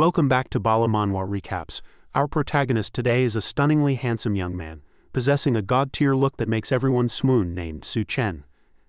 Welcome back to BALA Manhua Recaps. Our protagonist today is a stunningly handsome young man, possessing a god-tier look that makes everyone swoon, named Su Chen.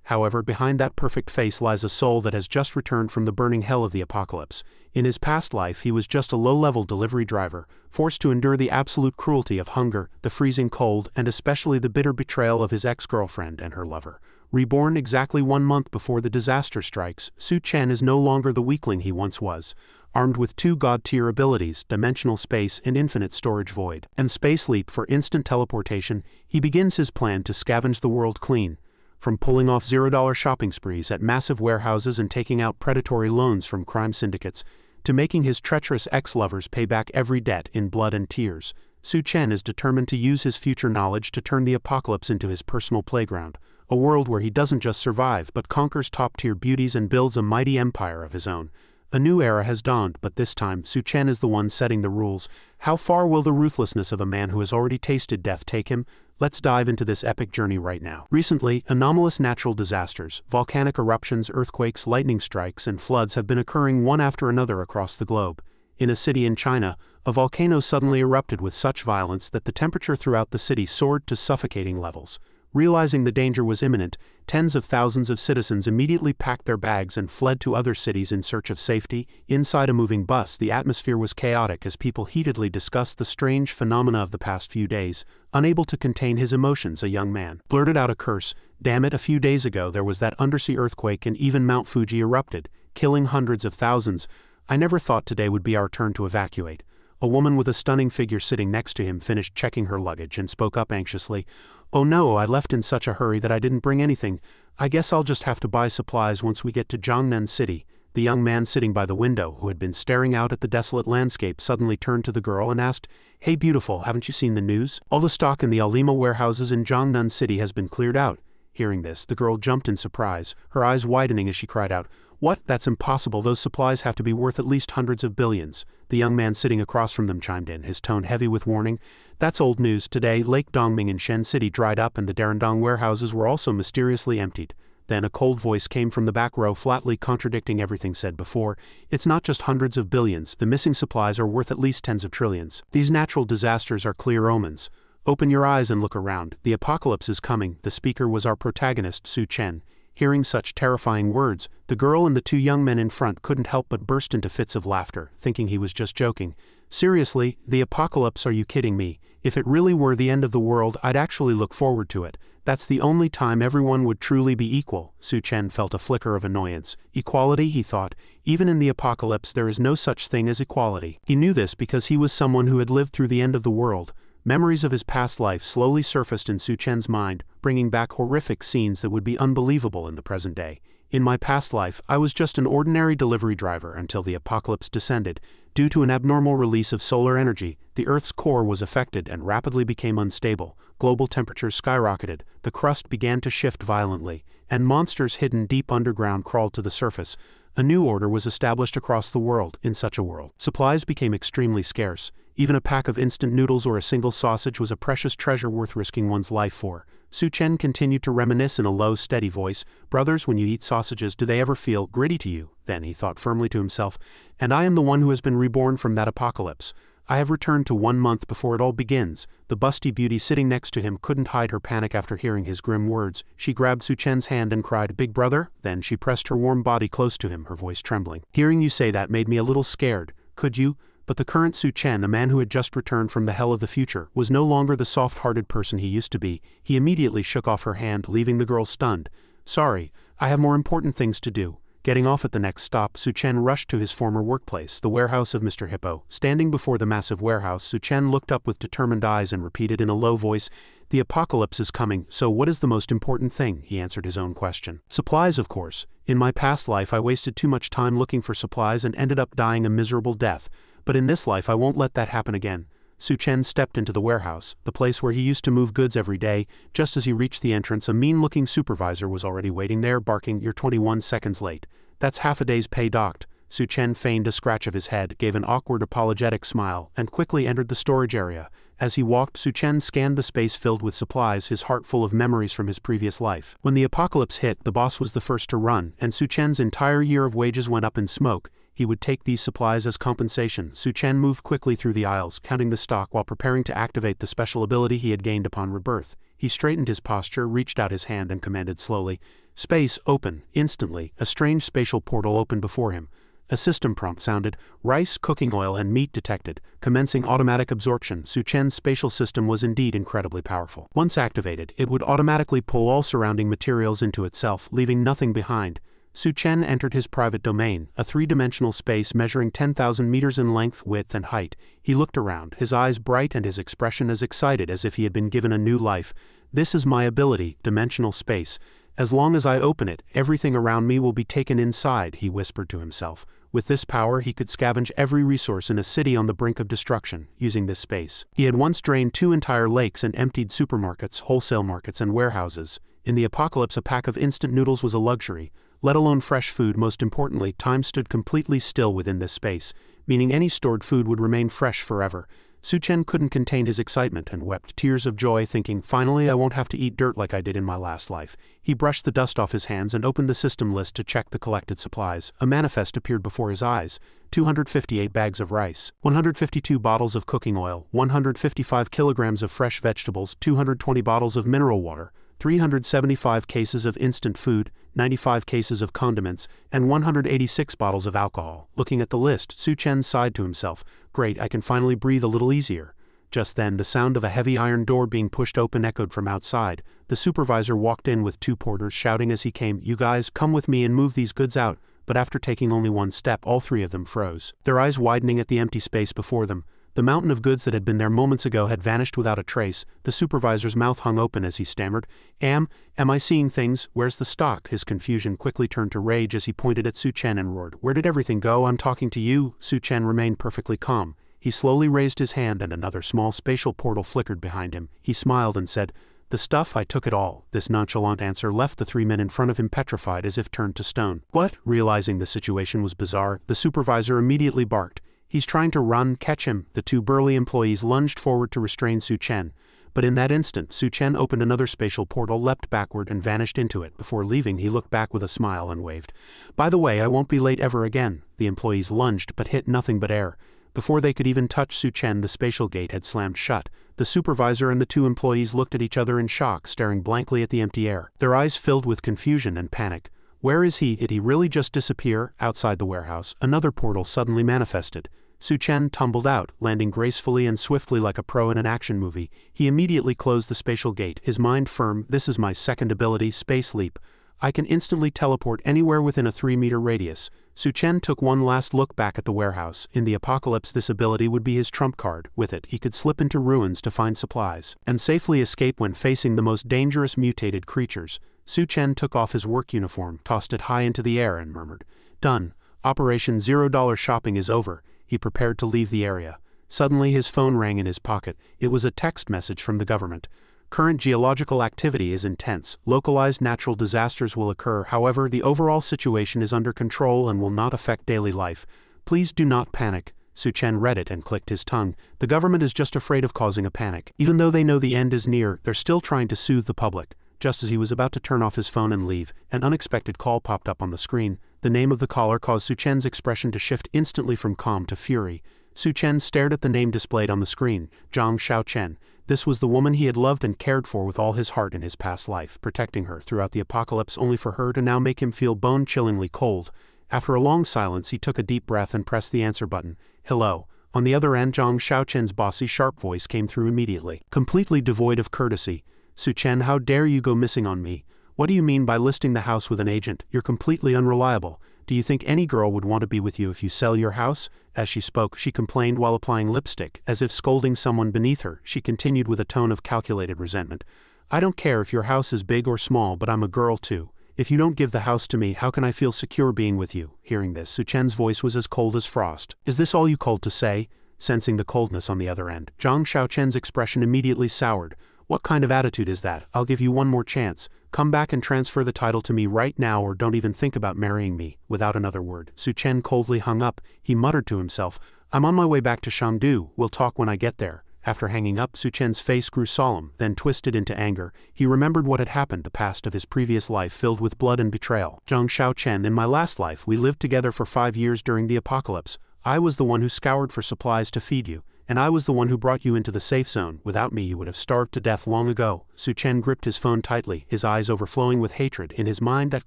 However, behind that perfect face lies a soul that has just returned from the burning hell of the apocalypse. In his past life he was just a low-level delivery driver, forced to endure the absolute cruelty of hunger, the freezing cold, and especially the bitter betrayal of his ex-girlfriend and her lover. Reborn exactly 1 month before the disaster strikes, Su Chen is no longer the weakling he once was. Armed with 2 god-tier abilities, dimensional space and infinite storage void, and space leap for instant teleportation, he begins his plan to scavenge the world clean. From pulling off $0 shopping sprees at massive warehouses and taking out predatory loans from crime syndicates, to making his treacherous ex-lovers pay back every debt in blood and tears, Su Chen is determined to use his future knowledge to turn the apocalypse into his personal playground, a world where he doesn't just survive but conquers top-tier beauties and builds a mighty empire of his own. A new era has dawned, but this time Su Chen is the one setting the rules. How far will the ruthlessness of a man who has already tasted death take him? Let's dive into this epic journey right now. Recently, anomalous natural disasters, volcanic eruptions, earthquakes, lightning strikes, and floods have been occurring one after another across the globe. In a city in China, a volcano suddenly erupted with such violence that the temperature throughout the city soared to suffocating levels. Realizing the danger was imminent, tens of thousands of citizens immediately packed their bags and fled to other cities in search of safety. Inside a moving bus, the atmosphere was chaotic as people heatedly discussed the strange phenomena of the past few days. Unable to contain his emotions, a young man blurted out a curse. "Damn it, a few days ago there was that undersea earthquake and even Mount Fuji erupted, killing hundreds of thousands. I never thought today would be our turn to evacuate." A woman with a stunning figure sitting next to him finished checking her luggage and spoke up anxiously. "Oh no, I left in such a hurry that I didn't bring anything. I guess I'll just have to buy supplies once we get to Jiangnan City." The young man sitting by the window, who had been staring out at the desolate landscape, suddenly turned to the girl and asked, "Hey beautiful, haven't you seen the news? All the stock in the Alima warehouses in Jiangnan City has been cleared out." Hearing this, the girl jumped in surprise, her eyes widening as she cried out, "What? That's impossible. Those supplies have to be worth at least hundreds of billions." The young man sitting across from them chimed in, his tone heavy with warning. "That's old news. Today, Lake Dongming in Shen City dried up and the Darandong warehouses were also mysteriously emptied." Then a cold voice came from the back row, flatly contradicting everything said before. "It's not just hundreds of billions. The missing supplies are worth at least tens of trillions. These natural disasters are clear omens. Open your eyes and look around. The apocalypse is coming." The speaker was our protagonist, Su Chen. Hearing such terrifying words, the girl and the 2 young men in front couldn't help but burst into fits of laughter, thinking he was just joking. "Seriously, the apocalypse? Are you kidding me? If it really were the end of the world, I'd actually look forward to it. That's the only time everyone would truly be equal." Su Chen felt a flicker of annoyance. Equality, he thought. Even in the apocalypse there is no such thing as equality. He knew this because he was someone who had lived through the end of the world. Memories of his past life slowly surfaced in Su Chen's mind, bringing back horrific scenes that would be unbelievable in the present day. "In my past life, I was just an ordinary delivery driver until the apocalypse descended. Due to an abnormal release of solar energy, the Earth's core was affected and rapidly became unstable. Global temperatures skyrocketed, the crust began to shift violently, and monsters hidden deep underground crawled to the surface. A new order was established across the world. In such a world, supplies became extremely scarce. Even a pack of instant noodles or a single sausage was a precious treasure worth risking one's life for." Su Chen continued to reminisce in a low, steady voice. "Brothers, when you eat sausages, do they ever feel gritty to you?" Then he thought firmly to himself, "And I am the one who has been reborn from that apocalypse. I have returned to 1 month before it all begins." The busty beauty sitting next to him couldn't hide her panic after hearing his grim words. She grabbed Su Chen's hand and cried, "Big brother?" Then she pressed her warm body close to him, her voice trembling. "Hearing you say that made me a little scared. Could you?" But the current Su Chen, a man who had just returned from the hell of the future, was no longer the soft-hearted person he used to be. He immediately shook off her hand, leaving the girl stunned. "Sorry, I have more important things to do." Getting off at the next stop, Su Chen rushed to his former workplace, the warehouse of Mr. Hippo. Standing before the massive warehouse, Su Chen looked up with determined eyes and repeated in a low voice, "The apocalypse is coming, so what is the most important thing?" He answered his own question. "Supplies, of course. In my past life I wasted too much time looking for supplies and ended up dying a miserable death. But in this life I won't let that happen again." Su Chen stepped into the warehouse, the place where he used to move goods every day. Just as he reached the entrance, a mean-looking supervisor was already waiting there, barking, "You're 21 seconds late." "That's half a day's pay docked." Su Chen feigned a scratch of his head, gave an awkward apologetic smile, and quickly entered the storage area. As he walked, Su Chen scanned the space filled with supplies, his heart full of memories from his previous life. When the apocalypse hit, the boss was the first to run, and Su Chen's entire year of wages went up in smoke. he would take these supplies as compensation. Su Chen moved quickly through the aisles, counting the stock while preparing to activate the special ability he had gained upon rebirth. He straightened his posture, reached out his hand and commanded slowly, "Space, open." Instantly, a strange spatial portal opened before him. A system prompt sounded, rice, cooking oil and meat detected, commencing automatic absorption. Su Chen's spatial system was indeed incredibly powerful. Once activated, it would automatically pull all surrounding materials into itself, leaving nothing behind. Su Chen entered his private domain, a three-dimensional space measuring 10,000 meters in length, width and height. He looked around, his eyes bright and his expression as excited as if he had been given a new life. "This is my ability, dimensional space. As long as I open it, everything around me will be taken inside," he whispered to himself. With this power he could scavenge every resource in a city on the brink of destruction, using this space. He had once drained 2 entire lakes and emptied supermarkets, wholesale markets and warehouses. In the apocalypse a pack of instant noodles was a luxury, let alone fresh food. Most importantly, time stood completely still within this space, meaning any stored food would remain fresh forever. Su Chen couldn't contain his excitement and wept tears of joy, thinking, "Finally I won't have to eat dirt like I did in my last life." He brushed the dust off his hands and opened the system list to check the collected supplies. A manifest appeared before his eyes. 258 bags of rice, 152 bottles of cooking oil, 155 kilograms of fresh vegetables, 220 bottles of mineral water, 375 cases of instant food, 95 cases of condiments, and 186 bottles of alcohol. Looking at the list, Su Chen sighed to himself, "Great, I can finally breathe a little easier." Just then, the sound of a heavy iron door being pushed open echoed from outside. The supervisor walked in with 2 porters, shouting as he came, "You guys, come with me and move these goods out." But after taking only one step, all 3 of them froze, their eyes widening at the empty space before them. The mountain of goods that had been there moments ago had vanished without a trace. The supervisor's mouth hung open as he stammered, Am I seeing things? Where's the stock?" His confusion quickly turned to rage as he pointed at Su Chen and roared, "Where did everything go? I'm talking to you." Su Chen remained perfectly calm. He slowly raised his hand and another small spatial portal flickered behind him. He smiled and said, "The stuff, I took it all." This nonchalant answer left the 3 men in front of him petrified as if turned to stone. "What?" Realizing the situation was bizarre, the supervisor immediately barked, "He's trying to run, catch him." The 2 burly employees lunged forward to restrain Su Chen. But in that instant, Su Chen opened another spatial portal, leapt backward and vanished into it. Before leaving, he looked back with a smile and waved. "By the way, I won't be late ever again." The employees lunged but hit nothing but air. Before they could even touch Su Chen, the spatial gate had slammed shut. The supervisor and the 2 employees looked at each other in shock, staring blankly at the empty air. Their eyes filled with confusion and panic. Where is he? Did he really just disappear? Outside the warehouse, another portal suddenly manifested. Su Chen tumbled out, landing gracefully and swiftly like a pro in an action movie. He immediately closed the spatial gate, his mind firm. "This is my second ability, Space Leap. I can instantly teleport anywhere within a 3-meter radius." Su Chen took one last look back at the warehouse. In the apocalypse, this ability would be his trump card. With it, he could slip into ruins to find supplies, and safely escape when facing the most dangerous mutated creatures. Su Chen took off his work uniform, tossed it high into the air and murmured, "Done. Operation $0 shopping is over." He prepared to leave the area. Suddenly his phone rang in his pocket. It was a text message from the government. "Current geological activity is intense. Localized natural disasters will occur. However, the overall situation is under control and will not affect daily life. Please do not panic." Su Chen read it and clicked his tongue. The government is just afraid of causing a panic. Even though they know the end is near, they're still trying to soothe the public. Just as he was about to turn off his phone and leave, an unexpected call popped up on the screen. The name of the caller caused Su Chen's expression to shift instantly from calm to fury. Su Chen stared at the name displayed on the screen, Zhang Xiaochen. This was the woman he had loved and cared for with all his heart in his past life, protecting her throughout the apocalypse, only for her to now make him feel bone-chillingly cold. After a long silence, he took a deep breath and pressed the answer button. "Hello." On the other end, Zhang Xiaochen's bossy, sharp voice came through immediately, completely devoid of courtesy. "Su Chen, how dare you go missing on me? What do you mean by listing the house with an agent? You're completely unreliable. Do you think any girl would want to be with you if you sell your house?" As she spoke, she complained while applying lipstick, as if scolding someone beneath her. She continued with a tone of calculated resentment. "I don't care if your house is big or small, but I'm a girl too. If you don't give the house to me, how can I feel secure being with you?" Hearing this, Su Chen's voice was as cold as frost. "Is this all you called to say?" Sensing the coldness on the other end, Zhang Xiaochen's expression immediately soured. "What kind of attitude is that? I'll give you one more chance. Come back and transfer the title to me right now, or don't even think about marrying me." Without another word, Su Chen coldly hung up. He muttered to himself, "I'm on my way back to Chengdu. We'll talk when I get there." After hanging up, Su Chen's face grew solemn, then twisted into anger. He remembered what had happened, the past of his previous life filled with blood and betrayal. Zhang Xiaochen, in my last life, we lived together for 5 years during the apocalypse. I was the one who scoured for supplies to feed you, and I was the one who brought you into the safe zone. Without me you would have starved to death long ago. Su Chen gripped his phone tightly, his eyes overflowing with hatred. In his mind that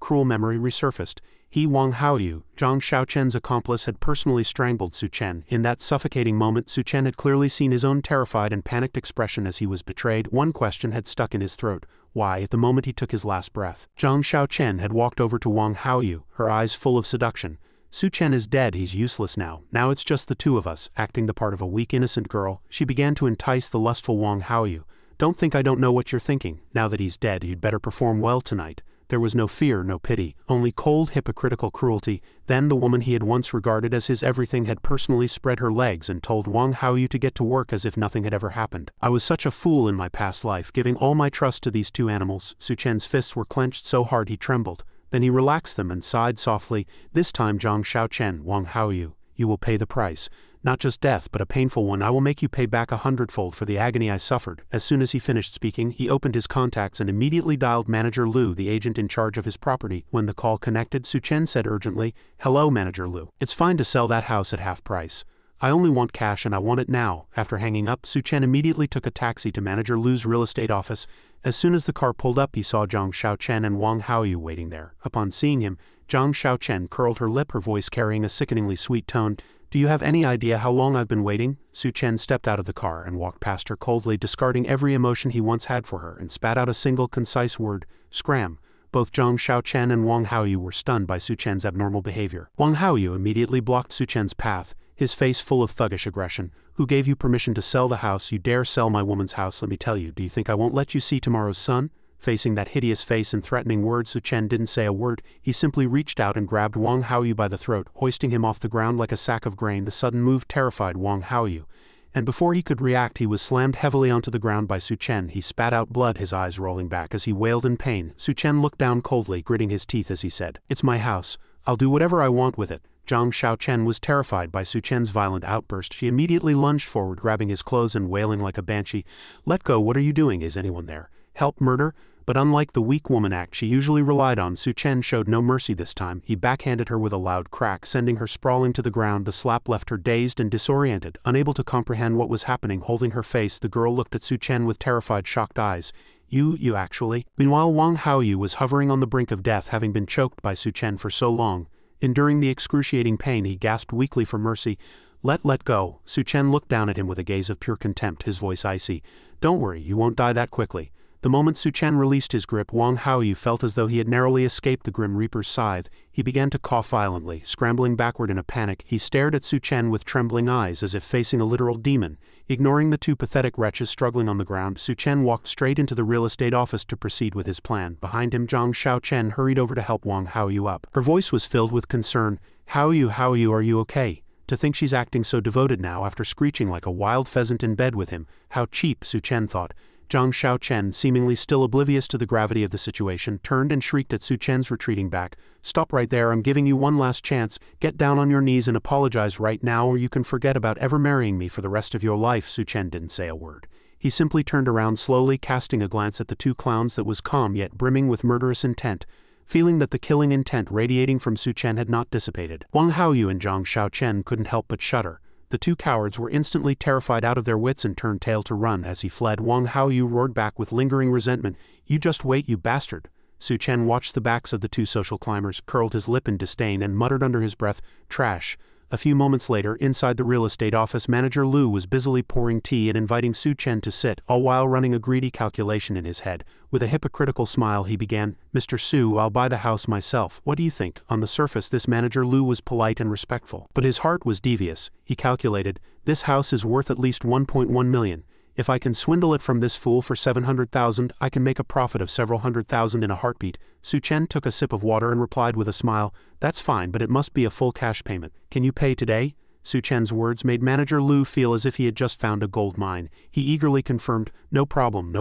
cruel memory resurfaced. He, Wang Haoyu, Zhang Xiaochen's accomplice, had personally strangled Su Chen. In that suffocating moment, Su Chen had clearly seen his own terrified and panicked expression as he was betrayed. One question had stuck in his throat. Why, at the moment he took his last breath? Zhang Xiaochen had walked over to Wang Haoyu, her eyes full of seduction. Su Chen is dead, he's useless now. Now it's just the two of us, acting the part of a weak innocent girl. She began to entice the lustful Wang Haoyu. Don't think I don't know what you're thinking. Now that he's dead, you'd better perform well tonight. There was no fear, no pity, only cold, hypocritical cruelty. Then the woman he had once regarded as his everything had personally spread her legs and told Wang Haoyu to get to work as if nothing had ever happened. I was such a fool in my past life, giving all my trust to these two animals. Su Chen's fists were clenched so hard he trembled. Then he relaxed them and sighed softly. This time, Zhang Xiaochen, Wang Haoyu, you will pay the price. Not just death, but a painful one. I will make you pay back 100-fold for the agony I suffered. As soon as he finished speaking, he opened his contacts and immediately dialed Manager Liu, the agent in charge of his property. When the call connected, Su Chen said urgently, "Hello, Manager Liu. It's fine to sell that house at half price. I only want cash and I want it now." After hanging up, Su Chen immediately took a taxi to Manager Liu's real estate office. As soon as the car pulled up, he saw Zhang Xiaochen and Wang Haoyu waiting there. Upon seeing him, Zhang Xiaochen curled her lip, her voice carrying a sickeningly sweet tone. "Do you have any idea how long I've been waiting?" Su Chen stepped out of the car and walked past her coldly, discarding every emotion he once had for her, and spat out a single concise word, "Scram." Both Zhang Xiaochen and Wang Haoyu were stunned by Su Chen's abnormal behavior. Wang Haoyu immediately blocked Su Chen's path, his face full of thuggish aggression. "Who gave you permission to sell the house? You dare sell my woman's house, let me tell you. Do you think I won't let you see tomorrow's sun?" Facing that hideous face and threatening words, Su Chen didn't say a word. He simply reached out and grabbed Wang Haoyu by the throat, hoisting him off the ground like a sack of grain. The sudden move terrified Wang Haoyu, and before he could react, he was slammed heavily onto the ground by Su Chen. He spat out blood, his eyes rolling back as he wailed in pain. Su Chen looked down coldly, gritting his teeth as he said, "It's my house. I'll do whatever I want with it." Zhang Xiaochen was terrified by Su Chen's violent outburst. She immediately lunged forward, grabbing his clothes and wailing like a banshee. "Let go, what are you doing? Is anyone there? Help, murder?" But unlike the weak woman act she usually relied on, Su Chen showed no mercy this time. He backhanded her with a loud crack, sending her sprawling to the ground. The slap left her dazed and disoriented, unable to comprehend what was happening. Holding her face, the girl looked at Su Chen with terrified, shocked eyes. You actually?" Meanwhile, Wang Haoyu was hovering on the brink of death, having been choked by Su Chen for so long. Enduring the excruciating pain, he gasped weakly for mercy. Let go." Su Chen looked down at him with a gaze of pure contempt, his voice icy. "Don't worry, you won't die that quickly." The moment Su Chen released his grip, Wang Haoyu felt as though he had narrowly escaped the Grim Reaper's scythe. He began to cough violently, scrambling backward in a panic. He stared at Su Chen with trembling eyes as if facing a literal demon. Ignoring the two pathetic wretches struggling on the ground, Su Chen walked straight into the real estate office to proceed with his plan. Behind him, Zhang Xiaochen hurried over to help Wang Haoyu up. Her voice was filled with concern. Haoyu, are you okay? To think she's acting so devoted now after screeching like a wild pheasant in bed with him. How cheap, Su Chen thought. Zhang Xiaochen, seemingly still oblivious to the gravity of the situation, turned and shrieked at Su Chen's retreating back. "Stop right there, I'm giving you one last chance. Get down on your knees and apologize right now, or you can forget about ever marrying me for the rest of your life." Su Chen didn't say a word. He simply turned around slowly, casting a glance at the two clowns that was calm yet brimming with murderous intent. Feeling that the killing intent radiating from Su Chen had not dissipated, Wang Haoyu and Zhang Xiaochen couldn't help but shudder. The two cowards were instantly terrified out of their wits and turned tail to run. As he fled, Wang Haoyu roared back with lingering resentment, "You just wait, you bastard." Su Chen watched the backs of the two social climbers, curled his lip in disdain, and muttered under his breath, "Trash." A few moments later, inside the real estate office, Manager Liu was busily pouring tea and inviting Su Chen to sit, all while running a greedy calculation in his head. With a hypocritical smile he began, "Mr. Su, I'll buy the house myself. What do you think?" On the surface, this Manager Liu was polite and respectful, but his heart was devious. He calculated, "This house is worth at least 1.1 million. If I can swindle it from this fool for 700,000, I can make a profit of several hundred thousand in a heartbeat." Su Chen took a sip of water and replied with a smile, "That's fine, but it must be a full cash payment. Can you pay today?" Su Chen's words made Manager Liu feel as if he had just found a gold mine. He eagerly confirmed, no problem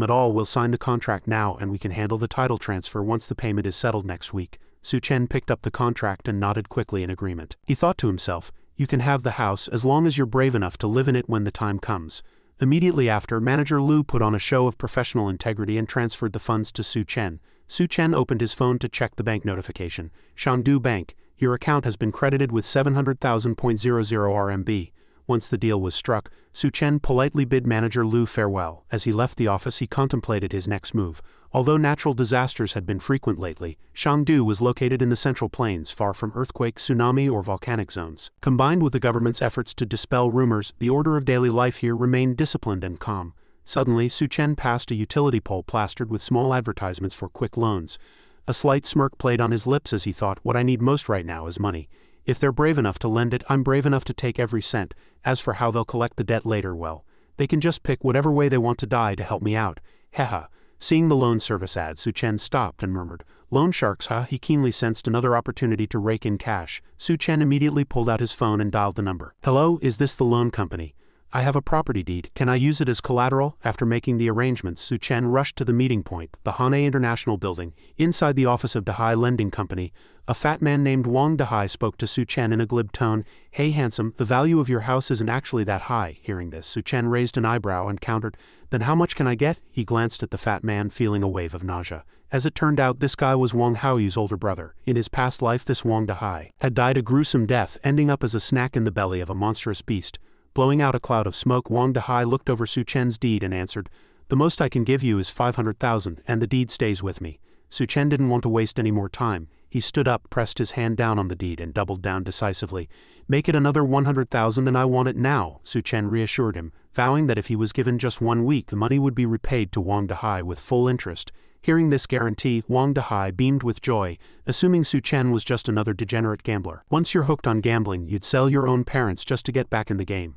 at all. We'll sign the contract now and we can handle the title transfer once the payment is settled next week." Su Chen picked up the contract and nodded quickly in agreement. He thought to himself, "You can have the house as long as you're brave enough to live in it when the time comes." Immediately after, Manager Lu put on a show of professional integrity and transferred the funds to Su Chen. Su Chen opened his phone to check the bank notification. Shangdu Bank, your account has been credited with 700,000.00 RMB. Once the deal was struck, Su Chen politely bid Manager Lu farewell. As he left the office, he contemplated his next move. Although natural disasters had been frequent lately, Shangdu was located in the Central Plains, far from earthquake, tsunami, or volcanic zones. Combined with the government's efforts to dispel rumors, the order of daily life here remained disciplined and calm. Suddenly, Su Chen passed a utility pole plastered with small advertisements for quick loans. A slight smirk played on his lips as he thought, what I need most right now is money. If they're brave enough to lend it, I'm brave enough to take every cent. As for how they'll collect the debt later, well, they can just pick whatever way they want to die to help me out. Haha. Seeing the loan service ad, Su Chen stopped and murmured, "Loan sharks, huh?" He keenly sensed another opportunity to rake in cash. Su Chen immediately pulled out his phone and dialed the number. "Hello, is this the loan company? I have a property deed. Can I use it as collateral?" After making the arrangements, Su Chen rushed to the meeting point, the Hane International Building. Inside the office of Dahai Lending Company, a fat man named Wang Dahai spoke to Su Chen in a glib tone. "Hey handsome, the value of your house isn't actually that high." Hearing this, Su Chen raised an eyebrow and countered, "Then how much can I get?" He glanced at the fat man, feeling a wave of nausea. As it turned out, this guy was Wang Haoyu's older brother. In his past life, this Wang Dahai had died a gruesome death, ending up as a snack in the belly of a monstrous beast. Blowing out a cloud of smoke, Wang Dahai looked over Su Chen's deed and answered, "The most I can give you is 500,000, and the deed stays with me." Su Chen didn't want to waste any more time. He stood up, pressed his hand down on the deed, and doubled down decisively. "Make it another 100,000 and I want it now," Su Chen reassured him, vowing that if he was given just 1 week, the money would be repaid to Wang Dahai with full interest. Hearing this guarantee, Wang Dahai beamed with joy, assuming Su Chen was just another degenerate gambler. "Once you're hooked on gambling, you'd sell your own parents just to get back in the game.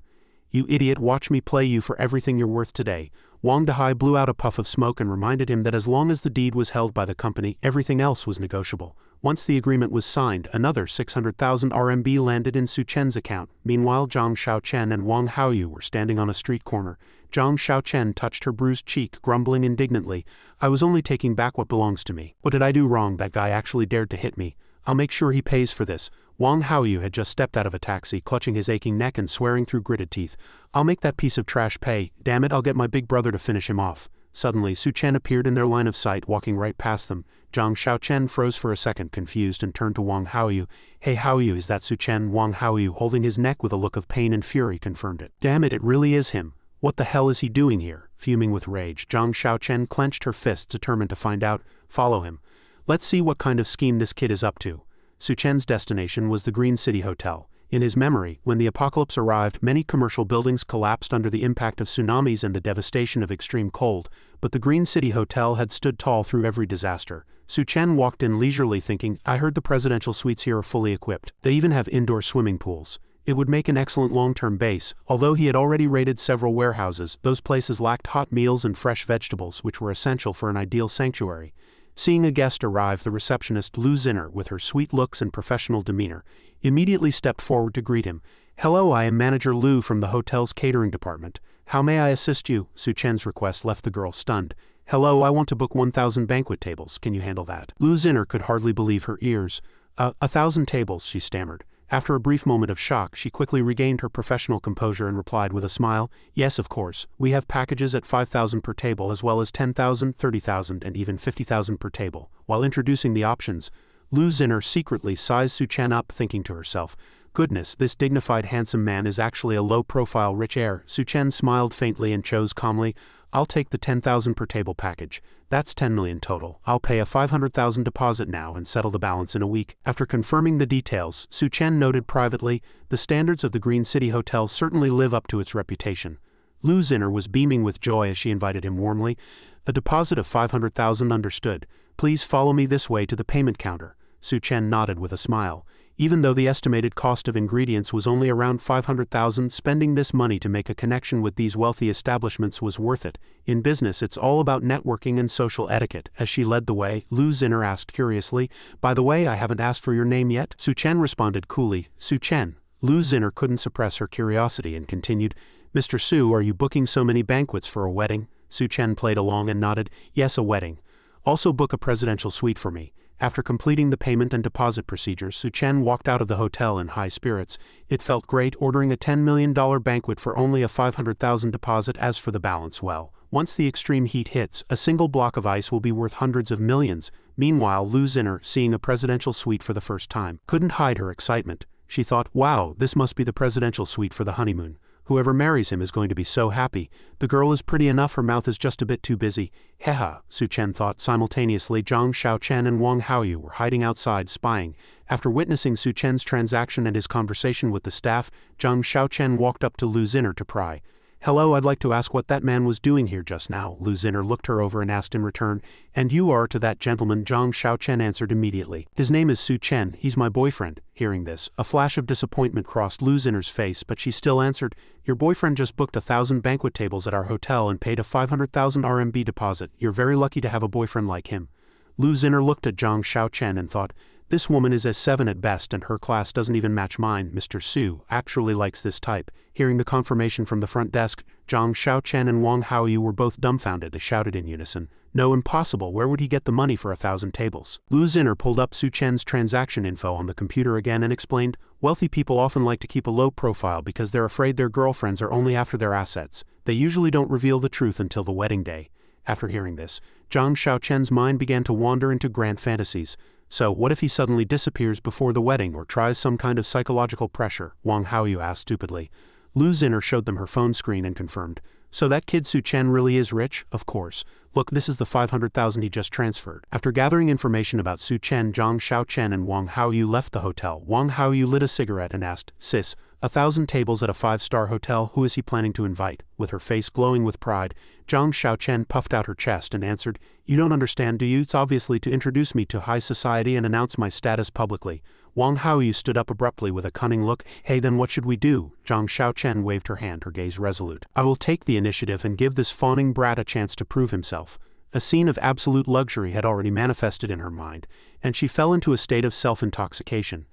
You idiot, watch me play you for everything you're worth today." Wang Dahai blew out a puff of smoke and reminded him that as long as the deed was held by the company, everything else was negotiable. Once the agreement was signed, another 600,000 RMB landed in Su Chen's account. Meanwhile, Zhang Xiaochen and Wang Haoyu were standing on a street corner. Zhang Xiaochen touched her bruised cheek, grumbling indignantly, "I was only taking back what belongs to me. What did I do wrong? That guy actually dared to hit me. I'll make sure he pays for this." Wang Haoyu had just stepped out of a taxi, clutching his aching neck and swearing through gritted teeth, "I'll make that piece of trash pay. Damn it, I'll get my big brother to finish him off." Suddenly, Su Chen appeared in their line of sight, walking right past them. Zhang Xiaochen froze for a second, confused, and turned to Wang Haoyu. "Hey Haoyu, is that Su Chen?" Wang Haoyu, holding his neck with a look of pain and fury, confirmed it. "Damn it, it really is him. What the hell is he doing here?" Fuming with rage, Zhang Xiaochen clenched her fists, determined to find out. "Follow him. Let's see what kind of scheme this kid is up to." Su Chen's destination was the Green City Hotel. In his memory, when the apocalypse arrived, many commercial buildings collapsed under the impact of tsunamis and the devastation of extreme cold, but the Green City Hotel had stood tall through every disaster. Su Chen walked in leisurely thinking, "I heard the presidential suites here are fully equipped. They even have indoor swimming pools. It would make an excellent long-term base." Although he had already raided several warehouses, those places lacked hot meals and fresh vegetables, which were essential for an ideal sanctuary. Seeing a guest arrive, the receptionist, Lu Zinner, with her sweet looks and professional demeanor, immediately stepped forward to greet him. "Hello, I am Manager Lu from the hotel's catering department. How may I assist you?" Su Chen's request left the girl stunned. "Hello, I want to book 1,000 banquet tables. Can you handle that?" Lu Zinner could hardly believe her ears. 1,000 tables," she stammered. After a brief moment of shock, she quickly regained her professional composure and replied with a smile, "Yes, of course. We have packages at 5,000 per table as well as 10,000, 30,000, and even 50,000 per table." While introducing the options, Lu Zinner secretly sized Su Chen up, thinking to herself, "Goodness, this dignified handsome man is actually a low-profile rich heir." Su Chen smiled faintly and chose calmly, "I'll take the 10,000 per table package. That's 10 million total. I'll pay a 500,000 deposit now and settle the balance in a week." After confirming the details, Su Chen noted privately, "The standards of the Green City Hotel certainly live up to its reputation." Lu Zinner was beaming with joy as she invited him warmly. "A deposit of 500,000, understood. Please follow me this way to the payment counter." Su Chen nodded with a smile. Even though the estimated cost of ingredients was only around 500,000, spending this money to make a connection with these wealthy establishments was worth it. In business, it's all about networking and social etiquette. As she led the way, Lu Zinner asked curiously, "By the way, I haven't asked for your name yet?" Su Chen responded coolly, "Su Chen." Lu Zinner couldn't suppress her curiosity and continued, "Mr. Su, are you booking so many banquets for a wedding?" Su Chen played along and nodded, "Yes, a wedding. Also book a presidential suite for me. After completing the payment and deposit procedure, Su Chen walked out of the hotel in high spirits. It felt great ordering a $10 million banquet for only a $500,000 deposit. As for the balance, well, once the extreme heat hits, a single block of ice will be worth hundreds of millions. Meanwhile, Lu Xin'er, seeing a presidential suite for the first time, couldn't hide her excitement. She thought, wow, this must be the presidential suite for the honeymoon. Whoever marries him is going to be so happy. The girl is pretty enough, her mouth is just a bit too busy. Heha, Su Chen thought. Simultaneously, Zhang Xiaochen and Wang Haoyu were hiding outside, spying. After witnessing Su Chen's transaction and his conversation with the staff, Zhang Xiaochen walked up to Lu Xin'er to pry. Hello, I'd like to ask what that man was doing here just now. Lu Xin'er looked her over and asked in return. And you are to that gentleman? Zhang Xiaochen answered immediately. His name is Su Chen, he's my boyfriend. Hearing this, a flash of disappointment crossed Lu Xin'er's face, but she still answered, your boyfriend just booked 1,000 banquet tables at our hotel and paid a 500,000 RMB deposit. You're very lucky to have a boyfriend like him. Lu Xin'er looked at Zhang Xiaochen and thought, this woman is a 7 at best and her class doesn't even match mine. Mr. Su actually likes this type. Hearing the confirmation from the front desk, Zhang Xiaochen and Wang Haoyu were both dumbfounded. They shouted in unison, no, impossible, where would he get the money for 1,000 tables? Lu Xin'er pulled up Su Chen's transaction info on the computer again and explained, wealthy people often like to keep a low profile because they're afraid their girlfriends are only after their assets. They usually don't reveal the truth until the wedding day. After hearing this, Zhang Xiaochen's mind began to wander into grand fantasies. So, what if he suddenly disappears before the wedding or tries some kind of psychological pressure? Wang Haoyu asked stupidly. Lu Xin'er showed them her phone screen and confirmed. So that kid Su Chen really is rich? Of course. Look, this is the 500,000 he just transferred. After gathering information about Su Chen, Zhang Xiaochen and Wang Haoyu left the hotel. Wang Haoyu lit a cigarette and asked, sis, 1,000 tables at a 5-star hotel, who is he planning to invite? With her face glowing with pride, Zhang Xiaochen puffed out her chest and answered, you don't understand, do you? It's obviously to introduce me to high society and announce my status publicly. Wang Haoyu stood up abruptly with a cunning look. Hey, then what should we do? Zhang Xiaochen waved her hand, her gaze resolute. I will take the initiative and give this fawning brat a chance to prove himself. A scene of absolute luxury had already manifested in her mind, and she fell into a state of self-intoxication.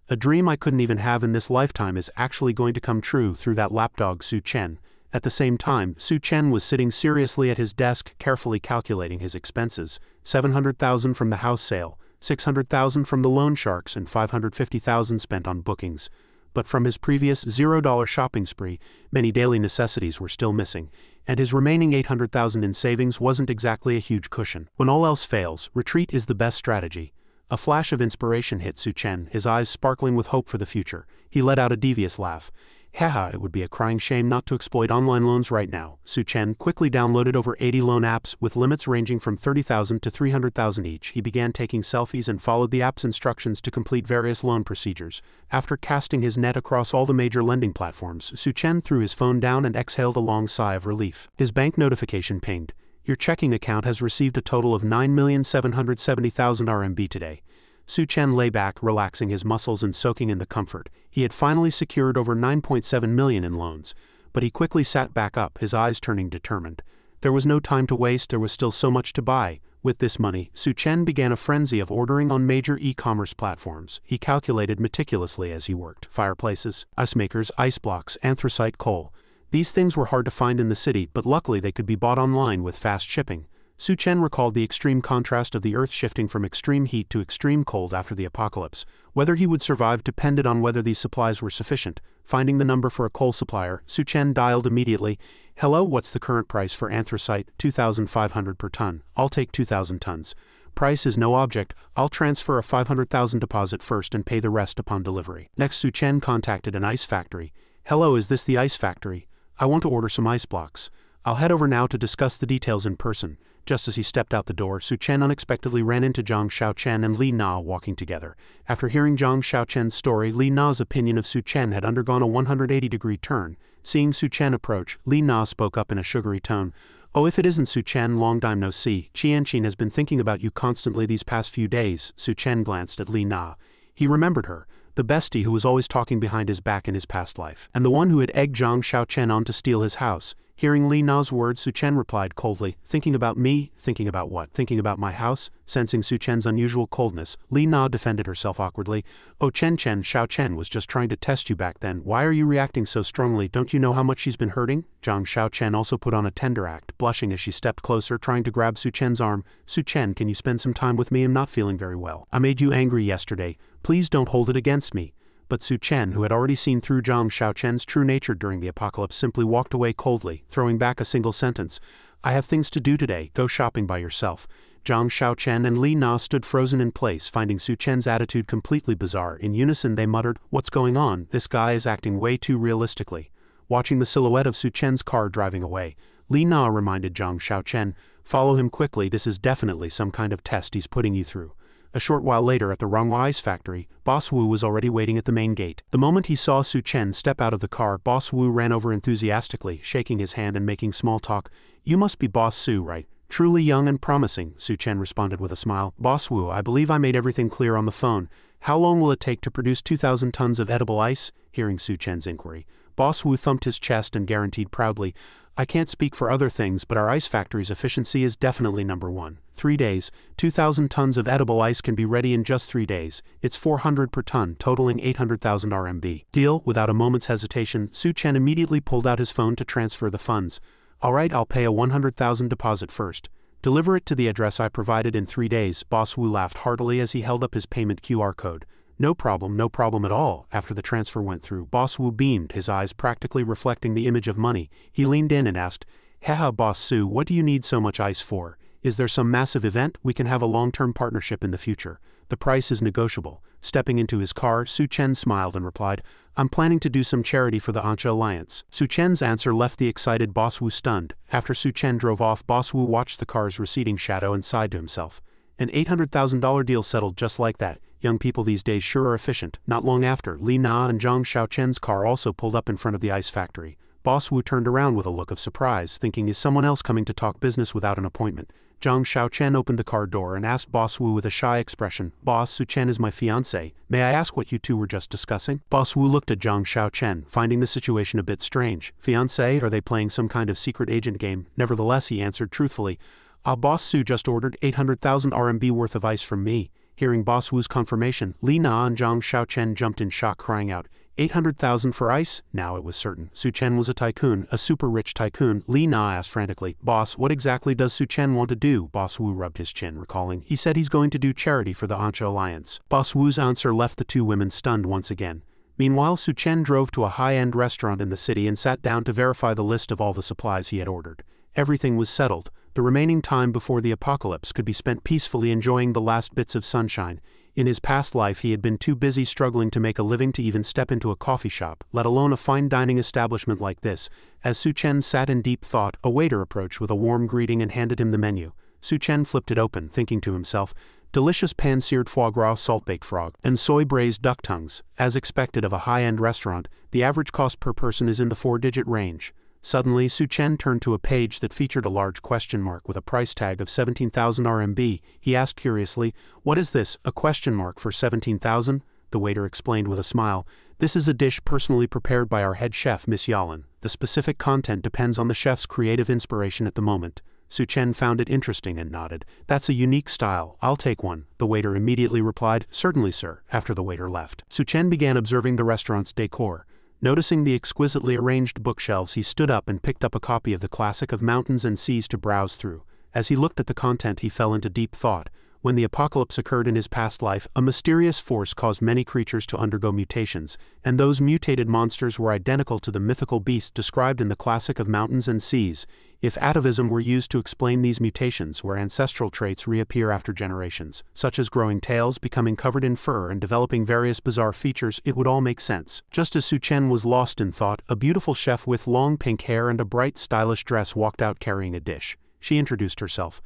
A dream I couldn't even have in this lifetime is actually going to come true through that lapdog Su Chen. At the same time, Su Chen was sitting seriously at his desk, carefully calculating his expenses. 700,000 from the house sale, 600,000 from the loan sharks, and 550,000 spent on bookings. But from his previous $0 shopping spree, many daily necessities were still missing, and his remaining 800,000 in savings wasn't exactly a huge cushion. When all else fails, retreat is the best strategy. A flash of inspiration hit Su Chen, his eyes sparkling with hope for the future. He let out a devious laugh. Haha, it would be a crying shame not to exploit online loans right now. Su Chen quickly downloaded over 80 loan apps with limits ranging from 30,000 to 300,000 each. He began taking selfies and followed the app's instructions to complete various loan procedures. After casting his net across all the major lending platforms, Su Chen threw his phone down and exhaled a long sigh of relief. His bank notification pinged. Your checking account has received a total of 9,770,000 RMB today. Su Chen lay back, relaxing his muscles and soaking in the comfort. He had finally secured over 9.7 million in loans. But he quickly sat back up, his eyes turning determined. There was no time to waste, there was still so much to buy. With this money, Su Chen began a frenzy of ordering on major e-commerce platforms. He calculated meticulously as he worked. Fireplaces, ice makers, ice blocks, anthracite coal. These things were hard to find in the city, but luckily they could be bought online with fast shipping. Su Chen recalled the extreme contrast of the earth shifting from extreme heat to extreme cold after the apocalypse. Whether he would survive depended on whether these supplies were sufficient. Finding the number for a coal supplier, Su Chen dialed immediately. Hello, what's the current price for anthracite? 2,500 per ton. I'll take 2,000 tons. Price is no object. I'll transfer a 500,000 deposit first and pay the rest upon delivery. Next, Su Chen contacted an ice factory. Hello, is this the ice factory? I want to order some ice blocks. I'll head over now to discuss the details in person. Just as he stepped out the door, Su Chen unexpectedly ran into Zhang Xiaochen and Li Na walking together. After hearing Zhang Xiaochen's story, Li Na's opinion of Su Chen had undergone a 180-degree turn. Seeing Su Chen approach, Li Na spoke up in a sugary tone. Oh, if it isn't Su Chen, long time no see. Qianqin has been thinking about you constantly these past few days. Su Chen glanced at Li Na. He remembered her, the bestie who was always talking behind his back in his past life, and the one who had egged Zhang Xiaochen on to steal his house. Hearing Li Na's words, Su Chen replied coldly, "Thinking about me? Thinking about what? Thinking about my house?" Sensing Su Chen's unusual coldness, Li Na defended herself awkwardly. "Oh Chen, Xiao Chen was just trying to test you back then. Why are you reacting so strongly? Don't you know how much she's been hurting?" Xiao Chen also put on a tender act, blushing as she stepped closer, trying to grab Su Chen's arm. "Su Chen, can you spend some time with me? I'm not feeling very well. I made you angry yesterday. Please don't hold it against me." But Su Chen, who had already seen through Xiao Chen's true nature during the apocalypse, simply walked away coldly, throwing back a single sentence. "I have things to do today, go shopping by yourself." Xiao Chen and Li Na stood frozen in place, finding Su Chen's attitude completely bizarre. In unison they muttered, "What's going on? This guy is acting way too realistically." Watching the silhouette of Su Chen's car driving away, Li Na reminded Xiao Chen, "Follow him quickly, this is definitely some kind of test he's putting you through." A short while later at the Ranghua Ice Factory, Boss Wu was already waiting at the main gate. The moment he saw Su Chen step out of the car, Boss Wu ran over enthusiastically, shaking his hand and making small talk. "You must be Boss Su, right? Truly young and promising," Su Chen responded with a smile. "Boss Wu, I believe I made everything clear on the phone. How long will it take to produce 2,000 tons of edible ice?" Hearing Su Chen's inquiry, Boss Wu thumped his chest and guaranteed proudly, "I can't speak for other things, but our ice factory's efficiency is definitely #1. 3 days, 2,000 tons of edible ice can be ready in just 3 days. It's 400 per ton, totaling 800,000 RMB. Deal?" Without a moment's hesitation, Su Chen immediately pulled out his phone to transfer the funds. "Alright, I'll pay a 100,000 deposit first. Deliver it to the address I provided in 3 days." Boss Wu laughed heartily as he held up his payment QR code. No problem at all." After the transfer went through, Boss Wu beamed, his eyes practically reflecting the image of money. He leaned in and asked, "Haha, Boss Su, what do you need so much ice for? Is there some massive event? We can have a long-term partnership in the future. The price is negotiable." Stepping into his car, Su Chen smiled and replied, "I'm planning to do some charity for the Ancha Alliance." Su Chen's answer left the excited Boss Wu stunned. After Su Chen drove off, Boss Wu watched the car's receding shadow and sighed to himself. An $800,000 deal settled just like that. Young people these days sure are efficient. Not long after, Li Na and Xiao Chen's car also pulled up in front of the ice factory. Boss Wu turned around with a look of surprise, thinking, is someone else coming to talk business without an appointment? Xiao Chen opened the car door and asked Boss Wu with a shy expression, "Boss, Su Chen is my fiancé. May I ask what you two were just discussing?" Boss Wu looked at Xiao Chen, finding the situation a bit strange. Fiancé? Are they playing some kind of secret agent game? Nevertheless, he answered truthfully, Boss Su just ordered 800,000 RMB worth of ice from me." Hearing Boss Wu's confirmation, Li Na and Xiao Chen jumped in shock, crying out, 800,000 for ice? Now it was certain. Su Chen was a tycoon, a super rich tycoon. Li Na asked frantically, "Boss, what exactly does Su Chen want to do?" Boss Wu rubbed his chin, recalling, "He said he's going to do charity for the Ancha Alliance." Boss Wu's answer left the two women stunned once again. Meanwhile, Su Chen drove to a high-end restaurant in the city and sat down to verify the list of all the supplies he had ordered. Everything was settled. The remaining time before the apocalypse could be spent peacefully enjoying the last bits of sunshine. In his past life he had been too busy struggling to make a living to even step into a coffee shop, let alone a fine dining establishment like this. As Su Chen sat in deep thought, a waiter approached with a warm greeting and handed him the menu. Su Chen flipped it open, thinking to himself, delicious pan-seared foie gras, salt-baked frog, and soy-braised duck tongues. As expected of a high-end restaurant, the average cost per person is in the 4-digit range. Suddenly, Su Chen turned to a page that featured a large question mark with a price tag of 17,000 RMB. He asked curiously, "What is this, a question mark for 17,000? The waiter explained with a smile, "This is a dish personally prepared by our head chef, Miss Yalan. The specific content depends on the chef's creative inspiration at the moment." Su Chen found it interesting and nodded. "That's a unique style. I'll take one." The waiter immediately replied, "Certainly, sir." After the waiter left, Su Chen began observing the restaurant's decor. Noticing the exquisitely arranged bookshelves, he stood up and picked up a copy of the classic of Mountains and Seas to browse through. As he looked at the content, he fell into deep thought. When the apocalypse occurred in his past life, a mysterious force caused many creatures to undergo mutations, and those mutated monsters were identical to the mythical beast described in the classic of Mountains and Seas. If atavism were used to explain these mutations, where ancestral traits reappear after generations, such as growing tails, becoming covered in fur, and developing various bizarre features, it would all make sense. Just as Su Chen was lost in thought, a beautiful chef with long pink hair and a bright, stylish dress walked out carrying a dish. She introduced herself.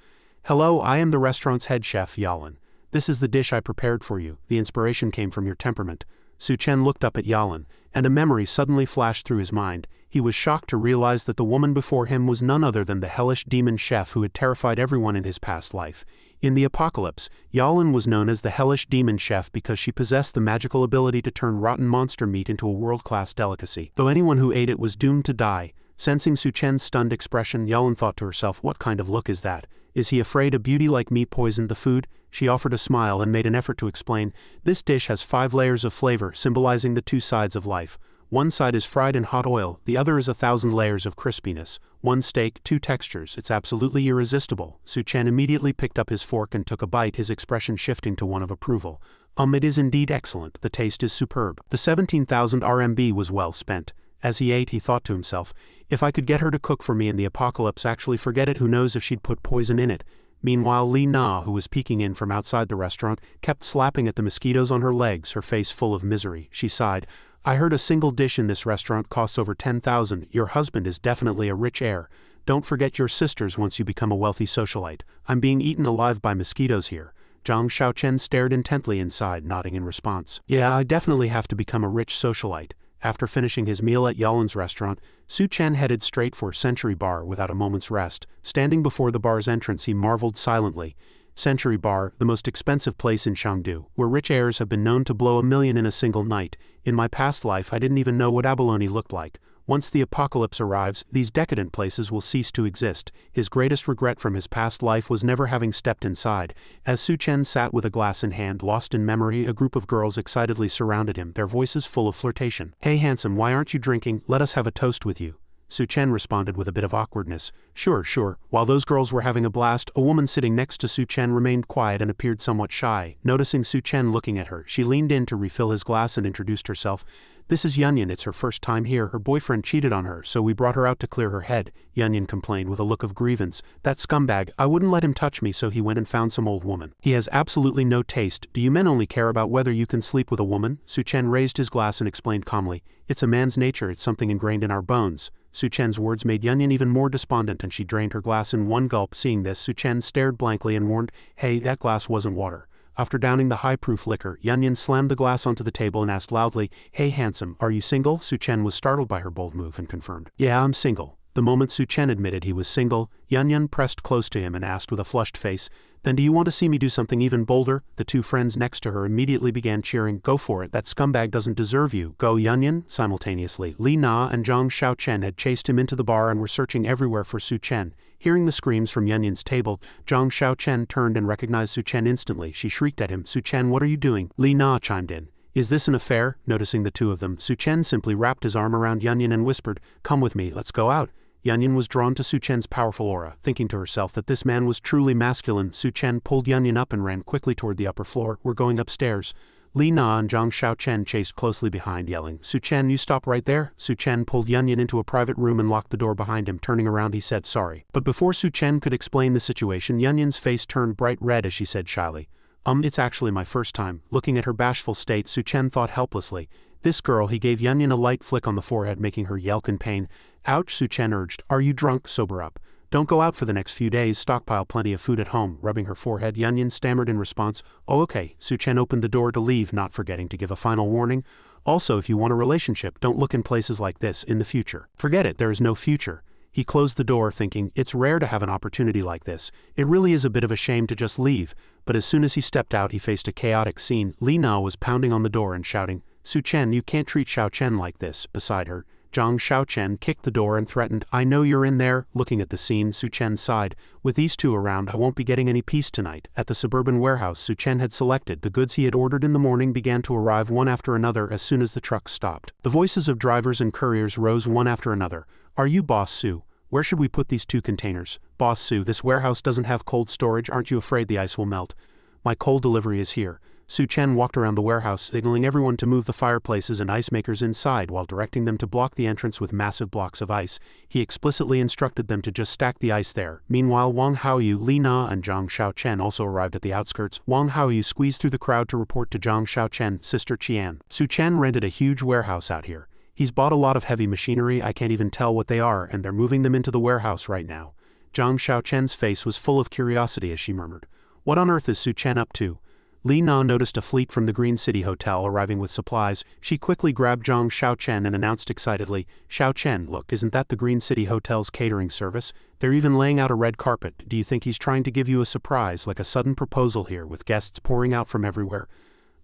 "Hello, I am the restaurant's head chef, Yalan. This is the dish I prepared for you. The inspiration came from your temperament." Su Chen looked up at Yalan, and a memory suddenly flashed through his mind. He was shocked to realize that the woman before him was none other than the hellish demon chef who had terrified everyone in his past life. In the apocalypse, Yalan was known as the hellish demon chef because she possessed the magical ability to turn rotten monster meat into a world-class delicacy. Though anyone who ate it was doomed to die, Sensing Su Chen's stunned expression, Yellen thought to herself, what kind of look is that? Is he afraid a beauty like me poisoned the food? She offered a smile and made an effort to explain. This dish has 5 layers of flavor, symbolizing the 2 sides of life. One side is fried in hot oil, the other is 1,000 layers of crispiness. 1 steak, 2 textures, it's absolutely irresistible. Su Chen immediately picked up his fork and took a bite, his expression shifting to one of approval. It is indeed excellent, the taste is superb. The 17,000 RMB was well spent. As he ate, he thought to himself, if I could get her to cook for me in the apocalypse, actually forget it, who knows if she'd put poison in it. Meanwhile, Li Na, who was peeking in from outside the restaurant, kept slapping at the mosquitoes on her legs, her face full of misery. She sighed. I heard a single dish in this restaurant costs over 10,000. Your husband is definitely a rich heir. Don't forget your sisters once you become a wealthy socialite. I'm being eaten alive by mosquitoes here. Zhang Xiaochen stared intently inside, nodding in response. Yeah, I definitely have to become a rich socialite. After finishing his meal at Yallen's restaurant, Su Chen headed straight for Century Bar without a moment's rest. Standing before the bar's entrance, he marveled silently. Century Bar, the most expensive place in Chengdu, where rich heirs have been known to blow $1 million in a single night. In my past life, I didn't even know what abalone looked like. Once the apocalypse arrives, these decadent places will cease to exist. His greatest regret from his past life was never having stepped inside. As Su Chen sat with a glass in hand, lost in memory, a group of girls excitedly surrounded him, their voices full of flirtation. Hey handsome, why aren't you drinking? Let us have a toast with you. Su Chen responded with a bit of awkwardness. Sure. While those girls were having a blast, a woman sitting next to Su Chen remained quiet and appeared somewhat shy. Noticing Su Chen looking at her, she leaned in to refill his glass and introduced herself. This is Yunyan, it's her first time here. Her boyfriend cheated on her, so we brought her out to clear her head. Yunyan complained with a look of grievance. That scumbag, I wouldn't let him touch me, so he went and found some old woman. He has absolutely no taste. Do you men only care about whether you can sleep with a woman? Su Chen raised his glass and explained calmly. It's a man's nature, it's something ingrained in our bones. Su Chen's words made Yunyan even more despondent and she drained her glass in one gulp. Seeing this, Su Chen stared blankly and warned, hey, that glass wasn't water. After downing the high-proof liquor, Yunyan slammed the glass onto the table and asked loudly, hey handsome, are you single? Su Chen was startled by her bold move and confirmed, yeah, I'm single. The moment Su Chen admitted he was single, Yunyan pressed close to him and asked with a flushed face, then do you want to see me do something even bolder? The 2 friends next to her immediately began cheering, go for it, that scumbag doesn't deserve you. Go Yunyan. Simultaneously, Li Na and Zhang Xiaochen had chased him into the bar and were searching everywhere for Su Chen. Hearing the screams from Yunyan's table, Zhang Xiaochen turned and recognized Su Chen instantly. She shrieked at him, Su Chen, what are you doing? Li Na chimed in. Is this an affair? Noticing the 2 of them, Su Chen simply wrapped his arm around Yunyan and whispered, come with me, let's go out. Yunyan was drawn to Su Chen's powerful aura. Thinking to herself that this man was truly masculine, Su Chen pulled Yunyan up and ran quickly toward the upper floor. We're going upstairs. Li Na and Zhang Xiaochen chased closely behind, yelling, Su Chen, you stop right there. Su Chen pulled Yunyan into a private room and locked the door behind him. Turning around, he said, sorry. But before Su Chen could explain the situation, Yunyan's face turned bright red as she said shyly, it's actually my first time. Looking at her bashful state, Su Chen thought helplessly, this girl. He gave Yunyan a light flick on the forehead, making her yelp in pain. Ouch, Su Chen urged. Are you drunk? Sober up. Don't go out for the next few days, stockpile plenty of food at home. Rubbing her forehead, Yunyan stammered in response, oh okay. Su Chen opened the door to leave, not forgetting to give a final warning. Also, if you want a relationship, don't look in places like this in the future. Forget it, there is no future. He closed the door thinking, it's rare to have an opportunity like this. It really is a bit of a shame to just leave. But as soon as he stepped out, he faced a chaotic scene. Li Na was pounding on the door and shouting, Su Chen, you can't treat Xiao Chen like this. Beside her, Zhang Xiaochen kicked the door and threatened, I know you're in there. Looking at the scene, Su Chen sighed. With these 2 around, I won't be getting any peace tonight. At the suburban warehouse Su Chen had selected, the goods he had ordered in the morning began to arrive one after another as soon as the truck stopped. The voices of drivers and couriers rose one after another. Are you Boss Su? Where should we put these 2 containers? Boss Su, this warehouse doesn't have cold storage. Aren't you afraid the ice will melt? My cold delivery is here. Su Chen walked around the warehouse, signaling everyone to move the fireplaces and ice makers inside while directing them to block the entrance with massive blocks of ice. He explicitly instructed them to just stack the ice there. Meanwhile, Wang Haoyu, Li Na, and Zhang Xiaochen also arrived at the outskirts. Wang Haoyu squeezed through the crowd to report to Zhang Xiaochen, Sister Qian. Su Chen rented a huge warehouse out here. He's bought a lot of heavy machinery, I can't even tell what they are, and they're moving them into the warehouse right now. Zhang Xiaochen's face was full of curiosity as she murmured, what on earth is Su Chen up to? Li Na noticed a fleet from the Green City Hotel arriving with supplies. She quickly grabbed Zhang Xiaochen and announced excitedly, Xiaochen, look, isn't that the Green City Hotel's catering service? They're even laying out a red carpet. Do you think he's trying to give you a surprise, like a sudden proposal here, with guests pouring out from everywhere?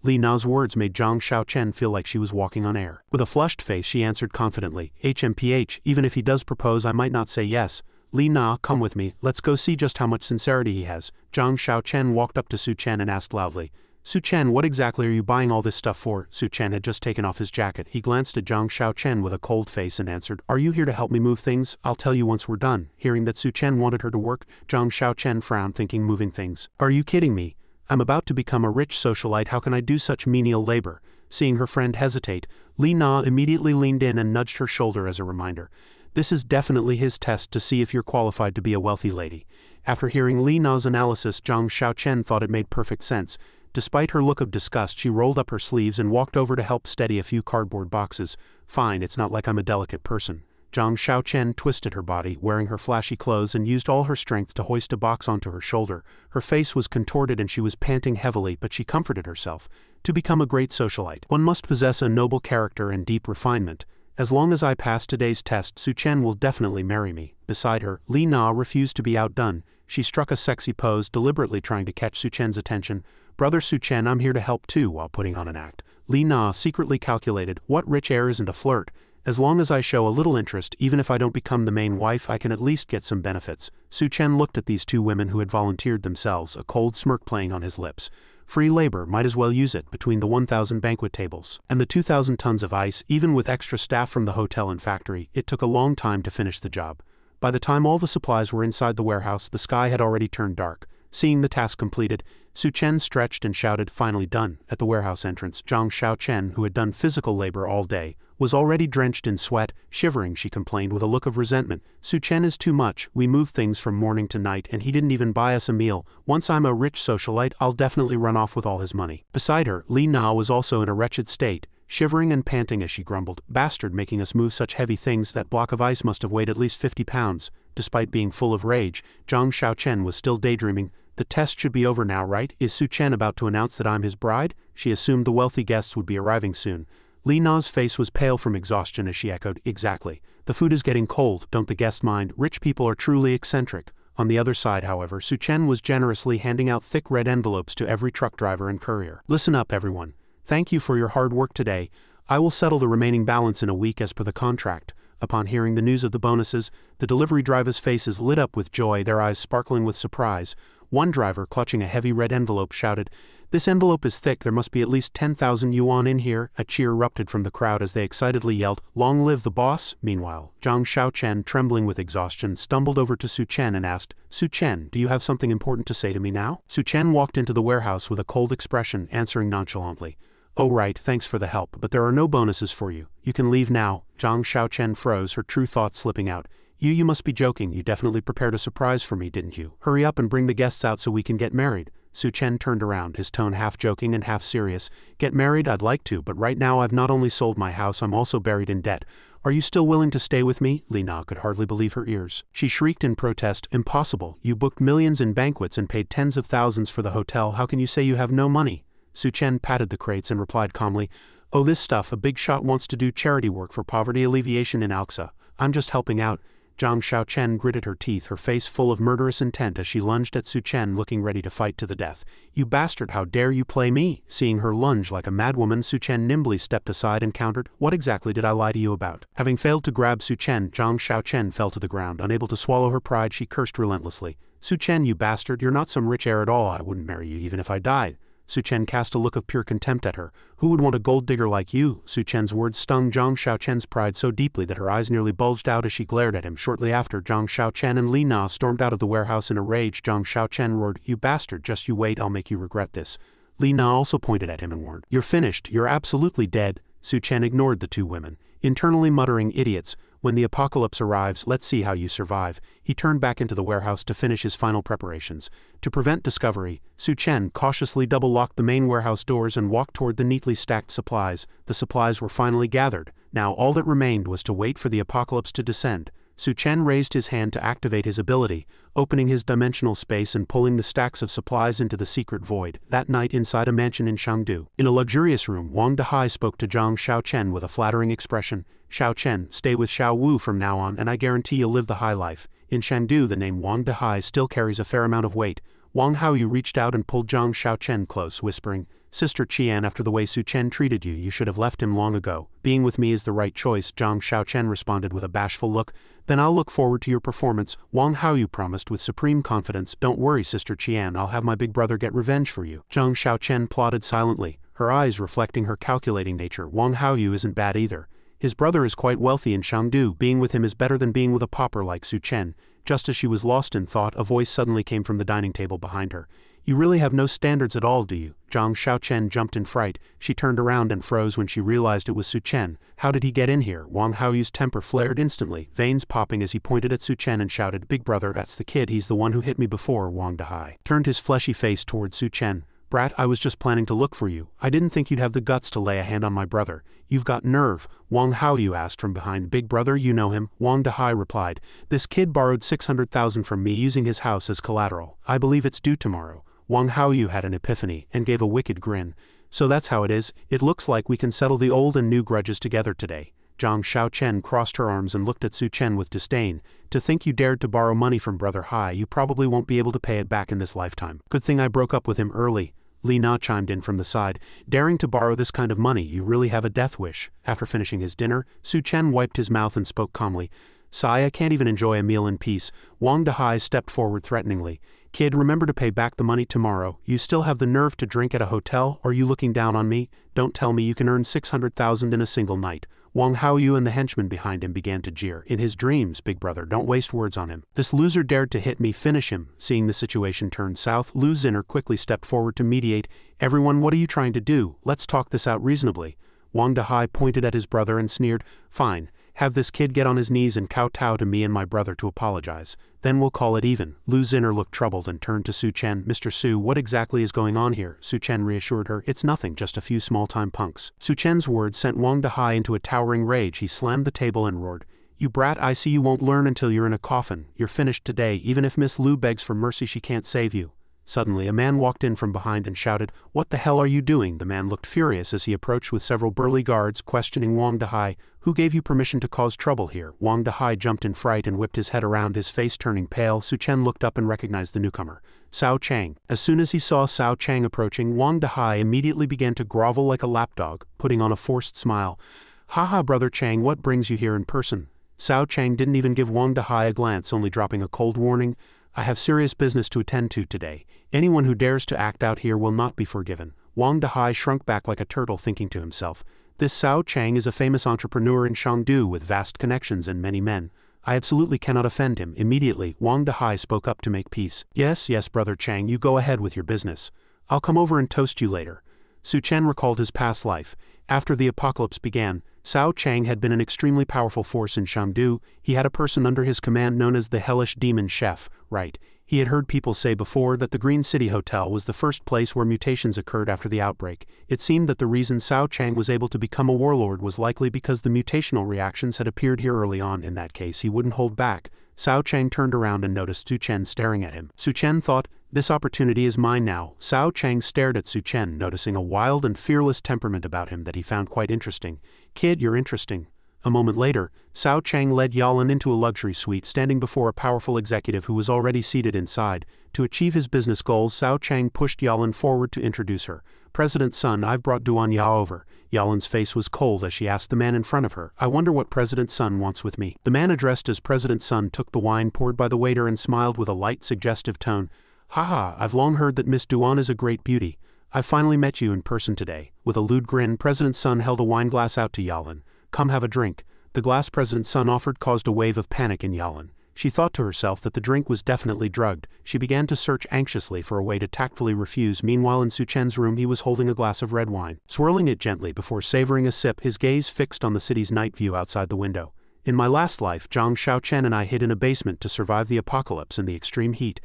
Li Na's words made Zhang Xiaochen feel like she was walking on air. With a flushed face she answered confidently, HMPH, even if he does propose I might not say yes. Li Na, come with me, let's go see just how much sincerity he has. Zhang Xiaochen walked up to Su Chen and asked loudly, Su Chen, what exactly are you buying all this stuff for? Su Chen had just taken off his jacket. He glanced at Zhang Xiaochen with a cold face and answered, Are you here to help me move things? I'll tell you once we're done. Hearing that Su Chen wanted her to work, Zhang Xiaochen frowned, thinking moving things. Are you kidding me? I'm about to become a rich socialite, how can I do such menial labor? Seeing her friend hesitate, Li Na immediately leaned in and nudged her shoulder as a reminder. This is definitely his test to see if you're qualified to be a wealthy lady. After hearing Li Na's analysis, Zhang Xiaochen thought it made perfect sense. Despite her look of disgust, she rolled up her sleeves and walked over to help steady a few cardboard boxes. Fine, it's not like I'm a delicate person. Zhang Xiaochen twisted her body, wearing her flashy clothes, and used all her strength to hoist a box onto her shoulder. Her face was contorted and she was panting heavily, but she comforted herself. To become a great socialite, one must possess a noble character and deep refinement. As long as I pass today's test, Su Chen will definitely marry me. Beside her, Li Na refused to be outdone. She struck a sexy pose, deliberately trying to catch Su Chen's attention. Brother Su Chen, I'm here to help too, while putting on an act. Li Na secretly calculated, what rich heir isn't a flirt? As long as I show a little interest, even if I don't become the main wife, I can at least get some benefits. Su Chen looked at these two women who had volunteered themselves, a cold smirk playing on his lips. Free labor, might as well use it, between the 1,000 banquet tables and the 2,000 tons of ice, even with extra staff from the hotel and factory, it took a long time to finish the job. By the time all the supplies were inside the warehouse, the sky had already turned dark. Seeing the task completed, Su Chen stretched and shouted, finally done. At the warehouse entrance, Zhang Xiaochen, who had done physical labor all day, was already drenched in sweat. Shivering, she complained with a look of resentment. Su Chen is too much, we move things from morning to night and he didn't even buy us a meal. Once I'm a rich socialite, I'll definitely run off with all his money. Beside her, Li Na was also in a wretched state, shivering and panting as she grumbled, Bastard, making us move such heavy things, that block of ice must have weighed at least 50 pounds. Despite being full of rage, Zhang Xiaochen was still daydreaming. The test should be over now, right? Is Su Chen about to announce that I'm his bride? She assumed the wealthy guests would be arriving soon. Li Na's face was pale from exhaustion as she echoed, Exactly. The food is getting cold, don't the guests mind? Rich people are truly eccentric. On the other side, however, Su Chen was generously handing out thick red envelopes to every truck driver and courier. Listen up, everyone. Thank you for your hard work today. I will settle the remaining balance in a week as per the contract. Upon hearing the news of the bonuses, the delivery drivers' faces lit up with joy, their eyes sparkling with surprise. One driver, clutching a heavy red envelope, shouted, This envelope is thick, there must be at least 10,000 yuan in here. A cheer erupted from the crowd as they excitedly yelled, Long live the boss! Meanwhile, Zhang Xiaochen, trembling with exhaustion, stumbled over to Su Chen and asked, Su Chen, do you have something important to say to me now? Su Chen walked into the warehouse with a cold expression, answering nonchalantly, Oh right, thanks for the help, but there are no bonuses for you. You can leave now. Zhang Xiaochen froze, her true thoughts slipping out. You must be joking, you definitely prepared a surprise for me, didn't you? Hurry up and bring the guests out so we can get married. Su Chen turned around, his tone half joking and half serious. Get married? I'd like to, but right now I've not only sold my house, I'm also buried in debt. Are you still willing to stay with me? Li Na could hardly believe her ears. She shrieked in protest, Impossible, you booked millions in banquets and paid tens of thousands for the hotel, how can you say you have no money? Su Chen patted the crates and replied calmly, Oh, this stuff, a big shot wants to do charity work for poverty alleviation in Alxa. I'm just helping out. Zhang Xiaochen gritted her teeth, her face full of murderous intent as she lunged at Su Chen, looking ready to fight to the death. You bastard, how dare you play me? Seeing her lunge like a madwoman, Su Chen nimbly stepped aside and countered, What exactly did I lie to you about? Having failed to grab Su Chen, Zhang Xiaochen fell to the ground. Unable to swallow her pride, she cursed relentlessly. Su Chen, you bastard, you're not some rich heir at all. I wouldn't marry you even if I died. Su Chen cast a look of pure contempt at her. Who would want a gold digger like you? Su Chen's words stung Zhang Xiaochen's pride so deeply that her eyes nearly bulged out as she glared at him. Shortly after, Zhang Xiaochen and Li Na stormed out of the warehouse in a rage. Zhang Xiaochen roared, You bastard, just you wait, I'll make you regret this. Li Na also pointed at him and warned, You're finished, you're absolutely dead. Su Chen ignored the two women, internally muttering, Idiots. When the apocalypse arrives, let's see how you survive. He turned back into the warehouse to finish his final preparations. To prevent discovery, Su Chen cautiously double-locked the main warehouse doors and walked toward the neatly stacked supplies. The supplies were finally gathered. Now all that remained was to wait for the apocalypse to descend. Su Chen raised his hand to activate his ability, opening his dimensional space and pulling the stacks of supplies into the secret void. That night, inside a mansion in Chengdu, in a luxurious room, Wang Dehai spoke to Zhang Xiaochen with a flattering expression. Xiaochen, stay with Xiao Wu from now on and I guarantee you'll live the high life. In Chengdu, the name Wang Dehai still carries a fair amount of weight. Wang Haoyu reached out and pulled Zhang Xiaochen close, whispering, Sister Qian, after the way Su Chen treated you, you should have left him long ago. Being with me is the right choice, Zhang Xiaochen responded with a bashful look. Then I'll look forward to your performance, Wang Haoyu promised with supreme confidence. Don't worry, Sister Qian, I'll have my big brother get revenge for you. Zhang Xiaochen plodded silently, her eyes reflecting her calculating nature. Wang Haoyu isn't bad either. His brother is quite wealthy in Shangdu. Being with him is better than being with a pauper like Su Chen. Just as she was lost in thought, a voice suddenly came from the dining table behind her. You really have no standards at all, do you? Zhang Xiaochen jumped in fright. She turned around and froze when she realized it was Su Chen. How did he get in here? Wang Haoyu's temper flared instantly, veins popping as he pointed at Su Chen and shouted, Big brother, that's the kid, he's the one who hit me before. Wang Dahai turned his fleshy face toward Su Chen. Brat, I was just planning to look for you. I didn't think you'd have the guts to lay a hand on my brother. You've got nerve. Wang Haoyu asked from behind. Big brother, you know him? Wang Dahai replied. This kid borrowed 600,000 from me using his house as collateral. I believe it's due tomorrow. Wang Haoyu had an epiphany and gave a wicked grin. So that's how it is. It looks like we can settle the old and new grudges together today. Zhang Xiaochen crossed her arms and looked at Su Chen with disdain. To think you dared to borrow money from Brother Hai, you probably won't be able to pay it back in this lifetime. Good thing I broke up with him early. Li Na chimed in from the side. Daring to borrow this kind of money, you really have a death wish. After finishing his dinner, Su Chen wiped his mouth and spoke calmly. Sigh, I can't even enjoy a meal in peace. Wang Dahai stepped forward threateningly. Kid, remember to pay back the money tomorrow. You still have the nerve to drink at a hotel? Are you looking down on me? Don't tell me you can earn 600,000 in a single night. Wang Haoyu and the henchman behind him began to jeer. In his dreams, big brother, don't waste words on him. This loser dared to hit me, finish him. Seeing the situation turn south, Lu Zinner quickly stepped forward to mediate. Everyone, what are you trying to do? Let's talk this out reasonably. Wang Dahai pointed at his brother and sneered. Fine. Have this kid get on his knees and kowtow to me and my brother to apologize. Then we'll call it even. Lu Zinner looked troubled and turned to Su Chen. Mr. Su, what exactly is going on here? Su Chen reassured her. It's nothing, just a few small-time punks. Su Chen's words sent Wang Dahai into a towering rage. He slammed the table and roared. You brat, I see you won't learn until you're in a coffin. You're finished today. Even if Miss Lu begs for mercy, she can't save you. Suddenly, a man walked in from behind and shouted, What the hell are you doing? The man looked furious as he approached with several burly guards, questioning Wang Dahai. Who gave you permission to cause trouble here? Wang Dahai jumped in fright and whipped his head around, his face turning pale. Su Chen looked up and recognized the newcomer, Cao Chang. As soon as he saw Cao Chang approaching, Wang Dahai immediately began to grovel like a lapdog, putting on a forced smile. Haha, brother Chang, what brings you here in person? Cao Chang didn't even give Wang Dahai a glance, only dropping a cold warning. I have serious business to attend to today. Anyone who dares to act out here will not be forgiven. Wang Dahai shrunk back like a turtle, thinking to himself, This Cao Chang is a famous entrepreneur in Shangdu with vast connections and many men. I absolutely cannot offend him. Immediately, Wang Dahai spoke up to make peace. Yes, brother Chang, you go ahead with your business. I'll come over and toast you later. Su Chen recalled his past life. After the apocalypse began, Cao Chang had been an extremely powerful force in Shangdu. He had a person under his command known as the Hellish Demon Chef, right? He had heard people say before that the Green City Hotel was the first place where mutations occurred after the outbreak. It seemed that the reason Cao Chang was able to become a warlord was likely because the mutational reactions had appeared here early on. In that case, he wouldn't hold back. Cao Chang turned around and noticed Su Chen staring at him. Su Chen thought, this opportunity is mine now. Cao Chang stared at Su Chen, noticing a wild and fearless temperament about him that he found quite interesting. Kid, you're interesting. A moment later, Cao Chang led Yalan into a luxury suite, standing before a powerful executive who was already seated inside. To achieve his business goals, Cao Chang pushed Yalan forward to introduce her. President's son, I've brought Duan Yao over. Yalan's face was cold as she asked the man in front of her, I wonder what President's son wants with me. The man addressed as President's son took the wine poured by the waiter and smiled with a light, suggestive tone. Haha, I've long heard that Miss Duan is a great beauty. I've finally met you in person today. With a lewd grin, President's son held a wine glass out to Yalan. Come have a drink. The glass President's son offered caused a wave of panic in Yalan. She thought to herself that the drink was definitely drugged. She began to search anxiously for a way to tactfully refuse. Meanwhile, in Su Chen's room, he was holding a glass of red wine. Swirling it gently before savoring a sip, his gaze fixed on the city's night view outside the window. In my last life, Zhang Xiaochen and I hid in a basement to survive the apocalypse and the extreme heat.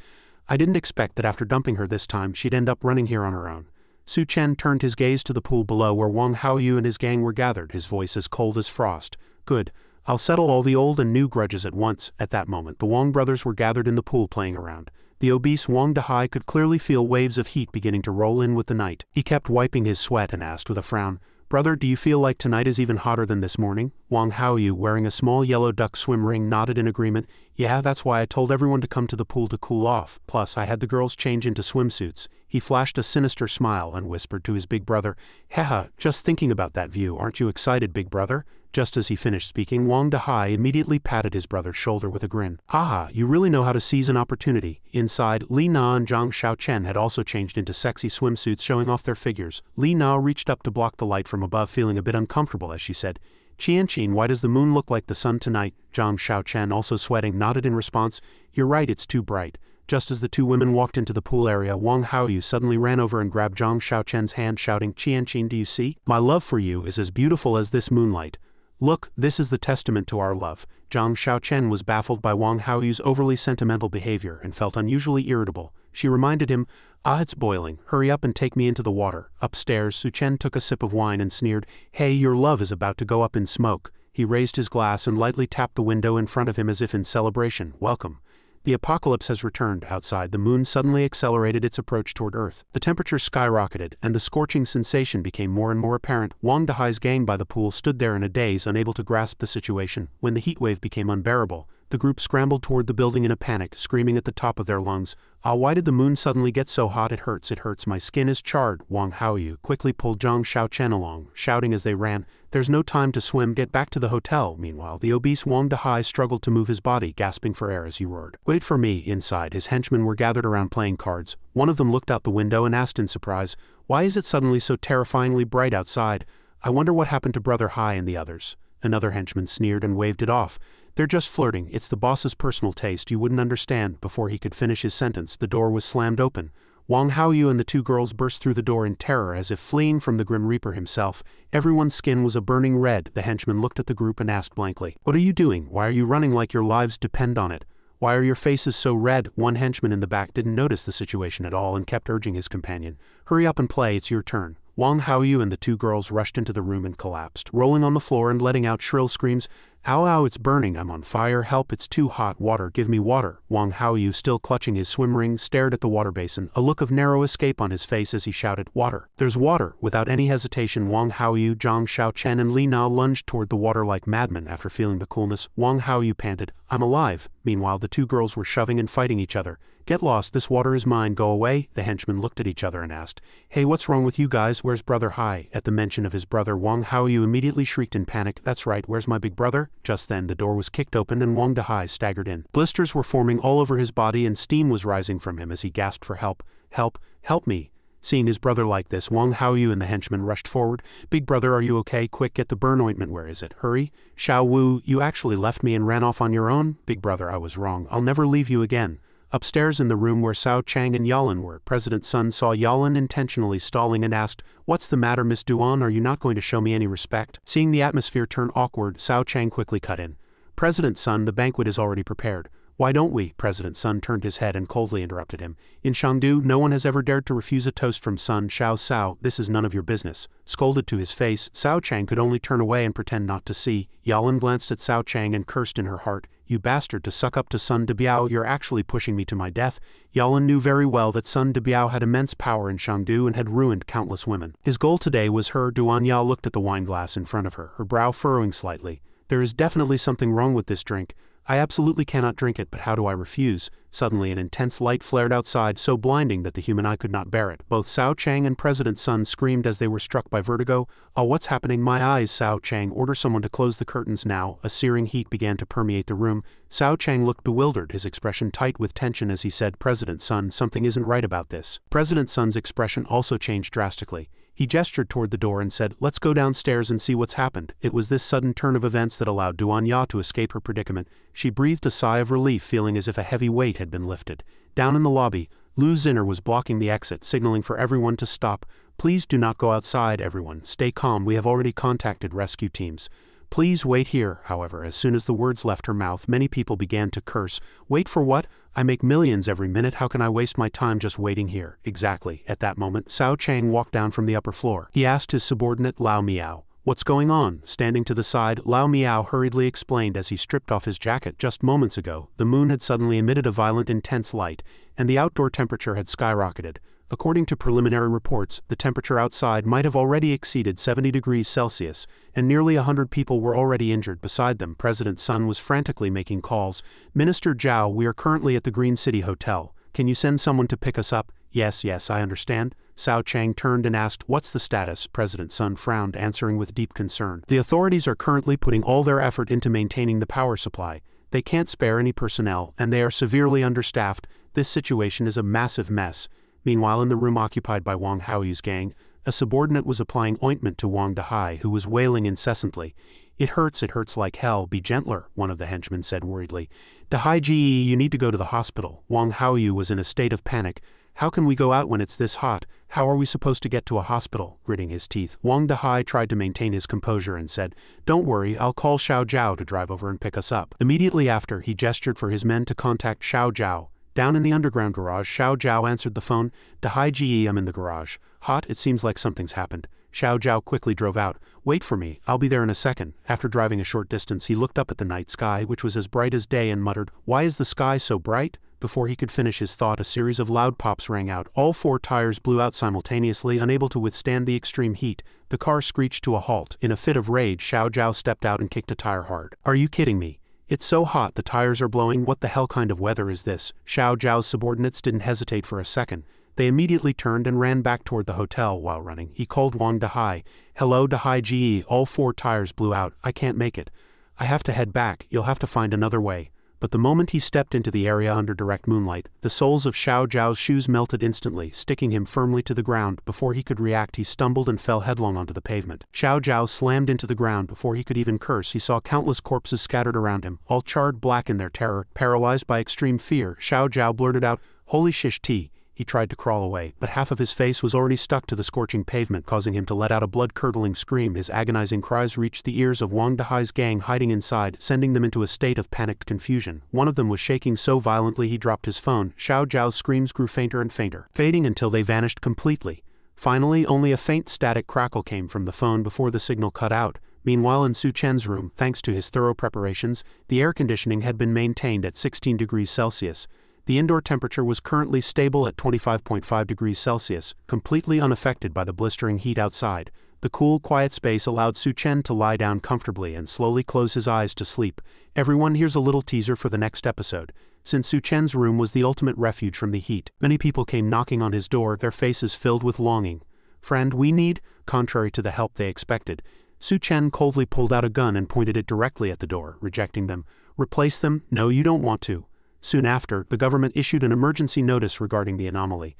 I didn't expect that after dumping her this time, she'd end up running here on her own. Su Chen turned his gaze to the pool below where Wang Haoyu and his gang were gathered, his voice as cold as frost. Good. I'll settle all the old and new grudges at once. At that moment, the Wang brothers were gathered in the pool playing around. The obese Wang Dahai could clearly feel waves of heat beginning to roll in with the night. He kept wiping his sweat and asked with a frown, Brother, do you feel like tonight is even hotter than this morning? Wang Haoyu, wearing a small yellow duck swim ring, nodded in agreement. Yeah, that's why I told everyone to come to the pool to cool off. Plus, I had the girls change into swimsuits. He flashed a sinister smile and whispered to his big brother, "Haha, just thinking about that view, aren't you excited, big brother?" Just as he finished speaking, Wang Dahai immediately patted his brother's shoulder with a grin. "Haha, you really know how to seize an opportunity." Inside, Li Na and Zhang Xiaochen had also changed into sexy swimsuits showing off their figures. Li Na reached up to block the light from above, feeling a bit uncomfortable as she said, "Qianqin, why does the moon look like the sun tonight?" Zhang Xiaochen, also sweating, nodded in response, "You're right, it's too bright." Just as the two women walked into the pool area, Wang Haoyu suddenly ran over and grabbed Zhang Xiaochen's hand, shouting, "Qianqin, do you see? My love for you is as beautiful as this moonlight. Look, this is the testament to our love." Zhang Xiaochen was baffled by Wang Haoyu's overly sentimental behavior and felt unusually irritable. She reminded him, "Ah, it's boiling. Hurry up and take me into the water." Upstairs, Su Chen took a sip of wine and sneered, "Hey, your love is about to go up in smoke." He raised his glass and lightly tapped the window in front of him as if in celebration. "Welcome. The apocalypse has returned." Outside, the moon suddenly accelerated its approach toward Earth. The temperature skyrocketed, and the scorching sensation became more and more apparent. Wang Dahai's gang by the pool stood there in a daze, unable to grasp the situation. When the heatwave became unbearable, the group scrambled toward the building in a panic, screaming at the top of their lungs, "Ah, why did the moon suddenly get so hot? It hurts, my skin is charred." Wang Haoyu quickly pulled Zhang Xiaochen along, shouting as they ran, "There's no time to swim, get back to the hotel." Meanwhile, the obese Wang Dahai struggled to move his body, gasping for air as he roared, "Wait for me." Inside, his henchmen were gathered around playing cards. One of them looked out the window and asked in surprise, "Why is it suddenly so terrifyingly bright outside? I wonder what happened to Brother Hai and the others." Another henchman sneered and waved it off. "They're just flirting, it's the boss's personal taste, you wouldn't understand." Before he could finish his sentence, the door was slammed open. Wang Haoyu and the two girls burst through the door in terror as if fleeing from the Grim Reaper himself. Everyone's skin was a burning red. The henchman looked at the group and asked blankly, "What are you doing? Why are you running like your lives depend on it? Why are your faces so red?" One henchman in the back didn't notice the situation at all and kept urging his companion, "Hurry up and play, it's your turn." Wang Haoyu and the two girls rushed into the room and collapsed, rolling on the floor and letting out shrill screams, "Ow, ow, it's burning, I'm on fire, help, it's too hot, water, give me water." Wang Haoyu, still clutching his swim ring, stared at the water basin, a look of narrow escape on his face as he shouted, "Water, there's water." Without any hesitation, Wang Haoyu, Zhang Xiaochen and Li Na lunged toward the water like madmen. After feeling the coolness, Wang Haoyu panted, "I'm alive." Meanwhile, the two girls were shoving and fighting each other. "Get lost, this water is mine, go away." The henchmen looked at each other and asked, "Hey, what's wrong with you guys? Where's Brother Hai?" At the mention of his brother, Wang Haoyu immediately shrieked in panic, "That's right, where's my big brother?" Just then, the door was kicked open and Wang Dahai staggered in. Blisters were forming all over his body and steam was rising from him as he gasped for help. "Help, help me." Seeing his brother like this, Wang Haoyu and the henchmen rushed forward. "Big brother, are you okay? Quick, get the burn ointment, where is it? Hurry." "Xiao Wu, you actually left me and ran off on your own?" "Big brother, I was wrong, I'll never leave you again." Upstairs in the room where Cao Chang and Yalan were, President Sun saw Yalan intentionally stalling and asked, "What's the matter, Miss Duan? Are you not going to show me any respect?" Seeing the atmosphere turn awkward, Cao Chang quickly cut in, "President Sun, the banquet is already prepared." "Why don't we?" President Sun turned his head and coldly interrupted him. "In Chengdu, no one has ever dared to refuse a toast from Sun Xiao Sao. This is none of your business." Scolded to his face, Cao Chang could only turn away and pretend not to see. Yalan glanced at Cao Chang and cursed in her heart, "You bastard, to suck up to Sun Debiao, you're actually pushing me to my death." Yalan knew very well that Sun Debiao had immense power in Chengdu and had ruined countless women. His goal today was her. Duan Ya looked at the wineglass in front of her, her brow furrowing slightly. "There is definitely something wrong with this drink. I absolutely cannot drink it, but how do I refuse?" Suddenly an intense light flared outside, so blinding that the human eye could not bear it. Both Cao Chang and President Sun screamed as they were struck by vertigo. "Oh, what's happening? My eyes!" Cao Chang, order someone to close the curtains now. A searing heat began to permeate the room. Cao Chang looked bewildered, his expression tight with tension as he said, "President Sun, something isn't right about this." President Sun's expression also changed drastically. He gestured toward the door and said, "Let's go downstairs and see what's happened." It was this sudden turn of events that allowed Duan Ya to escape her predicament. She breathed a sigh of relief, feeling as if a heavy weight had been lifted. Down in the lobby, Lu Zinner was blocking the exit, signaling for everyone to stop. "Please do not go outside, everyone. Stay calm, we have already contacted rescue teams. Please wait here." However, as soon as the words left her mouth, many people began to curse. "Wait for what? I make millions every minute, how can I waste my time just waiting here?" Exactly. At that moment, Cao Chang walked down from the upper floor. He asked his subordinate Lao Miao, "What's going on?" Standing to the side, Lao Miao hurriedly explained as he stripped off his jacket. Just moments ago, the moon had suddenly emitted a violent, intense light, and the outdoor temperature had skyrocketed. According to preliminary reports, the temperature outside might have already exceeded 70 degrees Celsius, and nearly 100 people were already injured. Beside them, President Sun was frantically making calls. "Minister Zhao, we are currently at the Green City Hotel. Can you send someone to pick us up?" Yes, I understand. Cao Chang turned and asked, "What's the status?" President Sun frowned, answering with deep concern. "The authorities are currently putting all their effort into maintaining the power supply. They can't spare any personnel, and they are severely understaffed. This situation is a massive mess." Meanwhile, in the room occupied by Wang Haoyu's gang, a subordinate was applying ointment to Wang Dahai, who was wailing incessantly. It hurts like hell. Be gentler," one of the henchmen said worriedly. "Dahai Ji, you need to go to the hospital." Wang Haoyu was in a state of panic. "How can we go out when it's this hot? How are we supposed to get to a hospital?" Gritting his teeth, Wang Dahai tried to maintain his composure and said, "Don't worry, I'll call Xiao Zhao to drive over and pick us up." Immediately after, he gestured for his men to contact Xiao Zhao. Down in the underground garage, Xiao Zhao answered the phone. "Dahai Ji, I'm in the garage. Hot, it seems like something's happened." Xiao Zhao quickly drove out. "Wait for me, I'll be there in a second." After driving a short distance, he looked up at the night sky, which was as bright as day, and muttered, "Why is the sky so bright?" Before he could finish his thought, a series of loud pops rang out. All 4 tires blew out simultaneously, unable to withstand the extreme heat. The car screeched to a halt. In a fit of rage, Xiao Zhao stepped out and kicked a tire hard. "Are you kidding me? It's so hot, the tires are blowing. What the hell kind of weather is this?" Xiao Zhao's subordinates didn't hesitate for a second. They immediately turned and ran back toward the hotel. While running, he called Wang Dahai. "Hello, Dahai Ji, all 4 tires blew out. I can't make it. I have to head back. You'll have to find another way." But the moment he stepped into the area under direct moonlight, the soles of Xiao Zhao's shoes melted instantly, sticking him firmly to the ground. Before he could react, he stumbled and fell headlong onto the pavement. Xiao Zhao slammed into the ground. Before he could even curse, he saw countless corpses scattered around him, all charred black in their terror. Paralyzed by extreme fear, Xiao Zhao blurted out, "Holy shish tea." He tried to crawl away, but half of his face was already stuck to the scorching pavement, causing him to let out a blood-curdling scream. His agonizing cries reached the ears of Wang Dahai's gang hiding inside, sending them into a state of panicked confusion. One of them was shaking so violently he dropped his phone. Xiao Zhao's screams grew fainter and fainter, fading until they vanished completely. Finally, only a faint static crackle came from the phone before the signal cut out. Meanwhile, in Su Chen's room, thanks to his thorough preparations, the air conditioning had been maintained at 16 degrees Celsius. The indoor temperature was currently stable at 25.5 degrees Celsius, completely unaffected by the blistering heat outside. The cool, quiet space allowed Su Chen to lie down comfortably and slowly close his eyes to sleep. Everyone, here's a little teaser for the next episode. Since Su Chen's room was the ultimate refuge from the heat, many people came knocking on his door, their faces filled with longing. "Friend, we need," contrary to the help they expected. Su Chen coldly pulled out a gun and pointed it directly at the door, rejecting them. "Replace them? No, you don't want to." Soon after, the government issued an emergency notice regarding the anomaly.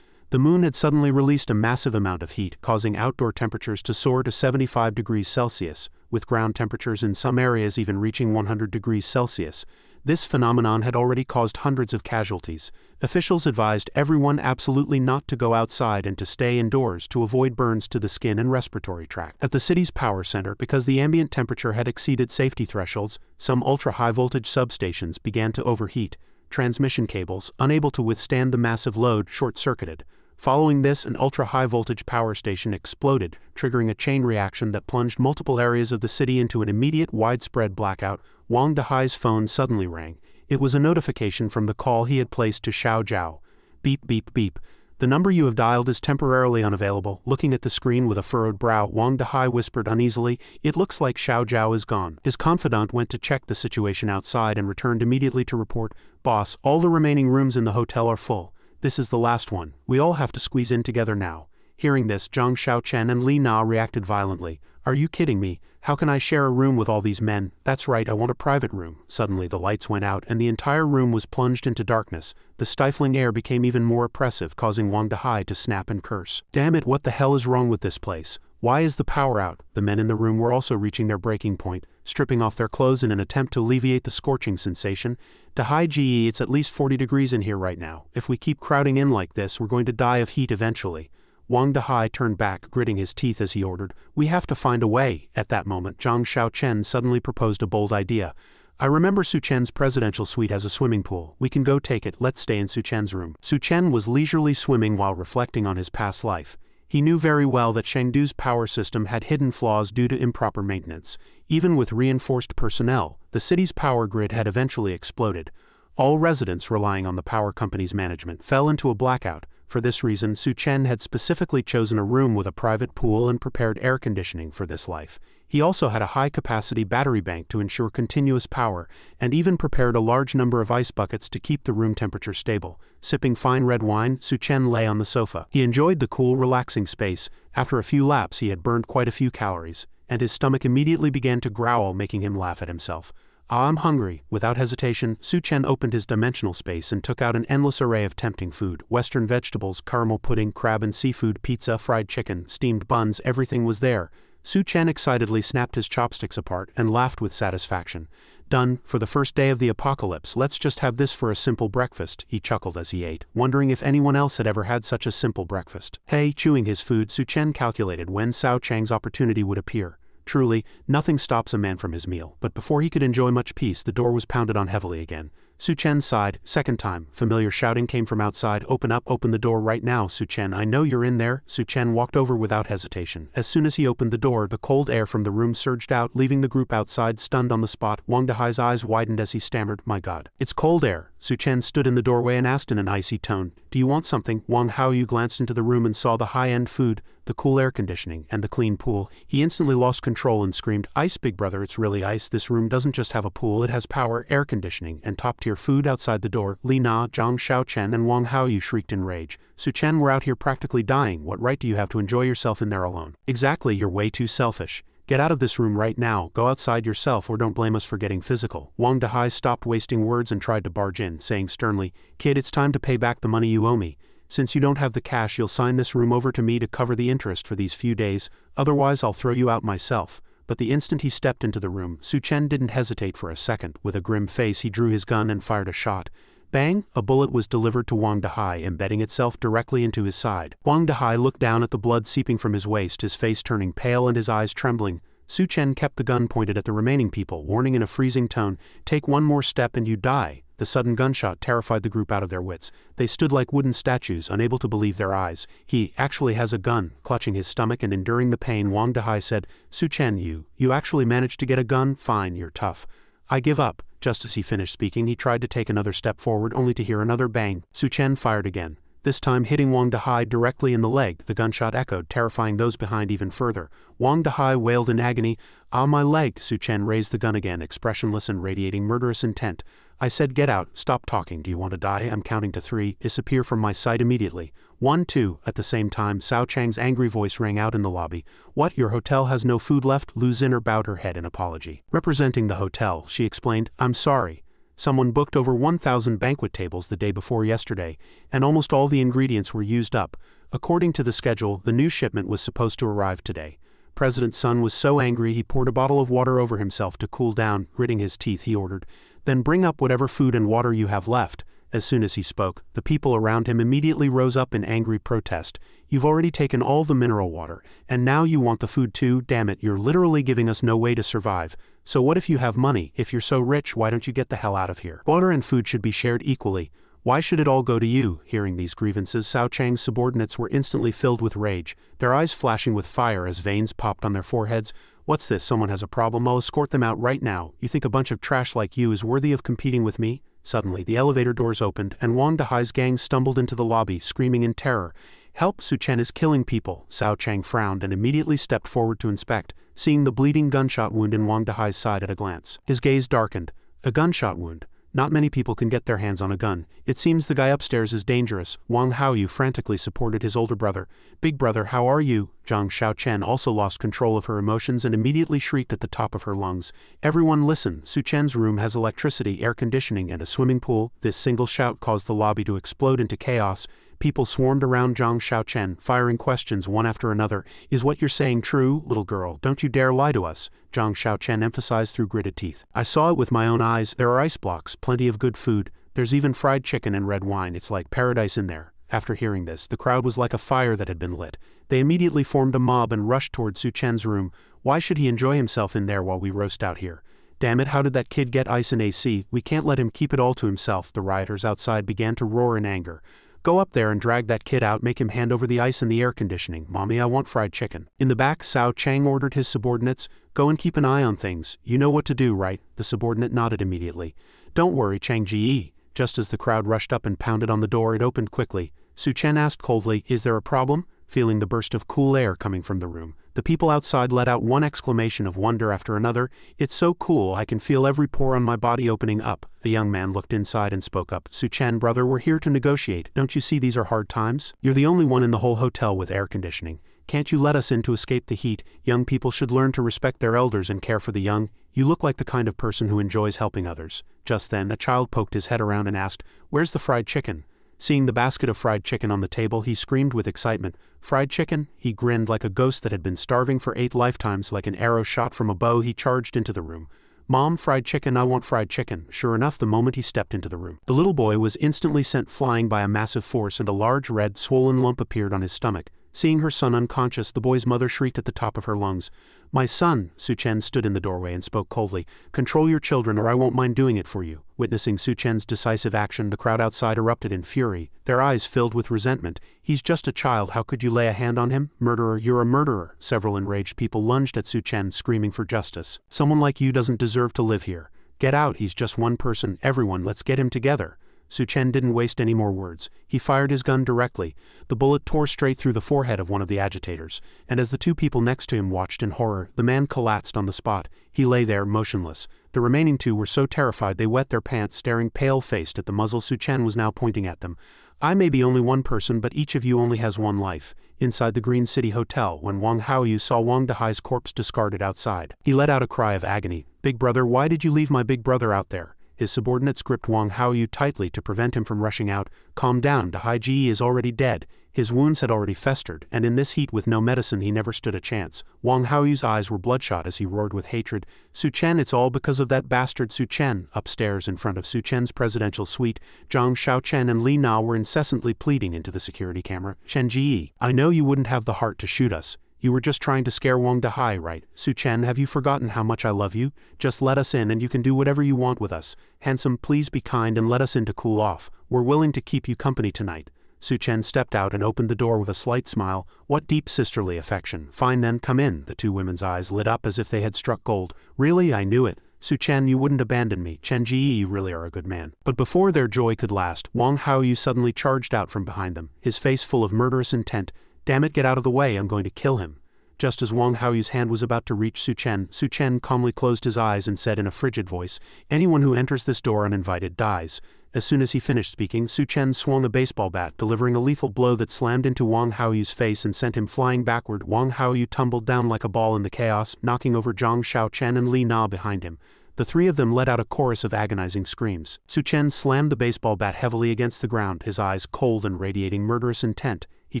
The moon had suddenly released a massive amount of heat, causing outdoor temperatures to soar to 75 degrees Celsius, with ground temperatures in some areas even reaching 100 degrees Celsius. This phenomenon had already caused hundreds of casualties. Officials advised everyone absolutely not to go outside and to stay indoors to avoid burns to the skin and respiratory tract. At the city's power center, because the ambient temperature had exceeded safety thresholds, some ultra-high voltage substations began to overheat. Transmission cables, unable to withstand the massive load, short-circuited. Following this, an ultra-high voltage power station exploded, triggering a chain reaction that plunged multiple areas of the city into an immediate widespread blackout. Wang Dahai's phone suddenly rang. It was a notification from the call he had placed to Xiao Zhao. "Beep, beep, beep. The number you have dialed is temporarily unavailable." Looking at the screen with a furrowed brow, Wang Dahai whispered uneasily, "It looks like Xiao Zhao is gone." His confidant went to check the situation outside and returned immediately to report, "Boss, all the remaining rooms in the hotel are full. This is the last one. We all have to squeeze in together now." Hearing this, Zhang Xiaochen and Li Na reacted violently. "Are you kidding me? How can I share a room with all these men? That's right, I want a private room." Suddenly the lights went out and the entire room was plunged into darkness. The stifling air became even more oppressive, causing Wang Dahai to snap and curse. "Damn it, what the hell is wrong with this place? Why is the power out?" The men in the room were also reaching their breaking point, stripping off their clothes in an attempt to alleviate the scorching sensation. "Dahai Ji, it's at least 40 degrees in here right now. If we keep crowding in like this, we're going to die of heat eventually." Wang Dahai turned back, gritting his teeth as he ordered, "We have to find a way." At that moment, Zhang Xiaochen suddenly proposed a bold idea. "I remember Su Chen's presidential suite has a swimming pool. We can go take it. Let's stay in Su Chen's room." Su Chen was leisurely swimming while reflecting on his past life. He knew very well that Chengdu's power system had hidden flaws due to improper maintenance. Even with reinforced personnel, the city's power grid had eventually exploded. All residents relying on the power company's management fell into a blackout, For this reason, Su Chen had specifically chosen a room with a private pool and prepared air conditioning for this life. He also had a high-capacity battery bank to ensure continuous power, and even prepared a large number of ice buckets to keep the room temperature stable. Sipping fine red wine, Su Chen lay on the sofa. He enjoyed the cool, relaxing space. After a few laps he had burned quite a few calories, and his stomach immediately began to growl, making him laugh at himself. "Ah, I'm hungry." Without hesitation, Su Chen opened his dimensional space and took out an endless array of tempting food. Western vegetables, caramel pudding, crab and seafood, pizza, fried chicken, steamed buns, everything was there. Su Chen excitedly snapped his chopsticks apart and laughed with satisfaction. "Done, for the first day of the apocalypse. Let's just have this for a simple breakfast," he chuckled as he ate, wondering if anyone else had ever had such a simple breakfast. Hey, chewing his food, Su Chen calculated when Cao Chang's opportunity would appear. Truly, nothing stops a man from his meal. But before he could enjoy much peace, the door was pounded on heavily again. Su Chen sighed. Second time, familiar shouting came from outside. "Open up, open the door right now, Su Chen. I know you're in there." Su Chen walked over without hesitation. As soon as he opened the door, the cold air from the room surged out, leaving the group outside stunned on the spot. Wang Dahai's eyes widened as he stammered, "My God, it's cold air." Su Chen stood in the doorway and asked in an icy tone, "Do you want something?" Wang Haoyu glanced into the room and saw the high-end food, the cool air conditioning, and the clean pool. He instantly lost control and screamed, "Ice, big brother, it's really ice. This room doesn't just have a pool, it has power, air conditioning, and top-tier food." Outside the door, Li Na, Zhang Xiaochen and Wang Haoyu shrieked in rage. "Su Chen, we're out here practically dying. What right do you have to enjoy yourself in there alone?" "Exactly, you're way too selfish. Get out of this room right now, go outside yourself, or don't blame us for getting physical." Wang Dahai stopped wasting words and tried to barge in, saying sternly, "Kid, it's time to pay back the money you owe me. Since you don't have the cash, you'll sign this room over to me to cover the interest for these few days, otherwise I'll throw you out myself." But the instant he stepped into the room, Su Chen didn't hesitate for a second. With a grim face he drew his gun and fired a shot. Bang! A bullet was delivered to Wang Dahai, embedding itself directly into his side. Wang Dahai looked down at the blood seeping from his waist, his face turning pale and his eyes trembling. Su Chen kept the gun pointed at the remaining people, warning in a freezing tone, "Take one more step and you die." The sudden gunshot terrified the group out of their wits. They stood like wooden statues, unable to believe their eyes. "He actually has a gun." Clutching his stomach and enduring the pain, Wang Dahai said, "Su Chen, you actually managed to get a gun? Fine, you're tough. I give up." Just as he finished speaking, he tried to take another step forward, only to hear another bang. Su Chen fired again, this time hitting Wang Dahai directly in the leg. The gunshot echoed, terrifying those behind even further. Wang Dahai wailed in agony, "Ah, my leg!" Su Chen raised the gun again, expressionless and radiating murderous intent. "I said get out, stop talking. Do you want to die? I'm counting to 3, disappear from my sight immediately. 1, 2, at the same time, Cao Chang's angry voice rang out in the lobby. "What, your hotel has no food left?" Lu Xiner bowed her head in apology. Representing the hotel, she explained, "I'm sorry. Someone booked over 1,000 banquet tables the day before yesterday, and almost all the ingredients were used up. According to the schedule, the new shipment was supposed to arrive today." President Sun was so angry he poured a bottle of water over himself to cool down. Gritting his teeth, he ordered, "Then bring up whatever food and water you have left." As soon as he spoke, the people around him immediately rose up in angry protest. "You've already taken all the mineral water, and now you want the food too? Damn it, you're literally giving us no way to survive. So what if you have money? If you're so rich, why don't you get the hell out of here? Water and food should be shared equally. Why should it all go to you?" Hearing these grievances, Cao Chang's subordinates were instantly filled with rage, their eyes flashing with fire as veins popped on their foreheads. "What's this? Someone has a problem? I'll escort them out right now. You think a bunch of trash like you is worthy of competing with me?" Suddenly, the elevator doors opened, and Wang Dahai's gang stumbled into the lobby, screaming in terror, "Help! Su Chen is killing people!" Cao Chang frowned and immediately stepped forward to inspect, seeing the bleeding gunshot wound in Wang Dahai's side at a glance. His gaze darkened. A gunshot wound. Not many people can get their hands on a gun. It seems the guy upstairs is dangerous. Wang Haoyu frantically supported his older brother. "Big brother, how are you?" Zhang Xiaochen also lost control of her emotions and immediately shrieked at the top of her lungs. "Everyone listen, Su Chen's room has electricity, air conditioning and a swimming pool." This single shout caused the lobby to explode into chaos. People swarmed around Zhang Xiaochen, firing questions one after another. "Is what you're saying true, little girl? Don't you dare lie to us," Zhang Xiaochen emphasized through gritted teeth. "I saw it with my own eyes. There are ice blocks, plenty of good food. There's even fried chicken and red wine. It's like paradise in there." After hearing this, the crowd was like a fire that had been lit. They immediately formed a mob and rushed toward Su Chen's room. "Why should he enjoy himself in there while we roast out here? Damn it, how did that kid get ice and AC? We can't let him keep it all to himself." The rioters outside began to roar in anger. "Go up there and drag that kid out, make him hand over the ice and the air conditioning. Mommy, I want fried chicken." In the back, Cao Chang ordered his subordinates, "Go and keep an eye on things. You know what to do, right?" The subordinate nodded immediately. "Don't worry, Chang Ji." Just as the crowd rushed up and pounded on the door, it opened quickly. Su Chen asked coldly, "Is there a problem?" Feeling the burst of cool air coming from the room, the people outside let out one exclamation of wonder after another. "It's so cool, I can feel every pore on my body opening up." The young man looked inside and spoke up. "Su Chen, brother, we're here to negotiate. Don't you see these are hard times? You're the only one in the whole hotel with air conditioning. Can't you let us in to escape the heat? Young people should learn to respect their elders and care for the young. You look like the kind of person who enjoys helping others." Just then, a child poked his head around and asked, "Where's the fried chicken?" Seeing the basket of fried chicken on the table, he screamed with excitement. "Fried chicken?" He grinned like a ghost that had been starving for 8 lifetimes. Like an arrow shot from a bow, he charged into the room. "Mom, fried chicken, I want fried chicken." Sure enough, the moment he stepped into the room, the little boy was instantly sent flying by a massive force, and a large red, swollen lump appeared on his stomach. Seeing her son unconscious, the boy's mother shrieked at the top of her lungs. "My son!" Su Chen stood in the doorway and spoke coldly. "Control your children or I won't mind doing it for you." Witnessing Su Chen's decisive action, the crowd outside erupted in fury, their eyes filled with resentment. "He's just a child, how could you lay a hand on him? Murderer, you're a murderer!" Several enraged people lunged at Su Chen, screaming for justice. "Someone like you doesn't deserve to live here. Get out, he's just one person. Everyone, let's get him together." Su Chen didn't waste any more words. He fired his gun directly. The bullet tore straight through the forehead of one of the agitators, and as the 2 people next to him watched in horror, the man collapsed on the spot. He lay there, motionless. The remaining 2 were so terrified they wet their pants, staring pale-faced at the muzzle Su Chen was now pointing at them. "I may be only one person, but each of you only has one life." Inside the Green City Hotel, when Wang Haoyu saw Wang Dahai's corpse discarded outside, he let out a cry of agony. "Big brother, why did you leave my big brother out there?" His subordinates gripped Wang Haoyu tightly to prevent him from rushing out. "Calm down, Dahai Ji is already dead. His wounds had already festered, and in this heat with no medicine he never stood a chance." Wang Haoyu's eyes were bloodshot as he roared with hatred. "Su Chen, it's all because of that bastard Su Chen." Upstairs in front of Su Chen's presidential suite, Zhang Xiaochen and Li Na were incessantly pleading into the security camera. "Chen Ji, I know you wouldn't have the heart to shoot us. You were just trying to scare Wang Dahai, right? Su Chen, have you forgotten how much I love you? Just let us in and you can do whatever you want with us. Handsome, please be kind and let us in to cool off. We're willing to keep you company tonight." Su Chen stepped out and opened the door with a slight smile. "What deep sisterly affection. Fine then, come in." The 2 women's eyes lit up as if they had struck gold. "Really? I knew it. Su Chen, you wouldn't abandon me. Chen Ji, you really are a good man." But before their joy could last, Wang Haoyu suddenly charged out from behind them, his face full of murderous intent. "Damn it, get out of the way, I'm going to kill him." Just as Wang Haoyu's hand was about to reach Su Chen calmly closed his eyes and said in a frigid voice, "Anyone who enters this door uninvited dies." As soon as he finished speaking, Su Chen swung a baseball bat, delivering a lethal blow that slammed into Wang Haoyu's face and sent him flying backward. Wang Haoyu tumbled down like a ball in the chaos, knocking over Zhang Xiaochen and Li Na behind him. The 3 of them let out a chorus of agonizing screams. Su Chen slammed the baseball bat heavily against the ground, his eyes cold and radiating murderous intent. He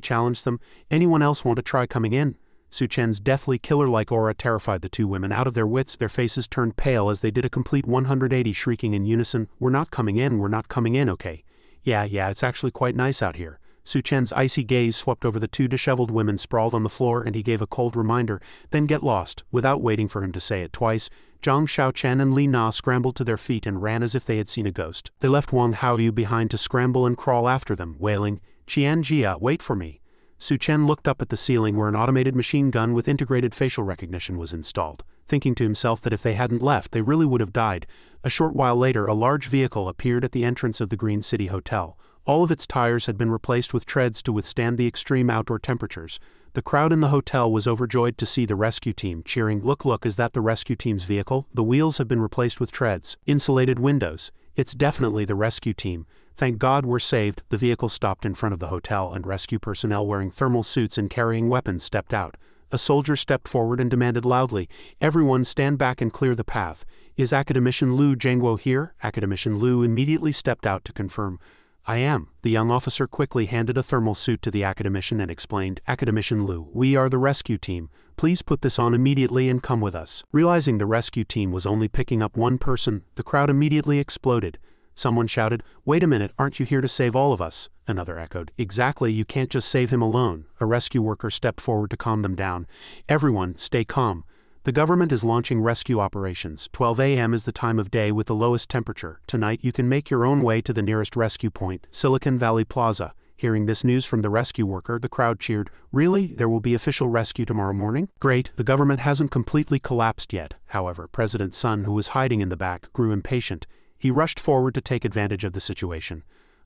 challenged them, "Anyone else want to try coming in?" Su Chen's deathly killer-like aura terrified the 2 women out of their wits. Their faces turned pale as they did a complete 180, shrieking in unison, "We're not coming in, we're not coming in, okay? Yeah, it's actually quite nice out here." Su Chen's icy gaze swept over the 2 disheveled women sprawled on the floor, and he gave a cold reminder, "Then get lost." Without waiting for him to say it twice, Zhang Xiaochen and Li Na scrambled to their feet and ran as if they had seen a ghost. They left Wang Haoyu behind to scramble and crawl after them, wailing, "Qian Jia, wait for me." Su Chen looked up at the ceiling where an automated machine gun with integrated facial recognition was installed, thinking to himself that if they hadn't left, they really would have died. A short while later, a large vehicle appeared at the entrance of the Green City Hotel. All of its tires had been replaced with treads to withstand the extreme outdoor temperatures. The crowd in the hotel was overjoyed to see the rescue team, cheering, Look, is that the rescue team's vehicle? The wheels have been replaced with treads. Insulated windows. It's definitely the rescue team. Thank God we're saved." The vehicle stopped in front of the hotel and rescue personnel wearing thermal suits and carrying weapons stepped out. A soldier stepped forward and demanded loudly, "Everyone stand back and clear the path. Is Academician Lu Zhengguo here?" Academician Lu immediately stepped out to confirm. "I am." The young officer quickly handed a thermal suit to the academician and explained, "Academician Lu, we are the rescue team. Please put this on immediately and come with us." Realizing the rescue team was only picking up one person, the crowd immediately exploded. Someone shouted, "Wait a minute, aren't you here to save all of us?" Another echoed, "Exactly, you can't just save him alone." A rescue worker stepped forward to calm them down. "Everyone, stay calm. The government is launching rescue operations. 12 a.m. is the time of day with the lowest temperature. Tonight you can make your own way to the nearest rescue point, Silicon Valley Plaza." Hearing this news from the rescue worker, the crowd cheered. "Really? There will be official rescue tomorrow morning? Great, the government hasn't completely collapsed yet." However, President Sun, who was hiding in the back, grew impatient. He rushed forward to take advantage of the situation.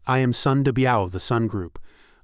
"I am Sun De Biao of the Sun Group.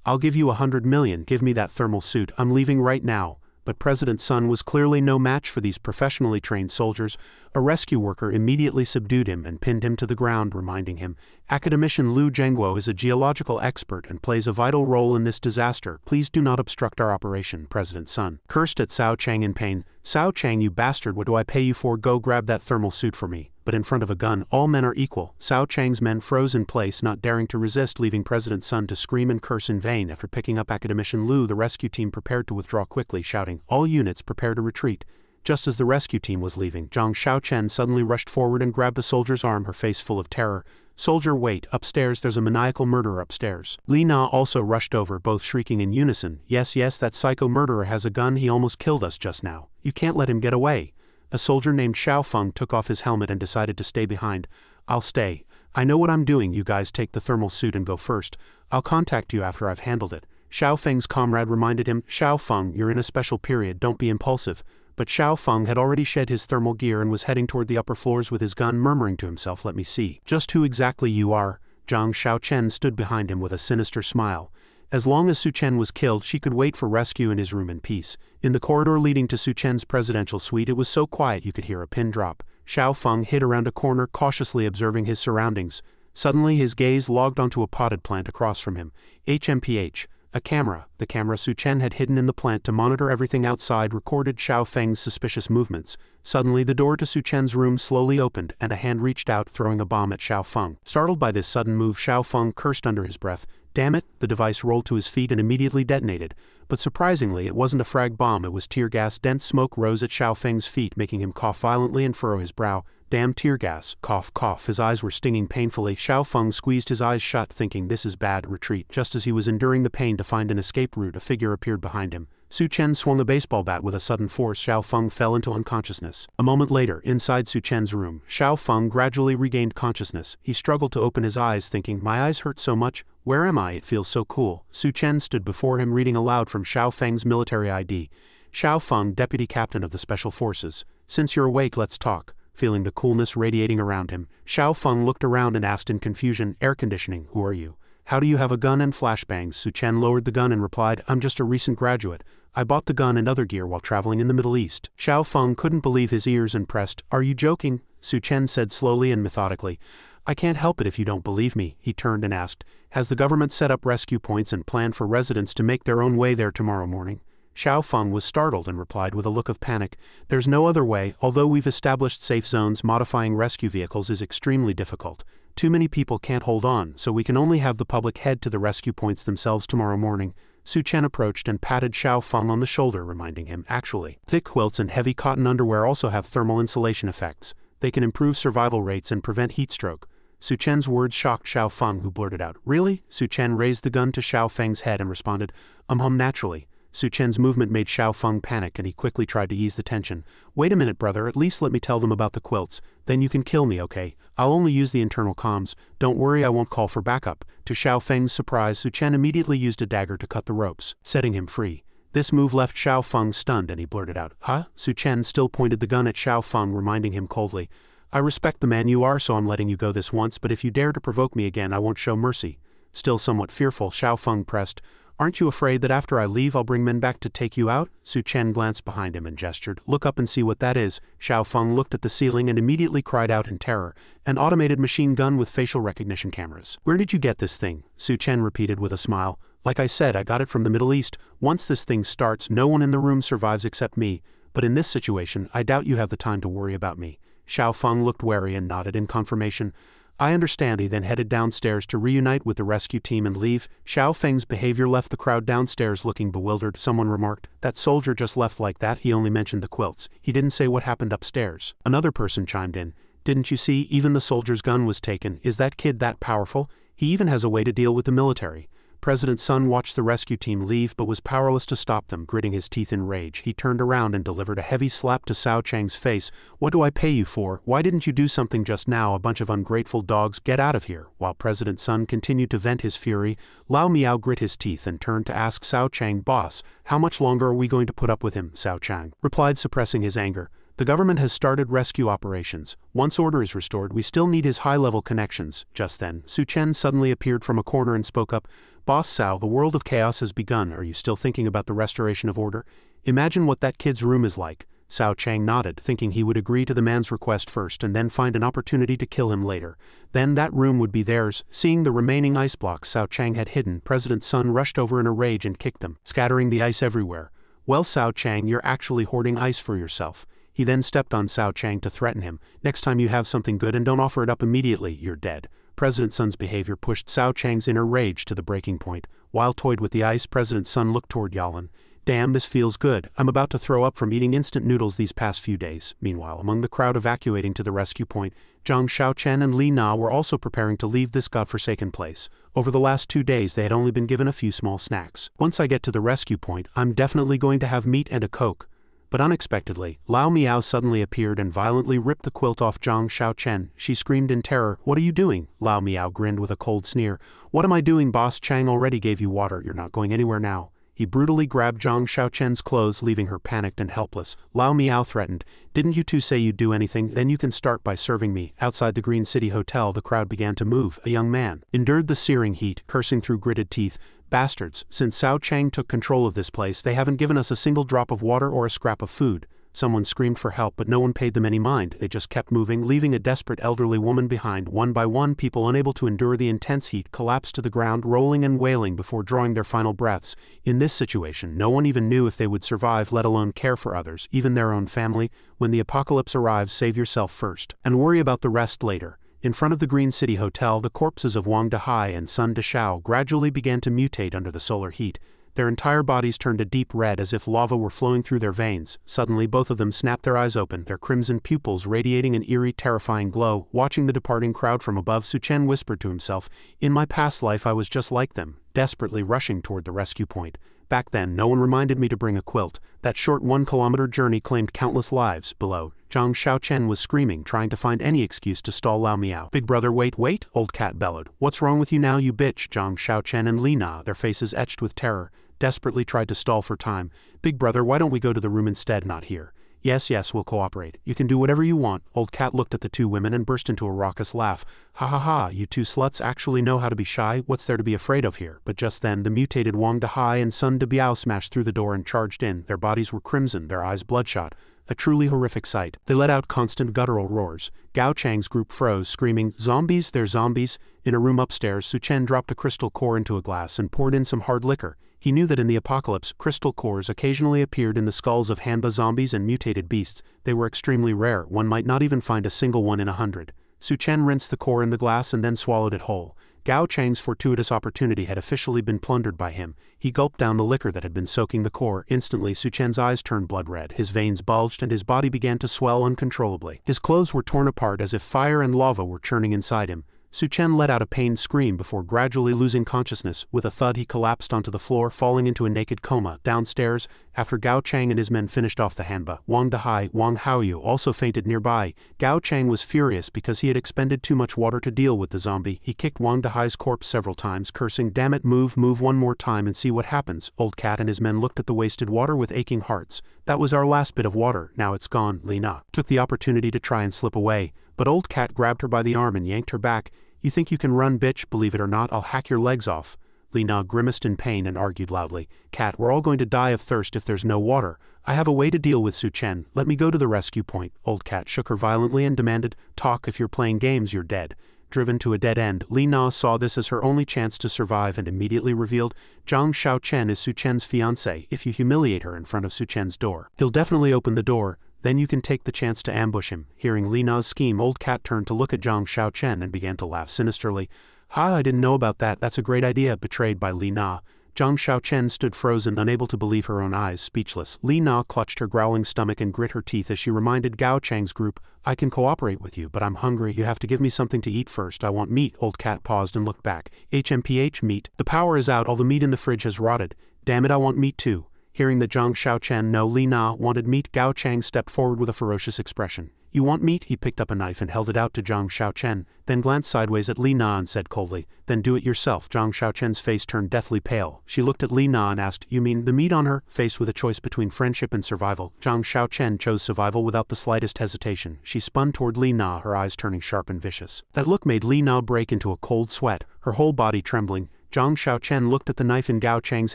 I'll give you 100 million, give me that thermal suit, I'm leaving right now. But President Sun was clearly no match for these professionally trained soldiers. A rescue worker immediately subdued him and pinned him to the ground, reminding him, Academician Liu Zhengguo is a geological expert and plays a vital role in this disaster. Please do not obstruct our operation. President Sun cursed at Cao Chang in pain. Cao Chang, you bastard, what do I pay you for? Go grab that thermal suit for me. But in front of a gun, all men are equal. Cao Chang's men froze in place, not daring to resist, leaving President Sun to scream and curse in vain. After picking up Academician Liu, the rescue team prepared to withdraw quickly, shouting, all units prepare to retreat. Just as the rescue team was leaving, Zhang Xiaochen suddenly rushed forward and grabbed a soldier's arm, her face full of terror. Soldier, wait, upstairs, there's a maniacal murderer upstairs. Li Na also rushed over, both shrieking in unison, yes, that psycho murderer has a gun, he almost killed us just now. You can't let him get away. A soldier named Xiao Feng took off his helmet and decided to stay behind. I'll stay. I know what I'm doing, you guys take the thermal suit and go first. I'll contact you after I've handled it. Xiao Feng's comrade reminded him, Xiao Feng, you're in a special period, don't be impulsive. But Xiao Feng had already shed his thermal gear and was heading toward the upper floors with his gun, murmuring to himself, let me see just who exactly you are. Zhang Xiaochen stood behind him with a sinister smile. As long as Su Chen was killed, she could wait for rescue in his room in peace. In the corridor leading to Su Chen's presidential suite, it was so quiet you could hear a pin drop. Xiao Feng hid around a corner, cautiously observing his surroundings. Suddenly his gaze logged onto a potted plant across from him. HMPH. A camera. The camera Su Chen had hidden in the plant to monitor everything outside recorded Xiao Feng's suspicious movements. Suddenly the door to Su Chen's room slowly opened and a hand reached out, throwing a bomb at Xiao Feng. Startled by this sudden move, Xiao Feng cursed under his breath. Damn it, the device rolled to his feet and immediately detonated. But surprisingly, it wasn't a frag bomb, it was tear gas. Dense smoke rose at Xiao Feng's feet, making him cough violently and furrow his brow. Damn tear gas, cough, cough. His eyes were stinging painfully. Xiao Feng squeezed his eyes shut, thinking this is bad. Retreat. Just as he was enduring the pain to find an escape route, a figure appeared behind him. Su Chen swung a baseball bat with a sudden force. Xiao Feng fell into unconsciousness. A moment later, inside Su Chen's room, Xiao Feng gradually regained consciousness. He struggled to open his eyes, thinking, my eyes hurt so much. Where am I? It feels so cool. Su Chen stood before him, reading aloud from Xiao Feng's military ID. Xiao Feng, Deputy Captain of the Special Forces. Since you're awake, let's talk. Feeling the coolness radiating around him, Xiao Feng looked around and asked in confusion, air conditioning, who are you? How do you have a gun and flashbangs? Su Chen lowered the gun and replied, I'm just a recent graduate. I bought the gun and other gear while traveling in the Middle East. Xiao Feng couldn't believe his ears and pressed, are you joking? Su Chen said slowly and methodically, I can't help it if you don't believe me. He turned and asked, has the government set up rescue points and planned for residents to make their own way there tomorrow morning? Xiao Feng was startled and replied with a look of panic, there's no other way. Although we've established safe zones, modifying rescue vehicles is extremely difficult. Too many people can't hold on, so we can only have the public head to the rescue points themselves tomorrow morning. Su Chen approached and patted Xiao Feng on the shoulder, reminding him, actually, thick quilts and heavy cotton underwear also have thermal insulation effects. They can improve survival rates and prevent heat stroke. Su Chen's words shocked Xiao Feng, who blurted out, really? Su Chen raised the gun to Xiao Feng's head and responded, naturally. Su Chen's movement made Xiao Feng panic and he quickly tried to ease the tension. Wait a minute, brother, at least let me tell them about the quilts. Then you can kill me, okay? I'll only use the internal comms. Don't worry, I won't call for backup. To Xiao Feng's surprise, Su Chen immediately used a dagger to cut the ropes, setting him free. This move left Xiao Feng stunned and he blurted out, huh? Su Chen still pointed the gun at Xiao Feng, reminding him coldly, I respect the man you are, so I'm letting you go this once, but if you dare to provoke me again, I won't show mercy. Still somewhat fearful, Xiao Feng pressed, aren't you afraid that after I leave I'll bring men back to take you out? Su Chen glanced behind him and gestured, look up and see what that is. Xiao Feng looked at the ceiling and immediately cried out in terror, an automated machine gun with facial recognition cameras. Where did you get this thing? Su Chen repeated with a smile. Like I said, I got it from the Middle East. Once this thing starts, no one in the room survives except me, but in this situation, I doubt you have the time to worry about me. Xiao Feng looked wary and nodded in confirmation. I understand. He then headed downstairs to reunite with the rescue team and leave. Xiao Feng's behavior left the crowd downstairs looking bewildered. Someone remarked, that soldier just left like that, he only mentioned the quilts. He didn't say what happened upstairs. Another person chimed in, didn't you see, even the soldier's gun was taken. Is that kid that powerful? He even has a way to deal with the military. President Sun watched the rescue team leave but was powerless to stop them. Gritting his teeth in rage, he turned around and delivered a heavy slap to Cao Chang's face. What do I pay you for? Why didn't you do something just now? A bunch of ungrateful dogs, get out of here. While President Sun continued to vent his fury, Lao Miao grit his teeth and turned to ask Cao Chang, boss, how much longer are we going to put up with him? Cao Chang replied, suppressing his anger, The government has started rescue operations. Once order is restored, we still need his high-level connections. Just then, Su Chen suddenly appeared from a corner and spoke up. Boss Cao, the world of chaos has begun. Are you still thinking about the restoration of order? Imagine what that kid's room is like. Cao Chang nodded, thinking he would agree to the man's request first and then find an opportunity to kill him later. Then that room would be theirs. Seeing the remaining ice blocks Cao Chang had hidden, President Sun rushed over in a rage and kicked them, scattering the ice everywhere. Well, Cao Chang, you're actually hoarding ice for yourself. He then stepped on Cao Chang to threaten him. Next time you have something good and don't offer it up immediately, you're dead. President Sun's behavior pushed Cao Chang's inner rage to the breaking point. While toyed with the ice, President Sun looked toward Yalan. Damn, this feels good. I'm about to throw up from eating instant noodles these past few days. Meanwhile, among the crowd evacuating to the rescue point, Zhang Xiaochen and Li Na were also preparing to leave this godforsaken place. Over the last 2 days, they had only been given a few small snacks. Once I get to the rescue point, I'm definitely going to have meat and a Coke. But unexpectedly, Lao Miao suddenly appeared and violently ripped the quilt off Zhang Xiaochen. She screamed in terror. What are you doing? Lao Miao grinned with a cold sneer. What am I doing? Boss Chang already gave you water. You're not going anywhere now. He brutally grabbed Zhang Xiaochen's clothes, leaving her panicked and helpless. Lao Miao threatened. Didn't you two say you'd do anything? Then you can start by serving me. Outside the Green City Hotel, the crowd began to move. A young man endured the searing heat, cursing through gritted teeth. Bastards, since Cao Chang took control of this place, they haven't given us a single drop of water or a scrap of food. Someone screamed for help, but no one paid them any mind. They just kept moving, leaving a desperate elderly woman behind. One by one, people unable to endure the intense heat collapsed to the ground, rolling and wailing before drawing their final breaths. In this situation, no one even knew if they would survive, let alone care for others, even their own family. When the apocalypse arrives, save yourself first, and worry about the rest later. In front of the Green City Hotel, the corpses of Wang Dehai and Sun Deshao gradually began to mutate under the solar heat. Their entire bodies turned a deep red as if lava were flowing through their veins. Suddenly, both of them snapped their eyes open, their crimson pupils radiating an eerie, terrifying glow. Watching the departing crowd from above, Su Chen whispered to himself, "In my past life I was just like them," desperately rushing toward the rescue point. Back then, no one reminded me to bring a quilt. That short 1-kilometer journey claimed countless lives. Below, Zhang Xiaochen was screaming, trying to find any excuse to stall Lao Miao. "Big brother, wait, Old Cat bellowed. "What's wrong with you now, you bitch?" Zhang Xiaochen and Li Na, their faces etched with terror, desperately tried to stall for time. "Big brother, why don't we go to the room instead? Not here." Yes, we'll cooperate. You can do whatever you want." Old Cat looked at the two women and burst into a raucous laugh. Ha, you two sluts actually know how to be shy. What's there to be afraid of here? But just then, the mutated Wang Dehai and Sun Debiao smashed through the door and charged in. Their bodies were crimson, their eyes bloodshot. A truly horrific sight. They let out constant guttural roars. Gao Chang's group froze, screaming, "Zombies, they're zombies!" In a room upstairs, Su Chen dropped a crystal core into a glass and poured in some hard liquor. He knew that in the apocalypse, crystal cores occasionally appeared in the skulls of Hanba zombies and mutated beasts. They were extremely rare, one might not even find a single one in 100. Su Chen rinsed the core in the glass and then swallowed it whole. Gao Chang's fortuitous opportunity had officially been plundered by him. He gulped down the liquor that had been soaking the core. Instantly, Su Chen's eyes turned blood red, his veins bulged, and his body began to swell uncontrollably. His clothes were torn apart as if fire and lava were churning inside him. Su Chen let out a pained scream before gradually losing consciousness. With a thud, he collapsed onto the floor, falling into a naked coma. Downstairs, after Gao Chang and his men finished off the Hanba, Wang Dehai, Wang Haoyu also fainted nearby. Gao Chang was furious because he had expended too much water to deal with the zombie. He kicked Wang Dehai's corpse several times, cursing, "Damn it, move one more time and see what happens." Old Cat and his men looked at the wasted water with aching hearts. "That was our last bit of water, now it's gone." Li Na took the opportunity to try and slip away, but Old Cat grabbed her by the arm and yanked her back. "You think you can run, bitch? Believe it or not, I'll hack your legs off." Li Na grimaced in pain and argued loudly. "Cat, we're all going to die of thirst if there's no water. I have a way to deal with Su Chen. Let me go to the rescue point." Old Cat shook her violently and demanded, "Talk, if you're playing games, you're dead." Driven to a dead end, Li Na saw this as her only chance to survive and immediately revealed, "Zhang Xiaochen is Su Chen's fiancée. If you humiliate her in front of Su Chen's door, he'll definitely open the door. Then you can take the chance to ambush him." Hearing Li Na's scheme, Old Cat turned to look at Zhang Xiaochen and began to laugh sinisterly. "Ha, I didn't know about that. That's a great idea." Betrayed by Li Na, Zhang Xiaochen stood frozen, unable to believe her own eyes, speechless. Li Na clutched her growling stomach and grit her teeth as she reminded Gao Chang's group, "I can cooperate with you, but I'm hungry. You have to give me something to eat first. I want meat." Old Cat paused and looked back. "HMPH, meat. The power is out. All the meat in the fridge has rotted. Damn it, I want meat too." Hearing that Zhang Xiaochen no Li Na wanted meat, Gao Chang stepped forward with a ferocious expression. You want meat? He picked up a knife and held it out to Zhang Xiaochen, then glanced sideways at Li Na and said coldly, "Then do it yourself." Zhang Xiaochen's face turned deathly pale. She looked at Li Na and asked, "You mean the meat on her?" Faced with a choice between friendship and survival, Zhang Xiaochen chose survival without the slightest hesitation. She spun toward Li Na, her eyes turning sharp and vicious. That look made Li Na break into a cold sweat, her whole body trembling. Zhang Xiaochen looked at the knife in Gao Chang's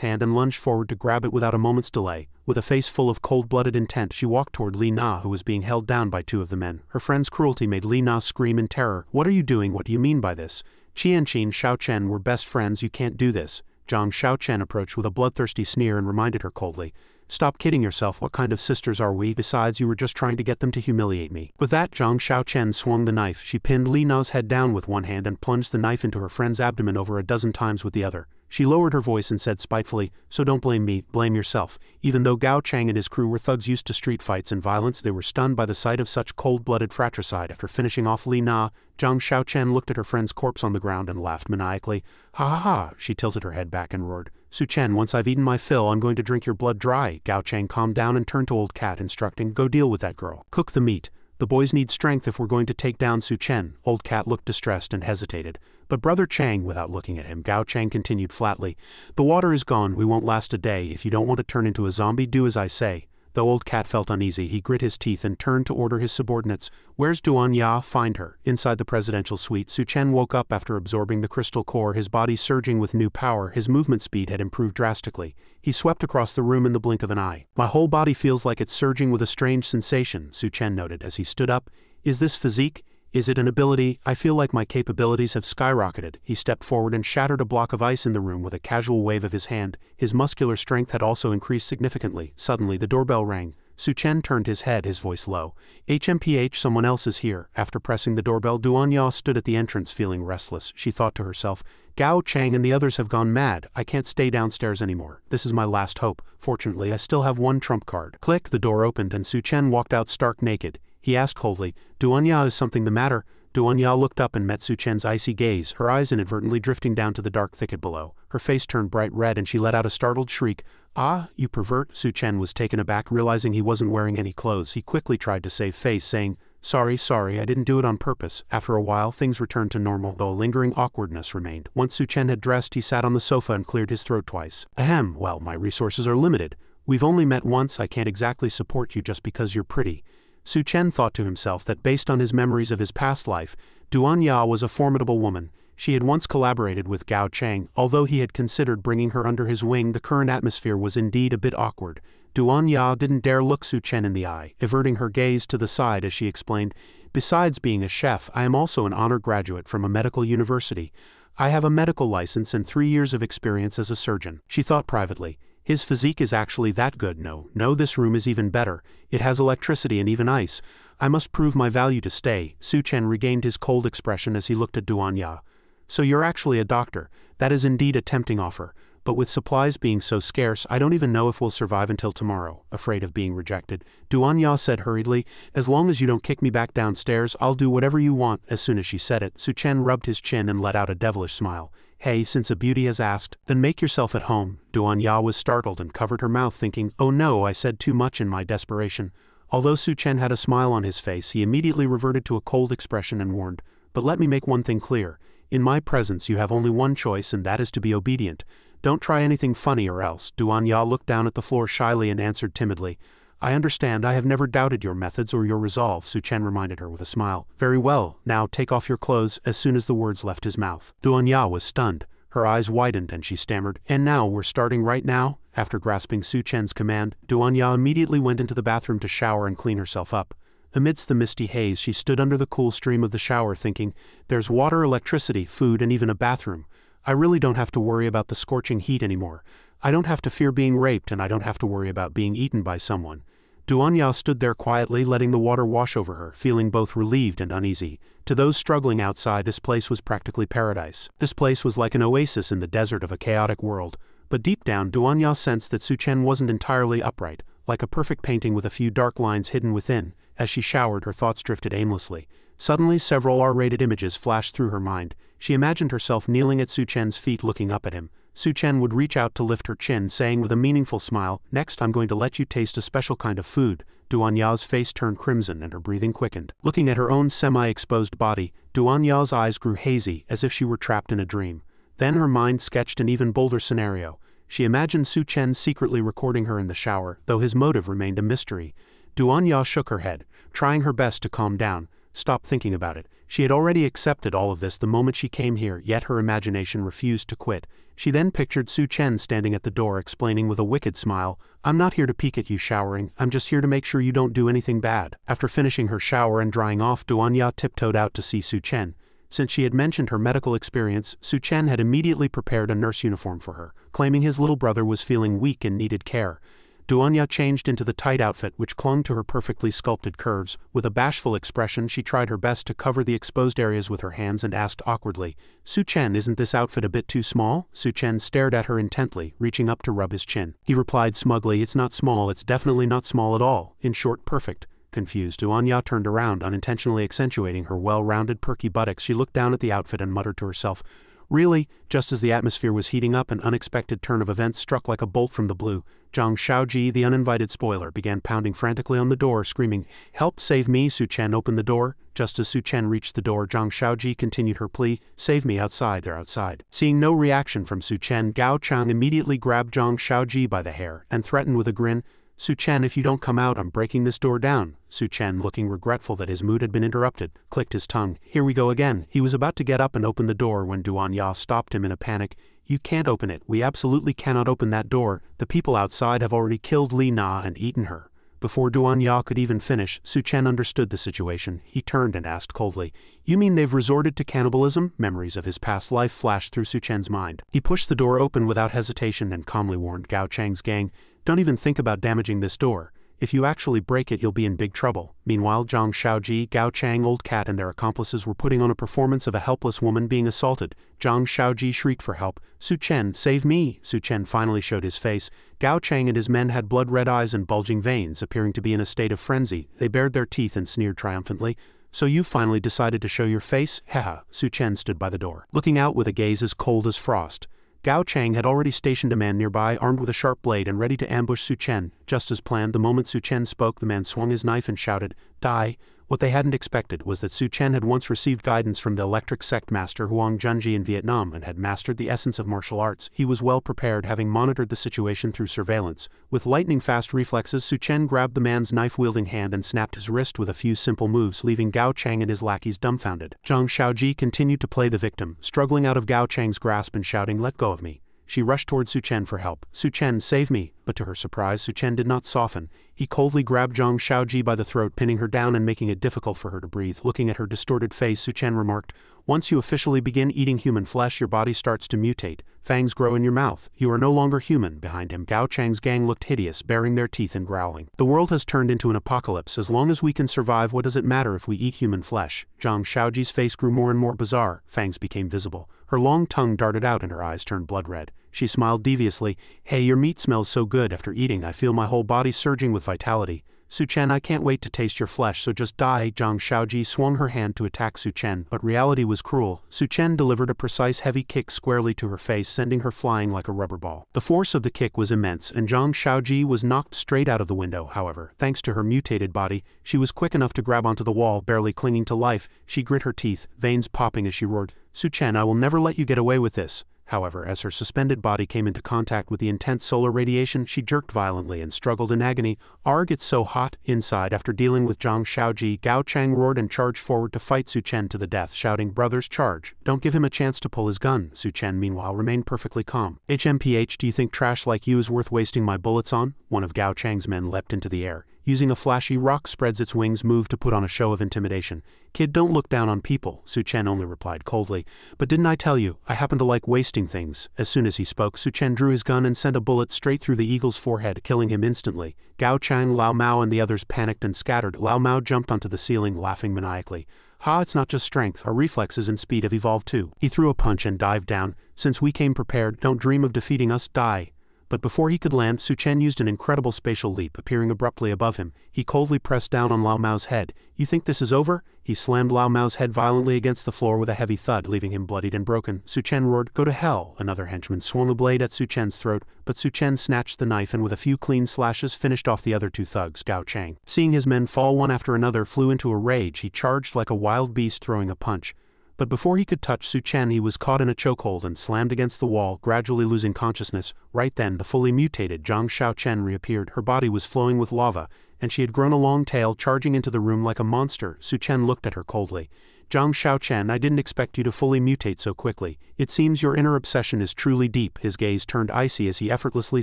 hand and lunged forward to grab it without a moment's delay. With a face full of cold-blooded intent, she walked toward Li Na, who was being held down by two of the men. Her friend's cruelty made Li Na scream in terror. "What are you doing? What do you mean by this? Qianqin Xiaochen, we're best friends, you can't do this." Zhang Xiaochen approached with a bloodthirsty sneer and reminded her coldly, "Stop kidding yourself, what kind of sisters are we? Besides, you were just trying to get them to humiliate me." With that, Zhang Xiaochen swung the knife. She pinned Li Na's head down with one hand and plunged the knife into her friend's abdomen over a dozen times with the other. She lowered her voice and said spitefully, "So don't blame me, blame yourself." Even though Gao Chang and his crew were thugs used to street fights and violence, they were stunned by the sight of such cold-blooded fratricide. After finishing off Li Na, Zhang Xiaochen looked at her friend's corpse on the ground and laughed maniacally. "Ha ha ha!" She tilted her head back and roared, "Su Chen, once I've eaten my fill, I'm going to drink your blood dry." Gao Chang calmed down and turned to Old Cat, instructing, "Go deal with that girl. Cook the meat. The boys need strength if we're going to take down Su Chen." Old Cat looked distressed and hesitated. "But Brother Chang," without looking at him, Gao Chang continued flatly, "the water is gone, we won't last a day. If you don't want to turn into a zombie, do as I say." Though Old Cat felt uneasy, he grit his teeth and turned to order his subordinates. "Where's Duan Ya? Find her." Inside the presidential suite, Su Chen woke up after absorbing the crystal core, his body surging with new power. His movement speed had improved drastically. He swept across the room in the blink of an eye. "My whole body feels like it's surging with a strange sensation," Su Chen noted as he stood up. "Is this physique? Is it an ability? I feel like my capabilities have skyrocketed." He stepped forward and shattered a block of ice in the room with a casual wave of his hand. His muscular strength had also increased significantly. Suddenly, the doorbell rang. Su Chen turned his head, his voice low. "HMPH, someone else is here." After pressing the doorbell, Duan Ya stood at the entrance feeling restless. She thought to herself, "Gao Chang and the others have gone mad. I can't stay downstairs anymore. This is my last hope. Fortunately, I still have one trump card." Click, the door opened and Su Chen walked out stark naked. He asked coldly, "Duan Ya, is something the matter?" Duan Ya looked up and met Su Chen's icy gaze, her eyes inadvertently drifting down to the dark thicket below. Her face turned bright red and she let out a startled shriek. "Ah, you pervert." Su Chen was taken aback, realizing he wasn't wearing any clothes. He quickly tried to save face, saying, Sorry, I didn't do it on purpose." After a while, things returned to normal, though a lingering awkwardness remained. Once Su Chen had dressed, he sat on the sofa and cleared his throat twice. "Ahem, well, my resources are limited. We've only met once, I can't exactly support you just because you're pretty." Su Chen thought to himself that based on his memories of his past life, Duan Ya was a formidable woman. She had once collaborated with Gao Chang. Although he had considered bringing her under his wing, the current atmosphere was indeed a bit awkward. Duan Ya didn't dare look Su Chen in the eye, averting her gaze to the side as she explained, "Besides being a chef, I am also an honor graduate from a medical university. I have a medical license and 3 years of experience as a surgeon." She thought privately, "His physique is actually that good. No, this room is even better. It has electricity and even ice. I must prove my value to stay." Su Chen regained his cold expression as he looked at Duan Ya. "So you're actually a doctor. That is indeed a tempting offer. But with supplies being so scarce, I don't even know if we'll survive until tomorrow." Afraid of being rejected, Duan Ya said hurriedly, "As long as you don't kick me back downstairs, I'll do whatever you want." As soon as she said it, Su Chen rubbed his chin and let out a devilish smile. "Hey, since a beauty has asked, then make yourself at home." Duan Ya was startled and covered her mouth, thinking, "Oh no, I said too much in my desperation." Although Su Chen had a smile on his face, he immediately reverted to a cold expression and warned, "But let me make one thing clear. In my presence you have only one choice, and that is to be obedient. Don't try anything funny or else." Duan Ya looked down at the floor shyly and answered timidly, "I understand. I have never doubted your methods or your resolve." Su Chen reminded her with a smile. "Very well, now take off your clothes." As soon as the words left his mouth, Duan Ya was stunned. Her eyes widened and she stammered, "And now, we're starting right now?" After grasping Su Chen's command, Duan Ya immediately went into the bathroom to shower and clean herself up. Amidst the misty haze, she stood under the cool stream of the shower thinking, "There's water, electricity, food, and even a bathroom. I really don't have to worry about the scorching heat anymore. I don't have to fear being raped, and I don't have to worry about being eaten by someone." Duan Ya stood there quietly, letting the water wash over her, feeling both relieved and uneasy. To those struggling outside, this place was practically paradise. This place was like an oasis in the desert of a chaotic world. But deep down, Duan Ya sensed that Su Chen wasn't entirely upright, like a perfect painting with a few dark lines hidden within. As she showered, her thoughts drifted aimlessly. Suddenly, several R-rated images flashed through her mind. She imagined herself kneeling at Su Chen's feet looking up at him. Su Chen would reach out to lift her chin, saying with a meaningful smile, "Next I'm going to let you taste a special kind of food." Duan Ya's face turned crimson and her breathing quickened. Looking at her own semi-exposed body, Duan Ya's eyes grew hazy, as if she were trapped in a dream. Then her mind sketched an even bolder scenario. She imagined Su Chen secretly recording her in the shower, though his motive remained a mystery. Duan Ya shook her head, trying her best to calm down. Stop thinking about it. She had already accepted all of this the moment she came here, yet her imagination refused to quit. She then pictured Su Chen standing at the door, explaining with a wicked smile, "I'm not here to peek at you showering, I'm just here to make sure you don't do anything bad." After finishing her shower and drying off, Duan Ya tiptoed out to see Su Chen. Since she had mentioned her medical experience, Su Chen had immediately prepared a nurse uniform for her, claiming his little brother was feeling weak and needed care. Duan Ya changed into the tight outfit which clung to her perfectly sculpted curves. With a bashful expression, she tried her best to cover the exposed areas with her hands and asked awkwardly, "Su Chen, isn't this outfit a bit too small?" Su Chen stared at her intently, reaching up to rub his chin. He replied smugly, "It's not small, it's definitely not small at all. In short, perfect." Confused, Duan Ya turned around, unintentionally accentuating her well-rounded perky buttocks. She looked down at the outfit and muttered to herself, "Really?" Just as the atmosphere was heating up, an unexpected turn of events struck like a bolt from the blue. Zhang Shaoji, the uninvited spoiler, began pounding frantically on the door, screaming, "Help, save me!" Su Chen opened the door. Just as Su Chen reached the door, Zhang Shaoji continued her plea, "Save me, outside, they're outside." Seeing no reaction from Su Chen, Gao Chang immediately grabbed Zhang Shaoji by the hair and threatened with a grin, "Su Chen, if you don't come out, I'm breaking this door down." Su Chen, looking regretful that his mood had been interrupted, clicked his tongue. "Here we go again." He was about to get up and open the door when Duan Ya stopped him in a panic. "You can't open it. We absolutely cannot open that door. The people outside have already killed Li Na and eaten her." Before Duan Ya could even finish, Su Chen understood the situation. He turned and asked coldly, "You mean they've resorted to cannibalism?" Memories of his past life flashed through Su Chen's mind. He pushed the door open without hesitation and calmly warned Gao Chang's gang, "Don't even think about damaging this door. If you actually break it, you'll be in big trouble." Meanwhile, Zhang Shaoji, Gao Chang, Old Cat and their accomplices were putting on a performance of a helpless woman being assaulted. Zhang Shaoji shrieked for help. "Su Chen, save me!" Su Chen finally showed his face. Gao Chang and his men had blood-red eyes and bulging veins, appearing to be in a state of frenzy. They bared their teeth and sneered triumphantly. "So you finally decided to show your face? Haha." Su Chen stood by the door, looking out with a gaze as cold as frost. Gao Chang had already stationed a man nearby, armed with a sharp blade and ready to ambush Su Chen. Just as planned, the moment Su Chen spoke, the man swung his knife and shouted, "Die!" What they hadn't expected was that Su Chen had once received guidance from the electric sect master Huang Junji in Vietnam and had mastered the essence of martial arts. He was well prepared, having monitored the situation through surveillance. With lightning-fast reflexes, Su Chen grabbed the man's knife-wielding hand and snapped his wrist with a few simple moves, leaving Gao Chang and his lackeys dumbfounded. Zhang Shaoji continued to play the victim, struggling out of Gao Chang's grasp and shouting, "Let go of me." She rushed toward Su Chen for help. "Su Chen, save me!" But to her surprise, Su Chen did not soften. He coldly grabbed Zhang Shaoji by the throat, pinning her down and making it difficult for her to breathe. Looking at her distorted face, Su Chen remarked, "Once you officially begin eating human flesh, your body starts to mutate. Fangs grow in your mouth. You are no longer human." Behind him, Gao Chang's gang looked hideous, baring their teeth and growling. "The world has turned into an apocalypse. As long as we can survive, what does it matter if we eat human flesh?" Zhang Shaoji's face grew more and more bizarre. Fangs became visible. Her long tongue darted out and her eyes turned blood red. She smiled deviously. "Hey, your meat smells so good. After eating, I feel my whole body surging with vitality. Su Chen, I can't wait to taste your flesh, so just die." Zhang Shaoji swung her hand to attack Su Chen, but reality was cruel. Su Chen delivered a precise heavy kick squarely to her face, sending her flying like a rubber ball. The force of the kick was immense, and Zhang Shaoji was knocked straight out of the window. However, thanks to her mutated body, she was quick enough to grab onto the wall, barely clinging to life. She grit her teeth, veins popping as she roared, "Su Chen, I will never let you get away with this." However, as her suspended body came into contact with the intense solar radiation, she jerked violently and struggled in agony. "Arg, it's so hot." Inside, after dealing with Zhang Shaoji, Gao Chang roared and charged forward to fight Su Chen to the death, shouting, "Brothers, charge. Don't give him a chance to pull his gun." Su Chen, meanwhile, remained perfectly calm. "HMPH, do you think trash like you is worth wasting my bullets on?" One of Gao Chang's men leapt into the air. Using a flashy rock spreads its wings move to put on a show of intimidation. "Kid, don't look down on people," Su Chen only replied coldly. "But didn't I tell you, I happen to like wasting things." As soon as he spoke, Su Chen drew his gun and sent a bullet straight through the eagle's forehead, killing him instantly. Gao Chang, Lao Mao and the others panicked and scattered. Lao Mao jumped onto the ceiling, laughing maniacally. "Ha, it's not just strength, our reflexes and speed have evolved too." He threw a punch and dived down. "Since we came prepared, don't dream of defeating us, die." But before he could land, Su Chen used an incredible spatial leap, appearing abruptly above him. He coldly pressed down on Lao Mao's head. "You think this is over?" He slammed Lao Mao's head violently against the floor with a heavy thud, leaving him bloodied and broken. Su Chen roared, "Go to hell!" Another henchman swung a blade at Su Chen's throat, but Su Chen snatched the knife and with a few clean slashes finished off the other two thugs. Gao Chang, seeing his men fall one after another, flew into a rage. He charged like a wild beast, throwing a punch. But before he could touch Su Chen, he was caught in a chokehold and slammed against the wall, gradually losing consciousness. Right then, the fully mutated Zhang Xiaochen reappeared. Her body was flowing with lava, and she had grown a long tail, charging into the room like a monster. Su Chen looked at her coldly. "Zhang Xiaochen, I didn't expect you to fully mutate so quickly. It seems your inner obsession is truly deep." His gaze turned icy as he effortlessly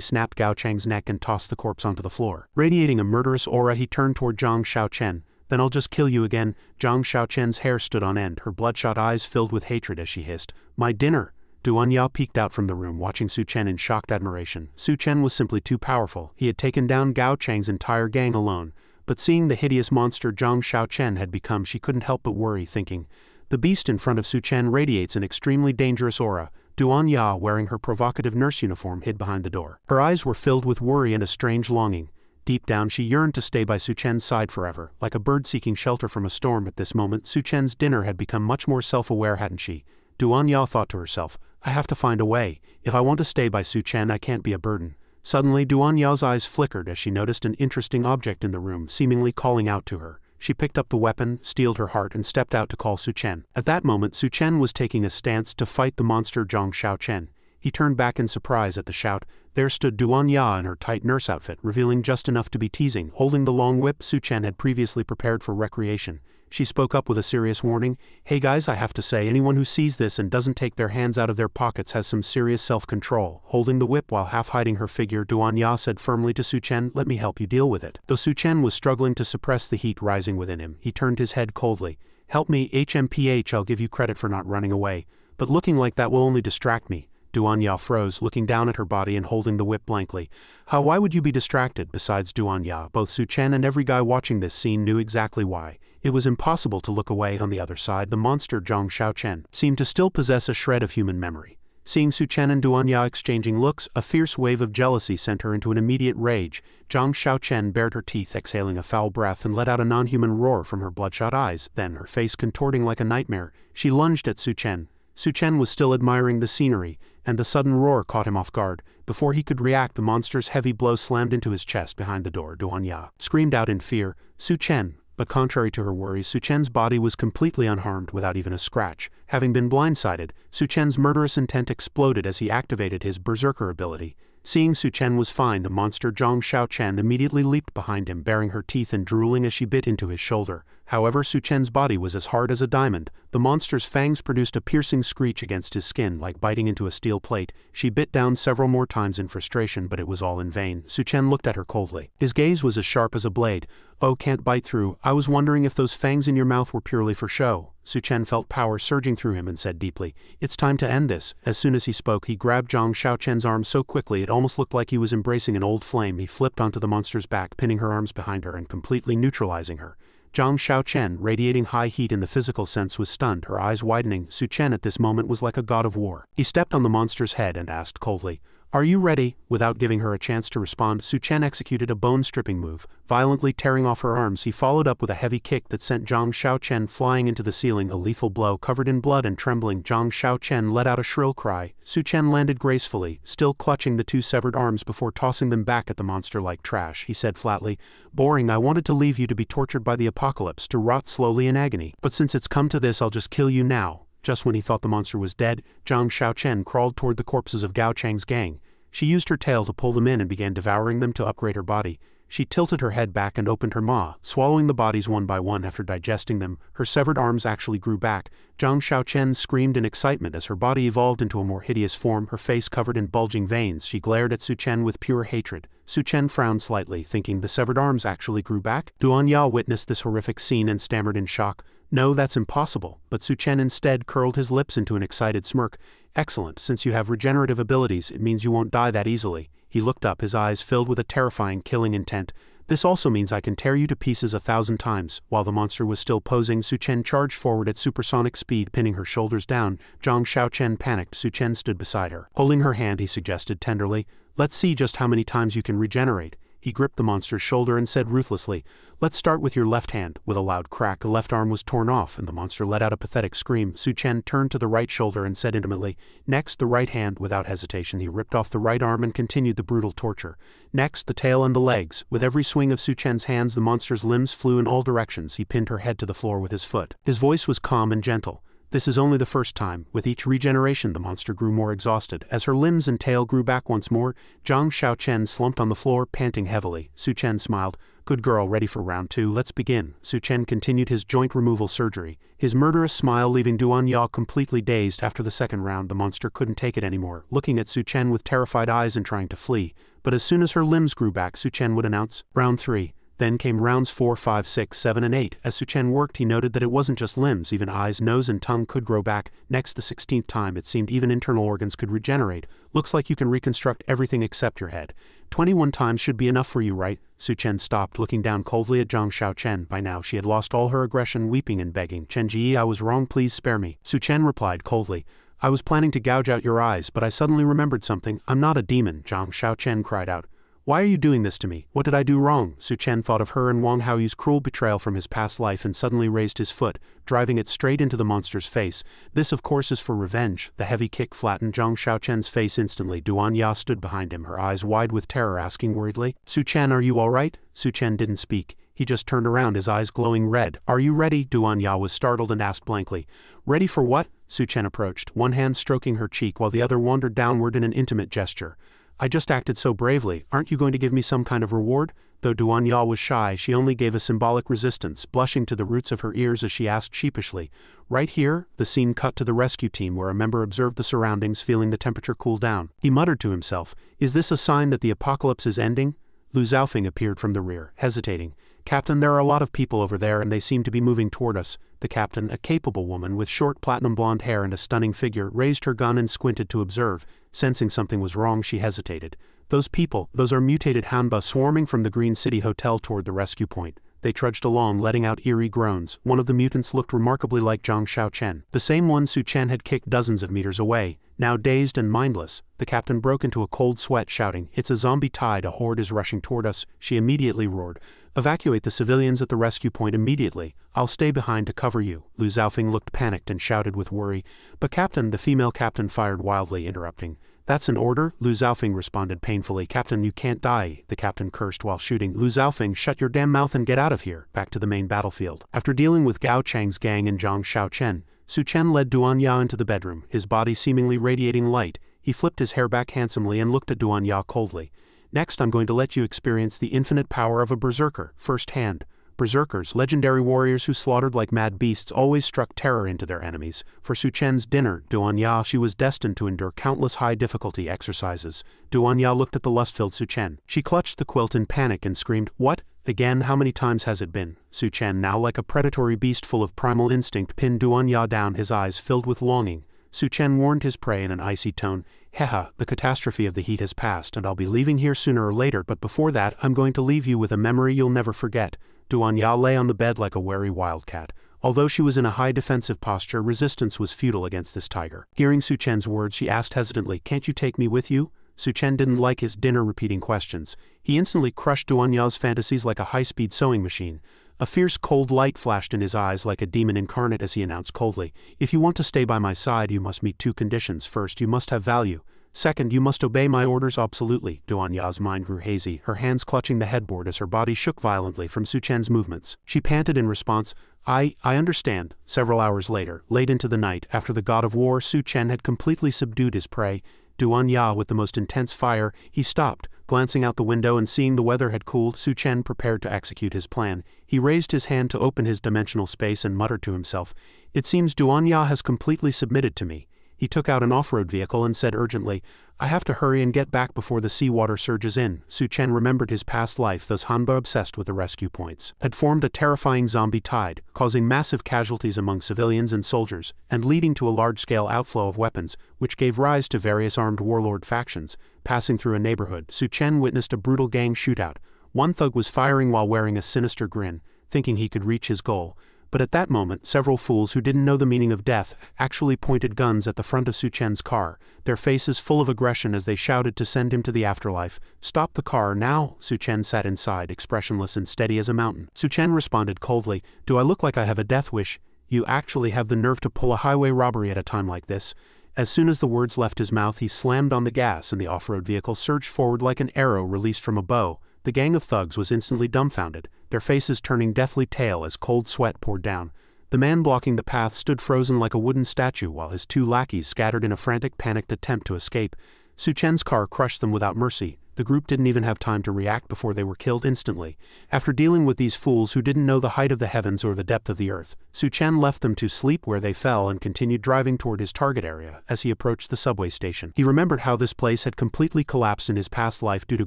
snapped Gao Chang's neck and tossed the corpse onto the floor. Radiating a murderous aura, he turned toward Zhang Xiaochen. "Then I'll just kill you again." Zhang Xiaochen's hair stood on end, her bloodshot eyes filled with hatred as she hissed, "My dinner!" Duan Yao peeked out from the room, watching Su Chen in shocked admiration. Su Chen was simply too powerful. He had taken down Gao Chang's entire gang alone, but seeing the hideous monster Zhang Xiaochen had become, she couldn't help but worry, thinking, "The beast in front of Su Chen radiates an extremely dangerous aura." Duan Ya, wearing her provocative nurse uniform, hid behind the door. Her eyes were filled with worry and a strange longing. Deep down, she yearned to stay by Su Chen's side forever, like a bird seeking shelter from a storm. At this moment, Su Chen's dinner had become much more self-aware, hadn't she? Duan Ya thought to herself, "I have to find a way. If I want to stay by Su Chen, I can't be a burden." Suddenly, Duan Ya's eyes flickered as she noticed an interesting object in the room, seemingly calling out to her. She picked up the weapon, steeled her heart, and stepped out to call Su Chen. At that moment, Su Chen was taking a stance to fight the monster Zhang Xiaochen. He turned back in surprise at the shout. There stood Duan Ya in her tight nurse outfit, revealing just enough to be teasing. Holding the long whip Su Chen had previously prepared for recreation, she spoke up with a serious warning. "Hey guys, I have to say, anyone who sees this and doesn't take their hands out of their pockets has some serious self-control." Holding the whip while half hiding her figure, Duan Ya said firmly to Su Chen, "Let me help you deal with it." Though Su Chen was struggling to suppress the heat rising within him, he turned his head coldly. "Help me, HMPH, I'll give you credit for not running away. But looking like that will only distract me." Duan Ya froze, looking down at her body and holding the whip blankly. Why would you be distracted? Besides Duan Ya, both Su Chen and every guy watching this scene knew exactly why. It was impossible to look away. On the other side, the monster Zhang Xiaochen seemed to still possess a shred of human memory. Seeing Su Chen and Duan Ya exchanging looks, a fierce wave of jealousy sent her into an immediate rage. Zhang Xiaochen bared her teeth, exhaling a foul breath, and let out a non-human roar from her bloodshot eyes. Then, her face contorting like a nightmare, she lunged at Su Chen. Su Chen was still admiring the scenery, and the sudden roar caught him off guard. Before he could react, the monster's heavy blow slammed into his chest behind the door. Duan Ya screamed out in fear, "Su Chen!" But contrary to her worries, Su Chen's body was completely unharmed, without even a scratch. Having been blindsided, Su Chen's murderous intent exploded as he activated his berserker ability. Seeing Su Chen was fine, the monster Zhang Xiaochen immediately leaped behind him, baring her teeth and drooling as she bit into his shoulder. However, Su Chen's body was as hard as a diamond. The monster's fangs produced a piercing screech against his skin, like biting into a steel plate. She bit down several more times in frustration, but it was all in vain. Su Chen looked at her coldly. His gaze was as sharp as a blade. "Oh, can't bite through. I was wondering if those fangs in your mouth were purely for show." Su Chen felt power surging through him and said deeply, "It's time to end this." As soon as he spoke, he grabbed Zhang Xiaochen's arm so quickly it almost looked like he was embracing an old flame. He flipped onto the monster's back, pinning her arms behind her and completely neutralizing her. Zhang Xiaochen, radiating high heat in the physical sense, was stunned, her eyes widening. Su Chen at this moment was like a god of war. He stepped on the monster's head and asked coldly, "Are you ready?" Without giving her a chance to respond, Su Chen executed a bone-stripping move. Violently tearing off her arms, he followed up with a heavy kick that sent Zhang Xiaochen flying into the ceiling. A lethal blow. Covered in blood and trembling, Zhang Xiaochen let out a shrill cry. Su Chen landed gracefully, still clutching the two severed arms before tossing them back at the monster like trash. He said flatly, "Boring, I wanted to leave you to be tortured by the apocalypse, to rot slowly in agony. But since it's come to this, I'll just kill you now." Just when he thought the monster was dead, Zhang Xiaochen crawled toward the corpses of Gao Chang's gang. She used her tail to pull them in and began devouring them to upgrade her body. She tilted her head back and opened her maw, swallowing the bodies one by one. After digesting them, her severed arms actually grew back. Zhang Xiaochen screamed in excitement as her body evolved into a more hideous form, her face covered in bulging veins. She glared at Su Chen with pure hatred. Su Chen frowned slightly, thinking the severed arms actually grew back. Duan Ya witnessed this horrific scene and stammered in shock, "No, that's impossible." But Su Chen instead curled his lips into an excited smirk. "Excellent, since you have regenerative abilities, it means you won't die that easily." He looked up, his eyes filled with a terrifying, killing intent. This also means I can tear you to pieces 1,000 times. While the monster was still posing, Su Chen charged forward at supersonic speed, pinning her shoulders down. Zhang Xiaochen panicked. Su Chen stood beside her. Holding her hand, he suggested tenderly, "Let's see just how many times you can regenerate." He gripped the monster's shoulder and said ruthlessly, "Let's start with your left hand." With a loud crack, the left arm was torn off, and the monster let out a pathetic scream. Su Chen turned to the right shoulder and said intimately, "Next, the right hand." Without hesitation, he ripped off the right arm and continued the brutal torture. Next, the tail and the legs. With every swing of Su Chen's hands, the monster's limbs flew in all directions. He pinned her head to the floor with his foot. His voice was calm and gentle. "This is only the first time." With each regeneration, the monster grew more exhausted. As her limbs and tail grew back once more, Zhang Xiaochen slumped on the floor, panting heavily. Su Chen smiled. "Good girl, ready for round 2, let's begin." Su Chen continued his joint removal surgery, his murderous smile leaving Duan Ya completely dazed. After the second round, the monster couldn't take it anymore, looking at Su Chen with terrified eyes and trying to flee. But as soon as her limbs grew back, Su Chen would announce, "Round 3. Then came rounds 4, 5, 6, 7, and 8. As Su Chen worked, he noted that it wasn't just limbs, even eyes, nose, and tongue could grow back. Next, the 16th time, it seemed even internal organs could regenerate. "Looks like you can reconstruct everything except your head. 21 times should be enough for you, right?" Su Chen stopped, looking down coldly at Zhang Xiaochen. By now, she had lost all her aggression, weeping and begging. "Chen Ji, I was wrong, please spare me." Su Chen replied coldly, "I was planning to gouge out your eyes, but I suddenly remembered something. I'm not a demon." Zhang Xiaochen cried out. "Why are you doing this to me? What did I do wrong?" Su Chen thought of her and Wang Haoyu's cruel betrayal from his past life and suddenly raised his foot, driving it straight into the monster's face. "This, of course, is for revenge." The heavy kick flattened Zhang Xiaochen's face instantly. Duan Ya stood behind him, her eyes wide with terror, asking worriedly, "Su Chen, are you all right?" Su Chen didn't speak. He just turned around, his eyes glowing red. "Are you ready?" Duan Ya was startled and asked blankly. "Ready for what?" Su Chen approached, one hand stroking her cheek while the other wandered downward in an intimate gesture. "I just acted so bravely. Aren't you going to give me some kind of reward?" Though Duan Ya was shy, she only gave a symbolic resistance, blushing to the roots of her ears as she asked sheepishly, "Right here?" The scene cut to the rescue team where a member observed the surroundings, feeling the temperature cool down. He muttered to himself, "Is this a sign that the apocalypse is ending?" Lu Zhaofeng appeared from the rear, hesitating. "Captain, there are a lot of people over there and they seem to be moving toward us." The captain, a capable woman with short platinum blonde hair and a stunning figure, raised her gun and squinted to observe. Sensing something was wrong, she hesitated. "Those people, those are mutated Hanba swarming from the Green City Hotel toward the rescue point." They trudged along, letting out eerie groans. One of the mutants looked remarkably like Zhang Xiaochen, the same one Su Chen had kicked dozens of meters away. Now dazed and mindless, the captain broke into a cold sweat, shouting, "It's a zombie tide, a horde is rushing toward us." She immediately roared, "Evacuate the civilians at the rescue point immediately. I'll stay behind to cover you." Lu Zhaofeng looked panicked and shouted with worry. "But Captain," the female captain fired wildly, interrupting. "That's an order," Lu Zhaofeng responded painfully. "Captain, you can't die," the captain cursed while shooting. "Lu Zhaofeng, shut your damn mouth and get out of here." Back to the main battlefield. After dealing with Gao Chang's gang and Zhang Xiaochen, Su Chen led Duan Ya into the bedroom, his body seemingly radiating light. He flipped his hair back handsomely and looked at Duan Ya coldly. "Next, I'm going to let you experience the infinite power of a berserker, firsthand." Berserkers, legendary warriors who slaughtered like mad beasts, always struck terror into their enemies. For Su Chen's dinner, Duan Ya, she was destined to endure countless high-difficulty exercises. Duan Ya looked at the lust-filled Su Chen. She clutched the quilt in panic and screamed, "What? Again, how many times has it been?" Su Chen, now like a predatory beast full of primal instinct, pinned Duan Ya down, his eyes filled with longing. Su Chen warned his prey in an icy tone, "Heha, the catastrophe of the heat has passed, and I'll be leaving here sooner or later, but before that, I'm going to leave you with a memory you'll never forget." Duan Ya lay on the bed like a wary wildcat. Although she was in a high defensive posture, resistance was futile against this tiger. Hearing Su Chen's words, she asked hesitantly, "Can't you take me with you?" Su Chen didn't like his dinner repeating questions. He instantly crushed Duan Ya's fantasies like a high-speed sewing machine. A fierce cold light flashed in his eyes like a demon incarnate as he announced coldly, "If you want to stay by my side, you must meet 2 conditions. First, you must have value. Second, you must obey my orders absolutely." Duan Ya's mind grew hazy, her hands clutching the headboard as her body shook violently from Su Chen's movements. She panted in response, I understand." Several hours later, late into the night, after the god of war Su Chen had completely subdued his prey, Duan Ya with the most intense fire, he stopped, glancing out the window and seeing the weather had cooled. Su Chen prepared to execute his plan. He raised his hand to open his dimensional space and muttered to himself, "It seems Duan Ya has completely submitted to me." He took out an off-road vehicle and said urgently, "I have to hurry and get back before the seawater surges in." Su Chen remembered his past life. Those Hanba obsessed with the rescue points had formed a terrifying zombie tide, causing massive casualties among civilians and soldiers, and leading to a large-scale outflow of weapons, which gave rise to various armed warlord factions. Passing through a neighborhood, Su Chen witnessed a brutal gang shootout. One thug was firing while wearing a sinister grin, thinking he could reach his goal. But at that moment, several fools who didn't know the meaning of death actually pointed guns at the front of Su-Chen's car, their faces full of aggression as they shouted to send him to the afterlife. "Stop the car, now!" Su-Chen sat inside, expressionless and steady as a mountain. Su-Chen responded coldly, "Do I look like I have a death wish? You actually have the nerve to pull a highway robbery at a time like this." As soon as the words left his mouth, he slammed on the gas and the off-road vehicle surged forward like an arrow released from a bow. The gang of thugs was instantly dumbfounded, their faces turning deathly pale as cold sweat poured down. The man blocking the path stood frozen like a wooden statue while his two lackeys scattered in a frantic, panicked attempt to escape. Su-Chen's car crushed them without mercy. The group didn't even have time to react before they were killed instantly. After dealing with these fools who didn't know the height of the heavens or the depth of the earth, Su-Chen left them to sleep where they fell and continued driving toward his target area as he approached the subway station. He remembered how this place had completely collapsed in his past life due to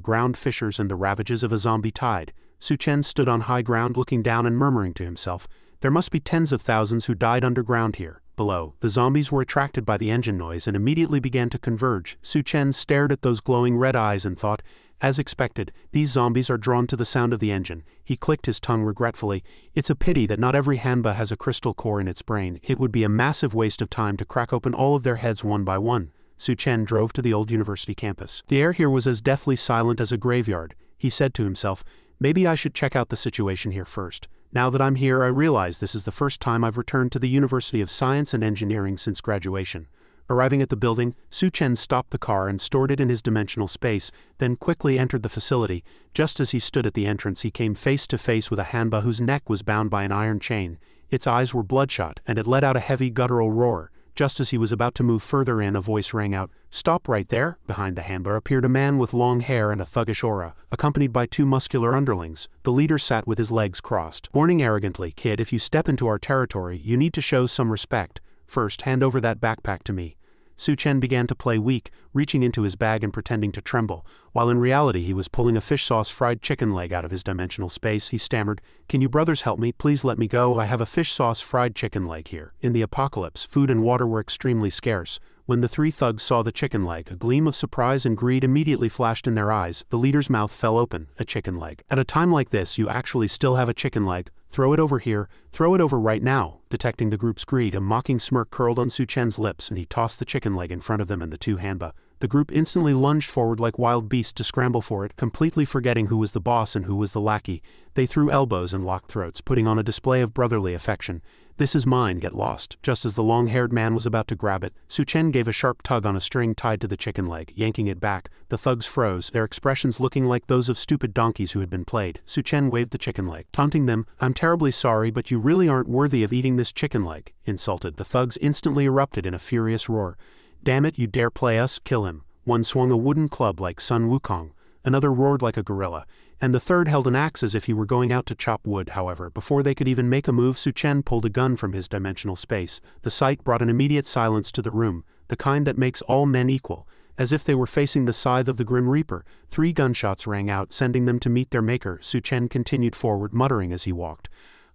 ground fissures and the ravages of a zombie tide. Su-Chen stood on high ground looking down and murmuring to himself, "There must be tens of thousands who died underground here." Below, the zombies were attracted by the engine noise and immediately began to converge. Su-Chen stared at those glowing red eyes and thought, as expected, these zombies are drawn to the sound of the engine. He clicked his tongue regretfully. It's a pity that not every Hanba has a crystal core in its brain. It would be a massive waste of time to crack open all of their heads one by one. Su-Chen drove to the old university campus. The air here was as deathly silent as a graveyard. He said to himself, "Maybe I should check out the situation here first. Now that I'm here, I realize this is the first time I've returned to the University of Science and Engineering since graduation." Arriving at the building, Su-Chen stopped the car and stored it in his dimensional space, then quickly entered the facility. Just as he stood at the entrance, he came face to face with a Hanba whose neck was bound by an iron chain. Its eyes were bloodshot, and it let out a heavy guttural roar. Just as he was about to move further in, a voice rang out, "Stop right there!" Behind the Hanba appeared a man with long hair and a thuggish aura, accompanied by two muscular underlings. The leader sat with his legs crossed. Warning arrogantly, "Kid, if you step into our territory, you need to show some respect. First, hand over that backpack to me." Su-Chen began to play weak, reaching into his bag and pretending to tremble. While in reality he was pulling a fish sauce fried chicken leg out of his dimensional space, he stammered, "Can you brothers help me? Please let me go. I have a fish sauce fried chicken leg here." In the apocalypse, food and water were extremely scarce. When the three thugs saw the chicken leg, a gleam of surprise and greed immediately flashed in their eyes. The leader's mouth fell open. "A chicken leg. At a time like this, you actually still have a chicken leg? Throw it over here. Throw it over right now." Detecting the group's greed, a mocking smirk curled on Su-Chen's lips and he tossed the chicken leg in front of them and the two Hanba. The group instantly lunged forward like wild beasts to scramble for it, completely forgetting who was the boss and who was the lackey. They threw elbows and locked throats, putting on a display of brotherly affection. "This is mine, get lost." Just as the long-haired man was about to grab it, Su-Chen gave a sharp tug on a string tied to the chicken leg, yanking it back. The thugs froze, their expressions looking like those of stupid donkeys who had been played. Su-Chen waved the chicken leg, taunting them, "I'm terribly sorry, but you really aren't worthy of eating this chicken leg." Insulted, the thugs instantly erupted in a furious roar. "Damn it, you dare play us? Kill him." One swung a wooden club like Sun Wukong, another roared like a gorilla, and the third held an axe as if he were going out to chop wood. However, before they could even make a move, Su-Chen pulled a gun from his dimensional space. The sight brought an immediate silence to the room, the kind that makes all men equal. As if they were facing the scythe of the Grim Reaper, 3 gunshots rang out, sending them to meet their maker. Su-Chen continued forward, muttering as he walked,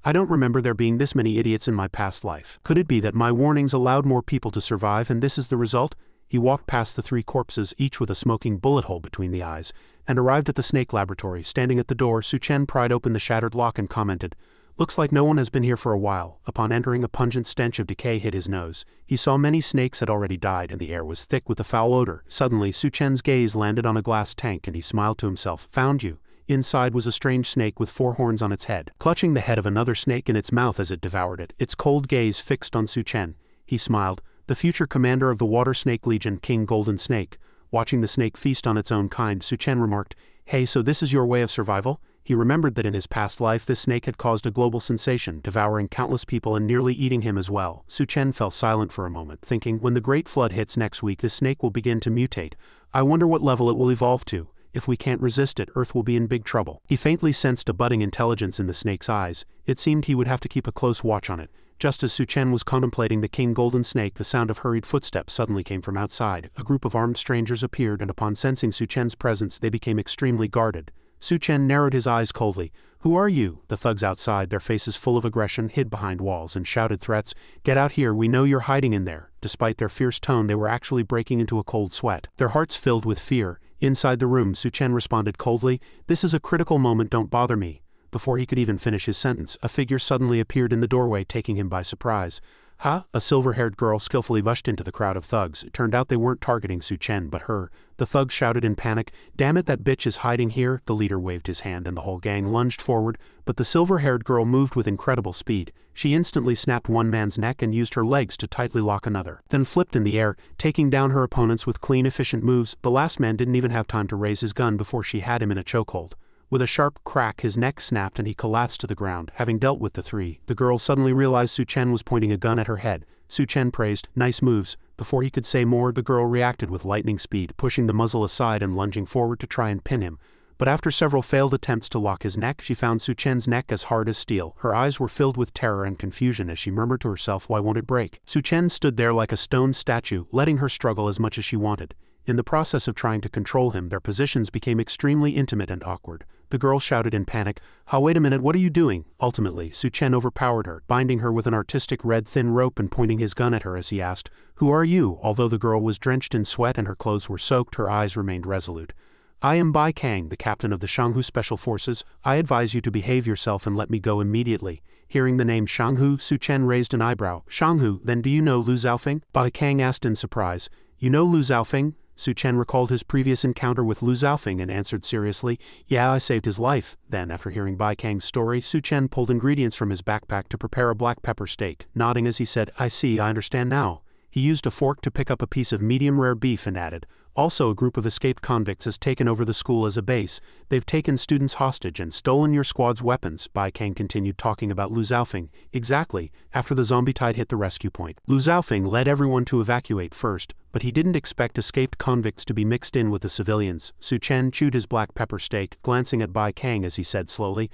"I don't remember there being this many idiots in my past life. Could it be that my warnings allowed more people to survive and this is the result?" He walked past the 3 corpses, each with a smoking bullet hole between the eyes, and arrived at the snake laboratory. Standing at the door, Su-Chen pried open the shattered lock and commented, "Looks like no one has been here for a while." Upon entering, a pungent stench of decay hit his nose. He saw many snakes had already died and the air was thick with a foul odor. Suddenly, Su-Chen's gaze landed on a glass tank and he smiled to himself, "Found you." Inside was a strange snake with 4 horns on its head, clutching the head of another snake in its mouth as it devoured it, its cold gaze fixed on Su-Chen. He smiled. The future commander of the Water Snake Legion, King Golden Snake. Watching the snake feast on its own kind, Su-Chen remarked, "Hey, so this is your way of survival?" He remembered that in his past life this snake had caused a global sensation, devouring countless people and nearly eating him as well. Su-Chen fell silent for a moment, thinking, when the Great Flood hits next week this snake will begin to mutate. I wonder what level it will evolve to. If we can't resist it, Earth will be in big trouble. He faintly sensed a budding intelligence in the snake's eyes. It seemed he would have to keep a close watch on it. Just as Su-Chen was contemplating the King Golden Snake, the sound of hurried footsteps suddenly came from outside. A group of armed strangers appeared, and upon sensing Su-Chen's presence, they became extremely guarded. Su-Chen narrowed his eyes coldly. "Who are you?" The thugs outside, their faces full of aggression, hid behind walls and shouted threats. "Get out here, we know you're hiding in there." Despite their fierce tone, they were actually breaking into a cold sweat. Their hearts filled with fear. Inside the room, Su Chen responded coldly, "This is a critical moment, don't bother me." Before he could even finish his sentence, a figure suddenly appeared in the doorway, taking him by surprise. "Ha!" A silver-haired girl skillfully rushed into the crowd of thugs. It turned out they weren't targeting Su Chen, but her. The thugs shouted in panic, "Damn it, that bitch is hiding here!" The leader waved his hand and the whole gang lunged forward, but the silver-haired girl moved with incredible speed. She instantly snapped one man's neck and used her legs to tightly lock another, then flipped in the air, taking down her opponents with clean, efficient moves. The last man didn't even have time to raise his gun before she had him in a chokehold. With a sharp crack, his neck snapped and he collapsed to the ground. Having dealt with the three, the girl suddenly realized Su Chen was pointing a gun at her head. Su Chen praised, "Nice moves." Before he could say more, the girl reacted with lightning speed, pushing the muzzle aside and lunging forward to try and pin him. But after several failed attempts to lock his neck, she found Su Chen's neck as hard as steel. Her eyes were filled with terror and confusion as she murmured to herself, "Why won't it break?" Su Chen stood there like a stone statue, letting her struggle as much as she wanted. In the process of trying to control him, their positions became extremely intimate and awkward. The girl shouted in panic, "Ha, wait a minute, what are you doing?" Ultimately, Su Chen overpowered her, binding her with an artistic red thin rope and pointing his gun at her as he asked, "Who are you?" Although the girl was drenched in sweat and her clothes were soaked, her eyes remained resolute. "I am Bai Kang, the captain of the Shanghu Special Forces. I advise you to behave yourself and let me go immediately." Hearing the name Shanghu, Su Chen raised an eyebrow. "Shanghu, then do you know Lu Xiaofeng?" Bai Kang asked in surprise. "You know Lu Xiaofeng?" Su Chen recalled his previous encounter with Lu Xiaofeng and answered seriously, "Yeah, I saved his life." Then, after hearing Bai Kang's story, Su Chen pulled ingredients from his backpack to prepare a black pepper steak, nodding as he said, "I see, I understand now." He used a fork to pick up a piece of medium-rare beef and added, "Also, a group of escaped convicts has taken over the school as a base. They've taken students hostage and stolen your squad's weapons." Bai Kang continued talking about Lu Xiaofeng. "Exactly. After the zombie tide hit the rescue point, Lu Xiaofeng led everyone to evacuate first, but he didn't expect escaped convicts to be mixed in with the civilians." Su Chen chewed his black pepper steak, glancing at Bai Kang as he said slowly,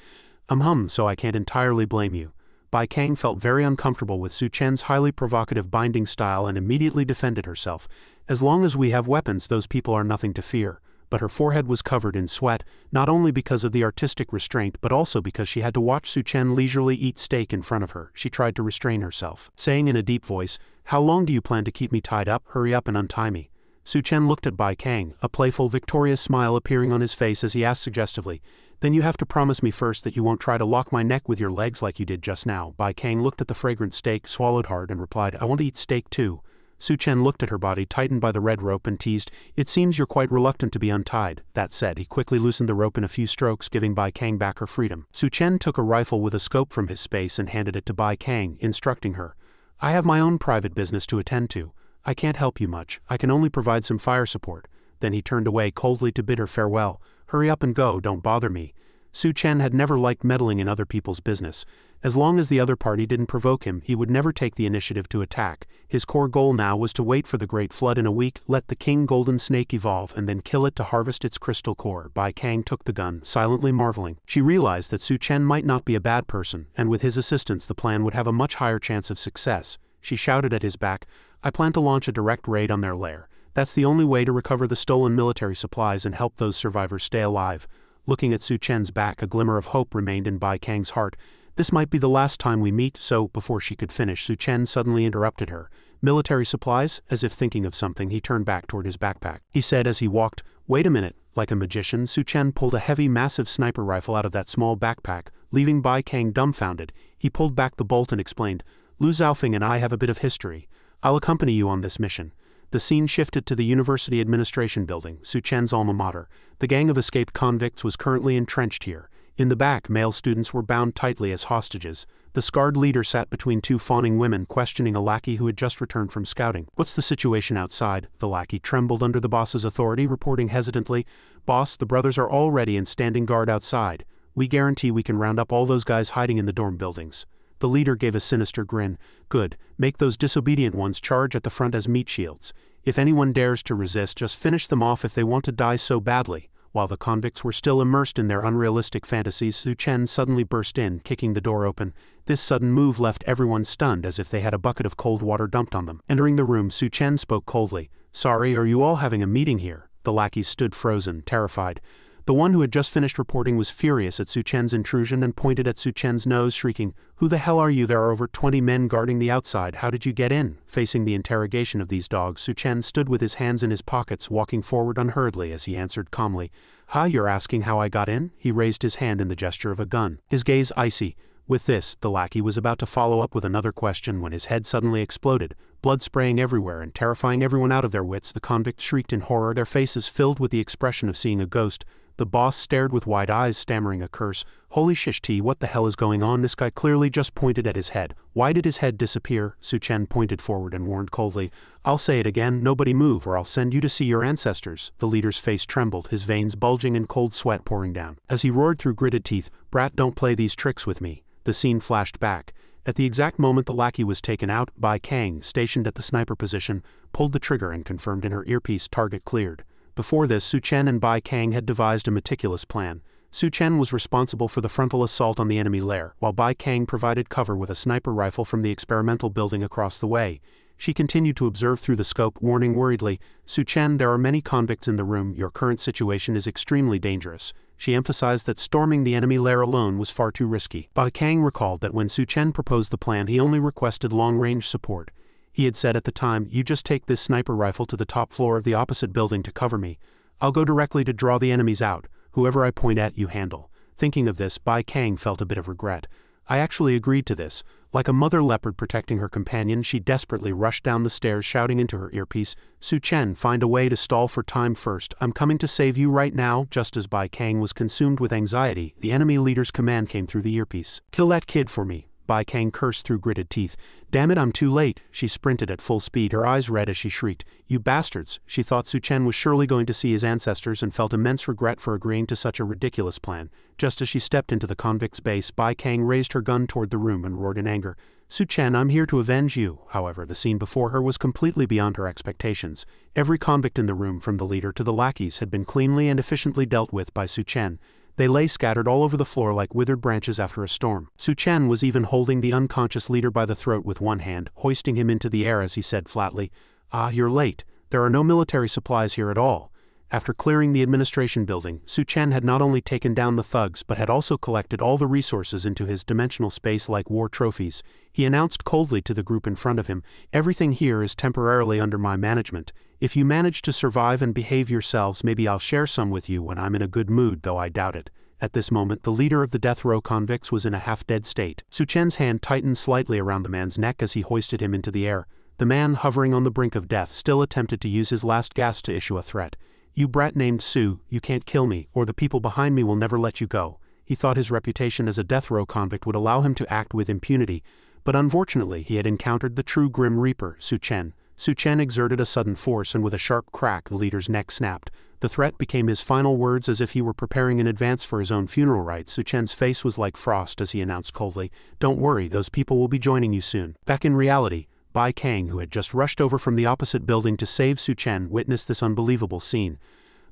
So I can't entirely blame you." Bai Kang felt very uncomfortable with Su Chen's highly provocative binding style and immediately defended herself. "As long as we have weapons, those people are nothing to fear." But her forehead was covered in sweat, not only because of the artistic restraint but also because she had to watch Su Chen leisurely eat steak in front of her. She tried to restrain herself, saying in a deep voice, "How long do you plan to keep me tied up? Hurry up and untie me." Su Chen looked at Bai Kang, a playful, victorious smile appearing on his face as he asked suggestively, "Then you have to promise me first that you won't try to lock my neck with your legs like you did just now." Bai Kang looked at the fragrant steak, swallowed hard, and replied, "I want to eat steak too." Su Chen looked at her body tightened by the red rope and teased, "It seems you're quite reluctant to be untied." That said, he quickly loosened the rope in a few strokes, giving Bai Kang back her freedom. Su Chen took a rifle with a scope from his space and handed it to Bai Kang, instructing her, "I have my own private business to attend to. I can't help you much. I can only provide some fire support." Then he turned away coldly to bid her farewell. "Hurry up and go, don't bother me." Su Chen had never liked meddling in other people's business. As long as the other party didn't provoke him, he would never take the initiative to attack. His core goal now was to wait for the Great Flood in a week, let the King Golden Snake evolve, and then kill it to harvest its crystal core. Bai Kang took the gun, silently marveling. She realized that Su Chen might not be a bad person, and with his assistance the plan would have a much higher chance of success. She shouted at his back, "I plan to launch a direct raid on their lair. That's the only way to recover the stolen military supplies and help those survivors stay alive." Looking at Su Chen's back, a glimmer of hope remained in Bai Kang's heart. "This might be the last time we meet, so..." Before she could finish, Su Chen suddenly interrupted her. "Military supplies?" As if thinking of something, he turned back toward his backpack. He said as he walked, "Wait a minute." Like a magician, Su Chen pulled a heavy, massive sniper rifle out of that small backpack, leaving Bai Kang dumbfounded. He pulled back the bolt and explained, "Lu Xiaofeng and I have a bit of history. I'll accompany you on this mission." The scene shifted to the University Administration Building, Su Chen's alma mater. The gang of escaped convicts was currently entrenched here. In the back, male students were bound tightly as hostages. The scarred leader sat between two fawning women, questioning a lackey who had just returned from scouting. "What's the situation outside?" The lackey trembled under the boss's authority, reporting hesitantly, "Boss, the brothers are all ready and standing guard outside. We guarantee we can round up all those guys hiding in the dorm buildings." The leader gave a sinister grin. "Good. Make those disobedient ones charge at the front as meat shields. If anyone dares to resist, just finish them off if they want to die so badly." While the convicts were still immersed in their unrealistic fantasies, Su Chen suddenly burst in, kicking the door open. This sudden move left everyone stunned as if they had a bucket of cold water dumped on them. Entering the room, Su Chen spoke coldly. "Sorry, are you all having a meeting here?" The lackeys stood frozen, terrified. The one who had just finished reporting was furious at Su Chen's intrusion and pointed at Su Chen's nose, shrieking, "Who the hell are you? There are over 20 men guarding the outside. How did you get in?" Facing the interrogation of these dogs, Su Chen stood with his hands in his pockets, walking forward unhurriedly as he answered calmly, "Ha, you're asking how I got in?" He raised his hand in the gesture of a gun, his gaze icy. With this, the lackey was about to follow up with another question when his head suddenly exploded, blood spraying everywhere and terrifying everyone out of their wits. The convicts shrieked in horror, their faces filled with the expression of seeing a ghost. The boss stared with wide eyes, stammering a curse. "Holy shish tea, what the hell is going on? This guy clearly just pointed at his head. Why did his head disappear?" Su Chen pointed forward and warned coldly, "I'll say it again, nobody move or I'll send you to see your ancestors." The leader's face trembled, his veins bulging and cold sweat pouring down. As he roared through gritted teeth, "Brat, don't play these tricks with me." The scene flashed back. At the exact moment the lackey was taken out, Bai Kang, stationed at the sniper position, pulled the trigger and confirmed in her earpiece, "Target cleared." Before this, Su Chen and Bai Kang had devised a meticulous plan. Su Chen was responsible for the frontal assault on the enemy lair, while Bai Kang provided cover with a sniper rifle from the experimental building across the way. She continued to observe through the scope, warning worriedly, "Su Chen, there are many convicts in the room. Your current situation is extremely dangerous." She emphasized that storming the enemy lair alone was far too risky. Bai Kang recalled that when Su Chen proposed the plan, he only requested long-range support. He had said at the time, "You just take this sniper rifle to the top floor of the opposite building to cover me. I'll go directly to draw the enemies out. Whoever I point at, you handle." Thinking of this, Bai Kang felt a bit of regret. "I actually agreed to this." Like a mother leopard protecting her companion, she desperately rushed down the stairs, shouting into her earpiece, "Su Chen, find a way to stall for time first. I'm coming to save you right now." Just as Bai Kang was consumed with anxiety, the enemy leader's command came through the earpiece. "Kill that kid for me." Bai Kang cursed through gritted teeth. "Damn it, I'm too late." She sprinted at full speed, her eyes red as she shrieked, "You bastards!" She thought Su Chen was surely going to see his ancestors and felt immense regret for agreeing to such a ridiculous plan. Just as she stepped into the convict's base, Bai Kang raised her gun toward the room and roared in anger, "Su Chen, I'm here to avenge you." However, the scene before her was completely beyond her expectations. Every convict in the room, from the leader to the lackeys, had been cleanly and efficiently dealt with by Su Chen. They lay scattered all over the floor like withered branches after a storm. Su Chen was even holding the unconscious leader by the throat with one hand, hoisting him into the air as he said flatly, "Ah, you're late. There are no military supplies here at all." After clearing the administration building, Su Chen had not only taken down the thugs but had also collected all the resources into his dimensional space like war trophies. He announced coldly to the group in front of him, "Everything here is temporarily under my management. If you manage to survive and behave yourselves, maybe I'll share some with you when I'm in a good mood, though I doubt it." At this moment, the leader of the death row convicts was in a half-dead state. Su Chen's hand tightened slightly around the man's neck as he hoisted him into the air. The man, hovering on the brink of death, still attempted to use his last gasp to issue a threat. "You brat named Su, you can't kill me, or the people behind me will never let you go." He thought his reputation as a death row convict would allow him to act with impunity, but unfortunately he had encountered the true Grim Reaper, Su Chen. Su Chen exerted a sudden force, and with a sharp crack the leader's neck snapped. The threat became his final words, as if he were preparing in advance for his own funeral rites. Su Chen's face was like frost as he announced coldly, "Don't worry, those people will be joining you soon." Back in reality, Bai Kang, who had just rushed over from the opposite building to save Su Chen, witnessed this unbelievable scene.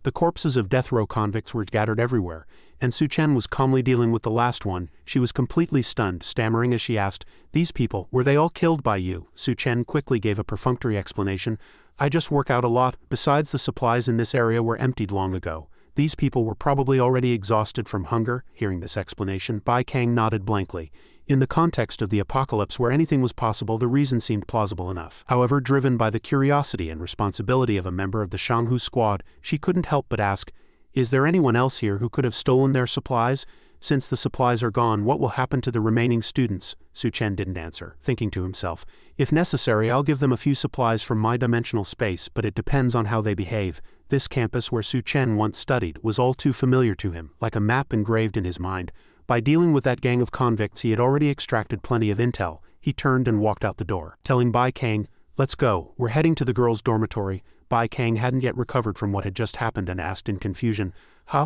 The corpses of death row convicts were scattered everywhere, and Su Chen was calmly dealing with the last one. She was completely stunned, stammering as she asked, "These people, were they all killed by you?" Su Chen quickly gave a perfunctory explanation, "I just work out a lot. Besides, the supplies in this area were emptied long ago. These people were probably already exhausted from hunger." Hearing this explanation, Bai Kang nodded blankly. In the context of the apocalypse where anything was possible, the reason seemed plausible enough. However, driven by the curiosity and responsibility of a member of the Shanghu squad, she couldn't help but ask, "Is there anyone else here who could have stolen their supplies? Since the supplies are gone, what will happen to the remaining students?" Su Chen didn't answer, thinking to himself, "If necessary, I'll give them a few supplies from my dimensional space, but it depends on how they behave." This campus where Su Chen once studied was all too familiar to him, like a map engraved in his mind. By dealing with that gang of convicts, he had already extracted plenty of intel. He turned and walked out the door, telling Bai Kang, "Let's go, we're heading to the girls' dormitory." Bai Kang hadn't yet recovered from what had just happened and asked in confusion,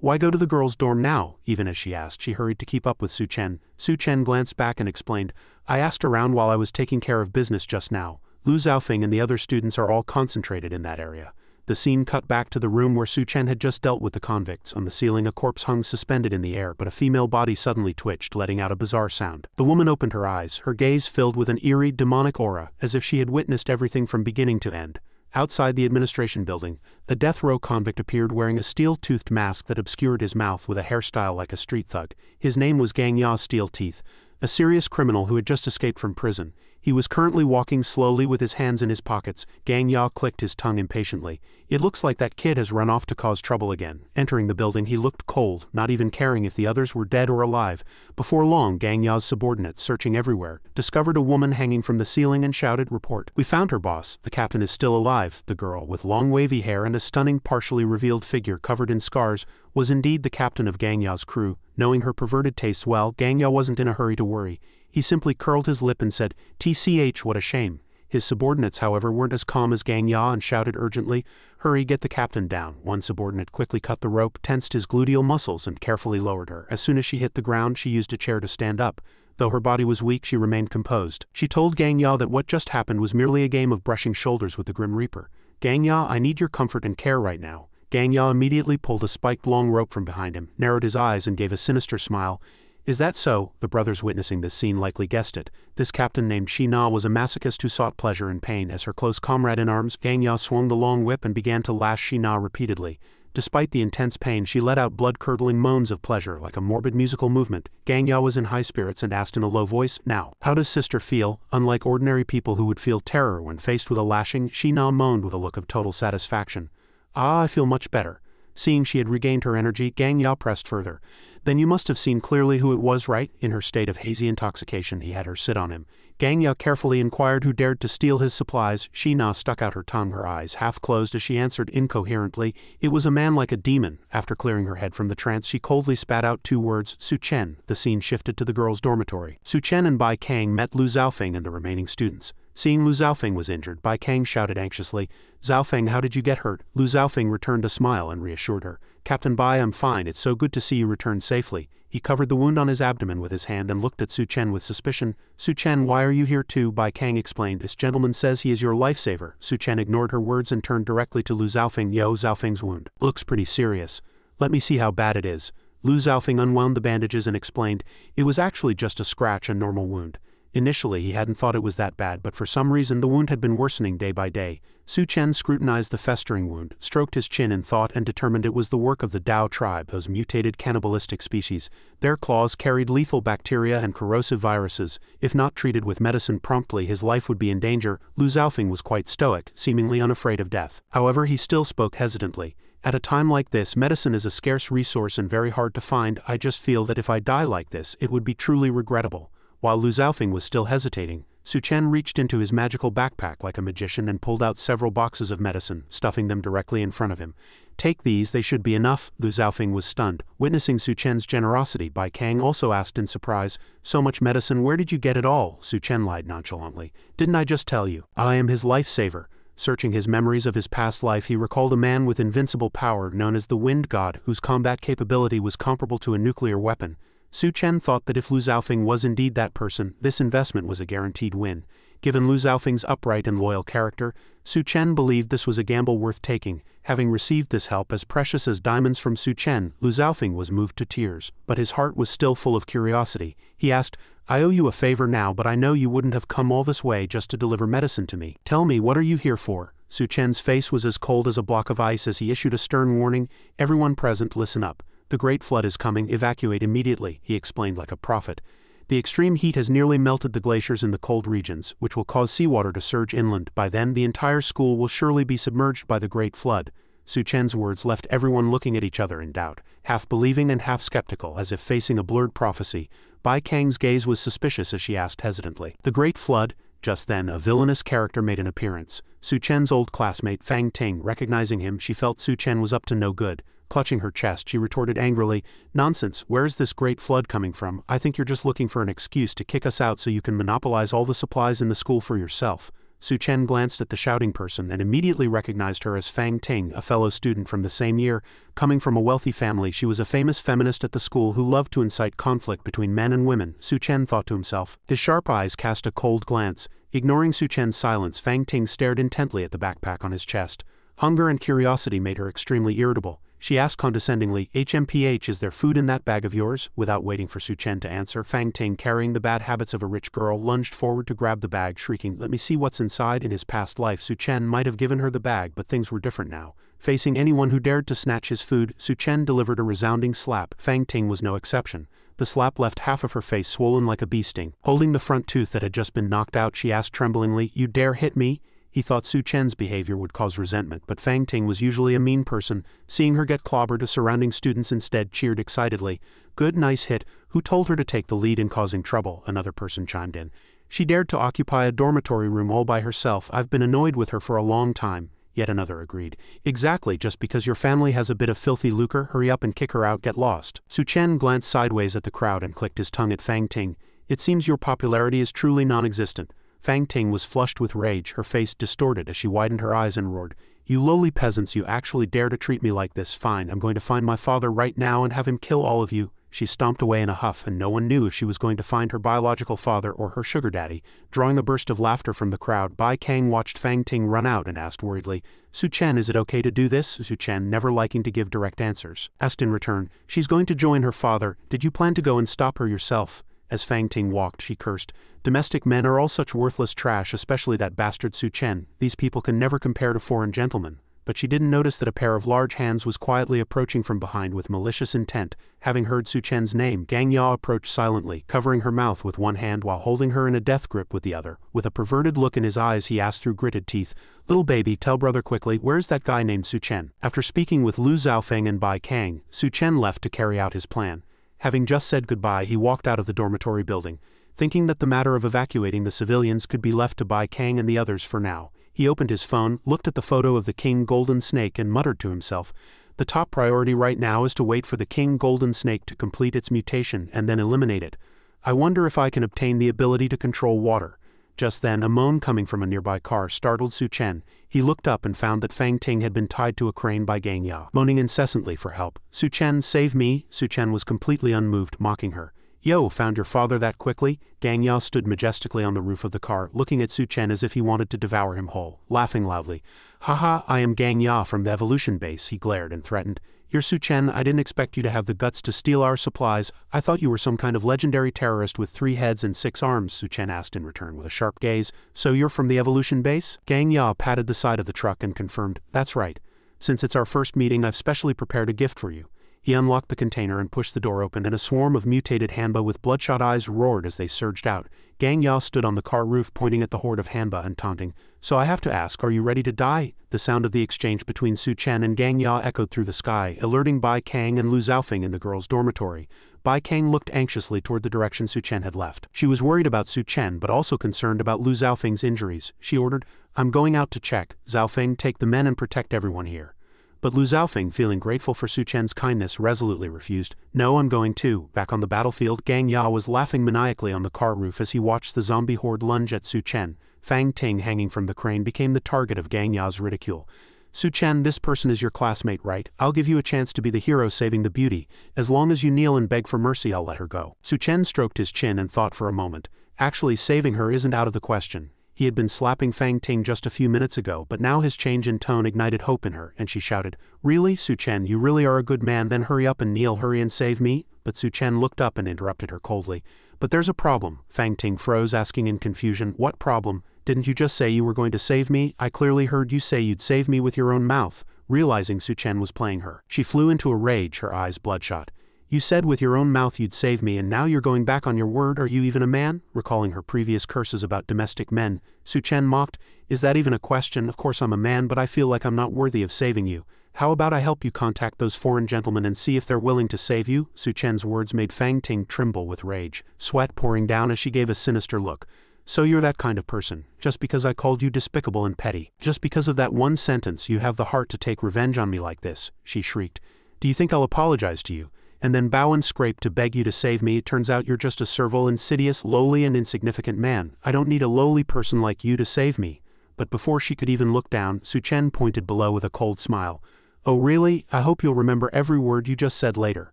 Why go to the girls' dorm now?" Even as she asked, she hurried to keep up with Su Chen. Su Chen glanced back and explained, "I asked around while I was taking care of business just now. Lu Xiaofeng and the other students are all concentrated in that area." The scene cut back to the room where Su Chen had just dealt with the convicts. On the ceiling a corpse hung suspended in the air, but a female body suddenly twitched, letting out a bizarre sound. The woman opened her eyes, her gaze filled with an eerie, demonic aura, as if she had witnessed everything from beginning to end. Outside the administration building, a death row convict appeared wearing a steel-toothed mask that obscured his mouth with a hairstyle like a street thug. His name was Gang Ya Steel Teeth, a serious criminal who had just escaped from prison. He was currently walking slowly with his hands in his pockets. Gang Ya clicked his tongue impatiently. It looks like that kid has run off to cause trouble again. Entering the building, he looked cold, not even caring if the others were dead or alive. Before long, Gang Ya's subordinates, searching everywhere, discovered a woman hanging from the ceiling and shouted, "Report. We found her, boss. The captain is still alive." The girl, with long wavy hair and a stunning partially revealed figure covered in scars, was indeed the captain of Gang Ya's crew. Knowing her perverted tastes well, Gang Ya wasn't in a hurry to worry. He simply curled his lip and said, "TCH, what a shame." His subordinates, however, weren't as calm as Gang Ya and shouted urgently, "Hurry, get the captain down." One subordinate quickly cut the rope, tensed his gluteal muscles, and carefully lowered her. As soon as she hit the ground, she used a chair to stand up. Though her body was weak, she remained composed. She told Gang Ya that what just happened was merely a game of brushing shoulders with the Grim Reaper. "Gang Ya, I need your comfort and care right now." Gang Ya immediately pulled a spiked long rope from behind him, narrowed his eyes, and gave a sinister smile. "Is that so?" The brothers witnessing this scene likely guessed it. This captain named Shina was a masochist who sought pleasure in pain. As her close comrade in arms, Gang Ya swung the long whip and began to lash Shina repeatedly. Despite the intense pain, she let out blood-curdling moans of pleasure, like a morbid musical movement. Gang Ya was in high spirits and asked in a low voice, "Now, how does sister feel?" Unlike ordinary people who would feel terror when faced with a lashing, Shina moaned with a look of total satisfaction. "Ah, I feel much better." Seeing she had regained her energy, Gang Ya pressed further. "Then you must have seen clearly who it was, right?" In her state of hazy intoxication, he had her sit on him. Gang Ya carefully inquired who dared to steal his supplies. Shina stuck out her tongue, her eyes half closed as she answered incoherently, "It was a man like a demon." After clearing her head from the trance, she coldly spat out two words, "Su Chen." The scene shifted to the girls' dormitory. Su Chen and Bai Kang met Lu Zhaofeng and the remaining students. Seeing Lu Zhaofeng was injured, Bai Kang shouted anxiously, "Zhaofeng, how did you get hurt?" Lu Zhaofeng returned a smile and reassured her. "Captain Bai, I'm fine. It's so good to see you return safely." He covered the wound on his abdomen with his hand and looked at Su Chen with suspicion. "Su Chen, why are you here too?" Bai Kang explained. "This gentleman says he is your lifesaver." Su Chen ignored her words and turned directly to Lu Zhaofeng. "Yo, Zhaofeng's wound looks pretty serious. Let me see how bad it is." Lu Zhaofeng unwound the bandages and explained, "It was actually just a scratch, a normal wound." Initially, he hadn't thought it was that bad, but for some reason the wound had been worsening day by day. Su Chen scrutinized the festering wound, stroked his chin in thought, and determined it was the work of the Dao tribe, those mutated cannibalistic species. Their claws carried lethal bacteria and corrosive viruses. If not treated with medicine promptly, his life would be in danger. Lu Zhaofeng was quite stoic, seemingly unafraid of death. However, he still spoke hesitantly. "At a time like this, medicine is a scarce resource and very hard to find. I just feel that if I die like this, it would be truly regrettable." While Lu Zhaofeng was still hesitating, Su Chen reached into his magical backpack like a magician and pulled out several boxes of medicine, stuffing them directly in front of him. "Take these, they should be enough." Lu Zhaofeng was stunned. Witnessing Su Chen's generosity, Bai Kang also asked in surprise, "So much medicine, where did you get it all?" Su Chen lied nonchalantly. "Didn't I just tell you? I am his lifesaver." Searching his memories of his past life, he recalled a man with invincible power known as the Wind God, whose combat capability was comparable to a nuclear weapon. Su Chen thought that if Lu Zhaofeng was indeed that person, this investment was a guaranteed win. Given Lu Zhaofeng's upright and loyal character, Su Chen believed this was a gamble worth taking. Having received this help as precious as diamonds from Su Chen, Lu Zhaofeng was moved to tears, but his heart was still full of curiosity. He asked, "I owe you a favor now, but I know you wouldn't have come all this way just to deliver medicine to me. Tell me, what are you here for?" Su Chen's face was as cold as a block of ice as he issued a stern warning, "Everyone present, listen up. The Great Flood is coming, evacuate immediately," he explained like a prophet. "The extreme heat has nearly melted the glaciers in the cold regions, which will cause seawater to surge inland. By then, the entire school will surely be submerged by the Great Flood." Su Chen's words left everyone looking at each other in doubt, half believing and half skeptical, as if facing a blurred prophecy. Bai Kang's gaze was suspicious as she asked hesitantly, "The Great Flood?" Just then, a villainous character made an appearance. Su Chen's old classmate, Fang Ting. Recognizing him, she felt Su Chen was up to no good. Clutching her chest, she retorted angrily, "Nonsense, where is this great flood coming from? I think you're just looking for an excuse to kick us out so you can monopolize all the supplies in the school for yourself." Su Chen glanced at the shouting person and immediately recognized her as Fang Ting, a fellow student from the same year. Coming from a wealthy family, she was a famous feminist at the school who loved to incite conflict between men and women, Su Chen thought to himself. His sharp eyes cast a cold glance. Ignoring Su Chen's silence, Fang Ting stared intently at the backpack on his chest. Hunger and curiosity made her extremely irritable. She asked condescendingly, "HMPH, is there food in that bag of yours?" Without waiting for Su Chen to answer, Fang Ting, carrying the bad habits of a rich girl, lunged forward to grab the bag, shrieking, "Let me see what's inside." In his past life, Su Chen might have given her the bag, but things were different now. Facing anyone who dared to snatch his food, Su Chen delivered a resounding slap. Fang Ting was no exception. The slap left half of her face swollen like a bee sting. Holding the front tooth that had just been knocked out, she asked tremblingly, "You dare hit me?" He thought Su Chen's behavior would cause resentment, but Fang Ting was usually a mean person. Seeing her get clobbered, the surrounding students instead cheered excitedly. "Good, nice hit. Who told her to take the lead in causing trouble?" Another person chimed in. "She dared to occupy a dormitory room all by herself. I've been annoyed with her for a long time." Yet another agreed. "Exactly, just because your family has a bit of filthy lucre, hurry up and kick her out, get lost." Su Chen glanced sideways at the crowd and clicked his tongue at Fang Ting. "It seems your popularity is truly non-existent." Fang Ting was flushed with rage, her face distorted as she widened her eyes and roared, "You lowly peasants, you actually dare to treat me like this? Fine, I'm going to find my father right now and have him kill all of you." She stomped away in a huff, and no one knew if she was going to find her biological father or her sugar daddy. Drawing a burst of laughter from the crowd, Bai Kang watched Fang Ting run out and asked worriedly, "Su Chen, is it okay to do this?" Su Chen, never liking to give direct answers, asked in return, "She's going to join her father. Did you plan to go and stop her yourself?" As Fang Ting walked, she cursed, "Domestic men are all such worthless trash, especially that bastard Su Chen. These people can never compare to foreign gentlemen." But she didn't notice that a pair of large hands was quietly approaching from behind with malicious intent. Having heard Su Chen's name, Gang Ya approached silently, covering her mouth with one hand while holding her in a death grip with the other. With a perverted look in his eyes, he asked through gritted teeth, "Little baby, tell brother quickly, where's that guy named Su Chen?" After speaking with Lu Zhaofeng and Bai Kang, Su Chen left to carry out his plan. Having just said goodbye, he walked out of the dormitory building. Thinking that the matter of evacuating the civilians could be left to Bai Kang and the others for now, he opened his phone, looked at the photo of the King Golden Snake and muttered to himself, "The top priority right now is to wait for the King Golden Snake to complete its mutation and then eliminate it. I wonder if I can obtain the ability to control water." Just then, a moan coming from a nearby car startled Su Chen. He looked up and found that Fang Ting had been tied to a crane by Gang Ya, moaning incessantly for help. "Su Chen, save me!" Su Chen was completely unmoved, mocking her. "Yo, found your father that quickly?" Gang Ya stood majestically on the roof of the car, looking at Su Chen as if he wanted to devour him whole, laughing loudly. "Haha, I am Gang Ya from the evolution base," he glared and threatened. "You're Su Chen, I didn't expect you to have the guts to steal our supplies. I thought you were some kind of legendary terrorist with 3 heads and 6 arms, Su Chen asked in return with a sharp gaze. "So you're from the evolution base?" Gang Ya patted the side of the truck and confirmed, "That's right. Since it's our first meeting, I've specially prepared a gift for you." He unlocked the container and pushed the door open, and a swarm of mutated Hanba with bloodshot eyes roared as they surged out. Gang Ya stood on the car roof pointing at the horde of Hanba and taunting, "So I have to ask, are you ready to die?" The sound of the exchange between Su Chen and Gang Ya echoed through the sky, alerting Bai Kang and Lu Zhaofeng in the girls' dormitory. Bai Kang looked anxiously toward the direction Su Chen had left. She was worried about Su Chen but also concerned about Lu Zhaofeng's injuries. She ordered, "I'm going out to check. Zhaofeng, take the men and protect everyone here." But Lu Zhaofeng, feeling grateful for Su Chen's kindness, resolutely refused. "No, I'm going too." Back on the battlefield, Gang Ya was laughing maniacally on the car roof as he watched the zombie horde lunge at Su Chen. Fang Ting, hanging from the crane, became the target of Gang Ya's ridicule. "Su Chen, this person is your classmate, right? I'll give you a chance to be the hero saving the beauty. As long as you kneel and beg for mercy, I'll let her go." Su Chen stroked his chin and thought for a moment. Actually, saving her isn't out of the question. He had been slapping Fang Ting just a few minutes ago, but now his change in tone ignited hope in her, and she shouted, "Really, Su Chen, you really are a good man, then hurry up and kneel, hurry and save me?" But Su Chen looked up and interrupted her coldly. "But there's a problem." Fang Ting froze, asking in confusion, "What problem? Didn't you just say you were going to save me? I clearly heard you say you'd save me with your own mouth." Realizing Su Chen was playing her, she flew into a rage, her eyes bloodshot. "You said with your own mouth you'd save me, and now you're going back on your word. Are you even a man?" Recalling her previous curses about domestic men, Su Chen mocked, "Is that even a question? Of course I'm a man, but I feel like I'm not worthy of saving you. How about I help you contact those foreign gentlemen and see if they're willing to save you?" Su Chen's words made Fang Ting tremble with rage, sweat pouring down as she gave a sinister look. "So you're that kind of person. Just because I called you despicable and petty. Just because of that one sentence, you have the heart to take revenge on me like this," she shrieked. "Do you think I'll apologize to you? And then bow and scrape to beg you to save me? It turns out you're just a servile, insidious, lowly and insignificant man. I don't need a lowly person like you to save me." But before she could even look down, Su Chen pointed below with a cold smile. "Oh really? I hope you'll remember every word you just said later."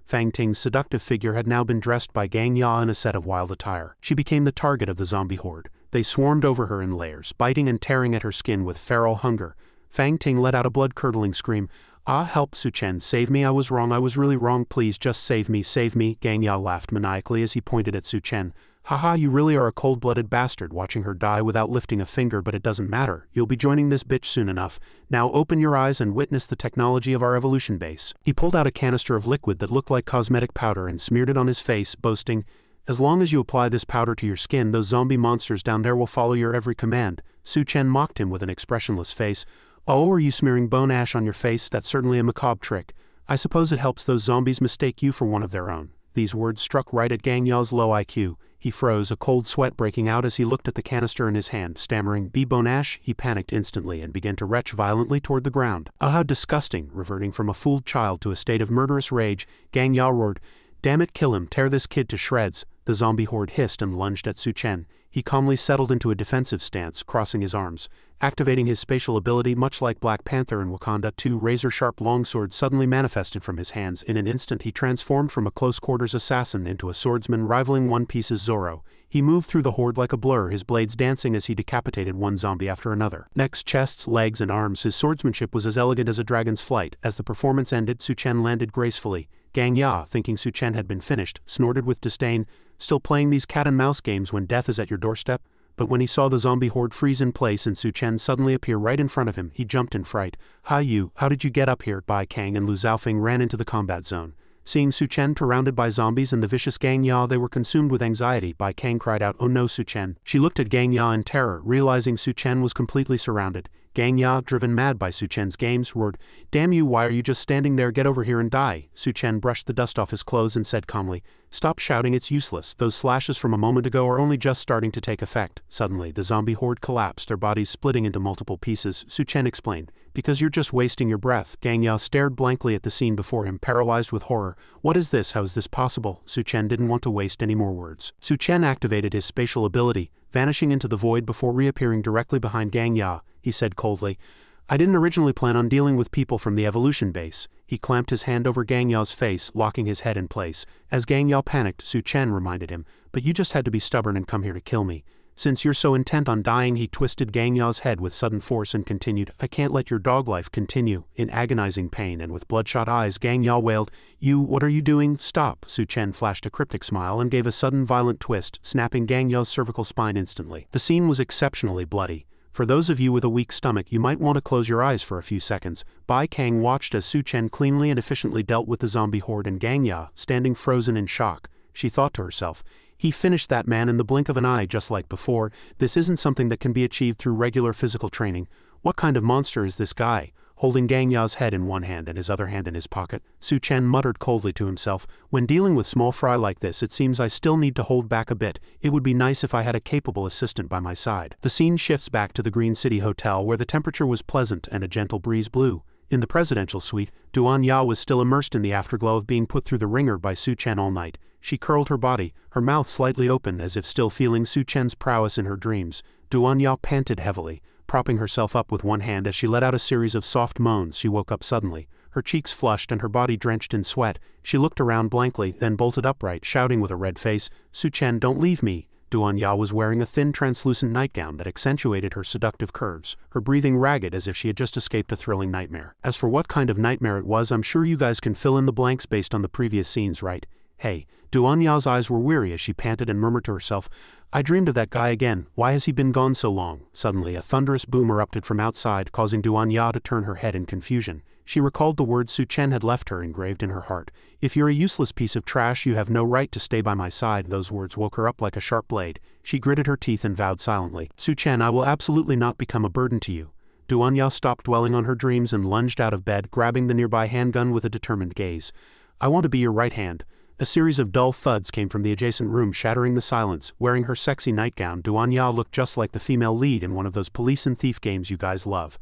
Fang Ting's seductive figure had now been dressed by Gang Ya in a set of wild attire. She became the target of the zombie horde. They swarmed over her in layers, biting and tearing at her skin with feral hunger. Fang Ting let out a blood-curdling scream. Ah, help, Su Chen, save me, I was wrong, I was really wrong, please just save me, save me. Gang Ya laughed maniacally as he pointed at Su Chen. Haha, you really are a cold-blooded bastard watching her die without lifting a finger, but it doesn't matter, you'll be joining this bitch soon enough. Now open your eyes and witness the technology of our evolution base. He pulled out a canister of liquid that looked like cosmetic powder and smeared it on his face, boasting, as long as you apply this powder to your skin, those zombie monsters down there will follow your every command. Su Chen mocked him with an expressionless face. Oh, are you smearing bone ash on your face? That's certainly a macabre trick. I suppose it helps those zombies mistake you for one of their own. These words struck right at Gang Ya's low IQ. He froze, a cold sweat breaking out as he looked at the canister in his hand, stammering, "Be bone ash?" He panicked instantly and began to retch violently toward the ground. Ah, how disgusting! Reverting from a fooled child to a state of murderous rage, Gang Ya roared, "Damn it, kill him, tear this kid to shreds." The zombie horde hissed and lunged at Su Chen. He calmly settled into a defensive stance, crossing his arms. Activating his spatial ability much like Black Panther in Wakanda, two razor-sharp longswords suddenly manifested from his hands. In an instant he transformed from a close-quarters assassin into a swordsman rivaling One Piece's Zorro. He moved through the horde like a blur, his blades dancing as he decapitated one zombie after another. Necks, chests, legs, and arms, his swordsmanship was as elegant as a dragon's flight. As the performance ended, Su Chen landed gracefully. Gang Ya, thinking Su Chen had been finished, snorted with disdain, "Still playing these cat-and-mouse games when death is at your doorstep?" But when he saw the zombie horde freeze in place and Su Chen suddenly appear right in front of him, he jumped in fright. "Hi you, how did you get up here?" Bai Kang and Lu Xiaofeng ran into the combat zone. Seeing Su Chen surrounded by zombies and the vicious Gang Ya, they were consumed with anxiety. Bai Kang cried out, "Oh no, Su Chen." She looked at Gang Ya in terror, realizing Su Chen was completely surrounded. Gang Ya, driven mad by Su Chen's games, roared, "Damn you, why are you just standing there? Get over here and die." Su Chen brushed the dust off his clothes and said calmly, "Stop shouting, it's useless. Those slashes from a moment ago are only just starting to take effect." Suddenly, the zombie horde collapsed, their bodies splitting into multiple pieces. Su Chen explained, "Because you're just wasting your breath." Gang Ya stared blankly at the scene before him, paralyzed with horror. "What is this? How is this possible?" Su Chen didn't want to waste any more words. Su Chen activated his spatial ability, vanishing into the void before reappearing directly behind Gang Ya. He said coldly, "I didn't originally plan on dealing with people from the evolution base." He clamped his hand over Gang Ya's face, locking his head in place. As Gang Ya panicked, Su Chen reminded him, "But you just had to be stubborn and come here to kill me. Since you're so intent on dying," he twisted Gang Ya's head with sudden force and continued, "I can't let your dog life continue." In agonizing pain and with bloodshot eyes, Gang Ya wailed, What are you doing? Stop." Su Chen flashed a cryptic smile and gave a sudden violent twist, snapping Gang Ya's cervical spine instantly. The scene was exceptionally bloody. For those of you with a weak stomach, you might want to close your eyes for a few seconds. Bai Kang watched as Su Chen cleanly and efficiently dealt with the zombie horde and Gang Ya, standing frozen in shock. She thought to herself, "He finished that man in the blink of an eye just like before. This isn't something that can be achieved through regular physical training. What kind of monster is this guy?" Holding Gang Ya's head in one hand and his other hand in his pocket, Su Chen muttered coldly to himself, "When dealing with small fry like this, it seems I still need to hold back a bit. It would be nice if I had a capable assistant by my side." The scene shifts back to the Green City Hotel where the temperature was pleasant and a gentle breeze blew. In the presidential suite, Duan Ya was still immersed in the afterglow of being put through the ringer by Su Chen all night. She curled her body, her mouth slightly open as if still feeling Su Chen's prowess in her dreams. Duan Ya panted heavily, propping herself up with one hand as she let out a series of soft moans. She woke up suddenly, her cheeks flushed and her body drenched in sweat. She looked around blankly, then bolted upright, shouting with a red face, "Su Chen, don't leave me." Duan Ya was wearing a thin translucent nightgown that accentuated her seductive curves, her breathing ragged as if she had just escaped a thrilling nightmare. As for what kind of nightmare it was, I'm sure you guys can fill in the blanks based on the previous scenes, right? Hey. Duan Ya's eyes were weary as she panted and murmured to herself, "I dreamed of that guy again. Why has he been gone so long?" Suddenly, a thunderous boom erupted from outside, causing Duan Ya to turn her head in confusion. She recalled the words Su Chen had left her engraved in her heart. "If you're a useless piece of trash, you have no right to stay by my side." Those words woke her up like a sharp blade. She gritted her teeth and vowed silently, "Su Chen, I will absolutely not become a burden to you." Duan Ya stopped dwelling on her dreams and lunged out of bed, grabbing the nearby handgun with a determined gaze. "I want to be your right hand." A series of dull thuds came from the adjacent room, shattering the silence. Wearing her sexy nightgown, Duan Ya looked just like the female lead in one of those police and thief games you guys love.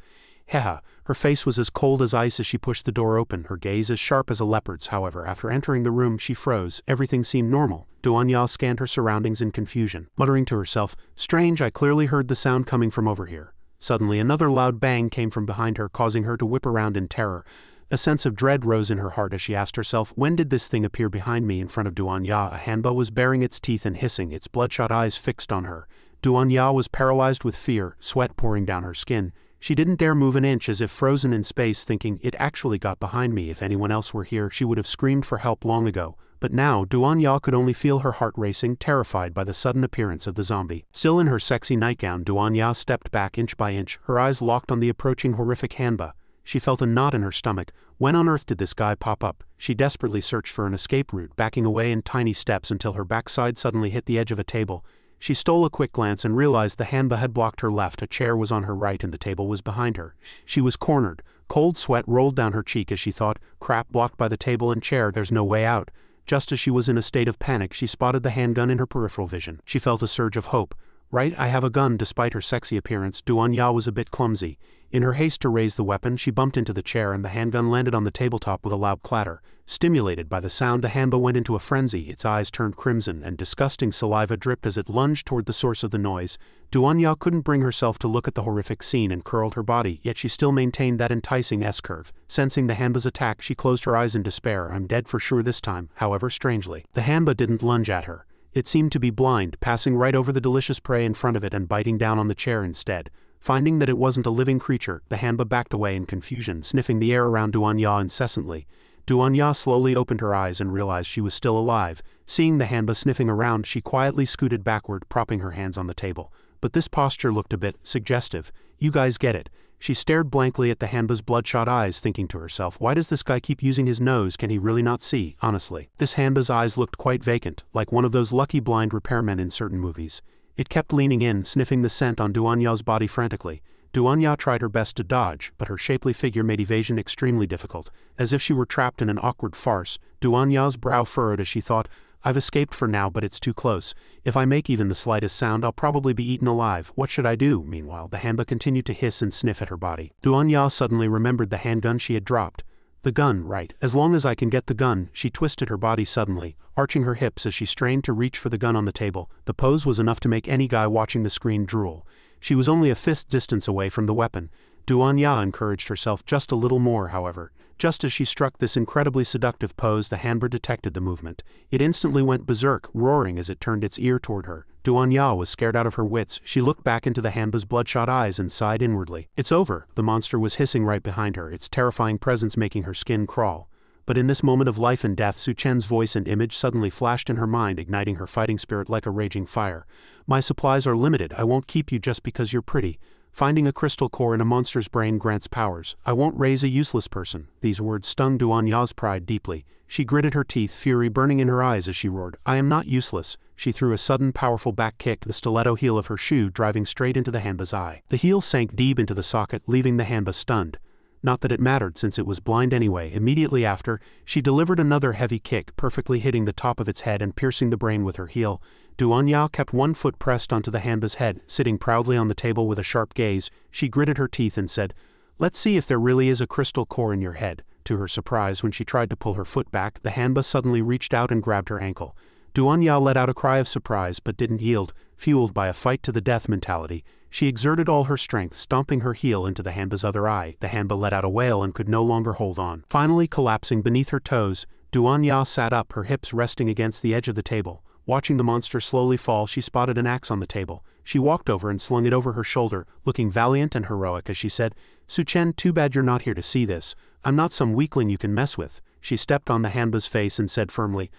Haha, her face was as cold as ice as she pushed the door open, her gaze as sharp as a leopard's. However, after entering the room, she froze. Everything seemed normal. Duan Ya scanned her surroundings in confusion, muttering to herself, "Strange, I clearly heard the sound coming from over here." Suddenly, another loud bang came from behind her, causing her to whip around in terror. A sense of dread rose in her heart as she asked herself, when did this thing appear behind me? In front of Duan Ya, a hanbo was baring its teeth and hissing, its bloodshot eyes fixed on her. Duan Ya was paralyzed with fear, sweat pouring down her skin. She didn't dare move an inch, as if frozen in space, thinking, it actually got behind me. If anyone else were here, she would have screamed for help long ago. But now, Duanya could only feel her heart racing, terrified by the sudden appearance of the zombie. Still in her sexy nightgown, Duanya stepped back inch by inch, her eyes locked on the approaching horrific Hanba. She felt a knot in her stomach. When on earth did this guy pop up? She desperately searched for an escape route, backing away in tiny steps until her backside suddenly hit the edge of a table. She stole a quick glance and realized the Hanba had blocked her left, a chair was on her right and the table was behind her. She was cornered. Cold sweat rolled down her cheek as she thought, crap, blocked by the table and chair, there's no way out. Just as she was in a state of panic, she spotted the handgun in her peripheral vision. She felt a surge of hope. Right, I have a gun. Despite her sexy appearance, Duanya was a bit clumsy. In her haste to raise the weapon, she bumped into the chair and the handgun landed on the tabletop with a loud clatter. Stimulated by the sound, the Hanba went into a frenzy, its eyes turned crimson and disgusting saliva dripped as it lunged toward the source of the noise. Duanya couldn't bring herself to look at the horrific scene and curled her body, yet she still maintained that enticing S-curve. Sensing the Hanba's attack, she closed her eyes in despair. I'm dead for sure this time. However, strangely, the Hanba didn't lunge at her. It seemed to be blind, passing right over the delicious prey in front of it and biting down on the chair instead. Finding that it wasn't a living creature, the Hanba backed away in confusion, sniffing the air around Duanya incessantly. Duanya slowly opened her eyes and realized she was still alive. Seeing the Hanba sniffing around, she quietly scooted backward, propping her hands on the table. But this posture looked a bit suggestive. You guys get it. She stared blankly at the Hanba's bloodshot eyes, thinking to herself, why does this guy keep using his nose? Can he really not see? Honestly, this Hanba's eyes looked quite vacant, like one of those lucky blind repairmen in certain movies. It kept leaning in, sniffing the scent on Duanya's body frantically. Duanya tried her best to dodge, but her shapely figure made evasion extremely difficult. As if she were trapped in an awkward farce, Duanya's brow furrowed as she thought, I've escaped for now, but it's too close. If I make even the slightest sound, I'll probably be eaten alive. What should I do? Meanwhile, the Hanba continued to hiss and sniff at her body. Duanya suddenly remembered the handgun she had dropped. The gun, right. As long as I can get the gun. She twisted her body suddenly, arching her hips as she strained to reach for the gun on the table. The pose was enough to make any guy watching the screen drool. She was only a fist distance away from the weapon. Duanya encouraged herself just a little more, however. Just as she struck this incredibly seductive pose, the Hanba detected the movement. It instantly went berserk, roaring as it turned its ear toward her. Duanya was scared out of her wits. She looked back into the Hanba's bloodshot eyes and sighed inwardly. It's over. The monster was hissing right behind her, its terrifying presence making her skin crawl. But in this moment of life and death, Suchen's voice and image suddenly flashed in her mind, igniting her fighting spirit like a raging fire. My supplies are limited. I won't keep you just because you're pretty. Finding a crystal core in a monster's brain grants powers. I won't raise a useless person. These words stung Duanya's pride deeply. She gritted her teeth, fury burning in her eyes as she roared, I am not useless. She threw a sudden powerful back kick, the stiletto heel of her shoe driving straight into the Hanba's eye. The heel sank deep into the socket, leaving the Hanba stunned. Not that it mattered, since it was blind anyway. Immediately after, she delivered another heavy kick, perfectly hitting the top of its head and piercing the brain with her heel. Duanya kept one foot pressed onto the Hanba's head, sitting proudly on the table with a sharp gaze. She gritted her teeth and said, Let's see if there really is a crystal core in your head. To her surprise, when she tried to pull her foot back, the Hanba suddenly reached out and grabbed her ankle. Duanya let out a cry of surprise but didn't yield. Fueled by a fight-to-the-death mentality, she exerted all her strength, stomping her heel into the Hanba's other eye. The Hanba let out a wail and could no longer hold on. Finally collapsing beneath her toes, Duanya sat up, her hips resting against the edge of the table. Watching the monster slowly fall, she spotted an axe on the table. She walked over and slung it over her shoulder, looking valiant and heroic as she said, Suchen, too bad you're not here to see this. I'm not some weakling you can mess with. She stepped on the Hanba's face and said firmly,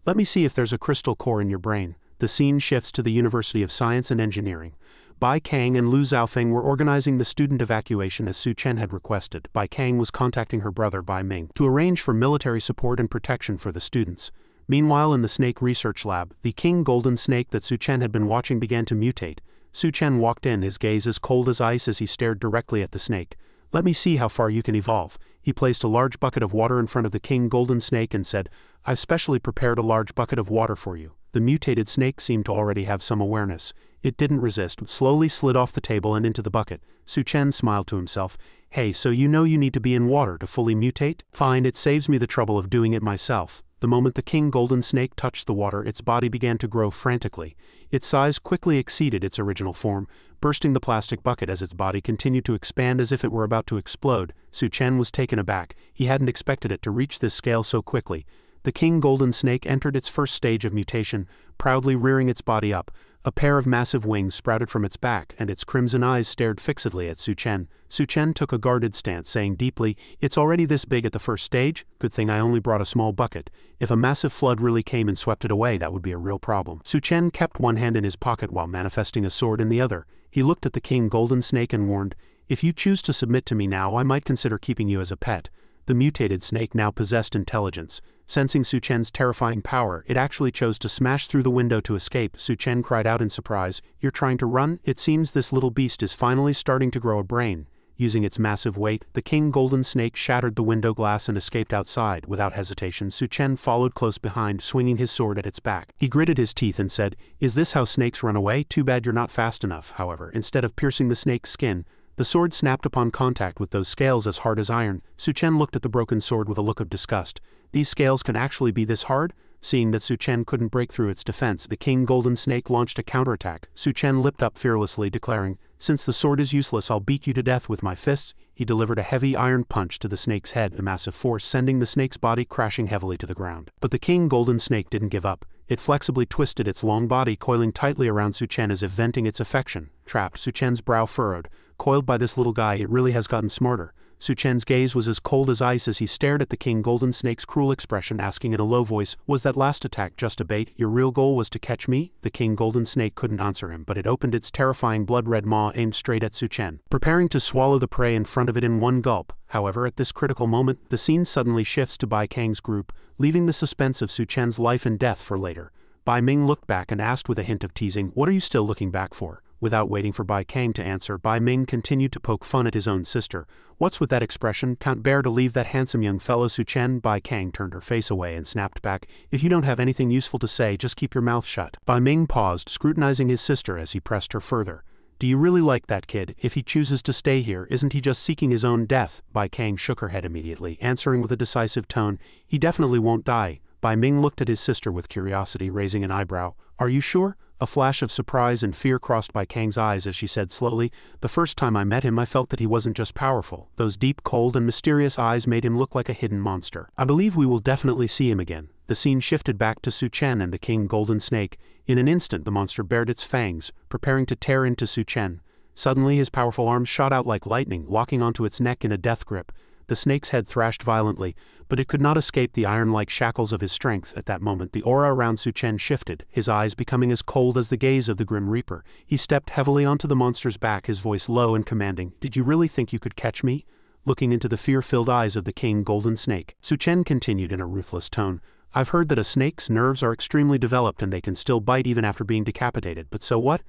Let me see if there's a crystal core in your brain. The scene shifts to the University of Science and Engineering. Bai Kang and Lu Xiaofeng were organizing the student evacuation as Su Chen had requested. Bai Kang was contacting her brother Bai Ming to arrange for military support and protection for the students. Meanwhile, in the snake research lab, the king golden snake that Su Chen had been watching began to mutate. Su Chen walked in, his gaze as cold as ice as he stared directly at the snake. Let me see how far you can evolve. He placed a large bucket of water in front of the king golden snake and said, I've specially prepared a large bucket of water for you. The mutated snake seemed to already have some awareness. It didn't resist, but slowly slid off the table and into the bucket. Su Chen smiled to himself. Hey, so you know you need to be in water to fully mutate? Fine, it saves me the trouble of doing it myself. The moment the king golden snake touched the water, its body began to grow frantically. Its size quickly exceeded its original form, bursting the plastic bucket as its body continued to expand as if it were about to explode. Su Chen was taken aback. He hadn't expected it to reach this scale so quickly. The king golden snake entered its first stage of mutation, proudly rearing its body up. A pair of massive wings sprouted from its back, and its crimson eyes stared fixedly at Su Chen. Su Chen took a guarded stance, saying deeply, "It's already this big at the first stage? Good thing I only brought a small bucket. If a massive flood really came and swept it away, that would be a real problem." Su Chen kept one hand in his pocket while manifesting a sword in the other. He looked at the King Golden Snake and warned, "If you choose to submit to me now, I might consider keeping you as a pet." The mutated snake now possessed intelligence. Sensing Su Chen's terrifying power, it actually chose to smash through the window to escape. Su Chen cried out in surprise, "You're trying to run? It seems this little beast is finally starting to grow a brain." Using its massive weight, the King Golden Snake shattered the window glass and escaped outside. Without hesitation, Su Chen followed close behind, swinging his sword at its back. He gritted his teeth and said, "Is this how snakes run away? Too bad you're not fast enough." However, instead of piercing the snake's skin, the sword snapped upon contact with those scales as hard as iron. Su Chen looked at the broken sword with a look of disgust. These scales can actually be this hard? Seeing that Su Chen couldn't break through its defense, the King Golden Snake launched a counterattack. Su Chen leapt up fearlessly, declaring, "Since the sword is useless, I'll beat you to death with my fists." He delivered a heavy iron punch to the snake's head, a massive force sending the snake's body crashing heavily to the ground. But the King Golden Snake didn't give up. It flexibly twisted its long body, coiling tightly around Su Chen as if venting its affection. Trapped, Su Chen's brow furrowed. Coiled by this little guy, it really has gotten smarter. Su Chen's gaze was as cold as ice as he stared at the King Golden Snake's cruel expression, asking in a low voice, "Was that last attack just a bait? Your real goal was to catch me?" The King Golden Snake couldn't answer him, but it opened its terrifying blood-red maw aimed straight at Su Chen, preparing to swallow the prey in front of it in one gulp. However, at this critical moment, the scene suddenly shifts to Bai Kang's group, leaving the suspense of Su Chen's life and death for later. Bai Ming looked back and asked with a hint of teasing, "What are you still looking back for?" Without waiting for Bai Kang to answer, Bai Ming continued to poke fun at his own sister. "What's with that expression? Can't bear to leave that handsome young fellow Su Chen?" Bai Kang turned her face away and snapped back, "If you don't have anything useful to say, just keep your mouth shut." Bai Ming paused, scrutinizing his sister as he pressed her further. "Do you really like that kid? If he chooses to stay here, isn't he just seeking his own death?" Bai Kang shook her head immediately, answering with a decisive tone, "He definitely won't die." Bai Ming looked at his sister with curiosity, raising an eyebrow. "Are you sure?" A flash of surprise and fear crossed Bai Kang's eyes as she said slowly, "The first time I met him, I felt that he wasn't just powerful. Those deep, cold, and mysterious eyes made him look like a hidden monster. I believe we will definitely see him again." The scene shifted back to Su Chen and the King Golden Snake. In an instant, the monster bared its fangs, preparing to tear into Su Chen. Suddenly, his powerful arms shot out like lightning, locking onto its neck in a death grip. The snake's head thrashed violently, but it could not escape the iron-like shackles of his strength. At that moment, the aura around Su Chen shifted, his eyes becoming as cold as the gaze of the Grim Reaper. He stepped heavily onto the monster's back, his voice low and commanding, "Did you really think you could catch me?" Looking into the fear-filled eyes of the King Golden Snake, Su Chen continued in a ruthless tone, "I've heard that a snake's nerves are extremely developed and they can still bite even after being decapitated, but so what?"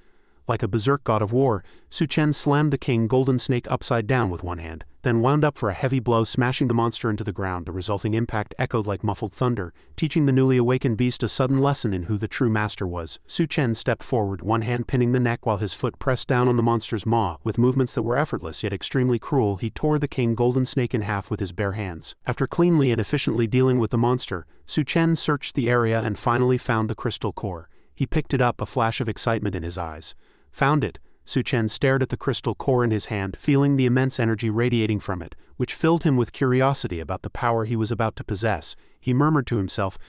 Like a berserk god of war, Su Chen slammed the King Golden Snake upside down with one hand, then wound up for a heavy blow, smashing the monster into the ground. The resulting impact echoed like muffled thunder, teaching the newly awakened beast a sudden lesson in who the true master was. Su Chen stepped forward, one hand pinning the neck while his foot pressed down on the monster's maw. With movements that were effortless yet extremely cruel, he tore the King Golden Snake in half with his bare hands. After cleanly and efficiently dealing with the monster, Su Chen searched the area and finally found the crystal core. He picked it up, a flash of excitement in his eyes. "Found it." Su Chen stared at the crystal core in his hand, feeling the immense energy radiating from it, which filled him with curiosity about the power he was about to possess. He murmured to himself,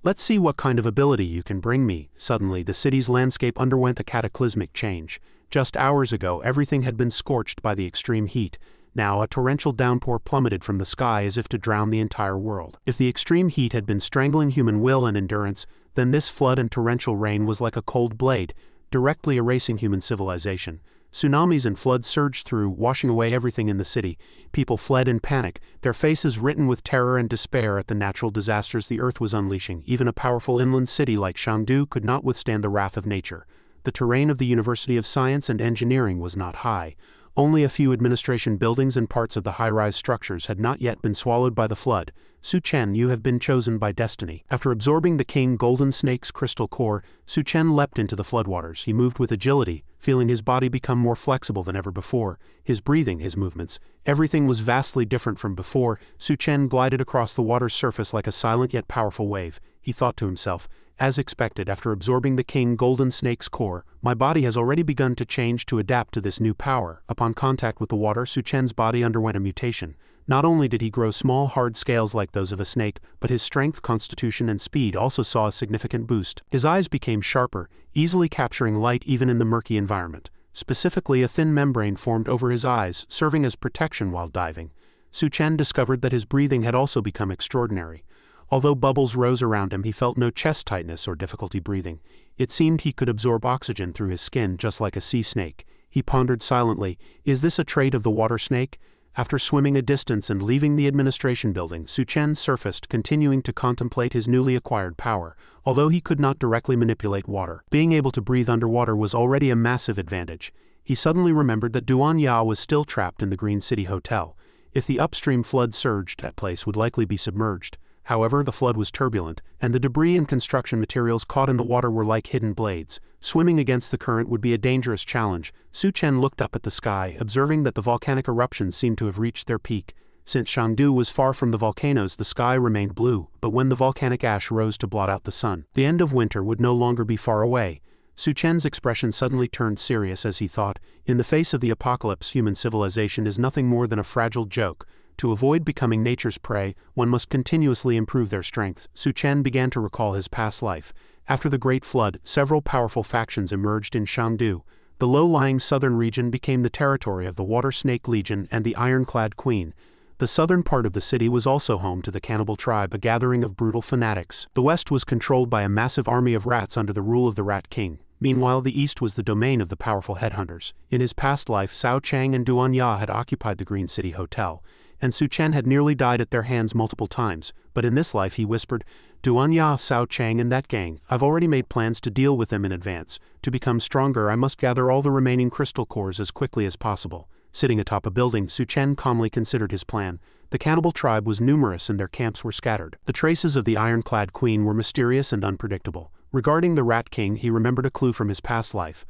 "Let's see what kind of ability you can bring me." Suddenly, the city's landscape underwent a cataclysmic change. Just hours ago, everything had been scorched by the extreme heat. Now, a torrential downpour plummeted from the sky as if to drown the entire world. If the extreme heat had been strangling human will and endurance, then this flood and torrential rain was like a cold blade, directly erasing human civilization. Tsunamis and floods surged through, washing away everything in the city. People fled in panic, their faces written with terror and despair at the natural disasters the earth was unleashing. Even a powerful inland city like Chengdu could not withstand the wrath of nature. The terrain of the University of Science and Engineering was not high. Only a few administration buildings and parts of the high-rise structures had not yet been swallowed by the flood. "Su Chen, you have been chosen by destiny." After absorbing the King Golden Snake's crystal core, Su Chen leapt into the floodwaters. He moved with agility, feeling his body become more flexible than ever before. His breathing, his movements, everything was vastly different from before. Su Chen glided across the water's surface like a silent yet powerful wave. He thought to himself, "As expected, after absorbing the King Golden Snake's core, my body has already begun to change to adapt to this new power." Upon contact with the water, Su Chen's body underwent a mutation. Not only did he grow small, hard scales like those of a snake, but his strength, constitution, and speed also saw a significant boost. His eyes became sharper, easily capturing light even in the murky environment. Specifically, a thin membrane formed over his eyes, serving as protection while diving. Su Chen discovered that his breathing had also become extraordinary. Although bubbles rose around him, he felt no chest tightness or difficulty breathing. It seemed he could absorb oxygen through his skin just like a sea snake. He pondered silently, is this a trait of the water snake? After swimming a distance and leaving the administration building, Su Chen surfaced, continuing to contemplate his newly acquired power. Although he could not directly manipulate water, being able to breathe underwater was already a massive advantage. He suddenly remembered that Duan Ya was still trapped in the Green City Hotel. If the upstream flood surged, that place would likely be submerged. However, the flood was turbulent, and the debris and construction materials caught in the water were like hidden blades. Swimming against the current would be a dangerous challenge. Su Chen looked up at the sky, observing that the volcanic eruptions seemed to have reached their peak. Since Shangdu was far from the volcanoes, the sky remained blue, but when the volcanic ash rose to blot out the sun, the end of winter would no longer be far away. Su Chen's expression suddenly turned serious as he thought, in the face of the apocalypse, human civilization is nothing more than a fragile joke. To avoid becoming nature's prey, one must continuously improve their strength. Su Chen began to recall his past life. After the Great Flood, several powerful factions emerged in Shangdu. The low-lying southern region became the territory of the Water Snake Legion and the Ironclad Queen. The southern part of the city was also home to the Cannibal tribe, a gathering of brutal fanatics. The west was controlled by a massive army of rats under the rule of the Rat King. Meanwhile, the east was the domain of the powerful headhunters. In his past life, Cao Chang and Duan Ya had occupied the Green City Hotel, and Su Chen had nearly died at their hands multiple times, but in this life he whispered, Duan Ya, Cao Chang and that gang, I've already made plans to deal with them in advance. To become stronger, I must gather all the remaining crystal cores as quickly as possible. Sitting atop a building, Su Chen calmly considered his plan. The Cannibal tribe was numerous and their camps were scattered. The traces of the Ironclad Queen were mysterious and unpredictable. Regarding the Rat King, he remembered a clue from his past life.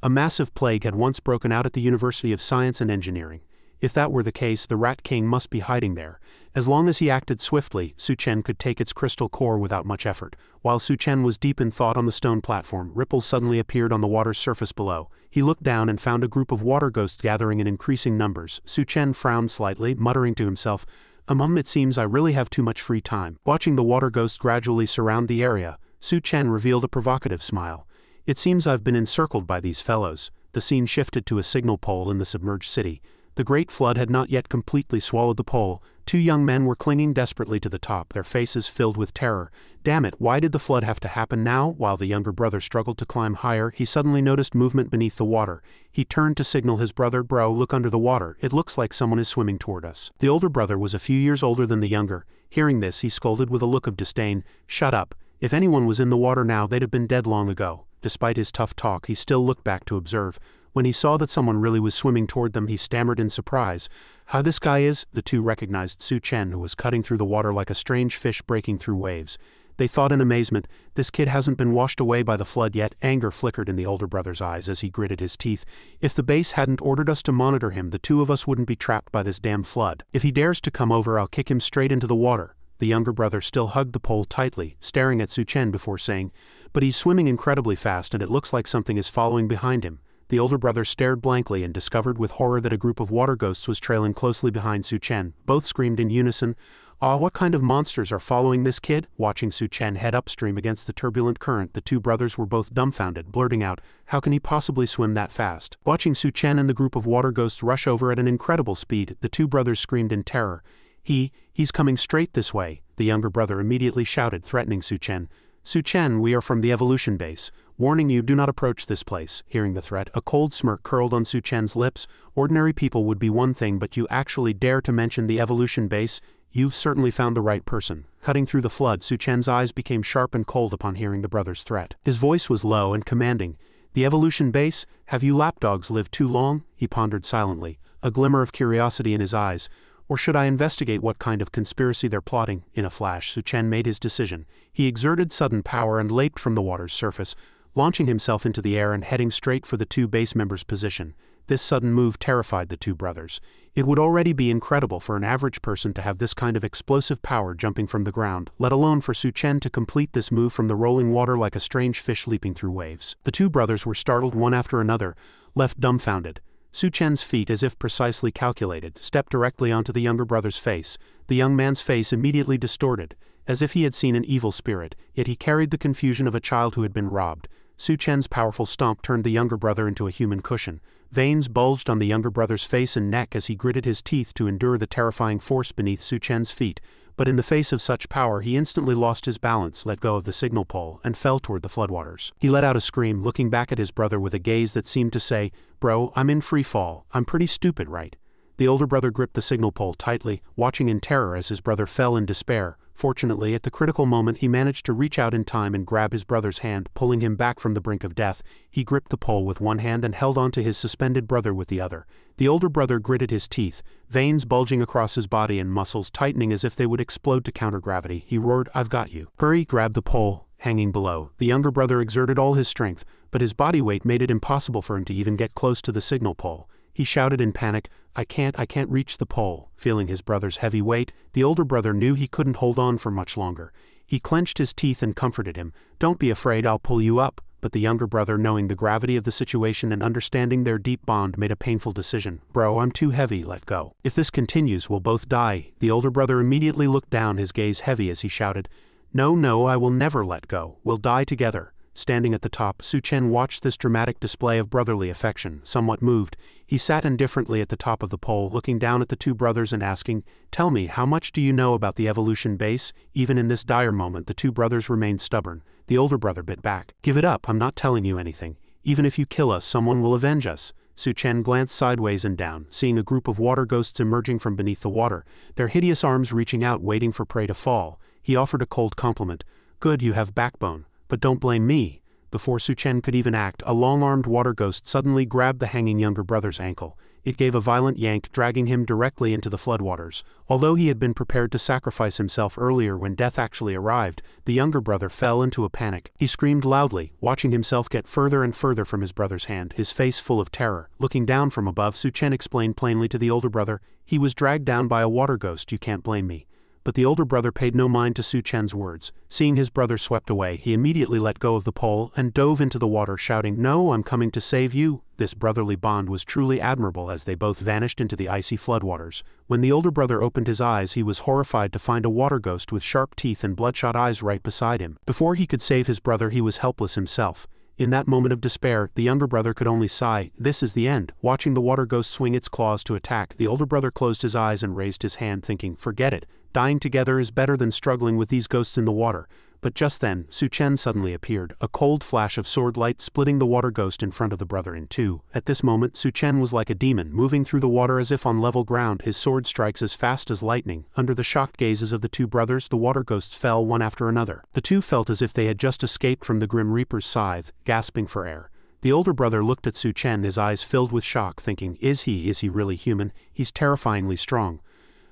A massive plague had once broken out at the University of Science and Engineering. If that were the case, the Rat King must be hiding there. As long as he acted swiftly, Su Chen could take its crystal core without much effort. While Su Chen was deep in thought on the stone platform, ripples suddenly appeared on the water's surface below. He looked down and found a group of water ghosts gathering in increasing numbers. Su Chen frowned slightly, muttering to himself, it seems I really have too much free time. Watching the water ghosts gradually surround the area, Su Chen revealed a provocative smile. It seems I've been encircled by these fellows. The scene shifted to a signal pole in the submerged city. The Great Flood had not yet completely swallowed the pole. Two young men were clinging desperately to the top, their faces filled with terror. Damn it, why did the flood have to happen now? While the younger brother struggled to climb higher, he suddenly noticed movement beneath the water. He turned to signal his brother, Bro, look under the water. It looks like someone is swimming toward us. The older brother was a few years older than the younger. Hearing this, he scolded with a look of disdain. Shut up. If anyone was in the water now, they'd have been dead long ago. Despite his tough talk, he still looked back to observe. When he saw that someone really was swimming toward them, he stammered in surprise. How this guy is? The two recognized Su Chen, who was cutting through the water like a strange fish breaking through waves. They thought in amazement, this kid hasn't been washed away by the flood yet. Anger flickered in the older brother's eyes as he gritted his teeth. If the base hadn't ordered us to monitor him, the two of us wouldn't be trapped by this damn flood. If he dares to come over, I'll kick him straight into the water. The younger brother still hugged the pole tightly, staring at Su Chen before saying, but he's swimming incredibly fast and it looks like something is following behind him. The older brother stared blankly and discovered with horror that a group of water ghosts was trailing closely behind Su Chen. Both screamed in unison, what kind of monsters are following this kid? Watching Su Chen head upstream against the turbulent current, the two brothers were both dumbfounded, blurting out, how can he possibly swim that fast? Watching Su Chen and the group of water ghosts rush over at an incredible speed, the two brothers screamed in terror. He's coming straight this way, the younger brother immediately shouted, threatening Su Chen. Su Chen, we are from the evolution base. Warning you, do not approach this place. Hearing the threat, a cold smirk curled on Su Chen's lips. Ordinary people would be one thing, but you actually dare to mention the evolution base? You've certainly found the right person. Cutting through the flood, Su Chen's eyes became sharp and cold upon hearing the brother's threat. His voice was low and commanding. The evolution base? Have you lapdogs lived too long? He pondered silently, a glimmer of curiosity in his eyes. Or should I investigate what kind of conspiracy they're plotting? In a flash, Su Chen made his decision. He exerted sudden power and leaped from the water's surface, launching himself into the air and heading straight for the two base members' position. This sudden move terrified the two brothers. It would already be incredible for an average person to have this kind of explosive power jumping from the ground, let alone for Su Chen to complete this move from the rolling water like a strange fish leaping through waves. The two brothers were startled one after another, left dumbfounded. Su Chen's feet, as if precisely calculated, stepped directly onto the younger brother's face. The young man's face immediately distorted, as if he had seen an evil spirit, yet he carried the confusion of a child who had been robbed. Su Chen's powerful stomp turned the younger brother into a human cushion. Veins bulged on the younger brother's face and neck as he gritted his teeth to endure the terrifying force beneath Su Chen's feet, but in the face of such power he instantly lost his balance, let go of the signal pole, and fell toward the floodwaters. He let out a scream, looking back at his brother with a gaze that seemed to say, "Bro, I'm in free fall. I'm pretty stupid, right?" The older brother gripped the signal pole tightly, watching in terror as his brother fell in despair. Fortunately, at the critical moment he managed to reach out in time and grab his brother's hand, pulling him back from the brink of death. He gripped the pole with one hand and held onto his suspended brother with the other. The older brother gritted his teeth, veins bulging across his body and muscles tightening as if they would explode to counter gravity. He roared, "I've got you." Hurry grabbed the pole, hanging below. The younger brother exerted all his strength, but his body weight made it impossible for him to even get close to the signal pole. He shouted in panic, I can't reach the pole." Feeling his brother's heavy weight, the older brother knew he couldn't hold on for much longer. He clenched his teeth and comforted him, "Don't be afraid, I'll pull you up." But the younger brother, knowing the gravity of the situation and understanding their deep bond, made a painful decision. "Bro, I'm too heavy, let go. If this continues, we'll both die." The older brother immediately looked down, his gaze heavy as he shouted, No, I will never let go. We'll die together." Standing at the top, Su Chen watched this dramatic display of brotherly affection. Somewhat moved, he sat indifferently at the top of the pole, looking down at the two brothers and asking, "Tell me, how much do you know about the evolution base?" Even in this dire moment, the two brothers remained stubborn. The older brother bit back. "Give it up, I'm not telling you anything. Even if you kill us, someone will avenge us." Su Chen glanced sideways and down, seeing a group of water ghosts emerging from beneath the water, their hideous arms reaching out, waiting for prey to fall. He offered a cold compliment. "Good, you have backbone. But don't blame me." Before Su Chen could even act, a long-armed water ghost suddenly grabbed the hanging younger brother's ankle. It gave a violent yank, dragging him directly into the floodwaters. Although he had been prepared to sacrifice himself earlier when death actually arrived, the younger brother fell into a panic. He screamed loudly, watching himself get further and further from his brother's hand, his face full of terror. Looking down from above, Su Chen explained plainly to the older brother, "He was dragged down by a water ghost, you can't blame me." But the older brother paid no mind to Su Chen's words. Seeing his brother swept away, he immediately let go of the pole and dove into the water, shouting, "No, I'm coming to save you." This brotherly bond was truly admirable as they both vanished into the icy floodwaters. When the older brother opened his eyes, he was horrified to find a water ghost with sharp teeth and bloodshot eyes right beside him. Before he could save his brother, he was helpless himself. In that moment of despair, the younger brother could only sigh, "This is the end." Watching the water ghost swing its claws to attack, the older brother closed his eyes and raised his hand, thinking, "Forget it. Dying together is better than struggling with these ghosts in the water." But just then, Su Chen suddenly appeared, a cold flash of sword light splitting the water ghost in front of the brother in two. At this moment, Su Chen was like a demon, moving through the water as if on level ground, his sword strikes as fast as lightning. Under the shocked gazes of the two brothers, the water ghosts fell one after another. The two felt as if they had just escaped from the Grim Reaper's scythe, gasping for air. The older brother looked at Su Chen, his eyes filled with shock, thinking, Is he really human? He's terrifyingly strong."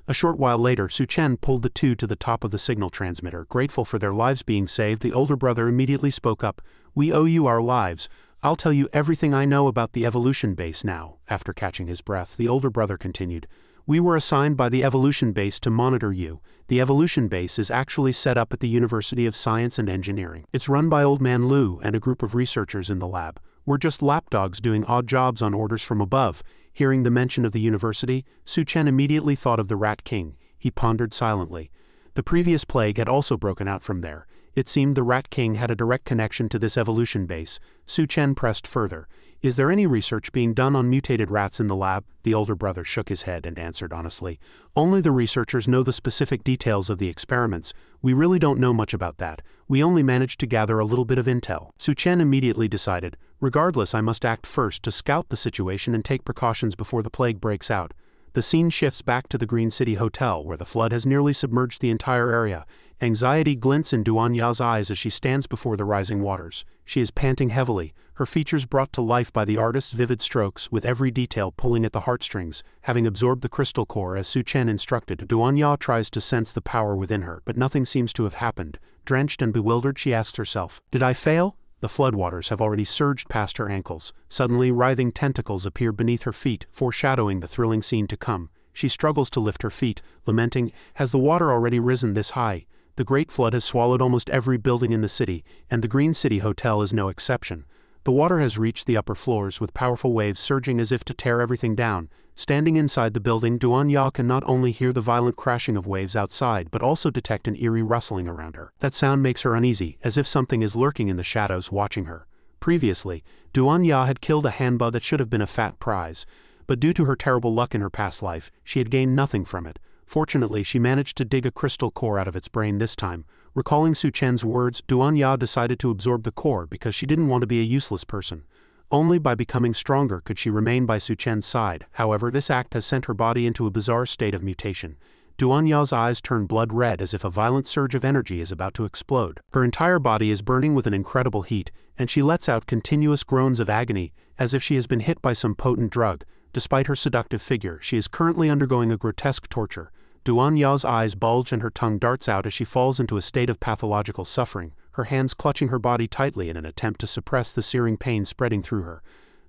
A short while later, Su Chen pulled the two to the top of the signal transmitter. Grateful for their lives being saved, the older brother immediately spoke up, "We owe you our lives. I'll tell you everything I know about the evolution base now." After catching his breath, the older brother continued, "We were assigned by the evolution base to monitor you. The evolution base is actually set up at the University of Science and Engineering. It's run by Old Man Lu and a group of researchers in the lab. We're just lapdogs doing odd jobs on orders from above." Hearing the mention of the university, Su Chen immediately thought of the Rat King. He pondered silently. The previous plague had also broken out from there. It seemed the Rat King had a direct connection to this evolution base. Su Chen pressed further. "Is there any research being done on mutated rats in the lab?" The older brother shook his head and answered honestly, "Only the researchers know the specific details of the experiments. We really don't know much about that. We only managed to gather a little bit of intel." Su Chen immediately decided, "Regardless, I must act first to scout the situation and take precautions before the plague breaks out." The scene shifts back to the Green City Hotel, where the flood has nearly submerged the entire area. Anxiety glints in Duan Ya's eyes as she stands before the rising waters. She is panting heavily, her features brought to life by the artist's vivid strokes, with every detail pulling at the heartstrings. Having absorbed the crystal core as Su Chen instructed, Duan Ya tries to sense the power within her, but nothing seems to have happened. Drenched and bewildered, she asks herself, "Did I fail?" The floodwaters have already surged past her ankles. Suddenly, writhing tentacles appear beneath her feet, foreshadowing the thrilling scene to come. She struggles to lift her feet, lamenting, "Has the water already risen this high?" The great flood has swallowed almost every building in the city, and the Green City Hotel is no exception. The water has reached the upper floors with powerful waves surging as if to tear everything down. Standing inside the building, Duanya can not only hear the violent crashing of waves outside but also detect an eerie rustling around her. That sound makes her uneasy, as if something is lurking in the shadows watching her. Previously, Duanya had killed a hanba that should have been a fat prize, but due to her terrible luck in her past life, she had gained nothing from it. Fortunately, she managed to dig a crystal core out of its brain this time. Recalling Su Chen's words, Duanya decided to absorb the core because she didn't want to be a useless person. Only by becoming stronger could she remain by Su Chen's side. However, this act has sent her body into a bizarre state of mutation. Duanya's eyes turn blood red as if a violent surge of energy is about to explode. Her entire body is burning with an incredible heat, and she lets out continuous groans of agony, as if she has been hit by some potent drug. Despite her seductive figure, she is currently undergoing a grotesque torture. Duanya's eyes bulge and her tongue darts out as she falls into a state of pathological suffering, her hands clutching her body tightly in an attempt to suppress the searing pain spreading through her.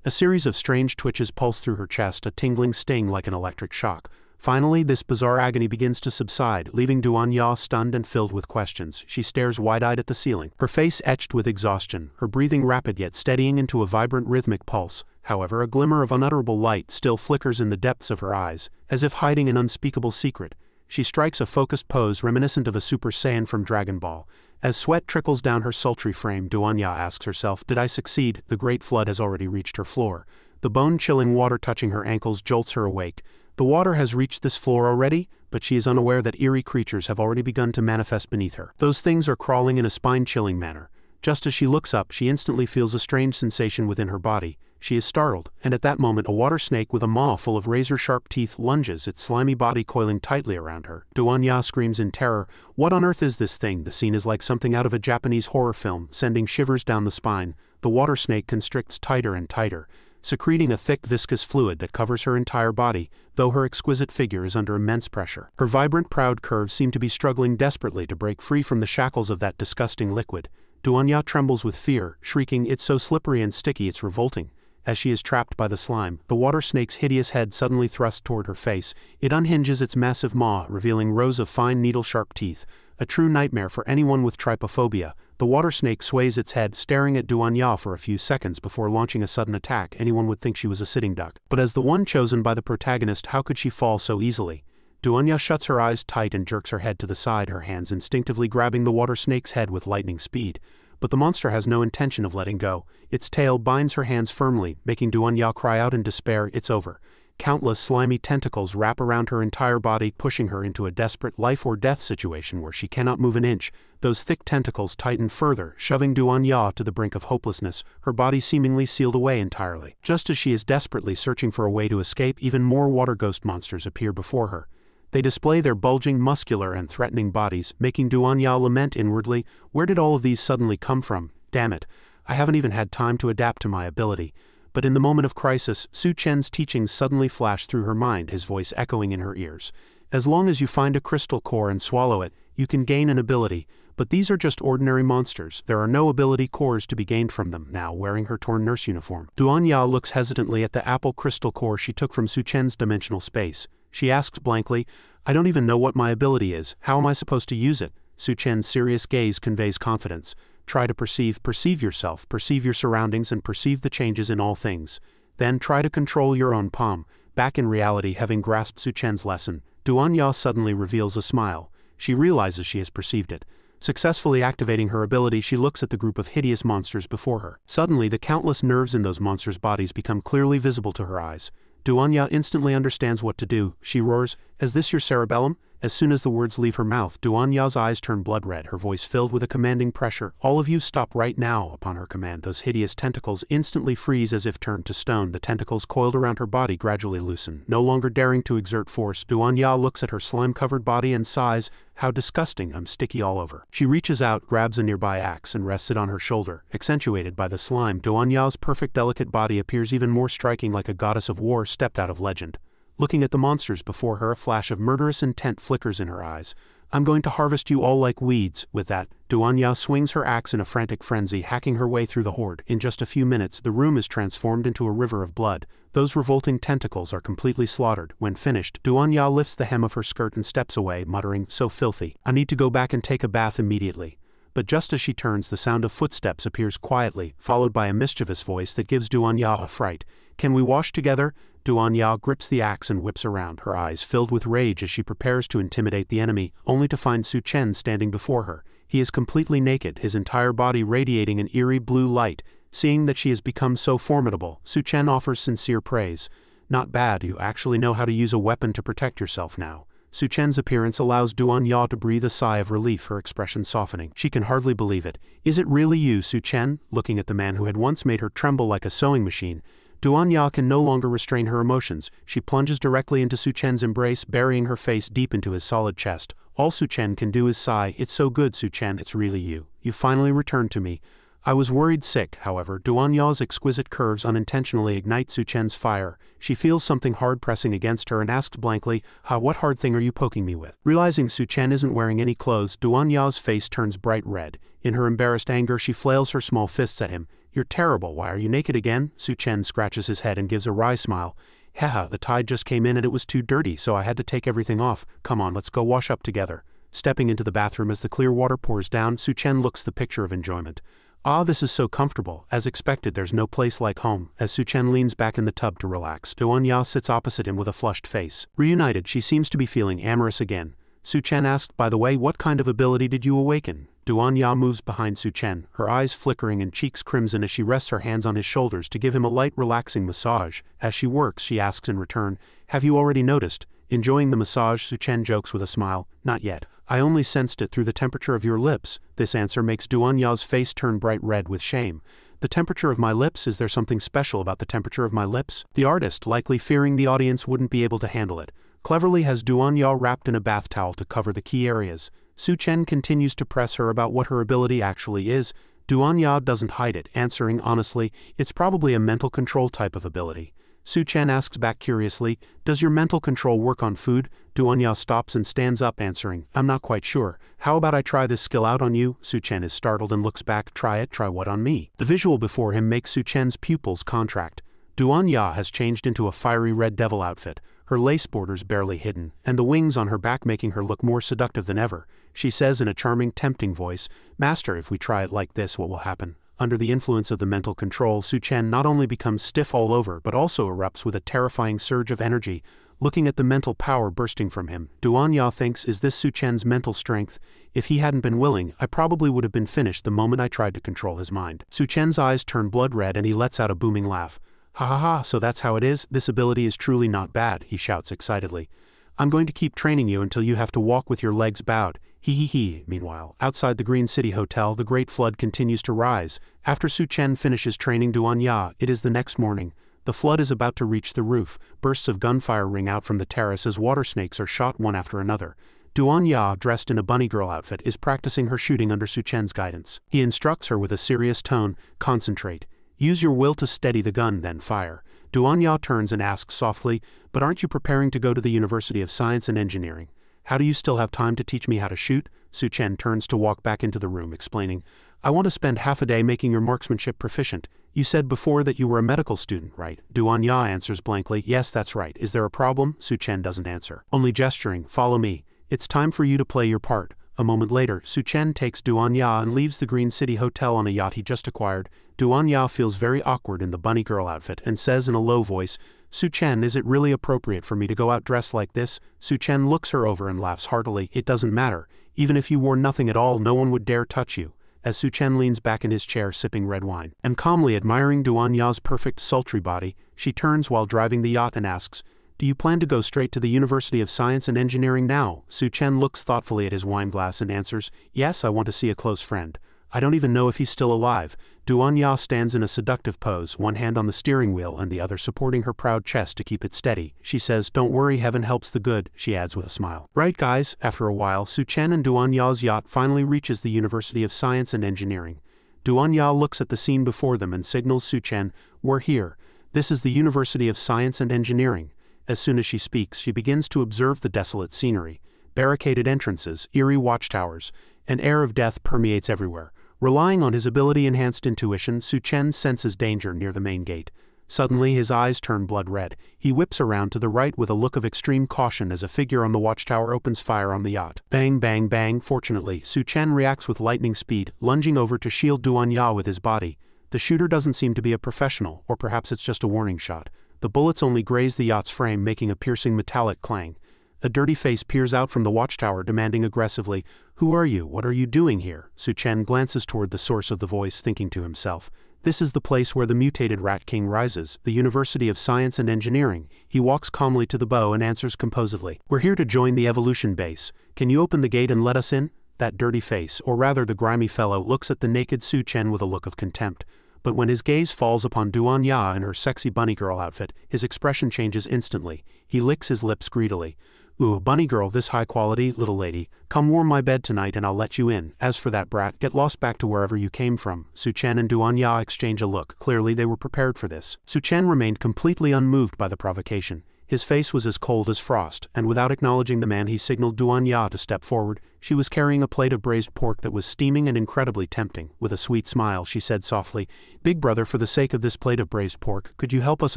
A series of strange twitches pulse through her chest, a tingling sting like an electric shock. Finally, this bizarre agony begins to subside, leaving Duanya stunned and filled with questions. She stares wide-eyed at the ceiling, her face etched with exhaustion, her breathing rapid yet steadying into a vibrant rhythmic pulse. However, a glimmer of unutterable light still flickers in the depths of her eyes, as if hiding an unspeakable secret. She strikes a focused pose reminiscent of a Super Saiyan from Dragon Ball. As sweat trickles down her sultry frame, Duanya asks herself, "Did I succeed?" The great flood has already reached her floor. The bone-chilling water touching her ankles jolts her awake. The water has reached this floor already, but she is unaware that eerie creatures have already begun to manifest beneath her. Those things are crawling in a spine-chilling manner. Just as she looks up, she instantly feels a strange sensation within her body. She is startled, and at that moment a water snake with a maw full of razor-sharp teeth lunges, its slimy body coiling tightly around her. Duanya screams in terror, "What on earth is this thing?" The scene is like something out of a Japanese horror film, sending shivers down the spine. The water snake constricts tighter and tighter, secreting a thick viscous fluid that covers her entire body, though her exquisite figure is under immense pressure. Her vibrant proud curves seem to be struggling desperately to break free from the shackles of that disgusting liquid. Duanya trembles with fear, shrieking, "It's so slippery and sticky, it's revolting." As she is trapped by the slime, the water snake's hideous head suddenly thrusts toward her face. It unhinges its massive maw, revealing rows of fine needle-sharp teeth, a true nightmare for anyone with trypophobia. The water snake sways its head, staring at Duanya for a few seconds before launching a sudden attack. Anyone would think she was a sitting duck. But as the one chosen by the protagonist, how could she fall so easily? Duanya shuts her eyes tight and jerks her head to the side, her hands instinctively grabbing the water snake's head with lightning speed. But the monster has no intention of letting go. Its tail binds her hands firmly, making Duanya cry out in despair, "It's over." Countless slimy tentacles wrap around her entire body, pushing her into a desperate life-or-death situation where she cannot move an inch. Those thick tentacles tighten further, shoving Duanya to the brink of hopelessness, her body seemingly sealed away entirely. Just as she is desperately searching for a way to escape, even more water ghost monsters appear before her. They display their bulging, muscular, and threatening bodies, making Duanya lament inwardly, "Where did all of these suddenly come from? Damn it, I haven't even had time to adapt to my ability." But in the moment of crisis, Su Chen's teachings suddenly flash through her mind, his voice echoing in her ears. "As long as you find a crystal core and swallow it, you can gain an ability, but these are just ordinary monsters. There are no ability cores to be gained from them." Now, wearing her torn nurse uniform, Duanya looks hesitantly at the apple crystal core she took from Su Chen's dimensional space. She asks blankly, "I don't even know what my ability is. How am I supposed to use it?" Su Chen's serious gaze conveys confidence. "Try to perceive yourself, perceive your surroundings, and perceive the changes in all things. Then try to control your own palm." Back in reality, having grasped Su Chen's lesson, Duanya suddenly reveals a smile. She realizes she has perceived it. Successfully activating her ability, she looks at the group of hideous monsters before her. Suddenly, the countless nerves in those monsters' bodies become clearly visible to her eyes. Duanya instantly understands what to do. She roars, "Is this your cerebellum?" As soon as the words leave her mouth, Duanya's eyes turn blood red, her voice filled with a commanding pressure. "All of you stop right now." Upon her command, those hideous tentacles instantly freeze as if turned to stone. The tentacles coiled around her body gradually loosen. No longer daring to exert force, Duanya looks at her slime-covered body and sighs, "How disgusting, I'm sticky all over." She reaches out, grabs a nearby axe, and rests it on her shoulder. Accentuated by the slime, Duanya's perfect delicate body appears even more striking, like a goddess of war stepped out of legend. Looking at the monsters before her, a flash of murderous intent flickers in her eyes. "I'm going to harvest you all like weeds." With that, Duanya swings her axe in a frantic frenzy, hacking her way through the horde. In just a few minutes, the room is transformed into a river of blood. Those revolting tentacles are completely slaughtered. When finished, Duanya lifts the hem of her skirt and steps away, muttering, "So filthy. I need to go back and take a bath immediately." but just as she turns, the sound of footsteps appears quietly, followed by a mischievous voice that gives Duanya a fright. "Can we wash together?" Duanya grips the axe and whips around, her eyes filled with rage as she prepares to intimidate the enemy, only to find Su Chen standing before her. He is completely naked, his entire body radiating an eerie blue light. Seeing that she has become so formidable, Su Chen offers sincere praise. "Not bad, you actually know how to use a weapon to protect yourself now." Su Chen's appearance allows Duanya to breathe a sigh of relief, her expression softening. She can hardly believe it. "Is it really you, Su Chen?" Looking at the man who had once made her tremble like a sewing machine, Duanya can no longer restrain her emotions. She plunges directly into Su Chen's embrace, burying her face deep into his solid chest. All Su Chen can do is sigh. "It's so good, Su Chen, it's really you. You finally returned to me." I was worried sick, however. Duanya's exquisite curves unintentionally ignite Su Chen's fire. She feels something hard pressing against her and asks blankly, "What hard thing are you poking me with?" Realizing Su Chen isn't wearing any clothes, Duanya's face turns bright red. In her embarrassed anger, she flails her small fists at him. "You're terrible, why are you naked again?" Su Chen scratches his head and gives a wry smile. "Haha, the tide just came in and it was too dirty, so I had to take everything off. Come on, let's go wash up together." Stepping into the bathroom as the clear water pours down, Su Chen looks the picture of enjoyment. "Ah, this is so comfortable. As expected, there's no place like home." As Su Chen leans back in the tub to relax, Duanya sits opposite him with a flushed face. Reunited, she seems to be feeling amorous again. Su Chen asked, "By the way, what kind of ability did you awaken?" Duanya moves behind Su Chen, her eyes flickering and cheeks crimson as she rests her hands on his shoulders to give him a light, relaxing massage. As she works, she asks in return, "Have you already noticed?" Enjoying the massage, Su Chen jokes with a smile, "Not yet. I only sensed it through the temperature of your lips." This answer makes Duanya's face turn bright red with shame. "The temperature of my lips? Is there something special about the temperature of my lips?" The artist, likely fearing the audience wouldn't be able to handle it, cleverly has Duanya wrapped in a bath towel to cover the key areas. Su Chen continues to press her about what her ability actually is. Duanya doesn't hide it, answering honestly, "It's probably a mental control type of ability." Su Chen asks back curiously, "Does your mental control work on food?" Duanya stops and stands up, answering, "I'm not quite sure. How about I try this skill out on you?" Su Chen is startled and looks back. "Try it? Try what on me?" The visual before him makes Su Chen's pupils contract. Duanya has changed into a fiery red devil outfit, her lace borders barely hidden, and the wings on her back making her look more seductive than ever. She says in a charming, tempting voice, "Master, if we try it like this, what will happen?" Under the influence of the mental control, Su Chen not only becomes stiff all over but also erupts with a terrifying surge of energy. Looking at the mental power bursting from him, Duanya thinks, "Is this Su Chen's mental strength? If he hadn't been willing, I probably would have been finished the moment I tried to control his mind." Su Chen's eyes turn blood red and he lets out a booming laugh. "Ha ha ha, so that's how it is? This ability is truly not bad," he shouts excitedly. "I'm going to keep training you until you have to walk with your legs bowed. Hee hee hee." Meanwhile, outside the Green City Hotel, the great flood continues to rise. After Su Chen finishes training Duanya, it is the next morning. The flood is about to reach the roof. Bursts of gunfire ring out from the terrace as water snakes are shot one after another. Duanya, dressed in a bunny girl outfit, is practicing her shooting under Su Chen's guidance. He instructs her with a serious tone, "Concentrate. Use your will to steady the gun, then fire." Duanya turns and asks softly, "But aren't you preparing to go to the University of Science and Engineering? How do you still have time to teach me how to shoot?" Su Chen turns to walk back into the room, explaining, "I want to spend half a day making your marksmanship proficient. You said before that you were a medical student, right?" Duanya answers blankly, "Yes, that's right. Is there a problem?" Su Chen doesn't answer, only gesturing, "Follow me. It's time for you to play your part." A moment later, Su Chen takes Duanya and leaves the Green City Hotel on a yacht he just acquired. Duanya feels very awkward in the bunny girl outfit and says in a low voice, "Su Chen, is it really appropriate for me to go out dressed like this?" Su Chen looks her over and laughs heartily. "It doesn't matter. Even if you wore nothing at all, no one would dare touch you." As Su Chen leans back in his chair sipping red wine and calmly admiring Duanya's perfect sultry body, she turns while driving the yacht and asks, "Do you plan to go straight to the University of Science and Engineering now?" Su Chen looks thoughtfully at his wine glass and answers, "Yes, I want to see a close friend. I don't even know if he's still alive." Duanya stands in a seductive pose, one hand on the steering wheel and the other supporting her proud chest to keep it steady. She says, "Don't worry, heaven helps the good," she adds with a smile. Right guys, after a while, Su Chen and Duanya's yacht finally reaches the University of Science and Engineering. Duanya looks at the scene before them and signals Su Chen, "We're here. This is the University of Science and Engineering." As soon as she speaks, she begins to observe the desolate scenery. Barricaded entrances, eerie watchtowers, an air of death permeates everywhere. Relying on his ability-enhanced intuition, Su Chen senses danger near the main gate. Suddenly his eyes turn blood red. He whips around to the right with a look of extreme caution as a figure on the watchtower opens fire on the yacht. Bang bang bang. Fortunately, Su Chen reacts with lightning speed, lunging over to shield Duan Ya with his body. The shooter doesn't seem to be a professional, or perhaps it's just a warning shot. The bullets only graze the yacht's frame, making a piercing metallic clang. A dirty face peers out from the watchtower, demanding aggressively, "Who are you? What are you doing here?" Su Chen glances toward the source of the voice, thinking to himself, "This is the place where the mutated Rat King rises, the University of Science and Engineering." He walks calmly to the bow and answers composedly, "We're here to join the evolution base. Can you open the gate and let us in?" That dirty face, or rather the grimy fellow, looks at the naked Su Chen with a look of contempt. But when his gaze falls upon Duan Ya in her sexy bunny girl outfit, his expression changes instantly. He licks his lips greedily. "Ooh, bunny girl, this high quality, little lady. Come warm my bed tonight and I'll let you in. As for that brat, get lost back to wherever you came from." Su Chen and Duan Ya exchange a look. Clearly they were prepared for this. Su Chen remained completely unmoved by the provocation. His face was as cold as frost, and without acknowledging the man he signaled Duan Ya to step forward. She was carrying a plate of braised pork that was steaming and incredibly tempting. With a sweet smile, she said softly, "Big brother, for the sake of this plate of braised pork, could you help us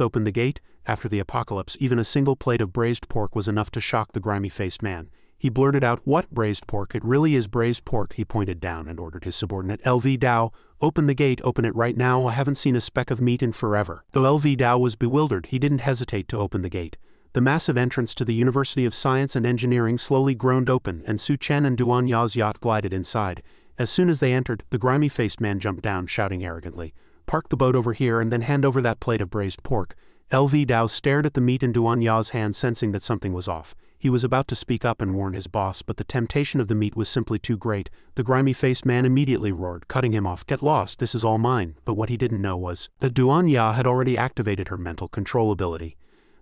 open the gate?" After the apocalypse, even a single plate of braised pork was enough to shock the grimy-faced man. He blurted out, "What, braised pork? It really is braised pork." He pointed down and ordered his subordinate, "LV Dao, open the gate, open it right now. I haven't seen a speck of meat in forever." Though LV Dao was bewildered, he didn't hesitate to open the gate. The massive entrance to the University of Science and Engineering slowly groaned open, and Su Chen and Duan Ya's yacht glided inside. As soon as they entered, the grimy-faced man jumped down, shouting arrogantly, "Park the boat over here and then hand over that plate of braised pork." LV Dao stared at the meat in Duan Ya's hand, sensing that something was off. He was about to speak up and warn his boss, but the temptation of the meat was simply too great. The grimy-faced man immediately roared, cutting him off, "Get lost, this is all mine." But what he didn't know was that Duan Ya had already activated her mental control ability.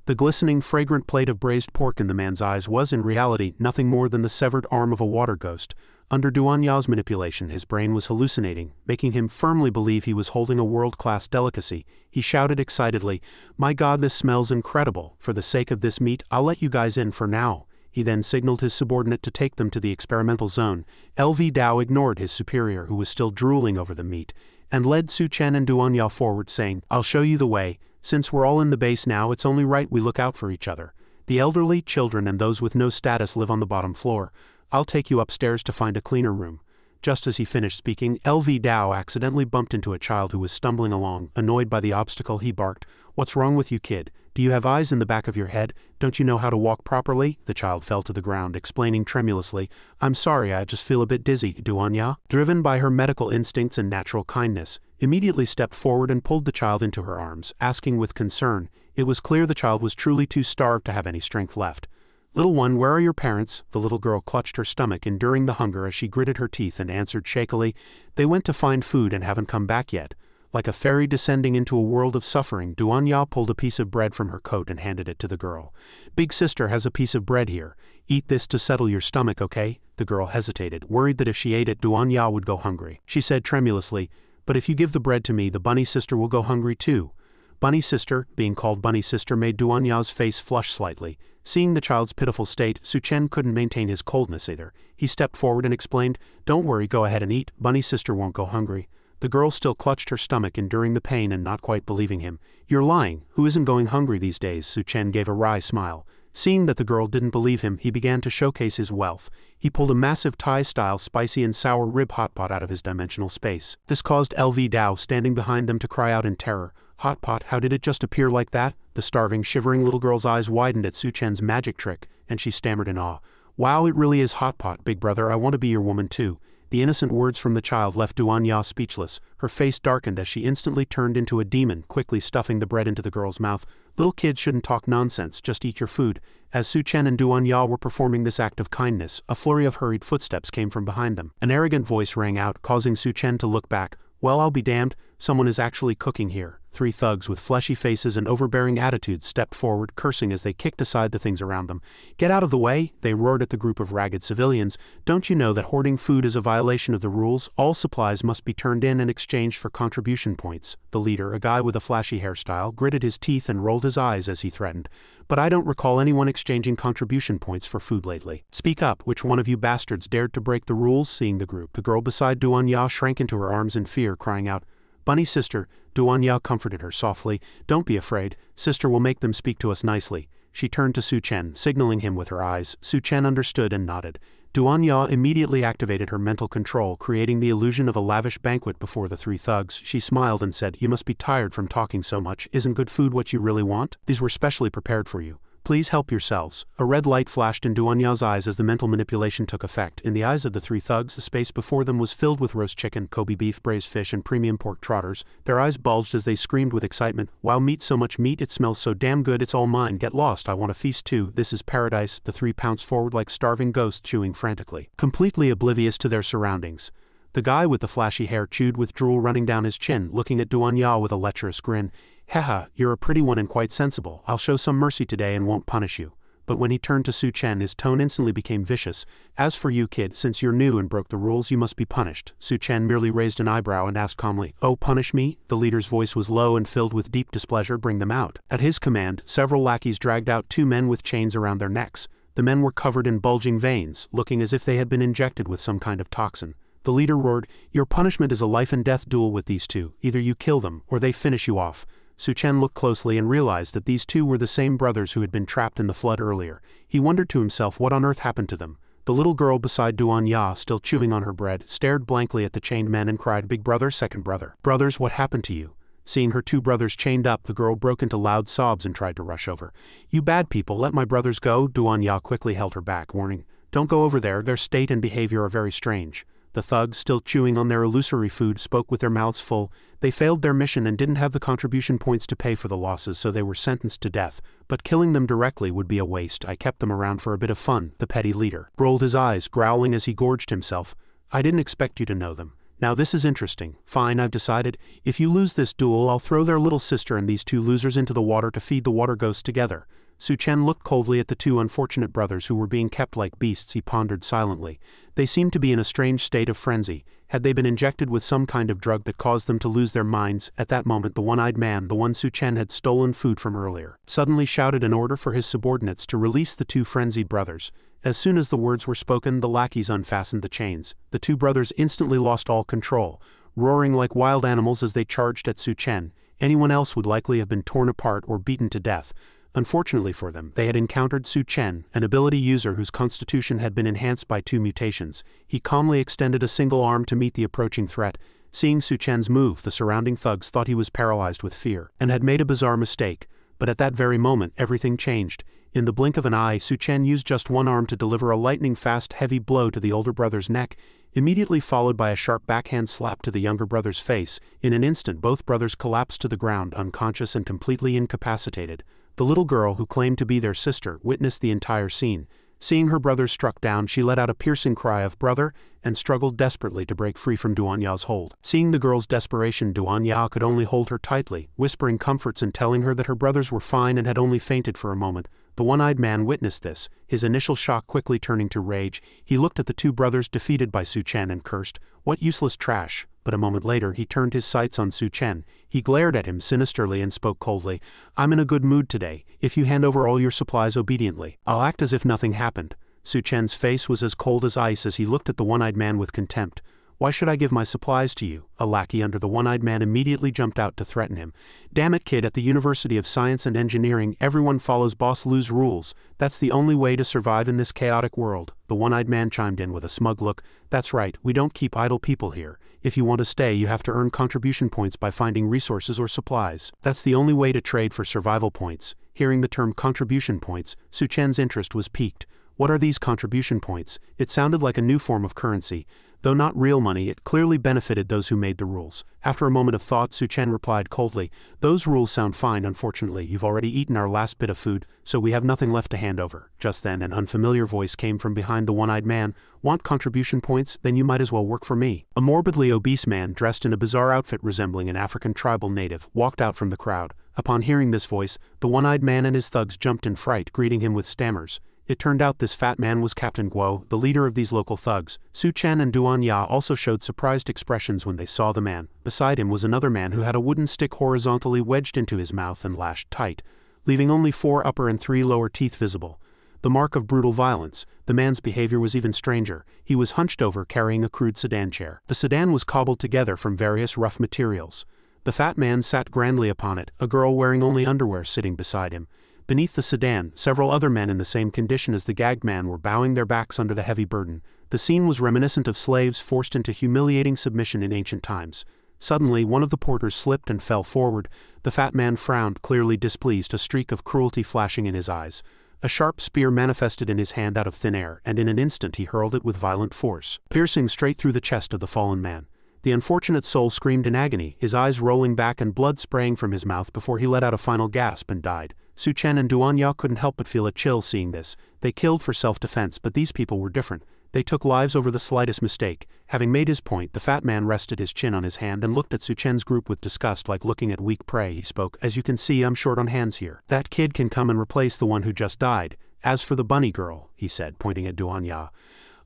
The glistening, fragrant plate of braised pork in the man's eyes was in reality nothing more than the severed arm of a water ghost. Under Duan Ya's manipulation, his brain was hallucinating, making him firmly believe he was holding a world-class delicacy. He shouted excitedly, "My God, this smells incredible. For the sake of this meat, I'll let you guys in for now." He then signaled his subordinate to take them to the experimental zone. LV Dao ignored his superior, who was still drooling over the meat, and led Su Chen and Duan Ya forward, saying, "I'll show you the way. Since we're all in the base now, it's only right we look out for each other. The elderly, children, and those with no status live on the bottom floor. I'll take you upstairs to find a cleaner room." Just as he finished speaking, LV Dao accidentally bumped into a child who was stumbling along. Annoyed by the obstacle, he barked, "What's wrong with you, kid? Do you have eyes in the back of your head? Don't you know how to walk properly?" The child fell to the ground, explaining tremulously, "I'm sorry, I just feel a bit dizzy." Duan Ya, driven by her medical instincts and natural kindness, immediately stepped forward and pulled the child into her arms, asking with concern. It was clear the child was truly too starved to have any strength left. "Little one, where are your parents?" The little girl clutched her stomach, enduring the hunger as she gritted her teeth, and answered shakily, "They went to find food and haven't come back yet." Like a fairy descending into a world of suffering, Duan Ya pulled a piece of bread from her coat and handed it to the girl. "Big sister has a piece of bread here. Eat this to settle your stomach, okay?" The girl hesitated, worried that if she ate it, Duan Ya would go hungry. She said tremulously, "But if you give the bread to me, the bunny sister will go hungry too." Bunny sister, being called bunny sister, made Duan Ya's face flush slightly. Seeing the child's pitiful state, Su Chen couldn't maintain his coldness either. He stepped forward and explained, "Don't worry, go ahead and eat. Bunny sister won't go hungry." The girl still clutched her stomach, enduring the pain and not quite believing him. "You're lying. Who isn't going hungry these days?" Su Chen gave a wry smile. Seeing that the girl didn't believe him, he began to showcase his wealth. He pulled a massive Thai-style spicy and sour rib hot pot out of his dimensional space. This caused LV Dao, standing behind them, to cry out in terror, "Hot pot, how did it just appear like that?" The starving, shivering little girl's eyes widened at Su Chen's magic trick, and she stammered in awe, "Wow, it really is hot pot, big brother. I want to be your woman too." The innocent words from the child left Duan Ya speechless. Her face darkened as she instantly turned into a demon, quickly stuffing the bread into the girl's mouth. "Little kids shouldn't talk nonsense, just eat your food." As Su Chen and Duan Ya were performing this act of kindness, a flurry of hurried footsteps came from behind them. An arrogant voice rang out, causing Su Chen to look back. "Well, I'll be damned, someone is actually cooking here." Three thugs with fleshy faces and overbearing attitudes stepped forward, cursing as they kicked aside the things around them. "Get out of the way," they roared at the group of ragged civilians. "Don't you know that hoarding food is a violation of the rules? All supplies must be turned in exchange for contribution points." The leader, a guy with a flashy hairstyle, gritted his teeth and rolled his eyes as he threatened, "But I don't recall anyone exchanging contribution points for food lately. Speak up, which one of you bastards dared to break the rules?" Seeing the group, the girl beside Duan Ya shrank into her arms in fear, crying out, Bunny sister, Duanya comforted her softly. Don't be afraid, sister will make them speak to us nicely. She turned to Su Chen, signaling him with her eyes. Su Chen understood and nodded. Duanya immediately activated her mental control, creating the illusion of a lavish banquet before the three thugs. She smiled and said, "You must be tired from talking so much. Isn't good food what you really want? These were specially prepared for you. Please help yourselves." A red light flashed in Duanya's eyes as the mental manipulation took effect. In the eyes of the three thugs, the space before them was filled with roast chicken, Kobe beef, braised fish, and premium pork trotters. Their eyes bulged as they screamed with excitement. "Wow, meat, so much meat, it smells so damn good, it's all mine. Get lost, I want a feast too. This is paradise." The three pounced forward like starving ghosts, chewing frantically, completely oblivious to their surroundings. The guy with the flashy hair chewed with drool running down his chin, looking at Duanya with a lecherous grin. "Haha, you're a pretty one and quite sensible. I'll show some mercy today and won't punish you." But when he turned to Su Chen, his tone instantly became vicious. "As for you, kid, since you're new and broke the rules, you must be punished." Su Chen merely raised an eyebrow and asked calmly, "Oh, punish me?" The leader's voice was low and filled with deep displeasure. "Bring them out." At his command, several lackeys dragged out two men with chains around their necks. The men were covered in bulging veins, looking as if they had been injected with some kind of toxin. The leader roared, "Your punishment is a life-and-death duel with these two. Either you kill them, or they finish you off." Su Chen looked closely and realized that these two were the same brothers who had been trapped in the flood earlier. He wondered to himself what on earth happened to them. The little girl beside Duanya, still chewing on her bread, stared blankly at the chained men and cried, "Big brother, second brother. Brothers, what happened to you?" Seeing her two brothers chained up, the girl broke into loud sobs and tried to rush over. "You bad people, let my brothers go." Duanya quickly held her back, warning, "Don't go over there, their state and behavior are very strange." The thugs, still chewing on their illusory food, spoke with their mouths full. They failed their mission and didn't have the contribution points to pay for the losses, so they were sentenced to death. But killing them directly would be a waste. I kept them around for a bit of fun. The petty leader rolled his eyes, growling as he gorged himself. "I didn't expect you to know them. Now this is interesting. Fine, I've decided. If you lose this duel, I'll throw their little sister and these two losers into the water to feed the water ghosts together." Su Chen looked coldly at the two unfortunate brothers who were being kept like beasts. He pondered silently. They seemed to be in a strange state of frenzy. Had they been injected with some kind of drug that caused them to lose their minds? At that moment, the one-eyed man, the one Su Chen had stolen food from earlier, suddenly shouted an order for his subordinates to release the two frenzied brothers. As soon as the words were spoken, the lackeys unfastened the chains. The two brothers instantly lost all control, roaring like wild animals as they charged at Su Chen. Anyone else would likely have been torn apart or beaten to death. Unfortunately for them, they had encountered Su Chen, an ability user whose constitution had been enhanced by 2 mutations. He calmly extended a single arm to meet the approaching threat. Seeing Su Chen's move, the surrounding thugs thought he was paralyzed with fear, and had made a bizarre mistake. But at that very moment, everything changed. In the blink of an eye, Su Chen used just one arm to deliver a lightning-fast, heavy blow to the older brother's neck, immediately followed by a sharp backhand slap to the younger brother's face. In an instant, both brothers collapsed to the ground, unconscious and completely incapacitated. The little girl, who claimed to be their sister, witnessed the entire scene. Seeing her brothers struck down, she let out a piercing cry of "brother," and struggled desperately to break free from Duanya's hold. Seeing the girl's desperation, Duanya could only hold her tightly, whispering comforts and telling her that her brothers were fine and had only fainted for a moment. The one-eyed man witnessed this, his initial shock quickly turning to rage. He looked at the two brothers defeated by Su Chen and cursed, "What useless trash." But a moment later he turned his sights on Su Chen. He glared at him sinisterly and spoke coldly, "I'm in a good mood today. If you hand over all your supplies obediently, I'll act as if nothing happened." Su Chen's face was as cold as ice as he looked at the one-eyed man with contempt. "Why should I give my supplies to you?" A lackey under the one-eyed man immediately jumped out to threaten him. "Damn it, kid, at the University of Science and Engineering, everyone follows Boss Lou's rules. That's the only way to survive in this chaotic world." The one-eyed man chimed in with a smug look. "That's right, we don't keep idle people here. If you want to stay, you have to earn contribution points by finding resources or supplies. That's the only way to trade for survival points." Hearing the term contribution points, Su Chen's interest was piqued. What are these contribution points? It sounded like a new form of currency. Though not real money, it clearly benefited those who made the rules. After a moment of thought, Su Chen replied coldly, "Those rules sound fine. Unfortunately, you've already eaten our last bit of food, so we have nothing left to hand over." Just then, an unfamiliar voice came from behind the one-eyed man. "Want contribution points? Then you might as well work for me." A morbidly obese man, dressed in a bizarre outfit resembling an African tribal native, walked out from the crowd. Upon hearing this voice, the one-eyed man and his thugs jumped in fright, greeting him with stammers. It turned out this fat man was Captain Guo, the leader of these local thugs. Su Chen and Duanya also showed surprised expressions when they saw the man. Beside him was another man who had a wooden stick horizontally wedged into his mouth and lashed tight, leaving only 4 upper and 3 lower teeth visible. The mark of brutal violence. The man's behavior was even stranger. He was hunched over, carrying a crude sedan chair. The sedan was cobbled together from various rough materials. The fat man sat grandly upon it, a girl wearing only underwear sitting beside him. Beneath the sedan, several other men in the same condition as the gagged man were bowing their backs under the heavy burden. The scene was reminiscent of slaves forced into humiliating submission in ancient times. Suddenly, one of the porters slipped and fell forward. The fat man frowned, clearly displeased, a streak of cruelty flashing in his eyes. A sharp spear manifested in his hand out of thin air, and in an instant he hurled it with violent force, piercing straight through the chest of the fallen man. The unfortunate soul screamed in agony, his eyes rolling back and blood spraying from his mouth before he let out a final gasp and died. Su Chen and Duanya couldn't help but feel a chill seeing this. They killed for self-defense, but these people were different. They took lives over the slightest mistake. Having made his point, the fat man rested his chin on his hand and looked at Su Chen's group with disgust, like looking at weak prey. He spoke, "As you can see, I'm short on hands here. That kid can come and replace the one who just died. As for the bunny girl," he said, pointing at Duanya,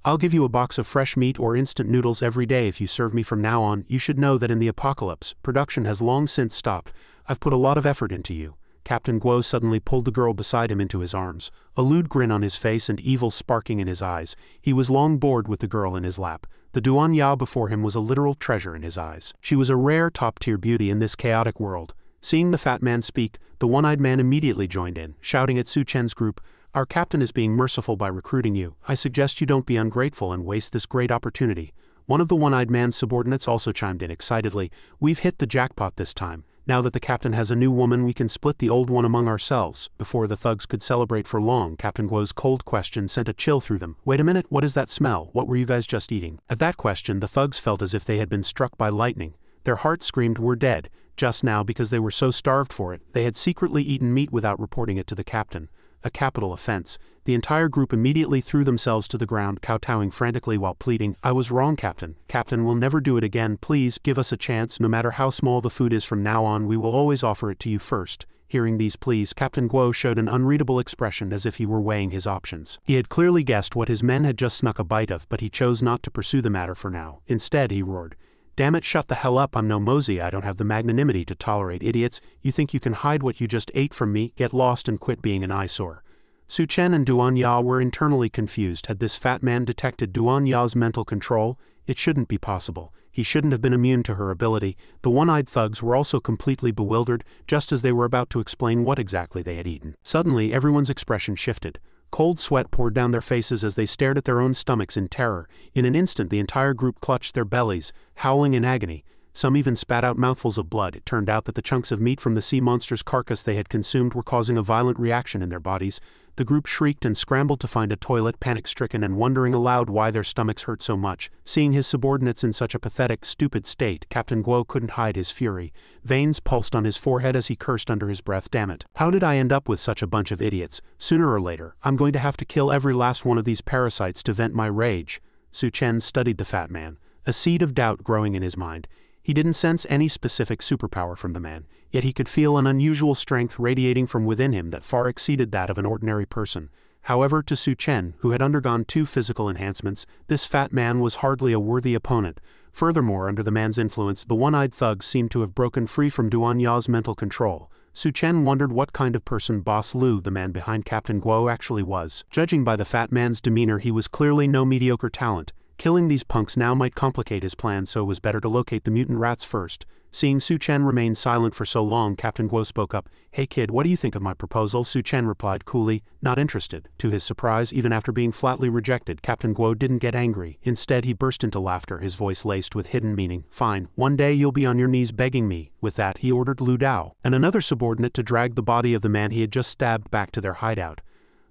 "I'll give you a box of fresh meat or instant noodles every day if you serve me from now on. You should know that in the apocalypse, production has long since stopped. I've put a lot of effort into you." Captain Guo suddenly pulled the girl beside him into his arms, a lewd grin on his face and evil sparking in his eyes. He was long bored with the girl in his lap. The Duanya before him was a literal treasure in his eyes. She was a rare top-tier beauty in this chaotic world. Seeing the fat man speak, the one-eyed man immediately joined in, shouting at Su Chen's group, "Our captain is being merciful by recruiting you. I suggest you don't be ungrateful and waste this great opportunity." One of the one-eyed man's subordinates also chimed in excitedly, "We've hit the jackpot this time. Now that the captain has a new woman, we can split the old one among ourselves." Before the thugs could celebrate for long, Captain Guo's cold question sent a chill through them. "Wait a minute, what is that smell? What were you guys just eating?" At that question, the thugs felt as if they had been struck by lightning. Their hearts screamed, "We're dead." Just now, because they were so starved for it, they had secretly eaten meat without reporting it to the captain. A capital offense. The entire group immediately threw themselves to the ground, kowtowing frantically while pleading, "I was wrong, Captain. Captain, we'll never do it again. Please, give us a chance. No matter how small the food is from now on, we will always offer it to you first." Hearing these pleas, Captain Guo showed an unreadable expression as if he were weighing his options. He had clearly guessed what his men had just snuck a bite of, but he chose not to pursue the matter for now. Instead, he roared, "Damn it, shut the hell up. I'm no mosey. I don't have the magnanimity to tolerate idiots. You think you can hide what you just ate from me? Get lost and quit being an eyesore." Su Chen and Duanya were internally confused. Had this fat man detected Duanya's mental control? It shouldn't be possible. He shouldn't have been immune to her ability. The one-eyed thugs were also completely bewildered, just as they were about to explain what exactly they had eaten. Suddenly, everyone's expression shifted. Cold sweat poured down their faces as they stared at their own stomachs in terror. In an instant, the entire group clutched their bellies, howling in agony. Some even spat out mouthfuls of blood. It turned out that the chunks of meat from the sea monster's carcass they had consumed were causing a violent reaction in their bodies. The group shrieked and scrambled to find a toilet, panic-stricken and wondering aloud why their stomachs hurt so much. Seeing his subordinates in such a pathetic, stupid state, Captain Guo couldn't hide his fury. Veins pulsed on his forehead as he cursed under his breath. "Damn it. How did I end up with such a bunch of idiots? Sooner or later, I'm going to have to kill every last one of these parasites to vent my rage." Su Chen studied the fat man, a seed of doubt growing in his mind. He didn't sense any specific superpower from the man, yet he could feel an unusual strength radiating from within him that far exceeded that of an ordinary person. However, to Su Chen, who had undergone 2 physical enhancements, this fat man was hardly a worthy opponent. Furthermore, under the man's influence, the one-eyed thugs seemed to have broken free from Duanya's mental control. Su Chen wondered what kind of person Boss Lu, the man behind Captain Guo, actually was. Judging by the fat man's demeanor, he was clearly no mediocre talent. Killing these punks now might complicate his plan, so it was better to locate the mutant rats first. Seeing Su Chen remain silent for so long, Captain Guo spoke up. "Hey kid, what do you think of my proposal?" Su Chen replied coolly, "Not interested." To his surprise, even after being flatly rejected, Captain Guo didn't get angry. Instead, he burst into laughter, his voice laced with hidden meaning. "Fine, one day you'll be on your knees begging me." With that, he ordered Lu Dao and another subordinate to drag the body of the man he had just stabbed back to their hideout.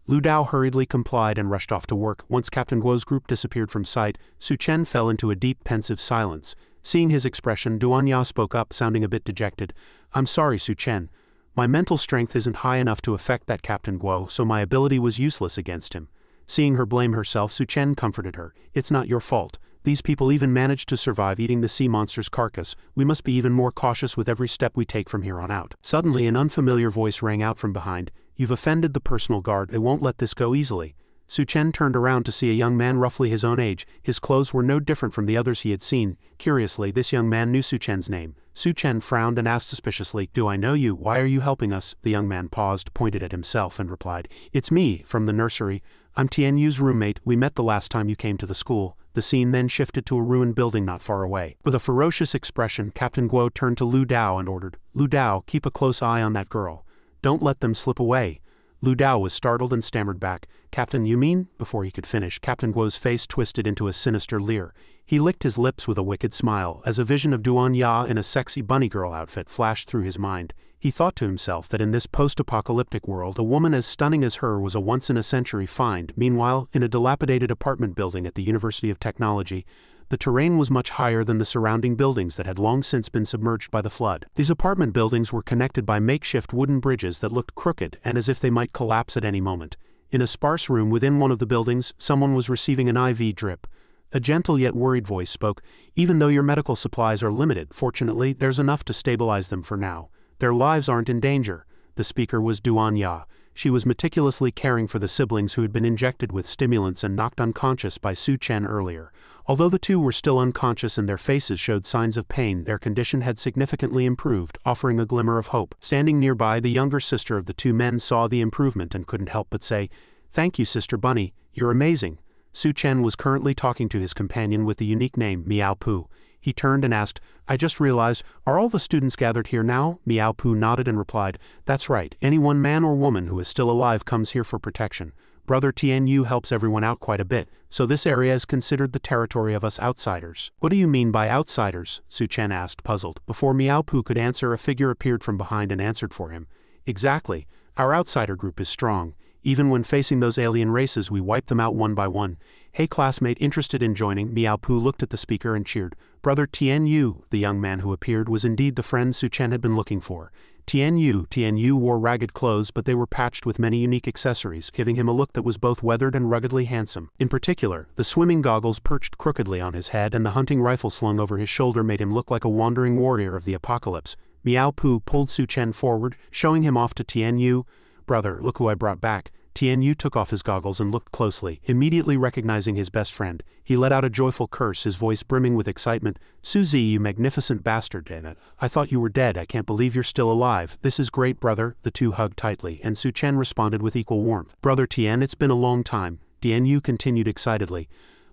Lu Dao hurriedly complied and rushed off to work. Once Captain Guo's group disappeared from sight, Su Chen fell into a deep, pensive silence. Seeing his expression, Duanya spoke up, sounding a bit dejected. "I'm sorry, Su Chen. My mental strength isn't high enough to affect that Captain Guo, so my ability was useless against him." Seeing her blame herself, Su Chen comforted her. "It's not your fault. These people even managed to survive eating the sea monster's carcass. We must be even more cautious with every step we take from here on out." Suddenly, an unfamiliar voice rang out from behind. "You've offended the personal guard. They won't let this go easily." Su Chen turned around to see a young man roughly his own age. His clothes were no different from the others he had seen. Curiously, this young man knew Su Chen's name. Su Chen frowned and asked suspiciously, "Do I know you? Why are you helping us?" The young man paused, pointed at himself, and replied, "It's me, from the nursery. I'm Tianyu's roommate. We met the last time you came to the school." The scene then shifted to a ruined building not far away. With a ferocious expression, Captain Guo turned to Lu Dao and ordered, "Lu Dao, keep a close eye on that girl. Don't let them slip away." Lu Dao was startled and stammered back, "Captain, you mean?" Before he could finish, Captain Guo's face twisted into a sinister leer. He licked his lips with a wicked smile, as a vision of Duan Ya in a sexy bunny girl outfit flashed through his mind. He thought to himself that in this post-apocalyptic world, a woman as stunning as her was a once-in-a-century find. Meanwhile, in a dilapidated apartment building at the University of Technology, the terrain was much higher than the surrounding buildings that had long since been submerged by the flood. These apartment buildings were connected by makeshift wooden bridges that looked crooked and as if they might collapse at any moment. In a sparse room within one of the buildings, someone was receiving an IV drip. A gentle yet worried voice spoke, "Even though your medical supplies are limited, fortunately, there's enough to stabilize them for now. Their lives aren't in danger." The speaker was Duan Ya. She was meticulously caring for the siblings who had been injected with stimulants and knocked unconscious by Su Chen earlier. Although the two were still unconscious and their faces showed signs of pain, their condition had significantly improved, offering a glimmer of hope. Standing nearby, the younger sister of the two men saw the improvement and couldn't help but say, "Thank you, Sister Bunny, you're amazing." Su Chen was currently talking to his companion with the unique name Miao Pu. He turned and asked, "I just realized, are all the students gathered here now?" Miao Pu nodded and replied, "That's right, any one man or woman who is still alive comes here for protection. Brother Tian Yu helps everyone out quite a bit, so this area is considered the territory of us outsiders." "What do you mean by outsiders?" Su Chen asked, puzzled. Before Miao Pu could answer, a figure appeared from behind and answered for him. "Exactly. Our outsider group is strong. Even when facing those alien races, we wipe them out one by one." "Hey classmate, interested in joining?" Miao Pu looked at the speaker and cheered. Brother Tian Yu, the young man who appeared, was indeed the friend Su Chen had been looking for. Tian Yu wore ragged clothes, but they were patched with many unique accessories, giving him a look that was both weathered and ruggedly handsome. In particular, the swimming goggles perched crookedly on his head and the hunting rifle slung over his shoulder made him look like a wandering warrior of the apocalypse. Miao Pu pulled Su Chen forward, showing him off to Tian Yu. "Brother, look who I brought back." Tian Yu took off his goggles and looked closely, immediately recognizing his best friend. He let out a joyful curse, his voice brimming with excitement. "Suzy, you magnificent bastard, I thought you were dead. I can't believe you're still alive. This is great, brother." The two hugged tightly, and Su Chen responded with equal warmth. "Brother Tian, it's been a long time." Tian Yu continued excitedly.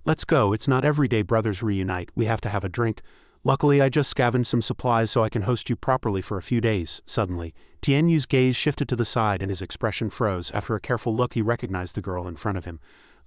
"Let's go. It's not every day brothers reunite. We have to have a drink. Luckily, I just scavenged some supplies so I can host you properly for a few days." Suddenly, Tian Yu's gaze shifted to the side and his expression froze. After a careful look, he recognized the girl in front of him.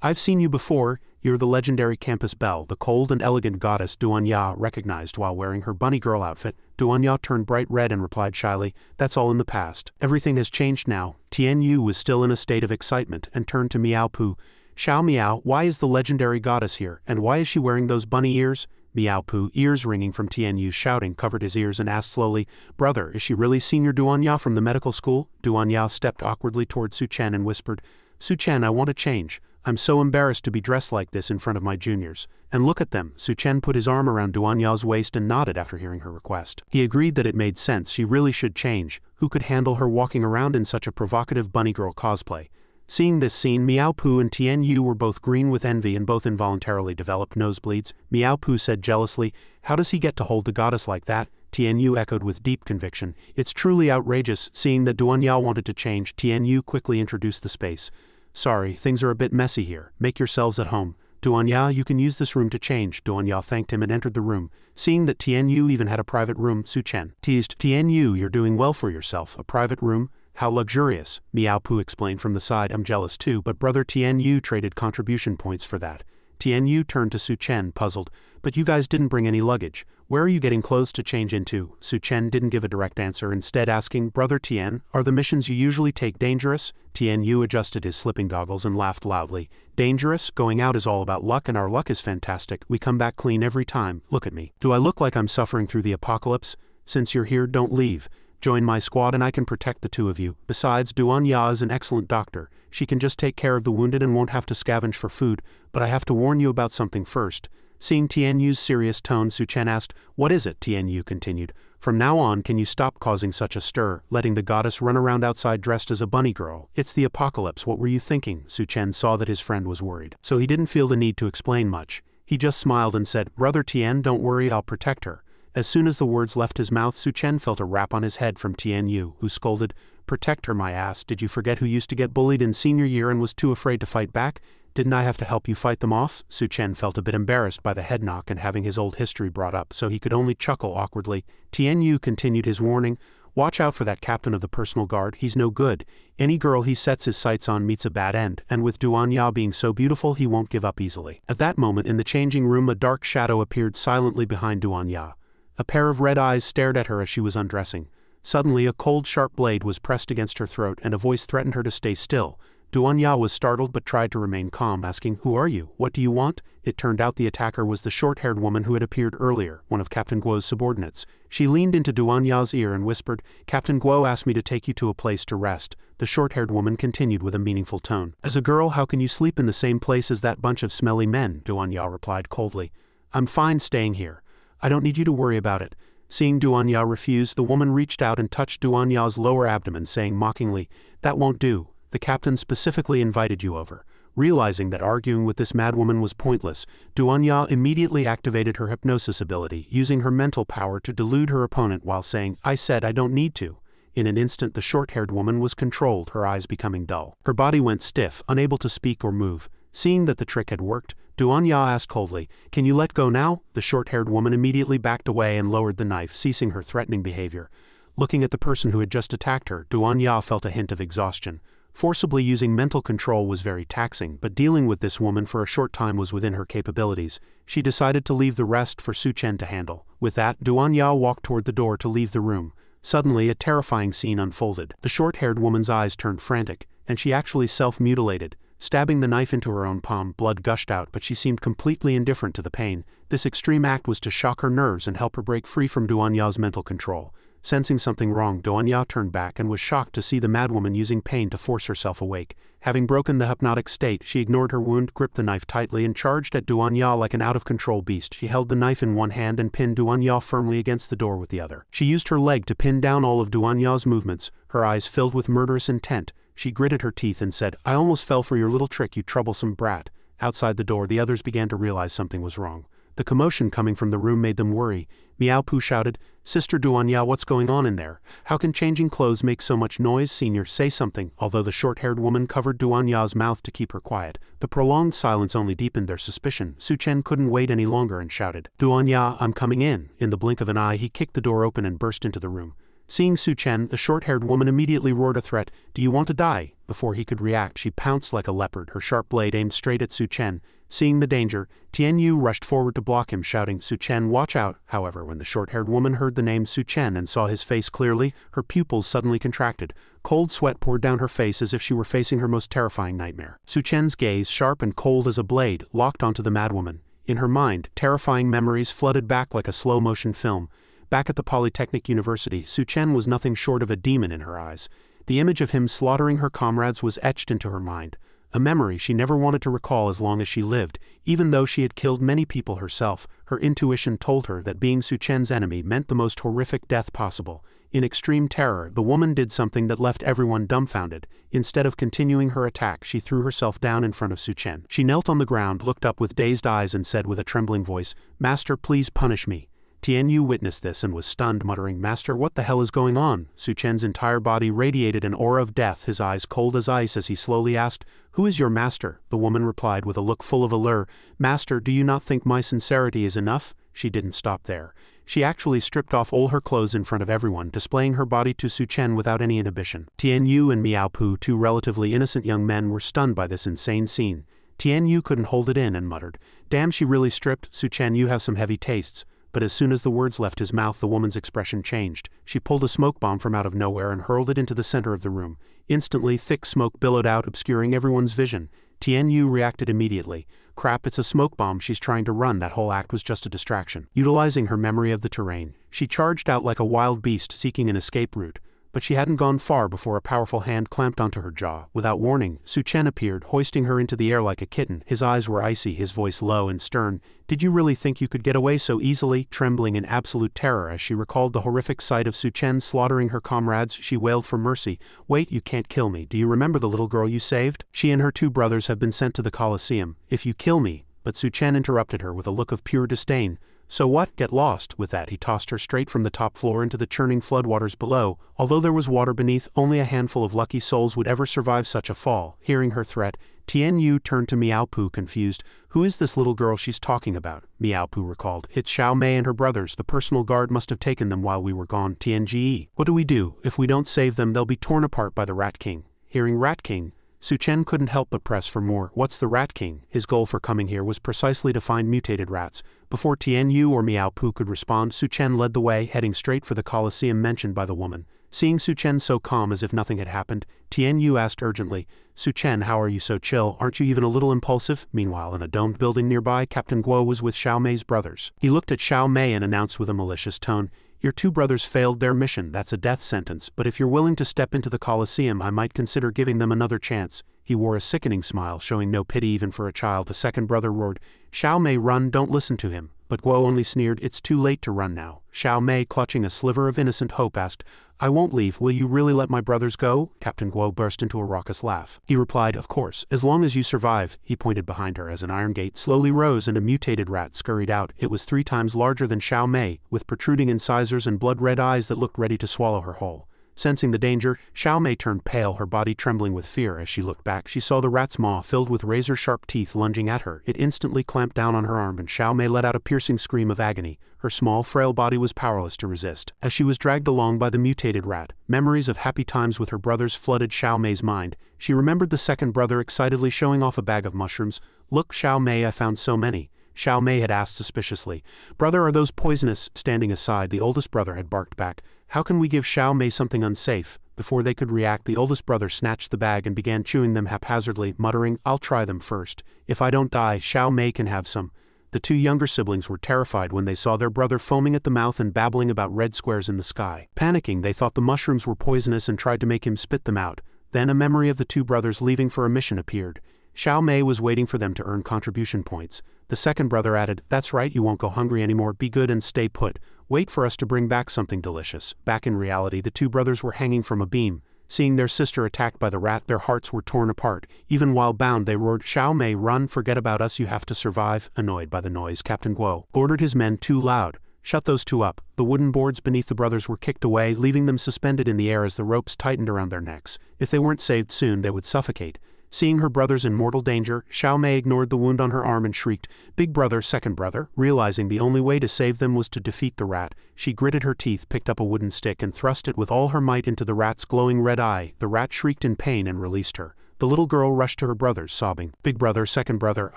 "I've seen you before. You're the legendary Campus Belle, the cold and elegant goddess Duan Ya recognized while wearing her bunny girl outfit." Duan Ya turned bright red and replied shyly, "That's all in the past. Everything has changed now." Tian Yu was still in a state of excitement and turned to Miao Pu. "Xiao Miao, why is the legendary goddess here, and why is she wearing those bunny ears?" Miao Pu, ears ringing from Tian Yu's shouting, covered his ears and asked slowly, "Brother, is she really Senior Duan Ya from the medical school?" Duan Ya stepped awkwardly toward Su Chen and whispered, "Su Chen, I want to change. I'm so embarrassed to be dressed like this in front of my juniors. And look at them." Su Chen put his arm around Duan Ya's waist and nodded after hearing her request. He agreed that it made sense. She really should change. Who could handle her walking around in such a provocative bunny girl cosplay? Seeing this scene, Miao Pu and Tian Yu were both green with envy and both involuntarily developed nosebleeds. Miao Pu said jealously, "How does he get to hold the goddess like that?" Tian Yu echoed with deep conviction, "It's truly outrageous." Seeing that Duan Ya wanted to change, Tian Yu quickly introduced the space. "Sorry, things are a bit messy here. Make yourselves at home. Duan Ya, you can use this room to change." Duan Ya thanked him and entered the room. Seeing that Tian Yu even had a private room, Su Chen teased, "Tian Yu, you're doing well for yourself. A private room? How luxurious." Miao Pu explained from the side, "I'm jealous too, but brother Tian Yu traded contribution points for that." Tian Yu turned to Su Chen, puzzled, "But you guys didn't bring any luggage. Where are you getting clothes to change into?" Su Chen didn't give a direct answer, instead asking, "Brother Tian, are the missions you usually take dangerous?" Tian Yu adjusted his slipping goggles and laughed loudly. "Dangerous? Going out is all about luck, and our luck is fantastic. We come back clean every time. Look at me. Do I look like I'm suffering through the apocalypse? Since you're here, don't leave. Join my squad and I can protect the two of you. Besides, Duan Ya is an excellent doctor. She can just take care of the wounded and won't have to scavenge for food, but I have to warn you about something first." Seeing Tian Yu's serious tone, Su Chen asked, "What is it?" Tian Yu continued, "From now on, can you stop causing such a stir, letting the goddess run around outside dressed as a bunny girl? It's the apocalypse, what were you thinking?" Su Chen saw that his friend was worried, so he didn't feel the need to explain much. He just smiled and said, "Brother Tian, don't worry, I'll protect her." As soon as the words left his mouth, Su Chen felt a rap on his head from Tian Yu, who scolded, "Protect her, my ass. Did you forget who used to get bullied in senior year and was too afraid to fight back?" Didn't I have to help you fight them off? Su Chen felt a bit embarrassed by the head knock and having his old history brought up, so he could only chuckle awkwardly. Tian Yu continued his warning. Watch out for that captain of the personal guard, he's no good. Any girl he sets his sights on meets a bad end, and with Duanya being so beautiful he won't give up easily. At that moment in the changing room a dark shadow appeared silently behind Duanya. A pair of red eyes stared at her as she was undressing. Suddenly a cold sharp blade was pressed against her throat and a voice threatened her to stay still. Duanya was startled but tried to remain calm, asking, "Who are you? What do you want?" It turned out the attacker was the short-haired woman who had appeared earlier, one of Captain Guo's subordinates. She leaned into Duanya's ear and whispered, "Captain Guo asked me to take you to a place to rest." The short-haired woman continued with a meaningful tone. "As a girl, how can you sleep in the same place as that bunch of smelly men?" Duanya replied coldly. "I'm fine staying here. I don't need you to worry about it." Seeing Duanya refuse, the woman reached out and touched Duanya's lower abdomen, saying mockingly, "That won't do. The captain specifically invited you over." Realizing that arguing with this madwoman was pointless, Duanya immediately activated her hypnosis ability, using her mental power to delude her opponent while saying, "I said I don't need to." In an instant the short-haired woman was controlled, her eyes becoming dull. Her body went stiff, unable to speak or move. Seeing that the trick had worked, Duanya asked coldly, "Can you let go now?" The short-haired woman immediately backed away and lowered the knife, ceasing her threatening behavior. Looking at the person who had just attacked her, Duanya felt a hint of exhaustion. Forcibly using mental control was very taxing, but dealing with this woman for a short time was within her capabilities. She decided to leave the rest for Su Chen to handle. With that, Duanya walked toward the door to leave the room. Suddenly, a terrifying scene unfolded. The short-haired woman's eyes turned frantic, and she actually self-mutilated. Stabbing the knife into her own palm, blood gushed out, but she seemed completely indifferent to the pain. This extreme act was to shock her nerves and help her break free from Duanya's mental control. Sensing something wrong, Duanya turned back and was shocked to see the madwoman using pain to force herself awake. Having broken the hypnotic state, she ignored her wound, gripped the knife tightly, and charged at Duanya like an out-of-control beast. She held the knife in one hand and pinned Duanya firmly against the door with the other. She used her leg to pin down all of Duanya's movements, her eyes filled with murderous intent. She gritted her teeth and said, "I almost fell for your little trick, you troublesome brat." Outside the door, the others began to realize something was wrong. The commotion coming from the room made them worry. Miao Pu shouted, "Sister Duanya, what's going on in there? How can changing clothes make so much noise? Senior, say something." Although the short-haired woman covered Duanya's mouth to keep her quiet, the prolonged silence only deepened their suspicion. Su Chen couldn't wait any longer and shouted, "Duanya, I'm coming in." In the blink of an eye, he kicked the door open and burst into the room. Seeing Su Chen, the short-haired woman immediately roared a threat, "Do you want to die?" Before he could react, she pounced like a leopard, her sharp blade aimed straight at Su Chen. Seeing the danger, Tian Yu rushed forward to block him, shouting, "Su Chen, watch out." However, when the short-haired woman heard the name Su Chen and saw his face clearly, her pupils suddenly contracted. Cold sweat poured down her face as if she were facing her most terrifying nightmare. Su Chen's gaze, sharp and cold as a blade, locked onto the madwoman. In her mind, terrifying memories flooded back like a slow-motion film. Back at the Polytechnic University, Su Chen was nothing short of a demon in her eyes. The image of him slaughtering her comrades was etched into her mind. A memory she never wanted to recall as long as she lived. Even though she had killed many people herself, her intuition told her that being Su Chen's enemy meant the most horrific death possible. In extreme terror, the woman did something that left everyone dumbfounded. Instead of continuing her attack, she threw herself down in front of Su Chen. She knelt on the ground, looked up with dazed eyes and said with a trembling voice, "Master, please punish me." Tian Yu witnessed this and was stunned, muttering, "Master, what the hell is going on?" Su Chen's entire body radiated an aura of death, his eyes cold as ice as he slowly asked, "Who is your master?" The woman replied with a look full of allure, "Master, do you not think my sincerity is enough?" She didn't stop there. She actually stripped off all her clothes in front of everyone, displaying her body to Su Chen without any inhibition. Tian Yu and Miao Pu, two relatively innocent young men, were stunned by this insane scene. Tian Yu couldn't hold it in and muttered, "Damn, she really stripped. Su Chen, you have some heavy tastes." But as soon as the words left his mouth, the woman's expression changed. She pulled a smoke bomb from out of nowhere and hurled it into the center of the room. Instantly, thick smoke billowed out, obscuring everyone's vision. Tian Yu reacted immediately. "Crap, it's a smoke bomb, she's trying to run, that whole act was just a distraction." Utilizing her memory of the terrain, she charged out like a wild beast seeking an escape route. But she hadn't gone far before a powerful hand clamped onto her jaw. Without warning, Su Chen appeared, hoisting her into the air like a kitten. His eyes were icy, his voice low and stern. "Did you really think you could get away so easily?" Trembling in absolute terror as she recalled the horrific sight of Su Chen slaughtering her comrades, she wailed for mercy. "Wait, you can't kill me. Do you remember the little girl you saved? She and her two brothers have been sent to the Colosseum. If you kill me..." But Su Chen interrupted her with a look of pure disdain. So what? Get lost. With that he tossed her straight from the top floor into the churning floodwaters below. Although there was water beneath, only a handful of lucky souls would ever survive such a fall. Hearing her threat, Tianyu turned to Miaopu confused. Who is this little girl she's talking about? Miaopu recalled. It's Xiao Mei and her brothers. The personal guard must have taken them while we were gone. Tianji. What do we do? If we don't save them, they'll be torn apart by the Rat King. Hearing Rat King, Su Chen couldn't help but press for more. What's the Rat King? His goal for coming here was precisely to find mutated rats. Before Tianyu or Miaopu could respond, Su Chen led the way, heading straight for the Colosseum mentioned by the woman. Seeing Su Chen so calm as if nothing had happened, Tianyu asked urgently, Su Chen, how are you so chill? Aren't you even a little impulsive? Meanwhile, in a domed building nearby, Captain Guo was with Xiao Mei's brothers. He looked at Xiao Mei and announced with a malicious tone, Your 2 brothers failed their mission. That's a death sentence, but if you're willing to step into the Colosseum, I might consider giving them another chance. He wore a sickening smile, showing no pity even for a child. The second brother roared, Xiao Mei, run, don't listen to him. But Guo only sneered, it's too late to run now. Xiao Mei, clutching a sliver of innocent hope, asked, I won't leave, will you really let my brothers go? Captain Guo burst into a raucous laugh. He replied, of course, as long as you survive. He pointed behind her as an iron gate slowly rose and a mutated rat scurried out. It was 3 times larger than Xiao Mei, with protruding incisors and blood-red eyes that looked ready to swallow her whole. Sensing the danger, Xiao Mei turned pale, her body trembling with fear. As she looked back, she saw the rat's maw filled with razor-sharp teeth lunging at her. It instantly clamped down on her arm, and Xiao Mei let out a piercing scream of agony. Her small, frail body was powerless to resist. As she was dragged along by the mutated rat, memories of happy times with her brothers flooded Xiao Mei's mind. She remembered the second brother excitedly showing off a bag of mushrooms. Look, Xiao Mei, I found so many. Xiao Mei had asked suspiciously. Brother, are those poisonous? Standing aside, the oldest brother had barked back. How can we give Xiao Mei something unsafe? Before they could react, the oldest brother snatched the bag and began chewing them haphazardly, muttering, I'll try them first. If I don't die, Xiao Mei can have some. The 2 younger siblings were terrified when they saw their brother foaming at the mouth and babbling about red squares in the sky. Panicking, they thought the mushrooms were poisonous and tried to make him spit them out. Then a memory of the 2 brothers leaving for a mission appeared. Xiao Mei was waiting for them to earn contribution points. The second brother added, That's right, you won't go hungry anymore, be good and stay put. Wait for us to bring back something delicious. Back in reality, the 2 brothers were hanging from a beam. Seeing their sister attacked by the rat, their hearts were torn apart. Even while bound, they roared, Xiao Mei, run, forget about us, you have to survive. Annoyed by the noise, Captain Guo ordered his men too loud. Shut those 2 up. The wooden boards beneath the brothers were kicked away, leaving them suspended in the air as the ropes tightened around their necks. If they weren't saved soon, they would suffocate. Seeing her brothers in mortal danger, Xiao Mei ignored the wound on her arm and shrieked, Big brother, second brother. Realizing the only way to save them was to defeat the rat, she gritted her teeth, picked up a wooden stick and thrust it with all her might into the rat's glowing red eye. The rat shrieked in pain and released her. The little girl rushed to her brothers, sobbing, Big brother, second brother,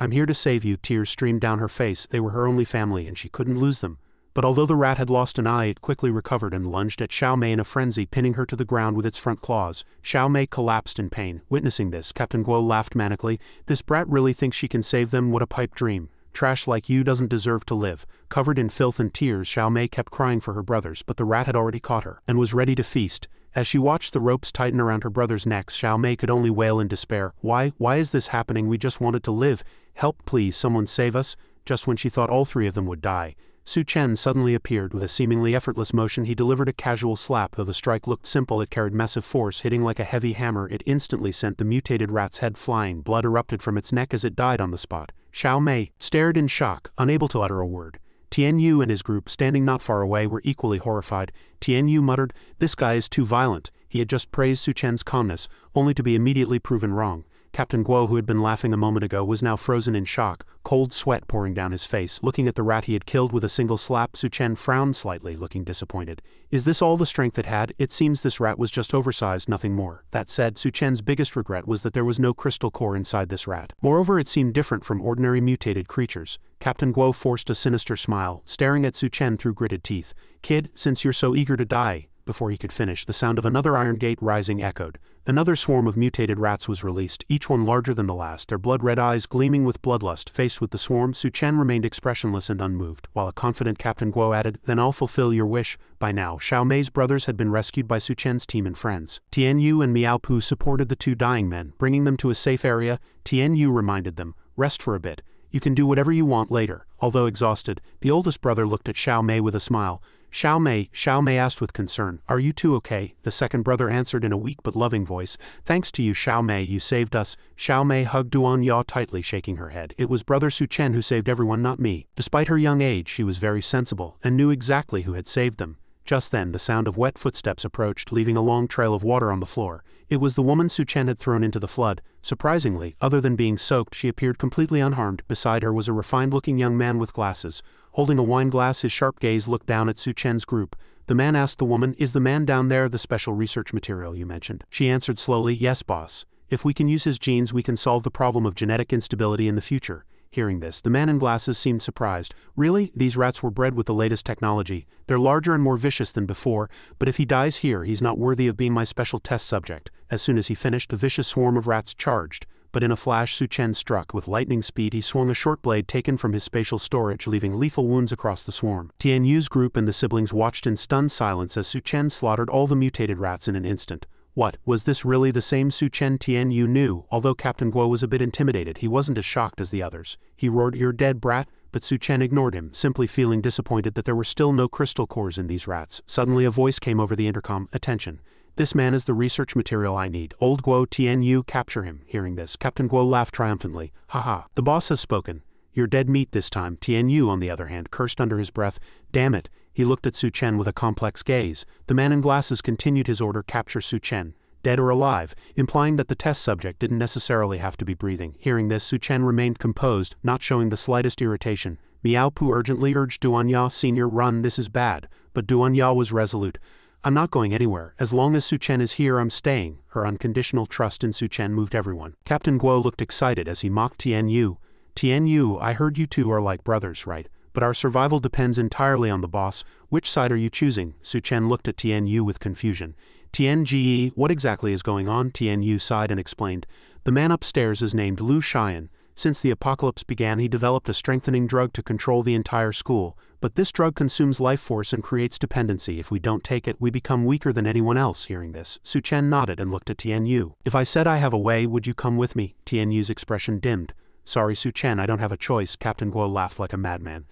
I'm here to save you. Tears streamed down her face. They were her only family and she couldn't lose them. But although the rat had lost an eye, it quickly recovered and lunged at Xiao Mei in a frenzy, pinning her to the ground with its front claws. Xiao Mei collapsed in pain. Witnessing this, Captain Guo laughed manically. This brat really thinks she can save them? What a pipe dream. Trash like you doesn't deserve to live. Covered in filth and tears, Xiao Mei kept crying for her brothers, but the rat had already caught her, and was ready to feast. As she watched the ropes tighten around her brothers' necks, Xiao Mei could only wail in despair. Why is this happening? We just wanted to live. Help, please, someone save us. Just when she thought all 3 of them would die, Su Chen suddenly appeared. With a seemingly effortless motion, he delivered a casual slap. Though the strike looked simple, it carried massive force. Hitting like a heavy hammer, it instantly sent the mutated rat's head flying. Blood erupted from its neck as it died on the spot. Xiao Mei stared in shock, unable to utter a word. Tianyu and his group, standing not far away, were equally horrified. Tianyu muttered, This guy is too violent. He had just praised Su Chen's calmness, only to be immediately proven wrong. Captain Guo, who had been laughing a moment ago, was now frozen in shock, cold sweat pouring down his face. Looking at the rat he had killed with a single slap, Su Chen frowned slightly, looking disappointed. Is this all the strength it had? It seems this rat was just oversized, nothing more. That said, Su Chen's biggest regret was that there was no crystal core inside this rat. Moreover, it seemed different from ordinary mutated creatures. Captain Guo forced a sinister smile, staring at Su Chen through gritted teeth. Kid, since you're so eager to die. Before he could finish, the sound of another iron gate rising echoed. Another swarm of mutated rats was released, each one larger than the last, their blood-red eyes gleaming with bloodlust. Faced with the swarm, Su Chen remained expressionless and unmoved, while a confident Captain Guo added, Then I'll fulfill your wish. By now, Xiao Mei's brothers had been rescued by Su Chen's team and friends. Tianyu and Miaopu supported the 2 dying men, bringing them to a safe area. Tianyu reminded them, Rest for a bit. You can do whatever you want later. Although exhausted, the oldest brother looked at Xiao Mei with a smile. Xiao Mei asked with concern. Are you two okay? The second brother answered in a weak but loving voice. Thanks to you, Xiao Mei, you saved us. Xiao Mei hugged Duan Ya tightly, shaking her head. It was brother Su Chen who saved everyone, not me. Despite her young age, she was very sensible, and knew exactly who had saved them. Just then the sound of wet footsteps approached, leaving a long trail of water on the floor. It was the woman Su Chen had thrown into the flood. Surprisingly, other than being soaked, she appeared completely unharmed. Beside her was a refined-looking young man with glasses. Holding a wine glass, his sharp gaze looked down at Su Chen's group. The man asked the woman, "Is the man down there the special research material you mentioned?" She answered slowly, "Yes, boss. If we can use his genes, we can solve the problem of genetic instability in the future." Hearing this, the man in glasses seemed surprised. Really? These rats were bred with the latest technology. They're larger and more vicious than before, but if he dies here, he's not worthy of being my special test subject. As soon as he finished, a vicious swarm of rats charged. But in a flash, Su Chen struck. With lightning speed, he swung a short blade taken from his spatial storage, leaving lethal wounds across the swarm. Tian Yu's group and the siblings watched in stunned silence as Su Chen slaughtered all the mutated rats in an instant. What, was this really the same Su Chen Tian Yu knew? Although Captain Guo was a bit intimidated, he wasn't as shocked as the others. He roared, "You're dead, brat!" But Su Chen ignored him, simply feeling disappointed that there were still no crystal cores in these rats. Suddenly a voice came over the intercom. "Attention. This man is the research material I need. Old Guo Tian Yu, capture him." Hearing this, Captain Guo laughed triumphantly. "Haha, the boss has spoken. You're dead meat this time." Tian Yu, on the other hand, cursed under his breath. Damn it. He looked at Su Chen with a complex gaze. The man in glasses continued his order, "Capture Su Chen, dead or alive," implying that the test subject didn't necessarily have to be breathing. Hearing this, Su Chen remained composed, not showing the slightest irritation. Miao Pu urgently urged Duan Ya, "Senior, run, this is bad." But Duan Ya was resolute. "I'm not going anywhere. As long as Su Chen is here, I'm staying." Her unconditional trust in Su Chen moved everyone. Captain Guo looked excited as he mocked Tian Yu. "Tian Yu, I heard you two are like brothers, right? But our survival depends entirely on the boss. Which side are you choosing?" Su Chen looked at Tian Yu with confusion. "Tian Ji, what exactly is going on?" Tian Yu sighed and explained. "The man upstairs is named Lu Xian. Since the apocalypse began, he developed a strengthening drug to control the entire school. But this drug consumes life force and creates dependency. If we don't take it, we become weaker than anyone else." Hearing this, Su Chen nodded and looked at Tian Yu. "If I said I have a way, would you come with me?" Tian Yu's expression dimmed. "Sorry, Su Chen, I don't have a choice." Captain Guo laughed like a madman.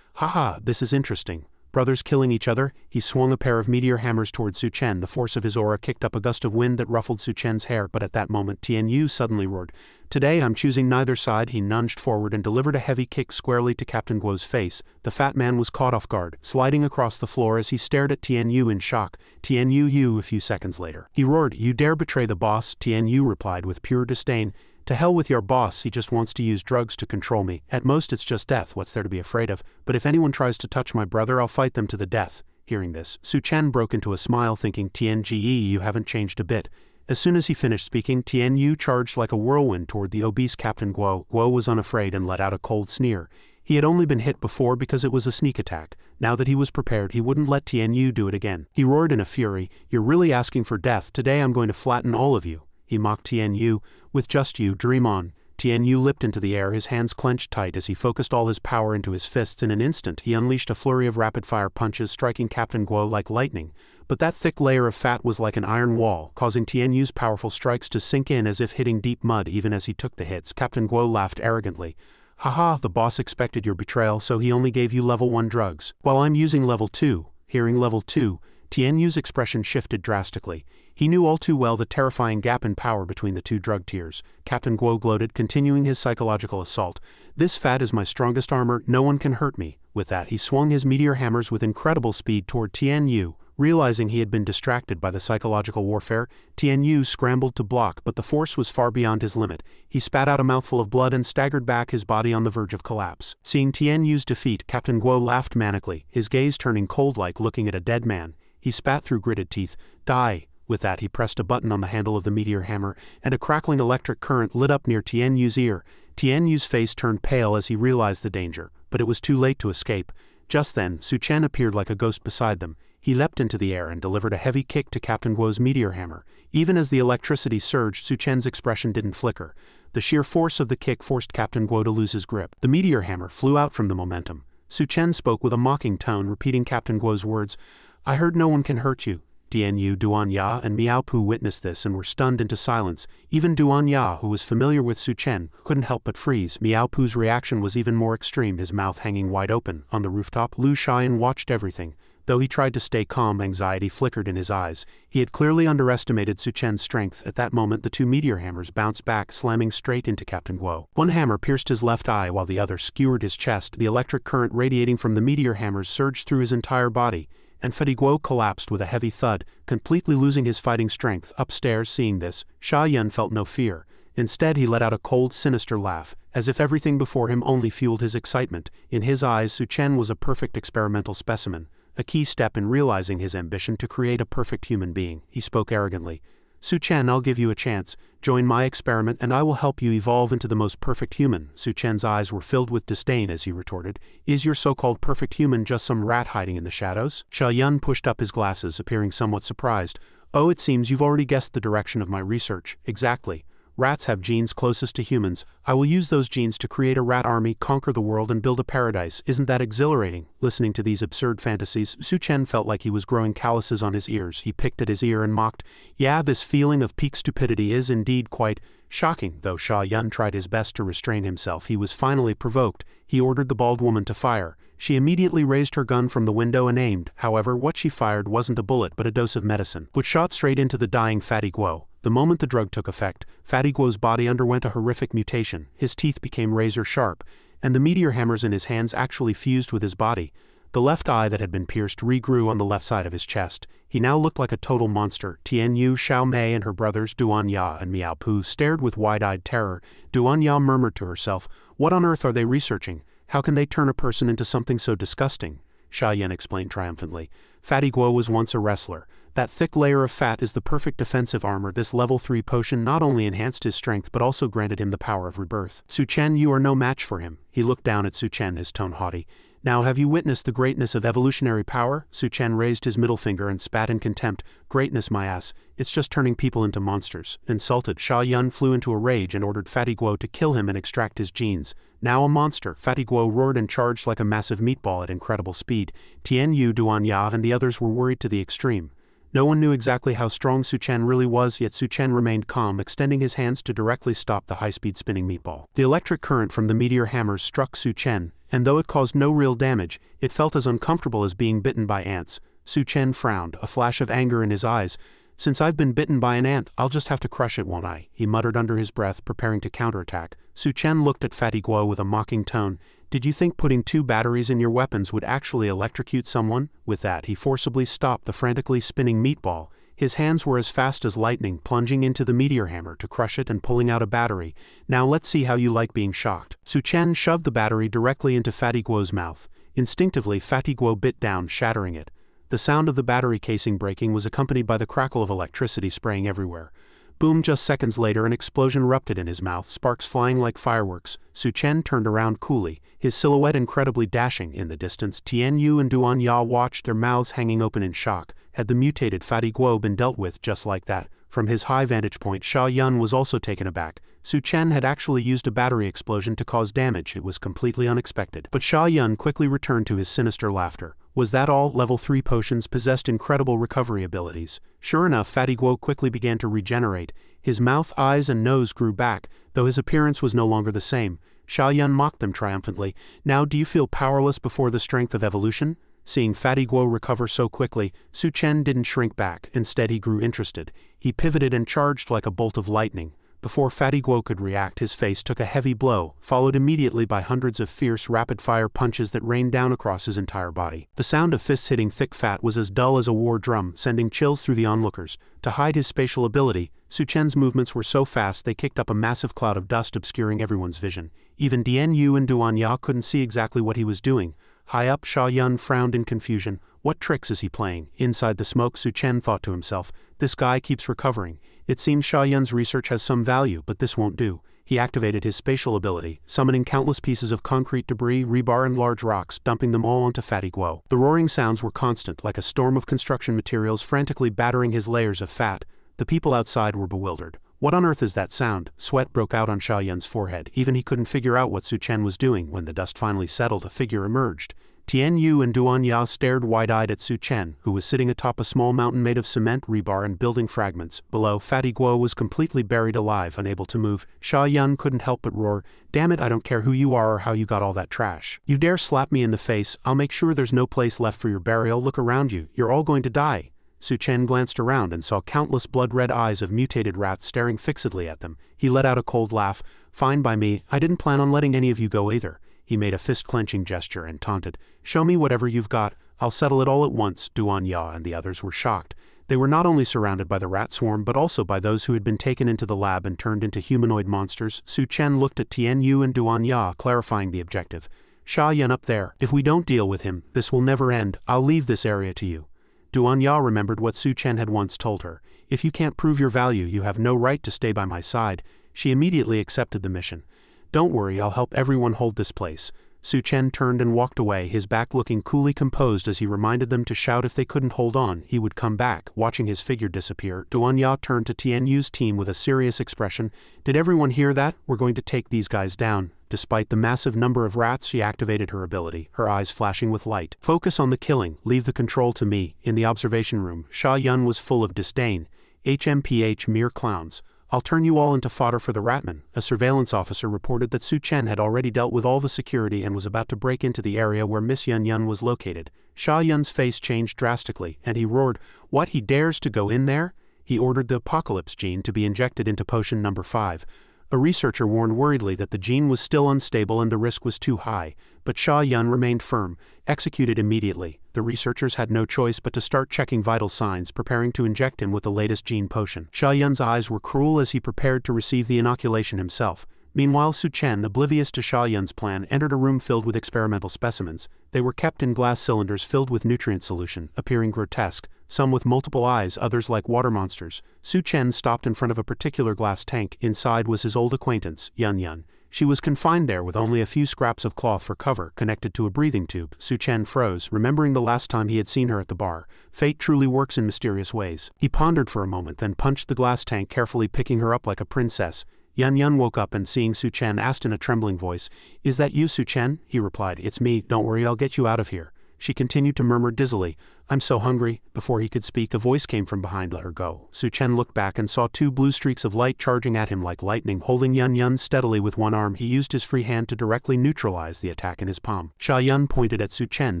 "Haha, this is interesting. Brothers killing each other." He swung a pair of meteor hammers toward Su Chen. The force of his aura kicked up a gust of wind that ruffled Su Chen's hair, but at that moment Tian Yu suddenly roared. "Today I'm choosing neither side." He lunged forward and delivered a heavy kick squarely to Captain Guo's face. The fat man was caught off guard, sliding across the floor as he stared at Tian Yu in shock. Tian Yu, a few seconds later. He roared, "You dare betray the boss?" Tian Yu replied with pure disdain. "To hell with your boss, he just wants to use drugs to control me. At most it's just death, what's there to be afraid of? But if anyone tries to touch my brother, I'll fight them to the death." Hearing this, Su Chen broke into a smile, thinking, "Tian Ji, you haven't changed a bit." As soon as he finished speaking, Tian Yu charged like a whirlwind toward the obese Captain Guo. Guo was unafraid and let out a cold sneer. He had only been hit before because it was a sneak attack. Now that he was prepared, he wouldn't let Tian Yu do it again. He roared in a fury, "You're really asking for death. Today I'm going to flatten all of you." He mocked Tian Yu. "With just you, dream on." Tian Yu leapt into the air, his hands clenched tight as he focused all his power into his fists. In an instant, he unleashed a flurry of rapid-fire punches, striking Captain Guo like lightning. But that thick layer of fat was like an iron wall, causing Tian Yu's powerful strikes to sink in as if hitting deep mud. Even as he took the hits, Captain Guo laughed arrogantly. "Haha, the boss expected your betrayal, so he only gave you level 1 drugs, while I'm using level 2. Hearing level 2, Tian Yu's expression shifted drastically. He knew all too well the terrifying gap in power between the two drug tiers. Captain Guo gloated, continuing his psychological assault. "This fat is my strongest armor, no one can hurt me." With that, he swung his meteor hammers with incredible speed toward Tian Yu. Realizing he had been distracted by the psychological warfare, Tian Yu scrambled to block, but the force was far beyond his limit. He spat out a mouthful of blood and staggered back, his body on the verge of collapse. Seeing Tian Yu's defeat, Captain Guo laughed manically, his gaze turning cold like looking at a dead man. He spat through gritted teeth. "Die." With that, he pressed a button on the handle of the meteor hammer, and a crackling electric current lit up near Tian Yu's ear. Tian Yu's face turned pale as he realized the danger, but it was too late to escape. Just then, Su Chen appeared like a ghost beside them. He leapt into the air and delivered a heavy kick to Captain Guo's meteor hammer. Even as the electricity surged, Su Chen's expression didn't flicker. The sheer force of the kick forced Captain Guo to lose his grip. The meteor hammer flew out from the momentum. Su Chen spoke with a mocking tone, repeating Captain Guo's words. "I heard no one can hurt you." Tian Yu, Duan Ya, and Miao Pu witnessed this and were stunned into silence. Even Duan Ya, who was familiar with Su Chen, couldn't help but freeze. Miao Pu's reaction was even more extreme, his mouth hanging wide open. On the rooftop, Lu Xian watched everything. Though he tried to stay calm, anxiety flickered in his eyes. He had clearly underestimated Su Chen's strength. At that moment the two meteor hammers bounced back, slamming straight into Captain Guo. One hammer pierced his left eye while the other skewered his chest. The electric current radiating from the meteor hammers surged through his entire body, and Guo collapsed with a heavy thud, completely losing his fighting strength. Upstairs, seeing this, Sha Yun felt no fear. Instead he let out a cold, sinister laugh, as if everything before him only fueled his excitement. In his eyes Su Chen was a perfect experimental specimen, a key step in realizing his ambition to create a perfect human being. He spoke arrogantly. Su Chen, I'll give you a chance. Join my experiment and I will help you evolve into the most perfect human. Su Chen's eyes were filled with disdain as he retorted, is your so-called perfect human just some rat hiding in the shadows? Sha Yun pushed up his glasses, appearing somewhat surprised. Oh, it seems you've already guessed the direction of my research. Exactly. Rats have genes closest to humans. I will use those genes to create a rat army, conquer the world and build a paradise. Isn't that exhilarating? Listening to these absurd fantasies, Su Chen felt like he was growing calluses on his ears. He picked at his ear and mocked, yeah, this feeling of peak stupidity is indeed quite shocking. Though Sha Yun tried his best to restrain himself, he was finally provoked. He ordered the bald woman to fire. She immediately raised her gun from the window and aimed. However, what she fired wasn't a bullet but a dose of medicine, which shot straight into the dying Guo. The moment the drug took effect, Guo's body underwent a horrific mutation. His teeth became razor sharp, and the meteor hammers in his hands actually fused with his body. The left eye that had been pierced regrew on the left side of his chest. He now looked like a total monster. Tian Yu, Xiao Mei and her brothers Duan Ya and Miao Pu stared with wide-eyed terror. Duan Ya murmured to herself, what on earth are they researching? How can they turn a person into something so disgusting? Sha Yun explained triumphantly. Guo was once a wrestler. That thick layer of fat is the perfect defensive armor. This level 3 potion not only enhanced his strength but also granted him the power of rebirth. Su Chen, you are no match for him. He looked down at Su Chen, his tone haughty. Now have you witnessed the greatness of evolutionary power? Su Chen raised his middle finger and spat in contempt. Greatness, my ass. It's just turning people into monsters. Insulted, Sha Yun flew into a rage and ordered Guo to kill him and extract his genes. Now a monster, Guo roared and charged like a massive meatball at incredible speed. Tian Yu, Duan Ya and the others were worried to the extreme. No one knew exactly how strong Su Chen really was, yet Su Chen remained calm, extending his hands to directly stop the high-speed spinning meatball. The electric current from the meteor hammers struck Su Chen, and though it caused no real damage, it felt as uncomfortable as being bitten by ants. Su Chen frowned, a flash of anger in his eyes. Since I've been bitten by an ant, I'll just have to crush it, won't I? He muttered under his breath, preparing to counterattack. Su Chen looked at Guo with a mocking tone. Did you think putting 2 batteries in your weapons would actually electrocute someone? With that, he forcibly stopped the frantically spinning meatball. His hands were as fast as lightning, plunging into the meteor hammer to crush it and pulling out a battery. Now let's see how you like being shocked. Su Chen shoved the battery directly into Guo's mouth. Instinctively, Guo bit down, shattering it. The sound of the battery casing breaking was accompanied by the crackle of electricity spraying everywhere. Boom! Just seconds later an explosion erupted in his mouth, sparks flying like fireworks. Su Chen turned around coolly, his silhouette incredibly dashing. In the distance, Tian Yu and Duan Ya watched, their mouths hanging open in shock. Had the mutated Guo been dealt with just like that? From his high vantage point, Sha Yun was also taken aback. Su Chen had actually used a battery explosion to cause damage. It was completely unexpected. But Sha Yun quickly returned to his sinister laughter. Was that all? Level 3 potions possessed incredible recovery abilities. Sure enough, Guo quickly began to regenerate. His mouth, eyes and nose grew back, though his appearance was no longer the same. Sha Yun mocked them triumphantly. Now do you feel powerless before the strength of evolution? Seeing Guo recover so quickly, Su Chen didn't shrink back. Instead he grew interested. He pivoted and charged like a bolt of lightning. Before Guo could react, his face took a heavy blow, followed immediately by hundreds of fierce, rapid-fire punches that rained down across his entire body. The sound of fists hitting thick fat was as dull as a war drum, sending chills through the onlookers. To hide his spatial ability, Su Chen's movements were so fast they kicked up a massive cloud of dust obscuring everyone's vision. Even Tian Yu and Duan Ya couldn't see exactly what he was doing. High up, Sha Yun frowned in confusion. What tricks is he playing? Inside the smoke, Su Chen thought to himself, this guy keeps recovering. It seems Sha Yun's research has some value, but this won't do. He activated his spatial ability, summoning countless pieces of concrete debris, rebar and large rocks, dumping them all onto Guo. The roaring sounds were constant, like a storm of construction materials frantically battering his layers of fat. The people outside were bewildered. What on earth is that sound? Sweat broke out on Sha Yun's forehead. Even he couldn't figure out what Su Chen was doing. When the dust finally settled, a figure emerged. Tian Yu and Duan Ya stared wide-eyed at Su Chen, who was sitting atop a small mountain made of cement, rebar and building fragments. Below, Fatty Guo was completely buried alive, unable to move. Sha Yun couldn't help but roar, "Damn it, I don't care who you are or how you got all that trash. You dare slap me in the face, I'll make sure there's no place left for your burial. Look around you, you're all going to die." Su Chen glanced around and saw countless blood-red eyes of mutated rats staring fixedly at them. He let out a cold laugh. "Fine by me, I didn't plan on letting any of you go either." He made a fist-clenching gesture and taunted, "Show me whatever you've got, I'll settle it all at once." Duan Ya and the others were shocked. They were not only surrounded by the rat swarm but also by those who had been taken into the lab and turned into humanoid monsters. Su Chen looked at Tian Yu and Duan Ya, clarifying the objective. "Sha Yun up there, if we don't deal with him, this will never end. I'll leave this area to you." Duan Ya remembered what Su Chen had once told her. "If you can't prove your value, you have no right to stay by my side." She immediately accepted the mission. "Don't worry, I'll help everyone hold this place." Su Chen turned and walked away, his back looking coolly composed as he reminded them to shout if they couldn't hold on, he would come back. Watching his figure disappear, Duan Ya turned to Tian Yu's team with a serious expression. "Did everyone hear that? We're going to take these guys down." Despite the massive number of rats, she activated her ability, her eyes flashing with light. "Focus on the killing, leave the control to me." In the observation room, Sha Yun was full of disdain. "HMPH, mere clowns. I'll turn you all into fodder for the ratmen." A surveillance officer reported that Su Chen had already dealt with all the security and was about to break into the area where Miss Yun Yun was located. Sha Yun's face changed drastically, and he roared, "What, he dares to go in there?" He ordered the Apocalypse gene to be injected into potion number 5. A researcher warned worriedly that the gene was still unstable and the risk was too high, but Sha Yun remained firm. "Executed immediately." The researchers had no choice but to start checking vital signs, preparing to inject him with the latest gene potion. Sha Yun's eyes were cruel as he prepared to receive the inoculation himself. Meanwhile, Su Chen, oblivious to Sha Yun's plan, entered a room filled with experimental specimens. They were kept in glass cylinders filled with nutrient solution, appearing grotesque, some with multiple eyes, others like water monsters. Su Chen stopped in front of a particular glass tank. Inside was his old acquaintance, Yun Yun. She was confined there with only a few scraps of cloth for cover, connected to a breathing tube. Su Chen froze, remembering the last time he had seen her at the bar. Fate truly works in mysterious ways. He pondered for a moment, then punched the glass tank, carefully picking her up like a princess. Yun Yun woke up and, seeing Su Chen, asked in a trembling voice, "Is that you, Su Chen?" He replied, "It's me, don't worry, I'll get you out of here." She continued to murmur dizzily, "I'm so hungry." Before he could speak, a voice came from behind, "Let her go." Su Chen looked back and saw 2 blue streaks of light charging at him like lightning. Holding Yun Yun steadily with one arm, he used his free hand to directly neutralize the attack in his palm. Sha Yun pointed at Su Chen,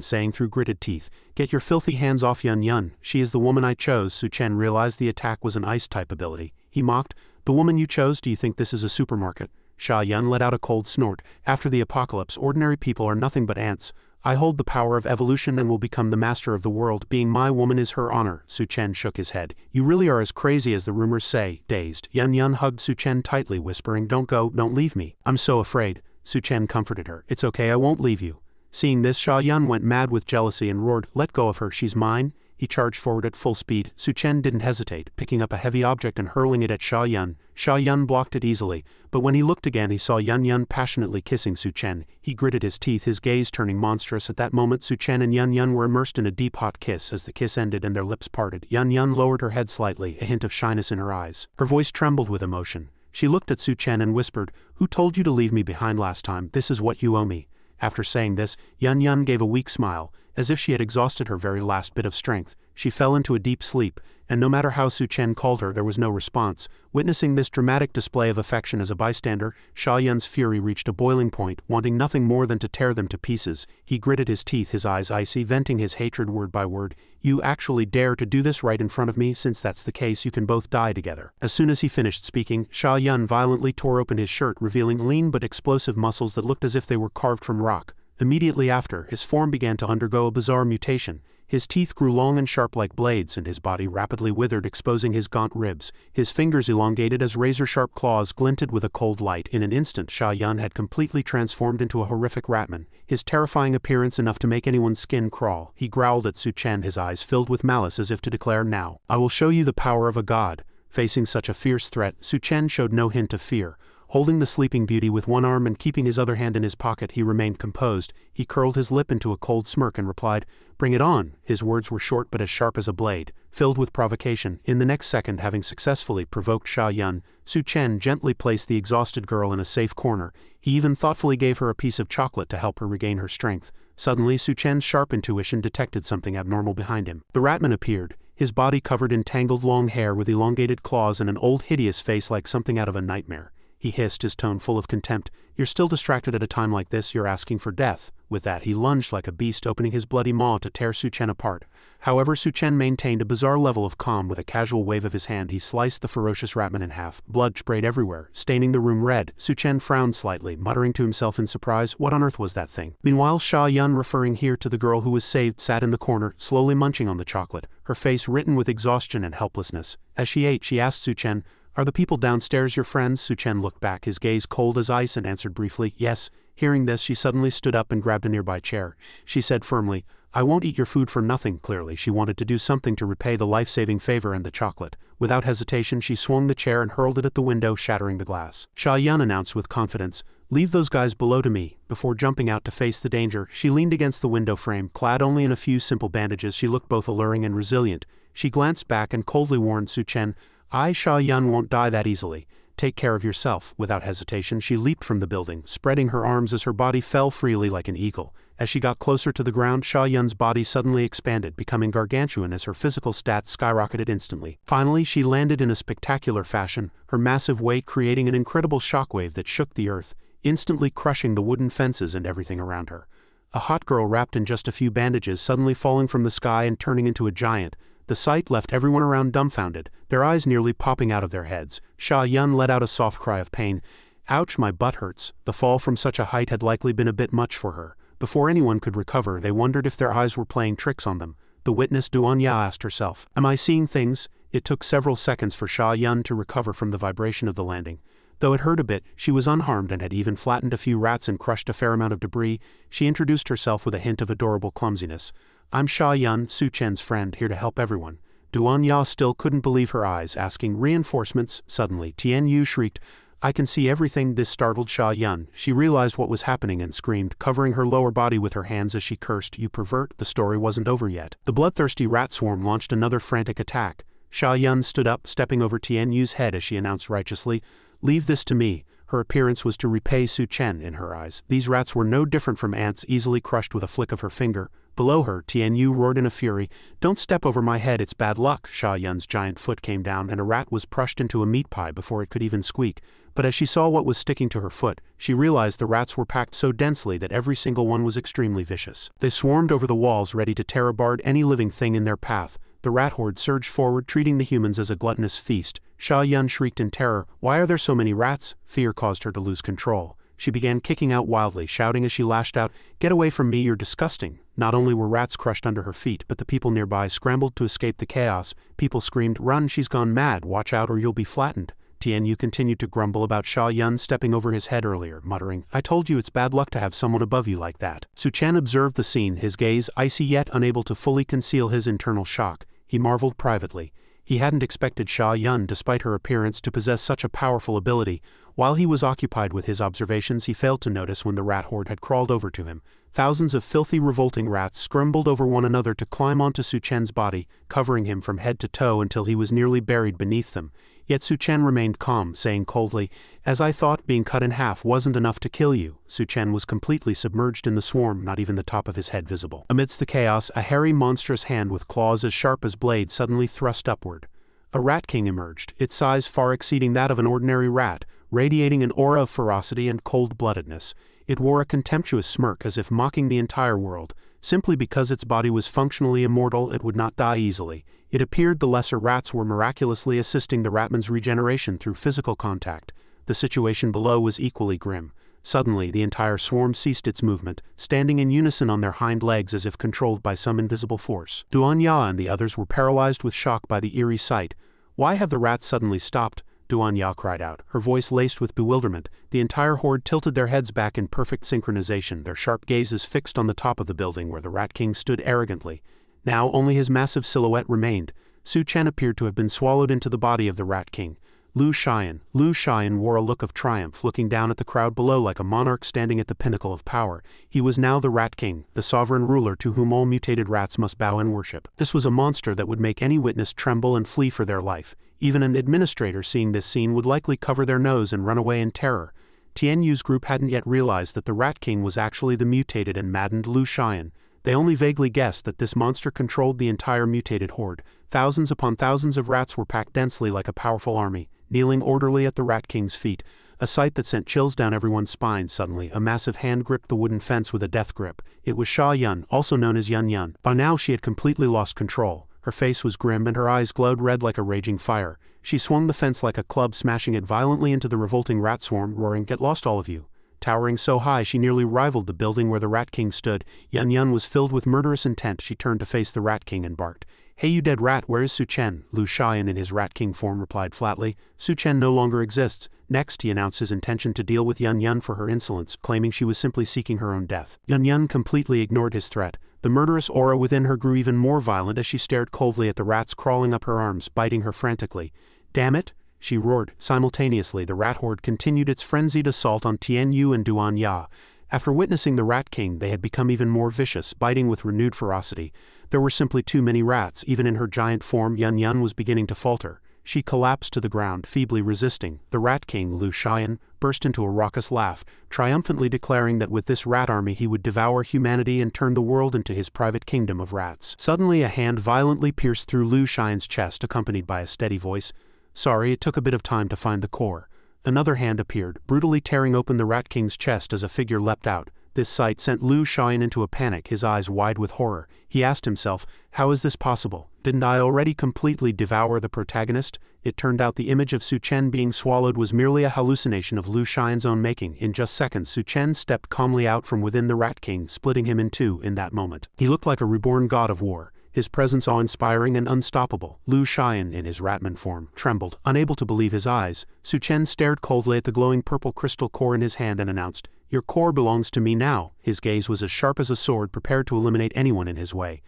saying through gritted teeth, "Get your filthy hands off Yun Yun. She is the woman I chose." Su Chen realized the attack was an ice-type ability. He mocked, "The woman you chose? Do you think this is a supermarket?" Sha Yun let out a cold snort. "After the apocalypse, ordinary people are nothing but ants. I hold the power of evolution and will become the master of the world. Being my woman is her honor." Su Chen shook his head. "You really are as crazy as the rumors say." Dazed, Yun Yun hugged Su Chen tightly, whispering, "Don't go, don't leave me. I'm so afraid." Su Chen comforted her. "It's okay, I won't leave you." Seeing this, Sha Yun went mad with jealousy and roared, "Let go of her, she's mine." He charged forward at full speed. Su Chen didn't hesitate, picking up a heavy object and hurling it at Sha Yun. Sha Yun blocked it easily, but when he looked again he saw Yun Yun passionately kissing Su Chen. He gritted his teeth, his gaze turning monstrous. At that moment, Su Chen and Yun Yun were immersed in a deep hot kiss. As the kiss ended and their lips parted, Yun Yun lowered her head slightly, a hint of shyness in her eyes. Her voice trembled with emotion. She looked at Su Chen and whispered, "Who told you to leave me behind last time? This is what you owe me." After saying this, Yun Yun gave a weak smile, as if she had exhausted her very last bit of strength. She fell into a deep sleep, and no matter how Su Chen called her, there was no response. Witnessing this dramatic display of affection as a bystander, Sha Yun's fury reached a boiling point, wanting nothing more than to tear them to pieces. He gritted his teeth, his eyes icy, venting his hatred word by word. "You actually dare to do this right in front of me? Since that's the case, you can both die together." As soon as he finished speaking, Sha Yun violently tore open his shirt, revealing lean but explosive muscles that looked as if they were carved from rock. Immediately after, his form began to undergo a bizarre mutation. His teeth grew long and sharp like blades, and his body rapidly withered, exposing his gaunt ribs. His fingers, elongated as razor-sharp claws, glinted with a cold light. In an instant, Sha Yun had completely transformed into a horrific ratman, his terrifying appearance enough to make anyone's skin crawl. He growled at Su Chen, his eyes filled with malice, as if to declare, "Now, I will show you the power of a god." Facing such a fierce threat, Su Chen showed no hint of fear. Holding the sleeping beauty with one arm and keeping his other hand in his pocket, he remained composed. He curled his lip into a cold smirk and replied, "Bring it on." His words were short but as sharp as a blade, filled with provocation. In the next second, having successfully provoked Sha Yun, Su Chen gently placed the exhausted girl in a safe corner. He even thoughtfully gave her a piece of chocolate to help her regain her strength. Suddenly, Su Chen's sharp intuition detected something abnormal behind him. The Ratman appeared, his body covered in tangled long hair with elongated claws and an old hideous face like something out of a nightmare. He hissed, his tone full of contempt. "You're still distracted at a time like this, you're asking for death." With that, he lunged like a beast, opening his bloody maw to tear Su Chen apart. However, Su Chen maintained a bizarre level of calm. With a casual wave of his hand, he sliced the ferocious Ratman in half. Blood sprayed everywhere, staining the room red. Su Chen frowned slightly, muttering to himself in surprise, "What on earth was that thing?" Meanwhile, Sha Yun, referring here to the girl who was saved, sat in the corner, slowly munching on the chocolate, her face written with exhaustion and helplessness. As she ate, she asked Su Chen, "Are the people downstairs your friends?" Su Chen looked back, his gaze cold as ice, and answered briefly, "Yes." Hearing this, she suddenly stood up and grabbed a nearby chair. She said firmly, "I won't eat your food for nothing." Clearly, she wanted to do something to repay the life-saving favor and the chocolate. Without hesitation, she swung the chair and hurled it at the window, shattering the glass. Sha Yun announced with confidence, "Leave those guys below to me." Before jumping out to face the danger, she leaned against the window frame, clad only in a few simple bandages. She looked both alluring and resilient. She glanced back and coldly warned Su Chen, "I, Sha Yun, won't die that easily. Take care of yourself." Without hesitation, she leaped from the building, spreading her arms as her body fell freely like an eagle. As she got closer to the ground, Sha Yun's body suddenly expanded, becoming gargantuan as her physical stats skyrocketed instantly. Finally, she landed in a spectacular fashion, her massive weight creating an incredible shockwave that shook the earth, instantly crushing the wooden fences and everything around her. A hot girl wrapped in just a few bandages suddenly falling from the sky and turning into a giant. The sight left everyone around dumbfounded, their eyes nearly popping out of their heads. Sha Yun let out a soft cry of pain. "Ouch, my butt hurts." The fall from such a height had likely been a bit much for her. Before anyone could recover, they wondered if their eyes were playing tricks on them. The witness Duan Ya asked herself, "Am I seeing things?" It took several seconds for Sha Yun to recover from the vibration of the landing. Though it hurt a bit, she was unharmed and had even flattened a few rats and crushed a fair amount of debris. She introduced herself with a hint of adorable clumsiness. "I'm Sha Yun, Su Chen's friend, here to help everyone." Duan Ya still couldn't believe her eyes, asking, "Reinforcements?" Suddenly, Tian Yu shrieked, "I can see everything." This startled Sha Yun. She realized what was happening and screamed, covering her lower body with her hands as she cursed, "You pervert." The story wasn't over yet. The bloodthirsty rat swarm launched another frantic attack. Sha Yun stood up, stepping over Tian Yu's head as she announced righteously, "Leave this to me." Her appearance was to repay Su Chen in her eyes. These rats were no different from ants, easily crushed with a flick of her finger. Below her, Tian Yu roared in a fury, "Don't step over my head, it's bad luck." Sha Yun's giant foot came down and a rat was crushed into a meat pie before it could even squeak. But as she saw what was sticking to her foot, she realized the rats were packed so densely that every single one was extremely vicious. They swarmed over the walls, ready to tear apart any living thing in their path. The rat horde surged forward, treating the humans as a gluttonous feast. Sha Yun shrieked in terror, "Why are there so many rats?" Fear caused her to lose control. She began kicking out wildly, shouting as she lashed out, "Get away from me, you're disgusting." Not only were rats crushed under her feet, but the people nearby scrambled to escape the chaos. People screamed, "Run, she's gone mad, watch out or you'll be flattened." Tian Yu continued to grumble about Sha Yun stepping over his head earlier, muttering, "I told you it's bad luck to have someone above you like that." Su Chen observed the scene, his gaze icy yet unable to fully conceal his internal shock. He marveled privately. He hadn't expected Sha Yun, despite her appearance, to possess such a powerful ability. While he was occupied with his observations, he failed to notice when the rat horde had crawled over to him. Thousands of filthy, revolting rats scrambled over one another to climb onto Su Chen's body, covering him from head to toe until he was nearly buried beneath them. Yet Su Chen remained calm, saying coldly, "As I thought, being cut in half wasn't enough to kill you." Su Chen was completely submerged in the swarm, not even the top of his head visible. Amidst the chaos, a hairy, monstrous hand with claws as sharp as blades suddenly thrust upward. A rat king emerged, its size far exceeding that of an ordinary rat, radiating an aura of ferocity and cold-bloodedness. It wore a contemptuous smirk as if mocking the entire world. Simply because its body was functionally immortal, it would not die easily. It appeared the lesser rats were miraculously assisting the ratman's regeneration through physical contact. The situation below was equally grim. Suddenly, the entire swarm ceased its movement, standing in unison on their hind legs as if controlled by some invisible force. Duan Ya and the others were paralyzed with shock by the eerie sight. "Why have the rats suddenly stopped?" Duan Ya cried out, her voice laced with bewilderment. The entire horde tilted their heads back in perfect synchronization, their sharp gazes fixed on the top of the building where the Rat King stood arrogantly. Now only his massive silhouette remained. Su Chen appeared to have been swallowed into the body of the Rat King. Lu Xian wore a look of triumph, looking down at the crowd below like a monarch standing at the pinnacle of power. He was now the Rat King, the sovereign ruler to whom all mutated rats must bow and worship. This was a monster that would make any witness tremble and flee for their life. Even an administrator seeing this scene would likely cover their nose and run away in terror. Tianyu's group hadn't yet realized that the Rat King was actually the mutated and maddened Lu Xian. They only vaguely guessed that this monster controlled the entire mutated horde. Thousands upon thousands of rats were packed densely like a powerful army, kneeling orderly at the Rat King's feet, a sight that sent chills down everyone's spine. Suddenly, a massive hand gripped the wooden fence with a death grip. It was Sha Yun, also known as Yun Yun. By now she had completely lost control. Her face was grim and her eyes glowed red like a raging fire. She swung the fence like a club, smashing it violently into the revolting rat swarm, roaring, "Get lost, all of you." Towering so high she nearly rivaled the building where the Rat King stood, Yun Yun was filled with murderous intent. She turned to face the Rat King and barked, "Hey you dead rat, where is Su Chen?" Lu Xian in his Rat King form replied flatly, "Su Chen no longer exists." Next he announced his intention to deal with Yun Yun for her insolence, claiming she was simply seeking her own death. Yun Yun completely ignored his threat. The murderous aura within her grew even more violent as she stared coldly at the rats crawling up her arms, biting her frantically. "Damn it!" she roared. Simultaneously, the rat horde continued its frenzied assault on Tianyu and Duan Ya. After witnessing the Rat King, they had become even more vicious, biting with renewed ferocity. There were simply too many rats. Even in her giant form, Yun Yun was beginning to falter. She collapsed to the ground, feebly resisting. The Rat King, Lu Xian, burst into a raucous laugh, triumphantly declaring that with this rat army he would devour humanity and turn the world into his private kingdom of rats. Suddenly a hand violently pierced through Lu Xian's chest, accompanied by a steady voice, "Sorry, it took a bit of time to find the core." Another hand appeared, brutally tearing open the Rat King's chest as a figure leapt out. This sight sent Lu Xian into a panic, his eyes wide with horror. He asked himself, "How is this possible? Didn't I already completely devour the protagonist?" It turned out the image of Su Chen being swallowed was merely a hallucination of Lu Xian's own making. In just seconds, Su Chen stepped calmly out from within the Rat King, splitting him in two in that moment. He looked like a reborn god of war, his presence awe-inspiring and unstoppable. Lu Xian, in his Ratman form, trembled, unable to believe his eyes. Su Chen stared coldly at the glowing purple crystal core in his hand and announced, "Your core belongs to me now." His gaze was as sharp as a sword, prepared to eliminate anyone in his way.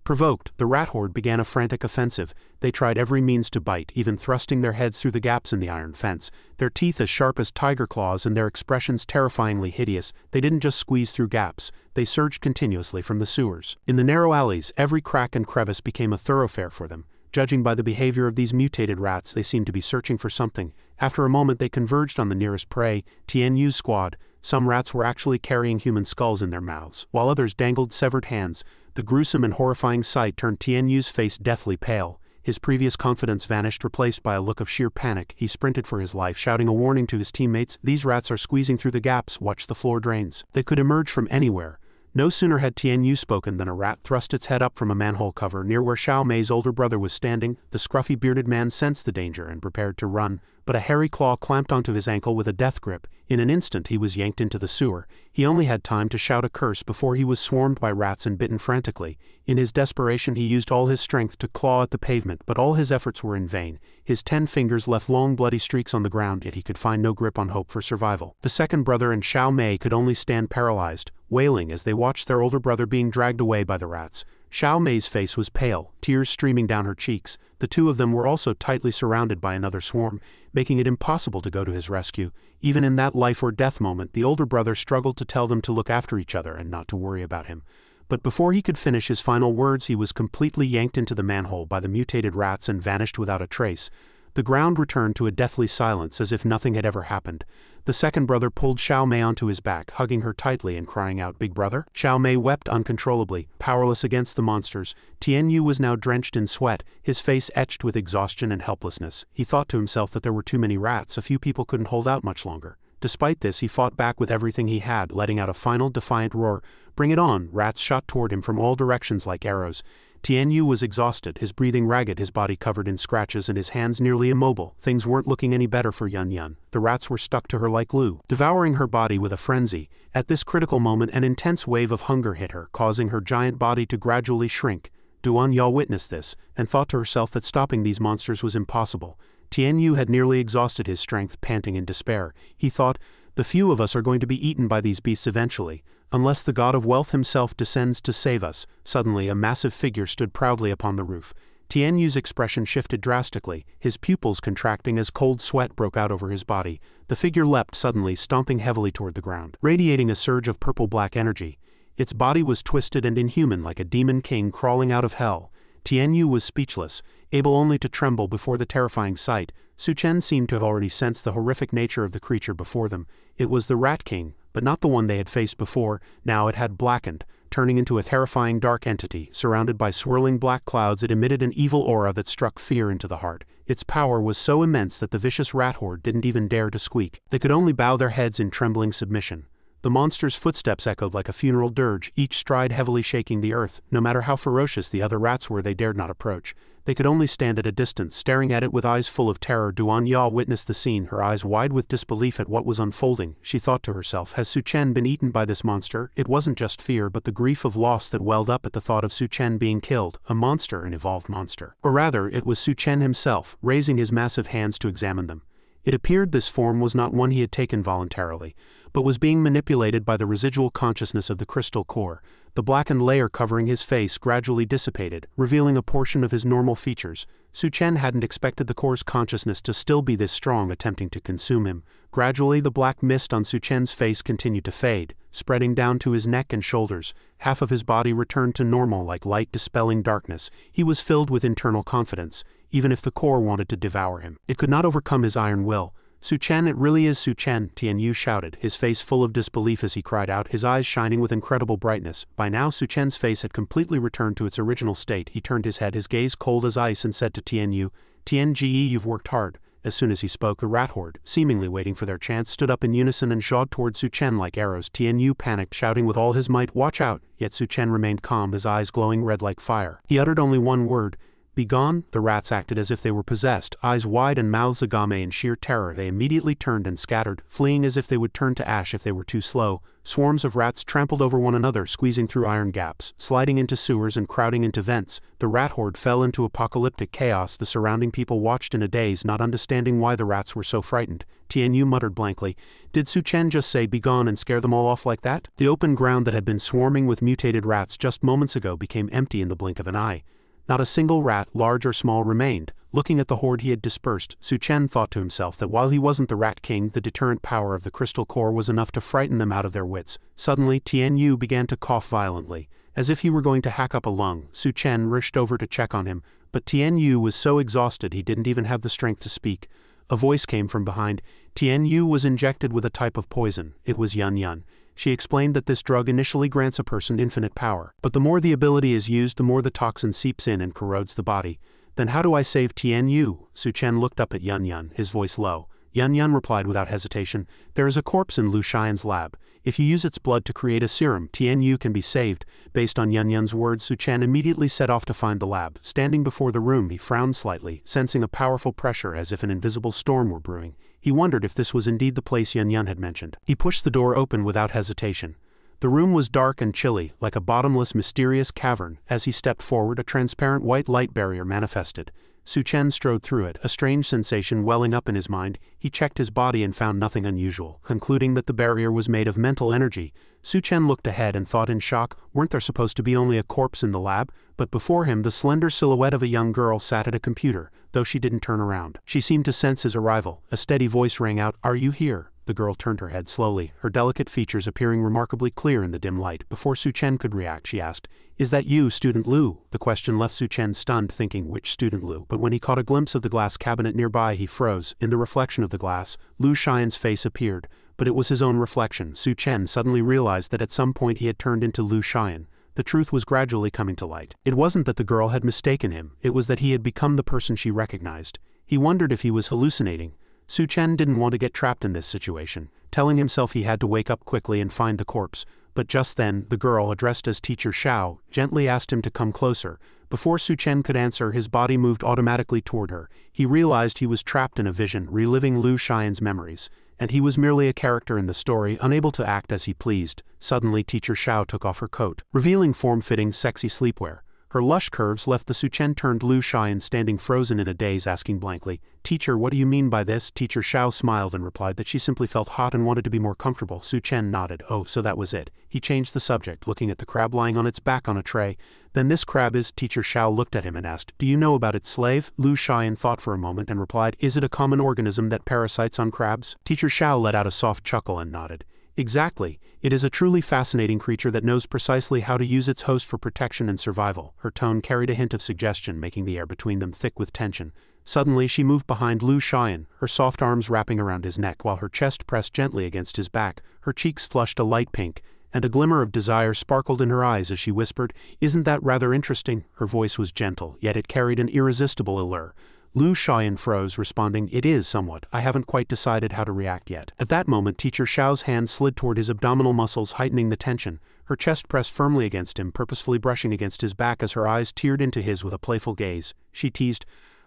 Provoked, the rat horde began a frantic offensive. They tried every means to bite, even thrusting their heads through the gaps in the iron fence, their teeth as sharp as tiger claws and their expressions terrifyingly hideous. They didn't just squeeze through gaps, they surged continuously from the sewers. In the narrow alleys, every crack and crevice became a thoroughfare for them. Judging by the behavior of these mutated rats, they seemed to be searching for something. After a moment they converged on the nearest prey, Tianyu's squad. Some rats were actually carrying human skulls in their mouths, while others dangled severed hands. The gruesome and horrifying sight turned Tianyu's face deathly pale. His previous confidence vanished, replaced by a look of sheer panic. He sprinted for his life, shouting a warning to his teammates, "These rats are squeezing through the gaps, watch the floor drains." They could emerge from anywhere. No sooner had Tianyu spoken than a rat thrust its head up from a manhole cover near where Xiao Mei's older brother was standing. The scruffy bearded man sensed the danger and prepared to run, but a hairy claw clamped onto his ankle with a death grip. In an instant he was yanked into the sewer. He only had time to shout a curse before he was swarmed by rats and bitten frantically. In his desperation he used all his strength to claw at the pavement, but all his efforts were in vain. His 10 fingers left long bloody streaks on the ground, yet he could find no grip on hope for survival. The second brother and Xiao Mei could only stand paralyzed, wailing as they watched their older brother being dragged away by the rats. Xiao Mei's face was pale, tears streaming down her cheeks. The two of them were also tightly surrounded by another swarm, making it impossible to go to his rescue. Even in that life-or-death moment, the older brother struggled to tell them to look after each other and not to worry about him. But before he could finish his final words, he was completely yanked into the manhole by the mutated rats and vanished without a trace. The ground returned to a deathly silence as if nothing had ever happened. The second brother pulled Xiao Mei onto his back, hugging her tightly and crying out, "Big brother?" Xiao Mei wept uncontrollably, powerless against the monsters. Tianyu was now drenched in sweat, his face etched with exhaustion and helplessness. He thought to himself that there were too many rats, a few people couldn't hold out much longer. Despite this, he fought back with everything he had, letting out a final defiant roar. "Bring it on!" Rats shot toward him from all directions like arrows. Tianyu was exhausted, his breathing ragged, his body covered in scratches and his hands nearly immobile. Things weren't looking any better for Yun Yun. The rats were stuck to her like glue, devouring her body with a frenzy. At this critical moment an intense wave of hunger hit her, causing her giant body to gradually shrink. Duan Ya witnessed this, and thought to herself that stopping these monsters was impossible. Tianyu had nearly exhausted his strength, panting in despair. He thought, "The few of us are going to be eaten by these beasts eventually, unless the god of wealth himself descends to save us." Suddenly a massive figure stood proudly upon the roof. Tianyu's expression shifted drastically, his pupils contracting as cold sweat broke out over his body. The figure leapt suddenly, stomping heavily toward the ground, radiating a surge of purple-black energy. Its body was twisted and inhuman like a demon king crawling out of hell. Tianyu was speechless, able only to tremble before the terrifying sight. Su Chen seemed to have already sensed the horrific nature of the creature before them. It was the Rat King, but not the one they had faced before. Now it had blackened, turning into a terrifying dark entity. Surrounded by swirling black clouds, it emitted an evil aura that struck fear into the heart. Its power was so immense that the vicious rat horde didn't even dare to squeak. They could only bow their heads in trembling submission. The monster's footsteps echoed like a funeral dirge, each stride heavily shaking the earth. No matter how ferocious the other rats were, they dared not approach. They could only stand at a distance, staring at it with eyes full of terror. Duan Ya witnessed the scene, her eyes wide with disbelief at what was unfolding. She thought to herself, has Su Chen been eaten by this monster? It wasn't just fear, but the grief of loss that welled up at the thought of Su Chen being killed, a monster, an evolved monster. Or rather, it was Su Chen himself, raising his massive hands to examine them. It appeared this form was not one he had taken voluntarily, but was being manipulated by the residual consciousness of the crystal core. The blackened layer covering his face gradually dissipated, revealing a portion of his normal features. Su Chen hadn't expected the core's consciousness to still be this strong, attempting to consume him. Gradually, the black mist on Su Chen's face continued to fade, spreading down to his neck and shoulders. Half of his body returned to normal, like light dispelling darkness. He was filled with internal confidence. Even if the core wanted to devour him, it could not overcome his iron will. Su Chen, it really is Su Chen, Tian Yu shouted, his face full of disbelief as he cried out, his eyes shining with incredible brightness. By now Su Chen's face had completely returned to its original state. He turned his head, his gaze cold as ice, and said to Tian Yu, Tian Ge, you've worked hard. As soon as he spoke, the rat horde, seemingly waiting for their chance, stood up in unison and shot toward Su Chen like arrows. Tian Yu panicked, shouting with all his might, watch out, yet Su Chen remained calm, his eyes glowing red like fire. He uttered only one word, begone. The rats acted as if they were possessed, eyes wide and mouths agame in sheer terror. They immediately turned and scattered, fleeing as if they would turn to ash if they were too slow. Swarms of rats trampled over one another, squeezing through iron gaps, sliding into sewers and crowding into vents. The rat horde fell into apocalyptic chaos. The surrounding people watched in a daze, not understanding why the rats were so frightened. Tian Yu muttered blankly, did Su Chen just say begone and scare them all off like that? The open ground that had been swarming with mutated rats just moments ago became empty in the blink of an eye. Not a single rat, large or small, remained. Looking at the horde he had dispersed, Su Chen thought to himself that while he wasn't the Rat King, the deterrent power of the crystal core was enough to frighten them out of their wits. Suddenly, Tian Yu began to cough violently, as if he were going to hack up a lung. Su Chen rushed over to check on him, but Tian Yu was so exhausted he didn't even have the strength to speak. A voice came from behind. Tian Yu was injected with a type of poison. It was Yun Yun. She explained that this drug initially grants a person infinite power, but the more the ability is used, the more the toxin seeps in and corrodes the body. Then how do I save Tian Yu? Su Chen looked up at Yun Yun, his voice low. Yun Yun replied without hesitation, there is a corpse in Lu Xian's lab. If you use its blood to create a serum, Tian Yu can be saved. Based on Yun Yun's words, Su Chen immediately set off to find the lab. Standing before the room, he frowned slightly, sensing a powerful pressure as if an invisible storm were brewing. He wondered if this was indeed the place Yun Yun had mentioned. He pushed the door open without hesitation. The room was dark and chilly, like a bottomless, mysterious cavern. As he stepped forward, a transparent white light barrier manifested. Su Chen strode through it, a strange sensation welling up in his mind. He checked his body and found nothing unusual. Concluding that the barrier was made of mental energy, Su Chen looked ahead and thought in shock, weren't there supposed to be only a corpse in the lab? But before him, the slender silhouette of a young girl sat at a computer, though she didn't turn around. She seemed to sense his arrival. A steady voice rang out, are you here? The girl turned her head slowly, her delicate features appearing remarkably clear in the dim light. Before Su Chen could react, she asked, is that you, Student Lu? The question left Su Chen stunned, thinking which Student Lu, but when he caught a glimpse of the glass cabinet nearby, he froze. In the reflection of the glass, Lu Xian's face appeared, but it was his own reflection. Su Chen suddenly realized that at some point he had turned into Lu Xian. The truth was gradually coming to light. It wasn't that the girl had mistaken him, it was that he had become the person she recognized. He wondered if he was hallucinating. Su Chen didn't want to get trapped in this situation, telling himself he had to wake up quickly and find the corpse. But just then, the girl, addressed as Teacher Xiao, gently asked him to come closer. Before Su Chen could answer, his body moved automatically toward her. He realized he was trapped in a vision, reliving Lu Xian's memories, and he was merely a character in the story, unable to act as he pleased. Suddenly, Teacher Xiao took off her coat, revealing form-fitting, sexy sleepwear. Her lush curves left the Su Chen turned Lu Xian standing frozen in a daze, asking blankly, Teacher, what do you mean by this? Teacher Xiao smiled and replied that she simply felt hot and wanted to be more comfortable. Su Chen nodded. Oh, so that was it. He changed the subject, looking at the crab lying on its back on a tray. Then this crab is... Teacher Xiao looked at him and asked, do you know about its slave? Lu Xian thought for a moment and replied, is it a common organism that parasites on crabs? Teacher Xiao let out a soft chuckle and nodded. Exactly. It is a truly fascinating creature that knows precisely how to use its host for protection and survival. Her tone carried a hint of suggestion, making the air between them thick with tension. Suddenly she moved behind Lu Xian, her soft arms wrapping around his neck while her chest pressed gently against his back, her cheeks flushed a light pink, and a glimmer of desire sparkled in her eyes as she whispered, "Isn't that rather interesting?" Her voice was gentle, yet it carried an irresistible allure. Lu Xian froze, responding, "It is somewhat. I haven't quite decided how to react yet." At that moment Teacher Xiao's hand slid toward his abdominal muscles, heightening the tension. Her chest pressed firmly against him, purposefully brushing against his back as her eyes teared into his with a playful gaze. She teased,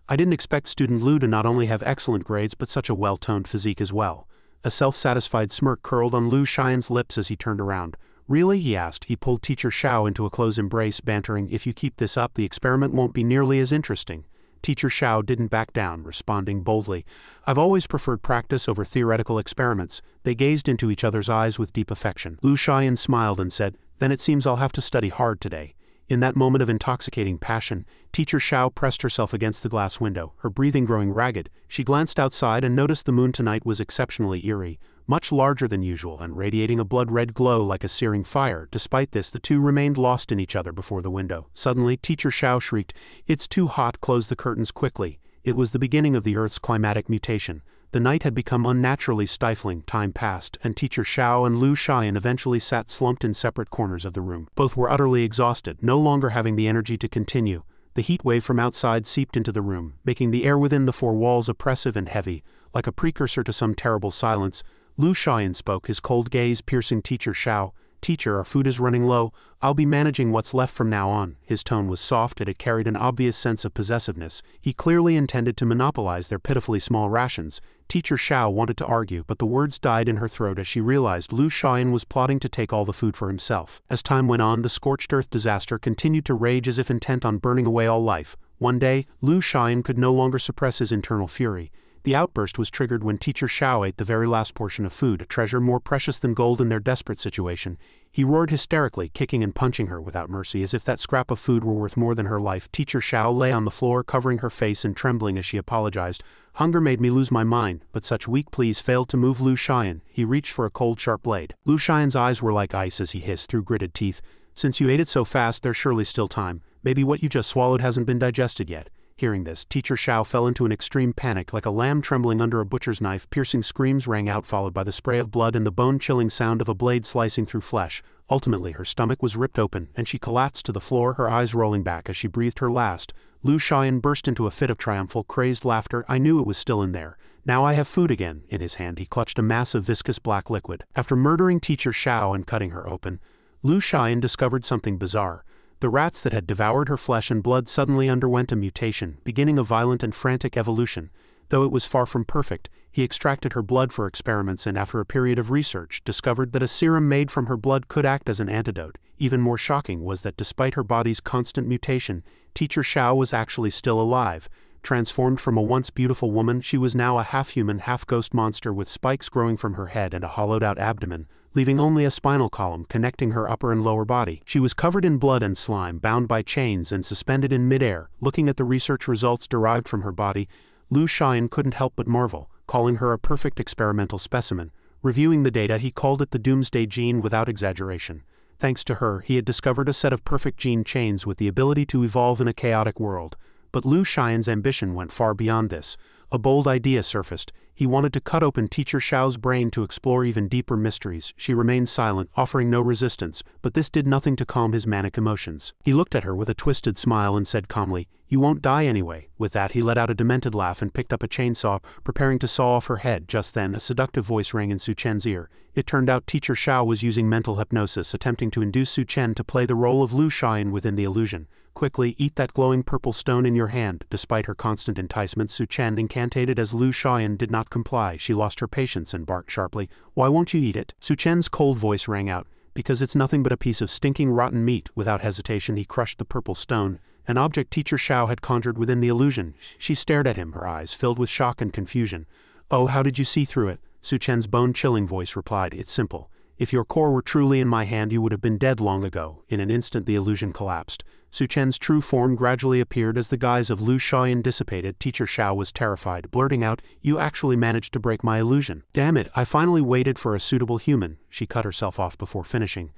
"I didn't expect student Lu to not only have excellent grades but such a well-toned physique as well." A self-satisfied smirk curled on Lu Xian's lips as he turned around. "Really?" he asked. He pulled Teacher Xiao into a close embrace, bantering, "If you keep this up, the experiment won't be nearly as interesting." Teacher Xiao didn't back down, responding boldly, "I've always preferred practice over theoretical experiments." They gazed into each other's eyes with deep affection. Lu Xian smiled and said, "Then it seems I'll have to study hard today." In that moment of intoxicating passion, Teacher Xiao pressed herself against the glass window, her breathing growing ragged. She glanced outside and noticed the moon tonight was exceptionally eerie, much larger than usual and radiating a blood-red glow like a searing fire. Despite this, the two remained lost in each other before the window. Suddenly, Teacher Xiao shrieked, "It's too hot, close the curtains quickly." It was the beginning of the Earth's climatic mutation. The night had become unnaturally stifling. Time passed, and Teacher Xiao and Lu Xian eventually sat slumped in separate corners of the room. Both were utterly exhausted, no longer having the energy to continue. The heat wave from outside seeped into the room, making the air within the four walls oppressive and heavy, like a precursor to some terrible silence. Lu Xian spoke, his cold gaze piercing Teacher Xiao. "Teacher, our food is running low. I'll be managing what's left from now on." His tone was soft, and it carried an obvious sense of possessiveness. He clearly intended to monopolize their pitifully small rations. Teacher Xiao wanted to argue, but the words died in her throat as she realized Lu Xian was plotting to take all the food for himself. As time went on, the scorched earth disaster continued to rage as if intent on burning away all life. One day, Lu Xian could no longer suppress his internal fury. The outburst was triggered when Teacher Xiao ate the very last portion of food, a treasure more precious than gold in their desperate situation. He roared hysterically, kicking and punching her without mercy, as if that scrap of food were worth more than her life. Teacher Xiao lay on the floor, covering her face and trembling as she apologized. "Hunger made me lose my mind," but such weak pleas failed to move Lu Xian. He reached for a cold, sharp blade. Lu Xian's eyes were like ice as he hissed through gritted teeth, "Since you ate it so fast, there's surely still time. Maybe what you just swallowed hasn't been digested yet." Hearing this, Teacher Xiao fell into an extreme panic, like a lamb trembling under a butcher's knife. Piercing screams rang out, followed by the spray of blood and the bone-chilling sound of a blade slicing through flesh. Ultimately, her stomach was ripped open, and she collapsed to the floor, her eyes rolling back as she breathed her last. Lu Xian burst into a fit of triumphal, crazed laughter. "I knew it was still in there. Now I have food again." In his hand, he clutched a mass of viscous black liquid. After murdering Teacher Xiao and cutting her open, Lu Xian discovered something bizarre. The rats that had devoured her flesh and blood suddenly underwent a mutation, beginning a violent and frantic evolution. Though it was far from perfect, he extracted her blood for experiments and, after a period of research, discovered that a serum made from her blood could act as an antidote. Even more shocking was that despite her body's constant mutation, Teacher Xiao was actually still alive. Transformed from a once beautiful woman, she was now a half-human, half-ghost monster with spikes growing from her head and a hollowed-out abdomen, leaving only a spinal column connecting her upper and lower body. She was covered in blood and slime, bound by chains and suspended in midair. Looking at the research results derived from her body, Lu Xian couldn't help but marvel, calling her a perfect experimental specimen. Reviewing the data, he called it the Doomsday gene without exaggeration. Thanks to her, he had discovered a set of perfect gene chains with the ability to evolve in a chaotic world. But Lu Xian's ambition went far beyond this. A bold idea surfaced. He wanted to cut open Teacher Xiao's brain to explore even deeper mysteries. She remained silent, offering no resistance, but this did nothing to calm his manic emotions. He looked at her with a twisted smile and said calmly, "You won't die anyway." With that, he let out a demented laugh and picked up a chainsaw, preparing to saw off her head. Just then, a seductive voice rang in Su Chen's ear. It turned out Teacher Xiao was using mental hypnosis, attempting to induce Su Chen to play the role of Lu Xian within the illusion. "Quickly, eat that glowing purple stone in your hand." Despite her constant enticement, Su Chen incantated as Lu Xian did not comply. She lost her patience and barked sharply, "Why won't you eat it?" Su Chen's cold voice rang out, "Because it's nothing but a piece of stinking rotten meat." Without hesitation, he crushed the purple stone, an object Teacher Xiao had conjured within the illusion. She stared at him, her eyes filled with shock and confusion. "Oh, how did you see through it?" Su Chen's bone-chilling voice replied, "It's simple. If your core were truly in my hand, you would have been dead long ago." In an instant, the illusion collapsed. Su Chen's true form gradually appeared as the guise of Lu Xian dissipated. Teacher Xiao was terrified, blurting out, "You actually managed to break my illusion." "Damn it, I finally waited for a suitable human." She cut herself off before finishing.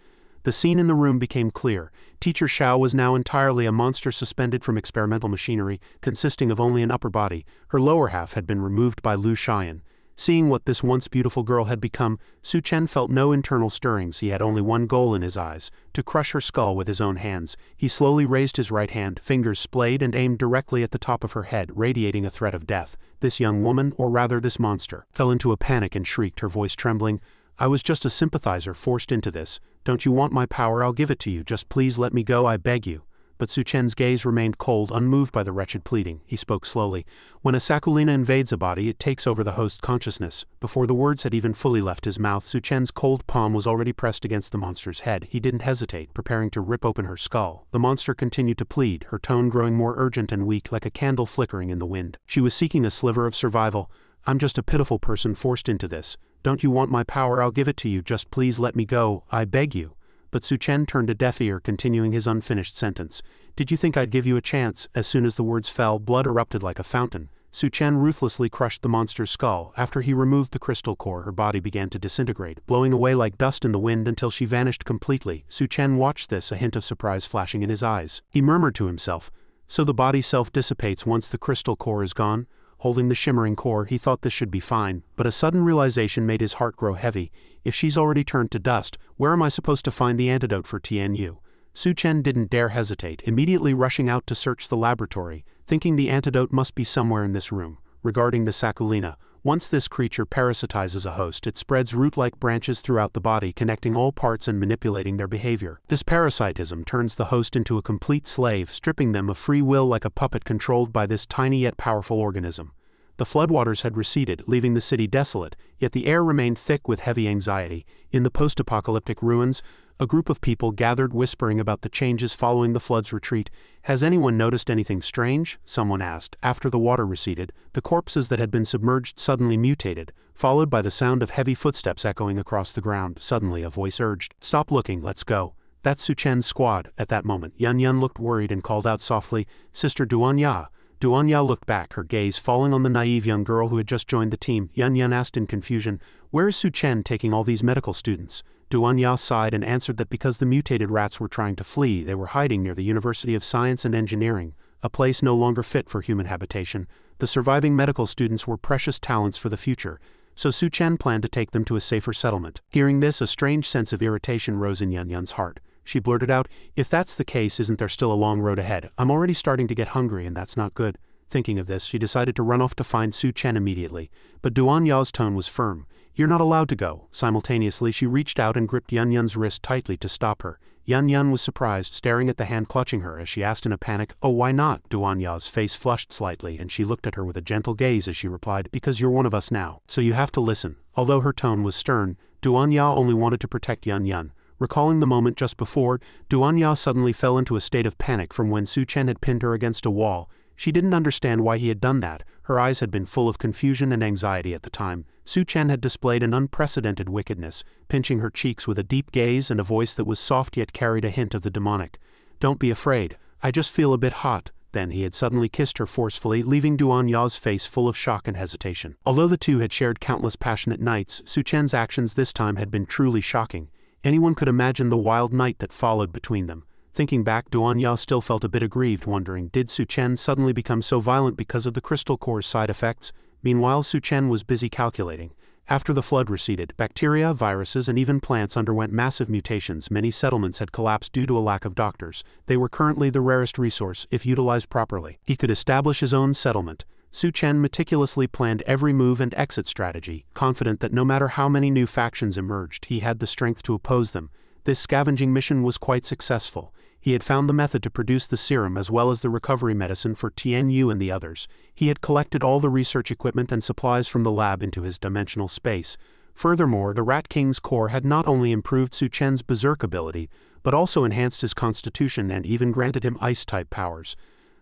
The scene in the room became clear. Teacher Xiao was now entirely a monster suspended from experimental machinery, consisting of only an upper body. Her lower half had been removed by Lu Xian. Seeing what this once beautiful girl had become, Su Chen felt no internal stirrings. He had only one goal in his eyes: to crush her skull with his own hands. He slowly raised his right hand, fingers splayed, and aimed directly at the top of her head, radiating a threat of death. This young woman, or rather this monster, fell into a panic and shrieked, her voice trembling. "I was just a sympathizer forced into this. Don't you want my power? I'll give it to you. Just please let me go, I beg you." But Su Chen's gaze remained cold, unmoved by the wretched pleading. He spoke slowly. "When a Sakulina invades a body, it takes over the host's consciousness." Before the words had even fully left his mouth, Su Chen's cold palm was already pressed against the monster's head. He didn't hesitate, preparing to rip open her skull. The monster continued to plead, her tone growing more urgent and weak, like a candle flickering in the wind. She was seeking a sliver of survival. "I'm just a pitiful person forced into this. Don't you want my power? I'll give it to you. Just please let me go, I beg you." But Su Chen turned a deaf ear, continuing his unfinished sentence. "Did you think I'd give you a chance?" As soon as the words fell, blood erupted like a fountain. Su Chen ruthlessly crushed the monster's skull. After he removed the crystal core, her body began to disintegrate, blowing away like dust in the wind until she vanished completely. Su Chen watched this, a hint of surprise flashing in his eyes. He murmured to himself, "So the body self-dissipates once the crystal core is gone?" Holding the shimmering core, he thought this should be fine, but a sudden realization made his heart grow heavy. If she's already turned to dust, where am I supposed to find the antidote for Tianyu? Su Chen didn't dare hesitate, immediately rushing out to search the laboratory, thinking the antidote must be somewhere in this room. Regarding the Sakulina, once this creature parasitizes a host, it spreads root-like branches throughout the body, connecting all parts and manipulating their behavior. This parasitism turns the host into a complete slave, stripping them of free will like a puppet controlled by this tiny yet powerful organism. The floodwaters had receded, leaving the city desolate, yet the air remained thick with heavy anxiety. In the post-apocalyptic ruins, a group of people gathered, whispering about the changes following the flood's retreat. "Has anyone noticed anything strange?" someone asked. After the water receded, the corpses that had been submerged suddenly mutated, followed by the sound of heavy footsteps echoing across the ground. Suddenly a voice urged, "Stop looking, let's go." "That's Su Chen's squad." At that moment, Yun Yun looked worried and called out softly, "Sister Duanya." Duanya looked back, her gaze falling on the naive young girl who had just joined the team. Yun Yun asked in confusion, "Where is Su Chen taking all these medical students?" Duanya sighed and answered that because the mutated rats were trying to flee, they were hiding near the University of Science and Engineering, a place no longer fit for human habitation. The surviving medical students were precious talents for the future, so Su Chen planned to take them to a safer settlement. Hearing this, a strange sense of irritation rose in Yun Yun's heart. She blurted out, "If that's the case, isn't there still a long road ahead? I'm already starting to get hungry and that's not good." Thinking of this, she decided to run off to find Su Chen immediately. But Duanya's tone was firm. "You're not allowed to go." Simultaneously, she reached out and gripped Yun Yun's wrist tightly to stop her. Yun Yun was surprised, staring at the hand clutching her as she asked in a panic, "Oh, why not?" Duanya's face flushed slightly and she looked at her with a gentle gaze as she replied, "Because you're one of us now, so you have to listen." Although her tone was stern, Duanya only wanted to protect Yun Yun. Recalling the moment just before, Duanya suddenly fell into a state of panic from when Su Chen had pinned her against a wall. She didn't understand why he had done that. Her eyes had been full of confusion and anxiety at the time. Su Chen had displayed an unprecedented wickedness, pinching her cheeks with a deep gaze and a voice that was soft yet carried a hint of the demonic. "Don't be afraid. I just feel a bit hot." Then he had suddenly kissed her forcefully, leaving Duanya's face full of shock and hesitation. Although the two had shared countless passionate nights, Su Chen's actions this time had been truly shocking. Anyone could imagine the wild night that followed between them. Thinking back, Duanya still felt a bit aggrieved, wondering, did Su Chen suddenly become so violent because of the crystal core's side effects? Meanwhile, Su Chen was busy calculating. After the flood receded, bacteria, viruses, and even plants underwent massive mutations. Many settlements had collapsed due to a lack of doctors. They were currently the rarest resource, if utilized properly. He could establish his own settlement. Su Chen meticulously planned every move and exit strategy, confident that no matter how many new factions emerged, he had the strength to oppose them. This scavenging mission was quite successful. He had found the method to produce the serum as well as the recovery medicine for Tianyu and the others. He had collected all the research equipment and supplies from the lab into his dimensional space. Furthermore, the Rat King's core had not only improved Su Chen's berserk ability, but also enhanced his constitution and even granted him ice-type powers.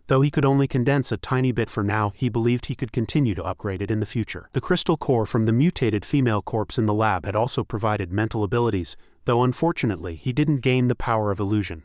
Though he could only condense a tiny bit for now, he believed he could continue to upgrade it in the future. The crystal core from the mutated female corpse in the lab had also provided mental abilities, though unfortunately he didn't gain the power of illusion.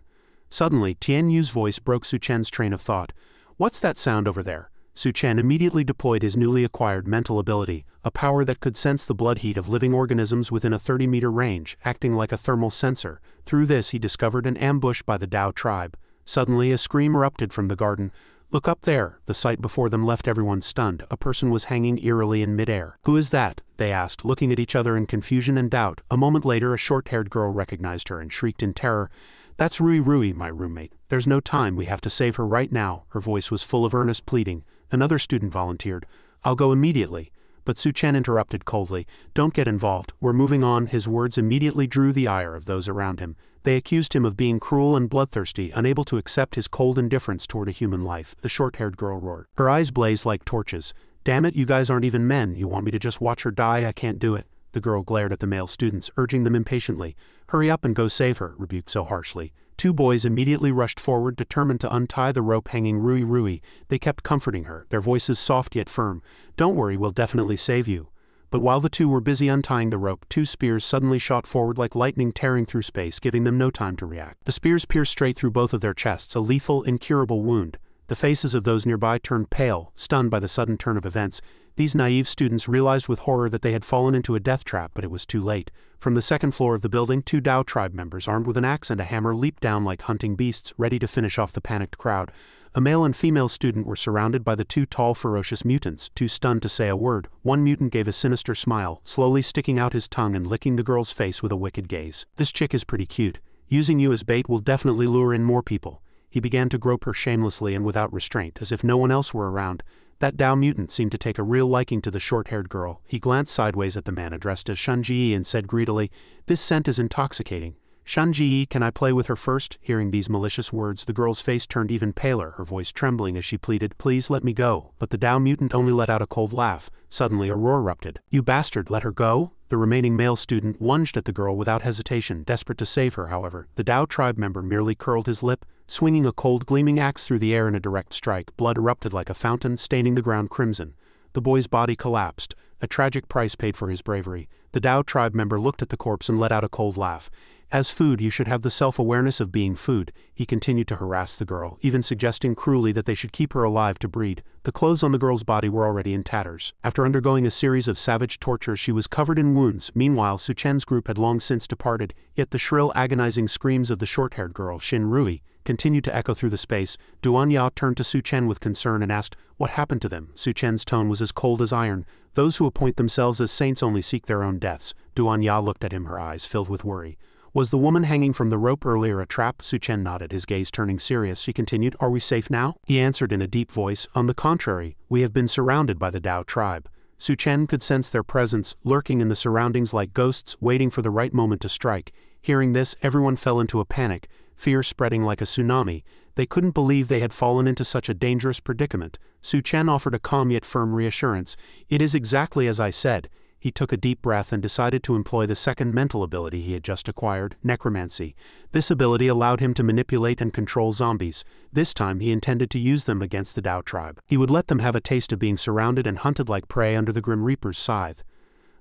Suddenly, Tianyu's voice broke Su Chen's train of thought. "What's that sound over there?" Su Chen immediately deployed his newly acquired mental ability, a power that could sense the blood heat of living organisms within a 30-meter range, acting like a thermal sensor. Through this he discovered an ambush by the Dao tribe. Suddenly a scream erupted from the garden. "Look up there!" The sight before them left everyone stunned. A person was hanging eerily in midair. "Who is that?" they asked, looking at each other in confusion and doubt. A moment later a short-haired girl recognized her and shrieked in terror, "That's Rui, my roommate. There's no time, we have to save her right now." Her voice was full of earnest pleading. Another student volunteered, "I'll go immediately." But Su Chen interrupted coldly, "Don't get involved, we're moving on." His words immediately drew the ire of those around him. They accused him of being cruel and bloodthirsty, unable to accept his cold indifference toward a human life. The short-haired girl roared. Her eyes blazed like torches. "Damn it, you guys aren't even men. You want me to just watch her die? I can't do it." The girl glared at the male students, urging them impatiently. "Hurry up and go save her," rebuked so harshly. Two boys immediately rushed forward, determined to untie the rope hanging Rui. They kept comforting her, their voices soft yet firm. "Don't worry, we'll definitely save you." But while the two were busy untying the rope, two spears suddenly shot forward like lightning, tearing through space, giving them no time to react. The spears pierced straight through both of their chests, a lethal, incurable wound. The faces of those nearby turned pale, stunned by the sudden turn of events. These naive students realized with horror that they had fallen into a death trap, but it was too late. From the second floor of the building, two Dao tribe members armed with an axe and a hammer leaped down like hunting beasts, ready to finish off the panicked crowd. A male and female student were surrounded by the two tall, ferocious mutants, too stunned to say a word. One mutant gave a sinister smile, slowly sticking out his tongue and licking the girl's face with a wicked gaze. "This chick is pretty cute. Using you as bait will definitely lure in more people." He began to grope her shamelessly and without restraint, as if no one else were around. That Dao mutant seemed to take a real liking to the short-haired girl. He glanced sideways at the man addressed as Shunji and said greedily, "This scent is intoxicating. Shunji, can I play with her first?" Hearing these malicious words, the girl's face turned even paler, her voice trembling as she pleaded, "Please let me go." But the Dao mutant only let out a cold laugh. Suddenly a roar erupted. "You bastard, let her go?" The remaining male student lunged at the girl without hesitation, desperate to save her. However, the Dao tribe member merely curled his lip, swinging a cold gleaming axe through the air in a direct strike. Blood erupted like a fountain, staining the ground crimson. The boy's body collapsed, a tragic price paid for his bravery. The Dao tribe member looked at the corpse and let out a cold laugh. "As food, you should have the self-awareness of being food." He continued to harass the girl, even suggesting cruelly that they should keep her alive to breed. The clothes on the girl's body were already in tatters. After undergoing a series of savage tortures, she was covered in wounds. Meanwhile, Su Chen's group had long since departed, yet the shrill, agonizing screams of the short-haired girl, Shin Rui, continued to echo through the space. Duan Ya turned to Su Chen with concern and asked, "What happened to them?" Su Chen's tone was as cold as iron. "Those who appoint themselves as saints only seek their own deaths." Duan Ya looked at him, her eyes filled with worry. "Was the woman hanging from the rope earlier a trap?" Su Chen nodded, his gaze turning serious. She continued, "Are we safe now?" He answered in a deep voice, "On the contrary, we have been surrounded by the Dao tribe." Su Chen could sense their presence, lurking in the surroundings like ghosts, waiting for the right moment to strike. Hearing this, everyone fell into a panic, fear spreading like a tsunami. They couldn't believe they had fallen into such a dangerous predicament. Su Chen offered a calm yet firm reassurance. "It is exactly as I said." He took a deep breath and decided to employ the second mental ability he had just acquired, necromancy. This ability allowed him to manipulate and control zombies. This time he intended to use them against the Dao tribe. He would let them have a taste of being surrounded and hunted like prey under the Grim Reaper's scythe.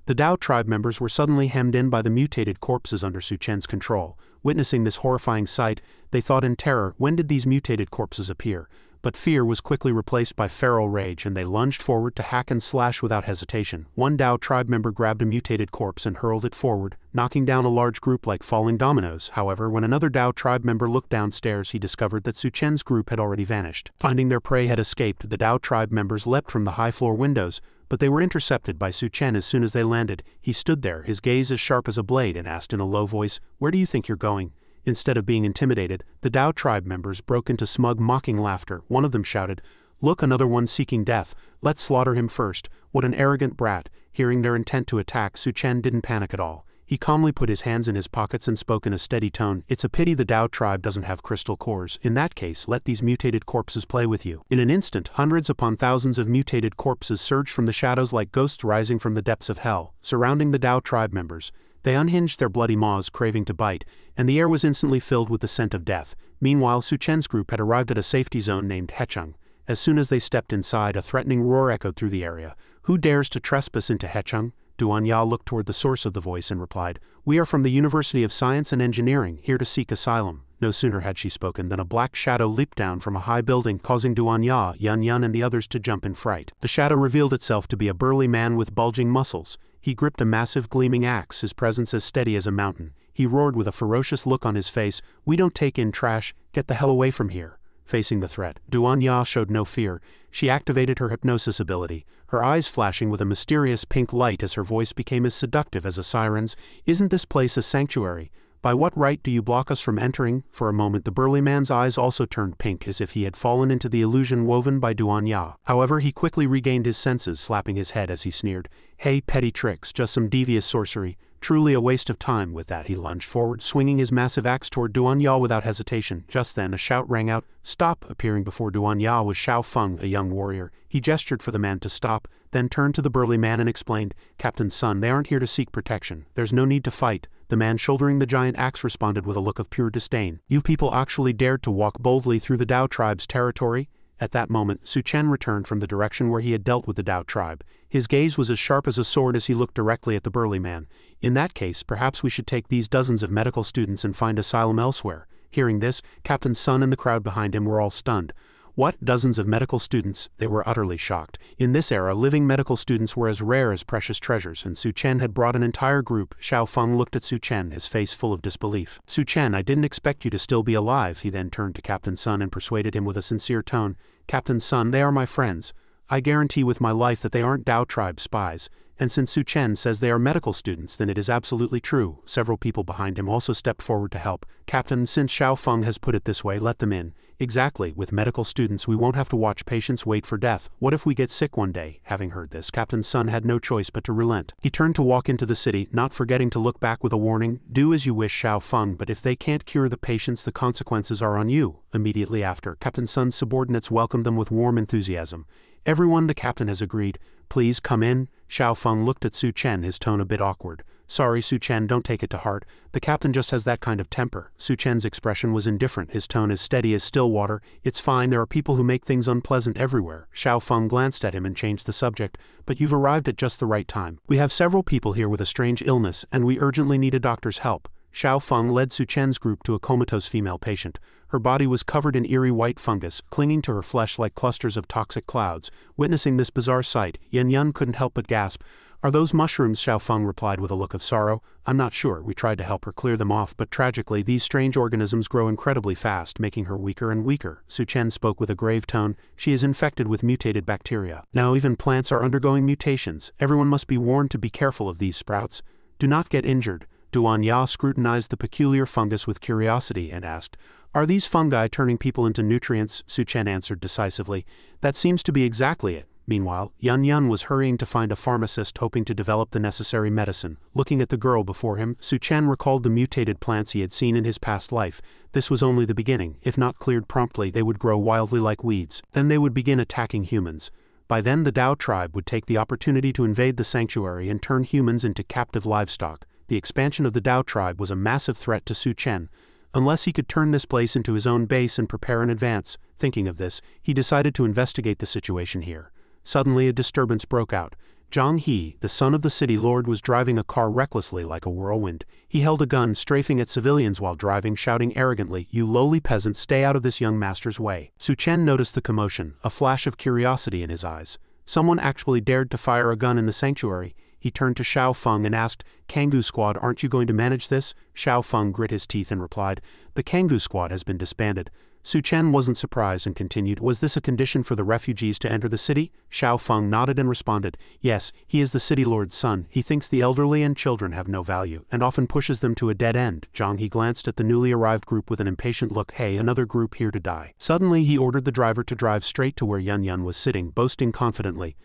The Dao tribe members were suddenly hemmed in by the mutated corpses under Su Chen's control. Witnessing this horrifying sight, they thought in terror, when did these mutated corpses appear? But fear was quickly replaced by feral rage, and they lunged forward to hack and slash without hesitation. One Dao tribe member grabbed a mutated corpse and hurled it forward, knocking down a large group like falling dominoes. However, when another Dao tribe member looked downstairs, he discovered that Su Chen's group had already vanished. Finding their prey had escaped, the Dao tribe members leapt from the high-floor windows, but they were intercepted by Su Chen as soon as they landed. He stood there, his gaze as sharp as a blade, and asked in a low voice, "Where do you think you're going?" Instead of being intimidated, the Dao tribe members broke into smug, mocking laughter. One of them shouted, "Look, another one seeking death. Let's slaughter him first." What an arrogant brat. Hearing their intent to attack, Su Chen didn't panic at all. He calmly put his hands in his pockets and spoke in a steady tone, "It's a pity the Dao tribe doesn't have crystal cores. In that case, let these mutated corpses play with you." In an instant, hundreds upon thousands of mutated corpses surged from the shadows like ghosts rising from the depths of hell, surrounding the Dao tribe members. They unhinged their bloody maws, craving to bite, and the air was instantly filled with the scent of death. Meanwhile, Su Chen's group had arrived at a safety zone named Hechung. As soon as they stepped inside, a threatening roar echoed through the area. "Who dares to trespass into Hechung?" Duan Ya looked toward the source of the voice and replied, "We are from the University of Science and Engineering, here to seek asylum." No sooner had she spoken than a black shadow leaped down from a high building, causing Duanya, Yun Yun and the others to jump in fright. The shadow revealed itself to be a burly man with bulging muscles. He gripped a massive gleaming axe, his presence as steady as a mountain. He roared with a ferocious look on his face, "We don't take in trash, get the hell away from here." Facing the threat, Duanya showed no fear. She activated her hypnosis ability, her eyes flashing with a mysterious pink light as her voice became as seductive as a siren's. "Isn't this place a sanctuary? By what right do you block us from entering?" For a moment the burly man's eyes also turned pink as if he had fallen into the illusion woven by Duanya. However, he quickly regained his senses, slapping his head as he sneered. "Hey, petty tricks, just some devious sorcery. Truly a waste of time." With that he lunged forward, swinging his massive axe toward Duanya without hesitation. Just then a shout rang out, "Stop!" Appearing before Duanya was Xiao Feng, a young warrior. He gestured for the man to stop, then turned to the burly man and explained, "Captain's son, they aren't here to seek protection. There's no need to fight." The man shouldering the giant axe responded with a look of pure disdain. "You people actually dared to walk boldly through the Dao tribe's territory?" At that moment, Su Chen returned from the direction where he had dealt with the Dao tribe. His gaze was as sharp as a sword as he looked directly at the burly man. "In that case, perhaps we should take these dozens of medical students and find asylum elsewhere." Hearing this, Captain Sun and the crowd behind him were all stunned. What? Dozens of medical students? They were utterly shocked. In this era, living medical students were as rare as precious treasures, and Su Chen had brought an entire group. Xiao Feng looked at Su Chen, his face full of disbelief. "Su Chen, I didn't expect you to still be alive." He then turned to Captain Sun and persuaded him with a sincere tone. "Captain Sun, they are my friends. I guarantee with my life that they aren't Dao tribe spies. And since Su Chen says they are medical students, then it is absolutely true." Several people behind him also stepped forward to help. "Captain, since Xiao Feng has put it this way, let them in." "Exactly, with medical students we won't have to watch patients wait for death. What if we get sick one day?" Having heard this, Captain Sun had no choice but to relent. He turned to walk into the city, not forgetting to look back with a warning, "Do as you wish, Xiao Feng, but if they can't cure the patients, the consequences are on you." Immediately after, Captain Sun's subordinates welcomed them with warm enthusiasm. "Everyone," the captain has agreed. "Please come in." Xiao Feng looked at Su Chen, his tone a bit awkward. "Sorry, Su Chen, don't take it to heart. The captain just has that kind of temper." Su Chen's expression was indifferent, his tone as steady as still water. "It's fine, there are people who make things unpleasant everywhere." Xiao Feng glanced at him and changed the subject. "But you've arrived at just the right time. We have several people here with a strange illness, and we urgently need a doctor's help." Xiao Feng led Su Chen's group to a comatose female patient. Her body was covered in eerie white fungus, clinging to her flesh like clusters of toxic clouds. Witnessing this bizarre sight, Yun Yun couldn't help but gasp. "Are those mushrooms?" Xiao Feng replied with a look of sorrow. "I'm not sure." We tried to help her clear them off, but tragically these strange organisms grow incredibly fast, making her weaker and weaker. Su Chen spoke with a grave tone. "She is infected with mutated bacteria. Now even plants are undergoing mutations. Everyone must be warned to be careful of these sprouts. Do not get injured." Duanya scrutinized the peculiar fungus with curiosity and asked, "Are these fungi turning people into nutrients?" Su Chen answered decisively, "That seems to be exactly it." Meanwhile, Yun Yun was hurrying to find a pharmacist hoping to develop the necessary medicine. Looking at the girl before him, Su Chen recalled the mutated plants he had seen in his past life. This was only the beginning. If not cleared promptly, they would grow wildly like weeds. Then they would begin attacking humans. By then the Dao tribe would take the opportunity to invade the sanctuary and turn humans into captive livestock. The expansion of the Dao tribe was a massive threat to Su Chen. Unless he could turn this place into his own base and prepare in advance, thinking of this, he decided to investigate the situation here. Suddenly a disturbance broke out. Zhang He, the son of the city lord, was driving a car recklessly like a whirlwind. He held a gun, strafing at civilians while driving, shouting arrogantly, "You lowly peasants, stay out of this young master's way." Su Chen noticed the commotion, a flash of curiosity in his eyes. Someone actually dared to fire a gun in the sanctuary. He turned to Xiao Feng and asked, "Kangoo Squad, aren't you going to manage this?" Xiao Feng grit his teeth and replied, "The Kangoo Squad has been disbanded." Su Chen wasn't surprised and continued, "Was this a condition for the refugees to enter the city?" Xiao Feng nodded and responded, "Yes, he is the city lord's son. He thinks the elderly and children have no value, and often pushes them to a dead end." Zhang He glanced at the newly arrived group with an impatient look. "Hey, another group here to die." Suddenly he ordered the driver to drive straight to where Yun Yun was sitting, boasting confidently,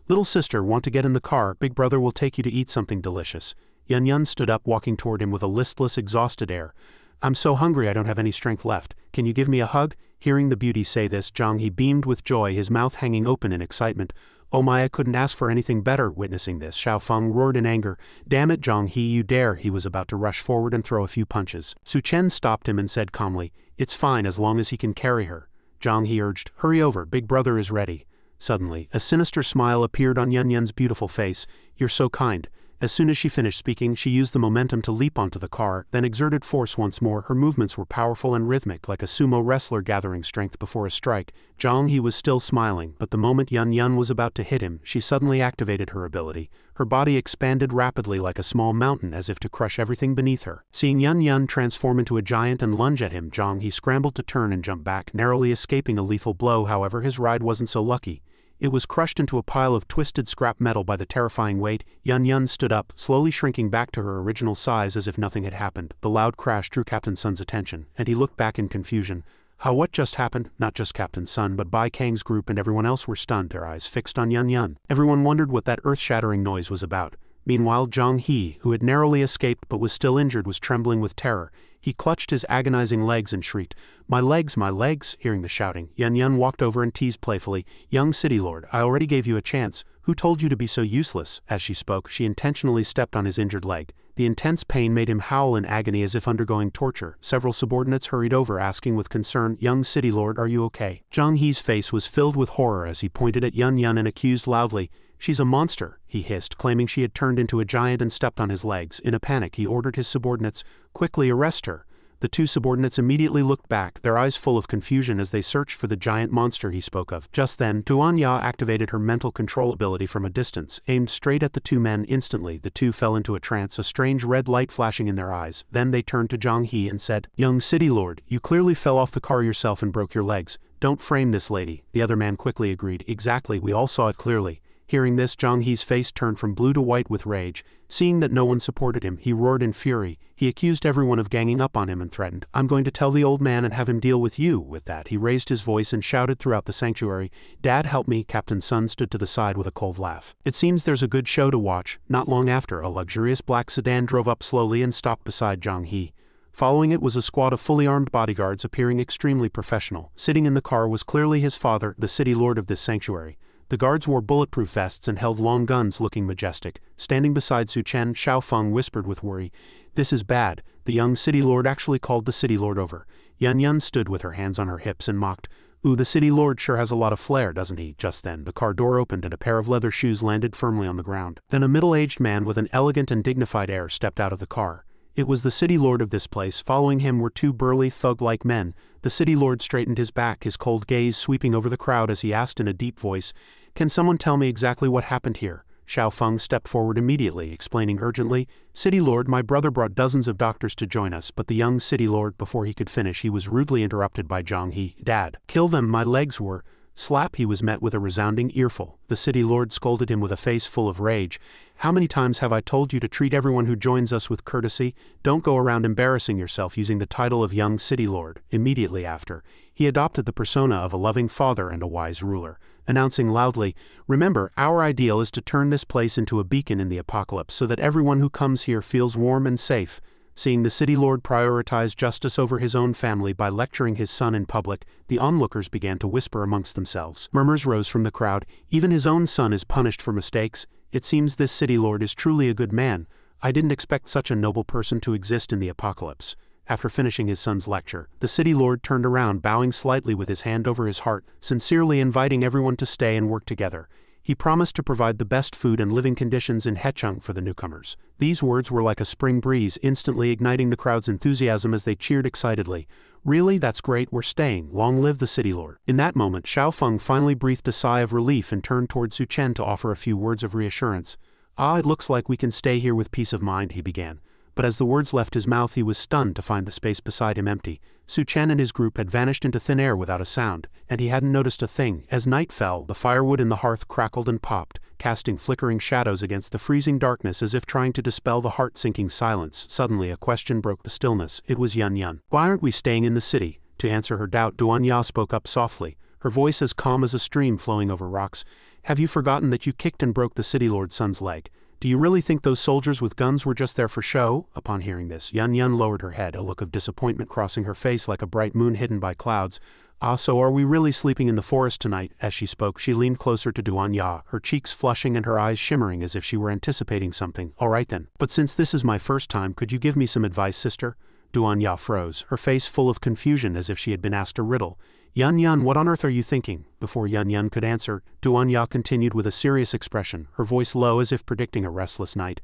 "Little sister, want to get in the car? Big brother will take you to eat something delicious." Yun Yun stood up, walking toward him with a listless, exhausted air. "I'm so hungry I don't have any strength left. Can you give me a hug?" Hearing the beauty say this, Zhang He beamed with joy, his mouth hanging open in excitement. "Oh my, I couldn't ask for anything better." Witnessing this, Xiao Feng roared in anger. "Damn it, Zhang He, you dare!" He was about to rush forward and throw a few punches. Su Chen stopped him and said calmly, "It's fine as long as he can carry her." Zhang He urged, "Hurry over, big brother is ready." Suddenly, a sinister smile appeared on Yun Yun's beautiful face. "You're so kind." As soon as she finished speaking, she used the momentum to leap onto the car, then exerted force once more. Her movements were powerful and rhythmic, like a sumo wrestler gathering strength before a strike. Zhang He was still smiling, but the moment Yun Yun was about to hit him, she suddenly activated her ability. Her body expanded rapidly like a small mountain, as if to crush everything beneath her. Seeing Yun Yun transform into a giant and lunge at him, Zhang He scrambled to turn and jump back, narrowly escaping a lethal blow. However, his ride wasn't so lucky. It was crushed into a pile of twisted scrap metal by the terrifying weight. Yun Yun stood up, slowly shrinking back to her original size as if nothing had happened. The loud crash drew Captain Sun's attention, and he looked back in confusion. What just happened? Not just Captain Sun, but Bai Kang's group and everyone else were stunned, their eyes fixed on Yun Yun. Everyone wondered what that earth-shattering noise was about. Meanwhile, Zhang He, who had narrowly escaped but was still injured, was trembling with terror. He clutched his agonizing legs and shrieked, my legs, my legs!" Hearing the shouting, Yun Yun walked over and teased playfully, "Young City Lord, I already gave you a chance. Who told you to be so useless?" As she spoke, she intentionally stepped on his injured leg. The intense pain made him howl in agony as if undergoing torture. Several subordinates hurried over, asking with concern, "Young City Lord, are you okay?" Zhang He's face was filled with horror as he pointed at Yun Yun and accused loudly, "She's a monster," he hissed, claiming she had turned into a giant and stepped on his legs. In a panic, he ordered his subordinates, "Quickly arrest her." The two subordinates immediately looked back, their eyes full of confusion as they searched for the giant monster he spoke of. Just then, Duanya activated her mental control ability from a distance, aimed straight at the two men. Instantly, the two fell into a trance, a strange red light flashing in their eyes. Then they turned to Zhang He and said, "Young City Lord, you clearly fell off the car yourself and broke your legs. Don't frame this lady." The other man quickly agreed, "Exactly, we all saw it clearly." Hearing this, Zhang He's face turned from blue to white with rage. Seeing that no one supported him, he roared in fury. He accused everyone of ganging up on him and threatened, "I'm going to tell the old man and have him deal with you." With that, he raised his voice and shouted throughout the sanctuary, "Dad, help me." Captain Sun stood to the side with a cold laugh. It seems there's a good show to watch. Not long after, a luxurious black sedan drove up slowly and stopped beside Zhang He. Following it was a squad of fully armed bodyguards appearing extremely professional. Sitting in the car was clearly his father, the city lord of this sanctuary. The guards wore bulletproof vests and held long guns, looking majestic. Standing beside Su Chen, Xiao Feng whispered with worry, "This is bad. The young city lord actually called the city lord over." Yun Yun stood with her hands on her hips and mocked, "Ooh, the city lord sure has a lot of flair, doesn't he?" Just then, the car door opened and a pair of leather shoes landed firmly on the ground. Then a middle-aged man with an elegant and dignified air stepped out of the car. It was the city lord of this place. Following him were two burly, thug-like men. The city lord straightened his back, his cold gaze sweeping over the crowd as he asked in a deep voice, "Can someone tell me exactly what happened here?" Xiao Feng stepped forward immediately, explaining urgently, "City Lord, my brother brought dozens of doctors to join us," but the young City Lord, before he could finish, he was rudely interrupted by Zhang He. "Dad, kill them, my legs were..." Slap! He was met with a resounding earful. The City Lord scolded him with a face full of rage. "How many times have I told you to treat everyone who joins us with courtesy? Don't go around embarrassing yourself using the title of young City Lord." Immediately after, he adopted the persona of a loving father and a wise ruler, announcing loudly, "Remember, our ideal is to turn this place into a beacon in the apocalypse so that everyone who comes here feels warm and safe." Seeing the city lord prioritize justice over his own family by lecturing his son in public, the onlookers began to whisper amongst themselves. Murmurs rose from the crowd. "Even his own son is punished for mistakes. It seems this city lord is truly a good man. I didn't expect such a noble person to exist in the apocalypse." After finishing his son's lecture, the city lord turned around, bowing slightly with his hand over his heart, sincerely inviting everyone to stay and work together. He promised to provide the best food and living conditions in Hechung for the newcomers. These words were like a spring breeze, instantly igniting the crowd's enthusiasm as they cheered excitedly. "Really? That's great, we're staying. Long live the city lord." In that moment, Xiao Feng finally breathed a sigh of relief and turned toward Su Chen to offer a few words of reassurance. "It looks like we can stay here with peace of mind," he began. But as the words left his mouth, he was stunned to find the space beside him empty. Su Chen and his group had vanished into thin air without a sound, and he hadn't noticed a thing. As night fell, the firewood in the hearth crackled and popped, casting flickering shadows against the freezing darkness as if trying to dispel the heart-sinking silence. Suddenly a question broke the stillness. It was Yun Yun. "Why aren't we staying in the city?" To answer her doubt, Duanya spoke up softly, her voice as calm as a stream flowing over rocks. "Have you forgotten that you kicked and broke the city lord's son's leg? Do you really think those soldiers with guns were just there for show?" Upon hearing this, Yun Yun lowered her head, a look of disappointment crossing her face like a bright moon hidden by clouds. "So are we really sleeping in the forest tonight?" As she spoke, she leaned closer to Duanya, her cheeks flushing and her eyes shimmering as if she were anticipating something. "All right then. But since this is my first time, could you give me some advice, sister?" Duanya froze, her face full of confusion as if she had been asked a riddle. "Yun Yun, what on earth are you thinking?" Before Yun Yun could answer, Duanya continued with a serious expression, her voice low as if predicting a restless night.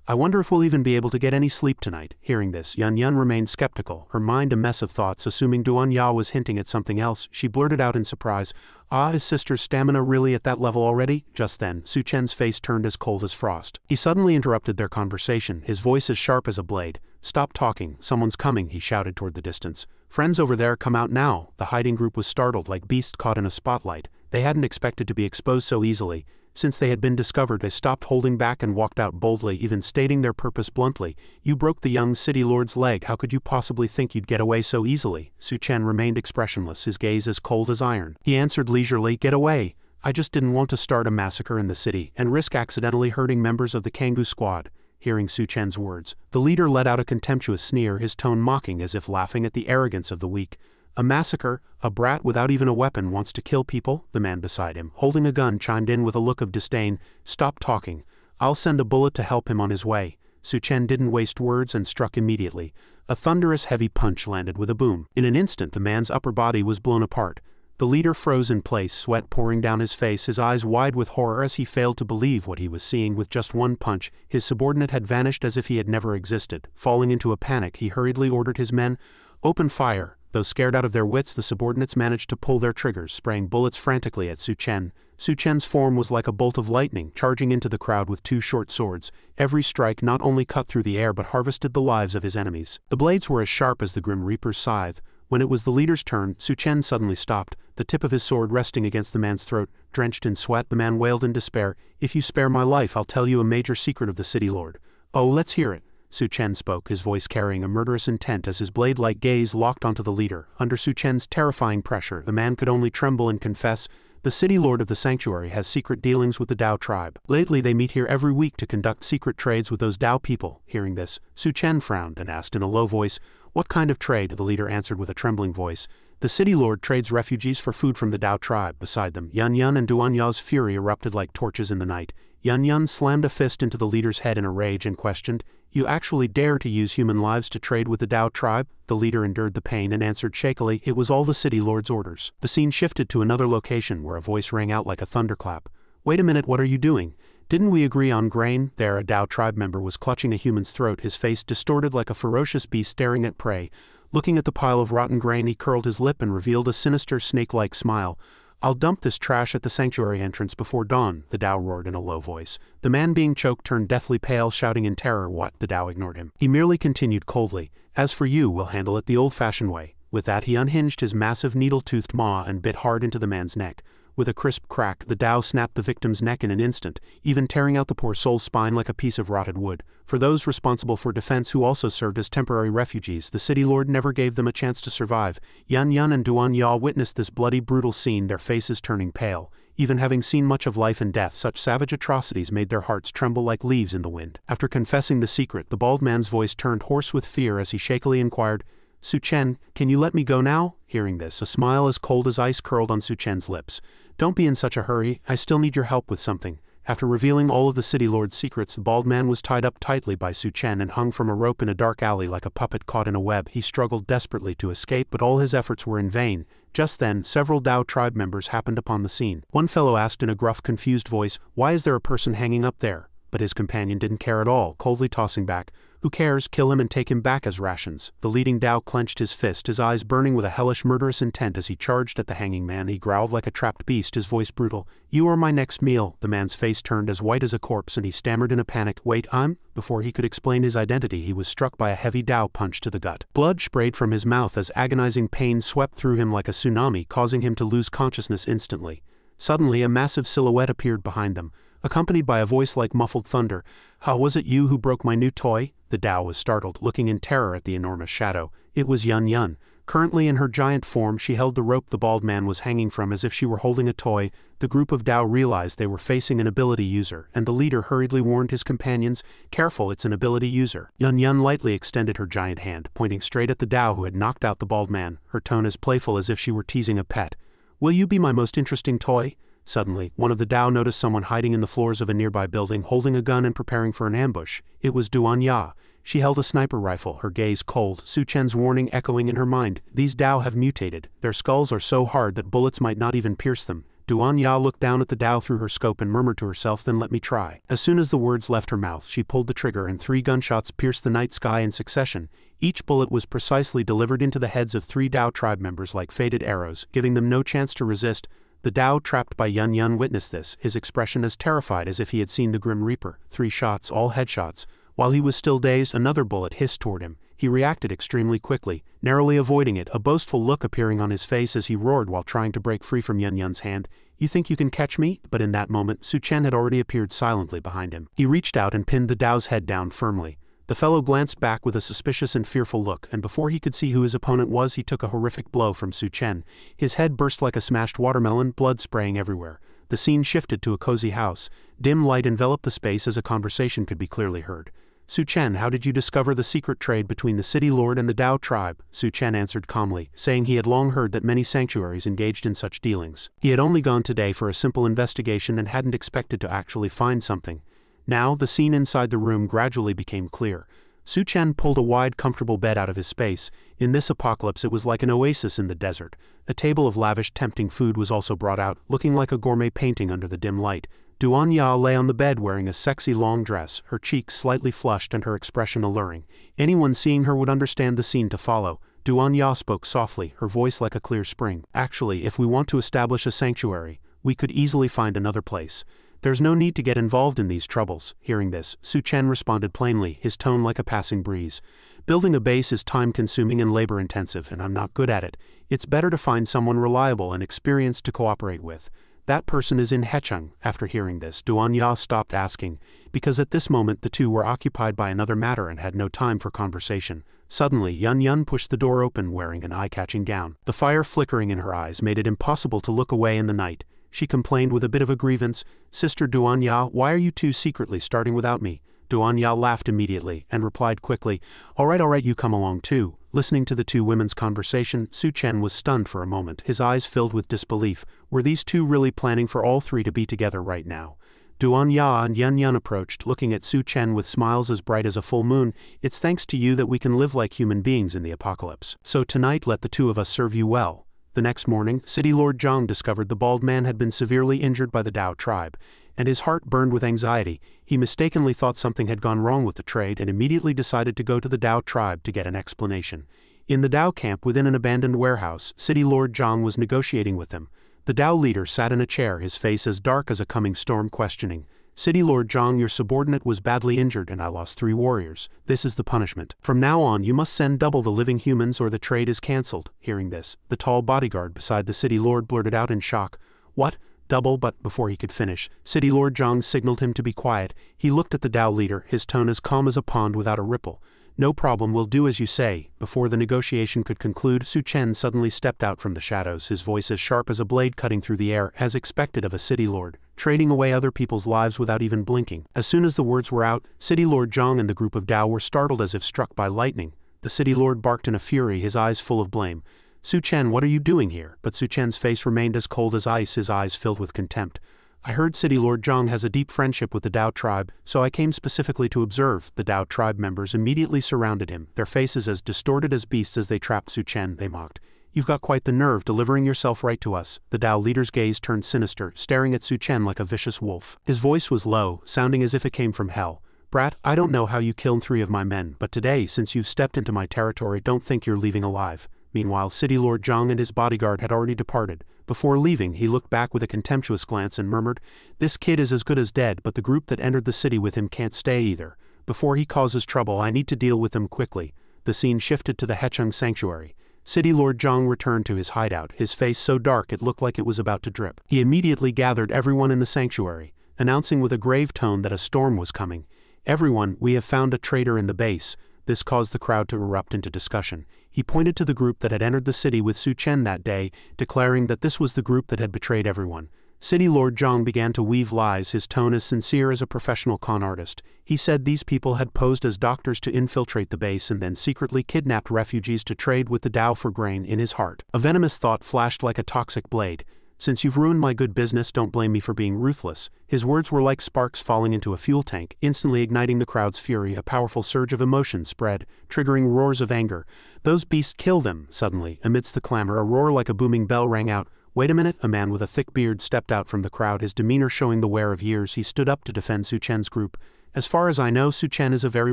I wonder if we'll even be able to get any sleep tonight. Hearing this, Yun Yun remained skeptical, her mind a mess of thoughts. Assuming Duan Ya was hinting at something else, she blurted out in surprise, "Ah, is sister's stamina really at that level already?" Just then, Su Chen's face turned as cold as frost. He suddenly interrupted their conversation, his voice as sharp as a blade. "Stop talking, someone's coming," he shouted toward the distance. "Friends over there, come out now." The hiding group was startled like beasts caught in a spotlight. They hadn't expected to be exposed so easily. Since they had been discovered, they stopped holding back and walked out boldly, even stating their purpose bluntly. "You broke the young city lord's leg, how could you possibly think you'd get away so easily?" Su Chen remained expressionless, his gaze as cold as iron. He answered leisurely, "Get away. I just didn't want to start a massacre in the city, and risk accidentally hurting members of the Kangoo squad." Hearing Su Chen's words, the leader let out a contemptuous sneer, his tone mocking as if laughing at the arrogance of the weak. "A massacre? A brat without even a weapon wants to kill people?" The man beside him, holding a gun, chimed in with a look of disdain. "Stop talking. I'll send a bullet to help him on his way." Su Chen didn't waste words and struck immediately. A thunderous heavy punch landed with a boom. In an instant the man's upper body was blown apart. The leader froze in place, sweat pouring down his face, his eyes wide with horror as he failed to believe what he was seeing. With just one punch, his subordinate had vanished as if he had never existed. Falling into a panic, he hurriedly ordered his men, "Open fire." Though scared out of their wits, the subordinates managed to pull their triggers, spraying bullets frantically at Su Chen. Su Chen's form was like a bolt of lightning, charging into the crowd with two short swords. Every strike not only cut through the air but harvested the lives of his enemies. The blades were as sharp as the Grim Reaper's scythe. When it was the leader's turn, Su Chen suddenly stopped, the tip of his sword resting against the man's throat. Drenched in sweat, the man wailed in despair, "If you spare my life, I'll tell you a major secret of the city lord." "Oh, let's hear it." Su Chen spoke, his voice carrying a murderous intent as his blade-like gaze locked onto the leader. Under Su Chen's terrifying pressure, the man could only tremble and confess, "The city lord of the sanctuary has secret dealings with the Dao tribe. Lately they meet here every week to conduct secret trades with those Dao people." Hearing this, Su Chen frowned and asked in a low voice, "What kind of trade?" The leader answered with a trembling voice, "The city lord trades refugees for food from the Dao tribe." Beside them, Yun Yun and Duan Ya's fury erupted like torches in the night. Yun Yun slammed a fist into the leader's head in a rage and questioned, "You actually dare to use human lives to trade with the Dao tribe?" The leader endured the pain and answered shakily, "It was all the city lord's orders." The scene shifted to another location where a voice rang out like a thunderclap. "Wait a minute, what are you doing? Didn't we agree on grain?" There, a Dao tribe member was clutching a human's throat, his face distorted like a ferocious beast staring at prey. Looking at the pile of rotten grain, he curled his lip and revealed a sinister snake-like smile. "I'll dump this trash at the sanctuary entrance before dawn," the Dao roared in a low voice. The man being choked turned deathly pale, shouting in terror. "What?" The Dao ignored him. He merely continued coldly, "As for you, we'll handle it the old-fashioned way." With that, he unhinged his massive needle-toothed maw and bit hard into the man's neck. With a crisp crack, the Dao snapped the victim's neck in an instant, even tearing out the poor soul's spine like a piece of rotted wood. For those responsible for defense who also served as temporary refugees, the city lord never gave them a chance to survive. Yun Yun and Duan Ya witnessed this bloody, brutal scene, their faces turning pale. Even having seen much of life and death, such savage atrocities made their hearts tremble like leaves in the wind. After confessing the secret, the bald man's voice turned hoarse with fear as he shakily inquired, "Su Chen, can you let me go now?" Hearing this, a smile as cold as ice curled on Su Chen's lips. "Don't be in such a hurry, I still need your help with something." After revealing all of the city lord's secrets, the bald man was tied up tightly by Su Chen and hung from a rope in a dark alley like a puppet caught in a web. He struggled desperately to escape, but all his efforts were in vain. Just then, several Dao tribe members happened upon the scene. One fellow asked in a gruff, confused voice, "Why is there a person hanging up there?" But his companion didn't care at all, coldly tossing back, "Who cares? Kill him and take him back as rations." The leading Dao clenched his fist, his eyes burning with a hellish, murderous intent as he charged at the hanging man. He growled like a trapped beast, his voice brutal. "You are my next meal." The man's face turned as white as a corpse and he stammered in a panic, "Wait, I'm—" Before he could explain his identity, he was struck by a heavy Dao punch to the gut. Blood sprayed from his mouth as agonizing pain swept through him like a tsunami, causing him to lose consciousness instantly. Suddenly, a massive silhouette appeared behind them, accompanied by a voice like muffled thunder. "How was it you who broke my new toy?" The Dao was startled, looking in terror at the enormous shadow. It was Yun Yun. Currently in her giant form, she held the rope the bald man was hanging from as if she were holding a toy. The group of Dao realized they were facing an ability user, and the leader hurriedly warned his companions, "Careful, it's an ability user." Yun Yun lightly extended her giant hand, pointing straight at the Dao who had knocked out the bald man, her tone as playful as if she were teasing a pet. "Will you be my most interesting toy?" Suddenly, one of the Dao noticed someone hiding in the floors of a nearby building, holding a gun and preparing for an ambush. It was Duan Ya. She held a sniper rifle, her gaze cold, Su Chen's warning echoing in her mind. "These Dao have mutated. Their skulls are so hard that bullets might not even pierce them." Duan Ya looked down at the Dao through her scope and murmured to herself, "Then let me try." As soon as the words left her mouth, she pulled the trigger and 3 gunshots pierced the night sky in succession. Each bullet was precisely delivered into the heads of 3 Dao tribe members like fated arrows, giving them no chance to resist. The Dao trapped by Yun Yun witnessed this, his expression as terrified as if he had seen the Grim Reaper. 3 shots, all headshots. While he was still dazed, another bullet hissed toward him. He reacted extremely quickly, narrowly avoiding it, a boastful look appearing on his face as he roared while trying to break free from Yun Yun's hand. "You think you can catch me?" But in that moment, Su Chen had already appeared silently behind him. He reached out and pinned the Dao's head down firmly. The fellow glanced back with a suspicious and fearful look, and before he could see who his opponent was, he took a horrific blow from Su Chen. His head burst like a smashed watermelon, blood spraying everywhere. The scene shifted to a cozy house. Dim light enveloped the space as a conversation could be clearly heard. "Su Chen, how did you discover the secret trade between the city lord and the Dao tribe?" Su Chen answered calmly, saying he had long heard that many sanctuaries engaged in such dealings. He had only gone today for a simple investigation and hadn't expected to actually find something. Now, the scene inside the room gradually became clear. Su Chen pulled a wide, comfortable bed out of his space. In this apocalypse it was like an oasis in the desert. A table of lavish, tempting food was also brought out, looking like a gourmet painting under the dim light. Duan Ya lay on the bed wearing a sexy long dress, her cheeks slightly flushed and her expression alluring. Anyone seeing her would understand the scene to follow. Duan Ya spoke softly, her voice like a clear spring. "Actually, if we want to establish a sanctuary, we could easily find another place. There's no need to get involved in these troubles." Hearing this, Su Chen responded plainly, his tone like a passing breeze. "Building a base is time-consuming and labor-intensive, and I'm not good at it. It's better to find someone reliable and experienced to cooperate with. That person is in Hecheng." After hearing this, Duan Ya stopped asking, because at this moment the two were occupied by another matter and had no time for conversation. Suddenly, Yun Yun pushed the door open wearing an eye-catching gown. The fire flickering in her eyes made it impossible to look away in the night. She complained with a bit of a grievance, "Sister Duan Ya, why are you two secretly starting without me?" Duan Ya laughed immediately and replied quickly, all right, you come along too." Listening to the two women's conversation, Su Chen was stunned for a moment, his eyes filled with disbelief. Were these two really planning for all 3 to be together right now? Duan Ya and Yun Yun approached, looking at Su Chen with smiles as bright as a full moon. "It's thanks to you that we can live like human beings in the apocalypse. So tonight let the 2 of us serve you well." The next morning, City Lord Zhang discovered the bald man had been severely injured by the Dao tribe, and his heart burned with anxiety. He mistakenly thought something had gone wrong with the trade and immediately decided to go to the Dao tribe to get an explanation. In the Dao camp within an abandoned warehouse, City Lord Zhang was negotiating with them. The Dao leader sat in a chair, his face as dark as a coming storm, questioning. "City Lord Zhang, your subordinate was badly injured and I lost 3 warriors. This is the punishment. From now on you must send double the living humans or the trade is cancelled." Hearing this, the tall bodyguard beside the city lord blurted out in shock, "What? Double?" But before he could finish, City Lord Zhang signaled him to be quiet. He looked at the Dao leader, his tone as calm as a pond without a ripple. "No problem, we'll do as you say." Before the negotiation could conclude, Su Chen suddenly stepped out from the shadows, his voice as sharp as a blade cutting through the air, as expected of a city lord, trading away other people's lives without even blinking. As soon as the words were out, City Lord Zhang and the group of Dao were startled as if struck by lightning. The city lord barked in a fury, his eyes full of blame. "Su Chen, what are you doing here?" But Su Chen's face remained as cold as ice, his eyes filled with contempt. "I heard City Lord Zhang has a deep friendship with the Dao tribe, so I came specifically to observe." The Dao tribe members immediately surrounded him, their faces as distorted as beasts as they trapped Su Chen. They mocked. "You've got quite the nerve delivering yourself right to us." The Dao leader's gaze turned sinister, staring at Su Chen like a vicious wolf. His voice was low, sounding as if it came from hell. "Brat, I don't know how you killed 3 of my men, but today, since you've stepped into my territory, don't think you're leaving alive." Meanwhile, City Lord Zhang and his bodyguard had already departed. Before leaving, he looked back with a contemptuous glance and murmured, "This kid is as good as dead, but the group that entered the city with him can't stay either. Before he causes trouble, I need to deal with them quickly." The scene shifted to the Hecheng sanctuary. City Lord Zhang returned to his hideout, his face so dark it looked like it was about to drip. He immediately gathered everyone in the sanctuary, announcing with a grave tone that a storm was coming. "Everyone, we have found a traitor in the base." This caused the crowd to erupt into discussion. He pointed to the group that had entered the city with Su Chen that day, declaring that this was the group that had betrayed everyone. City Lord Zhang began to weave lies, his tone as sincere as a professional con artist. He said these people had posed as doctors to infiltrate the base and then secretly kidnapped refugees to trade with the Dao for grain. In his heart, a venomous thought flashed like a toxic blade. "Since you've ruined my good business, don't blame me for being ruthless." His words were like sparks falling into a fuel tank, instantly igniting the crowd's fury. A powerful surge of emotion spread, triggering roars of anger. "Those beasts, kill them!" Suddenly, amidst the clamor, a roar like a booming bell rang out. Wait a minute, a man with a thick beard stepped out from the crowd, his demeanor showing the wear of years. He stood up to defend Su Chen's group. As far as I know, Su Chen is a very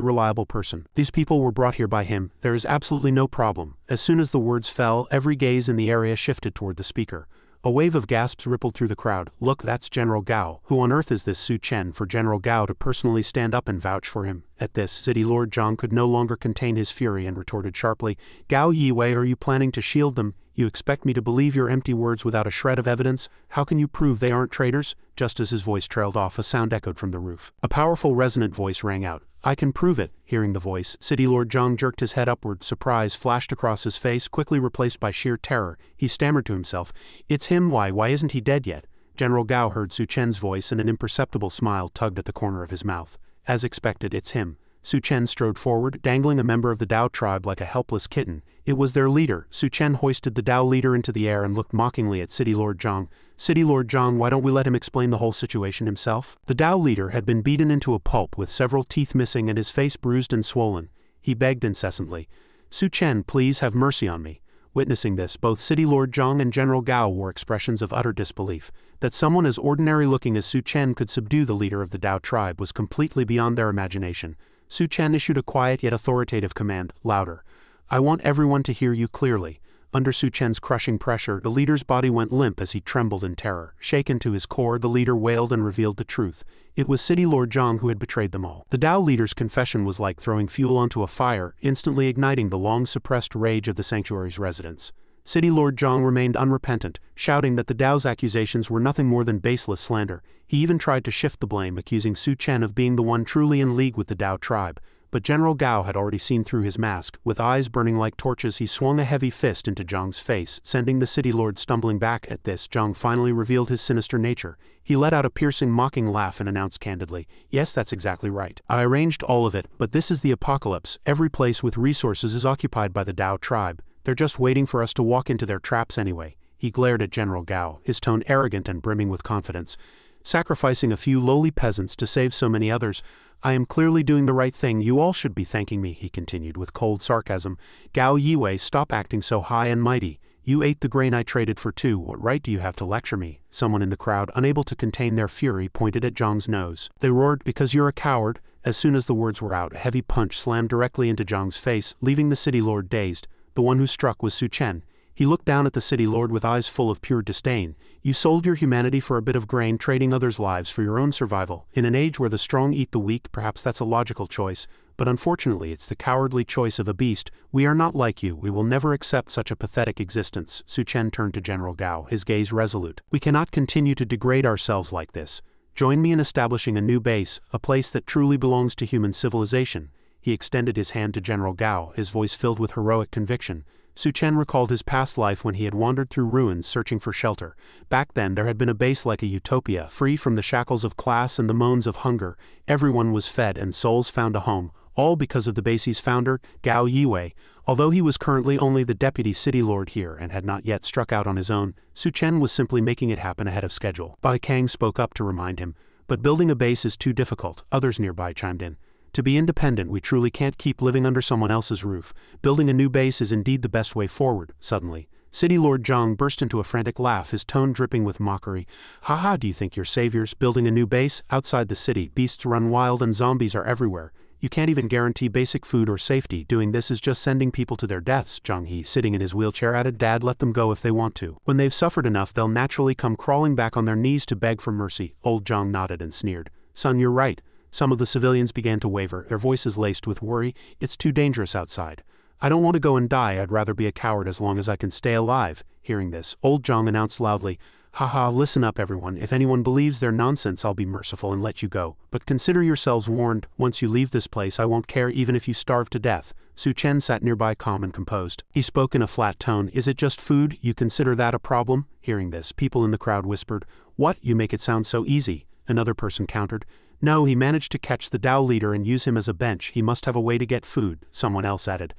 reliable person. These people were brought here by him, there is absolutely no problem. As soon as the words fell, every gaze in the area shifted toward the speaker. A wave of gasps rippled through the crowd. Look, that's General Gao. Who on earth is this Su Chen for General Gao to personally stand up and vouch for him? At this, City Lord Zhang could no longer contain his fury and retorted sharply, Gao Yiwei, are you planning to shield them? You expect me to believe your empty words without a shred of evidence? How can you prove they aren't traitors? Just as his voice trailed off, a sound echoed from the roof. A powerful resonant voice rang out. I can prove it. Hearing the voice, City Lord Zhang jerked his head upward. Surprise flashed across his face, quickly replaced by sheer terror. He stammered to himself, it's him, why isn't he dead yet? General Gao heard Su Chen's voice and an imperceptible smile tugged at the corner of his mouth. As expected, it's him. Su Chen strode forward, dangling a member of the Dao tribe like a helpless kitten. It was their leader. Su Chen hoisted the Dao leader into the air and looked mockingly at City Lord Zhang. City Lord Zhang, why don't we let him explain the whole situation himself? The Dao leader had been beaten into a pulp with several teeth missing and his face bruised and swollen. He begged incessantly, Su Chen, please have mercy on me. Witnessing this, both City Lord Zhang and General Gao wore expressions of utter disbelief. That someone as ordinary looking as Su Chen could subdue the leader of the Dao tribe was completely beyond their imagination. Su Chen issued a quiet yet authoritative command, louder. I want everyone to hear you clearly. Under Su Chen's crushing pressure, the leader's body went limp as he trembled in terror. Shaken to his core, the leader wailed and revealed the truth. It was City Lord Zhang who had betrayed them all. The Dao leader's confession was like throwing fuel onto a fire, instantly igniting the long-suppressed rage of the sanctuary's residents. City Lord Zhang remained unrepentant, shouting that the Dao's accusations were nothing more than baseless slander. He even tried to shift the blame, accusing Su Chen of being the one truly in league with the Dao tribe. But General Gao had already seen through his mask. With eyes burning like torches, he swung a heavy fist into Zhang's face, sending the city lord stumbling back. At this, Zhang finally revealed his sinister nature. He let out a piercing, mocking laugh and announced candidly, yes, that's exactly right. I arranged all of it, but this is the apocalypse. Every place with resources is occupied by the Dao tribe. They're just waiting for us to walk into their traps anyway. He glared at General Gao, his tone arrogant and brimming with confidence. Sacrificing a few lowly peasants to save so many others, I am clearly doing the right thing. You all should be thanking me, he continued with cold sarcasm. Gao Yiwei, stop acting so high and mighty. You ate the grain I traded for too. What right do you have to lecture me? Someone in the crowd, unable to contain their fury, pointed at Zhang's nose. They roared, because you're a coward. As soon as the words were out, a heavy punch slammed directly into Zhang's face, leaving the city lord dazed. The one who struck was Su Chen. He looked down at the city lord with eyes full of pure disdain. You sold your humanity for a bit of grain, trading others' lives for your own survival. In an age where the strong eat the weak, perhaps that's a logical choice, but unfortunately it's the cowardly choice of a beast. We are not like you. We will never accept such a pathetic existence. Su Chen turned to General Gao, his gaze resolute. We cannot continue to degrade ourselves like this. Join me in establishing a new base, a place that truly belongs to human civilization. He extended his hand to General Gao, his voice filled with heroic conviction. Su Chen recalled his past life when he had wandered through ruins searching for shelter. Back then there had been a base like a utopia, free from the shackles of class and the moans of hunger. Everyone was fed and souls found a home, all because of the base's founder, Gao Yiwei. Although he was currently only the deputy city lord here and had not yet struck out on his own, Su Chen was simply making it happen ahead of schedule. Bai Kang spoke up to remind him, but building a base is too difficult. Others nearby chimed in. To be independent, we truly can't keep living under someone else's roof. Building a new base is indeed the best way forward. Suddenly, City Lord Zhang burst into a frantic laugh, his tone dripping with mockery. Haha, do you think you're saviors? Building a new base? Outside the city, beasts run wild and zombies are everywhere. You can't even guarantee basic food or safety. Doing this is just sending people to their deaths, Zhang He, sitting in his wheelchair, added. Dad, let them go if they want to. When they've suffered enough, they'll naturally come crawling back on their knees to beg for mercy. Old Zhang nodded and sneered. Son, you're right. Some of the civilians began to waver, their voices laced with worry. It's too dangerous outside. I don't want to go and die. I'd rather be a coward as long as I can stay alive. Hearing this, old Zhang announced loudly, Haha, listen up everyone. If anyone believes their nonsense, I'll be merciful and let you go. But consider yourselves warned. Once you leave this place, I won't care even if you starve to death. Su Chen sat nearby, calm and composed. He spoke in a flat tone. Is it just food? You consider that a problem? Hearing this, people in the crowd whispered, What? You make it sound so easy. Another person countered. No, he managed to catch the Dao leader and use him as a bench. He must have a way to get food, someone else added.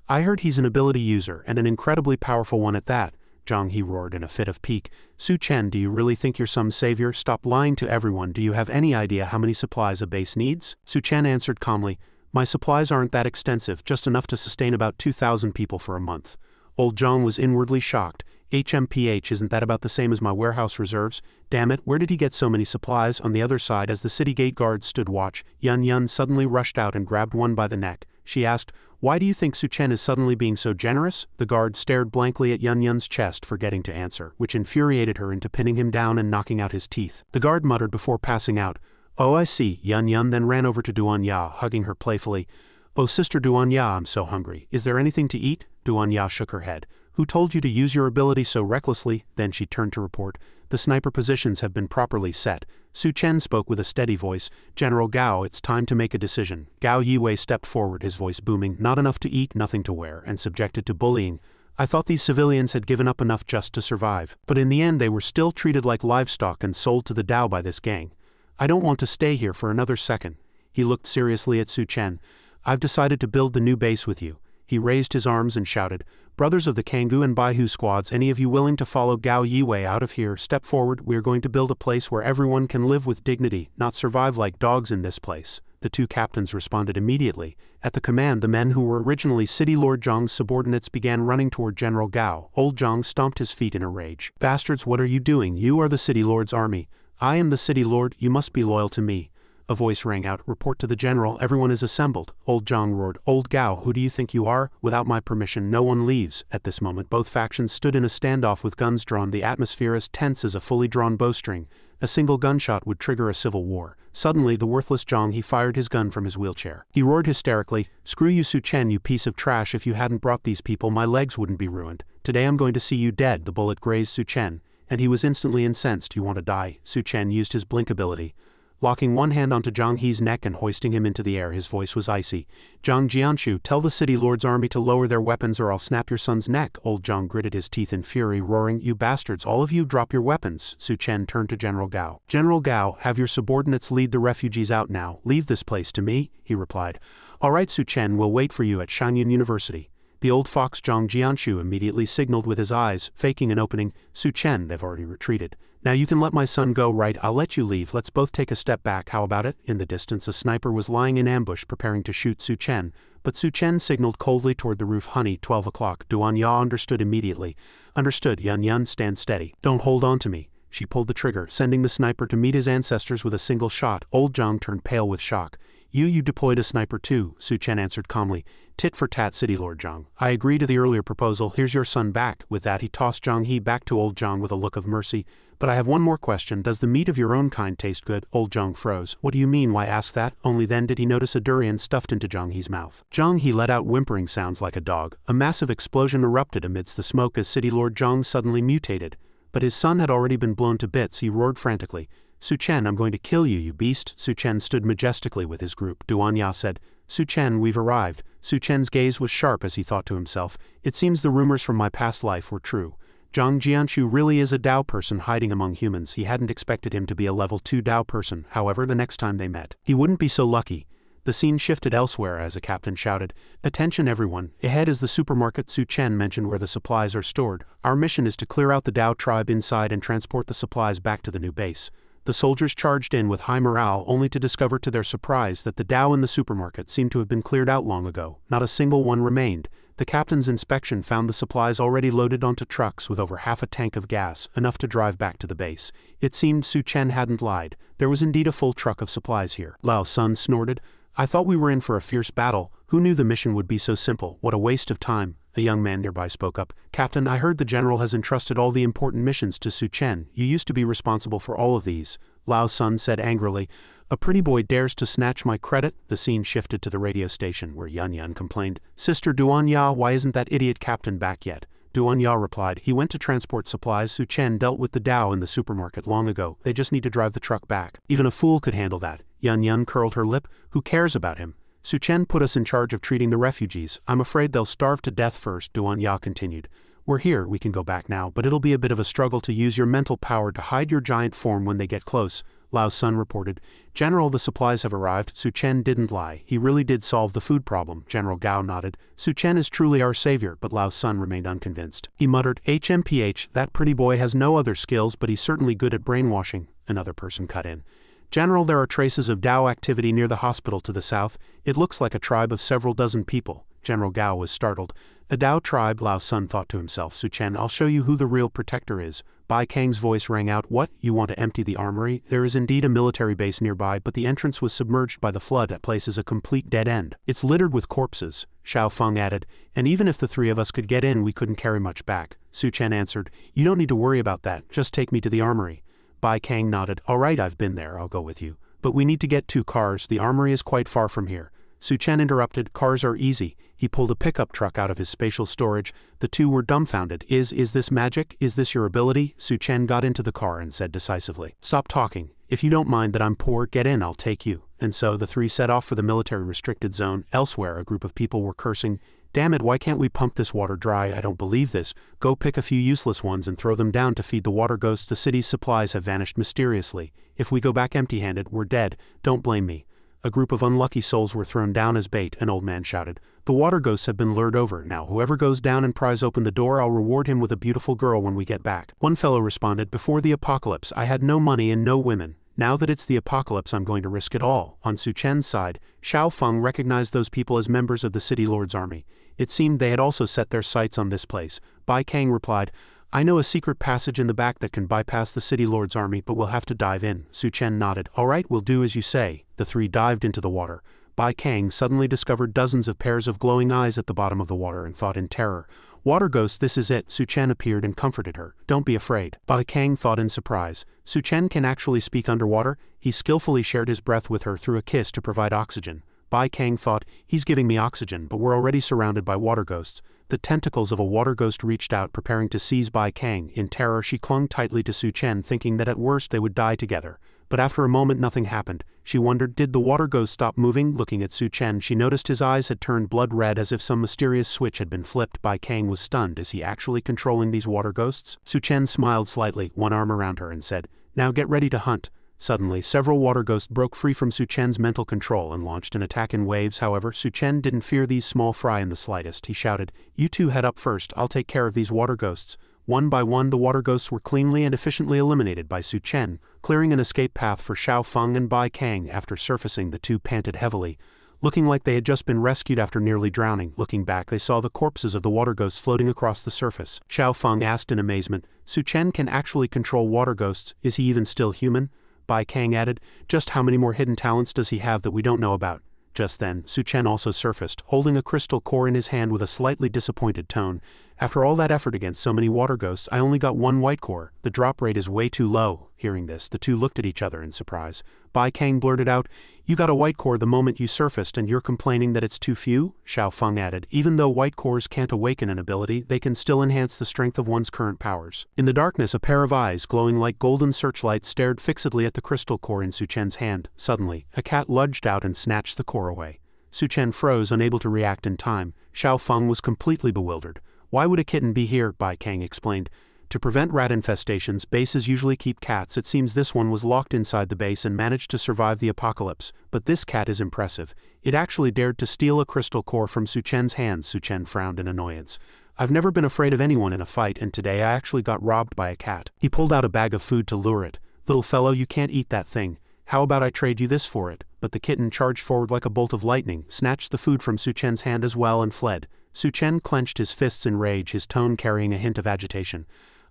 I heard he's an ability user, and an incredibly powerful one at that. Zhang He roared in a fit of pique. Su Chen, do you really think you're some savior? Stop lying to everyone. Do you have any idea how many supplies a base needs? Su Chen answered calmly, My supplies aren't that extensive, just enough to sustain about 2,000 people for a month. Old Zhang was inwardly shocked. HMPH, isn't that about the same as my warehouse reserves? Damn it, where did he get so many supplies? On the other side, as the city gate guards stood watch, Yun suddenly rushed out and grabbed one by the neck. She asked, "Why do you think Su-Chen is suddenly being so generous?" The guard stared blankly at Yun's chest, forgetting to answer, which infuriated her into pinning him down and knocking out his teeth. The guard muttered before passing out, "Oh, I see." Yun then ran over to Duanya, hugging her playfully. "Oh, Sister Duanya, I'm so hungry. Is there anything to eat?" Duanya shook her head. "Who told you to use your ability so recklessly?" Then she turned to report, "The sniper positions have been properly set." Su-Chen spoke with a steady voice. "General Gao, it's time to make a decision." Gao Yiwei stepped forward, his voice booming. "Not enough to eat, nothing to wear, and subjected to bullying. I thought these civilians had given up enough just to survive. But in the end they were still treated like livestock and sold to the Dao by this gang. I don't want to stay here for another second." He looked seriously at Su-Chen. "I've decided to build the new base with you." He raised his arms and shouted, "Brothers of the Kangoo and Baihu squads, any of you willing to follow Gao Yiwei out of here, step forward. We are going to build a place where everyone can live with dignity, not survive like dogs in this place." The two captains responded immediately. At the command, the men who were originally City Lord Zhang's subordinates began running toward General Gao. Old Zhang stomped his feet in a rage. "Bastards, what are you doing? You are the City Lord's army. I am the City Lord, you must be loyal to me." A voice rang out, "Report to the general, everyone is assembled." Old Zhang roared, "Old Gao, who do you think you are? Without my permission, no one leaves." At this moment, both factions stood in a standoff with guns drawn, the atmosphere as tense as a fully drawn bowstring. A single gunshot would trigger a civil war. Suddenly, the worthless Zhang, he fired his gun from his wheelchair. He roared hysterically, "Screw you, Su-Chen, you piece of trash. If you hadn't brought these people, my legs wouldn't be ruined. Today I'm going to see you dead." The bullet grazed Su-Chen, and he was instantly incensed. "You want to die?" Su-Chen used his blink ability. Locking one hand onto Zhang He's neck and hoisting him into the air, his voice was icy. "Zhang Jianshu, tell the City Lord's army to lower their weapons or I'll snap your son's neck." Old Zhang gritted his teeth in fury, roaring, "You bastards, all of you drop your weapons." Su-Chen turned to General Gao. "General Gao, have your subordinates lead the refugees out now. Leave this place to me," he replied. "All right, Su-Chen, we'll wait for you at Shanyun University." The old fox Zhang Jianshu immediately signaled with his eyes, faking an opening. "Su-Chen, they've already retreated. Now you can let my son go, right? I'll let you leave. Let's both take a step back, how about it?" In the distance a sniper was lying in ambush preparing to shoot Su-Chen, but Su-Chen signaled coldly toward the roof. "Honey, 12 o'clock. Duanya understood immediately. "Understood, Yun, stand steady. Don't hold on to me." She pulled the trigger, sending the sniper to meet his ancestors with a single shot. Old Zhang turned pale with shock. You deployed a sniper too," Su-Chen answered calmly. "Tit for tat, City Lord Zhang. I agree to the earlier proposal. Here's your son back." With that he tossed Zhang He back to Old Zhang with a look of mercy. "But I have one more question. Does the meat of your own kind taste good?" Old Zhang froze. "What do you mean? Why ask that?" Only then did he notice a durian stuffed into Zhang He's mouth. Zhang He let out whimpering sounds like a dog. A massive explosion erupted amidst the smoke as City Lord Zhang suddenly mutated. But his son had already been blown to bits. He roared frantically, "Su-Chen, I'm going to kill you, you beast." Su-Chen stood majestically with his group. Duanya said, "Su-Chen, we've arrived." Su-Chen's gaze was sharp as he thought to himself, "It seems the rumors from my past life were true. Zhang Jianshu really is a Dao person hiding among humans." He hadn't expected him to be a level 2 Dao person. However, the next time they met, he wouldn't be so lucky. The scene shifted elsewhere as a captain shouted, "Attention everyone, ahead is the supermarket." Su-Chen mentioned where the supplies are stored. "Our mission is to clear out the Dao tribe inside and transport the supplies back to the new base." The soldiers charged in with high morale, only to discover to their surprise that the Dao in the supermarket seemed to have been cleared out long ago. Not a single one remained. The captain's inspection found the supplies already loaded onto trucks with over half a tank of gas, enough to drive back to the base. It seemed Su-Chen hadn't lied. There was indeed a full truck of supplies here. Lao Sun snorted, "I thought we were in for a fierce battle. Who knew the mission would be so simple? What a waste of time." A young man nearby spoke up, "Captain, I heard the general has entrusted all the important missions to Su-Chen. You used to be responsible for all of these." Lao Sun said angrily, "A pretty boy dares to snatch my credit?" The scene shifted to the radio station where Yun complained, "Sister Duanya, why isn't that idiot captain back yet?" Duanya replied, "He went to transport supplies. Su-Chen dealt with the Dao in the supermarket long ago. They just need to drive the truck back. Even a fool could handle that." Yun curled her lip. "Who cares about him? Su-Chen put us in charge of treating the refugees. I'm afraid they'll starve to death first." Duanya continued, "We're here, we can go back now, but it'll be a bit of a struggle to use your mental power to hide your giant form when they get close." Lao Sun reported, "General, the supplies have arrived." Su-Chen didn't lie. He really did solve the food problem. General Gao nodded. "Su-Chen is truly our savior," but Lao Sun remained unconvinced. He muttered, "HMPH, that pretty boy has no other skills, but he's certainly good at brainwashing." Another person cut in, "General, there are traces of Dao activity near the hospital to the south. It looks like a tribe of several dozen people." General Gao was startled. A Dao tribe, Lao Sun thought to himself. Su Chen, I'll show you who the real protector is. Bai Kang's voice rang out. What, you want to empty the armory? There is indeed a military base nearby, but the entrance was submerged by the flood. That place is a complete dead end. It's littered with corpses, Xiao Feng added, and even if the three of us could get in, we couldn't carry much back. Su Chen answered, you don't need to worry about that, just take me to the armory. Bai Kang nodded. All right, I've been there, I'll go with you. But we need to get 2 cars, the armory is quite far from here. Su Chen interrupted. Cars are easy. He pulled a pickup truck out of his spatial storage. The two were dumbfounded. Is this magic? Is this your ability? Su Chen got into the car and said decisively. Stop talking. If you don't mind that I'm poor, get in, I'll take you. And so the three set off for the military restricted zone. Elsewhere, a group of people were cursing. Damn it, why can't we pump this water dry? I don't believe this. Go pick a few useless ones and throw them down to feed the water ghosts. The city's supplies have vanished mysteriously. If we go back empty-handed, we're dead. Don't blame me. A group of unlucky souls were thrown down as bait, an old man shouted. The water ghosts have been lured over. Now whoever goes down and pries open the door, I'll reward him with a beautiful girl when we get back. One fellow responded, before the apocalypse, I had no money and no women. Now that it's the apocalypse, I'm going to risk it all. On Su Chen's side, Xiao Feng recognized those people as members of the City Lord's army. It seemed they had also set their sights on this place. Bai Kang replied, I know a secret passage in the back that can bypass the City Lord's army, but we'll have to dive in. Su Chen nodded. All right, we'll do as you say. The three dived into the water. Bai Kang suddenly discovered dozens of pairs of glowing eyes at the bottom of the water and thought in terror. Water ghost, this is it. Su Chen appeared and comforted her. Don't be afraid. Bai Kang thought in surprise. Su Chen can actually speak underwater? He skillfully shared his breath with her through a kiss to provide oxygen. Bai Kang thought, he's giving me oxygen, but we're already surrounded by water ghosts. The tentacles of a water ghost reached out, preparing to seize Bai Kang. In terror, she clung tightly to Su Chen, thinking that at worst they would die together. But after a moment nothing happened. She wondered, did the water ghost stop moving? Looking at Su Chen, she noticed his eyes had turned blood red as if some mysterious switch had been flipped. Bai Kang was stunned. Is he actually controlling these water ghosts? Su Chen smiled slightly, one arm around her, and said, now get ready to hunt. Suddenly, several water ghosts broke free from Su Chen's mental control and launched an attack in waves. However, Su Chen didn't fear these small fry in the slightest. He shouted, you two head up first, I'll take care of these water ghosts. One by one, the water ghosts were cleanly and efficiently eliminated by Su Chen, clearing an escape path for Xiao Feng and Bai Kang. After surfacing, the two panted heavily, looking like they had just been rescued after nearly drowning. Looking back, they saw the corpses of the water ghosts floating across the surface. Xiao Feng asked in amazement, Su Chen can actually control water ghosts, is he even still human? Bai Kang added, just how many more hidden talents does he have that we don't know about? Just then, Su Chen also surfaced, holding a crystal core in his hand with a slightly disappointed tone. After all that effort against so many water ghosts, I only got one white core. The drop rate is way too low. Hearing this, the two looked at each other in surprise. Bai Kang blurted out, you got a white core the moment you surfaced and you're complaining that it's too few? Xiao Feng added, even though white cores can't awaken an ability, they can still enhance the strength of one's current powers. In the darkness, a pair of eyes, glowing like golden searchlights, stared fixedly at the crystal core in Su Chen's hand. Suddenly, a cat lunged out and snatched the core away. Su Chen froze, unable to react in time. Xiao Feng was completely bewildered. Why would a kitten be here? Bai Kang explained. To prevent rat infestations, bases usually keep cats. It seems this one was locked inside the base and managed to survive the apocalypse. But this cat is impressive. It actually dared to steal a crystal core from Su Chen's hands. Su Chen frowned in annoyance. I've never been afraid of anyone in a fight, and today I actually got robbed by a cat. He pulled out a bag of food to lure it. Little fellow, you can't eat that thing. How about I trade you this for it? But the kitten charged forward like a bolt of lightning, snatched the food from Su Chen's hand as well and fled. Su Chen clenched his fists in rage, his tone carrying a hint of agitation.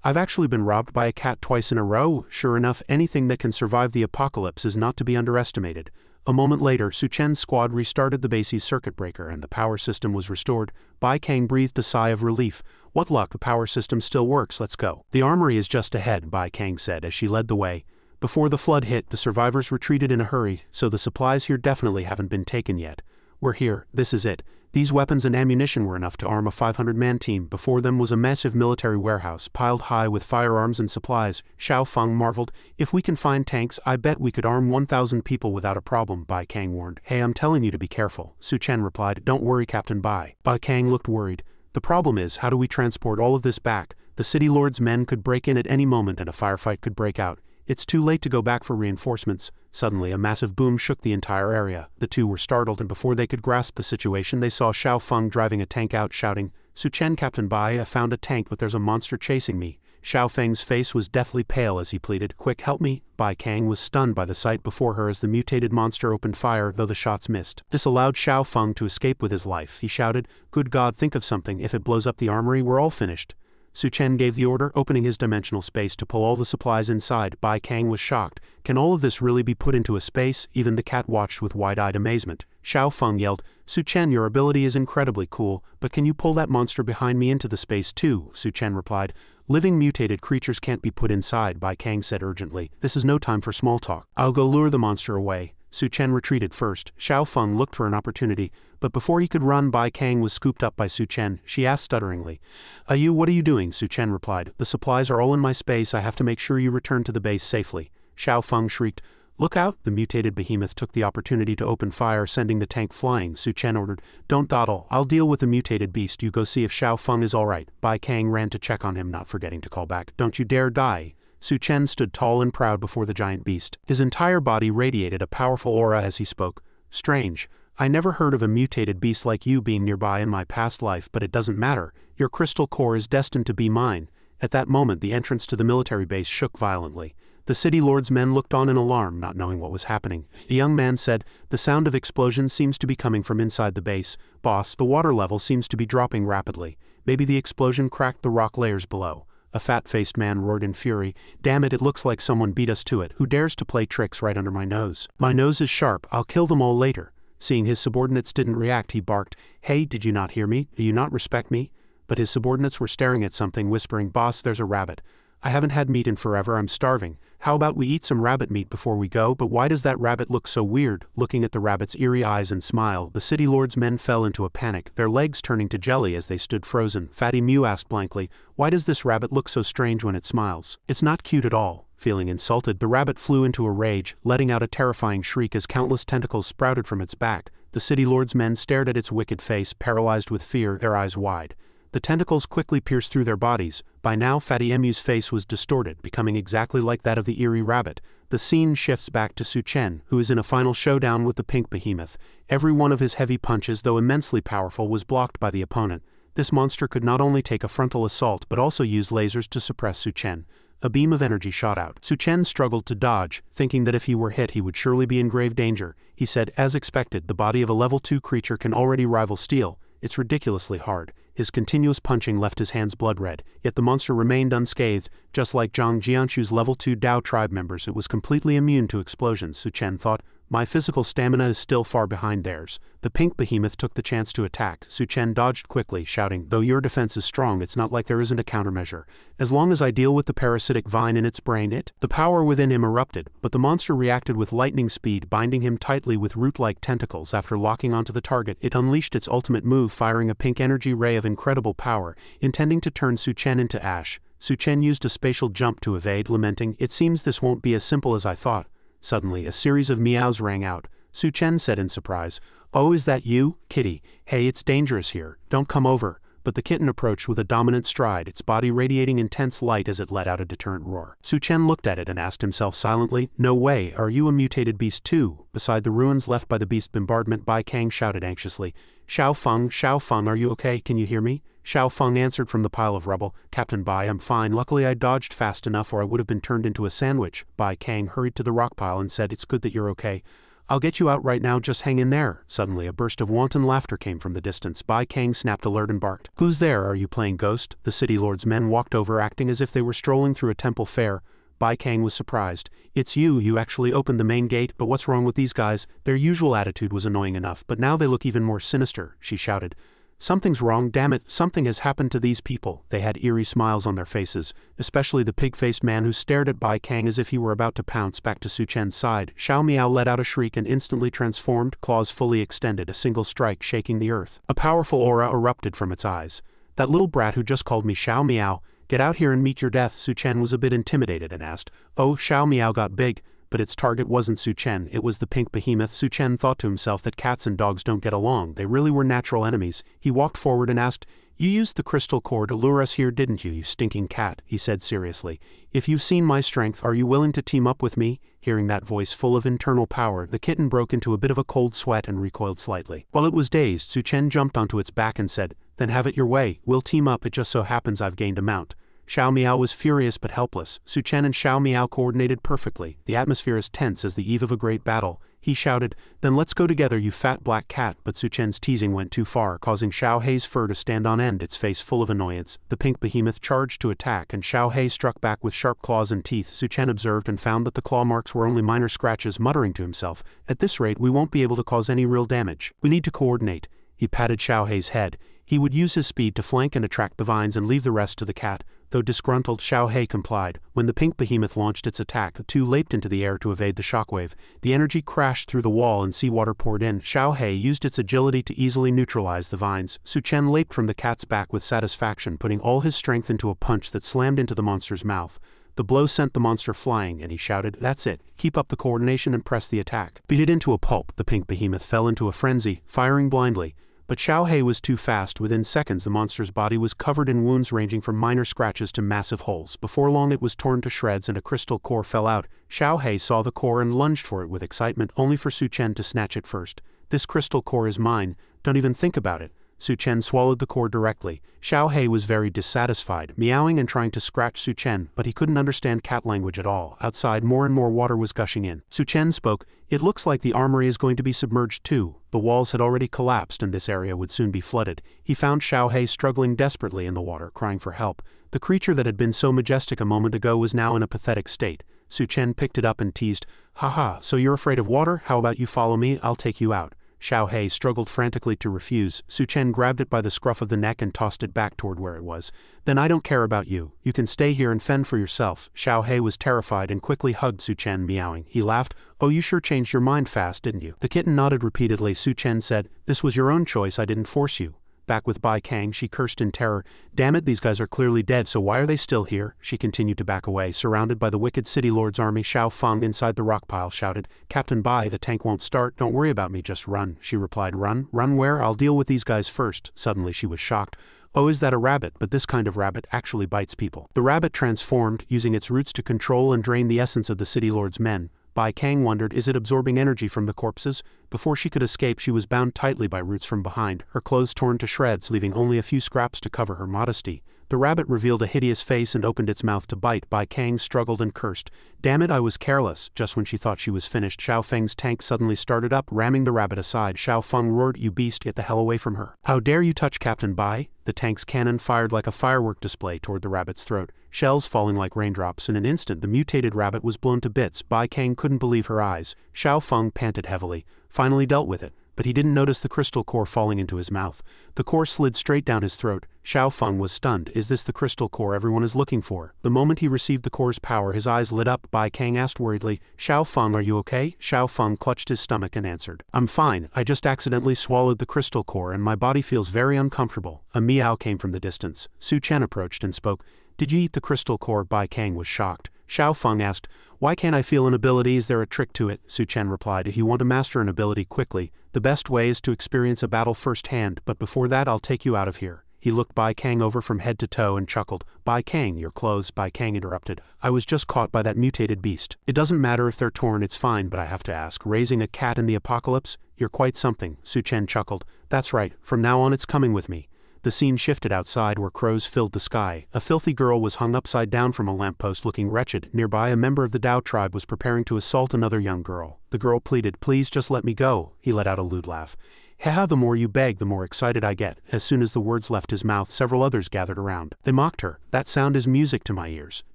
I've actually been robbed by a cat twice in a row. Sure enough, anything that can survive the apocalypse is not to be underestimated. A moment later, Su Chen's squad restarted the base's circuit breaker and the power system was restored. Bai Kang breathed a sigh of relief. What luck, the power system still works, let's go. The armory is just ahead, Bai Kang said as she led the way. Before the flood hit, the survivors retreated in a hurry, so the supplies here definitely haven't been taken yet. We're here, this is it. These weapons and ammunition were enough to arm a 500-man team. Before them was a massive military warehouse, piled high with firearms and supplies. Xiao Feng marveled, if we can find tanks, I bet we could arm 1,000 people without a problem, Bai Kang warned. Hey, I'm telling you to be careful. Su Chen replied, don't worry, Captain Bai. Bai Kang looked worried. The problem is, how do we transport all of this back? The City Lord's men could break in at any moment and a firefight could break out. It's too late to go back for reinforcements. Suddenly, a massive boom shook the entire area. The two were startled, and before they could grasp the situation, they saw Xiao Feng driving a tank out, shouting, Su Chen, Captain Bai, I found a tank, but there's a monster chasing me. Xiao Feng's face was deathly pale as he pleaded, "Quick, help me." Bai Kang was stunned by the sight before her as the mutated monster opened fire, though the shots missed. This allowed Xiao Feng to escape with his life. He shouted, "Good God, think of something. If it blows up the armory, we're all finished." Su Chen gave the order, opening his dimensional space to pull all the supplies inside. Bai Kang was shocked. Can all of this really be put into a space? Even the cat watched with wide-eyed amazement. Xiao Feng yelled, "Su Chen, your ability is incredibly cool, but can you pull that monster behind me into the space too?" Su Chen replied. "Living mutated creatures can't be put inside," Bai Kang said urgently. "This is no time for small talk. I'll go lure the monster away." Su Chen retreated first. Xiao Feng looked for an opportunity, but before he could run, Bai Kang was scooped up by Su Chen. She asked stutteringly, What are you doing?" Su Chen replied, "The supplies are all in my space. I have to make sure you return to the base safely." Xiao Feng shrieked, "Look out!" The mutated behemoth took the opportunity to open fire, sending the tank flying. Su Chen ordered, "Don't dawdle. I'll deal with the mutated beast. You go see if Xiao Feng is alright." Bai Kang ran to check on him, not forgetting to call back, "Don't you dare die." Su Chen stood tall and proud before the giant beast. His entire body radiated a powerful aura as he spoke. "Strange. I never heard of a mutated beast like you being nearby in my past life, but it doesn't matter. Your crystal core is destined to be mine." At that moment, the entrance to the military base shook violently. The city lord's men looked on in alarm, not knowing what was happening. A young man said, "The sound of explosions seems to be coming from inside the base. Boss, the water level seems to be dropping rapidly. Maybe the explosion cracked the rock layers below." A fat-faced man roared in fury, "Damn it, it looks like someone beat us to it. Who dares to play tricks right under my nose? My nose is sharp. I'll kill them all later." Seeing his subordinates didn't react, he barked, "Hey, did you not hear me? Do you not respect me?" But his subordinates were staring at something, whispering, "Boss, there's a rabbit. I haven't had meat in forever. I'm starving. How about we eat some rabbit meat before we go?" "But why does that rabbit look so weird?" Looking at the rabbit's eerie eyes and smile, the city lord's men fell into a panic, their legs turning to jelly as they stood frozen. Fatty Mew asked blankly, "Why does this rabbit look so strange when it smiles? It's not cute at all." Feeling insulted, the rabbit flew into a rage, letting out a terrifying shriek as countless tentacles sprouted from its back. The city lord's men stared at its wicked face, paralyzed with fear, their eyes wide. The tentacles quickly pierced through their bodies. By now, Fatty Emu's face was distorted, becoming exactly like that of the eerie rabbit. The scene shifts back to Su Chen, who is in a final showdown with the pink behemoth. Every one of his heavy punches, though immensely powerful, was blocked by the opponent. This monster could not only take a frontal assault but also use lasers to suppress Su Chen. A beam of energy shot out. Su Chen struggled to dodge, thinking that if he were hit he would surely be in grave danger. He said, "As expected, the body of a level 2 creature can already rival steel. It's ridiculously hard." His continuous punching left his hands blood red, yet the monster remained unscathed. Just like Zhang Jianshu's level 2 Dao tribe members, it was completely immune to explosions. Su Chen thought, "My physical stamina is still far behind theirs." The pink behemoth took the chance to attack. Su Chen dodged quickly, shouting, "Though your defense is strong, it's not like there isn't a countermeasure. As long as I deal with the parasitic vine in its brain, The power within him erupted, but the monster reacted with lightning speed, binding him tightly with root-like tentacles. After locking onto the target, it unleashed its ultimate move, firing a pink energy ray of incredible power, intending to turn Su Chen into ash. Su Chen used a spatial jump to evade, lamenting, "It seems this won't be as simple as I thought." Suddenly, a series of meows rang out. Su Chen said in surprise, "Oh, is that you, kitty? Hey, it's dangerous here. Don't come over." But the kitten approached with a dominant stride, its body radiating intense light as it let out a deterrent roar. Su Chen looked at it and asked himself silently, "No way, are you a mutated beast too?" Beside the ruins left by the beast bombardment, Bai Kang shouted anxiously, Xiao Feng, are you okay? Can you hear me?" Xiao Feng answered from the pile of rubble, "Captain Bai, I'm fine. Luckily I dodged fast enough or I would have been turned into a sandwich." Bai Kang hurried to the rock pile and said, "It's good that you're okay. I'll get you out right now, just hang in there." Suddenly a burst of wanton laughter came from the distance. Bai Kang snapped alert and barked, "Who's there? Are you playing Ghost?" The city lord's men walked over, acting as if they were strolling through a temple fair. Bai Kang was surprised. "It's you actually opened the main gate, but what's wrong with these guys?" Their usual attitude was annoying enough, but now they look even more sinister, she shouted. "Something's wrong, damn it, something has happened to these people." They had eerie smiles on their faces, especially the pig-faced man who stared at Bai Kang as if he were about to pounce back to Su Chen's side. Xiao Miao let out a shriek and instantly transformed, claws fully extended, a single strike shaking the earth. A powerful aura erupted from its eyes. "That little brat who just called me Xiao Miao, get out here and meet your death." Su Chen was a bit intimidated and asked, "Oh." Xiao Miao got big, but its target wasn't Su Chen, it was the pink behemoth. Su Chen thought to himself that cats and dogs don't get along, they really were natural enemies. He walked forward and asked, "You used the crystal core to lure us here, didn't you, you stinking cat?" he said seriously. "If you've seen my strength, are you willing to team up with me?" Hearing that voice full of internal power, the kitten broke into a bit of a cold sweat and recoiled slightly. While it was dazed, Su Chen jumped onto its back and said, "Then have it your way, we'll team up, it just so happens I've gained a mount." Xiao Miao was furious but helpless. Su Chen and Xiao Miao coordinated perfectly. The atmosphere is tense as the eve of a great battle. He shouted, "Then let's go together, you fat black cat," but Su Chen's teasing went too far, causing Xiao Hei's fur to stand on end, its face full of annoyance. The pink behemoth charged to attack and Xiao Hei struck back with sharp claws and teeth. Su Chen observed and found that the claw marks were only minor scratches, muttering to himself, "At this rate we won't be able to cause any real damage. We need to coordinate." He patted Xiao Hei's head. He would use his speed to flank and attract the vines and leave the rest to the cat. Though disgruntled, Xiao Hei complied. When the pink behemoth launched its attack, the two leaped into the air to evade the shockwave. The energy crashed through the wall and seawater poured in. Xiao Hei used its agility to easily neutralize the vines. Su Chen leaped from the cat's back with satisfaction, putting all his strength into a punch that slammed into the monster's mouth. The blow sent the monster flying, and he shouted, "That's it. Keep up the coordination and press the attack." Beat it into a pulp. The pink behemoth fell into a frenzy, firing blindly. But Xiao Hei was too fast. Within seconds the monster's body was covered in wounds ranging from minor scratches to massive holes. Before long it was torn to shreds and a crystal core fell out. Xiao Hei saw the core and lunged for it with excitement, only for Su Chen to snatch it first. "This crystal core is mine. Don't even think about it." Su Chen swallowed the core directly. Xiao Hei was very dissatisfied, meowing and trying to scratch Su Chen, but he couldn't understand cat language at all. Outside, more and more water was gushing in. Su Chen spoke, "It looks like the armory is going to be submerged too." The walls had already collapsed and this area would soon be flooded. He found Xiao Hei struggling desperately in the water, crying for help. The creature that had been so majestic a moment ago was now in a pathetic state. Su Chen picked it up and teased, "Haha, so you're afraid of water? How about you follow me? I'll take you out." Xiao Hei struggled frantically to refuse. Su Chen grabbed it by the scruff of the neck and tossed it back toward where it was. "Then I don't care about you. You can stay here and fend for yourself." Xiao Hei was terrified and quickly hugged Su Chen, meowing. He laughed, "Oh, you sure changed your mind fast, didn't you?" The kitten nodded repeatedly. Su Chen said, "This was your own choice, I didn't force you." Back with Bai Kang, she cursed in terror. "Damn it, these guys are clearly dead, so why are they still here?" She continued to back away, surrounded by the wicked city lord's army. Xiao Feng inside the rock pile shouted, "Captain Bai, the tank won't start. Don't worry about me, just run." She replied, "Run? Run where? I'll deal with these guys first." Suddenly she was shocked. "Oh, is that a rabbit? But this kind of rabbit actually bites people." The rabbit transformed, using its roots to control and drain the essence of the city lord's men. Bai Kang wondered, is it absorbing energy from the corpses? Before she could escape, she was bound tightly by roots from behind, her clothes torn to shreds, leaving only a few scraps to cover her modesty. The rabbit revealed a hideous face and opened its mouth to bite. Bai Kang struggled and cursed. "Damn it, I was careless." Just when she thought she was finished, Xiao Feng's tank suddenly started up, ramming the rabbit aside. Xiao Feng roared, "You beast, get the hell away from her. How dare you touch Captain Bai?" The tank's cannon fired like a firework display toward the rabbit's throat, shells falling like raindrops. In an instant, the mutated rabbit was blown to bits. Bai Kang couldn't believe her eyes. Xiao Feng panted heavily, finally dealt with it. But he didn't notice the crystal core falling into his mouth. The core slid straight down his throat. Xiao Feng was stunned. Is this the crystal core everyone is looking for? The moment he received the core's power, his eyes lit up. Bai Kang asked worriedly, "Xiao Feng, are you okay?" Xiao Feng clutched his stomach and answered, "I'm fine. I just accidentally swallowed the crystal core and my body feels very uncomfortable." A meow came from the distance. Su Chen approached and spoke. "Did you eat the crystal core?" Bai Kang was shocked. Xiao Feng asked, "Why can't I feel an ability? Is there a trick to it?" Su Chen replied, "If you want to master an ability quickly, the best way is to experience a battle firsthand, but before that I'll take you out of here." He looked Bai Kang over from head to toe and chuckled. "Bai Kang, your clothes," Bai Kang interrupted. "I was just caught by that mutated beast. It doesn't matter if they're torn, it's fine, but I have to ask, raising a cat in the apocalypse? You're quite something." Su Chen chuckled. "That's right, from now on it's coming with me." The scene shifted outside where crows filled the sky. A filthy girl was hung upside down from a lamppost looking wretched. Nearby, a member of the Dao tribe was preparing to assault another young girl. The girl pleaded, "Please just let me go." He let out a lewd laugh. "Haha, the more you beg, the more excited I get." As soon as the words left his mouth, several others gathered around. They mocked her. "That sound is music to my ears.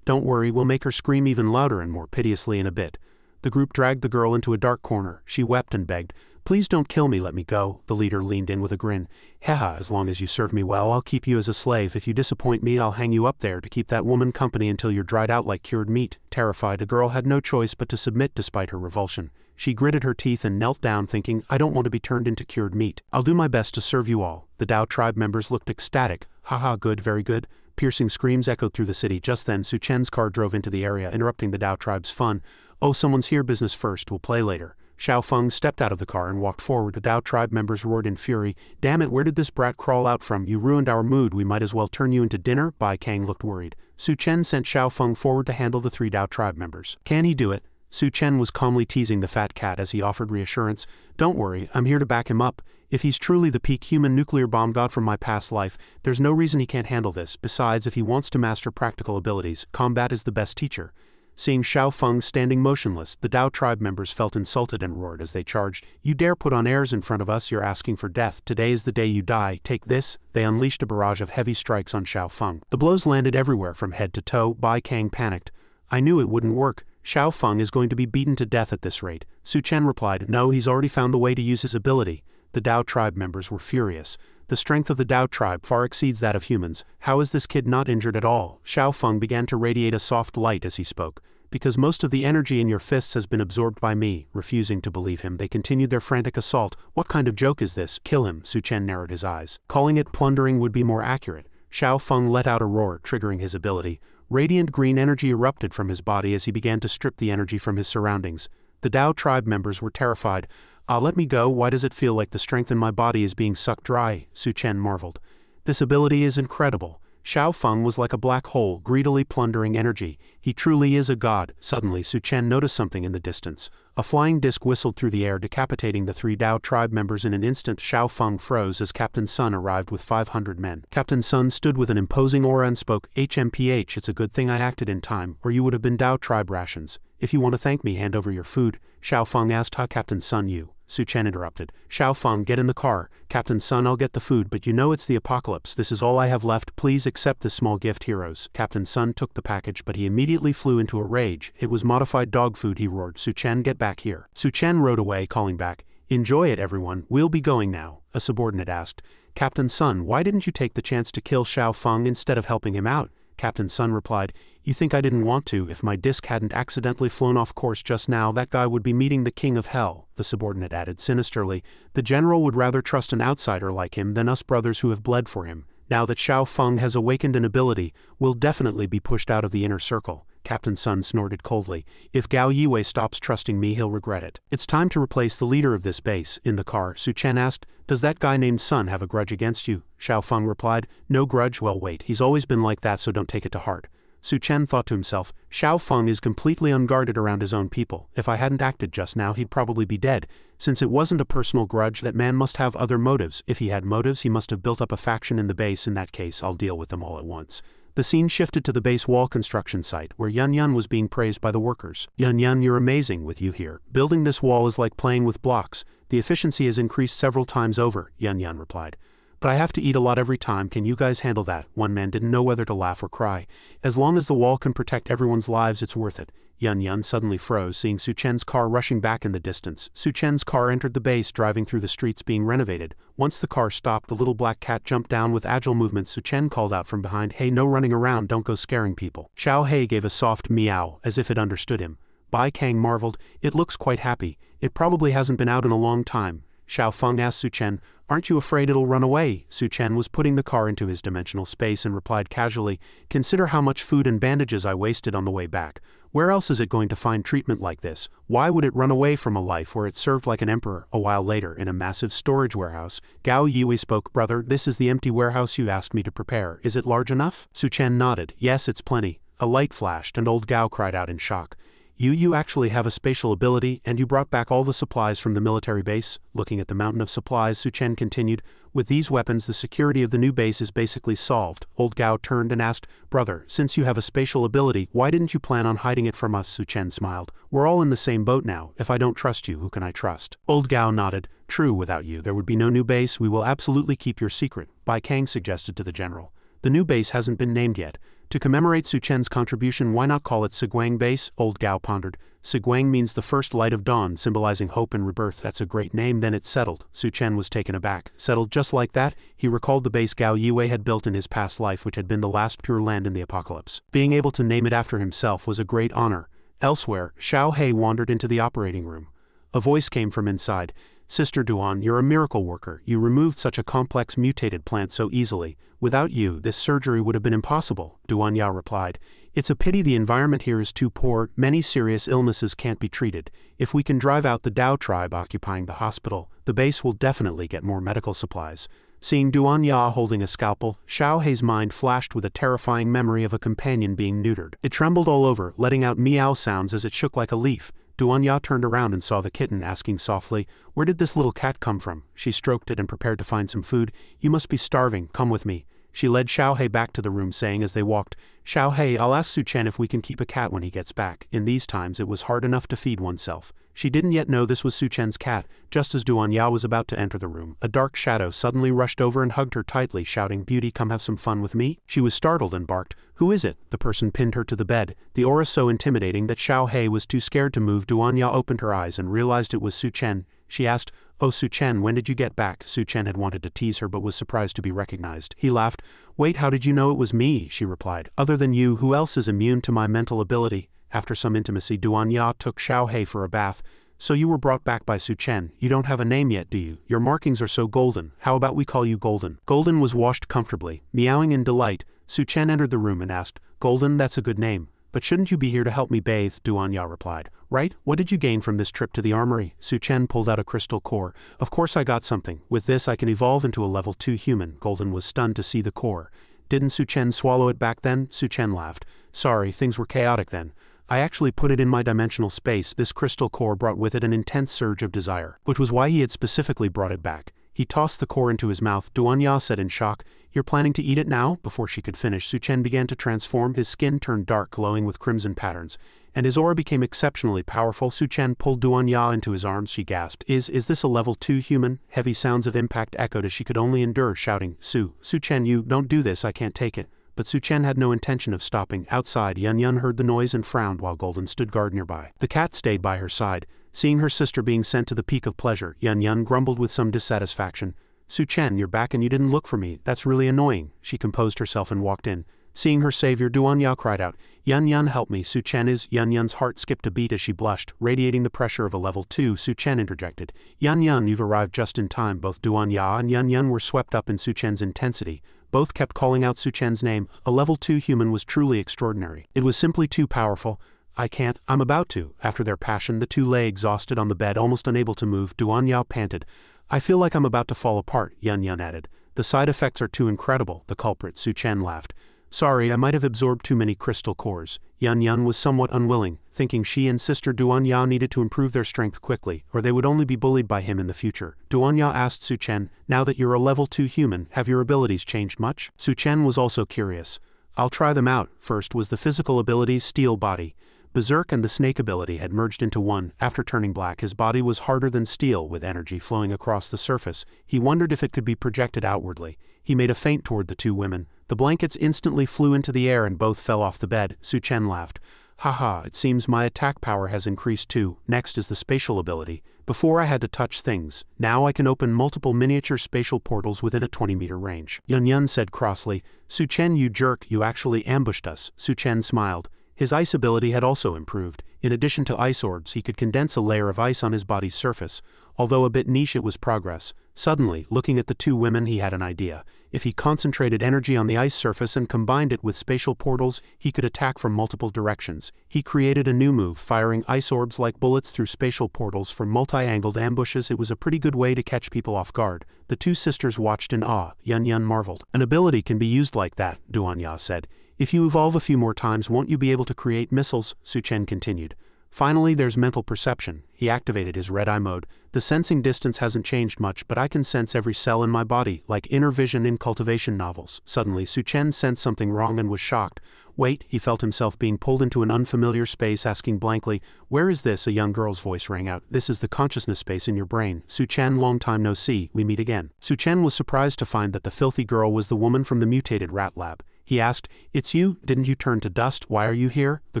Don't worry, we'll make her scream even louder and more piteously in a bit." The group dragged the girl into a dark corner. She wept and begged, "Please don't kill me, let me go." The leader leaned in with a grin. "Haha, as long as you serve me well, I'll keep you as a slave. If you disappoint me, I'll hang you up there to keep that woman company until you're dried out like cured meat." Terrified, the girl had no choice but to submit despite her revulsion. She gritted her teeth and knelt down thinking, "I don't want to be turned into cured meat. I'll do my best to serve you all." The Dao tribe members looked ecstatic. "Haha, good, very good." Piercing screams echoed through the city. Just then, Su Chen's car drove into the area, interrupting the Dao tribe's fun. "Oh, someone's here, business first, we'll play later." Xiao Feng stepped out of the car and walked forward. The Dao tribe members roared in fury. "Damn it, where did this brat crawl out from? You ruined our mood, we might as well turn you into dinner." Bai Kang looked worried. Su Chen sent Xiao Feng forward to handle the three Dao tribe members. "Can he do it?" Su Chen was calmly teasing the fat cat as he offered reassurance. Don't worry, I'm here to back him up. If he's truly the peak human nuclear bomb god from my past life, there's no reason he can't handle this. Besides, if he wants to master practical abilities, combat is the best teacher. Seeing Xiao Feng standing motionless, the Dao tribe members felt insulted and roared as they charged. You dare put on airs in front of us, you're asking for death. Today is the day you die, take this. They unleashed a barrage of heavy strikes on Xiao Feng. The blows landed everywhere from head to toe. Bai Kang panicked. I knew it wouldn't work. Xiao Feng is going to be beaten to death at this rate. Su Chen replied, no, he's already found the way to use his ability. The Dao tribe members were furious. The strength of the Dao tribe far exceeds that of humans. How is this kid not injured at all? Xiao Feng began to radiate a soft light as he spoke. Because most of the energy in your fists has been absorbed by me. Refusing to believe him, they continued their frantic assault. What kind of joke is this? Kill him. Su Chen narrowed his eyes. Calling it plundering would be more accurate. Xiao Feng let out a roar, triggering his ability. Radiant green energy erupted from his body as he began to strip the energy from his surroundings. The Dao tribe members were terrified. Let me go. Why does it feel like the strength in my body is being sucked dry? Su Chen marveled. This ability is incredible. Xiao Feng was like a black hole, greedily plundering energy. He truly is a god. Suddenly, Su Chen noticed something in the distance. A flying disc whistled through the air, decapitating the 3 Dao tribe members in an instant. Xiao Feng froze as Captain Sun arrived with 500 men. Captain Sun stood with an imposing aura and spoke, HMPH, it's a good thing I acted in time, or you would have been Dao tribe rations. If you want to thank me, hand over your food. Xiao Feng asked. Captain Sun, you. Su Chen interrupted. Xiao Feng, get in the car. Captain Sun, I'll get the food, but you know it's the apocalypse. This is all I have left. Please accept this small gift, heroes. Captain Sun took the package, but he immediately flew into a rage. It was modified dog food, he roared. Su Chen, get back here. Su Chen rode away, calling back. Enjoy it, everyone. We'll be going now. A subordinate asked. Captain Sun, why didn't you take the chance to kill Xiao Feng instead of helping him out? Captain Sun replied, you think I didn't want to? If my disc hadn't accidentally flown off course just now, that guy would be meeting the king of hell. The subordinate added sinisterly, the general would rather trust an outsider like him than us brothers who have bled for him. Now that Xiao Feng has awakened an ability, we'll definitely be pushed out of the inner circle. Captain Sun snorted coldly. If Gao Yiwei stops trusting me, he'll regret it. It's time to replace the leader of this base. In the car, Su Chen asked, does that guy named Sun have a grudge against you? Xiao Feng replied, no grudge. Well, wait, he's always been like that, so don't take it to heart. Su Chen thought to himself, Xiao Feng is completely unguarded around his own people. If I hadn't acted just now, he'd probably be dead. Since it wasn't a personal grudge, that man must have other motives. If he had motives, he must have built up a faction in the base. In that case, I'll deal with them all at once. The scene shifted to the base wall construction site, where Yun Yun was being praised by the workers. Yun Yun, you're amazing with you here. Building this wall is like playing with blocks. The efficiency has increased several times over, Yun Yun replied. But I have to eat a lot every time. Can you guys handle that? One man didn't know whether to laugh or cry. As long as the wall can protect everyone's lives, it's worth it. Yun Yun suddenly froze, seeing Su Chen's car rushing back in the distance. Su Chen's car entered the base, driving through the streets being renovated. Once the car stopped, the little black cat jumped down with agile movements. Su Chen called out from behind, hey, no running around, don't go scaring people. Xiao Hei gave a soft meow, as if it understood him. Bai Kang marveled, it looks quite happy. It probably hasn't been out in a long time. Xiao Feng asked Su Chen, aren't you afraid it'll run away? Su Chen was putting the car into his dimensional space and replied casually, consider how much food and bandages I wasted on the way back. Where else is it going to find treatment like this? Why would it run away from a life where it served like an emperor? A while later, in a massive storage warehouse, Gao Yiwei spoke, brother, this is the empty warehouse you asked me to prepare. Is it large enough? Su Chen nodded, yes, it's plenty. A light flashed and old Gao cried out in shock. You actually have a spatial ability, and you brought back all the supplies from the military base? Looking at the mountain of supplies, Su Chen continued, with these weapons the security of the new base is basically solved. Old Gao turned and asked, brother, since you have a spatial ability, why didn't you plan on hiding it from us? Su Chen smiled, we're all in the same boat now. If I don't trust you, who can I trust? Old Gao nodded, true, without you there would be no new base. We will absolutely keep your secret, Bai Kang suggested to the general. The new base hasn't been named yet. To commemorate Su Chen's contribution, why not call it Seguang Base? Old Gao pondered. Seguang means the first light of dawn, symbolizing hope and rebirth. That's a great name. Then it's settled. Su Chen was taken aback. Settled just like that? He recalled the base Gao Yiwei had built in his past life, which had been the last pure land in the apocalypse. Being able to name it after himself was a great honor. Elsewhere, Xiao Hei wandered into the operating room. A voice came from inside. Sister Duan, you're a miracle worker. You removed such a complex mutated plant so easily. Without you, this surgery would have been impossible, Duan Ya replied. It's a pity the environment here is too poor. Many serious illnesses can't be treated. If we can drive out the Dao tribe occupying the hospital, the base will definitely get more medical supplies. Seeing Duan Ya holding a scalpel, Xiao Hei's mind flashed with a terrifying memory of a companion being neutered. It trembled all over, letting out meow sounds as it shook like a leaf. Duanya turned around and saw the kitten, asking softly, "Where did this little cat come from?" She stroked it and prepared to find some food. "You must be starving, come with me." She led Xiaohei back to the room, saying as they walked, "Xiaohei, I'll ask Su Chen if we can keep a cat when he gets back." In these times it was hard enough to feed oneself. She didn't yet know this was Su Chen's cat. Just as Duanya was about to enter the room, a dark shadow suddenly rushed over and hugged her tightly, shouting, "Beauty, come have some fun with me." She was startled and barked, "Who is it?" The person pinned her to the bed, the aura so intimidating that Xiaohei was too scared to move. Duanya opened her eyes and realized it was Su Chen. She asked, "Oh Su Chen, when did you get back?" Su Chen had wanted to tease her but was surprised to be recognized. He laughed. "Wait, how did you know it was me?" she replied. "Other than you, who else is immune to my mental ability?" After some intimacy, Duanya took Xiaohei for a bath. "So you were brought back by Su Chen. You don't have a name yet, do you? Your markings are so golden. How about we call you Golden?" Golden was washed comfortably, meowing in delight. Su Chen entered the room and asked, "Golden, that's a good name. But shouldn't you be here to help me bathe?" Duanya replied. "Right, what did you gain from this trip to the armory?" Su Chen pulled out a crystal core. "Of course I got something. With this I can evolve into a level 2 human." Golden was stunned to see the core. "Didn't Su Chen swallow it back then?" Su Chen laughed. "Sorry, things were chaotic then. I actually put it in my dimensional space." This crystal core brought with it an intense surge of desire, which was why he had specifically brought it back. He tossed the core into his mouth. Duanya said in shock, "You're planning to eat it now?" Before she could finish, Su Chen began to transform. His skin turned dark, glowing with crimson patterns, and his aura became exceptionally powerful. Su Chen pulled Duanya into his arms. She gasped, Is this a level 2 human?" Heavy sounds of impact echoed as she could only endure, shouting, Su Chen, you don't do this, I can't take it." But Su Chen had no intention of stopping. Outside, Yun Yun heard the noise and frowned while Golden stood guard nearby. The cat stayed by her side. Seeing her sister being sent to the peak of pleasure, Yun Yun grumbled with some dissatisfaction. "Su Chen, you're back and you didn't look for me. That's really annoying." She composed herself and walked in. Seeing her savior, Duanya cried out, "Yun Yun, help me, Su Chen is—" Yun Yun's heart skipped a beat as she blushed, radiating the pressure of a level 2. Su Chen interjected, "Yun Yun, you've arrived just in time." Both Duanya and Yun Yun were swept up in Su Chen's intensity. Both kept calling out Su Chen's name. A level 2 human was truly extraordinary. It was simply too powerful. "I can't, I'm about to." After their passion, the two lay exhausted on the bed, almost unable to move. Duanya panted, "I feel like I'm about to fall apart," Yun Yun added. "The side effects are too incredible." The culprit, Su Chen, laughed. "Sorry, I might have absorbed too many crystal cores." Yun Yun was somewhat unwilling, thinking she and sister Duanya needed to improve their strength quickly, or they would only be bullied by him in the future. Duanya asked Su Chen, "Now that you're a level 2 human, have your abilities changed much?" Su Chen was also curious. "I'll try them out." First was the physical abilities, Steel Body. Berserk and the Snake ability had merged into one. After turning black, his body was harder than steel, with energy flowing across the surface. He wondered if it could be projected outwardly. He made a feint toward the two women. The blankets instantly flew into the air and both fell off the bed. Su Chen laughed. "Haha, it seems my attack power has increased too." Next is the spatial ability. Before I had to touch things. Now I can open multiple miniature spatial portals within a 20-meter range. Yun Yun said crossly, "Su Chen, you jerk, you actually ambushed us." Su Chen smiled. His ice ability had also improved. In addition to ice orbs, he could condense a layer of ice on his body's surface. Although a bit niche, it was progress. Suddenly, looking at the two women, he had an idea. If he concentrated energy on the ice surface and combined it with spatial portals, he could attack from multiple directions. He created a new move, firing ice orbs like bullets through spatial portals for multi-angled ambushes. It was a pretty good way to catch people off guard. The two sisters watched in awe. Yun Yun marveled. "An ability can be used like that," Duanya said. "If you evolve a few more times, won't you be able to create missiles?" Su Chen continued. "Finally, there's mental perception." He activated his red eye mode. "The sensing distance hasn't changed much, but I can sense every cell in my body, like inner vision in cultivation novels." Suddenly, Su Chen sensed something wrong and was shocked. "Wait," he felt himself being pulled into an unfamiliar space, asking blankly, "Where is this?" A young girl's voice rang out. "This is the consciousness space in your brain." "Su Chen, long time no see, we meet again." Su Chen was surprised to find that the filthy girl was the woman from the mutated rat lab. He asked, "It's you? Didn't you turn to dust? Why are you here?" The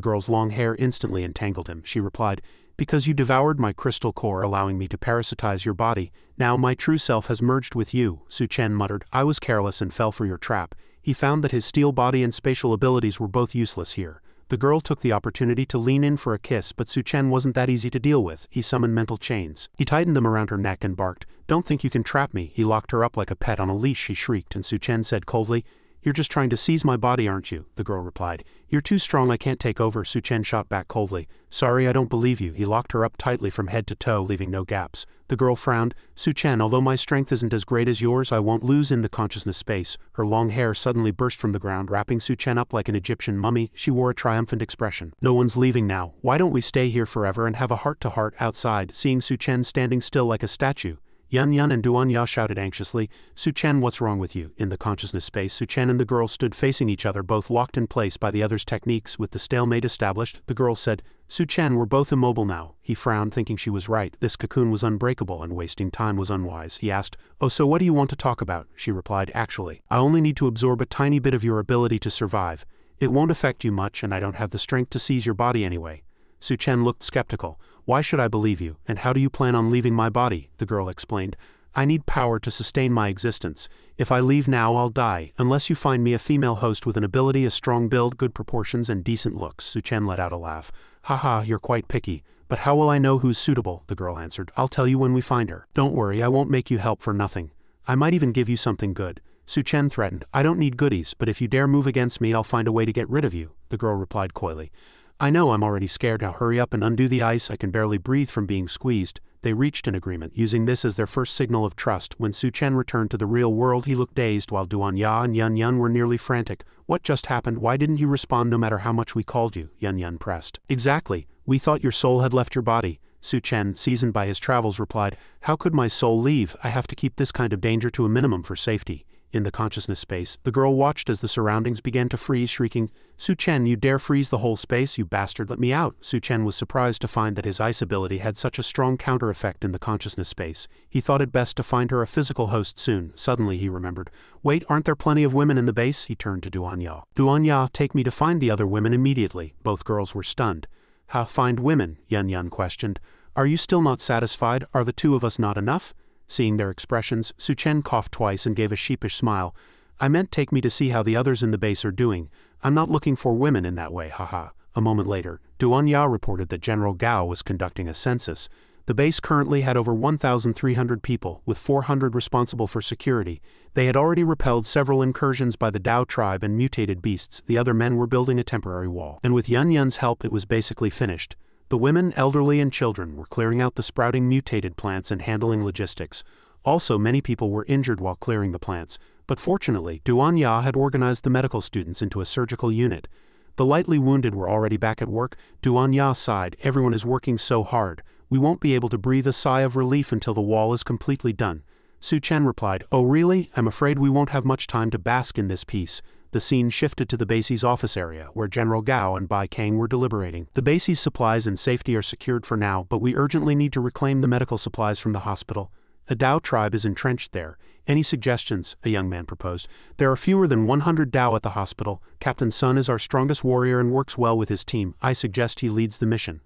girl's long hair instantly entangled him. She replied, "Because you devoured my crystal core, allowing me to parasitize your body. Now my true self has merged with you." Su Chen muttered, "I was careless and fell for your trap." He found that his steel body and spatial abilities were both useless here. The girl took the opportunity to lean in for a kiss, but Su Chen wasn't that easy to deal with. He summoned mental chains. He tightened them around her neck and barked, "Don't think you can trap me." He locked her up like a pet on a leash. She shrieked, and Su Chen said coldly, You're just trying to seize my body, aren't you? The girl replied. You're too strong, I can't take over, Su Chen shot back coldly. Sorry, I don't believe you. He locked her up tightly from head to toe, leaving no gaps. The girl frowned. Su Chen, although my strength isn't as great as yours, I won't lose in the consciousness space. Her long hair suddenly burst from the ground, wrapping Su Chen up like an Egyptian mummy. She wore a triumphant expression. No one's leaving now. Why don't we stay here forever and have a heart-to-heart outside? Seeing Su Chen standing still like a statue, Yun Yun and Duan Ya shouted anxiously. Su Chen, what's wrong with you? In the consciousness space, Su Chen and the girl stood facing each other, both locked in place by the other's techniques. With the stalemate established, the girl said, Su Chen, we're both immobile now. He frowned, thinking she was right. This cocoon was unbreakable and wasting time was unwise. He asked, Oh, so what do you want to talk about? She replied, Actually, I only need to absorb a tiny bit of your ability to survive. It won't affect you much and I don't have the strength to seize your body anyway. Su Chen looked skeptical. Why should I believe you, and how do you plan on leaving my body? The girl explained. I need power to sustain my existence. If I leave now, I'll die, unless you find me a female host with an ability, a strong build, good proportions, and decent looks. Su Chen let out a laugh. Haha, you're quite picky. But how will I know who's suitable? The girl answered. I'll tell you when we find her. Don't worry, I won't make you help for nothing. I might even give you something good. Su Chen threatened. I don't need goodies, but if you dare move against me, I'll find a way to get rid of you. The girl replied coyly. I know, I'm already scared. Now hurry up and undo the ice. I can barely breathe from being squeezed. They reached an agreement, using this as their first signal of trust. When Su Chen returned to the real world, he looked dazed, while Duan Ya and Yun Yun were nearly frantic. What just happened? Why didn't you respond no matter how much we called you? Yun Yun pressed. Exactly. We thought your soul had left your body. Su Chen, seasoned by his travels, replied, How could my soul leave? I have to keep this kind of danger to a minimum for safety. In the consciousness space, the girl watched as the surroundings began to freeze, shrieking, Su Chen, you dare freeze the whole space, you bastard, let me out. Su Chen was surprised to find that his ice ability had such a strong counter-effect in the consciousness space. He thought it best to find her a physical host soon. Suddenly he remembered, Wait, aren't there plenty of women in the base? He turned to Duan Ya. Duan Ya, take me to find the other women immediately. Both girls were stunned. How find women? Yun Yun questioned. Are you still not satisfied? Are the two of us not enough? Seeing their expressions, Su Chen coughed twice and gave a sheepish smile. I meant take me to see how the others in the base are doing. I'm not looking for women in that way, haha. A moment later, Duan Ya reported that General Gao was conducting a census. The base currently had over 1,300 people, with 400 responsible for security. They had already repelled several incursions by the Dao tribe and mutated beasts. The other men were building a temporary wall. And with Yun Yun's help, it was basically finished. The women, elderly and children were clearing out the sprouting mutated plants and handling logistics. Also, many people were injured while clearing the plants, but fortunately, Duan Ya had organized the medical students into a surgical unit. The lightly wounded were already back at work. Duan Ya sighed, Everyone is working so hard. We won't be able to breathe a sigh of relief until the wall is completely done. Su Chen replied, Oh really? I'm afraid we won't have much time to bask in this peace. The scene shifted to the base's office area, where General Gao and Bai Kang were deliberating. The base's supplies and safety are secured for now, but we urgently need to reclaim the medical supplies from the hospital. A Dao tribe is entrenched there. Any suggestions? A young man proposed. There are fewer than 100 Dao at the hospital. Captain Sun is our strongest warrior and works well with his team. I suggest he leads the mission.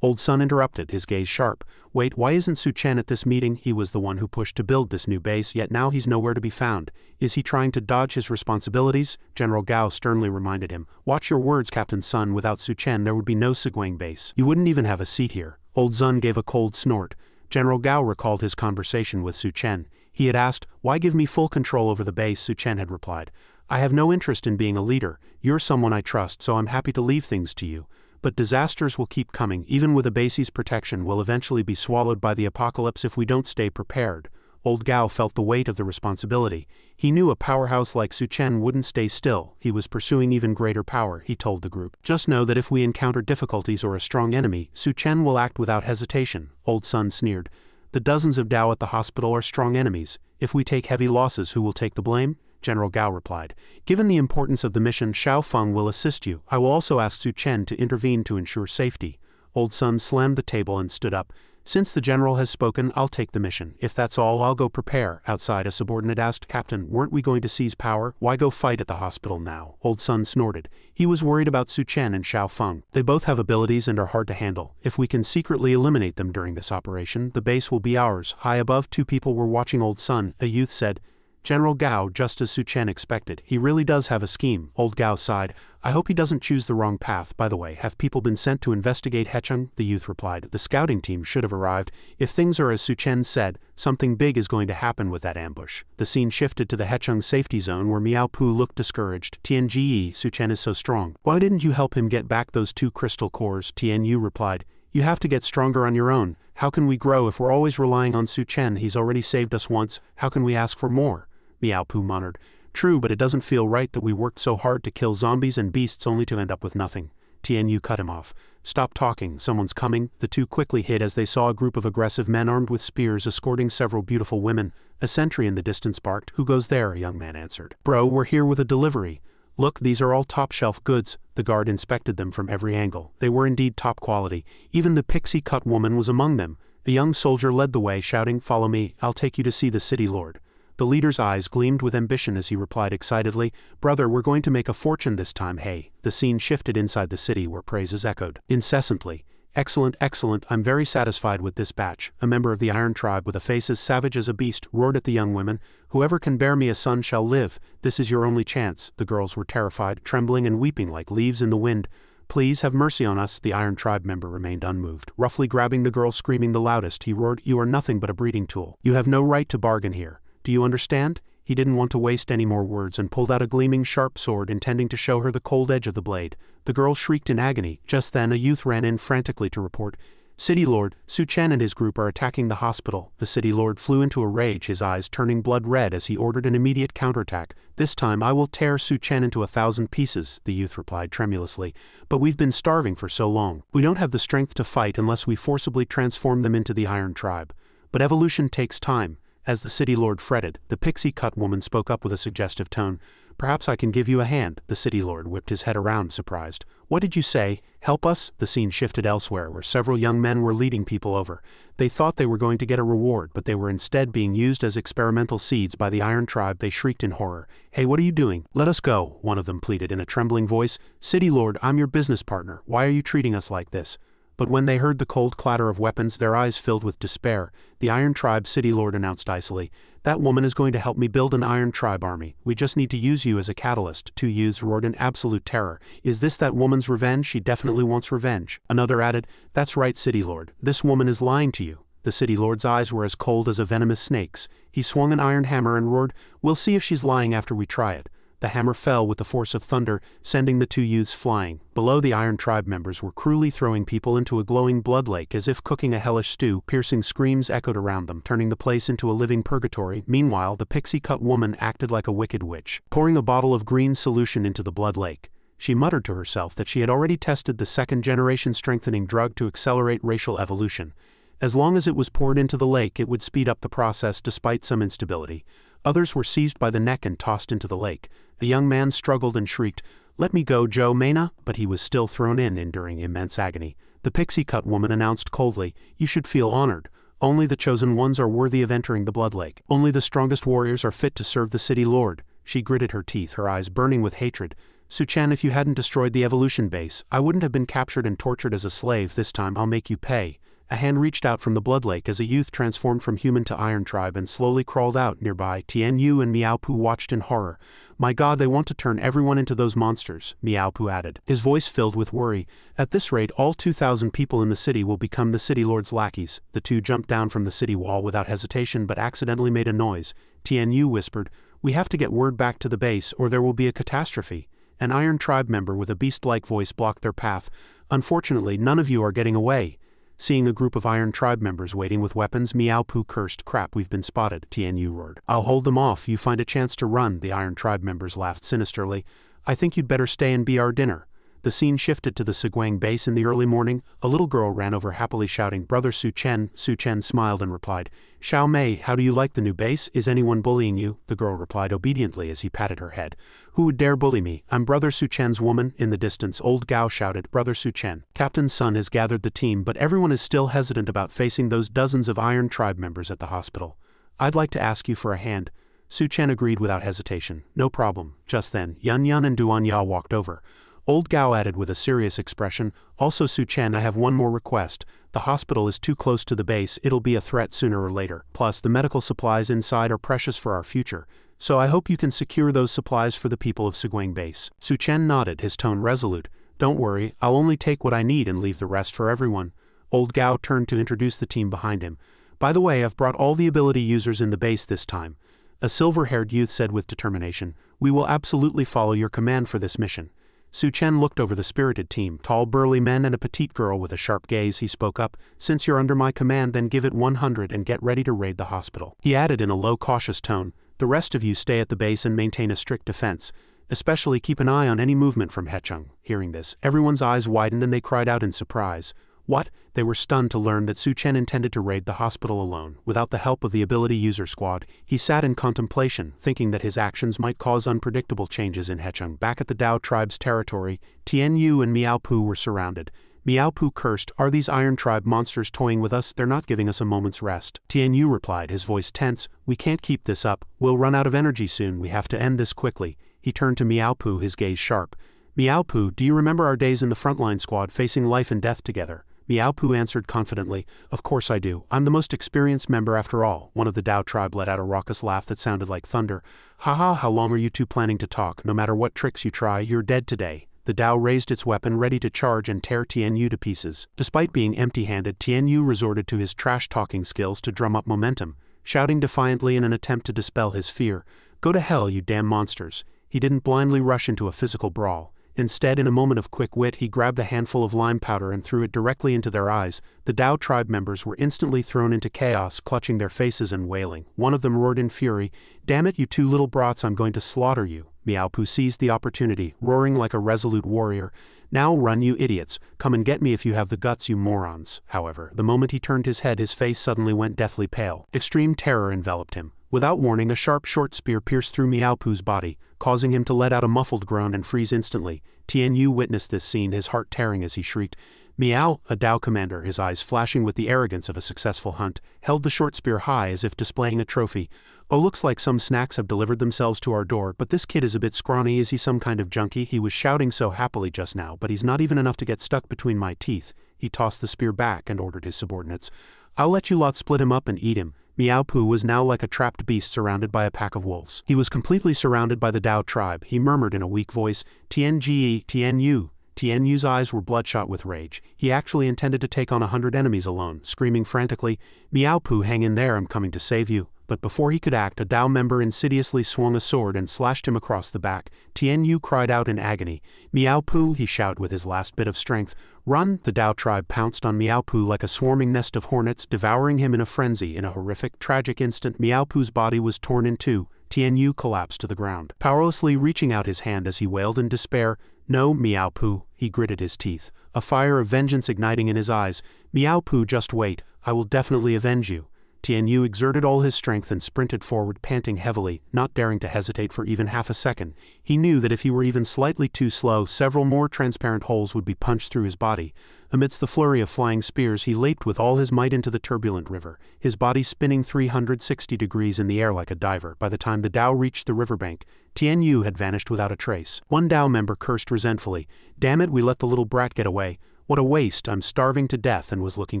Old Sun interrupted, his gaze sharp. Wait, why isn't Su Chen at this meeting? He was the one who pushed to build this new base, yet now he's nowhere to be found. Is he trying to dodge his responsibilities? General Gao sternly reminded him. Watch your words, Captain Sun. Without Su Chen, there would be no Seguang base. You wouldn't even have a seat here. Old Sun gave a cold snort. General Gao recalled his conversation with Su Chen. He had asked, Why give me full control over the base? Su Chen had replied, I have no interest in being a leader. You're someone I trust, so I'm happy to leave things to you. But disasters will keep coming. Even with a base's protection, will eventually be swallowed by the apocalypse if we don't stay prepared. Old Gao felt the weight of the responsibility. He knew a powerhouse like Su Chen wouldn't stay still. He was pursuing even greater power, he told the group. Just know that if we encounter difficulties or a strong enemy, Su Chen will act without hesitation. Old Sun sneered. The dozens of Dao at the hospital are strong enemies. If we take heavy losses, who will take the blame? General Gao replied. Given the importance of the mission, Xiao Feng will assist you. I will also ask Su Chen to intervene to ensure safety. Old Sun slammed the table and stood up. Since the general has spoken, I'll take the mission. If that's all, I'll go prepare. Outside, a subordinate asked, Captain, weren't we going to seize power? Why go fight at the hospital now? Old Sun snorted. He was worried about Su Chen and Xiao Feng. They both have abilities and are hard to handle. If we can secretly eliminate them during this operation, the base will be ours. High above, two people were watching Old Sun. A youth said, General Gao, just as Su Chen expected. He really does have a scheme, old Gao sighed. I hope he doesn't choose the wrong path. By the way, have people been sent to investigate Hecheng? The youth replied. The scouting team should have arrived. If things are as Su Chen said, something big is going to happen with that ambush. The scene shifted to the Hecheng safety zone where Miao Pu looked discouraged. Tianji, Su Chen is so strong. Why didn't you help him get back those 2 crystal cores? Tian Yu replied. You have to get stronger on your own. How can we grow if we're always relying on Su Chen? He's already saved us once. How can we ask for more? Miao Pu muttered. True, but it doesn't feel right that we worked so hard to kill zombies and beasts only to end up with nothing. Tian Yu cut him off. Stop talking, someone's coming. The two quickly hid as they saw a group of aggressive men armed with spears escorting several beautiful women. A sentry in the distance barked. Who goes there? A young man answered. Bro, we're here with a delivery. Look, these are all top-shelf goods. The guard inspected them from every angle. They were indeed top quality. Even the pixie-cut woman was among them. A young soldier led the way, shouting, Follow me, I'll take you to see the city lord. The leader's eyes gleamed with ambition as he replied excitedly, Brother, we're going to make a fortune this time, hey. The scene shifted inside the city where praises echoed incessantly. Excellent, excellent, I'm very satisfied with this batch. A member of the Iron Tribe with a face as savage as a beast roared at the young women. Whoever can bear me a son shall live. This is your only chance. The girls were terrified, trembling and weeping like leaves in the wind. Please have mercy on us. The Iron Tribe member remained unmoved. Roughly grabbing the girl screaming the loudest, he roared, You are nothing but a breeding tool. You have no right to bargain here. Do you understand? He didn't want to waste any more words and pulled out a gleaming sharp sword intending to show her the cold edge of the blade. The girl shrieked in agony. Just then a youth ran in frantically to report, City Lord, Su Chen and his group are attacking the hospital. The City Lord flew into a rage, his eyes turning blood red as he ordered an immediate counterattack. This time I will tear Su Chen into 1,000 pieces, the youth replied tremulously. But we've been starving for so long. We don't have the strength to fight unless we forcibly transform them into the Iron Tribe. But evolution takes time. As the City Lord fretted, the pixie-cut woman spoke up with a suggestive tone. Perhaps I can give you a hand. The City Lord whipped his head around, surprised. What did you say? Help us? The scene shifted elsewhere, where several young men were leading people over. They thought they were going to get a reward, but they were instead being used as experimental seeds by the Iron Tribe. They shrieked in horror. Hey, what are you doing? Let us go, one of them pleaded in a trembling voice. City Lord, I'm your business partner. Why are you treating us like this? But when they heard the cold clatter of weapons, their eyes filled with despair. The Iron Tribe City Lord announced icily, That woman is going to help me build an Iron Tribe army. We just need to use you as a catalyst. Two youths roared in absolute terror. Is this that woman's revenge? She definitely wants revenge. Another added, That's right, City Lord. This woman is lying to you. The City Lord's eyes were as cold as a venomous snake's. He swung an iron hammer and roared, We'll see if she's lying after we try it. The hammer fell with the force of thunder, sending the two youths flying. Below, the Iron Tribe members were cruelly throwing people into a glowing blood lake as if cooking a hellish stew. Piercing screams echoed around them, turning the place into a living purgatory. Meanwhile, the pixie-cut woman acted like a wicked witch, pouring a bottle of green solution into the blood lake. She muttered to herself that she had already tested the second-generation strengthening drug to accelerate racial evolution. As long as it was poured into the lake, it would speed up the process despite some instability. Others were seized by the neck and tossed into the lake. A young man struggled and shrieked, Let me go, Joe Mena, but he was still thrown in, enduring immense agony. The pixie-cut woman announced coldly, You should feel honored. Only the chosen ones are worthy of entering the blood lake. Only the strongest warriors are fit to serve the City Lord. She gritted her teeth, her eyes burning with hatred. Su Chen, if you hadn't destroyed the evolution base, I wouldn't have been captured and tortured as a slave. This time I'll make you pay. A hand reached out from the blood lake as a youth transformed from human to Iron Tribe and slowly crawled out nearby. Tian Yu and Miao Pu watched in horror. My God, they want to turn everyone into those monsters, Miao Pu added, his voice filled with worry. At this rate, all 2,000 people in the city will become the City Lord's lackeys. The two jumped down from the city wall without hesitation but accidentally made a noise. Tian Yu whispered, We have to get word back to the base or there will be a catastrophe. An Iron Tribe member with a beast-like voice blocked their path. Unfortunately, none of you are getting away. Seeing a group of Iron Tribe members waiting with weapons, Miao Pu cursed. Crap, we've been spotted, Tian Yu roared. I'll hold them off, you find a chance to run, the Iron Tribe members laughed sinisterly. I think you'd better stay and be our dinner. The scene shifted to the Seguang base in the early morning. A little girl ran over happily shouting, Brother Su Chen. Su Chen smiled and replied, Xiao Mei, how do you like the new base? Is anyone bullying you? The girl replied obediently as he patted her head. Who would dare bully me? I'm Brother Su Chen's woman. In the distance, old Gao shouted, Brother Su Chen. Captain Sun has gathered the team, but everyone is still hesitant about facing those dozens of Iron Tribe members at the hospital. I'd like to ask you for a hand. Su Chen agreed without hesitation. No problem. Just then, Yun Yun and Duan Ya walked over. Old Gao added with a serious expression, Also Su Chen, I have one more request. The hospital is too close to the base, it'll be a threat sooner or later. Plus, the medical supplies inside are precious for our future. So I hope you can secure those supplies for the people of Subduing base. Su Chen nodded, his tone resolute. Don't worry, I'll only take what I need and leave the rest for everyone. Old Gao turned to introduce the team behind him. By the way, I've brought all the ability users in the base this time. A silver-haired youth said with determination. We will absolutely follow your command for this mission. Su Chen looked over the spirited team, tall burly men and a petite girl with a sharp gaze. He spoke up. Since you're under my command, then give it 100 and get ready to raid the hospital. He added in a low, cautious tone, the rest of you stay at the base and maintain a strict defense. Especially keep an eye on any movement from Hecheng. Hearing this, everyone's eyes widened and they cried out in surprise. What? They were stunned to learn that Su Chen intended to raid the hospital alone, without the help of the ability user squad. He sat in contemplation, thinking that his actions might cause unpredictable changes in Hecheng. Back at the Dao tribe's territory, Tianyu and Miaopu were surrounded. Miaopu cursed, "Are these Iron Tribe monsters toying with us? They're not giving us a moment's rest." Tianyu replied, his voice tense, "We can't keep this up. We'll run out of energy soon. We have to end this quickly." He turned to Miaopu, his gaze sharp. "Miaopu, do you remember our days in the frontline squad facing life and death together?" Miaopu answered confidently, "Of course I do. I'm the most experienced member after all." One of the Dao tribe let out a raucous laugh that sounded like thunder. "Haha, how long are you two planning to talk? No matter what tricks you try, you're dead today." The Dao raised its weapon ready to charge and tear Tianyu to pieces. Despite being empty-handed, Tianyu resorted to his trash-talking skills to drum up momentum, shouting defiantly in an attempt to dispel his fear. "Go to hell, you damn monsters." He didn't blindly rush into a physical brawl. Instead, in a moment of quick wit, he grabbed a handful of lime powder and threw it directly into their eyes. The Dao tribe members were instantly thrown into chaos, clutching their faces and wailing. One of them roared in fury, "Damn it, you two little brats, I'm going to slaughter you." Miaopu seized the opportunity, roaring like a resolute warrior. "Now run, you idiots. Come and get me if you have the guts, you morons." However, the moment he turned his head, his face suddenly went deathly pale. Extreme terror enveloped him. Without warning, a sharp short spear pierced through Miaopu's body, causing him to let out a muffled groan and freeze instantly. Tianyu witnessed this scene, his heart tearing as he shrieked. Miao, a Dao commander, his eyes flashing with the arrogance of a successful hunt, held the short spear high as if displaying a trophy. "Oh, looks like some snacks have delivered themselves to our door, but this kid is a bit scrawny. Is he some kind of junkie?" He was shouting so happily just now, "But he's not even enough to get stuck between my teeth." He tossed the spear back and ordered his subordinates, "I'll let you lot split him up and eat him." Miaopu was now like a trapped beast surrounded by a pack of wolves. He was completely surrounded by the Dao tribe. He murmured in a weak voice, "Tianji, Tianyu." Tianyu's eyes were bloodshot with rage. He actually intended to take on 100 enemies alone, screaming frantically, "Miaopu, hang in there, I'm coming to save you." But before he could act, a Dao member insidiously swung a sword and slashed him across the back. Tianyu cried out in agony. "Miaopu," he shouted with his last bit of strength. "Run!" The Dao tribe pounced on Miaopu like a swarming nest of hornets, devouring him in a frenzy. In a horrific, tragic instant, Miaopu's body was torn in two. Tianyu collapsed to the ground, powerlessly reaching out his hand as he wailed in despair. "No, Miaopu," he gritted his teeth, a fire of vengeance igniting in his eyes. "Miaopu, just wait. I will definitely avenge you." Tianyu exerted all his strength and sprinted forward, panting heavily, not daring to hesitate for even half a second. He knew that if he were even slightly too slow, several more transparent holes would be punched through his body. Amidst the flurry of flying spears, he leaped with all his might into the turbulent river, his body spinning 360 degrees in the air like a diver. By the time the Dao reached the riverbank, Tianyu had vanished without a trace. One Dao member cursed resentfully, "Damn it, we let the little brat get away. What a waste, I'm starving to death and was looking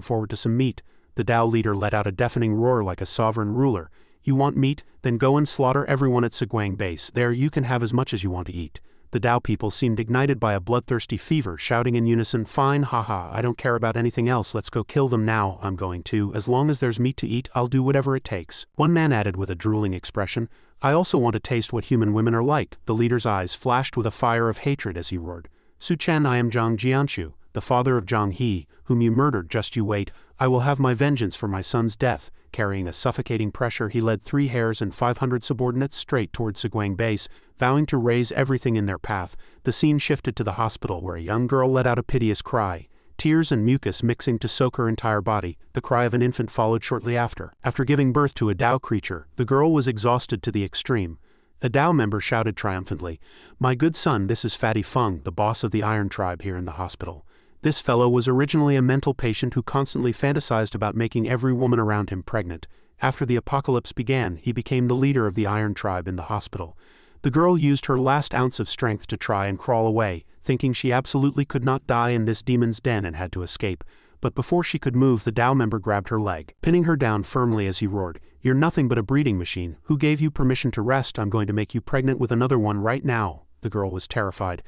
forward to some meat." The Dao leader let out a deafening roar like a sovereign ruler. "You want meat? Then go and slaughter everyone at Subduing base. There you can have as much as you want to eat." The Dao people seemed ignited by a bloodthirsty fever, shouting in unison, "Fine, haha, I don't care about anything else, let's go kill them now. I'm going to. As long as there's meat to eat, I'll do whatever it takes." One man added with a drooling expression, "I also want to taste what human women are like." The leader's eyes flashed with a fire of hatred as he roared, "Su Chen, I am Zhang Jianshu, the father of Zhang He, whom you murdered. Just you wait. I will have my vengeance for my son's death." Carrying a suffocating pressure, he led 3 heirs and 500 subordinates straight toward Subduing base, vowing to raze everything in their path. The scene shifted to the hospital, where a young girl let out a piteous cry, tears and mucus mixing to soak her entire body. The cry of an infant followed shortly after. After giving birth to a Dao creature, the girl was exhausted to the extreme. A Dao member shouted triumphantly, "My good son, this is Fatty Feng, the boss of the Iron Tribe here in the hospital." This fellow was originally a mental patient who constantly fantasized about making every woman around him pregnant. After the apocalypse began, he became the leader of the Iron Tribe in the hospital. The girl used her last ounce of strength to try and crawl away, thinking she absolutely could not die in this demon's den and had to escape. But before she could move, the Dao member grabbed her leg, pinning her down firmly as he roared, You're nothing but a breeding machine. Who gave you permission to rest? I'm going to make you pregnant with another one right now." The girl was terrified.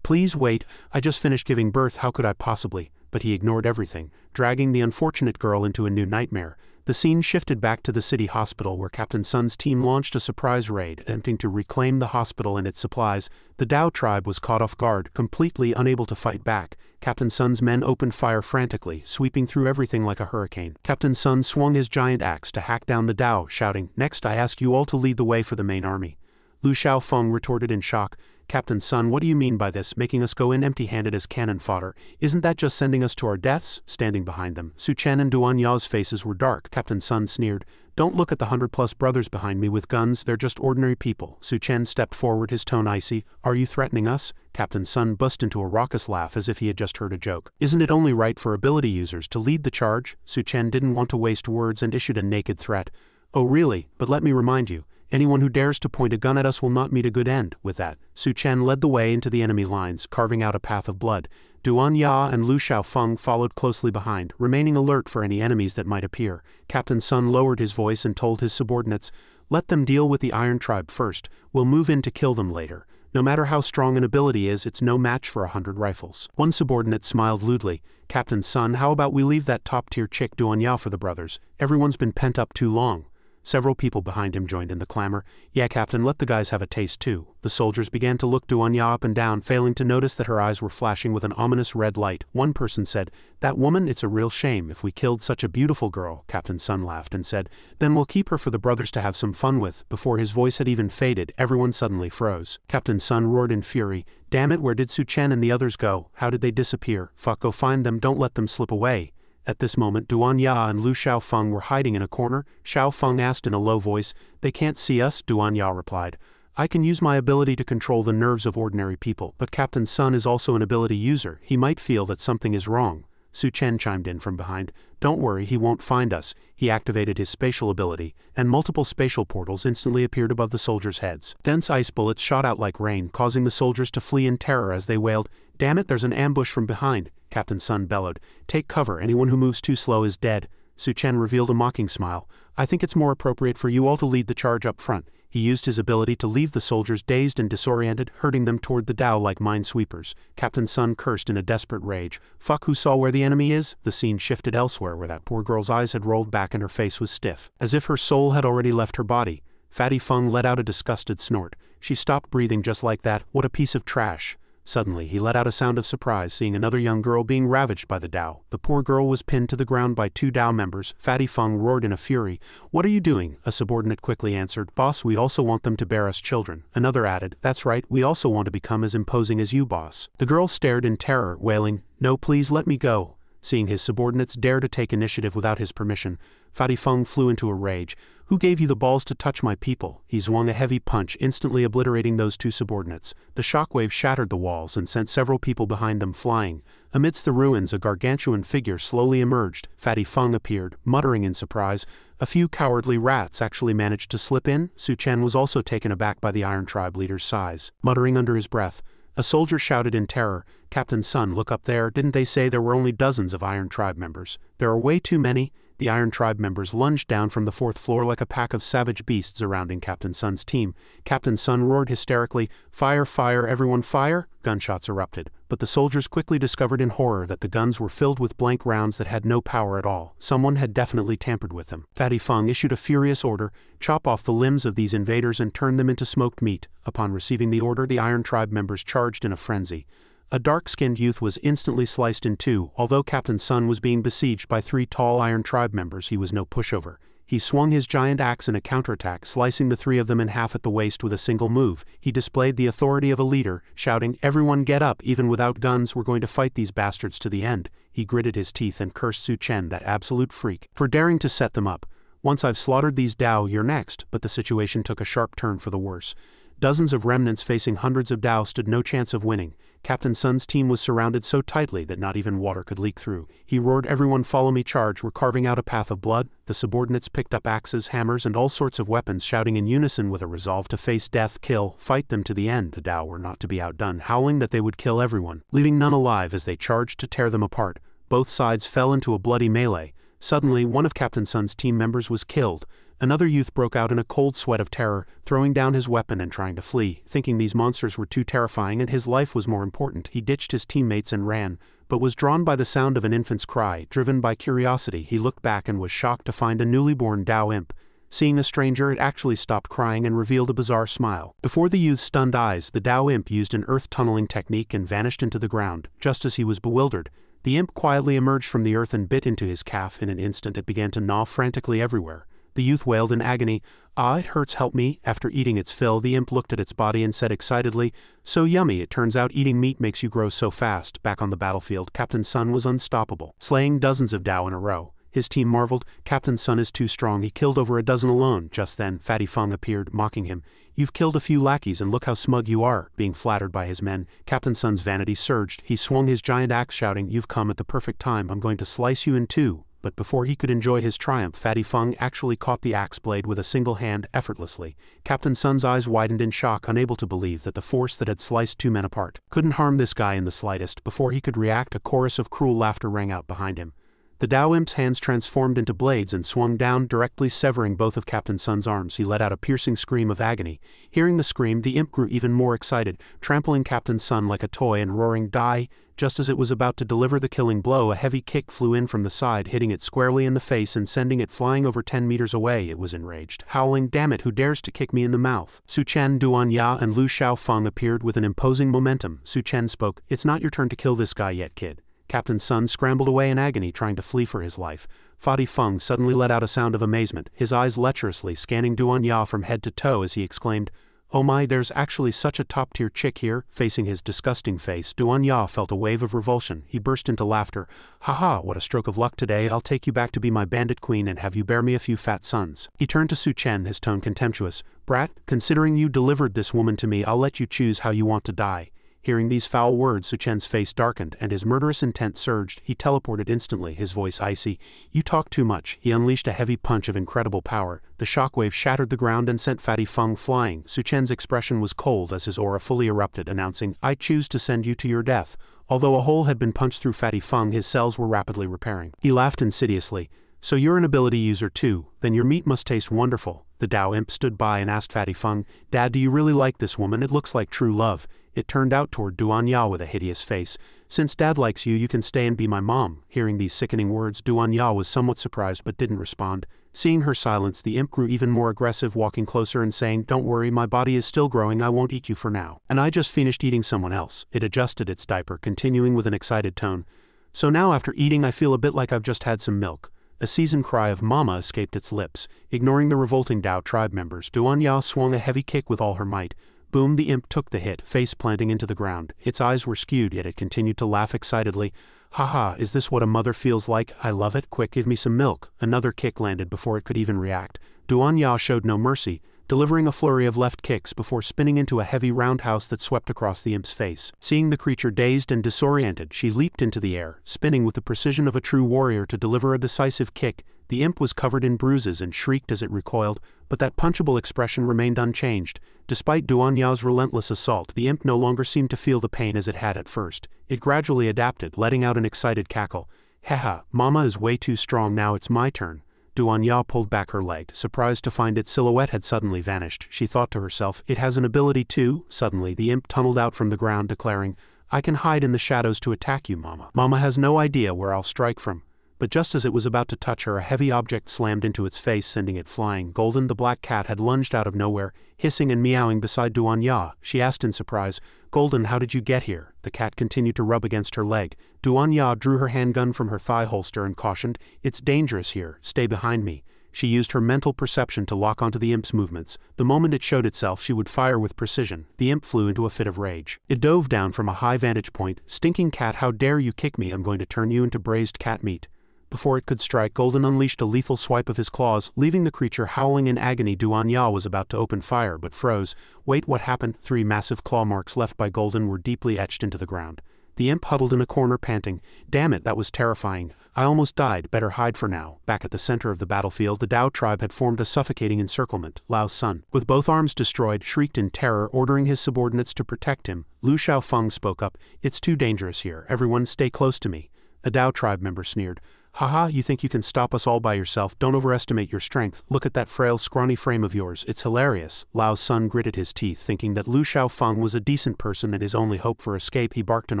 "Please wait, I just finished giving birth, how could I possibly?" But he ignored everything, dragging the unfortunate girl into a new nightmare. The scene shifted back to the city hospital where Captain Sun's team launched a surprise raid, attempting to reclaim the hospital and its supplies. The Dao tribe was caught off guard, completely unable to fight back. Captain Sun's men opened fire frantically, sweeping through everything like a hurricane. Captain Sun swung his giant axe to hack down the Dao, shouting, "Next I ask you all to lead the way for the main army." Lu Xiaofeng retorted in shock, "Captain Sun, what do you mean by this, making us go in empty-handed as cannon fodder? Isn't that just sending us to our deaths?" Standing behind them, Su Chen and Duan Ya's faces were dark. Captain Sun sneered, "Don't look at the 100-plus brothers behind me with guns, they're just ordinary people." Su Chen stepped forward, his tone icy. "Are you threatening us?" Captain Sun burst into a raucous laugh as if he had just heard a joke. "Isn't it only right for ability users to lead the charge?" Su Chen didn't want to waste words and issued a naked threat. "Oh really, but let me remind you, anyone who dares to point a gun at us will not meet a good end." With that, Su Chen led the way into the enemy lines, carving out a path of blood. Duan Ya and Lu Xiaofeng followed closely behind, remaining alert for any enemies that might appear. Captain Sun lowered his voice and told his subordinates, "Let them deal with the Iron Tribe first, we'll move in to kill them later. No matter how strong an ability is, it's no match for 100 rifles." One subordinate smiled lewdly, "Captain Sun, how about we leave that top-tier chick Duan Ya for the brothers? Everyone's been pent up too long." Several people behind him joined in the clamor. "Yeah, Captain, let the guys have a taste too." The soldiers began to look Duan Ya up and down, failing to notice that her eyes were flashing with an ominous red light. One person said, "That woman, it's a real shame if we killed such a beautiful girl." Captain Sun laughed and said, "Then we'll keep her for the brothers to have some fun with." Before his voice had even faded, everyone suddenly froze. Captain Sun roared in fury, "Damn it, where did Su Chen and the others go? How did they disappear? Fuck, go find them, don't let them slip away." At this moment, Duan Ya and Lu Xiaofeng were hiding in a corner. Xiaofeng asked in a low voice, "They can't see us?" Duan Ya replied, "I can use my ability to control the nerves of ordinary people, but Captain Sun is also an ability user. He might feel that something is wrong." Su Chen chimed in from behind, "Don't worry, he won't find us." He activated his spatial ability, and multiple spatial portals instantly appeared above the soldiers' heads. Dense ice bullets shot out like rain, causing the soldiers to flee in terror as they wailed, "Damn it, there's an ambush from behind." Captain Sun bellowed, "Take cover, anyone who moves too slow is dead." Su Chen revealed a mocking smile, "I think it's more appropriate for you all to lead the charge up front." He used his ability to leave the soldiers dazed and disoriented, herding them toward the Dao like minesweepers. Captain Sun cursed in a desperate rage, "Fuck, who saw where the enemy is?" The scene shifted elsewhere where that poor girl's eyes had rolled back and her face was stiff, as if her soul had already left her body. Fatty Feng let out a disgusted snort. She stopped breathing just like that. What a piece of trash. Suddenly, he let out a sound of surprise, seeing another young girl being ravaged by the Dao. The poor girl was pinned to the ground by two Dao members. Fatty Feng roared in a fury, "What are you doing?" A subordinate quickly answered, "Boss, we also want them to bear us children." Another added, "That's right, we also want to become as imposing as you, boss." The girl stared in terror, wailing, "No, please let me go." Seeing his subordinates dare to take initiative without his permission, Fatty Feng flew into a rage. "Who gave you the balls to touch my people?" He swung a heavy punch, instantly obliterating those two subordinates. The shockwave shattered the walls and sent several people behind them flying. Amidst the ruins, a gargantuan figure slowly emerged. Fatty Feng appeared, muttering in surprise. A few cowardly rats actually managed to slip in. Su Chen was also taken aback by the Iron Tribe leader's size. Muttering under his breath, a soldier shouted in terror, "Captain Sun, look up there, didn't they say there were only dozens of Iron Tribe members? There are way too many." The Iron Tribe members lunged down from the fourth floor like a pack of savage beasts surrounding Captain Sun's team. Captain Sun roared hysterically, "Fire, fire, everyone fire!" Gunshots erupted, but the soldiers quickly discovered in horror that the guns were filled with blank rounds that had no power at all. Someone had definitely tampered with them. Fatty Feng issued a furious order, "Chop off the limbs of these invaders and turn them into smoked meat." Upon receiving the order, the Iron Tribe members charged in a frenzy. A dark-skinned youth was instantly sliced in two. Although Captain Sun was being besieged by three tall Iron Tribe members, he was no pushover. He swung his giant axe in a counterattack, slicing the three of them in half at the waist with a single move. He displayed the authority of a leader, shouting, "Everyone get up, even without guns, we're going to fight these bastards to the end." He gritted his teeth and cursed Su Chen, that absolute freak, for daring to set them up. "Once I've slaughtered these Dao, you're next." But the situation took a sharp turn for the worse. Dozens of remnants facing hundreds of Dao stood no chance of winning. Captain Sun's team was surrounded so tightly that not even water could leak through. He roared, "Everyone follow me, charge, we're carving out a path of blood." The subordinates picked up axes, hammers, and all sorts of weapons, shouting in unison with a resolve to face death, kill, fight them to the end. The Dao were not to be outdone, howling that they would kill everyone, leaving none alive as they charged to tear them apart. Both sides fell into a bloody melee. Suddenly, one of Captain Sun's team members was killed. Another youth broke out in a cold sweat of terror, throwing down his weapon and trying to flee. Thinking these monsters were too terrifying and his life was more important, he ditched his teammates and ran, but was drawn by the sound of an infant's cry. Driven by curiosity, he looked back and was shocked to find a newly born Dao imp. Seeing a stranger, it actually stopped crying and revealed a bizarre smile. Before the youth's stunned eyes, the Dao imp used an earth tunneling technique and vanished into the ground. Just as he was bewildered, the imp quietly emerged from the earth and bit into his calf. In an instant it began to gnaw frantically everywhere. The youth wailed in agony, "Ah, it hurts, help me." After eating its fill, the imp looked at its body and said excitedly, "So yummy, it turns out eating meat makes you grow so fast." Back on the battlefield, Captain Sun was unstoppable, slaying dozens of Dao in a row. His team marveled, "Captain Sun is too strong, he killed over a dozen alone." Just then, Fatty Feng appeared, mocking him. "You've killed a few lackeys and look how smug you are." Being flattered by his men, Captain Sun's vanity surged. He swung his giant axe shouting, "You've come at the perfect time, I'm going to slice you in two." But before he could enjoy his triumph, Fatty Feng actually caught the axe blade with a single hand, effortlessly. Captain Sun's eyes widened in shock, unable to believe that the force that had sliced two men apart couldn't harm this guy in the slightest. Before he could react, a chorus of cruel laughter rang out behind him. The Dao imp's hands transformed into blades and swung down, directly severing both of Captain Sun's arms. He let out a piercing scream of agony. Hearing the scream, the imp grew even more excited, trampling Captain Sun like a toy and roaring, "Die!" Just as it was about to deliver the killing blow, a heavy kick flew in from the side, hitting it squarely in the face and sending it flying over 10 meters away. It was enraged, howling, "Damn it, who dares to kick me in the mouth?" Su Chen, Duan Ya, and Lu Xiaofeng appeared with an imposing momentum. Su Chen spoke, "It's not your turn to kill this guy yet, kid." Captain Sun scrambled away in agony, trying to flee for his life. Fatty Feng suddenly let out a sound of amazement, his eyes lecherously scanning Duan Ya from head to toe as he exclaimed, "Oh my, there's actually such a top-tier chick here." Facing his disgusting face, Duan Ya felt a wave of revulsion. He burst into laughter. "Haha, what a stroke of luck today. I'll take you back to be my bandit queen and have you bear me a few fat sons." He turned to Su Chen, his tone contemptuous. "Brat, considering you delivered this woman to me, I'll let you choose how you want to die." Hearing these foul words, Su Chen's face darkened and his murderous intent surged. He teleported instantly, his voice icy. "You talk too much." He unleashed a heavy punch of incredible power. The shockwave shattered the ground and sent Fatty Feng flying. Su Chen's expression was cold as his aura fully erupted, announcing, "I choose to send you to your death." Although a hole had been punched through Fatty Feng, his cells were rapidly repairing. He laughed insidiously. "So you're an ability user too? Then your meat must taste wonderful." The Dao imp stood by and asked Fatty Feng, "Dad, do you really like this woman? It looks like true love." It turned out toward Duan Ya with a hideous face. "Since Dad likes you, you can stay and be my mom." Hearing these sickening words, Duan Ya was somewhat surprised but didn't respond. Seeing her silence, the imp grew even more aggressive, walking closer and saying, "Don't worry, my body is still growing, I won't eat you for now. And I just finished eating someone else." It adjusted its diaper, continuing with an excited tone. "So now after eating I feel a bit like I've just had some milk." A seasoned cry of "Mama" escaped its lips. Ignoring the revolting Dao tribe members, Duan Ya swung a heavy kick with all her might. Boom, the imp took the hit, face planting into the ground. Its eyes were skewed, yet it continued to laugh excitedly. "Haha, is this what a mother feels like? I love it. Quick, give me some milk." Another kick landed before it could even react. Duan Ya showed no mercy, delivering a flurry of left kicks before spinning into a heavy roundhouse that swept across the imp's face. Seeing the creature dazed and disoriented, she leaped into the air, spinning with the precision of a true warrior to deliver a decisive kick. The imp was covered in bruises and shrieked as it recoiled, but that punchable expression remained unchanged. Despite Duan Ya's relentless assault, the imp no longer seemed to feel the pain as it had at first. It gradually adapted, letting out an excited cackle. "Haha, Mama is way too strong, now it's my turn." Duan Ya pulled back her leg, surprised to find its silhouette had suddenly vanished. She thought to herself, "It has an ability too?" Suddenly, the imp tunneled out from the ground, declaring, "I can hide in the shadows to attack you, Mama. Mama has no idea where I'll strike from." But just as it was about to touch her, a heavy object slammed into its face, sending it flying. Golden, the black cat, had lunged out of nowhere, hissing and meowing beside Duan Ya. She asked in surprise, "Golden, how did you get here?" The cat continued to rub against her leg. Duan Ya drew her handgun from her thigh holster and cautioned, "It's dangerous here, stay behind me." She used her mental perception to lock onto the imp's movements. The moment it showed itself, she would fire with precision. The imp flew into a fit of rage. It dove down from a high vantage point. "Stinking cat, how dare you kick me? I'm going to turn you into braised cat meat." Before it could strike, Golden unleashed a lethal swipe of his claws, leaving the creature howling in agony. Duan Ya was about to open fire, but froze. Wait, what happened? 3 massive claw marks left by Golden were deeply etched into the ground. The imp huddled in a corner, panting. "Damn it, that was terrifying. I almost died, better hide for now." Back at the center of the battlefield, the Dao tribe had formed a suffocating encirclement. Lao's son, with both arms destroyed, shrieked in terror, ordering his subordinates to protect him. Lu Xiaofeng spoke up, "It's too dangerous here. Everyone stay close to me." A Dao tribe member sneered, Haha, you think you can stop us all by yourself? Don't overestimate your strength. Look at that frail, scrawny frame of yours. It's hilarious. Lao's son gritted his teeth, thinking that Lu Xiaofeng was a decent person and his only hope for escape. He barked an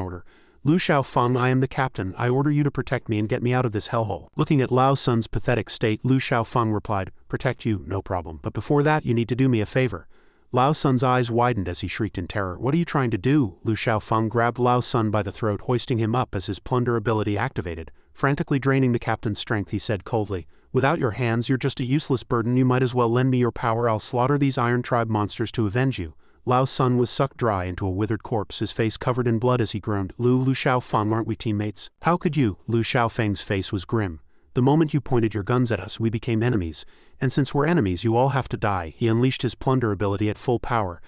order. Lu Xiaofeng, I am the captain. I order you to protect me and get me out of this hellhole. Looking at Lao's son's pathetic state, Lu Xiaofeng replied, protect you, no problem. But before that, you need to do me a favor. Lao's son's eyes widened as he shrieked in terror. What are you trying to do? Lu Xiaofeng grabbed Lao's son by the throat, hoisting him up as his plunder ability activated. Frantically draining the captain's strength, he said coldly, without your hands, you're just a useless burden. You might as well lend me your power. I'll slaughter these Iron Tribe monsters to avenge you. Lao's son was sucked dry into a withered corpse, his face covered in blood as he groaned. Lu Xiaofeng, aren't we teammates? How could you? Lu Xiaofeng's face was grim. The moment you pointed your guns at us, we became enemies. And since we're enemies, you all have to die. He unleashed his plunder ability at full power.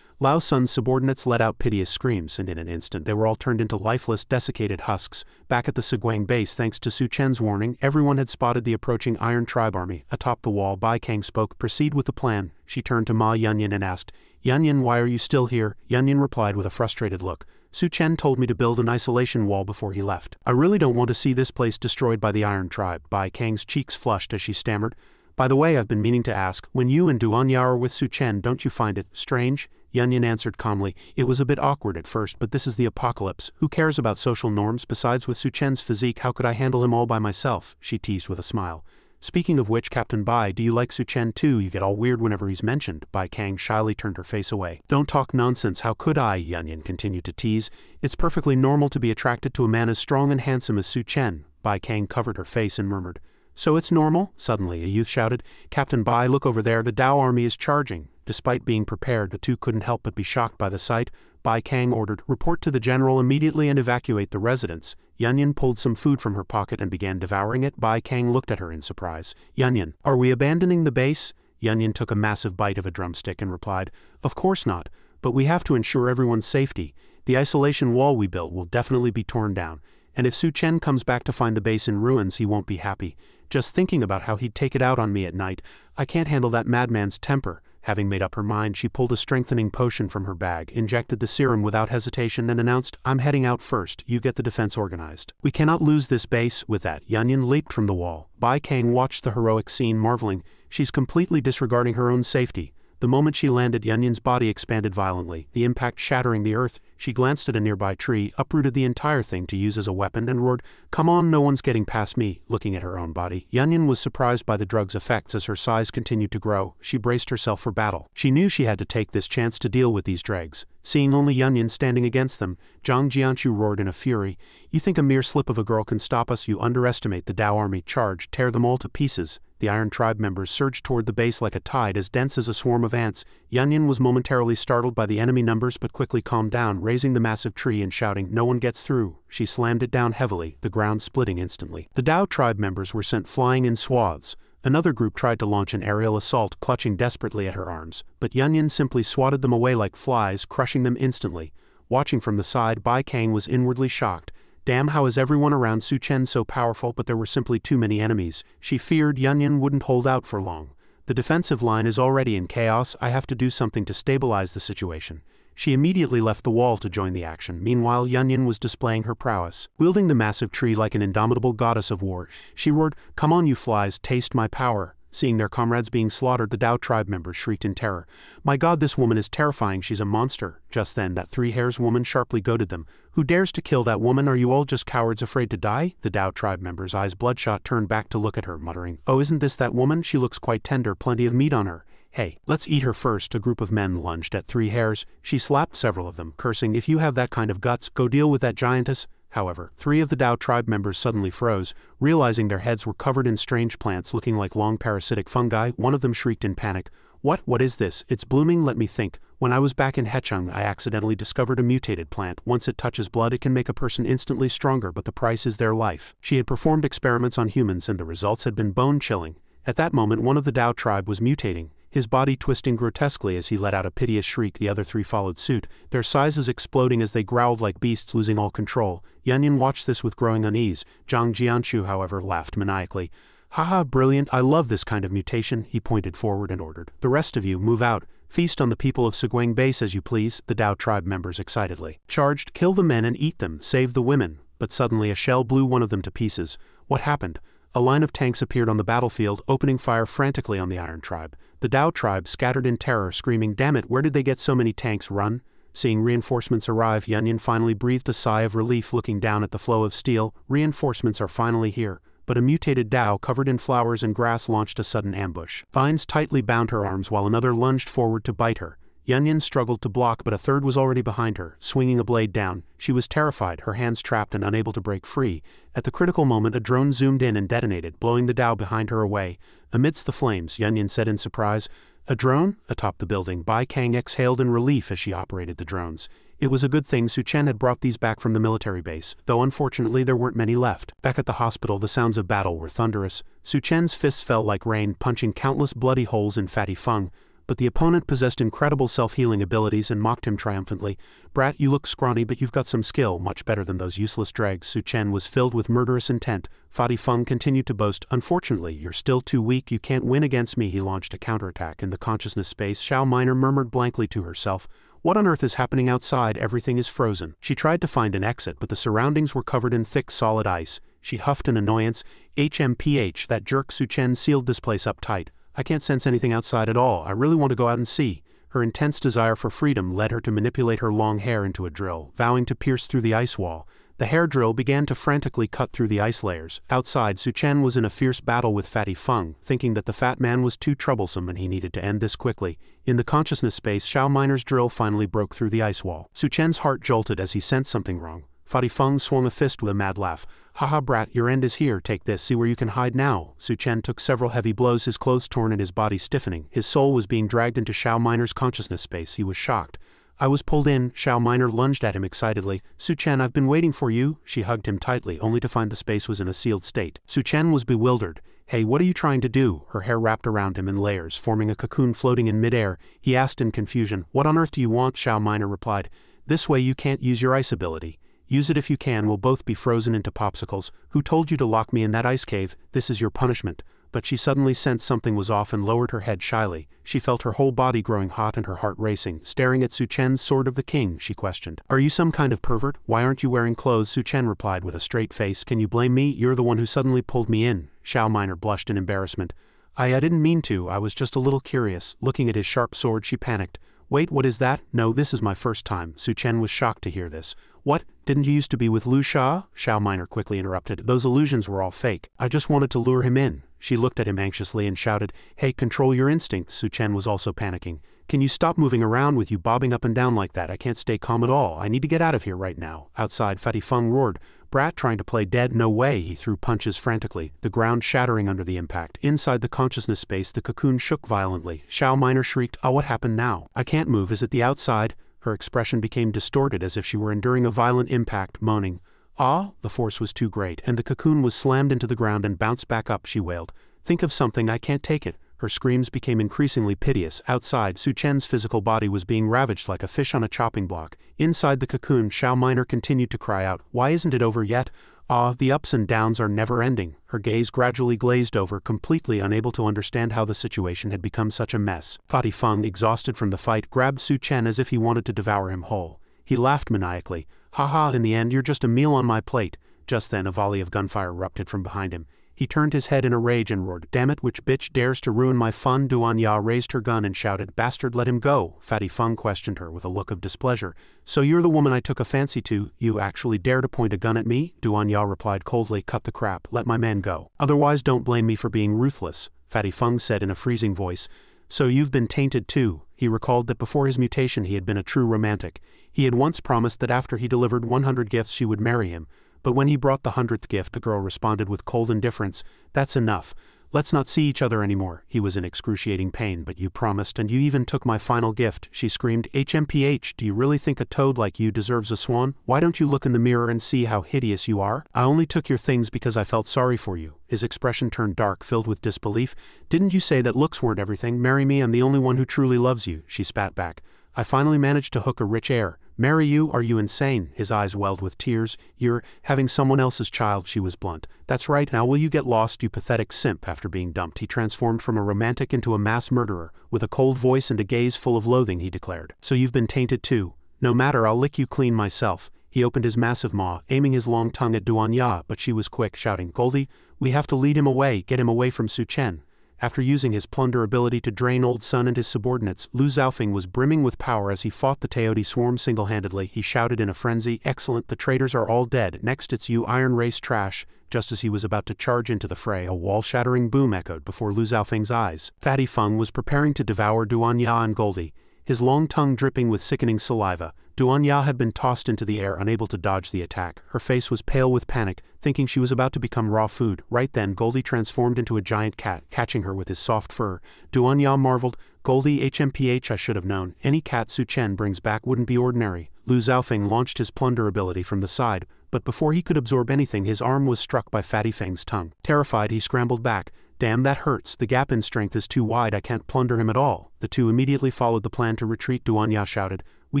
Lao's son's subordinates let out piteous screams, and in an instant they were all turned into lifeless, desiccated husks. Back at the Subduing base, thanks to Su Chen's warning, everyone had spotted the approaching Iron Tribe army. Atop the wall, Bai Kang spoke, proceed with the plan. She turned to Ma Yunyan and asked, Yunyan, why are you still here? Yunyan replied with a frustrated look. Su Chen told me to build an isolation wall before he left. I really don't want to see this place destroyed by the Iron Tribe. Bai Kang's cheeks flushed as she stammered. By the way, I've been meaning to ask, when you and Duanya are with Su Chen, don't you find it strange? Yunyan answered calmly, it was a bit awkward at first, but this is the apocalypse. Who cares about social norms? Besides, with Su Chen's physique, how could I handle him all by myself? She teased with a smile. Speaking of which, Captain Bai, do you like Su Chen too? You get all weird whenever he's mentioned. Bai Kang shyly turned her face away. Don't talk nonsense, how could I? Yunyan continued to tease. It's perfectly normal to be attracted to a man as strong and handsome as Su Chen. Bai Kang covered her face and murmured. So it's normal? Suddenly, a youth shouted, Captain Bai, look over there, the Dao army is charging. Despite being prepared, the two couldn't help but be shocked by the sight. Bai Kang ordered, report to the general immediately and evacuate the residence. Yunyan pulled some food from her pocket and began devouring it. Bai Kang looked at her in surprise. Yunyan, are we abandoning the base? Yunyan took a massive bite of a drumstick and replied, of course not, but we have to ensure everyone's safety. The isolation wall we built will definitely be torn down, and if Su Chen comes back to find the base in ruins, he won't be happy. Just thinking about how he'd take it out on me at night, I can't handle that madman's temper. Having made up her mind, she pulled a strengthening potion from her bag, injected the serum without hesitation and announced, I'm heading out first, you get the defense organized. We cannot lose this base. With that, Yunyan leaped from the wall. Bai Kang watched the heroic scene, marveling, she's completely disregarding her own safety. The moment she landed, Yunyan's body expanded violently, the impact shattering the earth. She glanced at a nearby tree, uprooted the entire thing to use as a weapon, and roared, come on, no one's getting past me. Looking at her own body, Yunyan was surprised by the drug's effects as her size continued to grow. She braced herself for battle. She knew she had to take this chance to deal with these dregs. Seeing only Yunyan standing against them, Zhang Jianchu roared in a fury, you think a mere slip of a girl can stop us? You underestimate the Dao army. Charge, tear them all to pieces. The Iron Tribe members surged toward the base like a tide as dense as a swarm of ants. Yunyan was momentarily startled by the enemy numbers but quickly calmed down, raising the massive tree and shouting, no one gets through. She slammed it down heavily, the ground splitting instantly. The Dao Tribe members were sent flying in swaths. Another group tried to launch an aerial assault, clutching desperately at her arms, but Yunyan simply swatted them away like flies, crushing them instantly. Watching from the side, Bai Kang was inwardly shocked. Damn, how is everyone around Su Chen so powerful? But there were simply too many enemies. She feared Yunyan wouldn't hold out for long. The defensive line is already in chaos. I have to do something to stabilize the situation. She immediately left the wall to join the action. Meanwhile, Yunyan was displaying her prowess. Wielding the massive tree like an indomitable goddess of war, she roared, come on you flies, taste my power. Seeing their comrades being slaughtered, the Dao Tribe members shrieked in terror. My god, this woman is terrifying, she's a monster. Just then, that three-hairs woman sharply goaded them. Who dares to kill that woman? Are you all just cowards afraid to die? The Dao Tribe members' eyes bloodshot turned back to look at her, muttering, oh, isn't this that woman? She looks quite tender, plenty of meat on her. Hey, let's eat her first. A group of men lunged at three hairs. She slapped several of them, cursing, if you have that kind of guts, go deal with that giantess. However, three of the Dao Tribe members suddenly froze, realizing their heads were covered in strange plants looking like long parasitic fungi. One of them shrieked in panic, what is this? It's blooming, let me think. When I was back in Hechung, I accidentally discovered a mutated plant. Once it touches blood, it can make a person instantly stronger, but the price is their life. She had performed experiments on humans and the results had been bone-chilling. At that moment, one of the Dao Tribe was mutating, his body twisting grotesquely as he let out a piteous shriek. The other three followed suit, their sizes exploding as they growled like beasts, losing all control. Yunyan watched this with growing unease. Zhang Jianchu, however, laughed maniacally. Haha, brilliant, I love this kind of mutation. He pointed forward and ordered, the rest of you, move out. Feast on the people of Subduing base as you please. The Dao Tribe members excitedly charged, kill the men and eat them, save the women. But suddenly a shell blew one of them to pieces. What happened? A line of tanks appeared on the battlefield, opening fire frantically on the Iron Tribe. The Dao Tribe scattered in terror, screaming, "Damn it, where did they get so many tanks? Run!" Seeing reinforcements arrive, Yunyan finally breathed a sigh of relief, looking down at the flow of steel. Reinforcements are finally here. But a mutated Dao covered in flowers and grass launched a sudden ambush. Vines tightly bound her arms while another lunged forward to bite her. Yunyan struggled to block, but a third was already behind her, swinging a blade down. She was terrified, her hands trapped and unable to break free. At the critical moment, a drone zoomed in and detonated, blowing the Dao behind her away. Amidst the flames, Yunyan said in surprise, "A drone?" Atop the building, Bai Kang exhaled in relief as she operated the drones. It was a good thing Su Chen had brought these back from the military base, though unfortunately there weren't many left. Back at the hospital, the sounds of battle were thunderous. Su Chen's fists fell like rain, punching countless bloody holes in Fatty Feng. But the opponent possessed incredible self-healing abilities and mocked him triumphantly. "Brat, you look scrawny, but you've got some skill, much better than those useless dregs." Su Chen was filled with murderous intent. Fatty Feng continued to boast, "Unfortunately, you're still too weak, you can't win against me." He launched a counterattack in the consciousness space. Xiao Minor murmured blankly to herself, "What on earth is happening outside? Everything is frozen." She tried to find an exit, but the surroundings were covered in thick, solid ice. She huffed in annoyance. HMPH, that jerk Su Chen sealed this place up tight. "I can't sense anything outside at all. I really want to go out and see." Her intense desire for freedom led her to manipulate her long hair into a drill, vowing to pierce through the ice wall. The hair drill began to frantically cut through the ice layers. Outside, Su Chen was in a fierce battle with Fatty Feng, thinking that the fat man was too troublesome and he needed to end this quickly. In the consciousness space, Xiao Minor's drill finally broke through the ice wall. Su Chen's heart jolted as he sensed something wrong. Fatty Feng swung a fist with a mad laugh. "Haha, brat, your end is here, take this, see where you can hide now." Su Chen took several heavy blows, his clothes torn and his body stiffening. His soul was being dragged into Xiao Minor's consciousness space. He was shocked. "I was pulled in." Xiao Minor lunged at him excitedly. "Su Chen, I've been waiting for you." She hugged him tightly, only to find the space was in a sealed state. Su Chen was bewildered. "Hey, what are you trying to do?" Her hair wrapped around him in layers, forming a cocoon floating in midair. He asked in confusion, "What on earth do you want?" Xiao Minor replied, "This way you can't use your ice ability. Use it if you can, we'll both be frozen into popsicles. Who told you to lock me in that ice cave? This is your punishment." But she suddenly sensed something was off and lowered her head shyly. She felt her whole body growing hot and her heart racing. Staring at Su Chen's Sword of the King, she questioned, "Are you some kind of pervert? Why aren't you wearing clothes?" Su Chen replied with a straight face, "Can you blame me? You're the one who suddenly pulled me in." Xiao Minor blushed in embarrassment. I didn't mean to, I was just a little curious." Looking at his sharp sword, she panicked. "Wait, what is that?" "No, this is my first time." Su Chen was shocked to hear this. "What? Didn't you used to be with Lu Sha?" Xiao Minor quickly interrupted. "Those illusions were all fake. I just wanted to lure him in." She looked at him anxiously and shouted, "Hey, control your instincts." Su Chen was also panicking. "Can you stop moving around with you bobbing up and down like that? I can't stay calm at all. I need to get out of here right now." Outside, Fatty Feng roared, "Brat, trying to play dead? No way." He threw punches frantically, the ground shattering under the impact. Inside the consciousness space, the cocoon shook violently. Xiao Minor shrieked, "Ah, what happened now? I can't move. Is it the outside?" Her expression became distorted as if she were enduring a violent impact, moaning. "Ah!" The force was too great, and the cocoon was slammed into the ground and bounced back up, she wailed. "Think of something, I can't take it." Her screams became increasingly piteous. Outside, Su Chen's physical body was being ravaged like a fish on a chopping block. Inside the cocoon, Xiao Minor continued to cry out, "Why isn't it over yet? Ah, the ups and downs are never ending." Her gaze gradually glazed over, completely unable to understand how the situation had become such a mess. Fatty Feng, exhausted from the fight, grabbed Su Chen as if he wanted to devour him whole. He laughed maniacally. "Haha, in the end you're just a meal on my plate." Just then a volley of gunfire erupted from behind him. He turned his head in a rage and roared, "Damn it, which bitch dares to ruin my fun?" Duan Ya raised her gun and shouted, "Bastard, let him go." Fatty Feng questioned her with a look of displeasure. "So you're the woman I took a fancy to? You actually dare to point a gun at me?" Duan Ya replied coldly, "Cut the crap, let my man go. Otherwise don't blame me for being ruthless." Fatty Feng said in a freezing voice, "So you've been tainted too." He recalled that before his mutation he had been a true romantic. He had once promised that after he delivered 100 gifts she would marry him. But when he brought the 100th gift, the girl responded with cold indifference, "That's enough. Let's not see each other anymore." He was in excruciating pain. "But you promised, and you even took my final gift," she screamed. "HMPH, do you really think a toad like you deserves a swan? Why don't you look in the mirror and see how hideous you are? I only took your things because I felt sorry for you." His expression turned dark, filled with disbelief. "Didn't you say that looks weren't everything? Marry me, I'm the only one who truly loves you." She spat back. "I finally managed to hook a rich heir. Marry you? Are you insane?" His eyes welled with tears. "You're having someone else's child," she was blunt. "That's right, now will you get lost, you pathetic simp." After being dumped, he transformed from a romantic into a mass murderer. With a cold voice and a gaze full of loathing, he declared, "So you've been tainted too? No matter, I'll lick you clean myself." He opened his massive maw, aiming his long tongue at Duan Ya, but she was quick, shouting, "Goldie, we have to lead him away, get him away from Su Chen." After using his plunder ability to drain Old Sun and his subordinates, Lu Zhaofeng was brimming with power as he fought the Teodi swarm single-handedly. He shouted in a frenzy, "Excellent, the traitors are all dead, next it's you Iron Race trash." Just as he was about to charge into the fray, a wall-shattering boom echoed before Lu Zhaofeng's eyes. Fatty Feng was preparing to devour Duan Ya and Goldie, his long tongue dripping with sickening saliva. Duan Ya had been tossed into the air, unable to dodge the attack. Her face was pale with panic, thinking she was about to become raw food. Right then, Goldie transformed into a giant cat, catching her with his soft fur. Duan Ya marveled, "Goldie, HMPH, I should have known. Any cat Su Chen brings back wouldn't be ordinary." Lu Zhaofeng launched his plunder ability from the side, but before he could absorb anything, his arm was struck by Fatty Feng's tongue. Terrified, he scrambled back. "Damn, that hurts. The gap in strength is too wide, I can't plunder him at all." The two immediately followed the plan to retreat. Duan Ya shouted, "We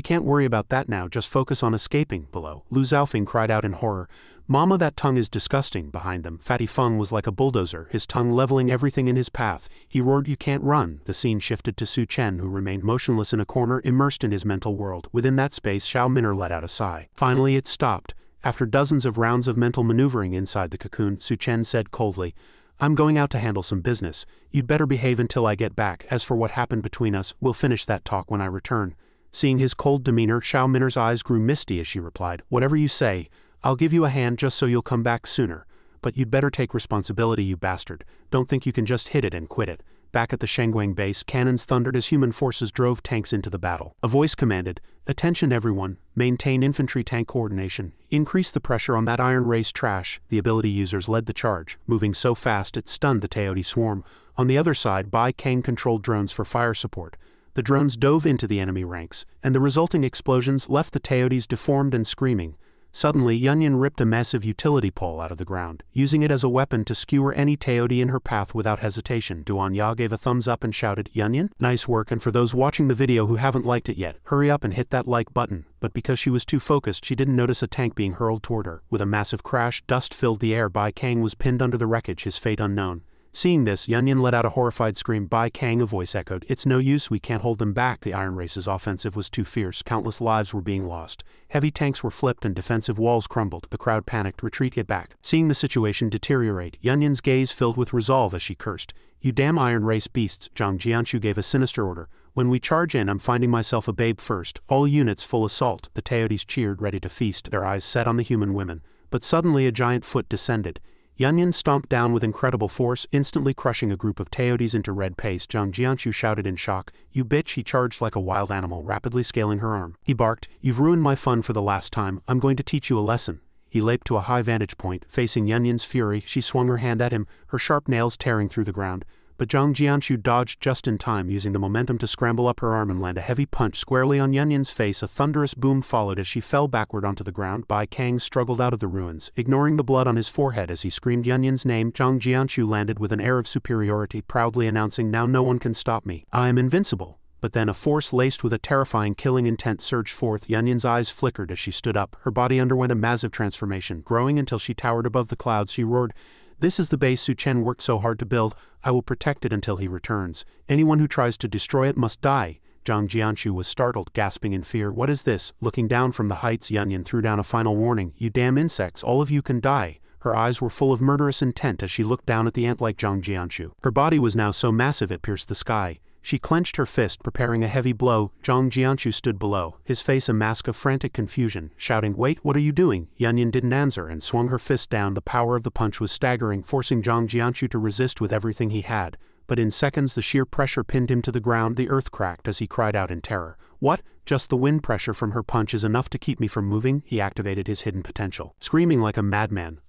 can't worry about that now, just focus on escaping." Below, Lu Zhaofeng cried out in horror, "Mama, that tongue is disgusting." Behind them, Fatty Feng was like a bulldozer, his tongue leveling everything in his path. He roared, "You can't run." The scene shifted to Su Chen, who remained motionless in a corner, immersed in his mental world. Within that space, Xiao Min'er let out a sigh. Finally it stopped. After dozens of rounds of mental maneuvering inside the cocoon, Su Chen said coldly, "I'm going out to handle some business. You'd better behave until I get back. As for what happened between us, we'll finish that talk when I return." Seeing his cold demeanor, Xiao Min'er's eyes grew misty as she replied, "Whatever you say. I'll give you a hand just so you'll come back sooner. But you'd better take responsibility, you bastard. Don't think you can just hit it and quit it." Back at the Shengguang base, cannons thundered as human forces drove tanks into the battle. A voice commanded, "Attention everyone, maintain infantry-tank coordination. Increase the pressure on that Iron Race trash." The ability users led the charge, moving so fast it stunned the Teodi swarm. On the other side, Bai Kang controlled drones for fire support. The drones dove into the enemy ranks, and the resulting explosions left the Teodis deformed and screaming. Suddenly, Yunyan ripped a massive utility pole out of the ground, using it as a weapon to skewer any Teodi in her path without hesitation. Duan Ya gave a thumbs up and shouted, "Yunyan, nice work, and for those watching the video who haven't liked it yet, hurry up and hit that like button." But because she was too focused, she didn't notice a tank being hurled toward her. With a massive crash, dust filled the air. Bai Kang was pinned under the wreckage, his fate unknown. Seeing this, Yunyan let out a horrified scream. Bai Kang, a voice echoed, "It's no use, we can't hold them back." The Iron Race's offensive was too fierce, countless lives were being lost. Heavy tanks were flipped and defensive walls crumbled. The crowd panicked, "Retreat, get back." Seeing the situation deteriorate, Yunyan's gaze filled with resolve as she cursed, "You damn Iron Race beasts." Zhang Jianshu gave a sinister order, "When we charge in, I'm finding myself a babe first. All units full assault." The Teodis cheered, ready to feast, their eyes set on the human women. But suddenly a giant foot descended. Yunyan stomped down with incredible force, instantly crushing a group of Teodis into red paste. Zhang Jianshu shouted in shock, "You bitch!" He charged like a wild animal, rapidly scaling her arm. He barked, "You've ruined my fun for the last time. I'm going to teach you a lesson." He leaped to a high vantage point, facing Yunyan's fury. She swung her hand at him, her sharp nails tearing through the ground. But Zhang Jianshu dodged just in time, using the momentum to scramble up her arm and land a heavy punch squarely on Yunyan's face. A thunderous boom followed as she fell backward onto the ground. Bai Kang struggled out of the ruins, ignoring the blood on his forehead as he screamed Yunyan's name. Zhang Jianshu landed with an air of superiority, proudly announcing, "Now no one can stop me. I am invincible." But then a force laced with a terrifying killing intent surged forth. Yunyan's eyes flickered as she stood up. Her body underwent a massive transformation, growing until she towered above the clouds. She roared, "This is the base Su Chen worked so hard to build. I will protect it until he returns. Anyone who tries to destroy it must die." Zhang Jianshu was startled, gasping in fear. "What is this?" Looking down from the heights, Yunyan threw down a final warning, "You damn insects, all of you can die." Her eyes were full of murderous intent as she looked down at the ant-like Zhang Jianshu. Her body was now so massive it pierced the sky. She clenched her fist, preparing a heavy blow. Zhang Jianshu stood below, his face a mask of frantic confusion, shouting, "Wait, what are you doing?" Yunyan didn't answer and swung her fist down. The power of the punch was staggering, forcing Zhang Jianshu to resist with everything he had. But in seconds the sheer pressure pinned him to the ground. The earth cracked as he cried out in terror. "What? Just the wind pressure from her punch is enough to keep me from moving?" He activated his hidden potential. Screaming like a madman,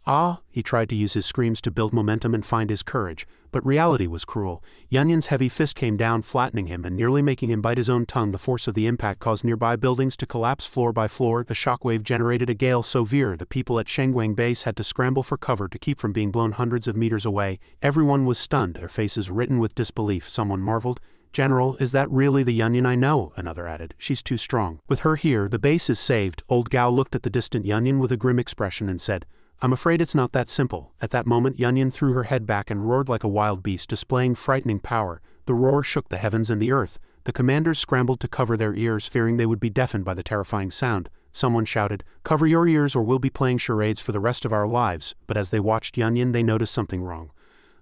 he tried to use his screams to build momentum and find his courage. But reality was cruel. Yunyan's heavy fist came down, flattening him and nearly making him bite his own tongue. The force of the impact caused nearby buildings to collapse floor by floor. The shockwave generated a gale so severe the people at Shengguang base had to scramble for cover to keep from being blown hundreds of meters away. Everyone was stunned, their faces written with disbelief. Someone marveled, "General, is that really the Yunyan I know?" Another added, "She's too strong. With her here, the base is saved." Old Gao looked at the distant Yunyan with a grim expression and said, "I'm afraid it's not that simple." At that moment, Yunyan threw her head back and roared like a wild beast, displaying frightening power. The roar shook the heavens and the earth. The commanders scrambled to cover their ears, fearing they would be deafened by the terrifying sound. someone shouted. Cover your ears or we'll be playing charades for the rest of our lives, but as they watched Yunyan they noticed something wrong.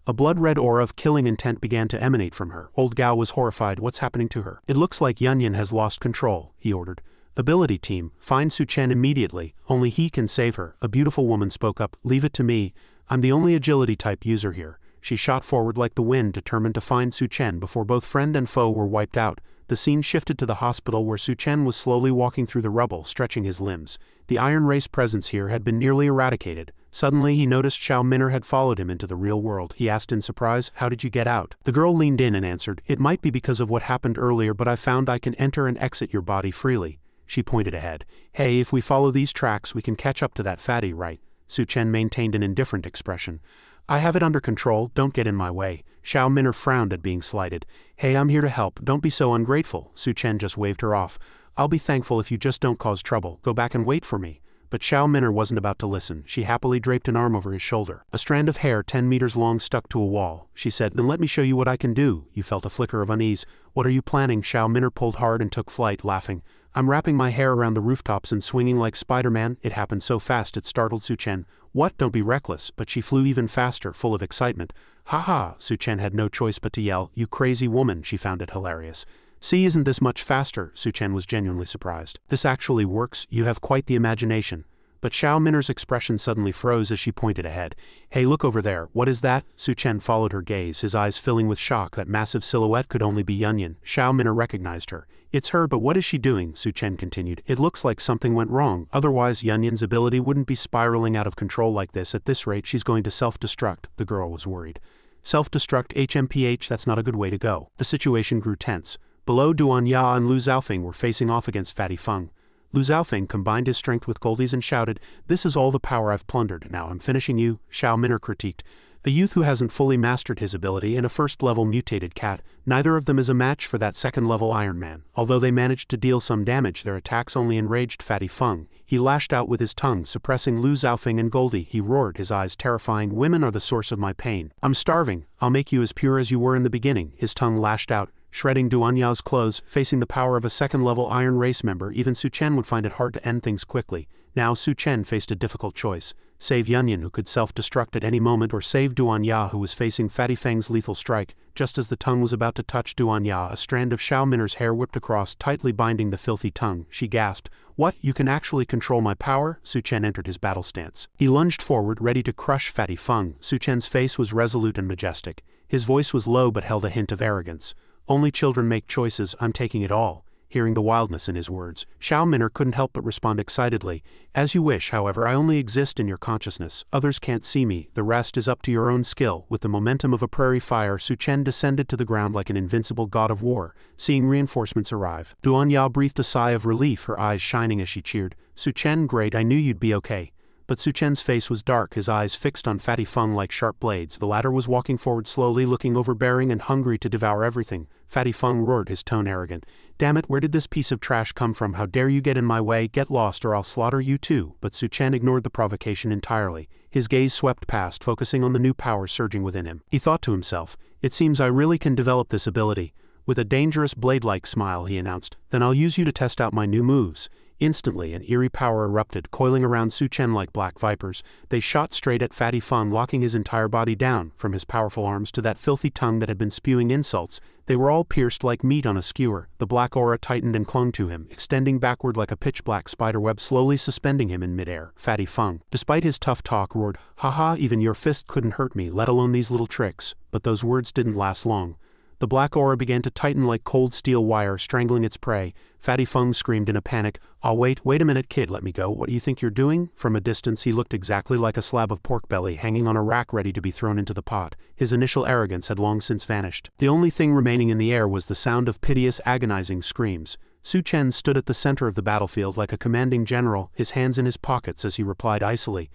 A blood-red aura of killing intent began to emanate from her. Old Gao was horrified. What's happening to her? It looks like Yunyan has lost control, he ordered. Ability team, find Su Chen immediately, only he can save her. A beautiful woman spoke up. Leave it to me, I'm the only agility type user here. She shot forward like the wind, determined to find Su Chen before both friend and foe were wiped out. The scene shifted to the hospital where Su Chen was slowly walking through the rubble, stretching his limbs. The Iron Race presence here had been nearly eradicated. Suddenly he noticed Xiao Min'er had followed him into the real world. He asked in surprise, how did you get out? The girl leaned in and answered, it might be because of what happened earlier, but I found I can enter and exit your body freely. She pointed ahead. Hey, if we follow these tracks we can catch up to that fatty, right? Su Chen maintained an indifferent expression. I have it under control, don't get in my way. Xiao Min'er frowned at being slighted. Hey, I'm here to help, don't be so ungrateful. Su Chen just waved her off. I'll be thankful if you just don't cause trouble, go back and wait for me. But Xiao Min'er wasn't about to listen. She happily draped an arm over his shoulder. A strand of hair 10 meters long stuck to a wall. She said, then let me show you what I can do. You felt a flicker of unease. What are you planning? Xiao Min'er pulled hard and took flight, laughing. I'm wrapping my hair around the rooftops and swinging like Spider-Man. It happened so fast it startled Su Chen. What? Don't be reckless. But she flew even faster, full of excitement. Ha ha! Su Chen had no choice but to yell. You crazy woman! She found it hilarious. See, isn't this much faster? Su Chen was genuinely surprised. This actually works, you have quite the imagination. But Xiao Min'er's expression suddenly froze as she pointed ahead. Hey, look over there, what is that? Su Chen followed her gaze, his eyes filling with shock. That massive silhouette could only be Yunyan. Xiao Min'er recognized her. It's her, but what is she doing? Su Chen continued. It looks like something went wrong, otherwise Yunyan's ability wouldn't be spiraling out of control like this. At this rate she's going to self-destruct. The girl was worried. Self-destruct? HMPH, that's not a good way to go. The situation grew tense. Below, Duan Ya and Lu Xiaofeng were facing off against Fatty Feng. Lu Xiaofeng combined his strength with Goldie's and shouted, this is all the power I've plundered, now I'm finishing you. Xiao Min'er critiqued. A youth who hasn't fully mastered his ability and a first-level mutated cat, neither of them is a match for that second-level Iron Man. Although they managed to deal some damage, their attacks only enraged Fatty Feng. He lashed out with his tongue, suppressing Lu Xiaofeng and Goldie. He roared, his eyes terrifying. Women are the source of my pain. I'm starving. I'll make you as pure as you were in the beginning. His tongue lashed out, shredding Duan Ya's clothes. Facing the power of a second-level Iron Race member, even Su Chen would find it hard to end things quickly. Now Su Chen faced a difficult choice. Save Yunyan, who could self-destruct at any moment, or save Duan Ya, who was facing Fatty Feng's lethal strike. Just as the tongue was about to touch Duan Ya, a strand of Xiao Min'er's hair whipped across, tightly binding the filthy tongue. She gasped. What? You can actually control my power? Su Chen entered his battle stance. He lunged forward, ready to crush Fatty Feng. Su Chen's face was resolute and majestic. His voice was low but held a hint of arrogance. Only children make choices, I'm taking it all. Hearing the wildness in his words, Xiao Min'er couldn't help but respond excitedly. As you wish, however, I only exist in your consciousness. Others can't see me, the rest is up to your own skill. With the momentum of a prairie fire, Su Chen descended to the ground like an invincible god of war, seeing reinforcements arrive. Duan Ya breathed a sigh of relief, her eyes shining as she cheered. Su Chen, great, I knew you'd be okay. But Su Chen's face was dark, his eyes fixed on Fatty Feng like sharp blades. The latter was walking forward slowly, looking overbearing and hungry to devour everything. Fatty Feng roared, his tone arrogant. Damn it, where did this piece of trash come from? How dare you get in my way? Get lost or I'll slaughter you too. But Su Chen ignored the provocation entirely. His gaze swept past, focusing on the new power surging within him. He thought to himself, it seems I really can develop this ability. With a dangerous blade-like smile, he announced, then I'll use you to test out my new moves. Instantly, an eerie power erupted, coiling around Su Chen like black vipers. They shot straight at Fatty Feng, locking his entire body down, from his powerful arms to that filthy tongue that had been spewing insults. They were all pierced like meat on a skewer. The black aura tightened and clung to him, extending backward like a pitch-black spiderweb, slowly suspending him in midair. Fatty Feng, despite his tough talk, roared, "Ha, even your fist couldn't hurt me, let alone these little tricks." But those words didn't last long. The black aura began to tighten like cold steel wire, strangling its prey. Fatty Feng screamed in a panic, wait a minute kid, let me go, what do you think you're doing?" From a distance he looked exactly like a slab of pork belly hanging on a rack ready to be thrown into the pot. His initial arrogance had long since vanished. The only thing remaining in the air was the sound of piteous, agonizing screams. Su Chen stood at the center of the battlefield like a commanding general, his hands in his pockets as he replied icily,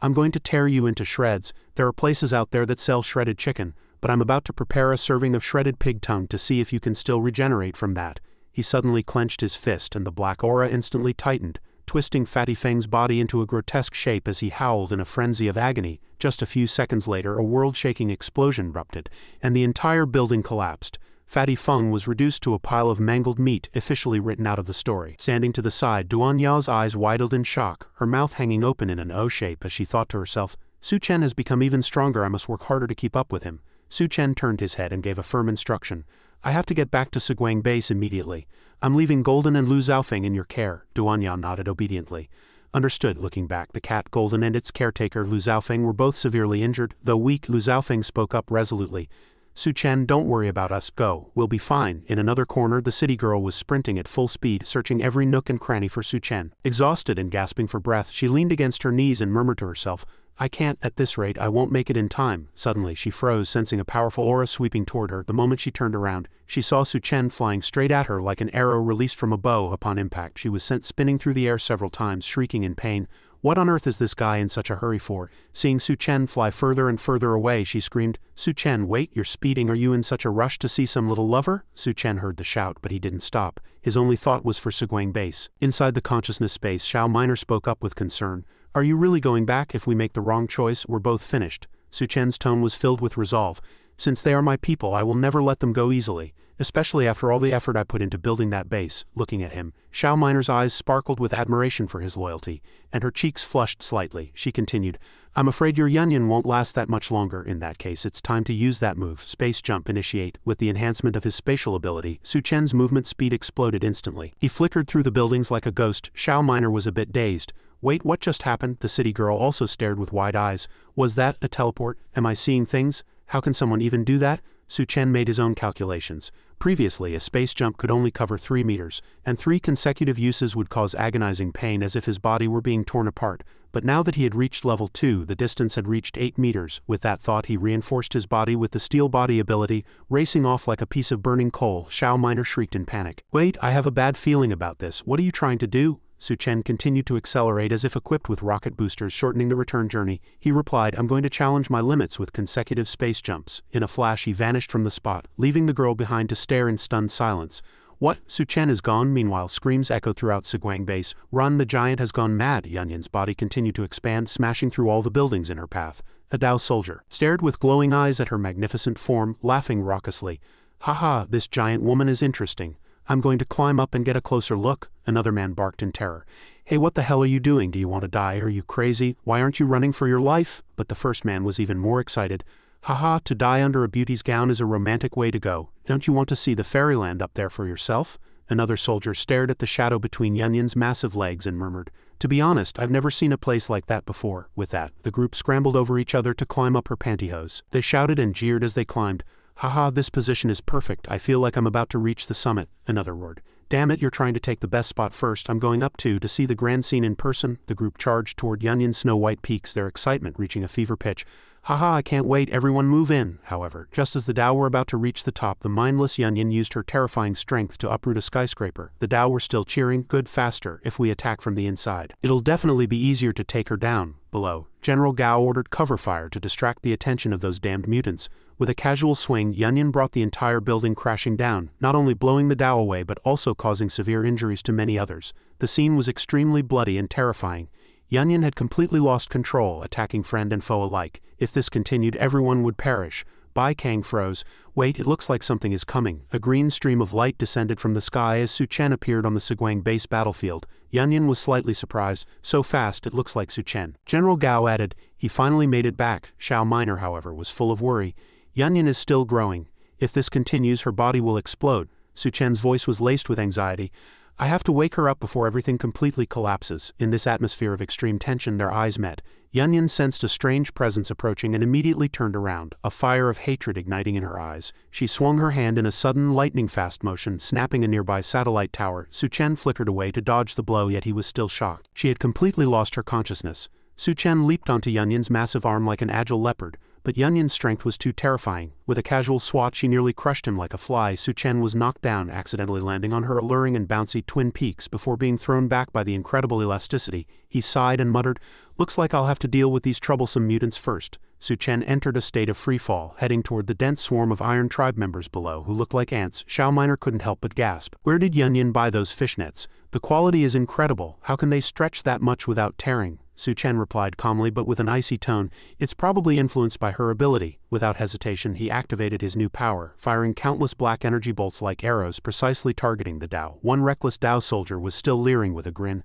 "I'm going to tear you into shreds. There are places out there that sell shredded chicken, but I'm about to prepare a serving of shredded pig tongue to see if you can still regenerate from that." He suddenly clenched his fist and the black aura instantly tightened, twisting Fatty Feng's body into a grotesque shape as he howled in a frenzy of agony. Just a few seconds later, a world-shaking explosion erupted, and the entire building collapsed. Fatty Feng was reduced to a pile of mangled meat, officially written out of the story. Standing to the side, Duan Ya's eyes widened in shock, her mouth hanging open in an O shape as she thought to herself, Su Chen has become even stronger, I must work harder to keep up with him. Su Chen turned his head and gave a firm instruction. I have to get back to Subduing base immediately. I'm leaving Golden and Lu Xiaofeng in your care. Duan Ya nodded obediently. Understood. Looking back, the cat Golden and its caretaker Lu Xiaofeng were both severely injured. Though weak, Lu Xiaofeng spoke up resolutely. Su Chen, don't worry about us, go, we'll be fine. In another corner, the city girl was sprinting at full speed, searching every nook and cranny for Su Chen. Exhausted and gasping for breath, she leaned against her knees and murmured to herself, I can't, at this rate I won't make it in time. Suddenly she froze, sensing a powerful aura sweeping toward her. The moment she turned around, she saw Su Chen flying straight at her like an arrow released from a bow. Upon impact, she was sent spinning through the air several times, shrieking in pain. What on earth is this guy in such a hurry for? Seeing Su Chen fly further and further away, she screamed, Su Chen, wait, you're speeding. Are you in such a rush to see some little lover? Su Chen heard the shout, but he didn't stop. His only thought was for Subduing base. Inside the consciousness space, Xiao Minor spoke up with concern. Are you really going back? If we make the wrong choice, we're both finished. Su Chen's tone was filled with resolve. Since they are my people, I will never let them go easily, especially after all the effort I put into building that base. Looking at him, Xiao Minor's eyes sparkled with admiration for his loyalty, and her cheeks flushed slightly. She continued, I'm afraid your Yunyan won't last that much longer. In that case, it's time to use that move. Space jump initiate. With the enhancement of his spatial ability, Su Chen's movement speed exploded instantly. He flickered through the buildings like a ghost. Xiao Minor was a bit dazed. Wait, what just happened? The city girl also stared with wide eyes. Was that a teleport? Am I seeing things? How can someone even do that? Su Chen made his own calculations. Previously, a space jump could only cover 3 meters, and 3 consecutive uses would cause agonizing pain as if his body were being torn apart. But now that he had reached level 2, the distance had reached 8 meters. With that thought, he reinforced his body with the steel body ability, racing off like a piece of burning coal. Xiao Minor shrieked in panic. Wait, I have a bad feeling about this. What are you trying to do? Su Chen continued to accelerate as if equipped with rocket boosters, shortening the return journey. He replied, I'm going to challenge my limits with consecutive space jumps. In a flash, he vanished from the spot, leaving the girl behind to stare in stunned silence. What? Su Chen is gone? Meanwhile, screams echoed throughout Subduing base. Run, the giant has gone mad. Yunyan's body continued to expand, smashing through all the buildings in her path. A Dao soldier stared with glowing eyes at her magnificent form, laughing raucously. Haha, this giant woman is interesting. I'm going to climb up and get a closer look. Another man barked in terror. Hey, what the hell are you doing? Do you want to die? Are you crazy? Why aren't you running for your life? But the first man was even more excited. Haha, to die under a beauty's gown is a romantic way to go. Don't you want to see the fairyland up there for yourself? Another soldier stared at the shadow between Yunyan's massive legs and murmured, To be honest, I've never seen a place like that before. With that, the group scrambled over each other to climb up her pantyhose. They shouted and jeered as they climbed. Haha, this position is perfect. I feel like I'm about to reach the summit. Another roared. Damn it, you're trying to take the best spot first. I'm going up to see the grand scene in person. The group charged toward Yunyan's snow-white peaks, their excitement reaching a fever pitch. Haha, I can't wait, everyone move in. However, just as the Dao were about to reach the top, the mindless Yunyan used her terrifying strength to uproot a skyscraper. The Dao were still cheering, good, faster, if we attack from the inside. It'll definitely be easier to take her down. Below, General Gao ordered cover fire to distract the attention of those damned mutants. With a casual swing, Yunyan brought the entire building crashing down, not only blowing the Dao away but also causing severe injuries to many others. The scene was extremely bloody and terrifying. Yunyan had completely lost control, attacking friend and foe alike. If this continued, everyone would perish. Bai Kang froze. Wait, it looks like something is coming. A green stream of light descended from the sky as Su Chen appeared on the Subduing base battlefield. Yunyan was slightly surprised. So fast, it looks like Su Chen. General Gao added, he finally made it back. Xiao Minor, however, was full of worry. Yunyan is still growing. If this continues, her body will explode. Su Chen's voice was laced with anxiety. I have to wake her up before everything completely collapses. In this atmosphere of extreme tension, their eyes met. Yunyan sensed a strange presence approaching and immediately turned around, a fire of hatred igniting in her eyes. She swung her hand in a sudden lightning-fast motion, snapping a nearby satellite tower. Su Chen flickered away to dodge the blow, yet he was still shocked. She had completely lost her consciousness. Su Chen leaped onto Yunyan's massive arm like an agile leopard, but Yunyan's strength was too terrifying. With a casual swat, she nearly crushed him like a fly. Su Chen was knocked down, accidentally landing on her alluring and bouncy twin peaks before being thrown back by the incredible elasticity. He sighed and muttered, looks like I'll have to deal with these troublesome mutants first. Su Chen entered a state of freefall, heading toward the dense swarm of Iron Tribe members below who looked like ants. Xiao Minor couldn't help but gasp. Where did Yunyan buy those fishnets? The quality is incredible. How can they stretch that much without tearing? Su Chen replied calmly but with an icy tone. It's probably influenced by her ability. Without hesitation, he activated his new power, firing countless black energy bolts like arrows precisely targeting the Dao. One reckless Dao soldier was still leering with a grin.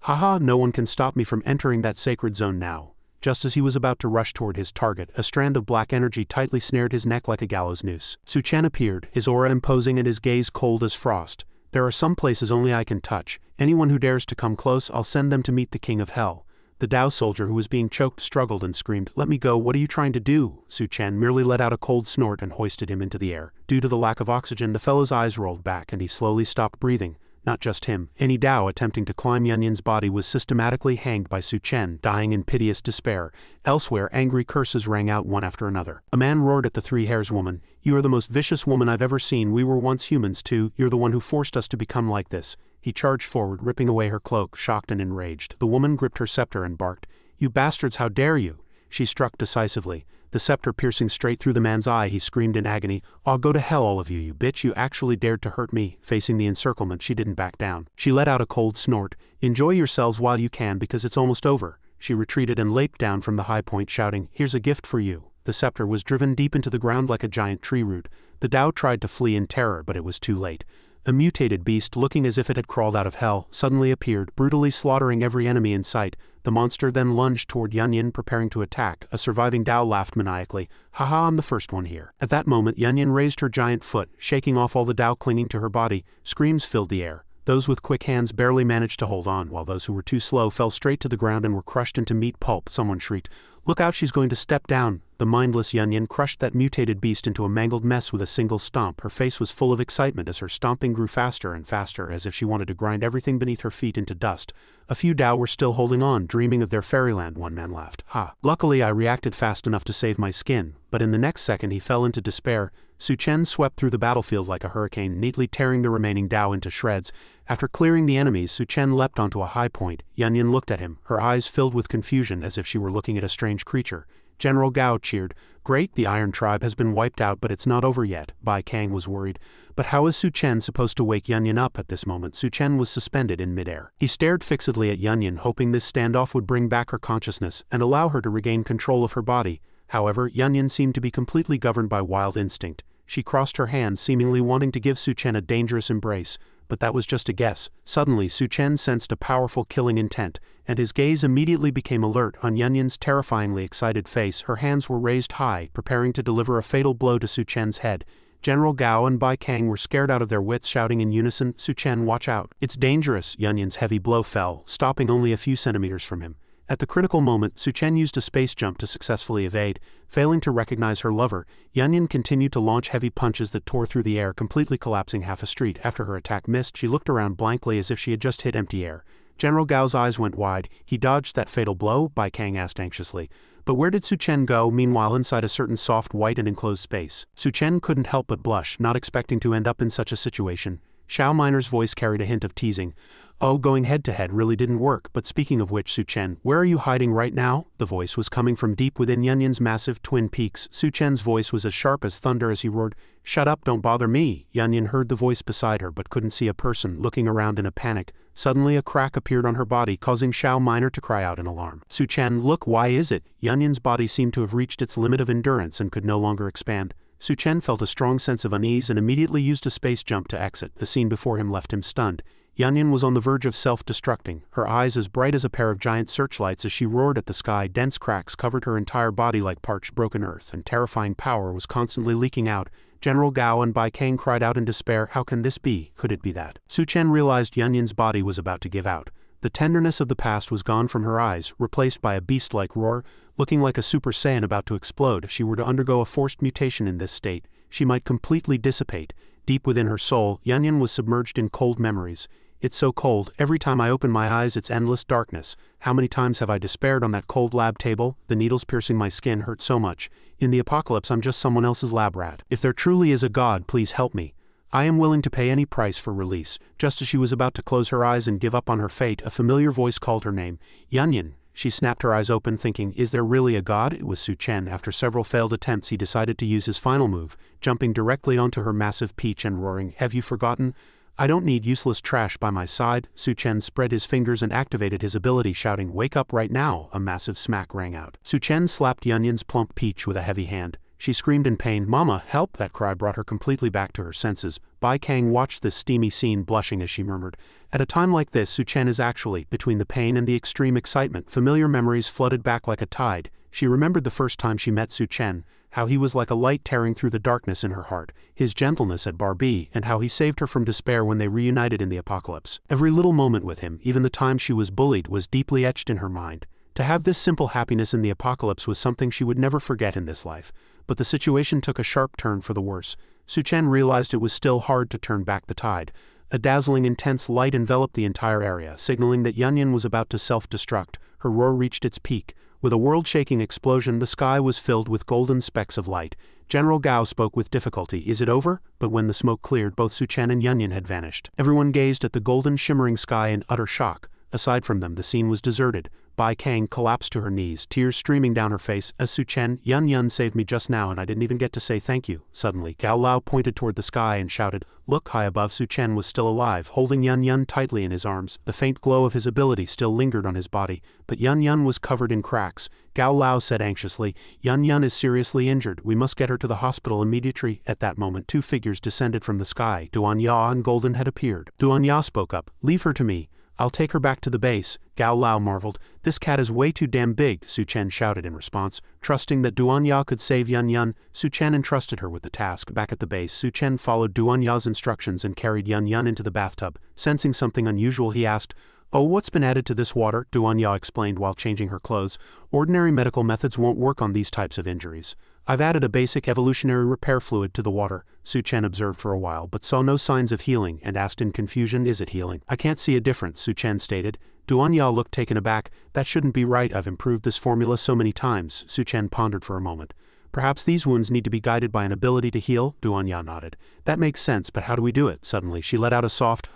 Haha, no one can stop me from entering that sacred zone now. Just as he was about to rush toward his target, a strand of black energy tightly snared his neck like a gallows noose. Su Chen appeared, his aura imposing and his gaze cold as frost. There are some places only I can touch. Anyone who dares to come close, I'll send them to meet the King of Hell. The Dao soldier who was being choked struggled and screamed, "Let me go, what are you trying to do?" Su Chen merely let out a cold snort and hoisted him into the air. Due to the lack of oxygen, the fellow's eyes rolled back and he slowly stopped breathing. Not just him, any Dao attempting to climb Yunyan's body was systematically hanged by Su Chen, dying in piteous despair. Elsewhere, angry curses rang out one after another. A man roared at the three-hairs woman, "You are the most vicious woman I've ever seen. We were once humans too. You're the one who forced us to become like this." He charged forward, ripping away her cloak, shocked and enraged. The woman gripped her scepter and barked, "You bastards, how dare you!" She struck decisively. The scepter piercing straight through the man's eye, he screamed in agony, "I'll go to hell all of you, you bitch, you actually dared to hurt me." Facing the encirclement, she didn't back down. She let out a cold snort. "Enjoy yourselves while you can because it's almost over." She retreated and leaped down from the high point shouting, "Here's a gift for you." The scepter was driven deep into the ground like a giant tree root. The Dao tried to flee in terror but it was too late. A mutated beast looking as if it had crawled out of hell suddenly appeared, brutally slaughtering every enemy in sight. The monster then lunged toward Yunyan, preparing to attack. A surviving Dao laughed maniacally, "Haha, I'm the first one here." At that moment, Yunyan raised her giant foot, shaking off all the Dao clinging to her body. Screams filled the air. Those with quick hands barely managed to hold on, while those who were too slow fell straight to the ground and were crushed into meat pulp. Someone shrieked, "Look out, she's going to step down." The mindless Yunyan crushed that mutated beast into a mangled mess with a single stomp. Her face was full of excitement as her stomping grew faster and faster, as if she wanted to grind everything beneath her feet into dust. A few Dao were still holding on, dreaming of their fairyland. One man laughed. "Ha! Luckily I reacted fast enough to save my skin," but in the next second he fell into despair. Su Chen swept through the battlefield like a hurricane, neatly tearing the remaining Dao into shreds. After clearing the enemies, Su Chen leapt onto a high point. Yunyan looked at him, her eyes filled with confusion as if she were looking at a strange creature. General Gao cheered, "Great, the Iron Tribe has been wiped out but it's not over yet." Bai Kang was worried. But how is Su Chen supposed to wake Yunyan up at this moment? Su Chen was suspended in midair. He stared fixedly at Yunyan, hoping this standoff would bring back her consciousness and allow her to regain control of her body. However, Yunyan seemed to be completely governed by wild instinct. She crossed her hands, seemingly wanting to give Su Chen a dangerous embrace. But that was just a guess. Suddenly, Su Chen sensed a powerful killing intent, and his gaze immediately became alert on Yunyan's terrifyingly excited face. Her hands were raised high, preparing to deliver a fatal blow to Su Chen's head. General Gao and Bai Kang were scared out of their wits, shouting in unison, "Su Chen, watch out. It's dangerous." Yunyan's heavy blow fell, stopping only a few centimeters from him. At the critical moment, Su Chen used a space jump to successfully evade. Failing to recognize her lover, Yunyan continued to launch heavy punches that tore through the air, completely collapsing half a street. After her attack missed, she looked around blankly as if she had just hit empty air. General Gao's eyes went wide. "He dodged that fatal blow?" Bai Kang asked anxiously. But where did Su Chen go, meanwhile inside a certain soft, white and enclosed space? Su Chen couldn't help but blush, not expecting to end up in such a situation. Xiao Miner's voice carried a hint of teasing. "Oh, going head-to-head really didn't work, but speaking of which, Su Chen, where are you hiding right now?" The voice was coming from deep within Yunyan's massive twin peaks. Su Chen's voice was as sharp as thunder as he roared, "Shut up, don't bother me." Yunyan heard the voice beside her but couldn't see a person, looking around in a panic. Suddenly a crack appeared on her body, causing Xiao Miner to cry out in alarm. "Su Chen, look, why is it?" Yunyan's body seemed to have reached its limit of endurance and could no longer expand. Su Chen felt a strong sense of unease and immediately used a space jump to exit. The scene before him left him stunned. Yunyan was on the verge of self-destructing, her eyes as bright as a pair of giant searchlights as she roared at the sky. Dense cracks covered her entire body like parched broken earth, and terrifying power was constantly leaking out. General Gao and Bai Kang cried out in despair, "How can this be? Could it be that?" Su Chen realized Yunyan's body was about to give out. The tenderness of the past was gone from her eyes, replaced by a beast-like roar. Looking like a Super Saiyan about to explode, if she were to undergo a forced mutation in this state, she might completely dissipate. Deep within her soul, Yunyan was submerged in cold memories. "It's so cold, every time I open my eyes it's endless darkness. How many times have I despaired on that cold lab table? The needles piercing my skin hurt so much. In the apocalypse I'm just someone else's lab rat. If there truly is a god, please help me. I am willing to pay any price for release." Just as she was about to close her eyes and give up on her fate, a familiar voice called her name. "Yunyan." She snapped her eyes open, thinking, is there really a god? It was Su Chen. After several failed attempts, he decided to use his final move, jumping directly onto her massive peach and roaring, "Have you forgotten? I don't need useless trash by my side. Su Chen spread his fingers and activated his ability, shouting, "Wake up right now!" A massive smack rang out. Su Chen slapped Yunyun's plump peach with a heavy hand. She screamed in pain, "Mama, help!" That cry brought her completely back to her senses. Bai Kang watched this steamy scene, blushing as she murmured, "At a time like this, Su Chen is actually, between the pain and the extreme excitement, familiar memories flooded back like a tide." She remembered the first time she met Su Chen, how he was like a light tearing through the darkness in her heart, his gentleness at Barbie, and how he saved her from despair when they reunited in the apocalypse. Every little moment with him, even the time she was bullied, was deeply etched in her mind. To have this simple happiness in the apocalypse was something she would never forget in this life. But the situation took a sharp turn for the worse. Su Chen realized it was still hard to turn back the tide. A dazzling, intense light enveloped the entire area, signaling that Yunyun was about to self-destruct. Her roar reached its peak. With a world-shaking explosion, the sky was filled with golden specks of light. General Gao spoke with difficulty, "Is it over?" But when the smoke cleared, both Su Chen and Yunyun had vanished. Everyone gazed at the golden shimmering sky in utter shock. Aside from them, the scene was deserted. Bai Kang collapsed to her knees, tears streaming down her face. "As Su Chen, Yunyun saved me just now and I didn't even get to say thank you." Suddenly, Gao Lao pointed toward the sky and shouted, "Look!" High above, Su Chen was still alive, holding Yunyun tightly in his arms. The faint glow of his ability still lingered on his body, but Yunyun was covered in cracks. Gao Lao said anxiously, "Yunyun is seriously injured. We must get her to the hospital immediately." At that moment, two figures descended from the sky. Duan Ya and Golden had appeared. Duan Ya spoke up, "Leave her to me. I'll take her back to the base." Gao Lao marveled, "This cat is way too damn big," Su Chen shouted in response. Trusting that Duan Ya could save Yunyun, Su Chen entrusted her with the task. Back at the base, Su Chen followed Duan Ya's instructions and carried Yunyun into the bathtub. Sensing something unusual, he asked, "Oh, what's been added to this water?" Duan Ya explained while changing her clothes. "Ordinary medical methods won't work on these types of injuries. I've added a basic evolutionary repair fluid to the water." Su Chen observed for a while but saw no signs of healing and asked in confusion, "Is it healing?" "I can't see a difference," Su Chen stated. Duan Ya looked taken aback. "That shouldn't be right. I've improved this formula so many times." Su Chen pondered for a moment. "Perhaps these wounds need to be guided by an ability to heal?" Duan Ya nodded. "That makes sense, but how do we do it?" Suddenly she let out a soft,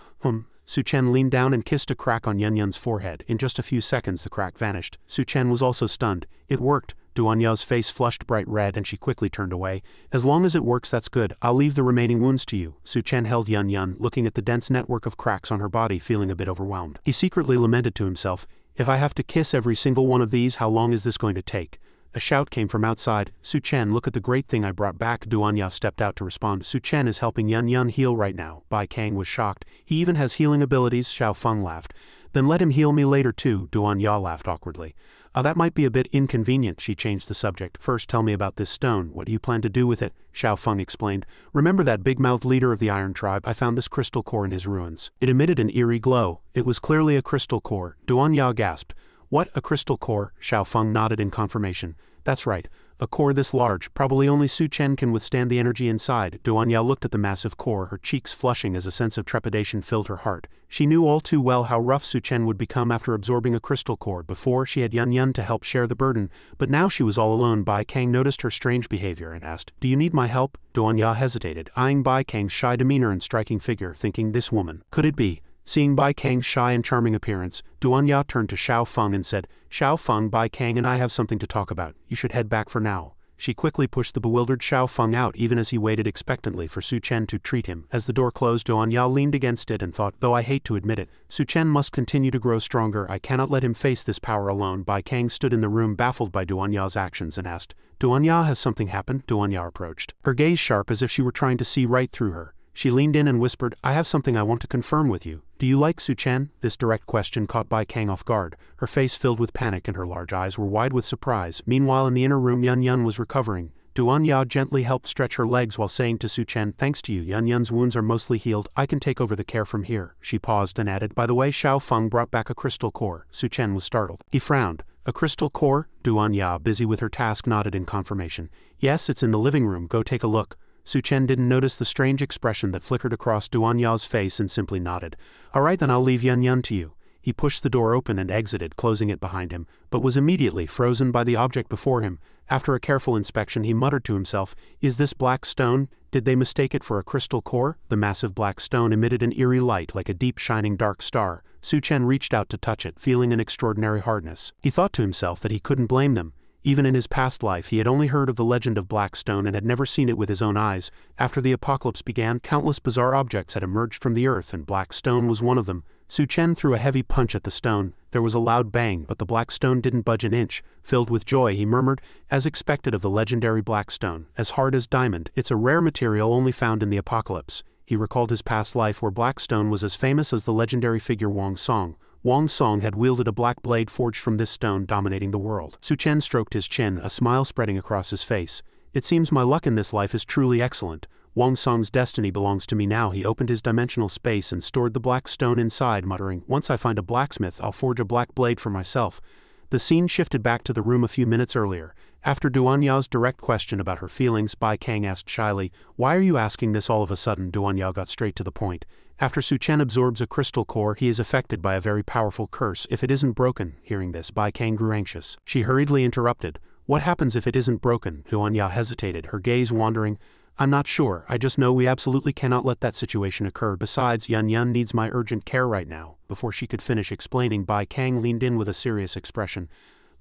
Su Chen leaned down and kissed a crack on Yunyun's forehead. In just a few seconds the crack vanished. Su Chen was also stunned. "It worked." Duan Ya's face flushed bright red and she quickly turned away. "As long as it works, that's good. I'll leave the remaining wounds to you." Su Chen held Yunyun, looking at the dense network of cracks on her body, feeling a bit overwhelmed. He secretly lamented to himself, "If I have to kiss every single one of these, how long is this going to take?" A shout came from outside. "Su Chen, look at the great thing I brought back." Duan Ya stepped out to respond. "Su Chen is helping Yunyun heal right now." Bai Kang was shocked. "He even has healing abilities." Xiao Feng laughed. "Then let him heal me later too." Duan Ya laughed awkwardly. That might be a bit inconvenient." She changed the subject. "First tell me about this stone. What do you plan to do with it?" Xiao Feng explained. "Remember that big-mouthed leader of the Iron Tribe? I found this crystal core in his ruins." It emitted an eerie glow. It was clearly a crystal core. Duan Ya gasped. "What, a crystal core?" Xiao Feng nodded in confirmation. "That's right. A core this large. Probably only Su Chen can withstand the energy inside." Duan Ya looked at the massive core, her cheeks flushing as a sense of trepidation filled her heart. She knew all too well how rough Su Chen would become after absorbing a crystal core. Before, she had Yunyun to help share the burden, but now she was all alone. Bai Kang noticed her strange behavior and asked, "Do you need my help?" Duan Ya hesitated, eyeing Bai Kang's shy demeanor and striking figure, thinking, this woman, could it be? Seeing Bai Kang's shy and charming appearance, Duan Ya turned to Xiao Feng and said, "Xiao Feng, Bai Kang and I have something to talk about. You should head back for now." She quickly pushed the bewildered Xiao Feng out even as he waited expectantly for Su Chen to treat him. As the door closed, Duan Ya leaned against it and thought, though I hate to admit it, Su Chen must continue to grow stronger. I cannot let him face this power alone. Bai Kang stood in the room baffled by Duan Ya's actions and asked, "Duan Ya, has something happened?" Duan Ya approached, her gaze sharp as if she were trying to see right through her. She leaned in and whispered, "I have something I want to confirm with you. Do you like Su Chen?" This direct question caught Bai Kang off guard. Her face filled with panic and her large eyes were wide with surprise. Meanwhile, in the inner room, Yunyun was recovering. Duan Ya gently helped stretch her legs while saying to Su Chen, "Thanks to you, Yunyun's wounds are mostly healed. I can take over the care from here." She paused and added, "By the way, Xiao Feng brought back a crystal core." Su Chen was startled. He frowned. "A crystal core?" Duan Ya, busy with her task, nodded in confirmation. "Yes, it's in the living room. Go take a look." Su Chen didn't notice the strange expression that flickered across Duan Ya's face and simply nodded. "All right, then I'll leave Yunyun to you." He pushed the door open and exited, closing it behind him, but was immediately frozen by the object before him. After a careful inspection, he muttered to himself, "Is this black stone? Did they mistake it for a crystal core?" The massive black stone emitted an eerie light like a deep shining dark star. Su Chen reached out to touch it, feeling an extraordinary hardness. He thought to himself that he couldn't blame them. Even in his past life he had only heard of the legend of Blackstone and had never seen it with his own eyes. After the apocalypse began, countless bizarre objects had emerged from the earth and Blackstone was one of them. Su Chen threw a heavy punch at the stone. There was a loud bang, but the black stone didn't budge an inch. Filled with joy, he murmured, as expected of the legendary Blackstone, as hard as diamond. It's a rare material only found in the apocalypse. He recalled his past life where Blackstone was as famous as the legendary figure Wong Song. Wong Song had wielded a black blade forged from this stone, dominating the world. Su Chen stroked his chin, a smile spreading across his face. It seems my luck in this life is truly excellent. Wong Song's destiny belongs to me now. He opened his dimensional space and stored the black stone inside, muttering, once I find a blacksmith, I'll forge a black blade for myself. The scene shifted back to the room a few minutes earlier. After Duanya's direct question about her feelings, Bai Kang asked shyly, why are you asking this all of a sudden? Duanya got straight to the point. After Su Chen absorbs a crystal core, he is affected by a very powerful curse. If it isn't broken, hearing this, Bai Kang grew anxious. She hurriedly interrupted. What happens if it isn't broken? Duanya hesitated, her gaze wandering. I'm not sure, I just know we absolutely cannot let that situation occur. Besides, Yun Yun needs my urgent care right now. Before she could finish explaining, Bai Kang leaned in with a serious expression.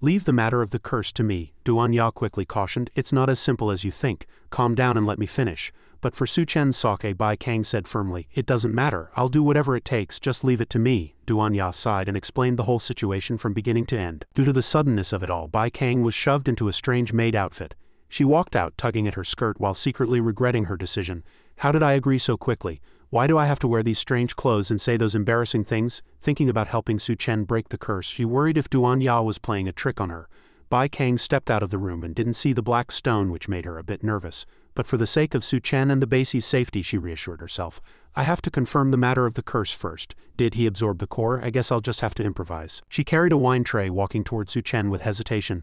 Leave the matter of the curse to me, Duanya quickly cautioned. It's not as simple as you think. Calm down and let me finish. But for Su Chen's sake, Bai Kang said firmly, it doesn't matter, I'll do whatever it takes, just leave it to me. Duanya sighed and explained the whole situation from beginning to end. Due to the suddenness of it all, Bai Kang was shoved into a strange maid outfit. She walked out, tugging at her skirt while secretly regretting her decision. How did I agree so quickly? Why do I have to wear these strange clothes and say those embarrassing things? Thinking about helping Su Chen break the curse, she worried if Duanya was playing a trick on her. Bai Kang stepped out of the room and didn't see the black stone, which made her a bit nervous. But for the sake of Su Chen and the basie's safety, she reassured herself. I have to confirm the matter of the curse first. Did he absorb the core? I guess I'll just have to improvise. She carried a wine tray, walking toward Su Chen with hesitation.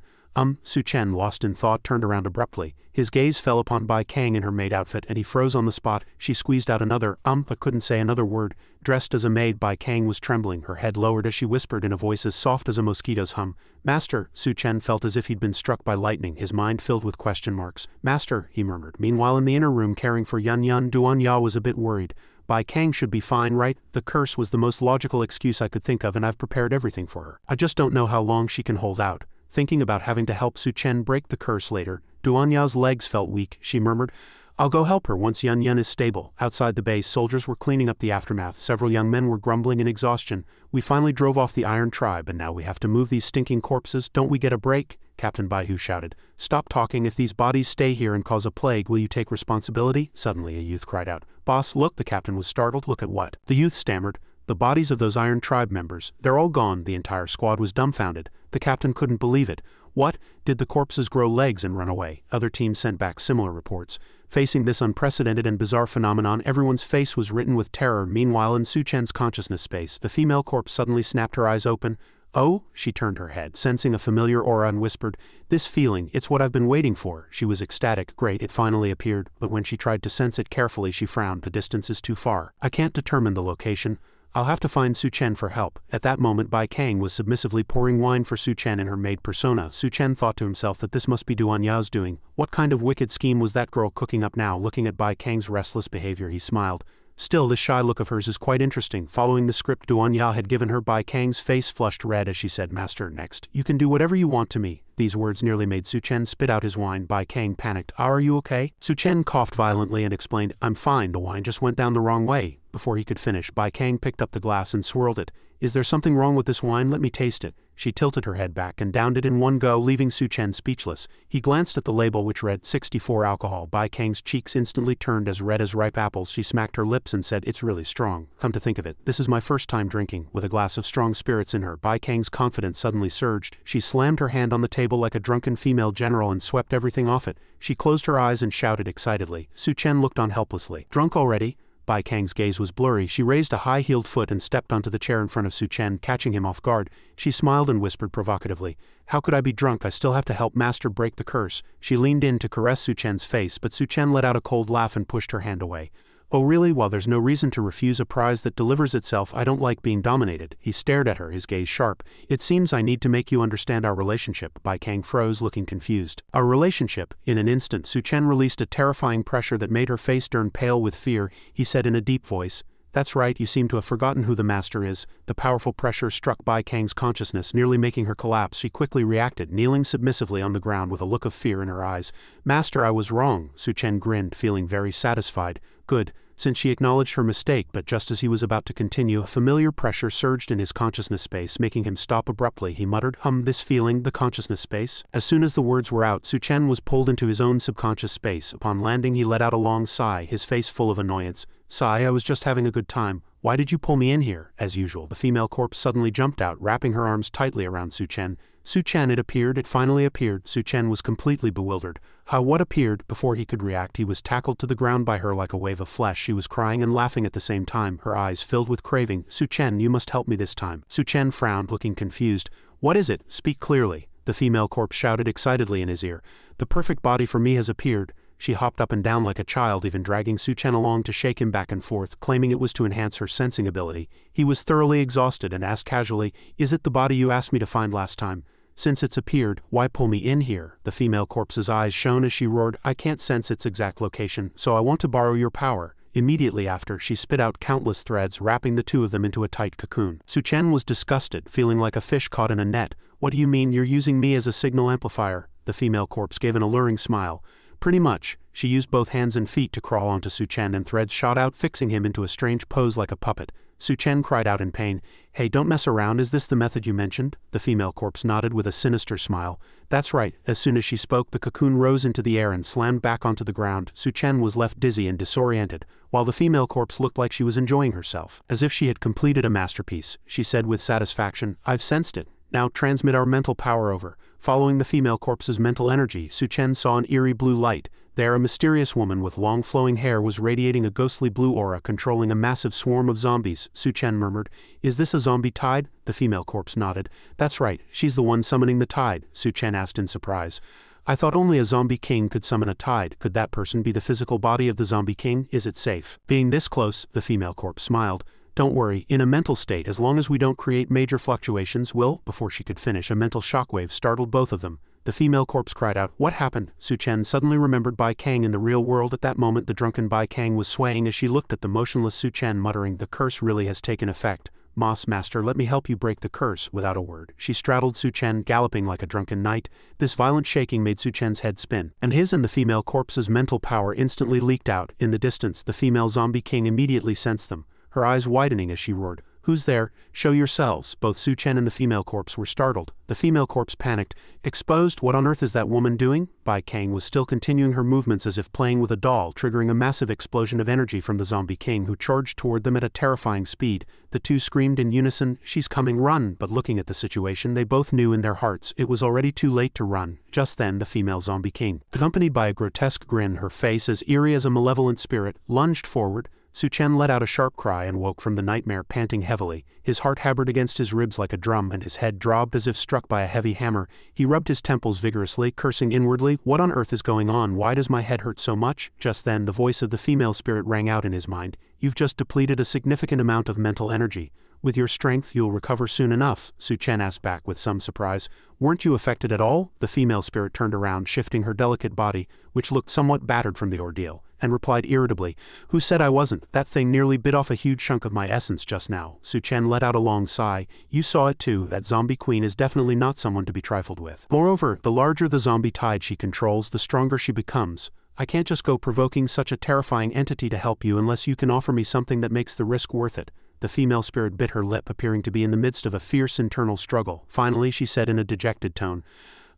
Su Chen, lost in thought, turned around abruptly. His gaze fell upon Bai Kang in her maid outfit and he froze on the spot. She squeezed out another, but couldn't say another word. Dressed as a maid, Bai Kang was trembling, her head lowered as she whispered in a voice as soft as a mosquito's hum. Master, Su Chen felt as if he'd been struck by lightning, his mind filled with question marks. Master, he murmured. Meanwhile, in the inner room caring for Yun Yun, Duanya was a bit worried. Bai Kang should be fine, right? The curse was the most logical excuse I could think of and I've prepared everything for her. I just don't know how long she can hold out. Thinking about having to help Su Chen break the curse later, Duanya's legs felt weak. She murmured, I'll go help her once Yun Yun is stable. Outside the base, soldiers were cleaning up the aftermath. Several young men were grumbling in exhaustion. We finally drove off the Iron Tribe and now we have to move these stinking corpses. Don't we get a break? Captain Baihu shouted. Stop talking. If these bodies stay here and cause a plague, will you take responsibility? Suddenly a youth cried out. Boss, look. The captain was startled. Look at what? The youth stammered. The bodies of those Iron Tribe members. They're all gone. The entire squad was dumbfounded. The captain couldn't believe it. What? Did the corpses grow legs and run away? Other teams sent back similar reports. Facing this unprecedented and bizarre phenomenon, everyone's face was written with terror. Meanwhile, in Su Chen's consciousness space, the female corpse suddenly snapped her eyes open. Oh? She turned her head, sensing a familiar aura, and whispered, This feeling, it's what I've been waiting for. She was ecstatic. Great, it finally appeared, but when she tried to sense it carefully, she frowned. The distance is too far. I can't determine the location. I'll have to find Su Chen for help. At that moment, Bai Kang was submissively pouring wine for Su Chen in her maid persona. Su Chen thought to himself that this must be Duanya's doing. What kind of wicked scheme was that girl cooking up now? Looking at Bai Kang's restless behavior, he smiled. Still, this shy look of hers is quite interesting. Following the script Duanya had given her, Bai Kang's face flushed red as she said, Master, next. You can do whatever you want to me. These words nearly made Su Chen spit out his wine. Bai Kang panicked. Are you okay? Su Chen coughed violently and explained, I'm fine, the wine just went down the wrong way. Before he could finish, Bai Kang picked up the glass and swirled it. Is there something wrong with this wine? Let me taste it. She tilted her head back and downed it in one go, leaving Su Chen speechless. He glanced at the label which read 64 alcohol. Bai Kang's cheeks instantly turned as red as ripe apples. She smacked her lips and said, It's really strong. Come to think of it, this is my first time drinking. With a glass of strong spirits in her, Bai Kang's confidence suddenly surged. She slammed her hand on the table like a drunken female general and swept everything off it. She closed her eyes and shouted excitedly. Su Chen looked on helplessly. Drunk already? Bai Kang's gaze was blurry. She raised a high-heeled foot and stepped onto the chair in front of Su Chen, catching him off guard. She smiled and whispered provocatively, How could I be drunk? I still have to help Master break the curse. She leaned in to caress Su Chen's face, but Su Chen let out a cold laugh and pushed her hand away. Oh really? Well, there's no reason to refuse a prize that delivers itself. I don't like being dominated. He stared at her, his gaze sharp. It seems I need to make you understand our relationship. Bai Kang froze, looking confused. Our relationship? In an instant, Su Chen released a terrifying pressure that made her face turn pale with fear. He said in a deep voice, That's right, you seem to have forgotten who the master is. The powerful pressure struck Bai Kang's consciousness, nearly making her collapse. She quickly reacted, kneeling submissively on the ground with a look of fear in her eyes. Master, I was wrong. Su Chen grinned, feeling very satisfied. Good, since she acknowledged her mistake, but just as he was about to continue, a familiar pressure surged in his consciousness space, making him stop abruptly. He muttered, this feeling, the consciousness space? As soon as the words were out, Su Chen was pulled into his own subconscious space. Upon landing, he let out a long sigh, his face full of annoyance. Sigh, I was just having a good time. Why did you pull me in here? As usual, the female corpse suddenly jumped out, wrapping her arms tightly around Su Chen. Su Chen, it finally appeared. Su Chen was completely bewildered. What appeared? Before he could react, he was tackled to the ground by her like a wave of flesh. She was crying and laughing at the same time, her eyes filled with craving. Su Chen, you must help me this time. Su Chen frowned, looking confused. What is it? Speak clearly. The female corpse shouted excitedly in his ear. The perfect body for me has appeared. She hopped up and down like a child, even dragging Su Chen along to shake him back and forth, claiming it was to enhance her sensing ability. He was thoroughly exhausted and asked casually, Is it the body you asked me to find last time? Since it's appeared, why pull me in here? The female corpse's eyes shone as she roared, I can't sense its exact location, so I want to borrow your power. Immediately after, she spit out countless threads, wrapping the two of them into a tight cocoon. Su Chen was disgusted, feeling like a fish caught in a net. What do you mean you're using me as a signal amplifier? The female corpse gave an alluring smile. Pretty much. She used both hands and feet to crawl onto Su Chen, and threads shot out, fixing him into a strange pose like a puppet. Su Chen cried out in pain. Hey, don't mess around, is this the method you mentioned? The female corpse nodded with a sinister smile. That's right. As soon as she spoke, the cocoon rose into the air and slammed back onto the ground. Su Chen was left dizzy and disoriented, while the female corpse looked like she was enjoying herself. As if she had completed a masterpiece, she said with satisfaction, I've sensed it. Now transmit our mental power over. Following the female corpse's mental energy, Su Chen saw an eerie blue light. There, a mysterious woman with long flowing hair was radiating a ghostly blue aura, controlling a massive swarm of zombies. Su Chen murmured, Is this a zombie tide? The female corpse nodded. That's right, she's the one summoning the tide, Su Chen asked in surprise. I thought only a zombie king could summon a tide. Could that person be the physical body of the zombie king? Is it safe? Being this close, the female corpse smiled. Don't worry, in a mental state, as long as we don't create major fluctuations, will, before she could finish, a mental shockwave startled both of them. The female corpse cried out, What happened? Su Chen suddenly remembered Bai Kang in the real world. At that moment, the drunken Bai Kang was swaying as she looked at the motionless Su Chen, muttering, The curse really has taken effect. Master, let me help you break the curse. Without a word, she straddled Su Chen, galloping like a drunken knight. This violent shaking made Su Chen's head spin, and his and the female corpse's mental power instantly leaked out. In the distance, the female zombie king immediately sensed them, her eyes widening as she roared, Who's there? Show yourselves. Both Su Chen and the female corpse were startled. The female corpse panicked. Exposed? What on earth is that woman doing? Bai Kang was still continuing her movements as if playing with a doll, triggering a massive explosion of energy from the zombie king, who charged toward them at a terrifying speed. The two screamed in unison, She's coming, run! But looking at the situation, they both knew in their hearts it was already too late to run. Just then, the female zombie king, accompanied by a grotesque grin, her face as eerie as a malevolent spirit, lunged forward. Su Chen let out a sharp cry and woke from the nightmare, panting heavily. His heart hammered against his ribs like a drum, and his head throbbed as if struck by a heavy hammer. He rubbed his temples vigorously, cursing inwardly, What on earth is going on? Why does my head hurt so much? Just then, the voice of the female spirit rang out in his mind. You've just depleted a significant amount of mental energy. With your strength, you'll recover soon enough, Su Chen asked back with some surprise. Weren't you affected at all? The female spirit turned around, shifting her delicate body, which looked somewhat battered from the ordeal, and replied irritably, Who said I wasn't? That thing nearly bit off a huge chunk of my essence just now. Su Chen let out a long sigh. You saw it too. That zombie queen is definitely not someone to be trifled with. Moreover, the larger the zombie tide she controls, the stronger she becomes. I can't just go provoking such a terrifying entity to help you unless you can offer me something that makes the risk worth it. The female spirit bit her lip, appearing to be in the midst of a fierce internal struggle. Finally, she said in a dejected tone,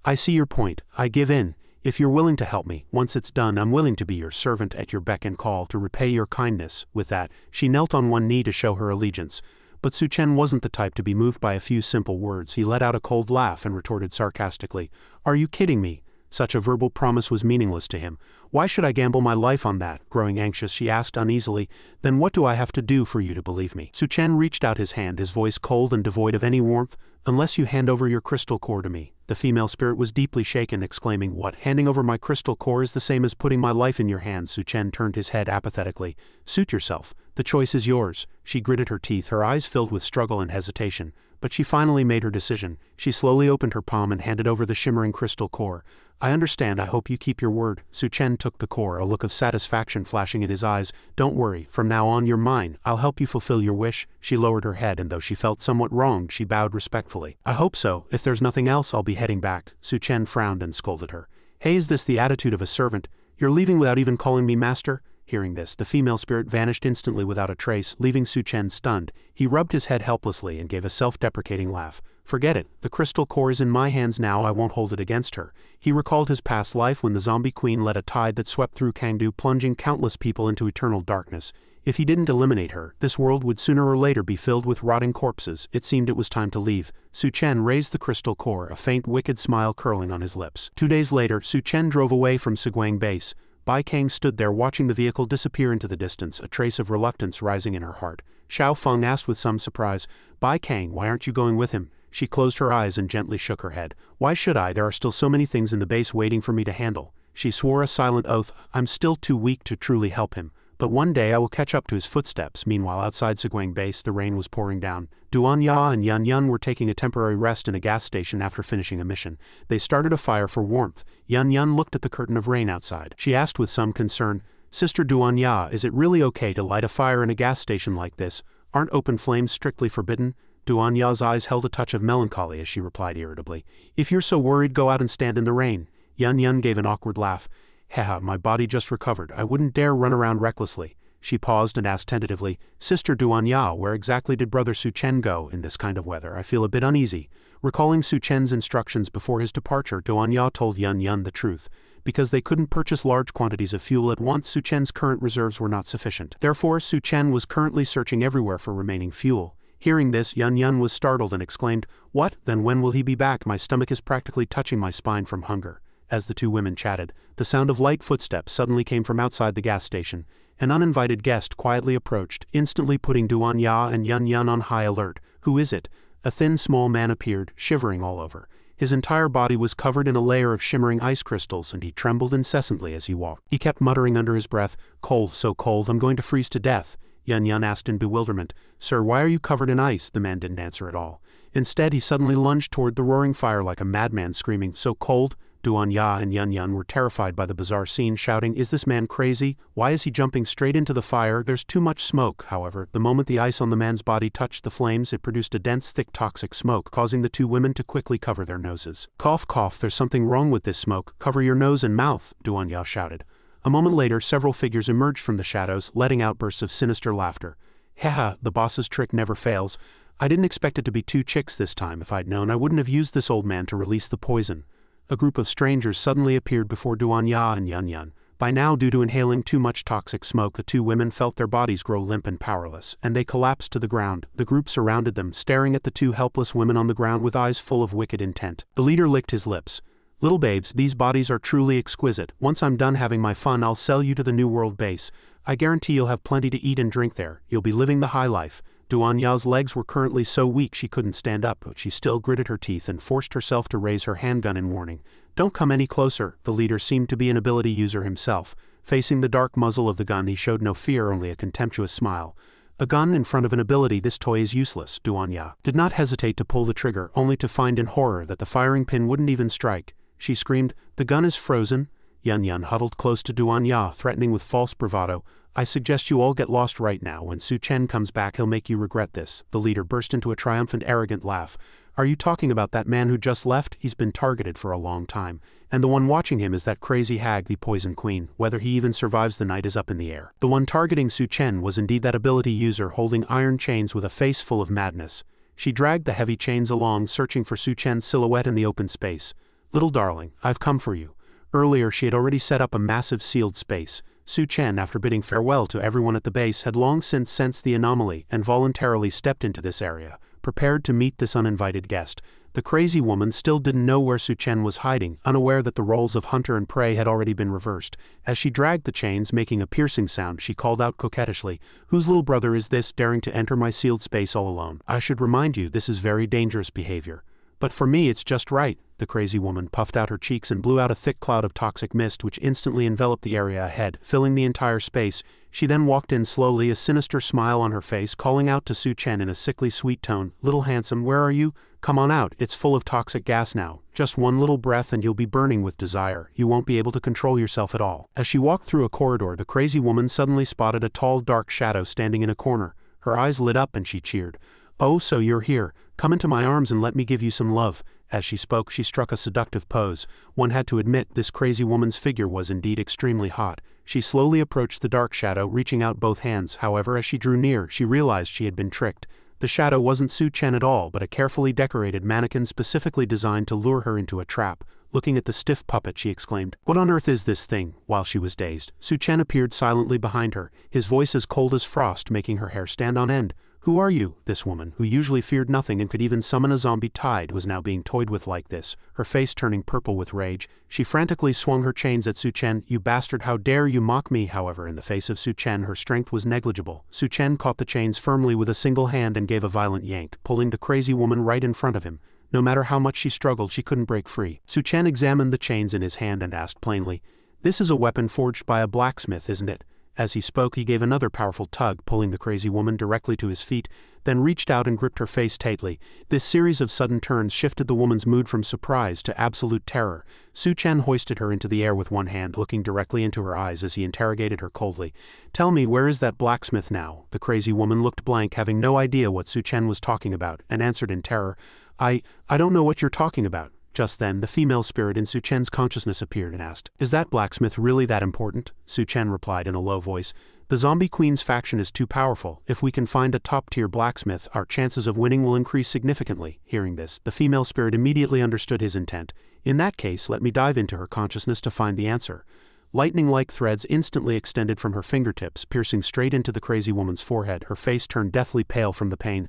I see your point. I give in. If you're willing to help me, once it's done, I'm willing to be your servant at your beck and call to repay your kindness. With that, she knelt on one knee to show her allegiance. But Su Chen wasn't the type to be moved by a few simple words. He let out a cold laugh and retorted sarcastically, Are you kidding me? Such a verbal promise was meaningless to him. Why should I gamble my life on that? Growing anxious, she asked uneasily, Then what do I have to do for you to believe me? Su Chen reached out his hand, his voice cold and devoid of any warmth. Unless you hand over your crystal core to me. The female spirit was deeply shaken, exclaiming, What? Handing over my crystal core is the same as putting my life in your hands. Su Chen turned his head apathetically. Suit yourself. The choice is yours. She gritted her teeth, her eyes filled with struggle and hesitation. But she finally made her decision. She slowly opened her palm and handed over the shimmering crystal core. I understand, I hope you keep your word. Su Chen took the core, a look of satisfaction flashing in his eyes. Don't worry, from now on you're mine, I'll help you fulfill your wish. She lowered her head and though she felt somewhat wronged, she bowed respectfully. I hope so, if there's nothing else I'll be heading back. Su Chen frowned and scolded her. Hey, is this the attitude of a servant? You're leaving without even calling me master? Hearing this, the female spirit vanished instantly without a trace, leaving Su Chen stunned. He rubbed his head helplessly and gave a self-deprecating laugh. Forget it, the crystal core is in my hands now, I won't hold it against her. He recalled his past life when the zombie queen led a tide that swept through Kangdu, plunging countless people into eternal darkness. If he didn't eliminate her, this world would sooner or later be filled with rotting corpses. It seemed it was time to leave. Su Chen raised the crystal core, a faint wicked smile curling on his lips. 2 days later, Su Chen drove away from Subduing base. Bai Kang stood there watching the vehicle disappear into the distance, a trace of reluctance rising in her heart. Xiao Feng asked with some surprise, Bai Kang, why aren't you going with him? She closed her eyes and gently shook her head. Why should I? There are still so many things in the base waiting for me to handle. She swore a silent oath. I'm still too weak to truly help him. But one day I will catch up to his footsteps. Meanwhile, outside Subduing base, the rain was pouring down. Duan Ya and Yun Yun were taking a temporary rest in a gas station after finishing a mission. They started a fire for warmth. Yun Yun looked at the curtain of rain outside. She asked with some concern, Sister Duan Ya, is it really okay to light a fire in a gas station like this? Aren't open flames strictly forbidden? Duan Ya's eyes held a touch of melancholy as she replied irritably, If you're so worried, go out and stand in the rain. Yun Yun gave an awkward laugh. Haha, my body just recovered. I wouldn't dare run around recklessly. She paused and asked tentatively, Sister Duan Ya, where exactly did Brother Su Chen go in this kind of weather? I feel a bit uneasy. Recalling Su Chen's instructions before his departure, Duan Ya told Yun Yun the truth. Because they couldn't purchase large quantities of fuel at once, Su Chen's current reserves were not sufficient. Therefore, Su Chen was currently searching everywhere for remaining fuel. Hearing this, Yun Yun was startled and exclaimed, What? Then when will he be back? My stomach is practically touching my spine from hunger. As the two women chatted, the sound of light footsteps suddenly came from outside the gas station. An uninvited guest quietly approached, instantly putting Duan Ya and Yun Yun on high alert. Who is it? A thin, small man appeared, shivering all over. His entire body was covered in a layer of shimmering ice crystals and he trembled incessantly as he walked. He kept muttering under his breath, Cold, so cold, I'm going to freeze to death. Yun Yun asked in bewilderment, Sir, why are you covered in ice? The man didn't answer at all. Instead, he suddenly lunged toward the roaring fire like a madman, screaming, So cold? Duan Ya and Yun Yun were terrified by the bizarre scene, shouting, Is this man crazy? Why is he jumping straight into the fire? There's too much smoke. However, the moment the ice on the man's body touched the flames, it produced a dense, thick, toxic smoke, causing the two women to quickly cover their noses. Cough, cough, there's something wrong with this smoke. Cover your nose and mouth, Duan Ya shouted. A moment later, several figures emerged from the shadows, letting out bursts of sinister laughter. Haha, the boss's trick never fails. I didn't expect it to be 2 chicks this time. If I'd known, I wouldn't have used this old man to release the poison. A group of strangers suddenly appeared before Duan Ya and Yun Yun. By now, due to inhaling too much toxic smoke, the two women felt their bodies grow limp and powerless, and they collapsed to the ground. The group surrounded them, staring at the two helpless women on the ground with eyes full of wicked intent. The leader licked his lips. Little babes, these bodies are truly exquisite. Once I'm done having my fun, I'll sell you to the New World base. I guarantee you'll have plenty to eat and drink there. You'll be living the high life. Duan Ya's legs were currently so weak she couldn't stand up, but she still gritted her teeth and forced herself to raise her handgun in warning. Don't come any closer. The leader seemed to be an ability user himself. Facing the dark muzzle of the gun, he showed no fear, only a contemptuous smile. A gun in front of an ability, this toy is useless. Duan Ya did not hesitate to pull the trigger, only to find in horror that the firing pin wouldn't even strike. She screamed, The gun is frozen. Yun Yun huddled close to Duan Ya, threatening with false bravado. I suggest you all get lost right now. When Su Chen comes back, he'll make you regret this. The leader burst into a triumphant, arrogant laugh. Are you talking about that man who just left? He's been targeted for a long time. And the one watching him is that crazy hag, the Poison Queen. Whether he even survives the night is up in the air. The one targeting Su Chen was indeed that ability user holding iron chains with a face full of madness. She dragged the heavy chains along, searching for Su Chen's silhouette in the open space. Little darling, I've come for you. Earlier she had already set up a massive sealed space. Su Chen, after bidding farewell to everyone at the base, had long since sensed the anomaly and voluntarily stepped into this area, prepared to meet this uninvited guest. The crazy woman still didn't know where Su Chen was hiding, unaware that the roles of hunter and prey had already been reversed. As she dragged the chains, making a piercing sound, she called out coquettishly, Whose little brother is this, daring to enter my sealed space all alone? I should remind you, this is very dangerous behavior. But for me it's just right. The crazy woman puffed out her cheeks and blew out a thick cloud of toxic mist which instantly enveloped the area ahead, filling the entire space. She then walked in slowly, a sinister smile on her face, calling out to Su Chen in a sickly sweet tone, Little handsome, where are you? Come on out, it's full of toxic gas now. Just one little breath and you'll be burning with desire. You won't be able to control yourself at all. As she walked through a corridor, the crazy woman suddenly spotted a tall, dark shadow standing in a corner. Her eyes lit up and she cheered. "Oh, so you're here. Come into my arms and let me give you some love." As she spoke, she struck a seductive pose. One had to admit this crazy woman's figure was indeed extremely hot. She slowly approached the dark shadow, reaching out both hands. However, as she drew near, she realized she had been tricked. The shadow wasn't Su Chen at all, but a carefully decorated mannequin specifically designed to lure her into a trap. Looking at the stiff puppet, she exclaimed, "What on earth is this thing?" While she was dazed, Su Chen appeared silently behind her, his voice as cold as frost, making her hair stand on end. "Who are you?" This woman, who usually feared nothing and could even summon a zombie tide, was now being toyed with like this, her face turning purple with rage. She frantically swung her chains at Su Chen. "You bastard, how dare you mock me?" However, in the face of Su Chen, her strength was negligible. Su Chen caught the chains firmly with a single hand and gave a violent yank, pulling the crazy woman right in front of him. No matter how much she struggled, she couldn't break free. Su Chen examined the chains in his hand and asked plainly, "This is a weapon forged by a blacksmith, isn't it?" As he spoke, he gave another powerful tug, pulling the crazy woman directly to his feet, then reached out and gripped her face tightly. This series of sudden turns shifted the woman's mood from surprise to absolute terror. Su Chen hoisted her into the air with one hand, looking directly into her eyes as he interrogated her coldly. "Tell me, where is that blacksmith now?" The crazy woman looked blank, having no idea what Su Chen was talking about, and answered in terror, I don't know what you're talking about." Just then, the female spirit in Su Chen's consciousness appeared and asked, "Is that blacksmith really that important?" Su Chen replied in a low voice, "The Zombie Queen's faction is too powerful. If we can find a top-tier blacksmith, our chances of winning will increase significantly." Hearing this, the female spirit immediately understood his intent. "In that case, let me dive into her consciousness to find the answer." Lightning-like threads instantly extended from her fingertips, piercing straight into the crazy woman's forehead. Her face turned deathly pale from the pain.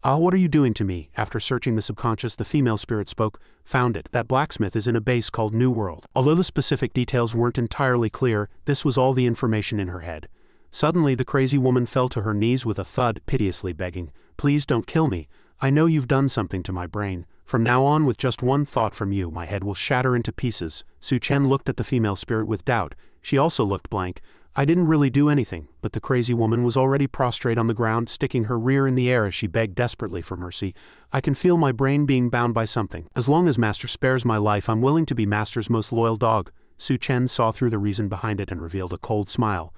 "Ah, what are you doing to me?" After searching the subconscious, the female spirit spoke. "Found it. That blacksmith is in a base called New World." Although the specific details weren't entirely clear, this was all the information in her head. Suddenly, the crazy woman fell to her knees with a thud, piteously begging, "Please don't kill me. I know you've done something to my brain. From now on, with just one thought from you, my head will shatter into pieces." Su Chen looked at the female spirit with doubt. She also looked blank. "I didn't really do anything," but the crazy woman was already prostrate on the ground, sticking her rear in the air as she begged desperately for mercy. "I can feel my brain being bound by something. As long as Master spares my life, I'm willing to be Master's most loyal dog." Su Chen saw through the reason behind it and revealed a cold smile.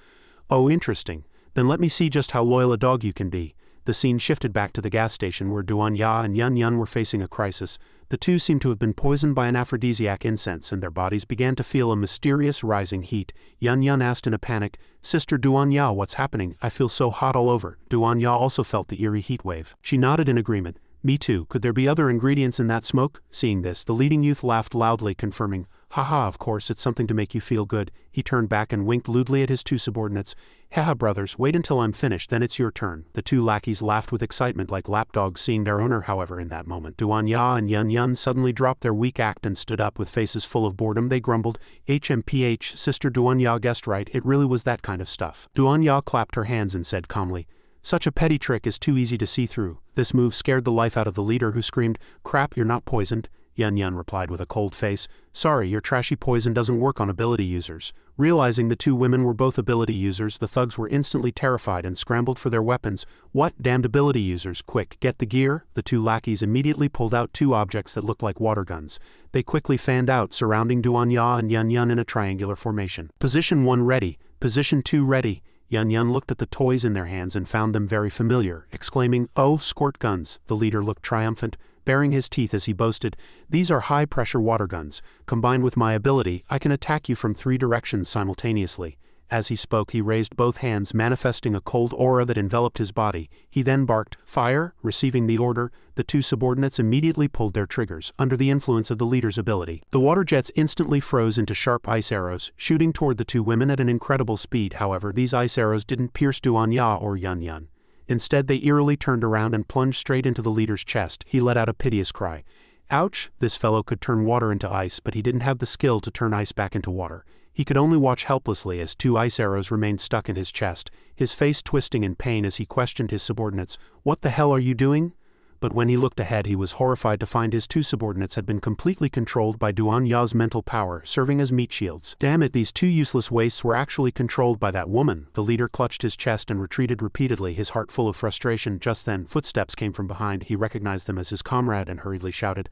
"Oh, interesting. Then let me see just how loyal a dog you can be." The scene shifted back to the gas station where Duan Ya and Yun Yun were facing a crisis. The two seemed to have been poisoned by an aphrodisiac incense, and their bodies began to feel a mysterious rising heat. Yun Yun asked in a panic, "Sister Duan Ya, what's happening? I feel so hot all over." Duan Ya also felt the eerie heat wave. She nodded in agreement. "Me too. Could there be other ingredients in that smoke?" Seeing this, the leading youth laughed loudly, confirming, "Haha, of course, it's something to make you feel good." He turned back and winked lewdly at his two subordinates. "Haha, brothers, wait until I'm finished, then it's your turn." The two lackeys laughed with excitement like lapdogs seeing their owner. However, in that moment, Duan Ya and Yun Yun suddenly dropped their weak act and stood up with faces full of boredom. They grumbled, "HMPH, Sister Duan Ya guessed right, it really was that kind of stuff." Duan Ya clapped her hands and said calmly, "Such a petty trick is too easy to see through." This move scared the life out of the leader, who screamed, "Crap, you're not poisoned." Yun Yun replied with a cold face, "Sorry, your trashy poison doesn't work on ability users." Realizing the two women were both ability users, the thugs were instantly terrified and scrambled for their weapons. "What, damned ability users, quick, get the gear." The two lackeys immediately pulled out two objects that looked like water guns. They quickly fanned out, surrounding Duan Ya and Yun Yun in a triangular formation. "Position 1 ready, Position 2 ready." Yun Yun looked at the toys in their hands and found them very familiar, exclaiming, "Oh, squirt guns." The leader looked triumphant, baring his teeth as he boasted, "These are high-pressure water guns. Combined with my ability, I can attack you from 3 directions simultaneously." As he spoke, he raised both hands, manifesting a cold aura that enveloped his body. He then barked, "Fire!" Receiving the order, the two subordinates immediately pulled their triggers, under the influence of the leader's ability. The water jets instantly froze into sharp ice arrows, shooting toward the two women at an incredible speed. However, these ice arrows didn't pierce Duan Ya or Yun Yun. Instead, they eerily turned around and plunged straight into the leader's chest. He let out a piteous cry. "Ouch!" This fellow could turn water into ice, but he didn't have the skill to turn ice back into water. He could only watch helplessly as 2 ice arrows remained stuck in his chest, his face twisting in pain as he questioned his subordinates. "What the hell are you doing?" but when he looked ahead he was horrified to find his two subordinates had been completely controlled by Duan Ya's mental power, serving as meat shields. Damn it, these two useless wastes were actually controlled by that woman. The leader clutched his chest and retreated repeatedly, his heart full of frustration. Just then, footsteps came from behind. He recognized them as his comrade and hurriedly shouted,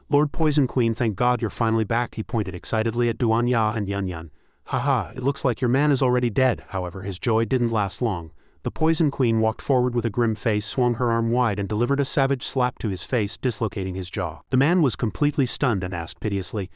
"Lord Poison Queen, thank God you're finally back." He pointed excitedly at Duan Ya and Yun Yun. "Haha, it looks like your man is already dead." However, his joy didn't last long. The Poison Queen walked forward with a grim face, swung her arm wide and delivered a savage slap to his face, dislocating his jaw. The man was completely stunned and asked piteously,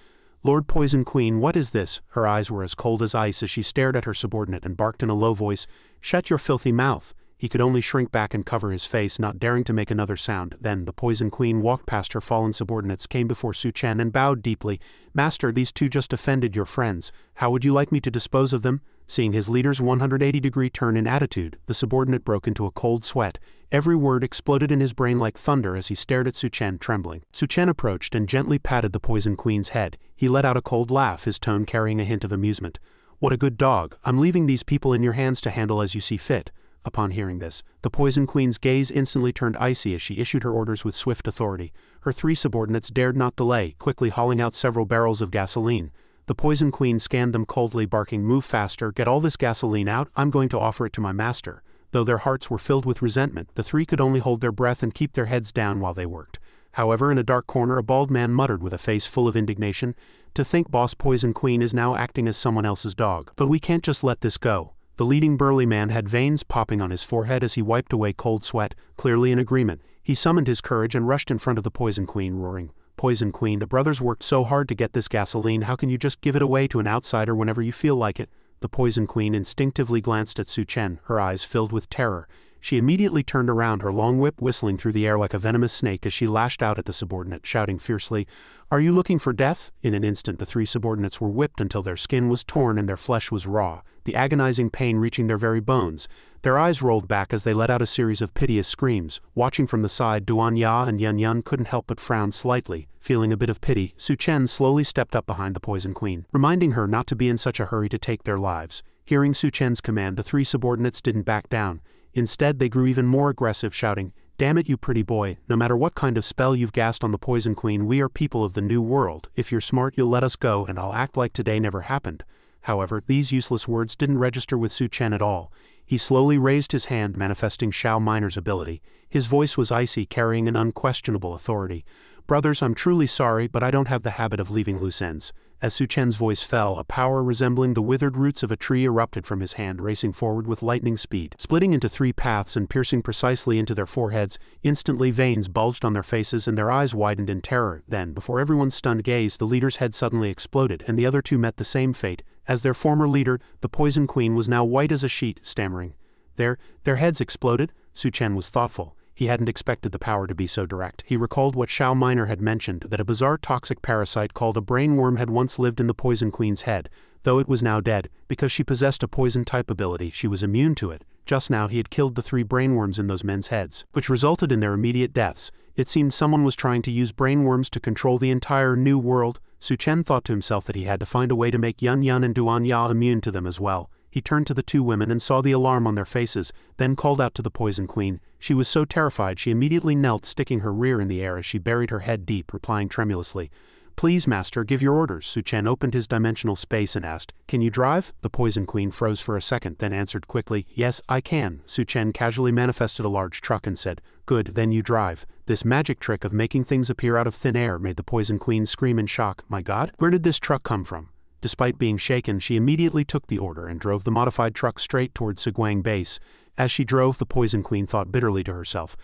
"Lord Poison Queen, what is this?" Her eyes were as cold as ice as she stared at her subordinate and barked in a low voice, "Shut your filthy mouth." He could only shrink back and cover his face, not daring to make another sound. Then the Poison Queen walked past her fallen subordinates, came before Su Chen and bowed deeply. "Master, these two just offended your friends. How would you like me to dispose of them?" Seeing his leader's 180-degree turn in attitude, the subordinate broke into a cold sweat. Every word exploded in his brain like thunder as he stared at Su Chen, trembling. Su Chen approached and gently patted the Poison Queen's head. He let out a cold laugh, his tone carrying a hint of amusement. "What a good dog. I'm leaving these people in your hands to handle as you see fit." Upon hearing this, the Poison Queen's gaze instantly turned icy as she issued her orders with swift authority. Her three subordinates dared not delay, quickly hauling out several barrels of gasoline. The Poison Queen scanned them coldly, barking, "Move faster, get all this gasoline out, I'm going to offer it to my master." Though their hearts were filled with resentment, the three could only hold their breath and keep their heads down while they worked. However, in a dark corner a bald man muttered with a face full of indignation, "To think Boss Poison Queen is now acting as someone else's dog. But we can't just let this go." The leading burly man had veins popping on his forehead as he wiped away cold sweat, clearly in agreement. He summoned his courage and rushed in front of the Poison Queen, roaring, "Poison Queen, the brothers worked so hard to get this gasoline, how can you just give it away to an outsider whenever you feel like it?" The Poison Queen instinctively glanced at Su Chen, her eyes filled with terror. She immediately turned around, her long whip whistling through the air like a venomous snake as she lashed out at the subordinate, shouting fiercely, "Are you looking for death?" In an instant the three subordinates were whipped until their skin was torn and their flesh was raw, the agonizing pain reaching their very bones. Their eyes rolled back as they let out a series of piteous screams. Watching from the side, Duan Ya and Yun Yun couldn't help but frown slightly. Feeling a bit of pity, Su Chen slowly stepped up behind the Poison Queen, reminding her not to be in such a hurry to take their lives. Hearing Su Chen's command, the three subordinates didn't back down. Instead, they grew even more aggressive, shouting, "Damn it, you pretty boy, no matter what kind of spell you've gassed on the Poison Queen, we are people of the New World. If you're smart, you'll let us go and I'll act like today never happened." However, these useless words didn't register with Su Chen at all. He slowly raised his hand, manifesting Shao Minor's ability. His voice was icy, carrying an unquestionable authority. "Brothers, I'm truly sorry, but I don't have the habit of leaving loose ends." As Su Chen's voice fell, a power resembling the withered roots of a tree erupted from his hand, racing forward with lightning speed. Splitting into three paths and piercing precisely into their foreheads, instantly veins bulged on their faces and their eyes widened in terror. Then, before everyone's stunned gaze, the leader's head suddenly exploded, and the other two met the same fate. As their former leader, the Poison Queen was now white as a sheet, stammering. Their heads exploded?" Su Chen was thoughtful. He hadn't expected the power to be so direct. He recalled what Shao Minor had mentioned, that a bizarre toxic parasite called a brainworm had once lived in the Poison Queen's head. Though it was now dead, because she possessed a poison-type ability, she was immune to it. Just now he had killed the three brainworms in those men's heads, which resulted in their immediate deaths. It seemed someone was trying to use brainworms to control the entire New World. Su Chen thought to himself that he had to find a way to make Yun Yun and Duan Ya immune to them as well. He turned to the two women and saw the alarm on their faces, then called out to the Poison Queen. She was so terrified she immediately knelt, sticking her rear in the air as she buried her head deep, replying tremulously, "Please, master, give your orders." Su Chen opened his dimensional space and asked, "Can you drive?" The Poison Queen froze for a second, then answered quickly, "Yes, I can." Su Chen casually manifested a large truck and said, "Good, then you drive." This magic trick of making things appear out of thin air made the Poison Queen scream in shock. "My God, where did this truck come from?" Despite being shaken, she immediately took the order and drove the modified truck straight towards Seguang Base. As she drove, the Poison Queen thought bitterly to herself,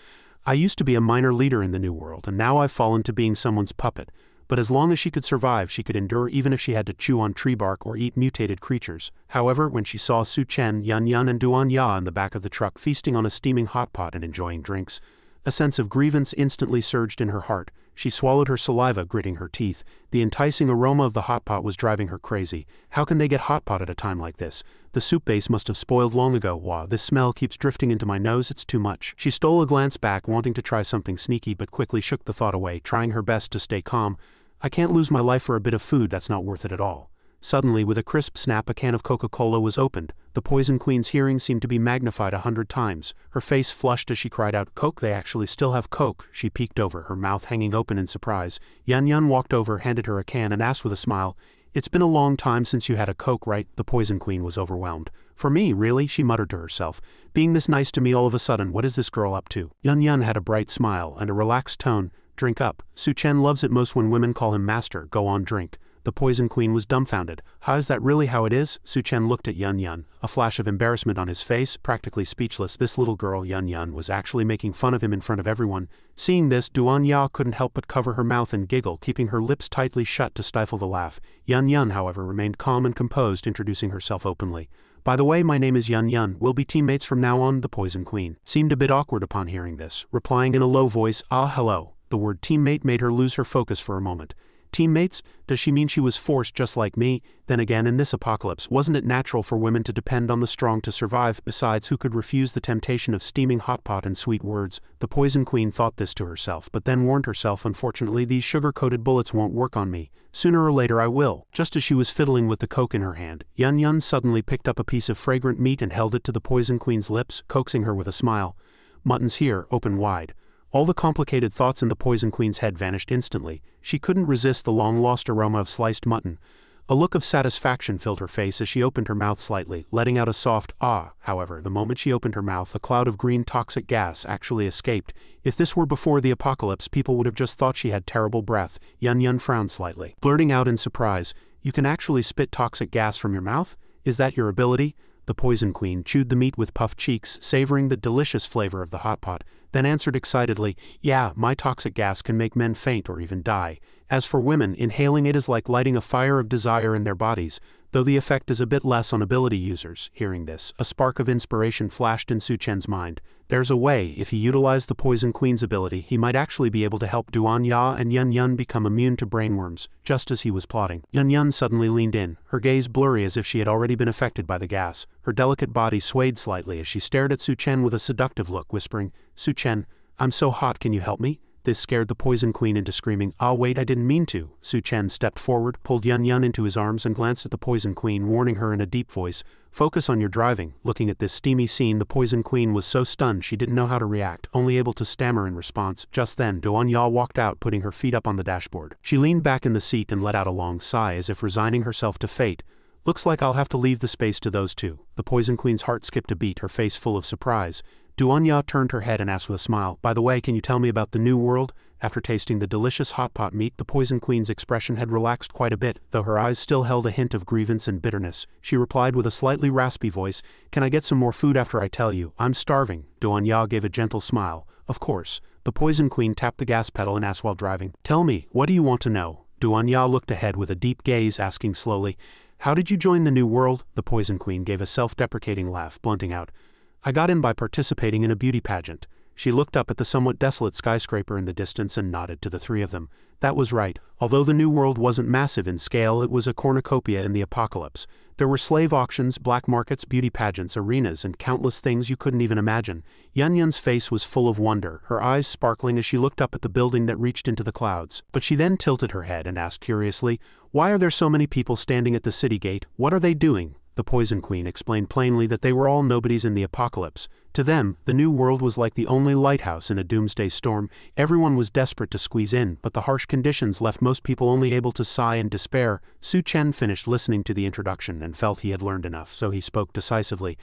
"I used to be a minor leader in the New World, and now I've fallen to being someone's puppet." But as long as she could survive, she could endure even if she had to chew on tree bark or eat mutated creatures. However, when she saw Su Chen, Yun Yun and Duan Ya in the back of the truck feasting on a steaming hot pot and enjoying drinks, a sense of grievance instantly surged in her heart. She swallowed her saliva, gritting her teeth. The enticing aroma of the hot pot was driving her crazy. How can they get hot pot at a time like this? The soup base must have spoiled long ago. Wow, this smell keeps drifting into my nose, it's too much. She stole a glance back, wanting to try something sneaky, but quickly shook the thought away, trying her best to stay calm. "I can't lose my life for a bit of food, that's not worth it at all." Suddenly, with a crisp snap, a can of Coca-Cola was opened. The Poison Queen's hearing seemed to be magnified 100 times. Her face flushed as she cried out, "Coke, they actually still have Coke." She peeked over, her mouth hanging open in surprise. Yun walked over, handed her a can, and asked with a smile, "It's been a long time since you had a Coke, right?" The Poison Queen was overwhelmed. "For me, really?" she muttered to herself. "Being this nice to me all of a sudden, what is this girl up to?" Yun had a bright smile and a relaxed tone. "Drink up. Su Chen loves it most when women call him master. Go on, drink." The Poison Queen was dumbfounded. "How is that really how it is?" Su Chen looked at Yun, a flash of embarrassment on his face, practically speechless. This little girl, Yun, was actually making fun of him in front of everyone. Seeing this, Duanya couldn't help but cover her mouth and giggle, keeping her lips tightly shut to stifle the laugh. Yun, however, remained calm and composed, introducing herself openly. "By the way, my name is Yun. We'll be teammates from now on." The Poison Queen seemed a bit awkward upon hearing this, replying in a low voice, "Ah, hello." The word teammate made her lose her focus for a moment. Teammates? Does she mean she was forced just like me? Then again, in this apocalypse, wasn't it natural for women to depend on the strong to survive? Besides, who could refuse the temptation of steaming hot pot and sweet words? The Poison Queen thought this to herself, but then warned herself, "Unfortunately, these sugar-coated bullets won't work on me. Sooner or later I will." Just as she was fiddling with the Coke in her hand, Yun suddenly picked up a piece of fragrant meat and held it to the Poison Queen's lips, coaxing her with a smile. "Mutton's here, open wide." All the complicated thoughts in the Poison Queen's head vanished instantly. She couldn't resist the long-lost aroma of sliced mutton. A look of satisfaction filled her face as she opened her mouth slightly, letting out a soft "ah." However, the moment she opened her mouth, a cloud of green toxic gas actually escaped. If this were before the apocalypse, people would have just thought she had terrible breath. Yun frowned slightly, blurting out in surprise, "You can actually spit toxic gas from your mouth? Is that your ability?" The Poison Queen chewed the meat with puffed cheeks, savoring the delicious flavor of the hot pot, then answered excitedly, "Yeah, my toxic gas can make men faint or even die. As for women, inhaling it is like lighting a fire of desire in their bodies, though the effect is a bit less on ability users." Hearing this, a spark of inspiration flashed in Su Chen's mind. There's a way, if he utilized the Poison Queen's ability, he might actually be able to help Duanya and Yun become immune to brainworms, just as he was plotting. Yun suddenly leaned in, her gaze blurry as if she had already been affected by the gas. Her delicate body swayed slightly as she stared at Su Chen with a seductive look, whispering, "Su Chen, I'm so hot, can you help me?" This scared the Poison Queen into screaming, "Ah, wait, I didn't mean to." Su Chen stepped forward, pulled Yun into his arms and glanced at the Poison Queen, warning her in a deep voice, "Focus on your driving." Looking at this steamy scene, the Poison Queen was so stunned she didn't know how to react, only able to stammer in response. Just then, Duanya walked out, putting her feet up on the dashboard. She leaned back in the seat and let out a long sigh as if resigning herself to fate. "Looks like I'll have to leave the space to those two." The Poison Queen's heart skipped a beat, her face full of surprise. Duanya turned her head and asked with a smile, "By the way, can you tell me about the new world?" After tasting the delicious hot pot meat, the Poison Queen's expression had relaxed quite a bit, though her eyes still held a hint of grievance and bitterness. She replied with a slightly raspy voice, "Can I get some more food after I tell you? I'm starving." Duanya gave a gentle smile. "Of course." The Poison Queen tapped the gas pedal and asked while driving, "Tell me, what do you want to know?" Duanya looked ahead with a deep gaze, asking slowly, "How did you join the new world?" The Poison Queen gave a self-deprecating laugh, blunting out, "I got in by participating in a beauty pageant." She looked up at the somewhat desolate skyscraper in the distance and nodded to the three of them. That was right. Although the new world wasn't massive in scale, it was a cornucopia in the apocalypse. There were slave auctions, black markets, beauty pageants, arenas, and countless things you couldn't even imagine. Yun's face was full of wonder, her eyes sparkling as she looked up at the building that reached into the clouds. But she then tilted her head and asked curiously, "Why are there so many people standing at the city gate? What are they doing?" The Poison Queen explained plainly that they were all nobodies in the apocalypse. To them, the new world was like the only lighthouse in a doomsday storm. Everyone was desperate to squeeze in, but the harsh conditions left most people only able to sigh in despair. Su Chen finished listening to the introduction and felt he had learned enough, so he spoke decisively.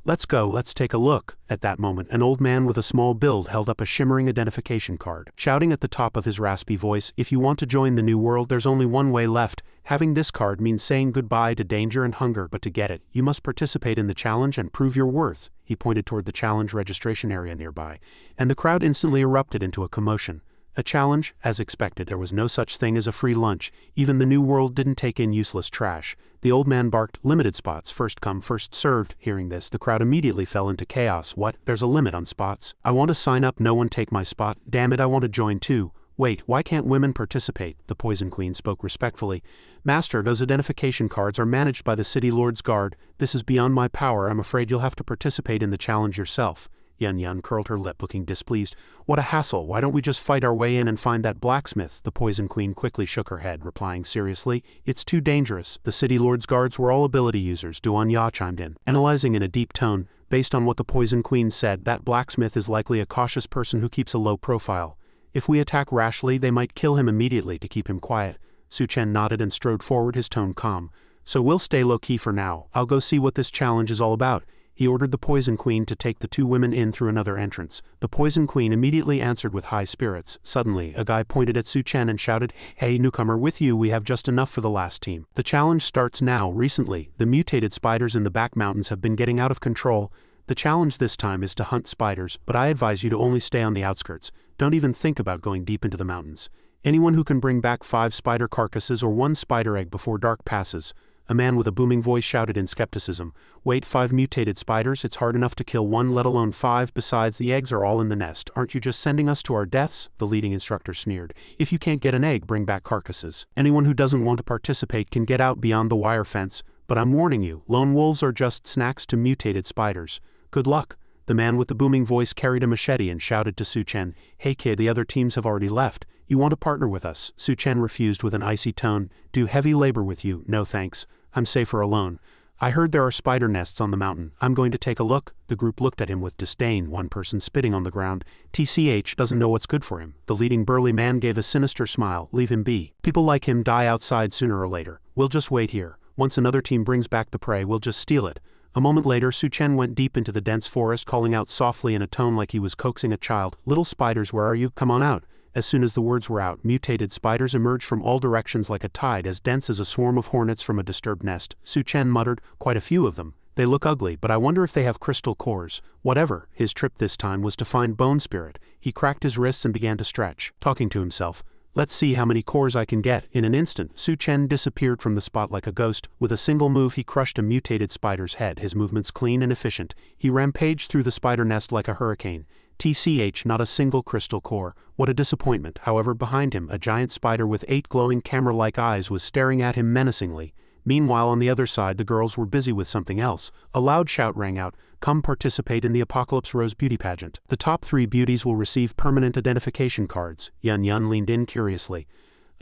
"Let's go, let's take a look." At that moment, an old man with a small build held up a shimmering identification card, shouting at the top of his raspy voice, "If you want to join the new world, there's only one way left. Having this card means saying goodbye to danger and hunger, but to get it, you must participate in the challenge and prove your worth." He pointed toward the challenge registration area nearby, and the crowd instantly erupted into a commotion. A challenge? As expected, there was no such thing as a free lunch. Even the new world didn't take in useless trash. The old man barked, "Limited spots, first come, first served." Hearing this, the crowd immediately fell into chaos. "What? There's a limit on spots? I want to sign up, no one take my spot. Damn it, I want to join too." "Wait, why can't women participate?" The Poison Queen spoke respectfully. "Master, those identification cards are managed by the City Lord's Guard. This is beyond my power. I'm afraid you'll have to participate in the challenge yourself." Yun curled her lip, looking displeased. What a hassle, why don't we just fight our way in and find that blacksmith? The Poison Queen quickly shook her head, replying seriously, it's too dangerous. The city lord's guards were all ability users, Duan Ya chimed in, analyzing in a deep tone. Based on what the Poison Queen said, that blacksmith is likely a cautious person who keeps a low profile. If we attack rashly, they might kill him immediately to keep him quiet. Su Chen nodded and strode forward, his tone calm. So we'll stay low-key for now. I'll go see what this challenge is all about. He ordered the Poison Queen to take the two women in through another entrance. The Poison Queen immediately answered with high spirits. Suddenly, a guy pointed at Su Chen and shouted, "Hey, newcomer, with you we have just enough for the last team. The challenge starts now." Recently, the mutated spiders in the back mountains have been getting out of control. The challenge this time is to hunt spiders, but I advise you to only stay on the outskirts. Don't even think about going deep into the mountains. Anyone who can bring back 5 spider carcasses or 1 spider egg before dark passes. A man with a booming voice shouted in skepticism. Wait, 5 mutated spiders? It's hard enough to kill 1, let alone 5. Besides, the eggs are all in the nest. Aren't you just sending us to our deaths? The leading instructor sneered. If you can't get an egg, bring back carcasses. Anyone who doesn't want to participate can get out beyond the wire fence. But I'm warning you, lone wolves are just snacks to mutated spiders. Good luck. The man with the booming voice carried a machete and shouted to Su Chen, "Hey kid, the other teams have already left. You want to partner with us?" Su Chen refused with an icy tone. "Do heavy labor with you? No thanks. I'm safer alone. I heard there are spider nests on the mountain. I'm going to take a look." The group looked at him with disdain, one person spitting on the ground. TCH doesn't know what's good for him. The leading burly man gave a sinister smile. Leave him be. People like him die outside sooner or later. We'll just wait here. Once another team brings back the prey, we'll just steal it. A moment later, Su Chen went deep into the dense forest, calling out softly in a tone like he was coaxing a child, "Little spiders, where are you? Come on out." As soon as the words were out, mutated spiders emerged from all directions like a tide, as dense as a swarm of hornets from a disturbed nest. Su Chen muttered, "Quite a few of them. They look ugly, but I wonder if they have crystal cores." Whatever, his trip this time was to find Bone Spirit. He cracked his wrists and began to stretch, talking to himself. "Let's see how many cores I can get." In an instant, Su Chen disappeared from the spot like a ghost. With a single move, he crushed a mutated spider's head, his movements clean and efficient. He rampaged through the spider nest like a hurricane. TCH, not a single crystal core. What a disappointment. However, behind him, a giant spider with 8 glowing camera-like eyes was staring at him menacingly. Meanwhile, on the other side, the girls were busy with something else. A loud shout rang out, "Come participate in the Apocalypse Rose beauty pageant. The top 3 beauties will receive permanent identification cards." Yun leaned in curiously.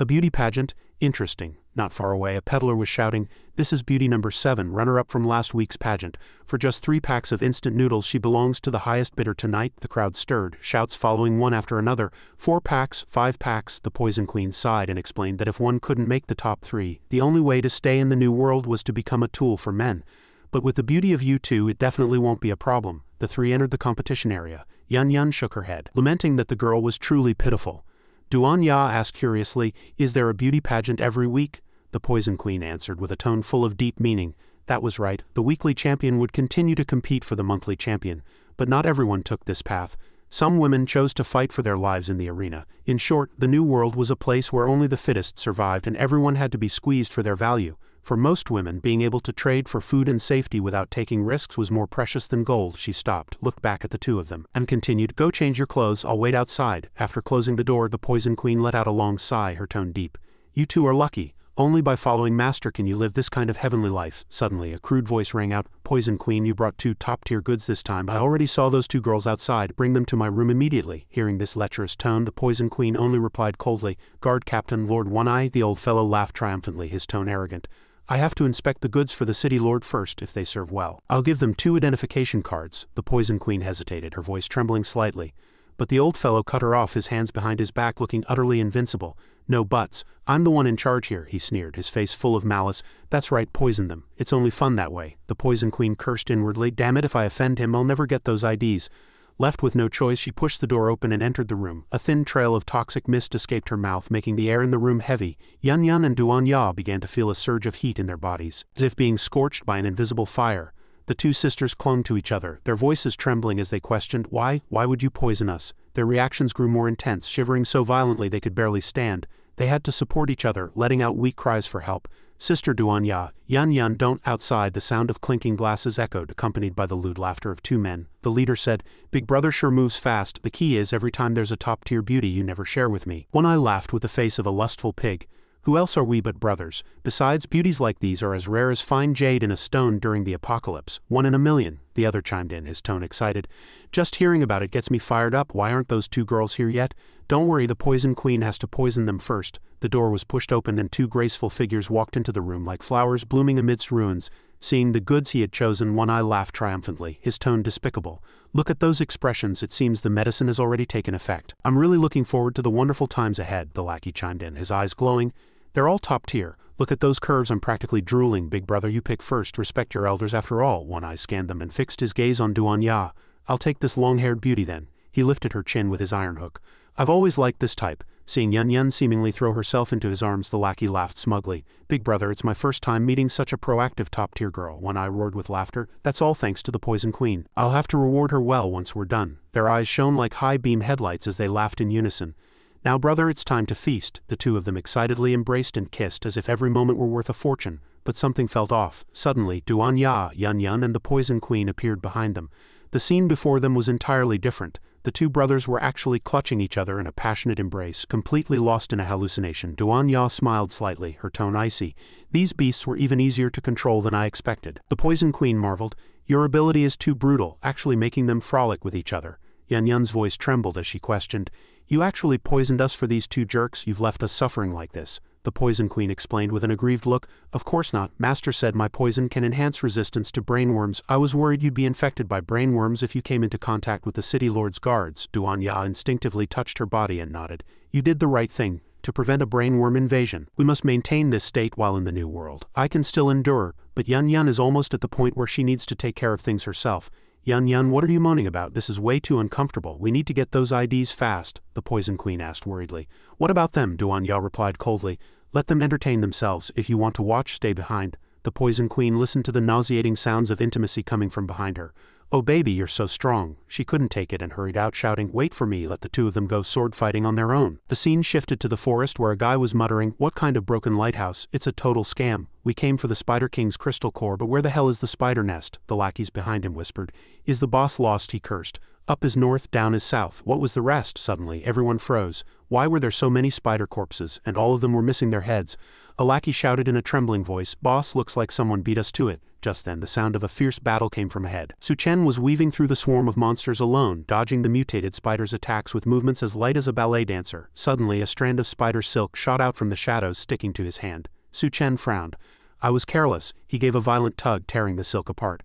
"A beauty pageant? Interesting." Not far away, a peddler was shouting, "This is beauty number 7, runner-up from last week's pageant. For just 3 packs of instant noodles, she belongs to the highest bidder tonight." The crowd stirred, shouts following one after another. 4 packs, 5 packs. The Poison Queen sighed and explained that if one couldn't make the top 3, the only way to stay in the new world was to become a tool for men. But with the beauty of you two, it definitely won't be a problem. The 3 entered the competition area. Yun shook her head, lamenting that the girl was truly pitiful. Duan Ya asked curiously, "Is there a beauty pageant every week?" The Poison Queen answered with a tone full of deep meaning. That was right, the weekly champion would continue to compete for the monthly champion, but not everyone took this path. Some women chose to fight for their lives in the arena. In short, the new world was a place where only the fittest survived and everyone had to be squeezed for their value. For most women, being able to trade for food and safety without taking risks was more precious than gold. She stopped, looked back at the 2 of them, and continued, "Go change your clothes, I'll wait outside." After closing the door, the Poison Queen let out a long sigh, her tone deep. "You 2 are lucky. Only by following Master can you live this kind of heavenly life." Suddenly, a crude voice rang out, "Poison Queen, you brought 2 top-tier goods this time. I already saw those 2 girls outside. Bring them to my room immediately." Hearing this lecherous tone, the Poison Queen only replied coldly, "Guard Captain Lord One-Eye." The old fellow laughed triumphantly, his tone arrogant. "I have to inspect the goods for the city lord first. If they serve well, I'll give them 2 identification cards." The Poison Queen hesitated, her voice trembling slightly. But the old fellow cut her off, his hands behind his back, looking utterly invincible. "No buts. I'm the one in charge here," he sneered, his face full of malice. "That's right, poison them. It's only fun that way." The Poison Queen cursed inwardly. "Damn it, if I offend him, I'll never get those IDs." Left with no choice, she pushed the door open and entered the room. A thin trail of toxic mist escaped her mouth, making the air in the room heavy. Yun and Duan Ya began to feel a surge of heat in their bodies, as if being scorched by an invisible fire. The 2 sisters clung to each other, their voices trembling as they questioned, "Why would you poison us?" Their reactions grew more intense, shivering so violently they could barely stand. They had to support each other, letting out weak cries for help. "Sister Duan Ya, Yun, don't." Outside, the sound of clinking glasses echoed, accompanied by the lewd laughter of 2 men. The leader said, "Big brother sure moves fast. The key is, every time there's a top-tier beauty you never share with me." One-Eye laughed with the face of a lustful pig. Who else are we but brothers? Besides, beauties like these are as rare as fine jade in a stone during the apocalypse. 1 in a million, the other chimed in, his tone excited. Just hearing about it gets me fired up. Why aren't those 2 girls here yet? Don't worry, the Poison Queen has to poison them first. The door was pushed open and 2 graceful figures walked into the room like flowers blooming amidst ruins. Seeing the goods he had chosen, One Eye laughed triumphantly, his tone despicable. Look at those expressions, it seems the medicine has already taken effect. I'm really looking forward to the wonderful times ahead, the lackey chimed in, his eyes glowing. They're all top tier. Look at those curves, I'm practically drooling. Big brother, you pick first, respect your elders after all. One Eye scanned them and fixed his gaze on Duan Ya. I'll take this long-haired beauty then. He lifted her chin with his iron hook. I've always liked this type. Seeing Yun Yun seemingly throw herself into his arms, the lackey laughed smugly. Big brother, it's my first time meeting such a proactive top-tier girl. One Eye roared with laughter. That's all thanks to the Poison Queen. I'll have to reward her well once we're done. Their eyes shone like high-beam headlights as they laughed in unison. Now brother, it's time to feast. The 2 of them excitedly embraced and kissed as if every moment were worth a fortune. But something felt off. Suddenly, Duan Ya, Yun Yun and the Poison Queen appeared behind them. The scene before them was entirely different. The 2 brothers were actually clutching each other in a passionate embrace, completely lost in a hallucination. Duan Ya smiled slightly, her tone icy. These beasts were even easier to control than I expected. The Poison Queen marveled. Your ability is too brutal, actually making them frolic with each other. Yun Yun's voice trembled as she questioned. You actually poisoned us for these 2 jerks? You've left us suffering like this. The Poison Queen explained with an aggrieved look. Of course not. Master said my poison can enhance resistance to brainworms. I was worried you'd be infected by brainworms if you came into contact with the City Lord's guards. Duan Ya instinctively touched her body and nodded. You did the right thing. To prevent a brainworm invasion, we must maintain this state while in the new world. I can still endure, but Yun Yun is almost at the point where she needs to take care of things herself. Yun Yun, what are you moaning about? This is way too uncomfortable. We need to get those IDs fast, the Poison Queen asked worriedly. What about them? Duan Ya replied coldly. Let them entertain themselves. If you want to watch, stay behind. The Poison Queen listened to the nauseating sounds of intimacy coming from behind her. Oh baby, you're so strong. She couldn't take it and hurried out shouting, wait for me, let the 2 of them go sword fighting on their own. The scene shifted to the forest where a guy was muttering, what kind of broken lighthouse? It's a total scam. We came for the Spider King's crystal core, but where the hell is the spider nest? The lackeys behind him whispered. Is the boss lost? He cursed. Up is north, down is south. What was the rest? Suddenly, everyone froze. Why were there so many spider corpses, and all of them were missing their heads? A lackey shouted in a trembling voice, Boss, looks like someone beat us to it. Just then, the sound of a fierce battle came from ahead. Su Chen was weaving through the swarm of monsters alone, dodging the mutated spider's attacks with movements as light as a ballet dancer. Suddenly, a strand of spider silk shot out from the shadows, sticking to his hand. Su Chen frowned. I was careless. He gave a violent tug, tearing the silk apart.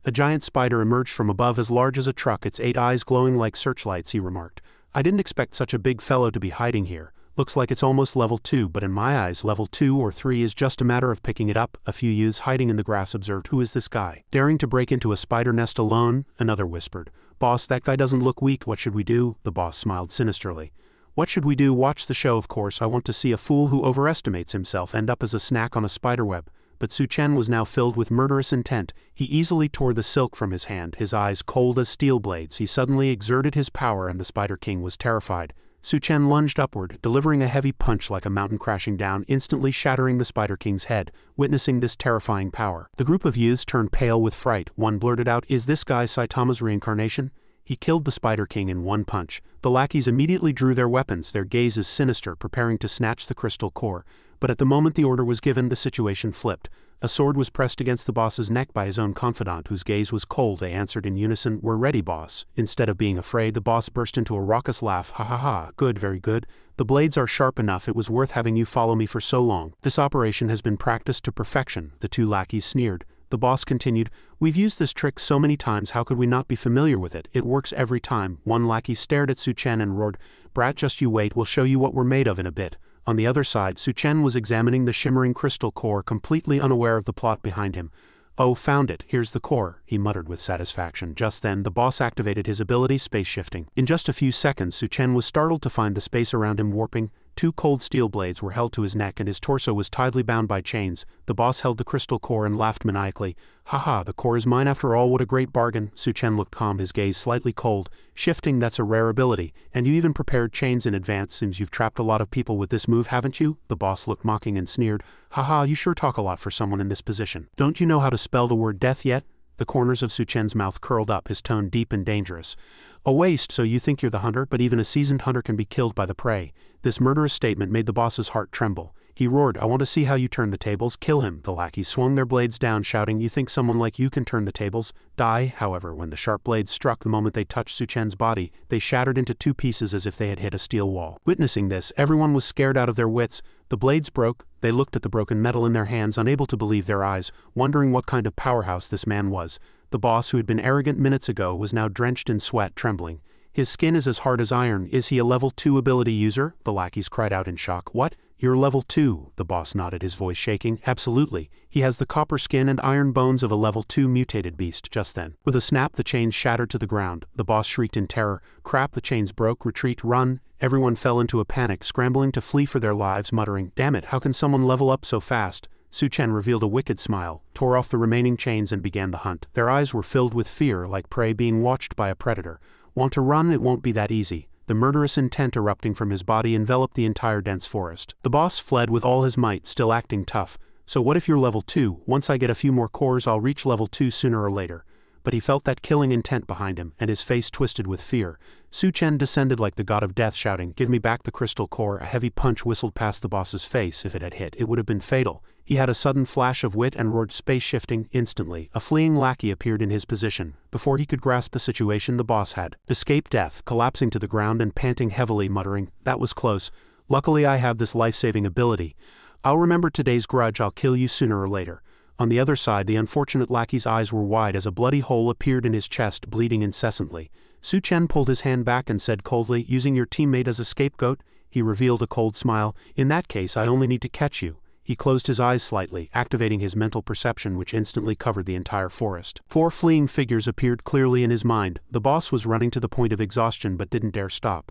A giant spider emerged from above as large as a truck, its 8 eyes glowing like searchlights, he remarked. I didn't expect such a big fellow to be hiding here. Looks like it's almost level 2, but in my eyes level 2 or 3 is just a matter of picking it up. A few youths hiding in the grass observed. Who is this guy? Daring to break into a spider nest alone? Another whispered. Boss, that guy doesn't look weak. What should we do? The boss smiled sinisterly. What should we do? Watch the show, of course. I want to see a fool who overestimates himself end up as a snack on a spiderweb. But Su Chen was now filled with murderous intent. He easily tore the silk from his hand, his eyes cold as steel blades. He suddenly exerted his power and the Spider King was terrified. Su Chen lunged upward, delivering a heavy punch like a mountain crashing down, instantly shattering the Spider King's head. Witnessing this terrifying power, the group of youths turned pale with fright. One blurted out, "Is this guy Saitama's reincarnation?" He killed the Spider King in one punch. The lackeys immediately drew their weapons, their gazes sinister, preparing to snatch the crystal core. But at the moment the order was given, the situation flipped. A sword was pressed against the boss's neck by his own confidant, whose gaze was cold. They answered in unison, "We're ready, boss." Instead of being afraid, the boss burst into a raucous laugh. "Ha ha ha, good, very good. The blades are sharp enough. It was worth having you follow me for so long. This operation has been practiced to perfection." The 2 lackeys sneered. The boss continued, "We've used this trick so many times, how could we not be familiar with it? It works every time." One lackey stared at Su Chen and roared, "Brat, just you wait, we'll show you what we're made of in a bit." On the other side, Su Chen was examining the shimmering crystal core, completely unaware of the plot behind him. "Oh, found it, here's the core," he muttered with satisfaction. Just then, the boss activated his ability, space shifting. In just a few seconds, Su Chen was startled to find the space around him warping. 2 cold steel blades were held to his neck and his torso was tidally bound by chains. The boss held the crystal core and laughed maniacally. "Haha, the core is mine after all, what a great bargain." Su Chen looked calm, his gaze slightly cold. "Shifting, that's a rare ability. And you even prepared chains in advance. Seems you've trapped a lot of people with this move, haven't you?" The boss looked mocking and sneered. "Haha, you sure talk a lot for someone in this position. Don't you know how to spell the word death yet?" The corners of Su Chen's mouth curled up, his tone deep and dangerous. "A waste, so you think you're the hunter, but even a seasoned hunter can be killed by the prey." This murderous statement made the boss's heart tremble. He roared, "I want to see how you turn the tables. Kill him." The lackeys swung their blades down, shouting, "You think someone like you can turn the tables? Die." However, when the sharp blades struck the moment they touched Su Chen's body, they shattered into two pieces as if they had hit a steel wall. Witnessing this, everyone was scared out of their wits. The blades broke. They looked at the broken metal in their hands, unable to believe their eyes, wondering what kind of powerhouse this man was. The boss, who had been arrogant minutes ago, was now drenched in sweat, trembling. "His skin is as hard as iron. Is he a level 2 ability user?" The lackeys cried out in shock. "What? You're level 2? The boss nodded, his voice shaking. "Absolutely. He has the copper skin and iron bones of a level 2 mutated beast." Just then, with a snap, the chains shattered to the ground. The boss shrieked in terror. "Crap, the chains broke. Retreat, run." Everyone fell into a panic, scrambling to flee for their lives, muttering, "Damn it, how can someone level up so fast?" Su Chen revealed a wicked smile, tore off the remaining chains and began the hunt. Their eyes were filled with fear, like prey being watched by a predator. "Want to run? It won't be that easy." The murderous intent erupting from his body enveloped the entire dense forest. The boss fled with all his might, still acting tough. "So what if you're level 2? Once I get a few more cores, I'll reach level 2 sooner or later." But he felt that killing intent behind him, and his face twisted with fear. Su Chen descended like the god of death, shouting, "Give me back the crystal core." A heavy punch whistled past the boss's face. If it had hit, it would have been fatal. He had a sudden flash of wit and roared, "Space shifting." Instantly, a fleeing lackey appeared in his position. Before he could grasp the situation, the boss had escaped death, collapsing to the ground and panting heavily, muttering, "That was close. Luckily I have this life-saving ability. I'll remember today's grudge. I'll kill you sooner or later." On the other side, the unfortunate lackey's eyes were wide as a bloody hole appeared in his chest, bleeding incessantly. Su Chen pulled his hand back and said coldly, "Using your teammate as a scapegoat?" He revealed a cold smile. "In that case, I only need to catch you." He closed his eyes slightly, activating his mental perception, which instantly covered the entire forest. 4 fleeing figures appeared clearly in his mind. The boss was running to the point of exhaustion but didn't dare stop.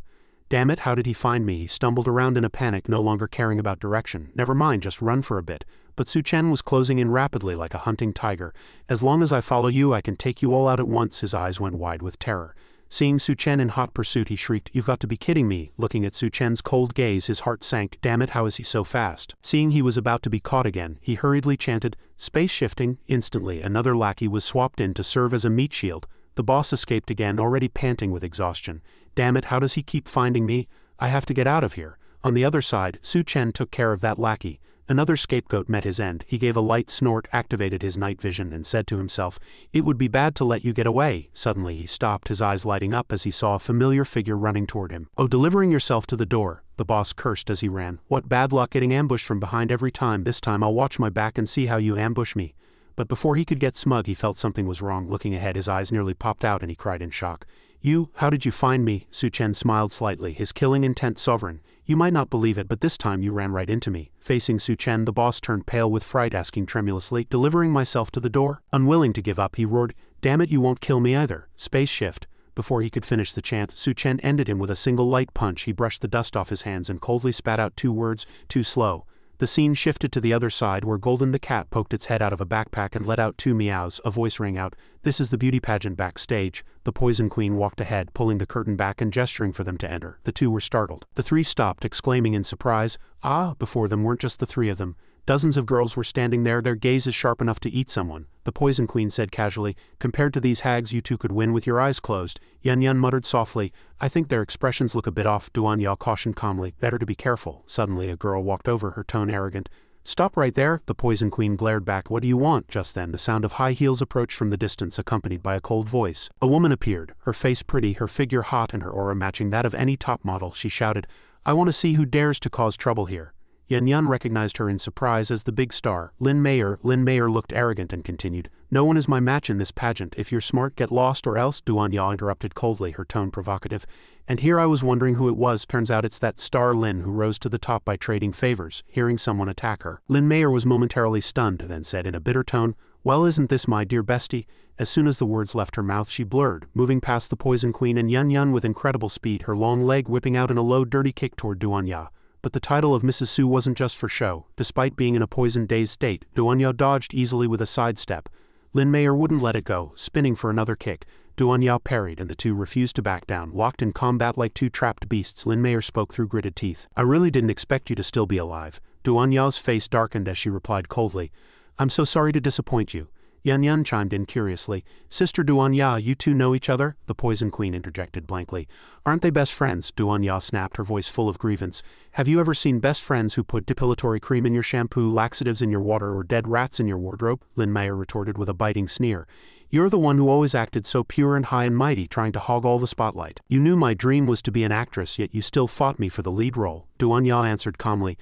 "Damn it, how did he find me?" He stumbled around in a panic, no longer caring about direction. "Never mind, just run for a bit." But Su Chen was closing in rapidly like a hunting tiger. "As long as I follow you, I can take you all out at once." His eyes went wide with terror. Seeing Su Chen in hot pursuit, he shrieked, "You've got to be kidding me." Looking at Su Chen's cold gaze, his heart sank. "Damn it, how is he so fast?" Seeing he was about to be caught again, he hurriedly chanted, "Space shifting." Instantly, another lackey was swapped in to serve as a meat shield. The boss escaped again, already panting with exhaustion. "Damn it, how does he keep finding me? I have to get out of here." On the other side, Su Chen took care of that lackey. Another scapegoat met his end. He gave a light snort, activated his night vision, and said to himself, "It would be bad to let you get away." Suddenly he stopped, his eyes lighting up as he saw a familiar figure running toward him. "Oh, delivering yourself to the door," the boss cursed as he ran. "What bad luck getting ambushed from behind every time. This time I'll watch my back and see how you ambush me." But before he could get smug, he felt something was wrong. Looking ahead, his eyes nearly popped out and he cried in shock. "You? How did you find me?" Su Chen smiled slightly, his killing intent sovereign. "You might not believe it, but this time you ran right into me." Facing Su Chen, the boss turned pale with fright, asking tremulously, "Delivering myself to the door?" Unwilling to give up, he roared, "Damn it, you won't kill me either. Space shift." Before he could finish the chant, Su Chen ended him with a single light punch. He brushed the dust off his hands and coldly spat out 2 words, "Too slow." The scene shifted to the other side, where Golden the cat poked its head out of a backpack and let out 2 meows. A voice rang out, "This is the beauty pageant backstage." The Poison Queen walked ahead, pulling the curtain back and gesturing for them to enter. The 2 were startled. The 3 stopped, exclaiming in surprise, "Ah!" Before them weren't just the 3 of them. Dozens of girls were standing there, their gazes sharp enough to eat someone. The Poison Queen said casually, "Compared to these hags, you 2 could win with your eyes closed." Yun Yun muttered softly, "I think their expressions look a bit off." Duan Ya cautioned calmly, "Better to be careful." Suddenly a girl walked over, her tone arrogant. "Stop right there." The Poison Queen glared back. "What do you want?" Just then the sound of high heels approached from the distance, accompanied by a cold voice. A woman appeared, her face pretty, her figure hot, and her aura matching that of any top model. She shouted, "I want to see who dares to cause trouble here." Yun Yun recognized her in surprise as the big star, Lin Mayer. Lin Mayer looked arrogant and continued, "No one is my match in this pageant. If you're smart, get lost or else." Duan Ya interrupted coldly, her tone provocative. "And here I was wondering who it was. Turns out it's that star Lin who rose to the top by trading favors." Hearing someone attack her, Lin Mayer was momentarily stunned, then said in a bitter tone, "Well, isn't this my dear bestie?" As soon as the words left her mouth, she blurred, moving past the Poison Queen and Yun Yun with incredible speed, her long leg whipping out in a low, dirty kick toward Duan Ya. But the title of Mrs. Su wasn't just for show. Despite being in a poison-dazed state, Duan Ya dodged easily with a sidestep. Lin Mayer wouldn't let it go, spinning for another kick. Duan Ya parried, and the 2 refused to back down. Locked in combat like 2 trapped beasts, Lin Mayer spoke through gritted teeth. "I really didn't expect you to still be alive." Duan Ya's face darkened as she replied coldly, "I'm so sorry to disappoint you. Yun chimed in curiously. Sister Duanya, you two know each other? The Poison Queen interjected blankly. Aren't they best friends? Duanya snapped, her voice full of grievance. Have you ever seen best friends who put depilatory cream in your shampoo, laxatives in your water, or dead rats in your wardrobe? Lin Mayer retorted with a biting sneer. You're the one who always acted so pure and high and mighty, trying to hog all the spotlight. You knew my dream was to be an actress, yet you still fought me for the lead role. Duanya answered calmly.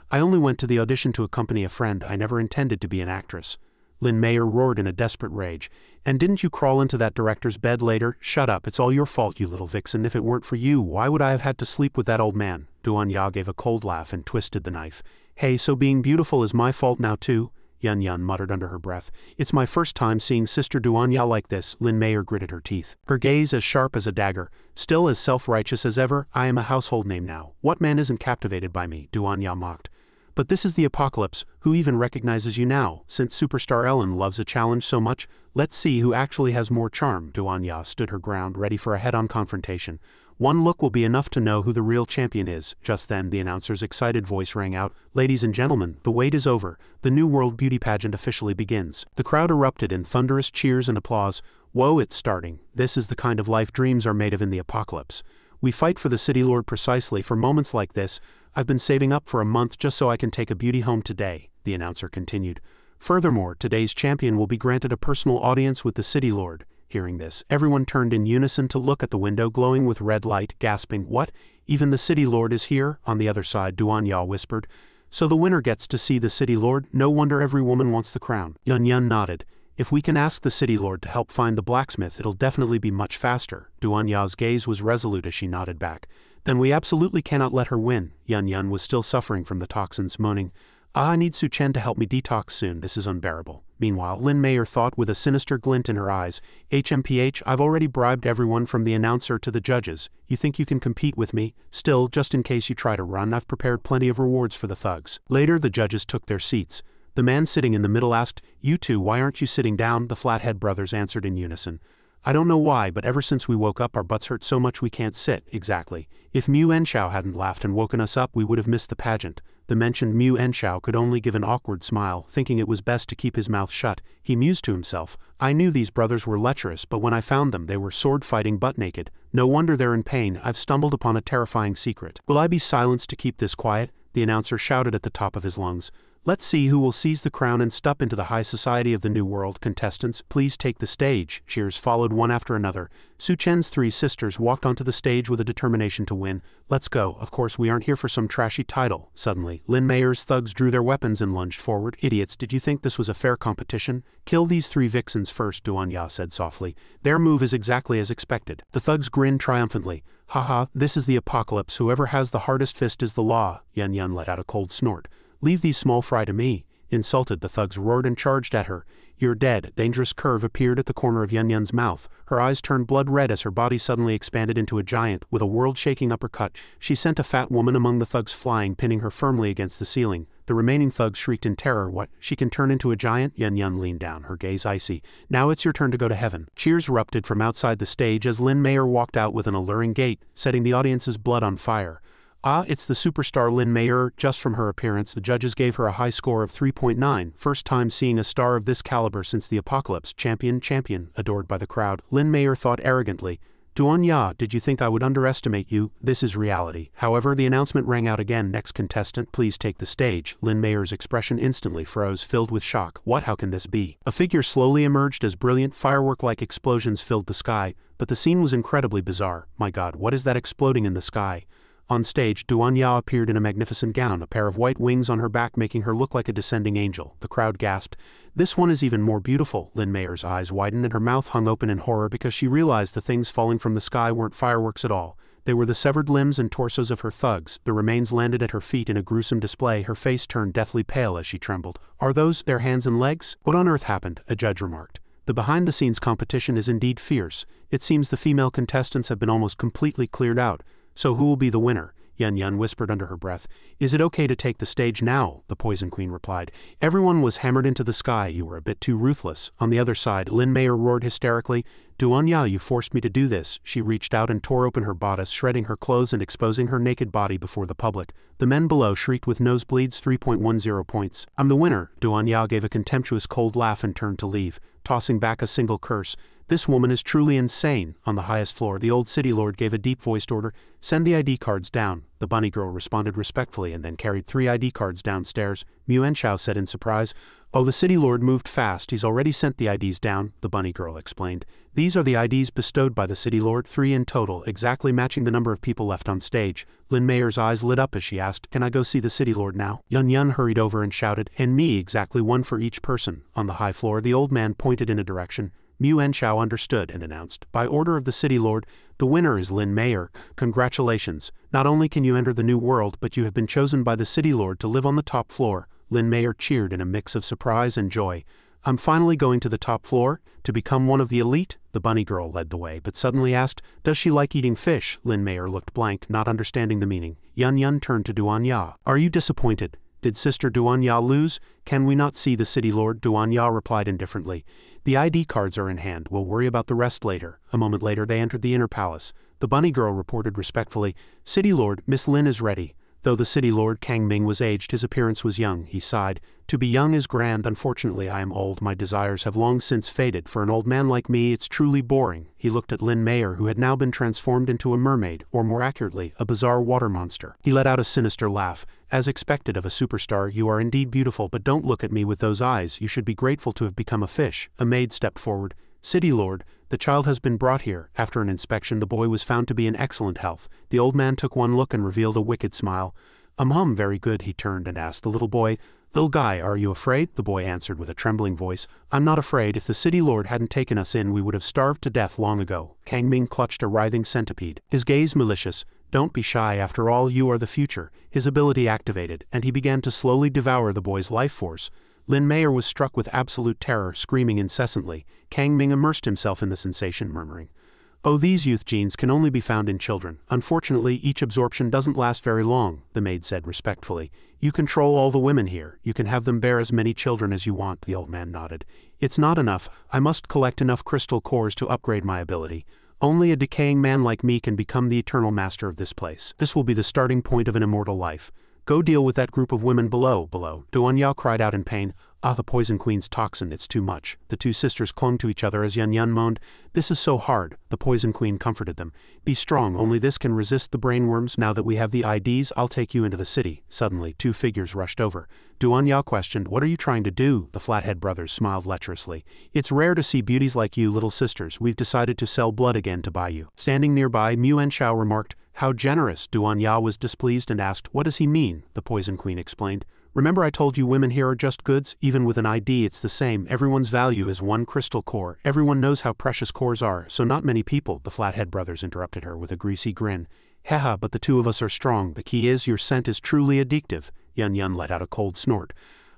I only went to the audition to accompany a friend. I never intended to be an actress. Lin Mayer roared in a desperate rage. And didn't you crawl into that director's bed later? Shut up, it's all your fault, you little vixen. If it weren't for you, why would I have had to sleep with that old man? Duanya gave a cold laugh and twisted the knife. Hey, so being beautiful is my fault now too? Yun muttered under her breath. It's my first time seeing Sister Duanya like this. Lin Mayer gritted her teeth, her gaze as sharp as a dagger. Still as self-righteous as ever, I am a household name now. What man isn't captivated by me? Duanya mocked. But this is the apocalypse. Who even recognizes you now? Since Superstar Ellen loves a challenge so much, let's see who actually has more charm. Duanya stood her ground, ready for a head-on confrontation. One look will be enough to know who the real champion is. Just then, the announcer's excited voice rang out. Ladies and gentlemen, the wait is over. The New World Beauty Pageant officially begins. The crowd erupted in thunderous cheers and applause. Whoa, it's starting. This is the kind of life dreams are made of in the apocalypse. We fight for the City Lord precisely for moments like this. I've been saving up for a month just so I can take a beauty home today, the announcer continued. Furthermore, today's champion will be granted a personal audience with the City Lord. Hearing this, everyone turned in unison to look at the window glowing with red light, gasping, What? Even the City Lord is here? On the other side, Duanya whispered. So the winner gets to see the City Lord? No wonder every woman wants the crown. Yun nodded. If we can ask the City Lord to help find the blacksmith, it'll definitely be much faster. Duanya's gaze was resolute as she nodded back. Then we absolutely cannot let her win. Yun was still suffering from the toxins, moaning, I need Su Chen to help me detox soon. This is unbearable. Meanwhile, Lin Mayer thought with a sinister glint in her eyes, HMPH, I've already bribed everyone from the announcer to the judges. You think you can compete with me? Still, just in case you try to run, I've prepared plenty of rewards for the thugs. Later, the judges took their seats. The man sitting in the middle asked, You two, why aren't you sitting down? The Flathead brothers answered in unison. I don't know why, but ever since we woke up our butts hurt so much we can't sit. Exactly. If Mu Enshao hadn't laughed and woken us up, we would have missed the pageant. The mentioned Mu Enshao could only give an awkward smile, thinking it was best to keep his mouth shut. He mused to himself, I knew these brothers were lecherous, but when I found them they were sword-fighting butt-naked. No wonder they're in pain. I've stumbled upon a terrifying secret. Will I be silenced to keep this quiet? The announcer shouted at the top of his lungs. Let's see who will seize the crown and step into the high society of the New World. Contestants, please take the stage. Cheers followed one after another. Su Chen's three sisters walked onto the stage with a determination to win. Let's go. Of course we aren't here for some trashy title. Suddenly, Lin Mayer's thugs drew their weapons and lunged forward. Idiots, did you think this was a fair competition? Kill these three vixens first, Duanya said softly. Their move is exactly as expected. The thugs grinned triumphantly. Haha, this is the apocalypse. Whoever has the hardest fist is the law. Yun let out a cold snort. Leave these small fry to me. Insulted, the thugs roared and charged at her. You're dead. A dangerous curve appeared at the corner of Yun's mouth. Her eyes turned blood red as her body suddenly expanded into a giant. With a world-shaking uppercut, she sent a fat woman among the thugs flying, pinning her firmly against the ceiling. The remaining thugs shrieked in terror. What? She can turn into a giant? Yun leaned down, her gaze icy. Now it's your turn to go to heaven. Cheers erupted from outside the stage as Lin Mayer walked out with an alluring gait, setting the audience's blood on fire. Ah, it's the superstar Lin Mayer. Just from her appearance, the judges gave her a high score of 3.9. First time seeing a star of this caliber since the apocalypse. Champion, adored by the crowd. Lin Mayer thought arrogantly. Duanya, did you think I would underestimate you? This is reality. However, the announcement rang out again. Next contestant, please take the stage. Lin Mayer's expression instantly froze, filled with shock. What? How can this be? A figure slowly emerged as brilliant firework-like explosions filled the sky, but the scene was incredibly bizarre. My God, what is that exploding in the sky? On stage, Duanya appeared in a magnificent gown, a pair of white wings on her back making her look like a descending angel. The crowd gasped. This one is even more beautiful. Lin Mayer's eyes widened and her mouth hung open in horror because she realized the things falling from the sky weren't fireworks at all. They were the severed limbs and torsos of her thugs. The remains landed at her feet in a gruesome display. Her face turned deathly pale as she trembled. Are those their hands and legs? What on earth happened? A judge remarked. The behind-the-scenes competition is indeed fierce. It seems the female contestants have been almost completely cleared out. So who will be the winner? Yun Yun whispered under her breath. Is it okay to take the stage now? The Poison Queen replied. Everyone was hammered into the sky. You were a bit too ruthless. On the other side, Lin Mayer roared hysterically. Duanya, you forced me to do this. She reached out and tore open her bodice, shredding her clothes and exposing her naked body before the public. The men below shrieked with nosebleeds. 3.10 points. I'm the winner. Duanya gave a contemptuous cold laugh and turned to leave, tossing back a single curse. This woman is truly insane. On the highest floor, the old city lord gave a deep-voiced order. Send the ID cards down. The bunny girl responded respectfully and then carried 3 ID cards downstairs. Mu Enshao said in surprise. Oh, the city lord moved fast. He's already sent the IDs down, the bunny girl explained. These are the IDs bestowed by the city lord, 3 in total, exactly matching the number of people left on stage. Lin Mayer's eyes lit up as she asked, Can I go see the city lord now? Yun Yun hurried over and shouted, And me, exactly 1 for each person. On the high floor, the old man pointed in a direction. Mu Enshao understood and announced, By order of the city lord, the winner is Lin Mayer. Congratulations. Not only can you enter the new world, but you have been chosen by the city lord to live on the top floor. Lin Mayer cheered in a mix of surprise and joy. I'm finally going to the top floor? To become one of the elite? The bunny girl led the way, but suddenly asked, Does she like eating fish? Lin Mayer looked blank, not understanding the meaning. Yun Yun turned to Duanya. Are you disappointed? Did Sister Duanya lose? Can we not see the city lord? Duanya replied indifferently. The ID cards are in hand. We'll worry about the rest later. A moment later they entered the inner palace. The bunny girl reported respectfully, City lord, Miss Lin is ready. Though the city lord Kang Ming was aged, his appearance was young. He sighed. To be young is grand. Unfortunately, I am old. My desires have long since faded. For an old man like me, it's truly boring. He looked at Lin Mayer, who had now been transformed into a mermaid, or more accurately, a bizarre water monster. He let out a sinister laugh. As expected of a superstar, you are indeed beautiful, but don't look at me with those eyes. You should be grateful to have become a fish. A maid stepped forward. City lord, the child has been brought here. After an inspection, the boy was found to be in excellent health. The old man took one look and revealed a wicked smile. Very good. He turned and asked the little boy, Little guy, are you afraid? The boy answered with a trembling voice, I'm not afraid. If the city lord hadn't taken us in, we would have starved to death long ago. Kang Ming clutched a writhing centipede, his gaze malicious. Don't be shy, after all, you are the future. His ability activated, and he began to slowly devour the boy's life force. Lin Mayer was struck with absolute terror, screaming incessantly. Kang Ming immersed himself in the sensation, murmuring, Oh, these youth genes can only be found in children. Unfortunately, each absorption doesn't last very long, the maid said respectfully. You control all the women here. You can have them bear as many children as you want, the old man nodded. It's not enough. I must collect enough crystal cores to upgrade my ability. Only a decaying man like me can become the eternal master of this place. This will be the starting point of an immortal life. Go deal with that group of women below. Duanya cried out in pain. Ah, the Poison Queen's toxin, it's too much. The 2 sisters clung to each other as Yun Yun moaned. This is so hard. The Poison Queen comforted them. Be strong, only this can resist the brainworms. Now that we have the IDs, I'll take you into the city. Suddenly, 2 figures rushed over. Duanya questioned, What are you trying to do? The Flathead brothers smiled lecherously. It's rare to see beauties like you, little sisters. We've decided to sell blood again to buy you. Standing nearby, Mu Enshao remarked, How generous. Duanya was displeased and asked, What does he mean? The Poison Queen explained. Remember I told you women here are just goods? Even with an ID it's the same. Everyone's value is 1 crystal core. Everyone knows how precious cores are, so not many people. The Flathead brothers interrupted her with a greasy grin. Haha, but the 2 of us are strong. The key is your scent is truly addictive. Yun Yun let out a cold snort.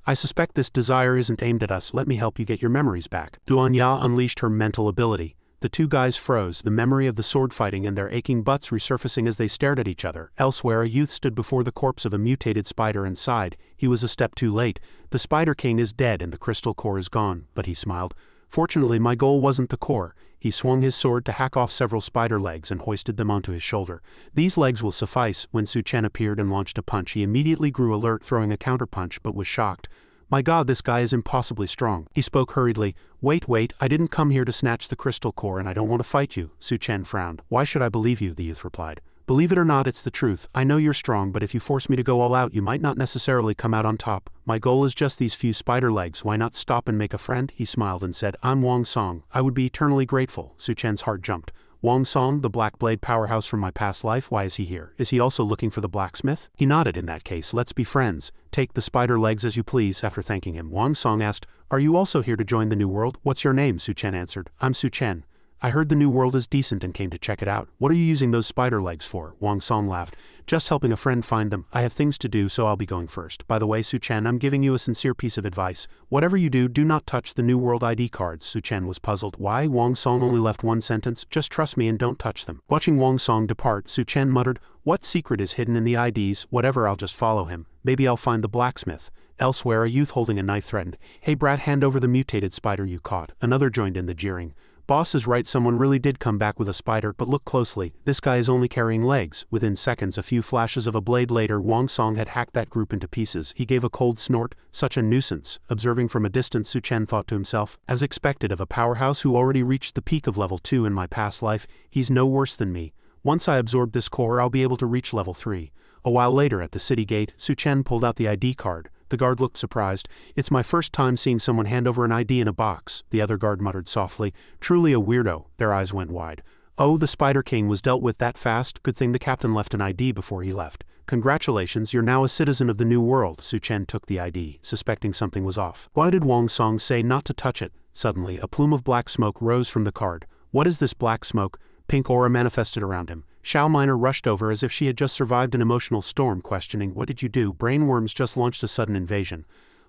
I suspect this desire isn't aimed at us. Let me help you get your memories back. Duanya unleashed her mental ability. The 2 guys froze, the memory of the sword fighting and their aching butts resurfacing as they stared at each other. Elsewhere, a youth stood before the corpse of a mutated spider and sighed. He was a step too late. The Spider King is dead and the crystal core is gone, but he smiled. Fortunately, my goal wasn't the core. He swung his sword to hack off several spider legs and hoisted them onto his shoulder. These legs will suffice. When Su Chen appeared and launched a punch, he immediately grew alert, throwing a counterpunch, but was shocked. My god, this guy is impossibly strong. He spoke hurriedly. Wait, I didn't come here to snatch the crystal core and I don't want to fight you. Su Chen frowned. Why should I believe you? The youth replied. Believe it or not, it's the truth. I know you're strong, but if you force me to go all out, you might not necessarily come out on top. My goal is just these few spider legs. Why not stop and make a friend? He smiled and said, I'm Wang Song. I would be eternally grateful. Su Chen's heart jumped. Wang Song, the Black Blade powerhouse from my past life, why is he here? Is he also looking for the blacksmith? He nodded. In that case, let's be friends. Take the spider legs as you please. After thanking him, Wang Song asked, Are you also here to join the new world? What's your name? Su Chen answered, I'm Su Chen. I heard the new world is decent and came to check it out. What are you using those spider legs for? Wang Song laughed. Just helping a friend find them. I have things to do, so I'll be going first. By the way, Su Chen, I'm giving you a sincere piece of advice. Whatever you do, do not touch the new world ID cards. Su Chen was puzzled. Why? Wang Song only left one sentence. Just trust me and don't touch them. Watching Wang Song depart, Su Chen muttered, what secret is hidden in the IDs? Whatever, I'll just follow him. Maybe I'll find the blacksmith. Elsewhere, a youth holding a knife threatened. Hey Brat, hand over the mutated spider you caught. Another joined in the jeering. Boss is right, someone really did come back with a spider, but look closely, this guy is only carrying legs. Within seconds, a few flashes of a blade later, Wang Song had hacked that group into pieces. He gave a cold snort. Such a nuisance. Observing from a distance, Su Chen thought to himself, as expected of a powerhouse who already reached the peak of level 2 in my past life, he's no worse than me. Once I absorb this core, I'll be able to reach level 3. A while later at the city gate, Su Chen pulled out the ID card. The guard looked surprised. It's my first time seeing someone hand over an ID in a box. The other guard muttered softly. Truly a weirdo. Their eyes went wide. Oh, the Spider King was dealt with that fast. Good thing the captain left an ID before he left. Congratulations, you're now a citizen of the new world. Su Chen took the ID, suspecting something was off. Why did Wang Song say not to touch it? Suddenly, a plume of black smoke rose from the card. What is this black smoke? Pink aura manifested around him. Xiao Minor rushed over as if she had just survived an emotional storm, questioning, what did you do? Brainworms just launched a sudden invasion.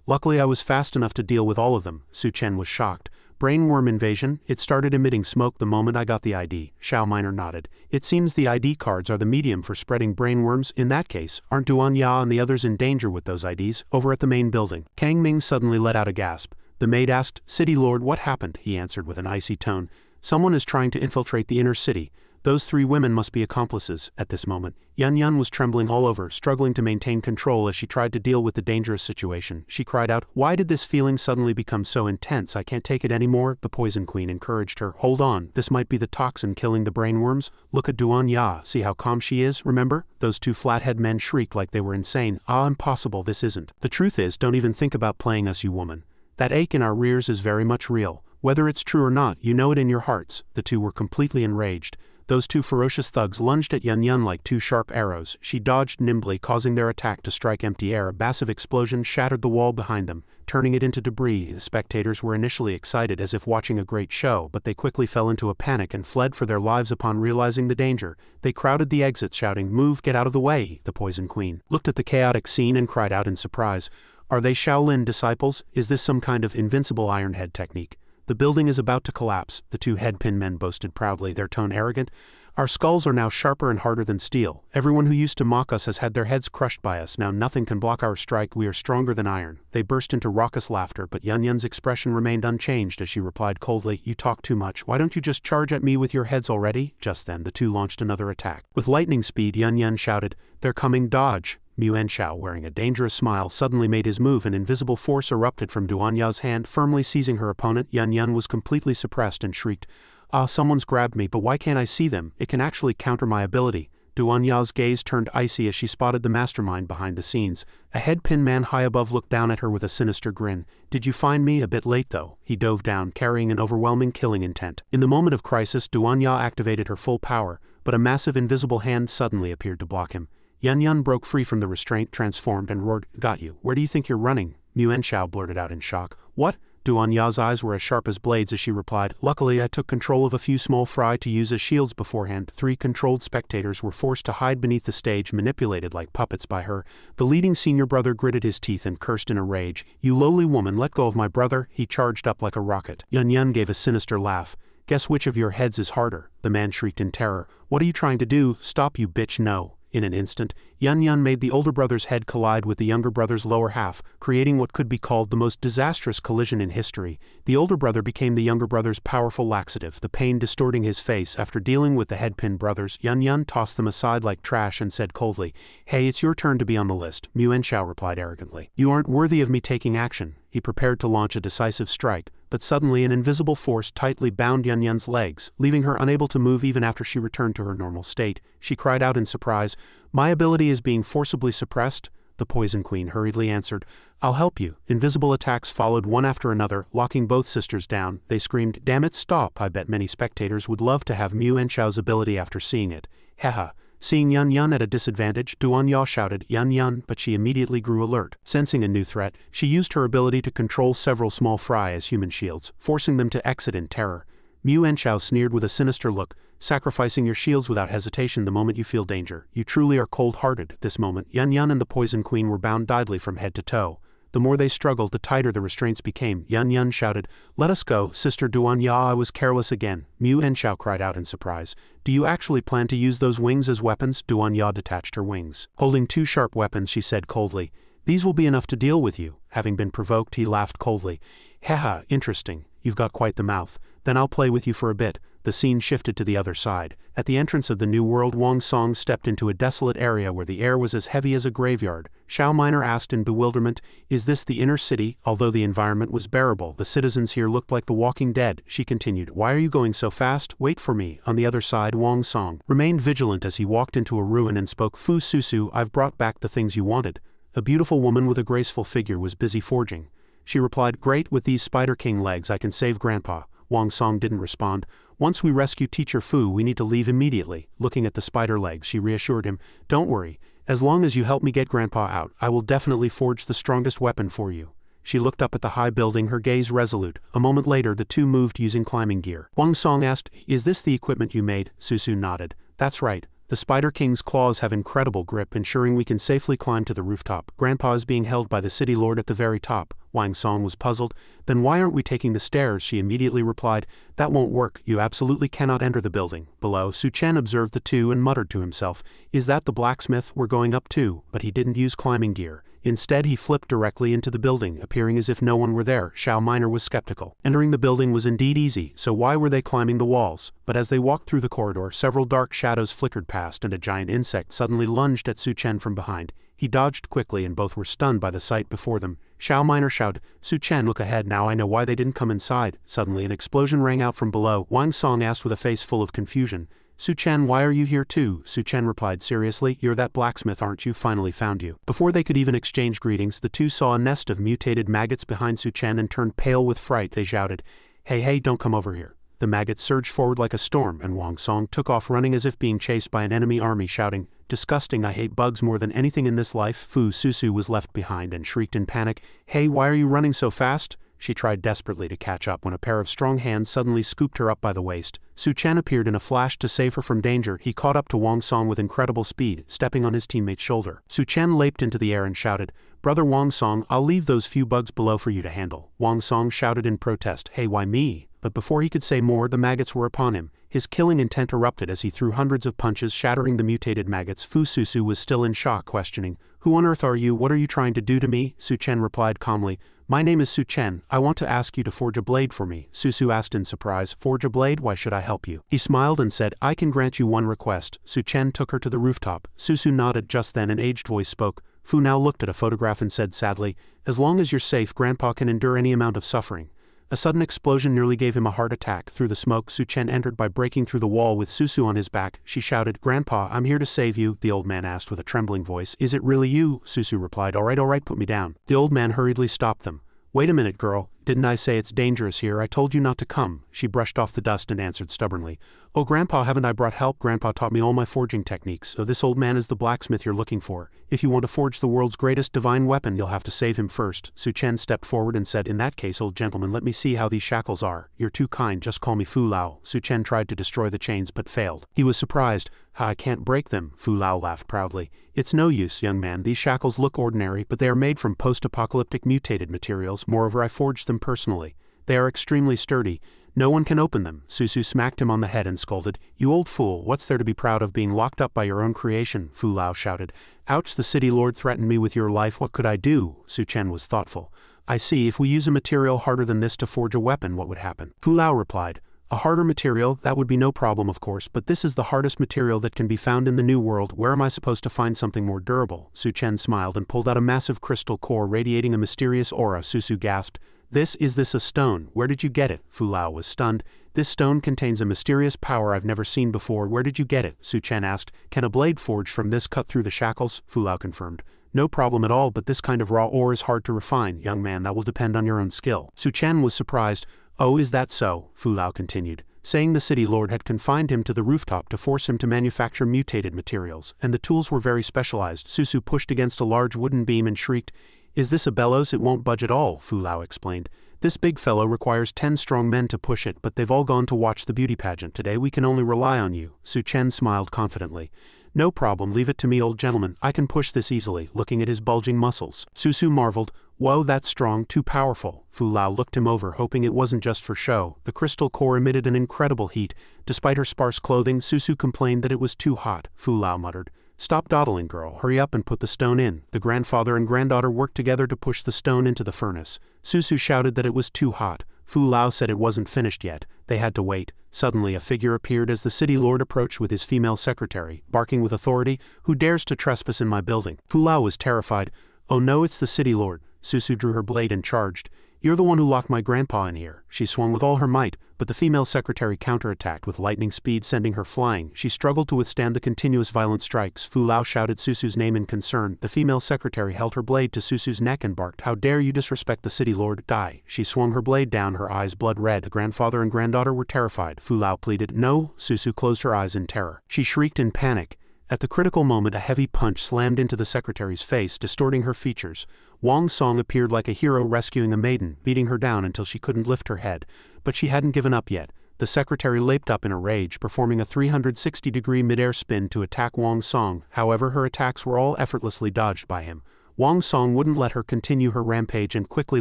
Luckily I was fast enough to deal with all of them. Su Chen was shocked. Brainworm invasion? It started emitting smoke the moment I got the ID. Xiao Minor nodded. It seems the ID cards are the medium for spreading brainworms. In that case, aren't Duan Ya and the others in danger with those IDs? Over at the main building. Kang Ming suddenly let out a gasp. The maid asked, City Lord, what happened? He answered with an icy tone. Someone is trying to infiltrate the inner city. Those 3 women must be accomplices. At this moment, Yun Yun was trembling all over, struggling to maintain control as she tried to deal with the dangerous situation. She cried out, why did this feeling suddenly become so intense? I can't take it anymore. The Poison Queen encouraged her. Hold on, this might be the toxin killing the brainworms. Look at Duan Ya, see how calm she is, remember? Those 2 flathead men shrieked like they were insane. Ah, impossible, this isn't. The truth is, don't even think about playing us, you woman. That ache in our rears is very much real. Whether it's true or not, you know it in your hearts. The 2 were completely enraged. Those 2 ferocious thugs lunged at Yun Yun like 2 sharp arrows. She dodged nimbly, causing their attack to strike empty air. A massive explosion shattered the wall behind them, turning it into debris. The spectators were initially excited as if watching a great show, but they quickly fell into a panic and fled for their lives upon realizing the danger. They crowded the exit, shouting, move, get out of the way. The Poison Queen looked at the chaotic scene and cried out in surprise. Are they Shaolin disciples? Is this some kind of invincible Iron Head technique? The building is about to collapse, the 2 headpin men boasted proudly, their tone arrogant. Our skulls are now sharper and harder than steel. Everyone who used to mock us has had their heads crushed by us. Now nothing can block our strike. We are stronger than iron. They burst into raucous laughter, but Yun Yun's expression remained unchanged as she replied coldly, you talk too much. Why don't you just charge at me with your heads already? Just then, the 2 launched another attack. With lightning speed, Yun Yun shouted, they're coming, dodge. Mu Enshao, wearing a dangerous smile, suddenly made his move. An invisible force erupted from Duan Ya's hand, firmly seizing her opponent. Yun Yun was completely suppressed and shrieked, ah, someone's grabbed me, but why can't I see them? It can actually counter my ability. Duan Ya's gaze turned icy as she spotted the mastermind behind the scenes. A headpin man high above looked down at her with a sinister grin. Did you find me? A bit late though. He dove down, carrying an overwhelming killing intent. In the moment of crisis, Duan Ya activated her full power, but a massive invisible hand suddenly appeared to block him. Yun Yun broke free from the restraint, transformed, and roared, got you. Where do you think you're running? Mu Enshao blurted out in shock. What? Duan Ya's eyes were as sharp as blades as she replied, luckily I took control of a few small fry to use as shields beforehand. 3 controlled spectators were forced to hide beneath the stage, manipulated like puppets by her. The leading senior brother gritted his teeth and cursed in a rage. You lowly woman, let go of my brother. He charged up like a rocket. Yun Yun gave a sinister laugh. Guess which of your heads is harder? The man shrieked in terror. What are you trying to do? Stop, you bitch, no. In an instant, Yun Yun made the older brother's head collide with the younger brother's lower half, creating what could be called the most disastrous collision in history. The older brother became the younger brother's powerful laxative, the pain distorting his face. After dealing with the headpin brothers, Yun Yun tossed them aside like trash and said coldly, hey, it's your turn to be on the list. Mu Enshao replied arrogantly. You aren't worthy of me taking action. He prepared to launch a decisive strike, but suddenly an invisible force tightly bound Yun Yun's legs, leaving her unable to move even after she returned to her normal state. She cried out in surprise, my ability is being forcibly suppressed? The Poison Queen hurriedly answered, I'll help you. Invisible attacks followed one after another, locking both sisters down. They screamed, damn it, stop. I bet many spectators would love to have Mu Enshao's ability after seeing it. Haha. Seeing Yun Yun at a disadvantage, Duan Ya shouted, Yun Yun, but she immediately grew alert. Sensing a new threat, she used her ability to control several small fry as human shields, forcing them to exit in terror. Mu Enchao sneered with a sinister look, sacrificing your shields without hesitation the moment you feel danger. You truly are cold-hearted. At this moment, Yun Yun and the Poison Queen were bound tidily from head to toe. The more they struggled, the tighter the restraints became. Yun Yun shouted, "Let us go, Sister Duan Ya, I was careless again." Mu Enchao cried out in surprise. "Do you actually plan to use those wings as weapons?" Duan Ya detached her wings. Holding two sharp weapons, she said coldly, "These will be enough to deal with you." Having been provoked, he laughed coldly. "Haha, interesting. You've got quite the mouth. Then I'll play with you for a bit." The scene shifted to the other side. At the entrance of the new world, Wang Song stepped into a desolate area where the air was as heavy as a graveyard. Xiao Minor asked in bewilderment, "Is this the inner city?" Although the environment was bearable, the citizens here looked like the walking dead. She continued, "Why are you going so fast? Wait for me." On the other side, Wang Song remained vigilant as he walked into a ruin and spoke, "Fu Susu, I've brought back the things you wanted." A beautiful woman with a graceful figure was busy forging. She replied, "Great, with these Spider King legs I can save Grandpa." Wang Song didn't respond. "Once we rescue Teacher Fu, we need to leave immediately." Looking at the spider legs, she reassured him, "Don't worry. As long as you help me get Grandpa out, I will definitely forge the strongest weapon for you." She looked up at the high building, her gaze resolute. A moment later, the two moved using climbing gear. Wang Song asked, "Is this the equipment you made?" Susu nodded. "That's right. The Spider King's claws have incredible grip, ensuring we can safely climb to the rooftop. Grandpa is being held by the city lord at the very top." Wang Song was puzzled. "Then why aren't we taking the stairs?" She immediately replied, "That won't work. You absolutely cannot enter the building." Below, Su Chen observed the two and muttered to himself, "Is that the blacksmith? We're going up too." But he didn't use climbing gear. Instead, he flipped directly into the building, appearing as if no one were there. Xiao Minor was skeptical. Entering the building was indeed easy, so why were they climbing the walls? But as they walked through the corridor, several dark shadows flickered past and a giant insect suddenly lunged at Su Chen from behind. He dodged quickly and both were stunned by the sight before them. Xiao Minor shouted, "Su Chen, look ahead now, I know why they didn't come inside." Suddenly an explosion rang out from below. Wang Song asked with a face full of confusion, "Su Chen, why are you here too?" Su Chen replied seriously, "You're that blacksmith, aren't you? Finally found you." Before they could even exchange greetings, the two saw a nest of mutated maggots behind Su Chen and turned pale with fright. They shouted, Hey, don't come over here." The maggots surged forward like a storm, and Wang Song took off running as if being chased by an enemy army, shouting, "Disgusting, I hate bugs more than anything in this life." Fu Susu was left behind and shrieked in panic, "Hey, why are you running so fast?" She tried desperately to catch up when a pair of strong hands suddenly scooped her up by the waist. Su Chen appeared in a flash to save her from danger. He caught up to Wang Song with incredible speed, stepping on his teammate's shoulder. Su Chen leaped into the air and shouted, "Brother Wang Song, I'll leave those few bugs below for you to handle." Wang Song shouted in protest, "Hey, why me?" But before he could say more, the maggots were upon him. His killing intent erupted as he threw hundreds of punches, shattering the mutated maggots. Fu Susu was still in shock, questioning, "Who on earth are you? What are you trying to do to me?" Su Chen replied calmly, "My name is Su Chen. I want to ask you to forge a blade for me." Susu asked in surprise, "Forge a blade? Why should I help you?" He smiled and said, "I can grant you one request." Su Chen took her to the rooftop. Susu nodded. Just then an aged voice spoke. Fu now looked at a photograph and said sadly, "As long as you're safe, Grandpa can endure any amount of suffering." A sudden explosion nearly gave him a heart attack. Through the smoke, Su Chen entered by breaking through the wall with Susu on his back. She shouted, "Grandpa, I'm here to save you." The old man asked with a trembling voice, "Is it really you?" Susu replied, all right, put me down." The old man hurriedly stopped them. "Wait a minute, girl. Didn't I say it's dangerous here? I told you not to come." She brushed off the dust and answered stubbornly, "Oh, Grandpa, haven't I brought help? Grandpa taught me all my forging techniques. So this old man is the blacksmith you're looking for. If you want to forge the world's greatest divine weapon, you'll have to save him first." Su Chen stepped forward and said, "In that case, old gentleman, let me see how these shackles are." "You're too kind, just call me Fu Lao." Su Chen tried to destroy the chains but failed. He was surprised. "I can't break them." Fu Lao laughed proudly. "It's no use, young man. These shackles look ordinary, but they are made from post-apocalyptic mutated materials. Moreover, I forged them personally. They are extremely sturdy. No one can open them." Susu smacked him on the head and scolded, "You old fool, what's there to be proud of being locked up by your own creation?" Fu Lao shouted, "Ouch, the city lord threatened me with your life. What could I do?" Su Chen was thoughtful. "I see, if we use a material harder than this to forge a weapon, what would happen?" Fu Lao replied, "A harder material, that would be no problem of course, but this is the hardest material that can be found in the new world. Where am I supposed to find something more durable?" Su Chen smiled and pulled out a massive crystal core radiating a mysterious aura. Susu gasped, Is this a stone? Where did you get it?" Fu Lao was stunned. "This stone contains a mysterious power I've never seen before. Where did you get it?" Su Chen asked. "Can a blade forged from this cut through the shackles?" Fu Lao confirmed. "No problem at all, but this kind of raw ore is hard to refine. Young man, that will depend on your own skill." Su Chen was surprised. "Oh, is that so?" Fu Lao continued, saying the city lord had confined him to the rooftop to force him to manufacture mutated materials, and the tools were very specialized. Susu pushed against a large wooden beam and shrieked, "Is this a bellows? It won't budge at all." Fu Lao explained, This big fellow requires 10 strong men to push it, but they've all gone to watch the beauty pageant. Today we can only rely on you." Su Chen smiled confidently. "No problem, leave it to me, old gentleman. I can push this easily," looking at his bulging muscles. Su marveled. "Whoa, that's strong, too powerful." Fu Lao looked him over, hoping it wasn't just for show. The crystal core emitted an incredible heat. Despite her sparse clothing, Su complained that it was too hot. Fu Lao muttered, "Stop dawdling, girl. Hurry up and put the stone in." The grandfather and granddaughter worked together to push the stone into the furnace. Su shouted that it was too hot. Fu Lao said it wasn't finished yet. They had to wait. Suddenly a figure appeared as the city lord approached with his female secretary, barking with authority, "Who dares to trespass in my building?" Fu Lao was terrified. "Oh no, it's the city lord." Su drew her blade and charged. "You're the one who locked my grandpa in here." She swung with all her might, but the female secretary counterattacked with lightning speed, sending her flying. She struggled to withstand the continuous violent strikes. Fu Lao shouted Susu's name in concern. The female secretary held her blade to Susu's neck and barked, "How dare you disrespect the city lord? Die." She swung her blade down, her eyes blood red. The grandfather and granddaughter were terrified. Fu Lao pleaded, "No." Susu closed her eyes in terror. She shrieked in panic. At the critical moment, a heavy punch slammed into the secretary's face, distorting her features. Wang Song appeared like a hero rescuing a maiden, beating her down until she couldn't lift her head. But she hadn't given up yet. The secretary leaped up in a rage, performing a 360-degree mid-air spin to attack Wang Song. However, her attacks were all effortlessly dodged by him. Wang Song wouldn't let her continue her rampage and quickly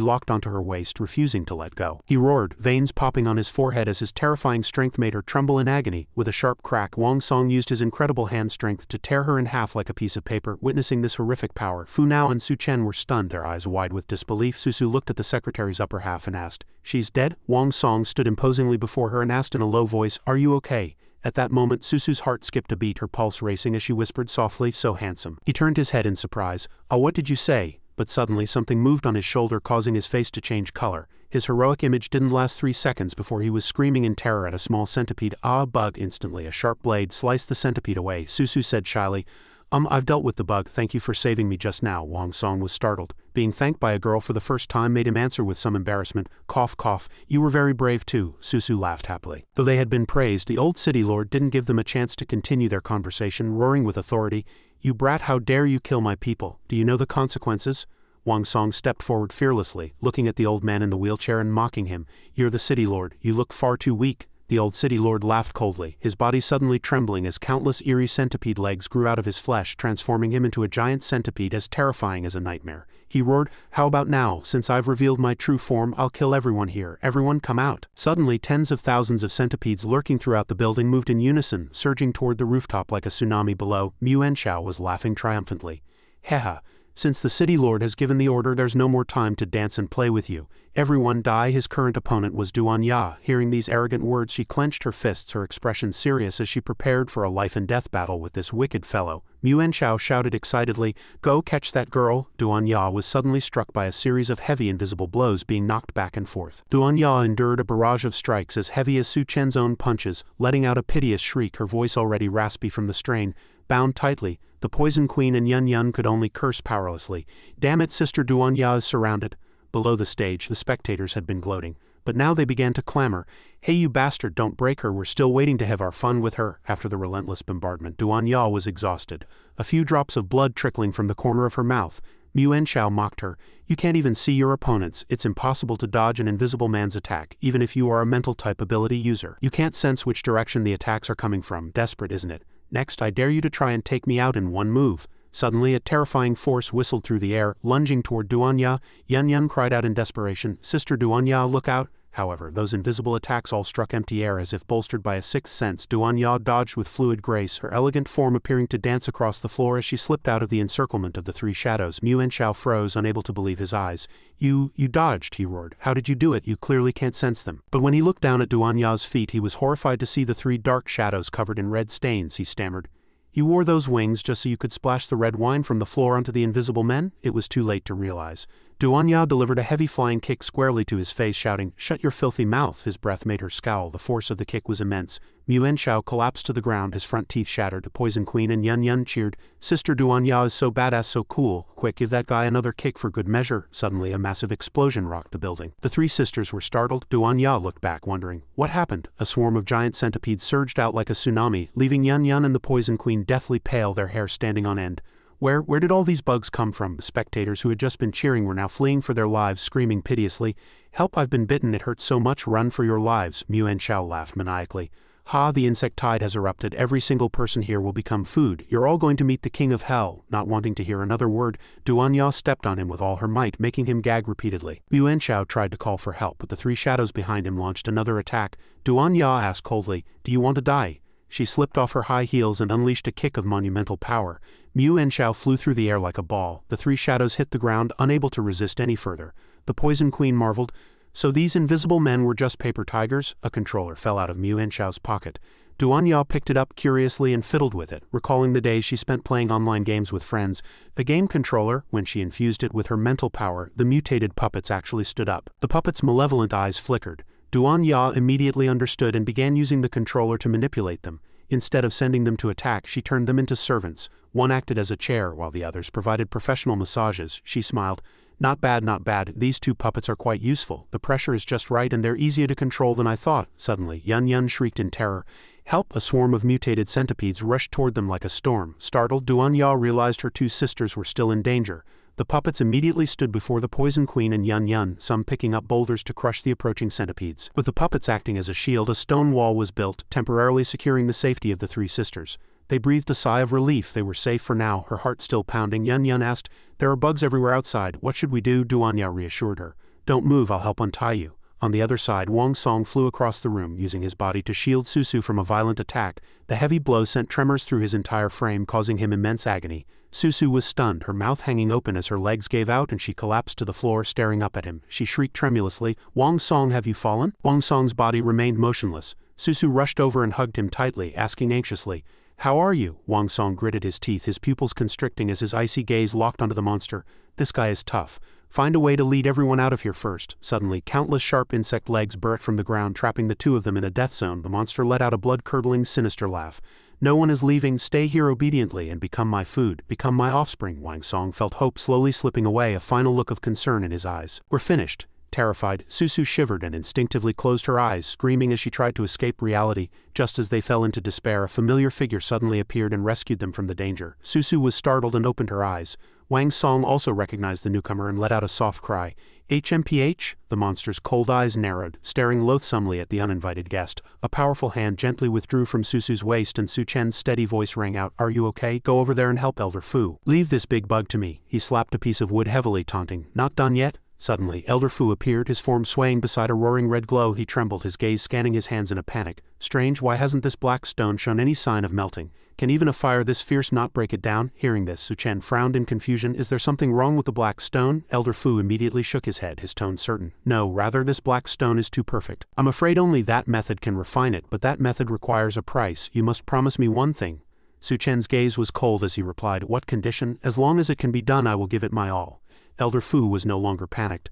locked onto her waist, refusing to let go. He roared, veins popping on his forehead as his terrifying strength made her tremble in agony. With a sharp crack, Wang Song used his incredible hand strength to tear her in half like a piece of paper. Witnessing this horrific power, Fu Nao and Su Chen were stunned, their eyes wide with disbelief. Susu looked at the secretary's upper half and asked, "She's dead?" Wang Song stood imposingly before her and asked in a low voice, "Are you okay?" At that moment, Susu's heart skipped a beat, her pulse racing as she whispered softly, "So handsome." He turned his head in surprise. "Oh, what did you say?" But suddenly something moved on his shoulder, causing his face to change color. His heroic image didn't last 3 seconds before he was screaming in terror at a small centipede. "Ah, bug!" Instantly, a sharp blade sliced the centipede away. Susu said shyly, I've dealt with the bug, thank you for saving me just now." Wang Song was startled. Being thanked by a girl for the first time made him answer with some embarrassment, "Cough, cough, you were very brave too." Susu laughed happily. Though they had been praised, the old city lord didn't give them a chance to continue their conversation, roaring with authority, "You brat, how dare you kill my people? Do you know the consequences?" Wang Song stepped forward fearlessly, looking at the old man in the wheelchair and mocking him. "You're the city lord, you look far too weak." The old city lord laughed coldly, his body suddenly trembling as countless eerie centipede legs grew out of his flesh, transforming him into a giant centipede as terrifying as a nightmare. He roared, "How about now? Since I've revealed my true form, I'll kill everyone here. Everyone come out." Suddenly, tens of thousands of centipedes lurking throughout the building moved in unison, surging toward the rooftop like a tsunami below. Mu Enshao was laughing triumphantly. "Heha. Since the city lord has given the order, there's no more time to dance and play with you. Everyone die." His current opponent was Duan Ya. Hearing these arrogant words, she clenched her fists, her expression serious as she prepared for a life-and-death battle with this wicked fellow. Mu Enshao shouted excitedly, "Go catch that girl!" Duan Ya was suddenly struck by a series of heavy invisible blows, being knocked back and forth. Duan Ya endured a barrage of strikes as heavy as Su Chen's own punches, letting out a piteous shriek, her voice already raspy from the strain. Bound tightly, the Poison Queen and Yun could only curse powerlessly. "Damn it, Sister Duan Ya is surrounded." Below the stage, the spectators had been gloating, but now they began to clamor. "Hey, you bastard, don't break her, we're still waiting to have our fun with her." After the relentless bombardment, Duan Ya was exhausted, a few drops of blood trickling from the corner of her mouth. Mu Enshao mocked her, "You can't even see your opponents. It's impossible to dodge an invisible man's attack, even if you are a mental-type ability user. You can't sense which direction the attacks are coming from. Desperate, isn't it? Next, I dare you to try and take me out in one move." Suddenly, a terrifying force whistled through the air, lunging toward Duan Ya. Yun cried out in desperation, "Sister Duan Ya, look out!" However, those invisible attacks all struck empty air as if bolstered by a sixth sense. Duan Ya dodged with fluid grace, her elegant form appearing to dance across the floor as she slipped out of the encirclement of the three shadows. Mu Enshao froze, unable to believe his eyes. You dodged," he roared. "How did you do it? You clearly can't sense them." But when he looked down at Duan Ya's feet, he was horrified to see the three dark shadows covered in red stains. He stammered, "You wore those wings just so you could splash the red wine from the floor onto the invisible men?" It was too late to realize. Duan Ya delivered a heavy flying kick squarely to his face, shouting, "Shut your filthy mouth!" His breath made her scowl. The force of the kick was immense. Mu Enshao collapsed to the ground, his front teeth shattered. The Poison Queen and Yun cheered, "Sister Duan Ya is so badass, so cool. Quick, give that guy another kick for good measure." Suddenly, a massive explosion rocked the building. The three sisters were startled. Duan Ya looked back, wondering, what happened? A swarm of giant centipedes surged out like a tsunami, leaving Yun and the Poison Queen deathly pale, their hair standing on end. Where did all these bugs come from? The spectators who had just been cheering were now fleeing for their lives, screaming piteously, "Help, I've been bitten, it hurts so much, run for your lives." Mutant laughed maniacally. "Ha, the insect tide has erupted, every single person here will become food, you're all going to meet the king of hell." Not wanting to hear another word, Duanya stepped on him with all her might, making him gag repeatedly. Mutant tried to call for help, but the three shadows behind him launched another attack. Duanya asked coldly, "Do you want to die?" She slipped off her high heels and unleashed a kick of monumental power. Mutant flew through the air like a ball. The three shadows hit the ground, unable to resist any further. The Poison Queen marveled, "So these invisible men were just paper tigers?" A controller fell out of Mutant's pocket. Duanya picked it up curiously and fiddled with it, recalling the days she spent playing online games with friends. The game controller, when she infused it with her mental power, the mutated puppets actually stood up. The puppets' malevolent eyes flickered. Duanya immediately understood and began using the controller to manipulate them. Instead of sending them to attack, she turned them into servants. One acted as a chair while the others provided professional massages. She smiled. "Not bad, not bad. These two puppets are quite useful. The pressure is just right and they're easier to control than I thought." Suddenly, Yun shrieked in terror. "Help!" A swarm of mutated centipedes rushed toward them like a storm. Startled, Duanya realized her two sisters were still in danger. The puppets immediately stood before the Poison Queen and Yun, some picking up boulders to crush the approaching centipedes. With the puppets acting as a shield, a stone wall was built, temporarily securing the safety of the three sisters. They breathed a sigh of relief. They were safe for now, her heart still pounding. Yun asked, "There are bugs everywhere outside. What should we do?" Duanya reassured her. "Don't move, I'll help untie you." On the other side, Wang Song flew across the room, using his body to shield Susu from a violent attack. The heavy blow sent tremors through his entire frame, causing him immense agony. Susu was stunned, her mouth hanging open as her legs gave out and she collapsed to the floor, staring up at him. She shrieked tremulously, "Wang Song, have you fallen?" Wang Song's body remained motionless. Susu rushed over and hugged him tightly, asking anxiously, "How are you?" Wang Song gritted his teeth, his pupils constricting as his icy gaze locked onto the monster. "This guy is tough. Find a way to lead everyone out of here first." Suddenly, countless sharp insect legs burst from the ground, trapping the two of them in a death zone. The monster let out a blood-curdling, sinister laugh. "No one is leaving. Stay here obediently and become my food. Become my offspring." Wang Song felt hope slowly slipping away, a final look of concern in his eyes. "We're finished." Terrified, Susu shivered and instinctively closed her eyes, screaming as she tried to escape reality. Just as they fell into despair, a familiar figure suddenly appeared and rescued them from the danger. Susu was startled and opened her eyes. Wang Song also recognized the newcomer and let out a soft cry. "HMPH?" The monster's cold eyes narrowed, staring loathsomely at the uninvited guest. A powerful hand gently withdrew from Susu's waist and Su Chen's steady voice rang out, "Are you okay? Go over there and help Elder Fu. Leave this big bug to me." He slapped a piece of wood heavily, taunting, "Not done yet?" Suddenly, Elder Fu appeared, his form swaying beside a roaring red glow. He trembled, his gaze scanning his hands in a panic. "Strange, why hasn't this black stone shown any sign of melting? Can even a fire this fierce not break it down?" Hearing this, Su Chen frowned in confusion. "Is there something wrong with the black stone?" Elder Fu immediately shook his head, his tone certain. "No, rather this black stone is too perfect. I'm afraid only that method can refine it, but that method requires a price. You must promise me one thing." Su Chen's gaze was cold as he replied, "What condition? As long as it can be done, I will give it my all." Elder Fu was no longer panicked.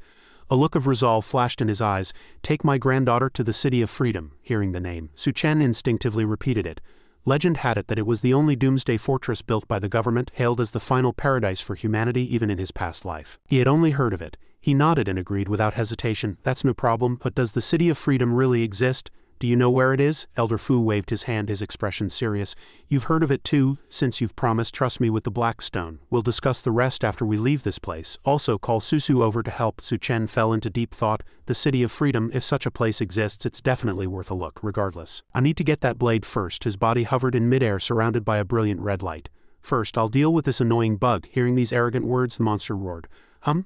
A look of resolve flashed in his eyes. "Take my granddaughter to the City of Freedom." Hearing the name, Su Chen instinctively repeated it. Legend had it that it was the only doomsday fortress built by the government, hailed as the final paradise for humanity even in his past life. He had only heard of it. He nodded and agreed without hesitation. "That's no problem, but does the City of Freedom really exist? Do you know where it is?" Elder Fu waved his hand, his expression serious. "You've heard of it too. Since you've promised, trust me with the black stone. We'll discuss the rest after we leave this place. Also, call Susu over to help." Su Chen fell into deep thought. The City of Freedom, if such a place exists, it's definitely worth a look, regardless. "I need to get that blade first." His body hovered in midair, surrounded by a brilliant red light. "First, I'll deal with this annoying bug." Hearing these arrogant words, the monster roared.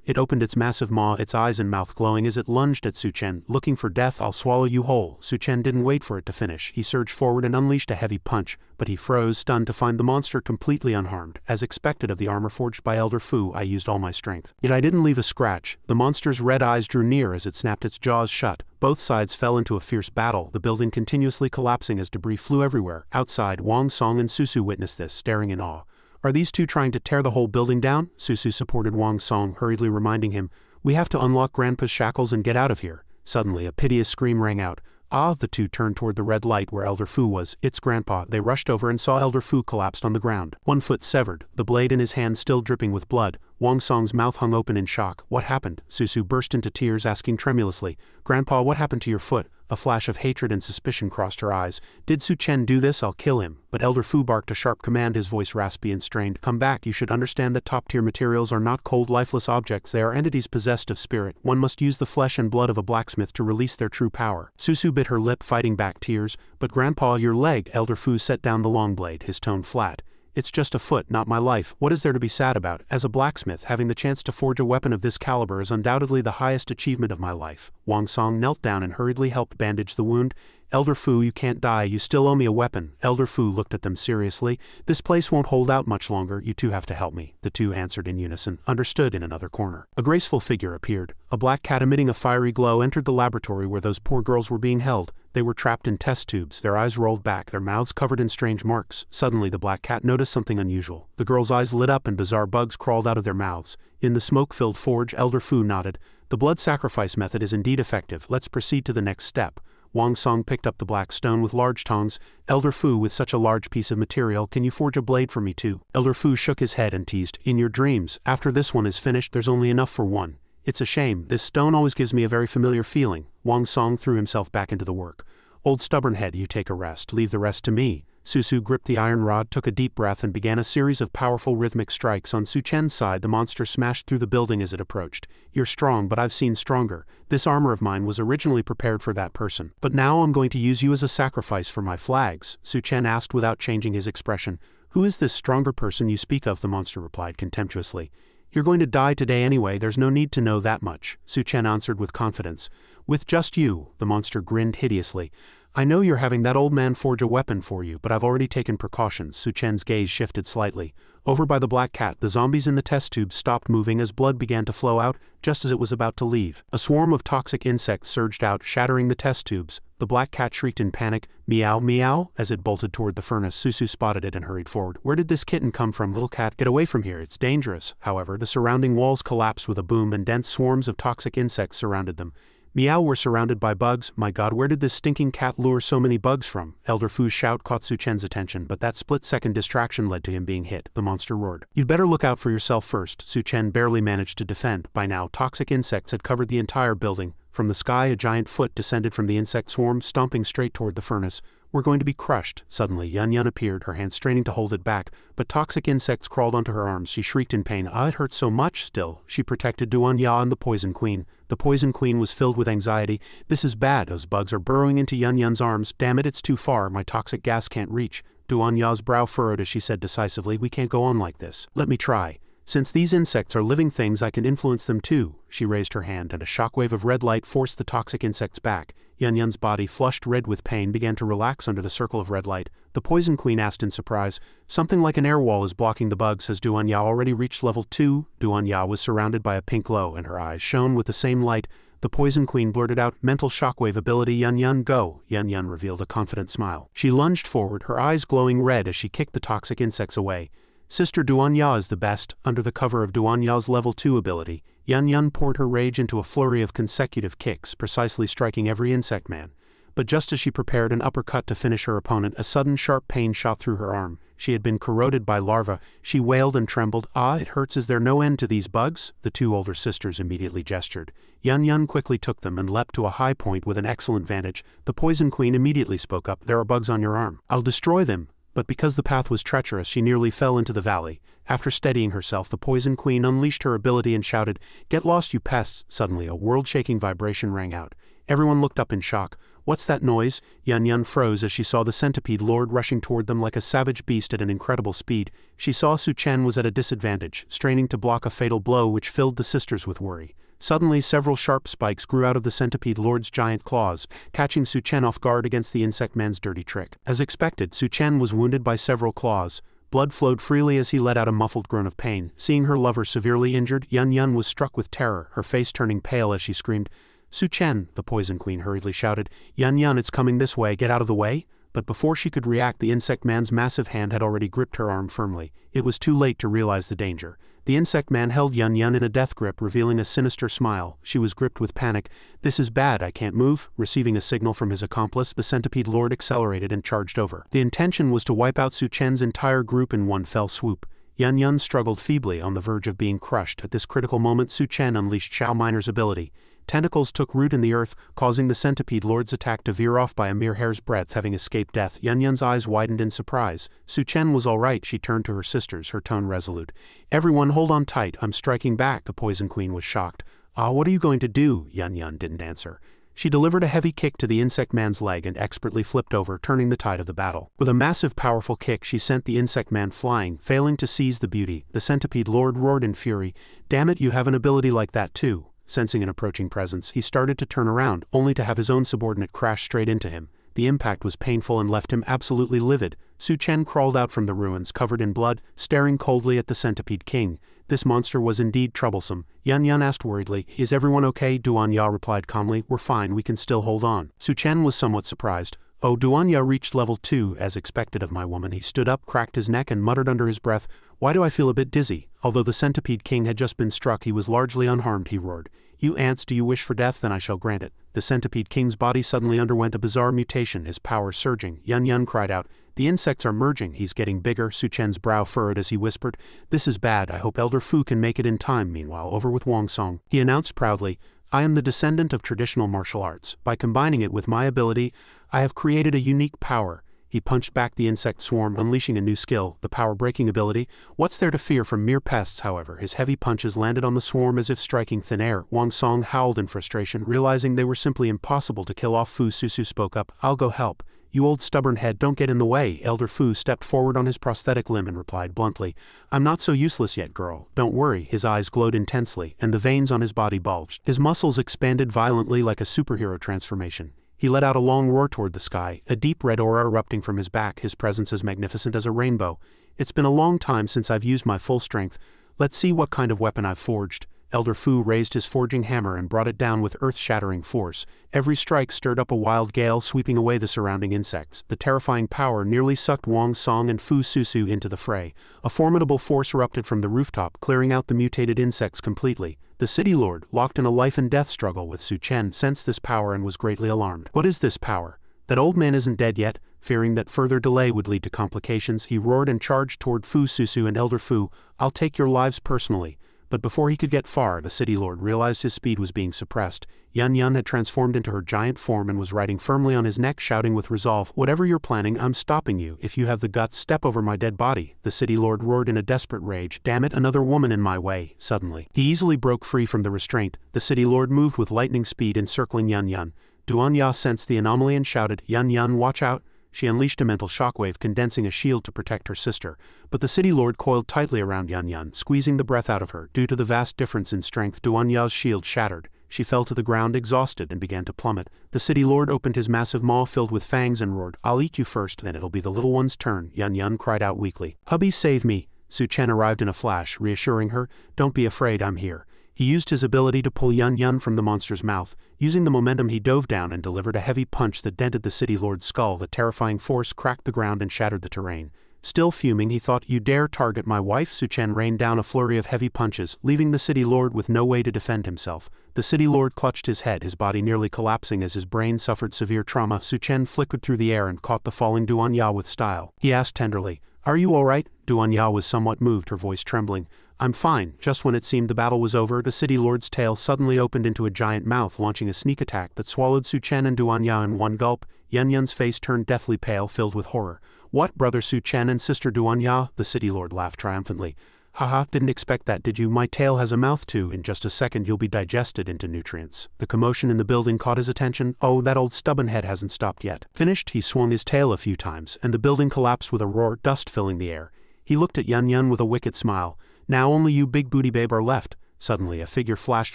It opened its massive maw, its eyes and mouth glowing as it lunged at Su Chen, looking for death. "I'll swallow you whole." Su Chen didn't wait for it to finish. He surged forward and unleashed a heavy punch, but he froze, stunned, to find the monster completely unharmed. As expected of the armor forged by Elder Fu, I used all my strength. Yet I didn't leave a scratch. The monster's red eyes drew near as it snapped its jaws shut. Both sides fell into a fierce battle, the building continuously collapsing as debris flew everywhere. Outside, Wang Song and Susu witnessed this, staring in awe. "Are these two trying to tear the whole building down?" Susu supported Wang Song, hurriedly reminding him, "We have to unlock Grandpa's shackles and get out of here." Suddenly, a piteous scream rang out. "Ah!" The two turned toward the red light where Elder Fu was. "It's Grandpa." They rushed over and saw Elder Fu collapsed on the ground, one foot severed, the blade in his hand still dripping with blood. Wang Song's mouth hung open in shock. What happened? Susu burst into tears, asking tremulously, Grandpa, what happened to your foot? A flash of hatred and suspicion crossed her eyes. Did Su Chen do this? I'll kill him. But Elder Fu barked a sharp command, his voice raspy and strained. Come back, you should understand that top-tier materials are not cold, lifeless objects, they are entities possessed of spirit. One must use the flesh and blood of a blacksmith to release their true power. Susu bit her lip, fighting back tears. But Grandpa, your leg. Elder Fu set down the long blade, his tone flat. It's just a foot, not my life. What is there to be sad about? As a blacksmith, having the chance to forge a weapon of this caliber is undoubtedly the highest achievement of my life. Wang Song knelt down and hurriedly helped bandage the wound. Elder Fu, you can't die, you still owe me a weapon. Elder Fu looked at them seriously. This place won't hold out much longer, you two have to help me. The two answered in unison. Understood. In another corner, a graceful figure appeared. A black cat emitting a fiery glow entered the laboratory where those poor girls were being held. They were trapped in test tubes, their eyes rolled back, their mouths covered in strange marks. Suddenly the black cat noticed something unusual. The girls' eyes lit up and bizarre bugs crawled out of their mouths. In the smoke-filled forge, Elder Fu nodded. The blood sacrifice method is indeed effective. Let's proceed to the next step. Wang Song picked up the black stone with large tongs. Elder Fu, with such a large piece of material, can you forge a blade for me too? Elder Fu shook his head and teased, in your dreams. After this one is finished, there's only enough for one. It's a shame, this stone always gives me a very familiar feeling. Wang Song threw himself back into the work. Old stubbornhead, you take a rest, leave the rest to me. Susu gripped the iron rod, took a deep breath and began a series of powerful rhythmic strikes. On Su Chen's side, the monster smashed through the building as it approached. You're strong, but I've seen stronger. This armor of mine was originally prepared for that person. But now I'm going to use you as a sacrifice for my flags, Su Chen asked without changing his expression. Who is this stronger person you speak of? The monster replied contemptuously. You're going to die today anyway, there's no need to know that much, Su Chen answered with confidence. With just you, the monster grinned hideously. I know you're having that old man forge a weapon for you, but I've already taken precautions. Su Chen's gaze shifted slightly. Over by the black cat, the zombies in the test tube stopped moving as blood began to flow out, just as it was about to leave. A swarm of toxic insects surged out, shattering the test tubes. The black cat shrieked in panic, meow meow, as it bolted toward the furnace. Susu spotted it and hurried forward. Where did this kitten come from? Little cat, get away from here, it's dangerous. However, the surrounding walls collapsed with a boom and dense swarms of toxic insects surrounded them. Meow, we're surrounded by bugs. My god, where did this stinking cat lure so many bugs from? Elder Fu's shout caught Su Chen's attention, but that split-second distraction led to him being hit. The monster roared. You'd better look out for yourself first. Su Chen barely managed to defend. By now, toxic insects had covered the entire building. From the sky, a giant foot descended from the insect swarm, stomping straight toward the furnace. We're going to be crushed. Suddenly, Yun Yun appeared, her hand straining to hold it back, but toxic insects crawled onto her arms. She shrieked in pain. It hurt so much. Still, she protected Duan Ya and the Poison Queen. The Poison Queen was filled with anxiety. This is bad. Those bugs are burrowing into Yun Yun's arms. Damn it, it's too far. My toxic gas can't reach. Duan Ya's brow furrowed as she said decisively, we can't go on like this. Let me try. Since these insects are living things, I can influence them too. She raised her hand and a shockwave of red light forced the toxic insects back. Yun Yun's body, flushed red with pain, began to relax under the circle of red light. The Poison Queen asked in surprise, something like an air wall is blocking the bugs. Has Duan Ya already reached level 2? Duan Ya was surrounded by a pink glow and her eyes shone with the same light. The Poison Queen blurted out, mental shockwave ability Yun Yun, go. Yun Yun revealed a confident smile. She lunged forward, her eyes glowing red as she kicked the toxic insects away. Sister Duan Ya is the best. Under the cover of Duan Ya's level 2 ability, Yun Yun poured her rage into a flurry of consecutive kicks, precisely striking every insect man. But just as she prepared an uppercut to finish her opponent, a sudden sharp pain shot through her arm. She had been corroded by larvae. She wailed and trembled. It hurts. Is there no end to these bugs? The two older sisters immediately gestured. Yun Yun quickly took them and leapt to a high point with an excellent vantage. The Poison Queen immediately spoke up. There are bugs on your arm. I'll destroy them. But because the path was treacherous, she nearly fell into the valley. After steadying herself, the Poison Queen unleashed her ability and shouted, Get lost, you pests! Suddenly, a world-shaking vibration rang out. Everyone looked up in shock. What's that noise? Yun Yun froze as she saw the centipede lord rushing toward them like a savage beast at an incredible speed. She saw Su Chen was at a disadvantage, straining to block a fatal blow which filled the sisters with worry. Suddenly, several sharp spikes grew out of the centipede lord's giant claws, catching Su Chen off guard against the insect man's dirty trick. As expected, Su Chen was wounded by several claws. Blood flowed freely as he let out a muffled groan of pain. Seeing her lover severely injured, Yun Yun was struck with terror, her face turning pale as she screamed, Su Chen, the Poison Queen hurriedly shouted, Yun Yun, it's coming this way, get out of the way. But before she could react, the insect man's massive hand had already gripped her arm firmly. It was too late to realize the danger. The insect man held Yun Yun in a death grip, revealing a sinister smile. She was gripped with panic. This is bad, I can't move. Receiving a signal from his accomplice, the centipede lord accelerated and charged over. The intention was to wipe out Su Chen's entire group in one fell swoop. Yun Yun struggled feebly on the verge of being crushed. At this critical moment, Su Chen unleashed Xiao Miner's ability. Tentacles took root in the earth, causing the Centipede Lord's attack to veer off by a mere hair's breadth, having escaped death. Yun Yun's eyes widened in surprise. Su Chen was all right. She turned to her sisters, her tone resolute. "Everyone hold on tight, I'm striking back." The Poison Queen was shocked. What are you going to do?" Yun Yun didn't answer. She delivered a heavy kick to the insect man's leg and expertly flipped over, turning the tide of the battle. With a massive, powerful kick, she sent the insect man flying, failing to seize the beauty. The Centipede Lord roared in fury. "Damn it, you have an ability like that too." Sensing an approaching presence, he started to turn around, only to have his own subordinate crash straight into him. The impact was painful and left him absolutely livid. Su Chen crawled out from the ruins, covered in blood, staring coldly at the Centipede King. This monster was indeed troublesome. Yun Yun asked worriedly, "Is everyone okay?" Duan Ya replied calmly, "We're fine, we can still hold on." Su Chen was somewhat surprised. "Oh, Duan Ya reached level 2, as expected of my woman." He stood up, cracked his neck and muttered under his breath, "Why do I feel a bit dizzy?" Although the Centipede King had just been struck, he was largely unharmed. He roared, "You ants, do you wish for death? Then I shall grant it." The Centipede King's body suddenly underwent a bizarre mutation, his power surging. Yun Yun cried out, "The insects are merging, he's getting bigger." Su Chen's brow furrowed as he whispered, "This is bad, I hope Elder Fu can make it in time." Meanwhile, over with Wang Song, he announced proudly, "I am the descendant of traditional martial arts. By combining it with my ability, I have created a unique power." He punched back the insect swarm, unleashing a new skill, the power-breaking ability. What's there to fear from mere pests, however? His heavy punches landed on the swarm as if striking thin air. Wang Song howled in frustration, realizing they were simply impossible to kill off. Fu Susu spoke up, "I'll go help." "You old stubborn head, don't get in the way." Elder Fu stepped forward on his prosthetic limb and replied bluntly, "I'm not so useless yet, girl. Don't worry." His eyes glowed intensely, and the veins on his body bulged. His muscles expanded violently like a superhero transformation. He let out a long roar toward the sky, a deep red aura erupting from his back, his presence as magnificent as a rainbow. "It's been a long time since I've used my full strength. Let's see what kind of weapon I've forged." Elder Fu raised his forging hammer and brought it down with earth-shattering force. Every strike stirred up a wild gale, sweeping away the surrounding insects. The terrifying power nearly sucked Wang Song and Fu Susu into the fray. A formidable force erupted from the rooftop, clearing out the mutated insects completely. The City Lord, locked in a life-and-death struggle with Su Chen, sensed this power and was greatly alarmed. "What is this power? That old man isn't dead yet?" Fearing that further delay would lead to complications, he roared and charged toward Fu Susu and Elder Fu. "I'll take your lives personally." But before he could get far, the City Lord realized his speed was being suppressed. Yun Yun had transformed into her giant form and was riding firmly on his neck, shouting with resolve, "Whatever you're planning, I'm stopping you. If you have the guts, step over my dead body." The City Lord roared in a desperate rage, "Damn it, another woman in my way." Suddenly, he easily broke free from the restraint. The City Lord moved with lightning speed, encircling Yun Yun. Duan Ya sensed the anomaly and shouted, "Yun Yun, watch out." She unleashed a mental shockwave, condensing a shield to protect her sister. But the City Lord coiled tightly around Yun Yun, squeezing the breath out of her. Due to the vast difference in strength, Duan Ya's shield shattered. She fell to the ground exhausted and began to plummet. The City Lord opened his massive maw filled with fangs and roared, "I'll eat you first, then it'll be the little one's turn." Yun Yun cried out weakly, "Hubby, save me." Su Chen arrived in a flash, reassuring her, "Don't be afraid, I'm here." He used his ability to pull Yun Yun from the monster's mouth. Using the momentum, he dove down and delivered a heavy punch that dented the City Lord's skull. The terrifying force cracked the ground and shattered the terrain. Still fuming, he thought, "You dare target my wife?" Su Chen rained down a flurry of heavy punches, leaving the City Lord with no way to defend himself. The City Lord clutched his head, his body nearly collapsing as his brain suffered severe trauma. Su Chen flickered through the air and caught the falling Duan Ya with style. He asked tenderly, "Are you all right?" Duan Ya was somewhat moved, her voice trembling. "I'm fine." Just when it seemed the battle was over, the City Lord's tail suddenly opened into a giant mouth, launching a sneak attack that swallowed Su Chen and Duan Ya in one gulp. Yun Yun's face turned deathly pale, filled with horror. "What, brother Su Chen and sister Duan Ya?" The City Lord laughed triumphantly. "Haha, didn't expect that, did you? My tail has a mouth too. In just a second you'll be digested into nutrients." The commotion in the building caught his attention. "Oh, that old stubborn head hasn't stopped yet." Finished, he swung his tail a few times, and the building collapsed with a roar, dust filling the air. He looked at Yun Yun with a wicked smile. "Now only you big booty babe are left." Suddenly, a figure flashed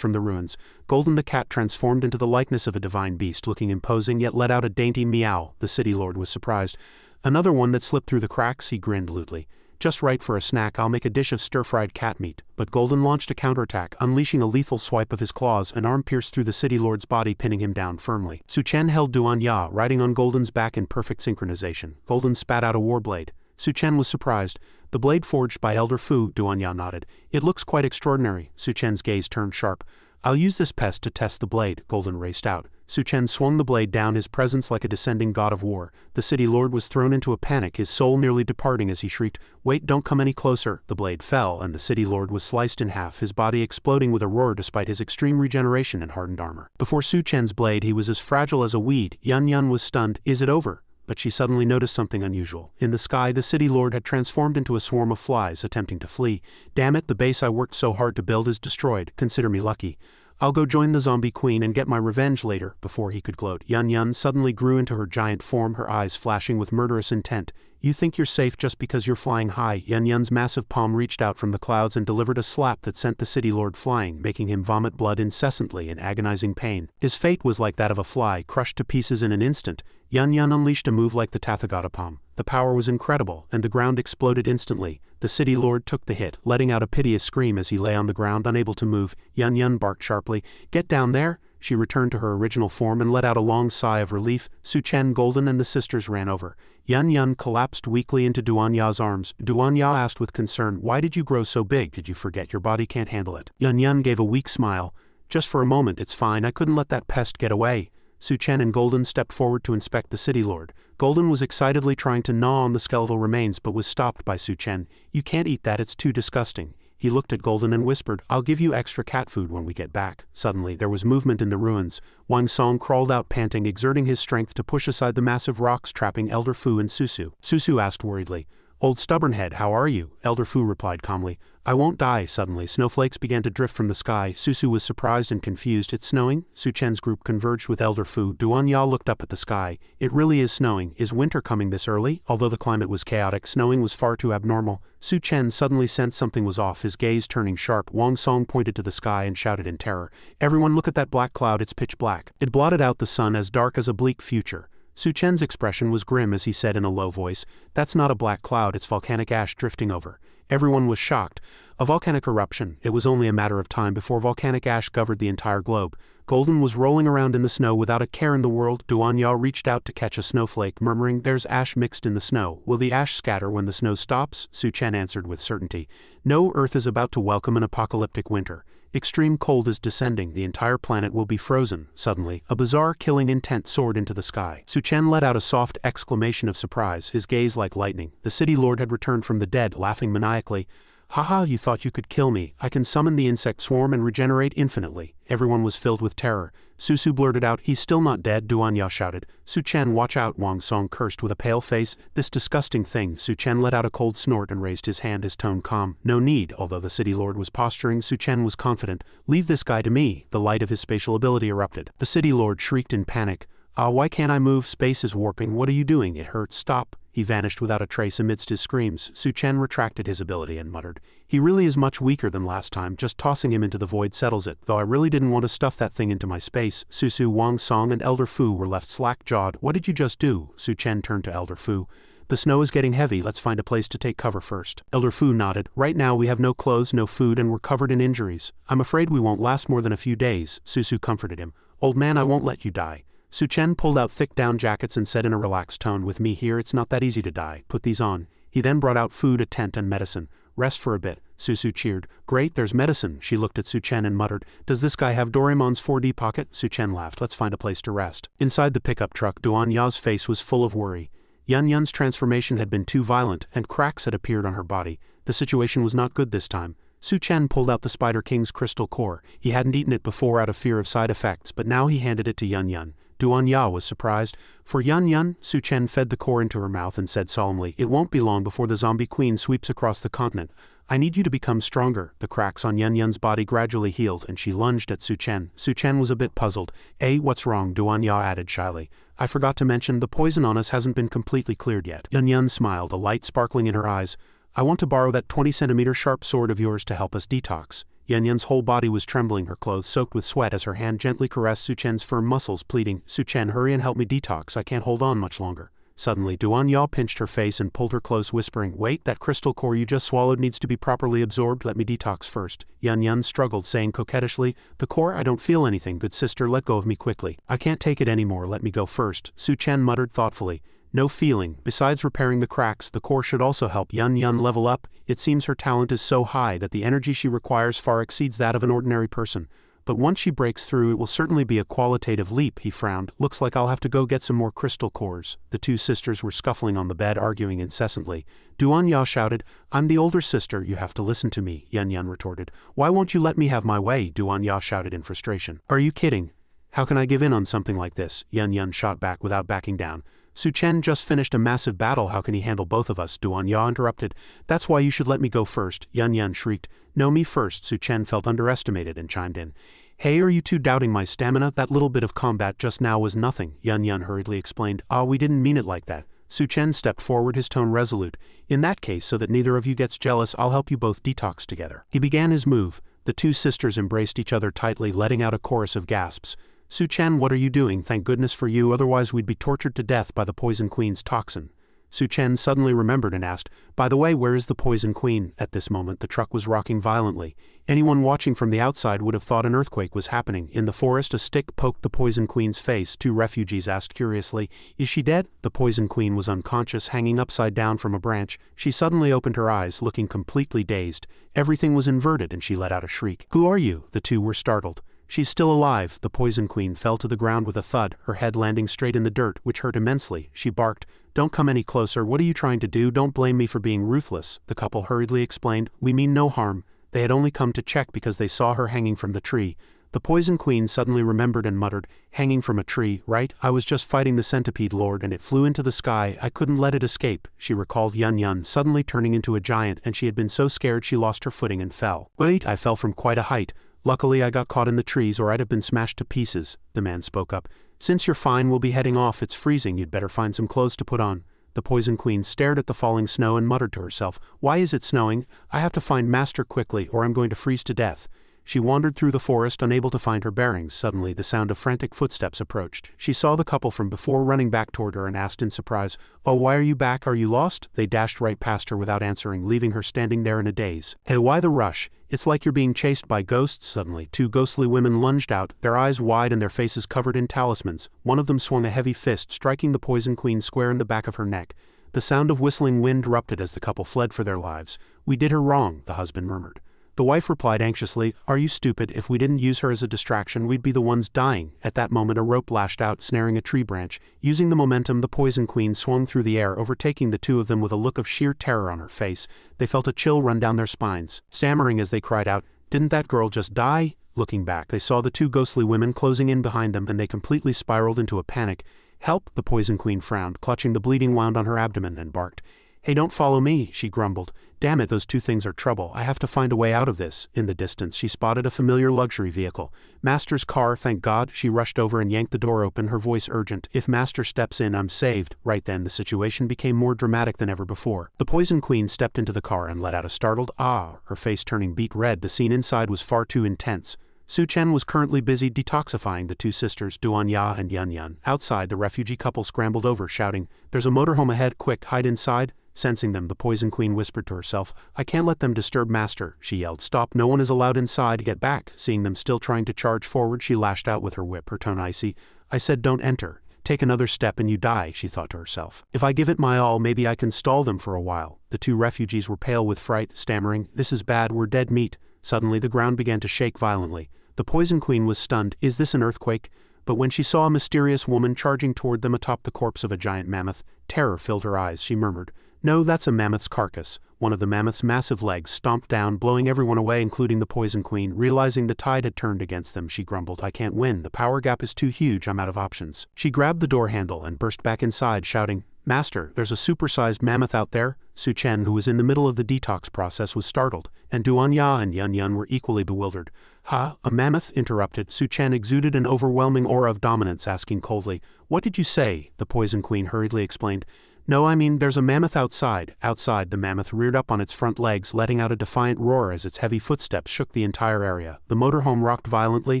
from the ruins. Golden the cat transformed into the likeness of a divine beast, looking imposing yet let out a dainty meow. The City Lord was surprised. "Another one that slipped through the cracks?" He grinned lewdly. "Just right for a snack. I'll make a dish of stir-fried cat meat." But Golden launched a counterattack, unleashing a lethal swipe of his claws. An arm pierced through the City Lord's body, pinning him down firmly. Su Chen held Duan Ya, riding on Golden's back in perfect synchronization. Golden spat out a war blade. Su Chen was surprised. "The blade forged by Elder Fu," Duan Ya nodded. "It looks quite extraordinary." Su Chen's gaze turned sharp. I'll use this pest to test the blade. Golden raced out. Su Chen swung the blade down, his presence like a descending god of war. The city lord was thrown into a panic, his soul nearly departing as he shrieked, "Wait, don't come any closer." The blade fell, and the city lord was sliced in half, his body exploding with a roar despite his extreme regeneration and hardened armor. Before Su Chen's blade, he was as fragile as a weed. Yun Yun was stunned. Is it over? But she suddenly noticed something unusual. In the sky, the city lord had transformed into a swarm of flies, attempting to flee. Damn it, the base I worked so hard to build is destroyed. Consider me lucky. I'll go join the zombie queen and get my revenge later. Before he could gloat, Yun Yun suddenly grew into her giant form, her eyes flashing with murderous intent. You think you're safe just because you're flying high? Yun Yun's massive palm reached out from the clouds and delivered a slap that sent the city lord flying, making him vomit blood incessantly in agonizing pain. His fate was like that of a fly, crushed to pieces in an instant. Yun Yun unleashed a move like the Tathagata palm. The power was incredible, and the ground exploded instantly. The city lord took the hit, letting out a piteous scream as he lay on the ground unable to move. Yun Yun barked sharply, "Get down there!" She returned to her original form and let out a long sigh of relief. Su Chen, Golden, and the sisters ran over. Yun Yun collapsed weakly into Duanya's arms. Duanya asked with concern, "Why did you grow so big? Did you forget your body can't handle it?" Yun Yun gave a weak smile. "Just for a moment, it's fine. I couldn't let that pest get away." Su Chen and Golden stepped forward to inspect the city lord. Golden was excitedly trying to gnaw on the skeletal remains but was stopped by Su Chen. "You can't eat that, it's too disgusting." He looked at Golden and whispered, "I'll give you extra cat food when we get back." Suddenly, there was movement in the ruins. Wang Song crawled out panting, exerting his strength to push aside the massive rocks trapping Elder Fu and Susu. Susu asked worriedly, "Old stubbornhead, how are you?" Elder Fu replied calmly, "I won't die." Suddenly, snowflakes began to drift from the sky. Susu was surprised and confused. "It's snowing?" Su Chen's group converged with Elder Fu. Duanya looked up at the sky. "It really is snowing. Is winter coming this early?" Although the climate was chaotic, snowing was far too abnormal. Su Chen suddenly sensed something was off, his gaze turning sharp. Wang Song pointed to the sky and shouted in terror, "Everyone look at that black cloud, it's pitch black." It blotted out the sun, as dark as a bleak future. Su Chen's expression was grim as he said in a low voice, "That's not a black cloud, it's volcanic ash drifting over." Everyone was shocked. A volcanic eruption. It was only a matter of time before volcanic ash covered the entire globe. Golden was rolling around in the snow without a care in the world. Duanya reached out to catch a snowflake, murmuring, "There's ash mixed in the snow. Will the ash scatter when the snow stops?" Su Chen answered with certainty, "No, Earth is about to welcome an apocalyptic winter. Extreme cold is descending, the entire planet will be frozen." Suddenly, a bizarre killing intent soared into the sky. Su Chen let out a soft exclamation of surprise, his gaze like lightning. The city lord had returned from the dead, laughing maniacally. "Haha, you thought you could kill me. I can summon the insect swarm and regenerate infinitely." Everyone was filled with terror. Susu blurted out, "He's still not dead," Duanya shouted. "Su Chen, watch out," Wang Song cursed with a pale face. "This disgusting thing." Su Chen let out a cold snort and raised his hand, his tone calm. "No need." Although the city lord was posturing, Su Chen was confident. "Leave this guy to me." The light of his spatial ability erupted. The city lord shrieked in panic. Why can't I move? Space is warping. What are you doing? It hurts. Stop." He vanished without a trace amidst his screams. Su Chen retracted his ability and muttered, "He really is much weaker than last time. Just tossing him into the void settles it, though I really didn't want to stuff that thing into my space." Susu, Wang Song, and Elder Fu were left slack-jawed. "What did you just do?" Su Chen turned to Elder Fu. "The snow is getting heavy. Let's find a place to take cover first." Elder Fu nodded. "Right now we have no clothes, no food, and we're covered in injuries. I'm afraid we won't last more than a few days." Susu comforted him. "Old man, I won't let you die." Su Chen pulled out thick down jackets and said in a relaxed tone, "With me here, it's not that easy to die. Put these on." He then brought out food, a tent, and medicine. "Rest for a bit." Susu cheered. "Great, there's medicine." She looked at Su Chen and muttered, "Does this guy have Doraemon's 4D pocket?" Su Chen laughed. "Let's find a place to rest." Inside the pickup truck, Duanya's face was full of worry. Yun Yun's transformation had been too violent, and cracks had appeared on her body. The situation was not good this time. Su Chen pulled out the Spider King's crystal core. He hadn't eaten it before out of fear of side effects, but now he handed it to Yun Yun. Duanya was surprised. "For Yun Yun," Su Chen fed the core into her mouth and said solemnly, "It won't be long before the zombie queen sweeps across the continent. I need you to become stronger." The cracks on Yun Yun's body gradually healed, and she lunged at Su Chen. Su Chen was a bit puzzled. What's wrong?" Duanya added shyly. "I forgot to mention, the poison on us hasn't been completely cleared yet." Yun Yun smiled, a light sparkling in her eyes. "I want to borrow that 20-centimeter sharp sword of yours to help us detox." Yun Yun's whole body was trembling, her clothes soaked with sweat as her hand gently caressed Su Chen's firm muscles, pleading, "Su Chen, hurry and help me detox. I can't hold on much longer." Suddenly, Duanya pinched her face and pulled her close, whispering, "Wait, that crystal core you just swallowed needs to be properly absorbed. Let me detox first." Yun Yun struggled, saying coquettishly, "The core? I don't feel anything. Good sister, let go of me quickly. I can't take it anymore. Let me go first." Su Chen muttered thoughtfully, "No feeling. Besides repairing the cracks, the core should also help Yun Yun level up. It seems her talent is so high that the energy she requires far exceeds that of an ordinary person." but once she breaks through it will certainly be a qualitative leap, he frowned. Looks like I'll have to go get some more crystal cores. The two sisters were scuffling on the bed, arguing incessantly. Duanya shouted, I'm the older sister, you have to listen to me, Yun retorted. Why won't you let me have my way? Duanya shouted in frustration. Are you kidding? How can I give in on something like this? Yun shot back without backing down. Su-Chen just finished a massive battle, how can he handle both of us? Duanya interrupted. That's why you should let me go first, Yun shrieked. No, me first. Su-Chen felt underestimated and chimed in. Hey, are you two doubting my stamina? That little bit of combat just now was nothing, Yun hurriedly explained. We didn't mean it like that. Su-Chen stepped forward, his tone resolute. In that case, so that neither of you gets jealous, I'll help you both detox together. He began his move. The two sisters embraced each other tightly, letting out a chorus of gasps. Su-Chen, what are you doing? Thank goodness for you, otherwise we'd be tortured to death by the Poison Queen's toxin. Su-Chen suddenly remembered and asked, by the way, where is the Poison Queen? At this moment the truck was rocking violently. Anyone watching from the outside would have thought an earthquake was happening. In the forest a stick poked the Poison Queen's face. Two refugees asked curiously, is she dead? The Poison Queen was unconscious, hanging upside down from a branch. She suddenly opened her eyes, looking completely dazed. Everything was inverted and she let out a shriek. Who are you? The two were startled. She's still alive. The Poison Queen fell to the ground with a thud, her head landing straight in the dirt, which hurt immensely. She barked, don't come any closer, what are you trying to do? Don't blame me for being ruthless, the couple hurriedly explained. We mean no harm. They had only come to check because they saw her hanging from the tree. The Poison Queen suddenly remembered and muttered, hanging from a tree, right? I was just fighting the centipede lord and it flew into the sky, I couldn't let it escape. She recalled Yun suddenly turning into a giant, and she had been so scared she lost her footing and fell. Wait, I fell from quite a height. Luckily I got caught in the trees or I'd have been smashed to pieces, the man spoke up. Since you're fine, we'll be heading off, it's freezing, you'd better find some clothes to put on. The Poison Queen stared at the falling snow and muttered to herself, why is it snowing? I have to find Master quickly or I'm going to freeze to death. She wandered through the forest, unable to find her bearings. Suddenly the sound of frantic footsteps approached. She saw the couple from before running back toward her and asked in surprise, oh, why are you back? Are you lost? They dashed right past her without answering, leaving her standing there in a daze. Hey, why the rush? It's like you're being chased by ghosts. Suddenly, two ghostly women lunged out, their eyes wide and their faces covered in talismans. One of them swung a heavy fist, striking the Poison Queen square in the back of her neck. The sound of whistling wind erupted as the couple fled for their lives. We did her wrong, the husband murmured. The wife replied anxiously, are you stupid? If we didn't use her as a distraction, we'd be the ones dying. At that moment a rope lashed out, snaring a tree branch. Using the momentum, the Poison Queen swung through the air, overtaking the two of them with a look of sheer terror on her face. They felt a chill run down their spines, stammering as they cried out, didn't that girl just die? Looking back, they saw the two ghostly women closing in behind them, and they completely spiraled into a panic. Help! The Poison Queen frowned, clutching the bleeding wound on her abdomen, and barked. Hey, don't follow me, she grumbled. Damn it, those two things are trouble. I have to find a way out of this. In the distance, she spotted a familiar luxury vehicle. Master's car, thank God. She rushed over and yanked the door open, her voice urgent. If Master steps in, I'm saved. Right then, the situation became more dramatic than ever before. The Poison Queen stepped into the car and let out a startled ah, her face turning beet red. The scene inside was far too intense. Su-Chen was currently busy detoxifying the two sisters, Duanya and Yun. Outside, the refugee couple scrambled over, shouting, there's a motorhome ahead, quick, hide inside. Sensing them, the Poison Queen whispered to herself, I can't let them disturb Master, she yelled. Stop, no one is allowed inside, get back. Seeing them still trying to charge forward, she lashed out with her whip, her tone icy. I said don't enter. Take another step and you die, she thought to herself. If I give it my all, maybe I can stall them for a while. The two refugees were pale with fright, stammering, this is bad, we're dead meat. Suddenly the ground began to shake violently. The Poison Queen was stunned. Is this an earthquake? But when she saw a mysterious woman charging toward them atop the corpse of a giant mammoth, terror filled her eyes. She murmured, no, that's a mammoth's carcass. One of the mammoth's massive legs stomped down, blowing everyone away, including the Poison Queen. Realizing the tide had turned against them, she grumbled, I can't win. The power gap is too huge. I'm out of options. She grabbed the door handle and burst back inside, shouting, Master, there's a supersized mammoth out there. Su-Chen, who was in the middle of the detox process, was startled, and Duanya and Yun were equally bewildered. Ha, a mammoth? Interrupted. Su-Chen exuded an overwhelming aura of dominance, asking coldly, what did you say? The Poison Queen hurriedly explained, no, I mean, there's a mammoth outside. Outside, the mammoth reared up on its front legs, letting out a defiant roar as its heavy footsteps shook the entire area. The motorhome rocked violently.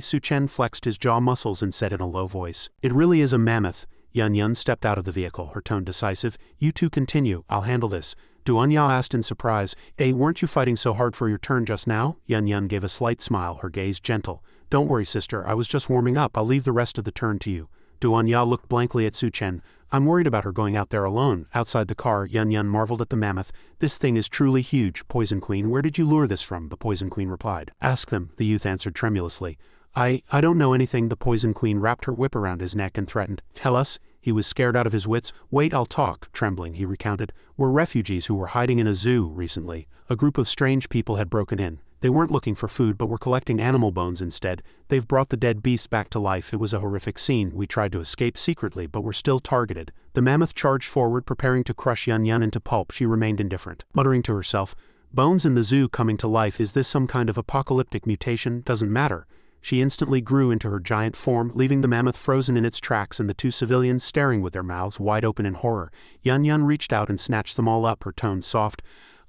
Su-Chen flexed his jaw muscles and said in a low voice, it really is a mammoth. Yun stepped out of the vehicle, her tone decisive. You two continue, I'll handle this. Duanya asked in surprise, weren't you fighting so hard for your turn just now? Yun gave a slight smile, her gaze gentle. Don't worry, sister, I was just warming up, I'll leave the rest of the turn to you. Duanya looked blankly at Su-Chen. I'm worried about her going out there alone. Outside the car, Yun marveled at the mammoth. This thing is truly huge. Poison Queen, where did you lure this from? The Poison Queen replied. Ask them, the youth answered tremulously. I don't know anything. The Poison Queen wrapped her whip around his neck and threatened. Tell us. He was scared out of his wits. Wait, I'll talk. Trembling, he recounted. We're refugees who were hiding in a zoo recently. A group of strange people had broken in. They weren't looking for food but were collecting animal bones instead. They've brought the dead beasts back to life. It was a horrific scene. We tried to escape secretly but were still targeted. The mammoth charged forward, preparing to crush Yun Yun into pulp. She remained indifferent, muttering to herself, bones in the zoo coming to life. Is this some kind of apocalyptic mutation? Doesn't matter. She instantly grew into her giant form, leaving the mammoth frozen in its tracks and the two civilians staring with their mouths wide open in horror. Yun Yun reached out and snatched them all up, her tone soft.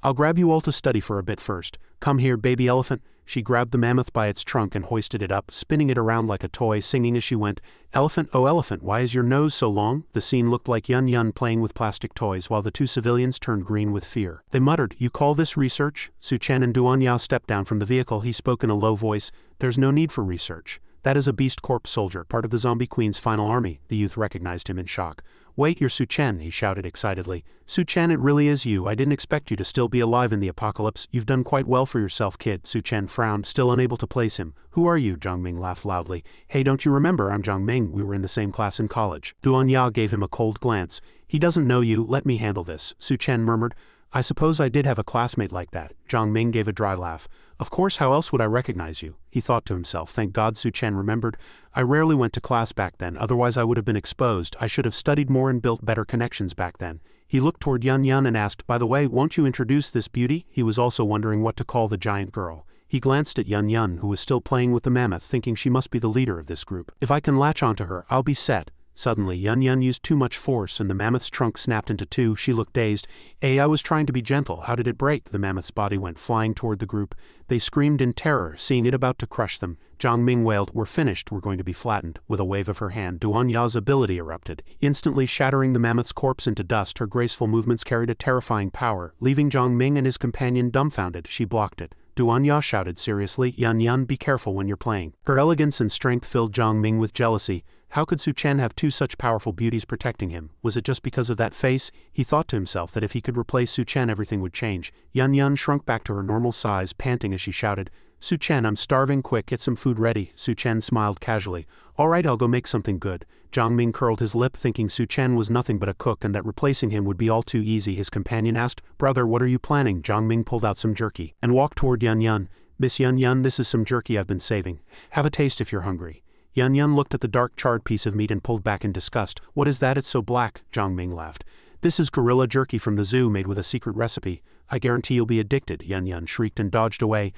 I'll grab you all to study for a bit first. Come here, baby elephant. She grabbed the mammoth by its trunk and hoisted it up, spinning it around like a toy, singing as she went, Elephant, oh elephant, why is your nose so long? The scene looked like Yun Yun playing with plastic toys while the two civilians turned green with fear. They muttered, You call this research? Su Chen and Duan Ya stepped down from the vehicle. He spoke in a low voice, There's no need for research. That is a beast corpse soldier, part of the zombie queen's final army. The youth recognized him in shock. Wait, you're Su Chen, he shouted excitedly. Su Chen, it really is you. I didn't expect you to still be alive in the apocalypse. You've done quite well for yourself, kid. Su Chen frowned, still unable to place him. Who are you? Zhang Ming laughed loudly. Hey, don't you remember? I'm Zhang Ming. We were in the same class in college. Duan Ya gave him a cold glance. He doesn't know you. Let me handle this. Su Chen murmured. I suppose I did have a classmate like that. Zhang Ming gave a dry laugh. Of course, how else would I recognize you? He thought to himself. Thank God Su Chen remembered. I rarely went to class back then, otherwise I would have been exposed. I should have studied more and built better connections back then. He looked toward Yun Yun and asked, By the way, won't you introduce this beauty? He was also wondering what to call the giant girl. He glanced at Yun Yun, who was still playing with the mammoth, thinking she must be the leader of this group. If I can latch onto her, I'll be set. Suddenly, Yun Yun used too much force and the mammoth's trunk snapped into two. She looked dazed. I was trying to be gentle. How did it break? The mammoth's body went flying toward the group. They screamed in terror, seeing it about to crush them. Zhang Ming wailed, We're finished. We're going to be flattened. With a wave of her hand, Duan Ya's ability erupted, instantly shattering the mammoth's corpse into dust. Her graceful movements carried a terrifying power, leaving Zhang Ming and his companion dumbfounded. She blocked it. Duan Ya shouted seriously, Yun Yun, be careful when you're playing. Her elegance and strength filled Zhang Ming with jealousy. How could Su Chen have two such powerful beauties protecting him? Was it just because of that face? He thought to himself that if he could replace Su Chen everything would change. Yun Yun shrunk back to her normal size, panting as she shouted, Su Chen, I'm starving, quick, get some food ready. Su Chen smiled casually. All right, I'll go make something good. Zhang Ming curled his lip, thinking Su Chen was nothing but a cook and that replacing him would be all too easy. His companion asked, Brother, what are you planning? Zhang Ming pulled out some jerky and walked toward Yun Yun. Miss Yun Yun, this is some jerky I've been saving. Have a taste if you're hungry. Yun Yun looked at the dark charred piece of meat and pulled back in disgust. What is that? It's so black. Zhang Ming laughed. This is gorilla jerky from the zoo made with a secret recipe. I guarantee you'll be addicted. Yun Yun shrieked and dodged away.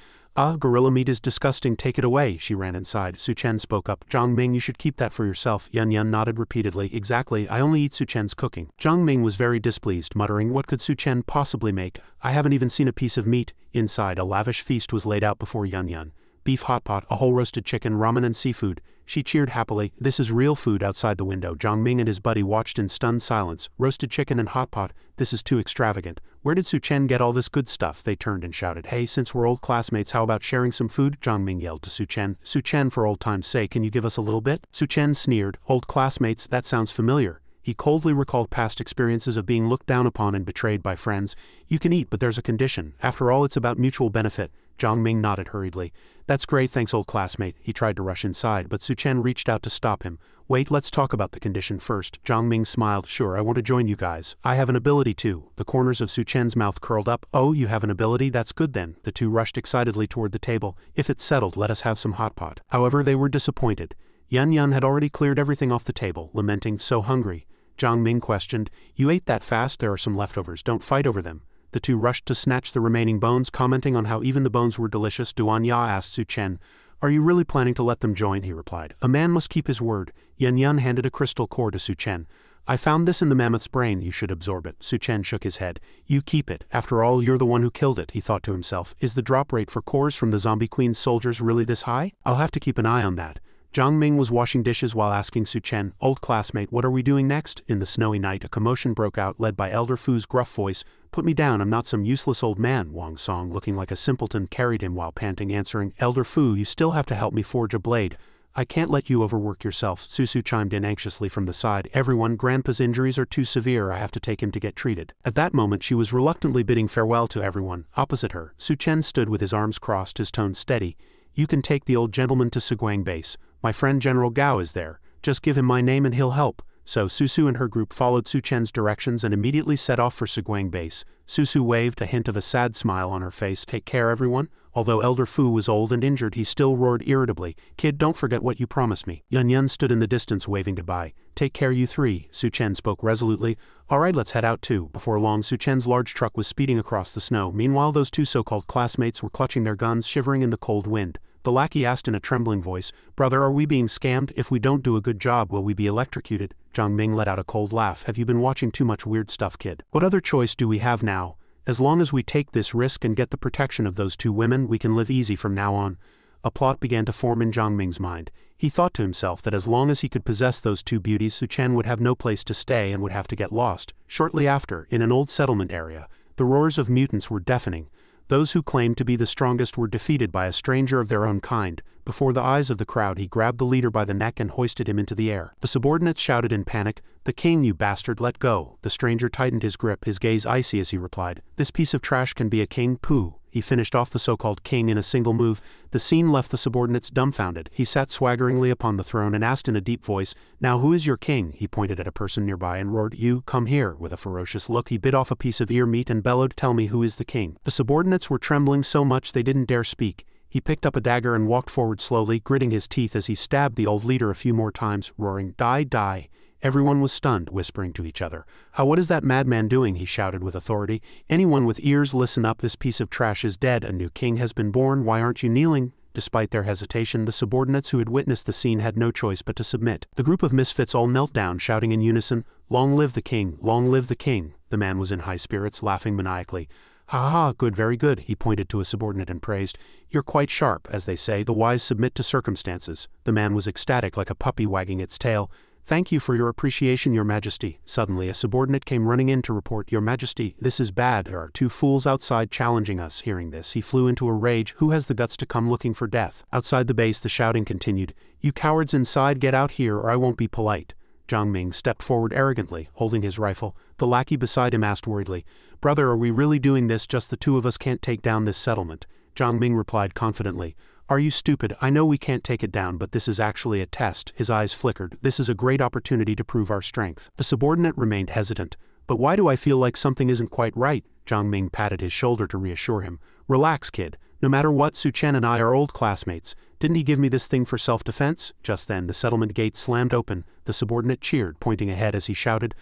Gorilla meat is disgusting. Take it away. She ran inside. Su Chen spoke up. Zhang Ming, you should keep that for yourself. Yun Yun nodded repeatedly. Exactly. I only eat Su Chen's cooking. Zhang Ming was very displeased, muttering, What could Su Chen possibly make? I haven't even seen a piece of meat. Inside, a lavish feast was laid out before Yun Yun. Beef hot pot, a whole roasted chicken, ramen and seafood. She cheered happily. This is real food. Outside the window, Zhang Ming and his buddy watched in stunned silence. Roasted chicken and hot pot. This is too extravagant. Where did Su Chen get all this good stuff? They turned and shouted. Hey, since we're old classmates, how about sharing some food? Zhang Ming yelled to Su Chen. Su Chen, for old time's sake, can you give us a little bit? Su Chen sneered. Old classmates, that sounds familiar. He coldly recalled past experiences of being looked down upon and betrayed by friends. You can eat, but there's a condition. After all, it's about mutual benefit. Zhang Ming nodded hurriedly. That's great, thanks old classmate. He tried to rush inside, but Su Chen reached out to stop him. Wait, let's talk about the condition first. Zhang Ming smiled. Sure, I want to join you guys. I have an ability too. The corners of Su Chen's mouth curled up. Oh, you have an ability? That's good then. The two rushed excitedly toward the table. If it's settled, let us have some hot pot. However, they were disappointed. Yun Yun had already cleared everything off the table, lamenting, so hungry. Zhang Ming questioned, You ate that fast? There are some leftovers. Don't fight over them. The two rushed to snatch the remaining bones, commenting on how even the bones were delicious. Duan Ya asked Su Chen, Are you really planning to let them join? He replied. A man must keep his word. Yun Yun handed a crystal core to Su Chen. I found this in the mammoth's brain. You should absorb it. Su Chen shook his head. You keep it. After all, you're the one who killed it, he thought to himself. Is the drop rate for cores from the zombie queen's soldiers really this high? I'll have to keep an eye on that. Zhang Ming was washing dishes while asking Su Chen, Old classmate, what are we doing next? In the snowy night, a commotion broke out, led by Elder Fu's gruff voice. Put me down, I'm not some useless old man. Wang Song, looking like a simpleton, carried him while panting, answering, Elder Fu, you still have to help me forge a blade. I can't let you overwork yourself. Su chimed in anxiously from the side. Everyone, Grandpa's injuries are too severe. I have to take him to get treated. At that moment, she was reluctantly bidding farewell to everyone. Opposite her, Su Chen stood with his arms crossed, his tone steady. You can take the old gentleman to Subduing base. My friend General Gao is there. Just give him my name and he'll help." So Susu and her group followed Su Chen's directions and immediately set off for Subduing base. Susu waved, a hint of a sad smile on her face. "Take care, everyone." Although Elder Fu was old and injured, he still roared irritably, "Kid, don't forget what you promised me." Yun Yun stood in the distance waving goodbye. "Take care, you three," Su Chen spoke resolutely. "Alright, let's head out too." Before long, Su Chen's large truck was speeding across the snow. Meanwhile, those two so-called classmates were clutching their guns, shivering in the cold wind. The lackey asked in a trembling voice, "Brother, are we being scammed? If we don't do a good job, will we be electrocuted?" Zhang Ming let out a cold laugh. "Have you been watching too much weird stuff, kid? What other choice do we have now? As long as we take this risk and get the protection of those two women, we can live easy from now on." A plot began to form in Zhang Ming's mind. He thought to himself that as long as he could possess those two beauties, Su Chen would have no place to stay and would have to get lost. Shortly after, in an old settlement area, the roars of mutants were deafening. Those who claimed to be the strongest were defeated by a stranger of their own kind. Before the eyes of the crowd, he grabbed the leader by the neck and hoisted him into the air. The subordinates shouted in panic, "The king, you bastard, let go." The stranger tightened his grip, his gaze icy as he replied, "This piece of trash can be a king, pooh." He finished off the so-called king in a single move. The scene left the subordinates dumbfounded. He sat swaggeringly upon the throne and asked in a deep voice, "Now who is your king?" He pointed at a person nearby and roared, "You, come here." With a ferocious look, he bit off a piece of ear meat and bellowed, "Tell me who is the king." The subordinates were trembling so much they didn't dare speak. He picked up a dagger and walked forward slowly, gritting his teeth as he stabbed the old leader a few more times, roaring, "Die, die." Everyone was stunned, whispering to each other. What is that madman doing?" he shouted with authority. "Anyone with ears, listen up. This piece of trash is dead. A new king has been born. Why aren't you kneeling?" Despite their hesitation, the subordinates who had witnessed the scene had no choice but to submit. The group of misfits all knelt down, shouting in unison, "Long live the king! Long live the king!" The man was in high spirits, laughing maniacally. "Ha ha, good, very good," he pointed to a subordinate and praised. "You're quite sharp. As they say, the wise submit to circumstances." The man was ecstatic, like a puppy wagging its tail. "Thank you for your appreciation, your majesty." Suddenly, a subordinate came running in to report, "Your majesty, this is bad. There are two fools outside challenging us." Hearing this, he flew into a rage. "Who has the guts to come looking for death?" Outside the base, the shouting continued. "You cowards inside, get out here or I won't be polite." Zhang Ming stepped forward arrogantly, holding his rifle. The lackey beside him asked worriedly, "Brother, are we really doing this? Just the two of us can't take down this settlement." Zhang Ming replied confidently, "Are you stupid? I know we can't take it down, but this is actually a test." His eyes flickered. "This is a great opportunity to prove our strength." The subordinate remained hesitant. "But why do I feel like something isn't quite right?" Zhang Ming patted his shoulder to reassure him. "Relax, kid. No matter what, Su Chen and I are old classmates. Didn't he give me this thing for self-defense?" Just then, the settlement gates slammed open. The subordinate cheered, pointing ahead as he shouted,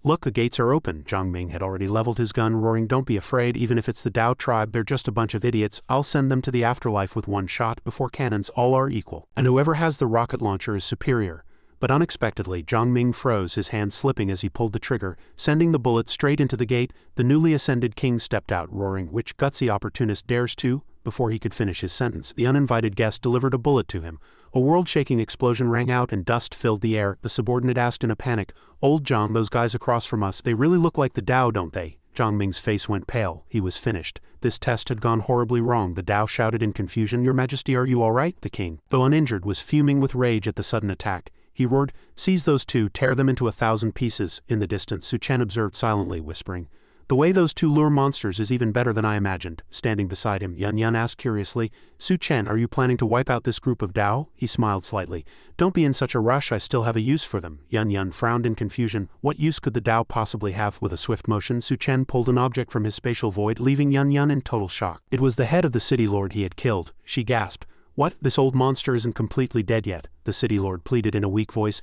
"Look, the gates are open." Zhang Ming had already leveled his gun, roaring, "Don't be afraid, even if it's the Dao tribe, they're just a bunch of idiots. I'll send them to the afterlife with one shot. Before cannons, all are equal. And whoever has the rocket launcher is superior." But unexpectedly, Zhang Ming froze, his hand slipping as he pulled the trigger, sending the bullet straight into the gate. The newly ascended king stepped out, roaring, "Which gutsy opportunist dares to?" Before he could finish his sentence, the uninvited guest delivered a bullet to him. A world-shaking explosion rang out and dust filled the air. The subordinate asked in a panic, "Old Zhang, those guys across from us, they really look like the Dao, don't they?" Zhang Ming's face went pale. He was finished. This test had gone horribly wrong. The Dao shouted in confusion, "Your Majesty, are you all right?" The king, though uninjured, was fuming with rage at the sudden attack. He roared, "Seize those two, tear them into 1,000 pieces." In the distance, Su Chen observed silently, whispering, "The way those two lure monsters is even better than I imagined." Standing beside him, Yun Yun asked curiously, "Su Chen, are you planning to wipe out this group of Dao?" He smiled slightly. "Don't be in such a rush, I still have a use for them." Yun Yun frowned in confusion. What use could the Dao possibly have? With a swift motion, Su Chen pulled an object from his spatial void, leaving Yun Yun in total shock. It was the head of the city lord he had killed. She gasped. "What? This old monster isn't completely dead yet?" The city lord pleaded in a weak voice.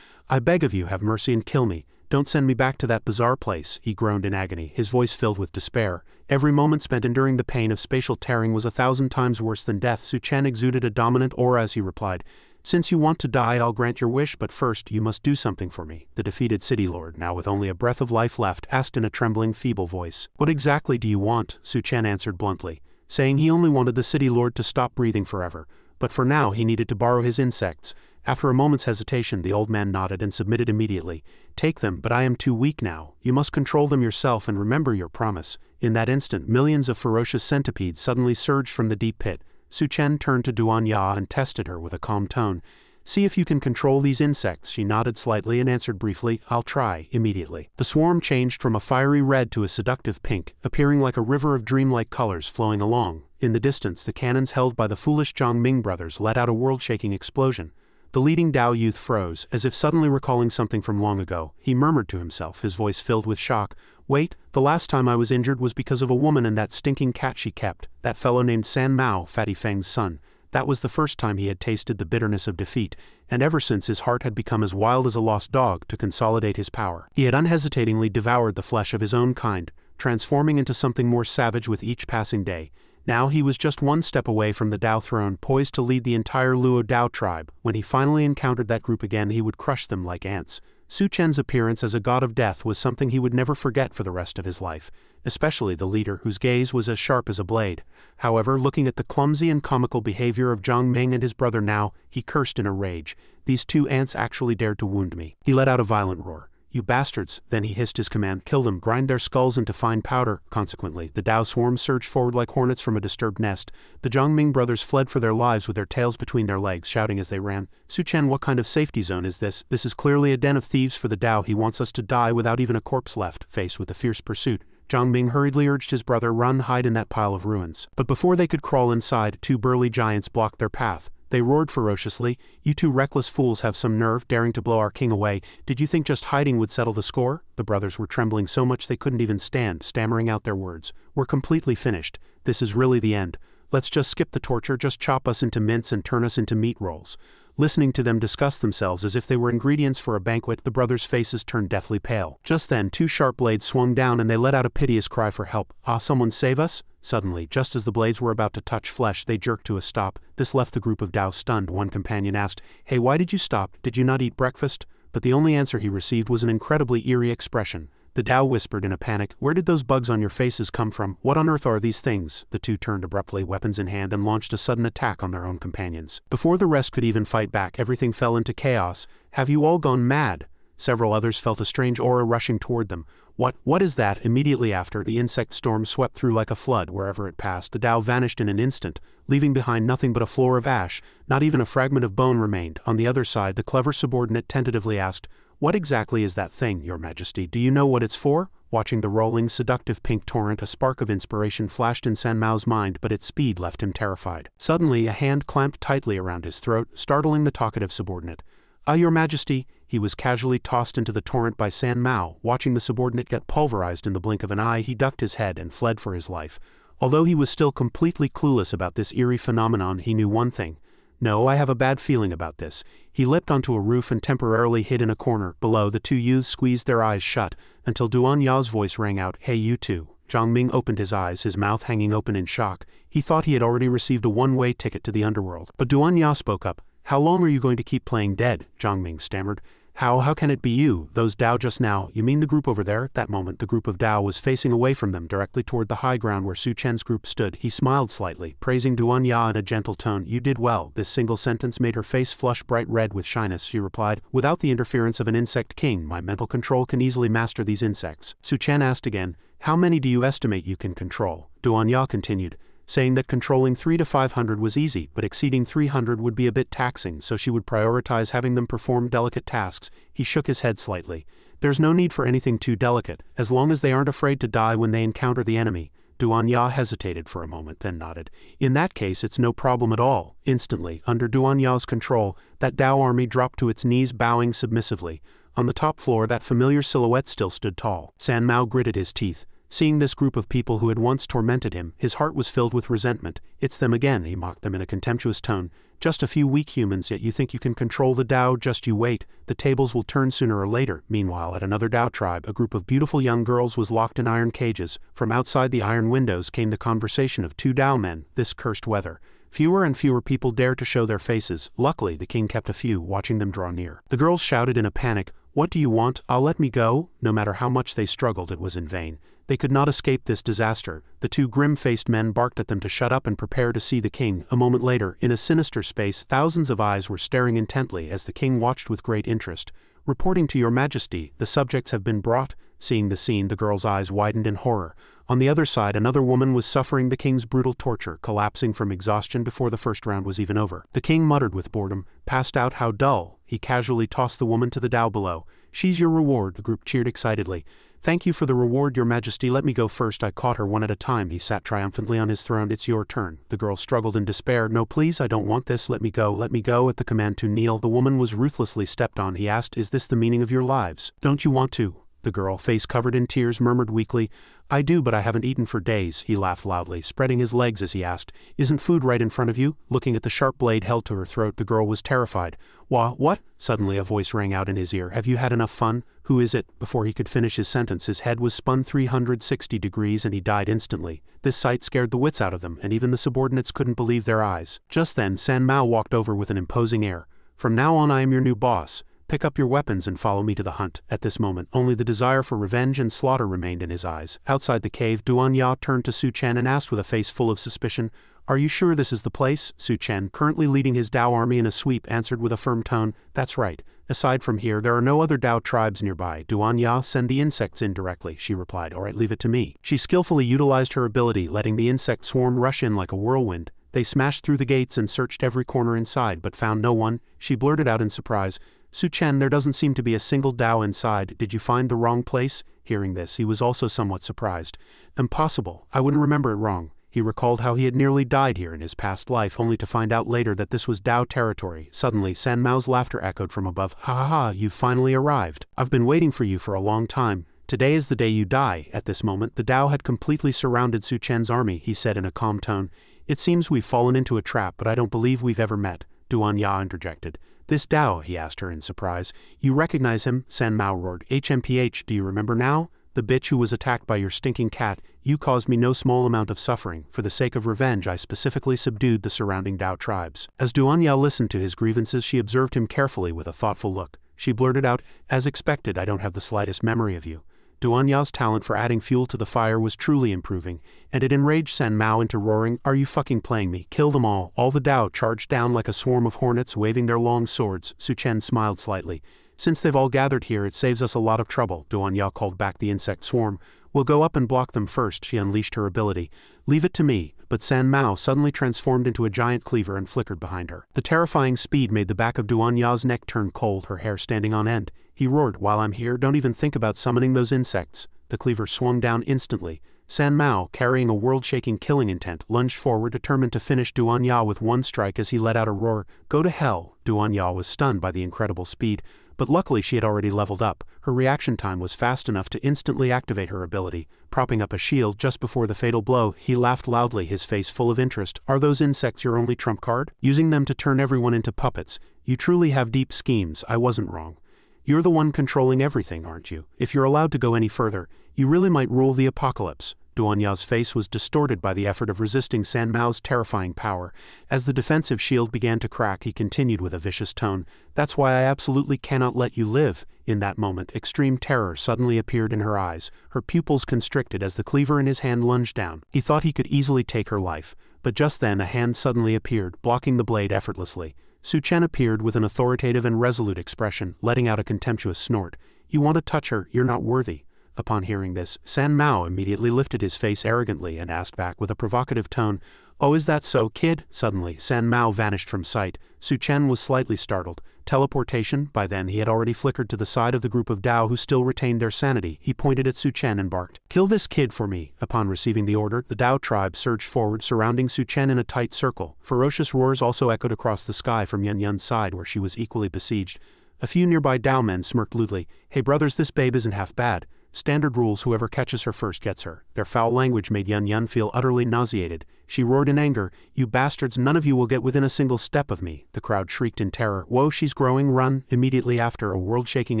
"I beg of you, have mercy and kill me. Don't send me back to that bizarre place." He groaned in agony, his voice filled with despair. Every moment spent enduring the pain of spatial tearing was 1,000 times worse than death. Su Chen exuded a dominant aura as he replied, "Since you want to die, I'll grant your wish, but first, you must do something for me." The defeated city lord, now with only a breath of life left, asked in a trembling, feeble voice, "What exactly do you want?" Su Chen answered bluntly, saying he only wanted the city lord to stop breathing forever. But for now, he needed to borrow his insects. After a moment's hesitation, the old man nodded and submitted immediately. "Take them, but I am too weak now. You must control them yourself and remember your promise." In that instant, millions of ferocious centipedes suddenly surged from the deep pit. Su Chen turned to Duan Ya and tested her with a calm tone. "See if you can control these insects." She nodded slightly and answered briefly, "I'll try." Immediately, the swarm changed from a fiery red to a seductive pink, appearing like a river of dreamlike colors flowing along. In the distance, the cannons held by the foolish Zhongming brothers let out a world-shaking explosion. The leading Dao youth froze, as if suddenly recalling something from long ago. He murmured to himself, his voice filled with shock. Wait, the last time I was injured was because of a woman and that stinking cat she kept, that fellow named San Mao, Fatty Feng's son. That was the first time he had tasted the bitterness of defeat, and ever since his heart had become as wild as a lost dog to consolidate his power. He had unhesitatingly devoured the flesh of his own kind, transforming into something more savage with each passing day. Now he was just one step away from the Dao throne, poised to lead the entire Luo Dao tribe. When he finally encountered that group again, he would crush them like ants. Su Chen's appearance as a god of death was something he would never forget for the rest of his life, especially the leader whose gaze was as sharp as a blade. However, looking at the clumsy and comical behavior of Zhang Ming and his brother now, he cursed in a rage. These two ants actually dared to wound me. He let out a violent roar. You bastards! Then he hissed his command, kill them, grind their skulls into fine powder. Consequently, the Dao swarm surged forward like hornets from a disturbed nest. The Zhongming brothers fled for their lives with their tails between their legs, shouting as they ran. Su Chen, what kind of safety zone is this? This is clearly a den of thieves for the Dao. He wants us to die without even a corpse left. Faced with a fierce pursuit, Zhang Ming hurriedly urged his brother, run, hide in that pile of ruins. But before they could crawl inside, two burly giants blocked their path. They roared ferociously, you two reckless fools have some nerve, daring to blow our king away. Did you think just hiding would settle the score? The brothers were trembling so much they couldn't even stand, stammering out their words. We're completely finished. This is really the end. Let's just skip the torture, just chop us into mince and turn us into meat rolls. Listening to them discuss themselves as if they were ingredients for a banquet, the brothers' faces turned deathly pale. Just then, two sharp blades swung down and they let out a piteous cry for help. Ah, someone save us! Suddenly, just as the blades were about to touch flesh, they jerked to a stop. This left the group of Dao stunned. One companion asked, hey, why did you stop? Did you not eat breakfast? But the only answer he received was an incredibly eerie expression. The Dao whispered in a panic, where did those bugs on your faces come from? What on earth are these things? The two turned abruptly, weapons in hand, and launched a sudden attack on their own companions. Before the rest could even fight back, everything fell into chaos. Have you all gone mad? Several others felt a strange aura rushing toward them. What is that? Immediately after, the insect storm swept through like a flood. Wherever it passed, the Dao vanished in an instant, leaving behind nothing but a floor of ash. Not even a fragment of bone remained. On the other side, the clever subordinate tentatively asked, what exactly is that thing, Your Majesty? Do you know what it's for? Watching the rolling, seductive pink torrent, a spark of inspiration flashed in San Mao's mind, but its speed left him terrified. Suddenly, a hand clamped tightly around his throat, startling the talkative subordinate. Ah, Your Majesty! He was casually tossed into the torrent by San Mao. Watching the subordinate get pulverized in the blink of an eye, he ducked his head and fled for his life. Although he was still completely clueless about this eerie phenomenon, he knew one thing. No, I have a bad feeling about this. He leapt onto a roof and temporarily hid in a corner. Below, the two youths squeezed their eyes shut, until Duan Ya's voice rang out, hey you two. Zhang Ming opened his eyes, his mouth hanging open in shock. He thought he had already received a one-way ticket to the underworld. But Duan Ya spoke up. How long are you going to keep playing dead? Zhang Ming stammered. How can it be you? Those Dao just now, you mean the group over there? At that moment, the group of Dao was facing away from them, directly toward the high ground where Su Chen's group stood. He smiled slightly, praising Duan Ya in a gentle tone. You did well. This single sentence made her face flush bright red with shyness. She replied, without the interference of an insect king, my mental control can easily master these insects. Su Chen asked again, how many do you estimate you can control? Duan Ya continued, saying that controlling 300 to 500 was easy, but exceeding 300 would be a bit taxing, so she would prioritize having them perform delicate tasks. He shook his head slightly. There's no need for anything too delicate, as long as they aren't afraid to die when they encounter the enemy. Duan Ya hesitated for a moment, then nodded. In that case, it's no problem at all. Instantly, under Duan Ya's control, that Dao army dropped to its knees, bowing submissively. On the top floor, that familiar silhouette still stood tall. San Mao gritted his teeth. Seeing this group of people who had once tormented him, his heart was filled with resentment. It's them again, he mocked them in a contemptuous tone. Just a few weak humans, yet you think you can control the Dao, just you wait. The tables will turn sooner or later. Meanwhile, at another Dao tribe, a group of beautiful young girls was locked in iron cages. From outside the iron windows came the conversation of two Dao men. This cursed weather. Fewer and fewer people dared to show their faces. Luckily, the king kept a few, watching them draw near. The girls shouted in a panic, what do you want? I'll let me go. No matter how much they struggled, it was in vain. They could not escape this disaster. The two grim-faced men barked at them to shut up and prepare to see the king. A moment later, in a sinister space, thousands of eyes were staring intently as the king watched with great interest. Reporting to Your Majesty, the subjects have been brought. Seeing the scene, the girl's eyes widened in horror. On the other side, another woman was suffering the king's brutal torture, collapsing from exhaustion before the first round was even over. The king muttered with boredom, passed out, how dull. He casually tossed the woman to the Dao below. She's your reward, the group cheered excitedly. Thank you for the reward, your majesty. Let me go first. I caught her one at a time. He sat triumphantly on his throne. It's your turn. The girl struggled in despair. No, please, I don't want this. Let me go. Let me go. At the command to kneel, the woman was ruthlessly stepped on. He asked, is this the meaning of your lives? Don't you want to? The girl, face covered in tears, murmured weakly, I do, but I haven't eaten for days. He laughed loudly, spreading his legs as he asked, isn't food right in front of you? Looking at the sharp blade held to her throat, the girl was terrified. What? Suddenly a voice rang out in his ear. Have you had enough fun? Who is it? Before he could finish his sentence, his head was spun 360 degrees and he died instantly. This sight scared the wits out of them, and even the subordinates couldn't believe their eyes. Just then, San Mao walked over with an imposing air. From now on I am your new boss. Pick up your weapons and follow me to the hunt. At this moment, only the desire for revenge and slaughter remained in his eyes. Outside the cave, Duan Ya turned to Su Chen and asked with a face full of suspicion, Are you sure this is the place? Su Chen, currently leading his Dao army in a sweep, answered with a firm tone, That's right. Aside from here, there are no other Dao tribes nearby. Duan Ya, send the insects in directly, she replied. Alright, leave it to me. She skillfully utilized her ability, letting the insect swarm rush in like a whirlwind. They smashed through the gates and searched every corner inside, but found no one. She blurted out in surprise, Su Chen, there doesn't seem to be a single Dao inside. Did you find the wrong place? Hearing this, he was also somewhat surprised. Impossible. I wouldn't remember it wrong. He recalled how he had nearly died here in his past life, only to find out later that this was Dao territory. Suddenly, San Mao's laughter echoed from above. Ha ha ha, you've finally arrived. I've been waiting for you for a long time. Today is the day you die. At this moment, the Dao had completely surrounded Su Chen's army, he said in a calm tone. It seems we've fallen into a trap, but I don't believe we've ever met. Duan Ya interjected. This Dao, he asked her in surprise. You recognize him? San Mao roared. HMPH, do you remember now? The bitch who was attacked by your stinking cat. You caused me no small amount of suffering. For the sake of revenge, I specifically subdued the surrounding Dao tribes. As Duan Ya listened to his grievances, she observed him carefully with a thoughtful look. She blurted out, As expected, I don't have the slightest memory of you. Duan Ya's talent for adding fuel to the fire was truly improving, and it enraged San Mao into roaring, Are you fucking playing me? Kill them all. All the Dao charged down like a swarm of hornets waving their long swords. Su Chen smiled slightly. Since they've all gathered here, it saves us a lot of trouble. Duan Ya called back the insect swarm. We'll go up and block them first. She unleashed her ability. Leave it to me. But San Mao suddenly transformed into a giant cleaver and flickered behind her. The terrifying speed made the back of Duan Ya's neck turn cold, her hair standing on end. He roared, While I'm here, don't even think about summoning those insects. The cleaver swung down instantly. San Mao, carrying a world-shaking killing intent, lunged forward, determined to finish Duan Ya with one strike as he let out a roar. Go to hell! Duan Ya was stunned by the incredible speed, but luckily she had already leveled up. Her reaction time was fast enough to instantly activate her ability. Propping up a shield just before the fatal blow, he laughed loudly, his face full of interest. Are those insects your only trump card? Using them to turn everyone into puppets. You truly have deep schemes. I wasn't wrong. You're the one controlling everything, aren't you? If you're allowed to go any further, you really might rule the apocalypse. Duan Ya's face was distorted by the effort of resisting San Mao's terrifying power. As the defensive shield began to crack, he continued with a vicious tone, That's why I absolutely cannot let you live. In that moment, extreme terror suddenly appeared in her eyes. Her pupils constricted as the cleaver in his hand lunged down. He thought he could easily take her life, but just then a hand suddenly appeared, blocking the blade effortlessly. Su Chen appeared with an authoritative and resolute expression, letting out a contemptuous snort. You want to touch her, you're not worthy. Upon hearing this, San Mao immediately lifted his face arrogantly and asked back with a provocative tone, Oh, is that so, kid? Suddenly, San Mao vanished from sight. Su Chen was slightly startled. Teleportation? By then he had already flickered to the side of the group of Dao who still retained their sanity. He pointed at Su Chen and barked, Kill this kid for me. Upon receiving the order, the Dao tribe surged forward, surrounding Su Chen in a tight circle. Ferocious roars also echoed across the sky from Yun Yun's side, where she was equally besieged. A few nearby Dao men smirked lewdly. Hey brothers, this babe isn't half bad. Standard rules, whoever catches her first gets her. Their foul language made Yun Yun feel utterly nauseated. She roared in anger, You bastards, none of you will get within a single step of me. The crowd shrieked in terror, Whoa, she's growing, run! Immediately after, a world-shaking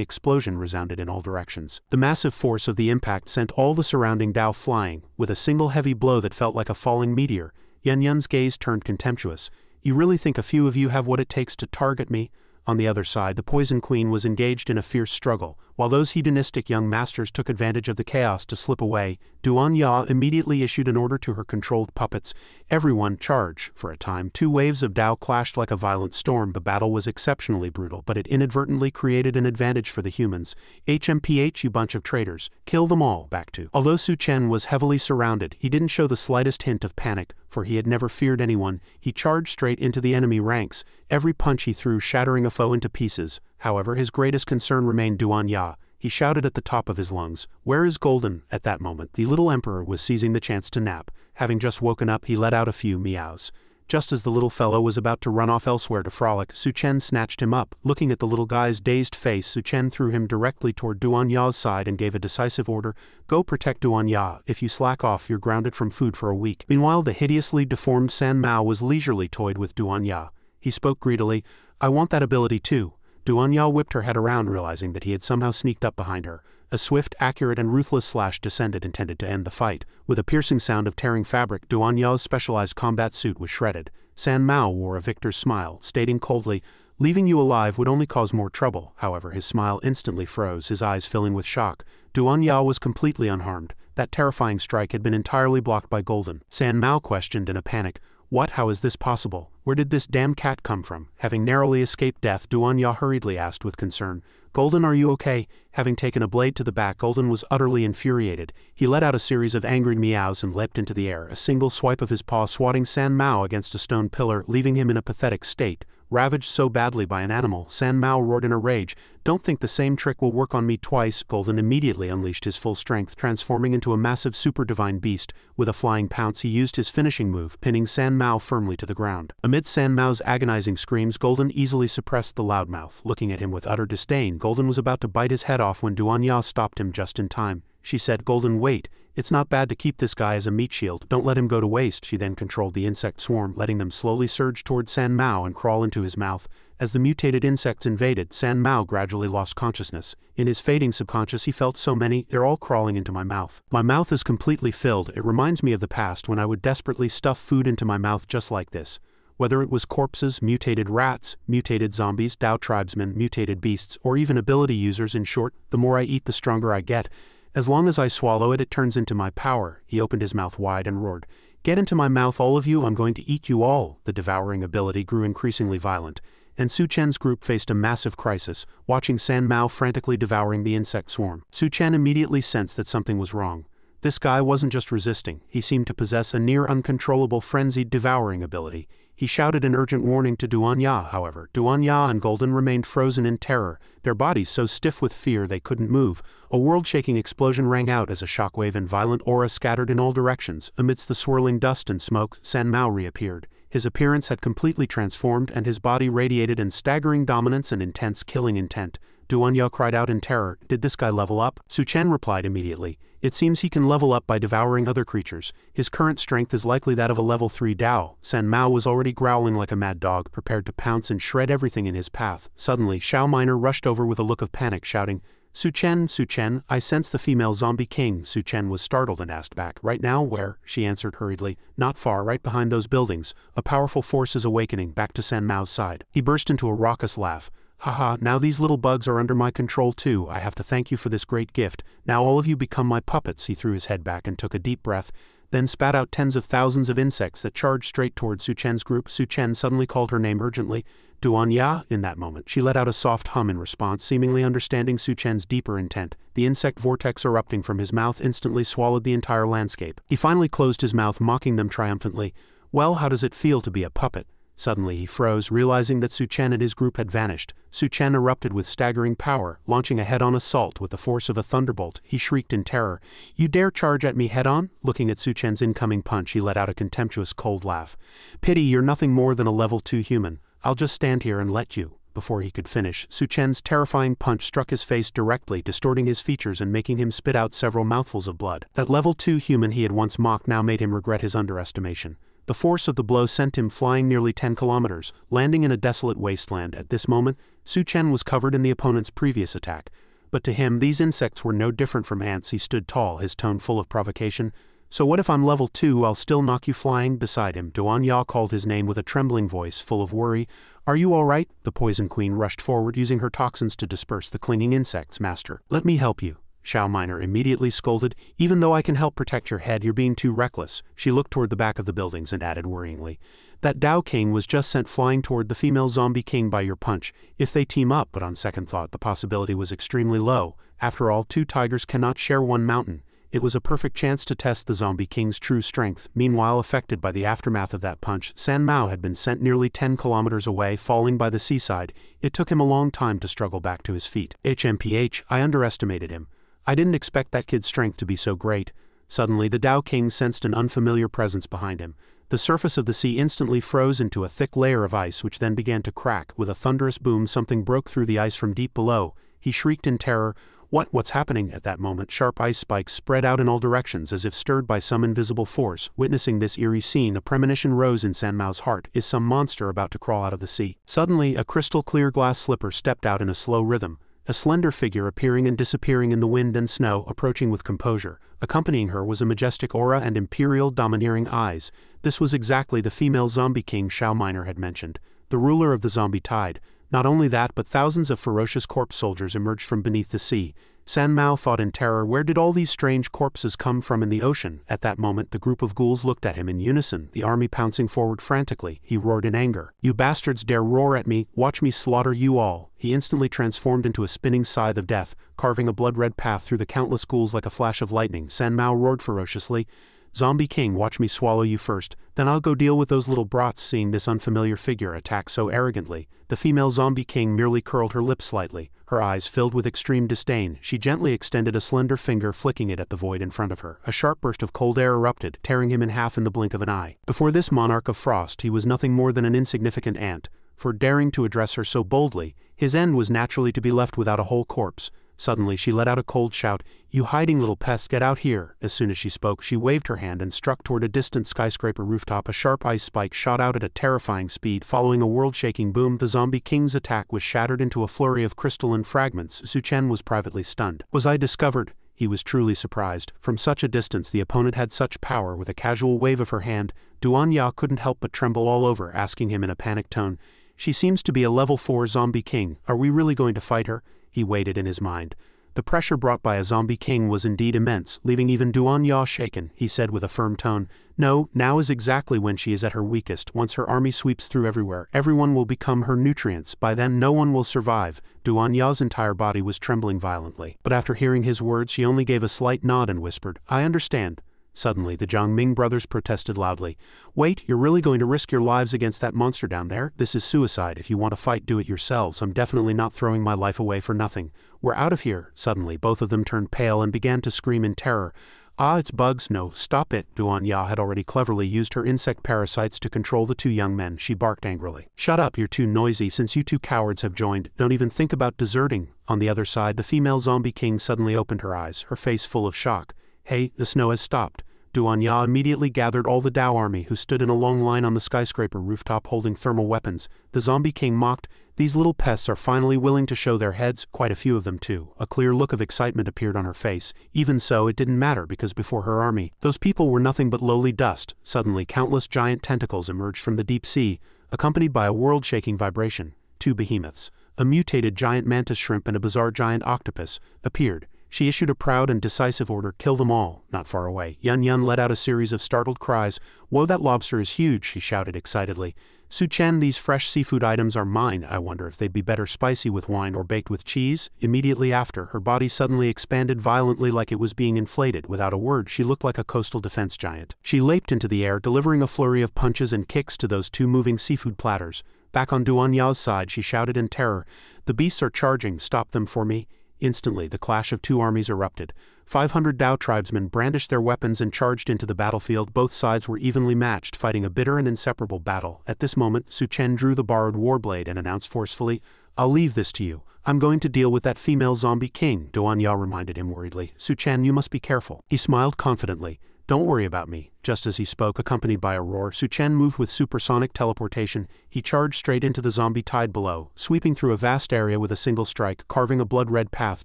explosion resounded in all directions. The massive force of the impact sent all the surrounding Dao flying, with a single heavy blow that felt like a falling meteor. Yun Yun's gaze turned contemptuous. You really think a few of you have what it takes to target me? On the other side, the Poison Queen was engaged in a fierce struggle. While those hedonistic young masters took advantage of the chaos to slip away, Duan Ya immediately issued an order to her controlled puppets. Everyone charge. For a time, two waves of Dao clashed like a violent storm. The battle was exceptionally brutal, but it inadvertently created an advantage for the humans. HMPH, you bunch of traitors. Kill them all. Back to. Although Su Chen was heavily surrounded, he didn't show the slightest hint of panic. for he had never feared anyone. He charged straight into the enemy ranks, every punch he threw shattering a foe into pieces. However, his greatest concern remained Duan Ya. He shouted at the top of his lungs, "Where is Golden?" At that moment, the little emperor was seizing the chance to nap. Having just woken up, he let out a few meows. Just as the little fellow was about to run off elsewhere to frolic, Su Chen snatched him up. Looking at the little guy's dazed face, Su Chen threw him directly toward Duan Ya's side and gave a decisive order, "Go protect Duan Ya. If you slack off, you're grounded from food for a week." Meanwhile, the hideously deformed San Mao was leisurely toyed with Duan Ya. He spoke greedily, "I want that ability too." Duan Ya whipped her head around, realizing that he had somehow sneaked up behind her. A swift, accurate, and ruthless slash descended, intended to end the fight. With a piercing sound of tearing fabric, Duan Ya's specialized combat suit was shredded. San Mao wore a victor's smile, stating coldly, "Leaving you alive would only cause more trouble." However, his smile instantly froze, his eyes filling with shock. Duan Ya was completely unharmed. That terrifying strike had been entirely blocked by Golden. San Mao questioned in a panic, "What? How is this possible? Where did this damn cat come from?" Having narrowly escaped death, Duan Ya hurriedly asked with concern, "Golden, are you okay?" Having taken a blade to the back, Golden was utterly infuriated. He let out a series of angry meows and leapt into the air, a single swipe of his paw swatting San Mao against a stone pillar, leaving him in a pathetic state. Ravaged so badly by an animal, San Mao roared in a rage, "Don't think the same trick will work on me twice." Golden immediately unleashed his full strength, transforming into a massive super divine beast. With a flying pounce, he used his finishing move, pinning San Mao firmly to the ground. Amid San Mao's agonizing screams, Golden easily suppressed the loudmouth. Looking at him with utter disdain, Golden was about to bite his head off when Duan Ya stopped him just in time. She said, "Golden, wait. It's not bad to keep this guy as a meat shield. Don't let him go to waste." She then controlled the insect swarm, letting them slowly surge toward San Mao and crawl into his mouth. As the mutated insects invaded, San Mao gradually lost consciousness. In his fading subconscious, he felt so many, "They're all crawling into my mouth. My mouth is completely filled. It reminds me of the past when I would desperately stuff food into my mouth just like this." Whether it was corpses, mutated rats, mutated zombies, Dao tribesmen, mutated beasts, or even ability users, in short, the more I eat the stronger I get. As long as I swallow it, it turns into my power. He opened his mouth wide and roared, "Get into my mouth, all of you. I'm going to eat you all." The devouring ability grew increasingly violent, and Su Chen's group faced a massive crisis, watching San Mao frantically devouring the insect swarm. Su Chen immediately sensed that something was wrong. This guy wasn't just resisting, he seemed to possess a near uncontrollable frenzied devouring ability. He shouted an urgent warning to Duan Ya. However, Duan Ya and Golden remained frozen in terror, their bodies so stiff with fear they couldn't move. A world-shaking explosion rang out as a shockwave and violent aura scattered in all directions. Amidst the swirling dust and smoke, San Mao reappeared. His appearance had completely transformed, and his body radiated in staggering dominance and intense killing intent. Duan Ya cried out in terror, "Did this guy level up?" Su Chen replied immediately, "It seems he can level up by devouring other creatures. His current strength is likely that of a level 3 Dao." San Mao was already growling like a mad dog, prepared to pounce and shred everything in his path. Suddenly, Xiao Minor rushed over with a look of panic, shouting, Su Chen, I sense the female zombie king." Su Chen was startled and asked back, "Right now, where?" She answered hurriedly, "Not far, right behind those buildings. A powerful force is awakening." Back to San Mao's side. He burst into a raucous laugh. "Haha, now these little bugs are under my control too. I have to thank you for this great gift. Now all of you become my puppets." He threw his head back and took a deep breath, then spat out tens of thousands of insects that charged straight toward Su Chen's group. Su Chen suddenly called her name urgently, "Duan Ya." In that moment, she let out a soft hum in response, seemingly understanding Su Chen's deeper intent. The insect vortex erupting from his mouth instantly swallowed the entire landscape. He finally closed his mouth, mocking them triumphantly. "Well, how does it feel to be a puppet?" Suddenly he froze, realizing that Su Chen and his group had vanished. Su Chen erupted with staggering power, launching a head-on assault with the force of a thunderbolt. He shrieked in terror, "You dare charge at me head-on?" Looking at Su Chen's incoming punch, he let out a contemptuous cold laugh. "Pity you're nothing more than a level 2 human. I'll just stand here and let you." Before he could finish, Su Chen's terrifying punch struck his face directly, distorting his features and making him spit out several mouthfuls of blood. That level 2 human he had once mocked now made him regret his underestimation. The force of the blow sent him flying nearly 10 kilometers, landing in a desolate wasteland. At this moment, Su Chen was covered in the opponent's previous attack. But to him, these insects were no different from ants. He stood tall, his tone full of provocation. "So what if I'm level 2, I'll still knock you flying?" Beside him, Duan Ya called his name with a trembling voice, full of worry. "Are you all right?" The Poison Queen rushed forward, using her toxins to disperse the clinging insects. "Master, let me help you." Xiao Minor immediately scolded, "Even though I can help protect your head, you're being too reckless." She looked toward the back of the buildings and added worryingly, "That Dao King was just sent flying toward the female zombie king by your punch. If they team up," but on second thought the possibility was extremely low. After all, 2 tigers cannot share one mountain. It was a perfect chance to test the Zombie King's true strength. Meanwhile, affected by the aftermath of that punch, San Mao had been sent nearly 10 kilometers away, falling by the seaside. It took him a long time to struggle back to his feet. HMPH, I underestimated him. I didn't expect that kid's strength to be so great. Suddenly, the Tao King sensed an unfamiliar presence behind him. The surface of the sea instantly froze into a thick layer of ice, which then began to crack. With a thunderous boom, something broke through the ice from deep below. He shrieked in terror. What's happening? At that moment, sharp ice spikes spread out in all directions as if stirred by some invisible force. Witnessing this eerie scene, a premonition rose in San Mao's heart. Is some monster about to crawl out of the sea? Suddenly, a crystal-clear glass slipper stepped out in a slow rhythm. A slender figure appearing and disappearing in the wind and snow, approaching with composure. Accompanying her was a majestic aura and imperial, domineering eyes. This was exactly the female Zombie King Xiao Minor had mentioned, the ruler of the zombie tide. Not only that, but thousands of ferocious corpse soldiers emerged from beneath the sea. San Mao thought in terror, where did all these strange corpses come from in the ocean? At that moment, the group of ghouls looked at him in unison, the army pouncing forward frantically. He roared in anger. You bastards dare roar at me, watch me slaughter you all. He instantly transformed into a spinning scythe of death, carving a blood-red path through the countless ghouls like a flash of lightning. San Mao roared ferociously. Zombie King, watch me swallow you first, then I'll go deal with those little brats. Seeing this unfamiliar figure attack so arrogantly, the female Zombie King merely curled her lips slightly, her eyes filled with extreme disdain. She gently extended a slender finger, flicking it at the void in front of her. A sharp burst of cold air erupted, tearing him in half in the blink of an eye. Before this monarch of frost, he was nothing more than an insignificant ant. For daring to address her so boldly, his end was naturally to be left without a whole corpse. Suddenly she let out a cold shout. You hiding little pests, get out here. As soon as she spoke, she waved her hand and struck toward a distant skyscraper rooftop. A sharp ice spike shot out at a terrifying speed. Following a world-shaking boom, the Zombie King's attack was shattered into a flurry of crystalline fragments. Su Chen was privately stunned. Was I discovered? He was truly surprised. From such a distance, the opponent had such power. With a casual wave of her hand, Duan Ya couldn't help but tremble all over, asking him in a panicked tone, She seems to be a level 4 Zombie King. Are we really going to fight her? He waited in his mind. The pressure brought by a Zombie King was indeed immense, leaving even Duan Ya shaken. He said with a firm tone, No, now is exactly when she is at her weakest. Once her army sweeps through everywhere, everyone will become her nutrients. By then no one will survive. Duan Ya's entire body was trembling violently. But after hearing his words, she only gave a slight nod and whispered, I understand. Suddenly, the Jiangming brothers protested loudly. Wait, you're really going to risk your lives against that monster down there? This is suicide. If you want to fight, do it yourselves. I'm definitely not throwing my life away for nothing. We're out of here. Suddenly, both of them turned pale and began to scream in terror. Ah, it's bugs. No, stop it. Duan Ya had already cleverly used her insect parasites to control the two young men. She barked angrily. Shut up, you're too noisy. Since you two cowards have joined, don't even think about deserting. On the other side, the female Zombie King suddenly opened her eyes, her face full of shock. Hey, the snow has stopped. Duan Ya immediately gathered all the Dao army who stood in a long line on the skyscraper rooftop holding thermal weapons. The Zombie King mocked, These little pests are finally willing to show their heads, quite a few of them too. A clear look of excitement appeared on her face. Even so, it didn't matter because before her army, those people were nothing but lowly dust. Suddenly, countless giant tentacles emerged from the deep sea, accompanied by a world-shaking vibration. Two behemoths, a mutated giant mantis shrimp and a bizarre giant octopus, appeared. She issued a proud and decisive order, kill them all. Not far away, Yun Yun let out a series of startled cries. Whoa, that lobster is huge, she shouted excitedly. Su Chen, these fresh seafood items are mine. I wonder if they'd be better spicy with wine or baked with cheese? Immediately after, her body suddenly expanded violently like it was being inflated. Without a word, she looked like a coastal defense giant. She leaped into the air, delivering a flurry of punches and kicks to those two moving seafood platters. Back on Duan Ya's side, she shouted in terror, The beasts are charging, stop them for me. Instantly, the clash of two armies erupted. 500 Dao tribesmen brandished their weapons and charged into the battlefield. Both sides were evenly matched, fighting a bitter and inseparable battle. At this moment, Su Chen drew the borrowed warblade and announced forcefully, I'll leave this to you. I'm going to deal with that female Zombie King. Duan Ya reminded him worriedly. Su Chen, you must be careful. He smiled confidently. Don't worry about me. Just as he spoke, accompanied by a roar, Su Chen moved with supersonic teleportation. He charged straight into the zombie tide below, sweeping through a vast area with a single strike, carving a blood-red path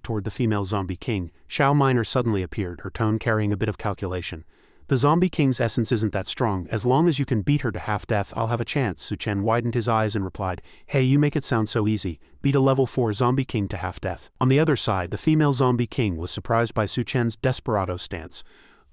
toward the female Zombie King. Xiao Minor suddenly appeared, her tone carrying a bit of calculation. The Zombie King's essence isn't that strong. As long as you can beat her to half-death, I'll have a chance. Su Chen widened his eyes and replied, Hey, you make it sound so easy. Beat a level 4 Zombie King to half-death. On the other side, the female Zombie King was surprised by Su Chen's desperado stance.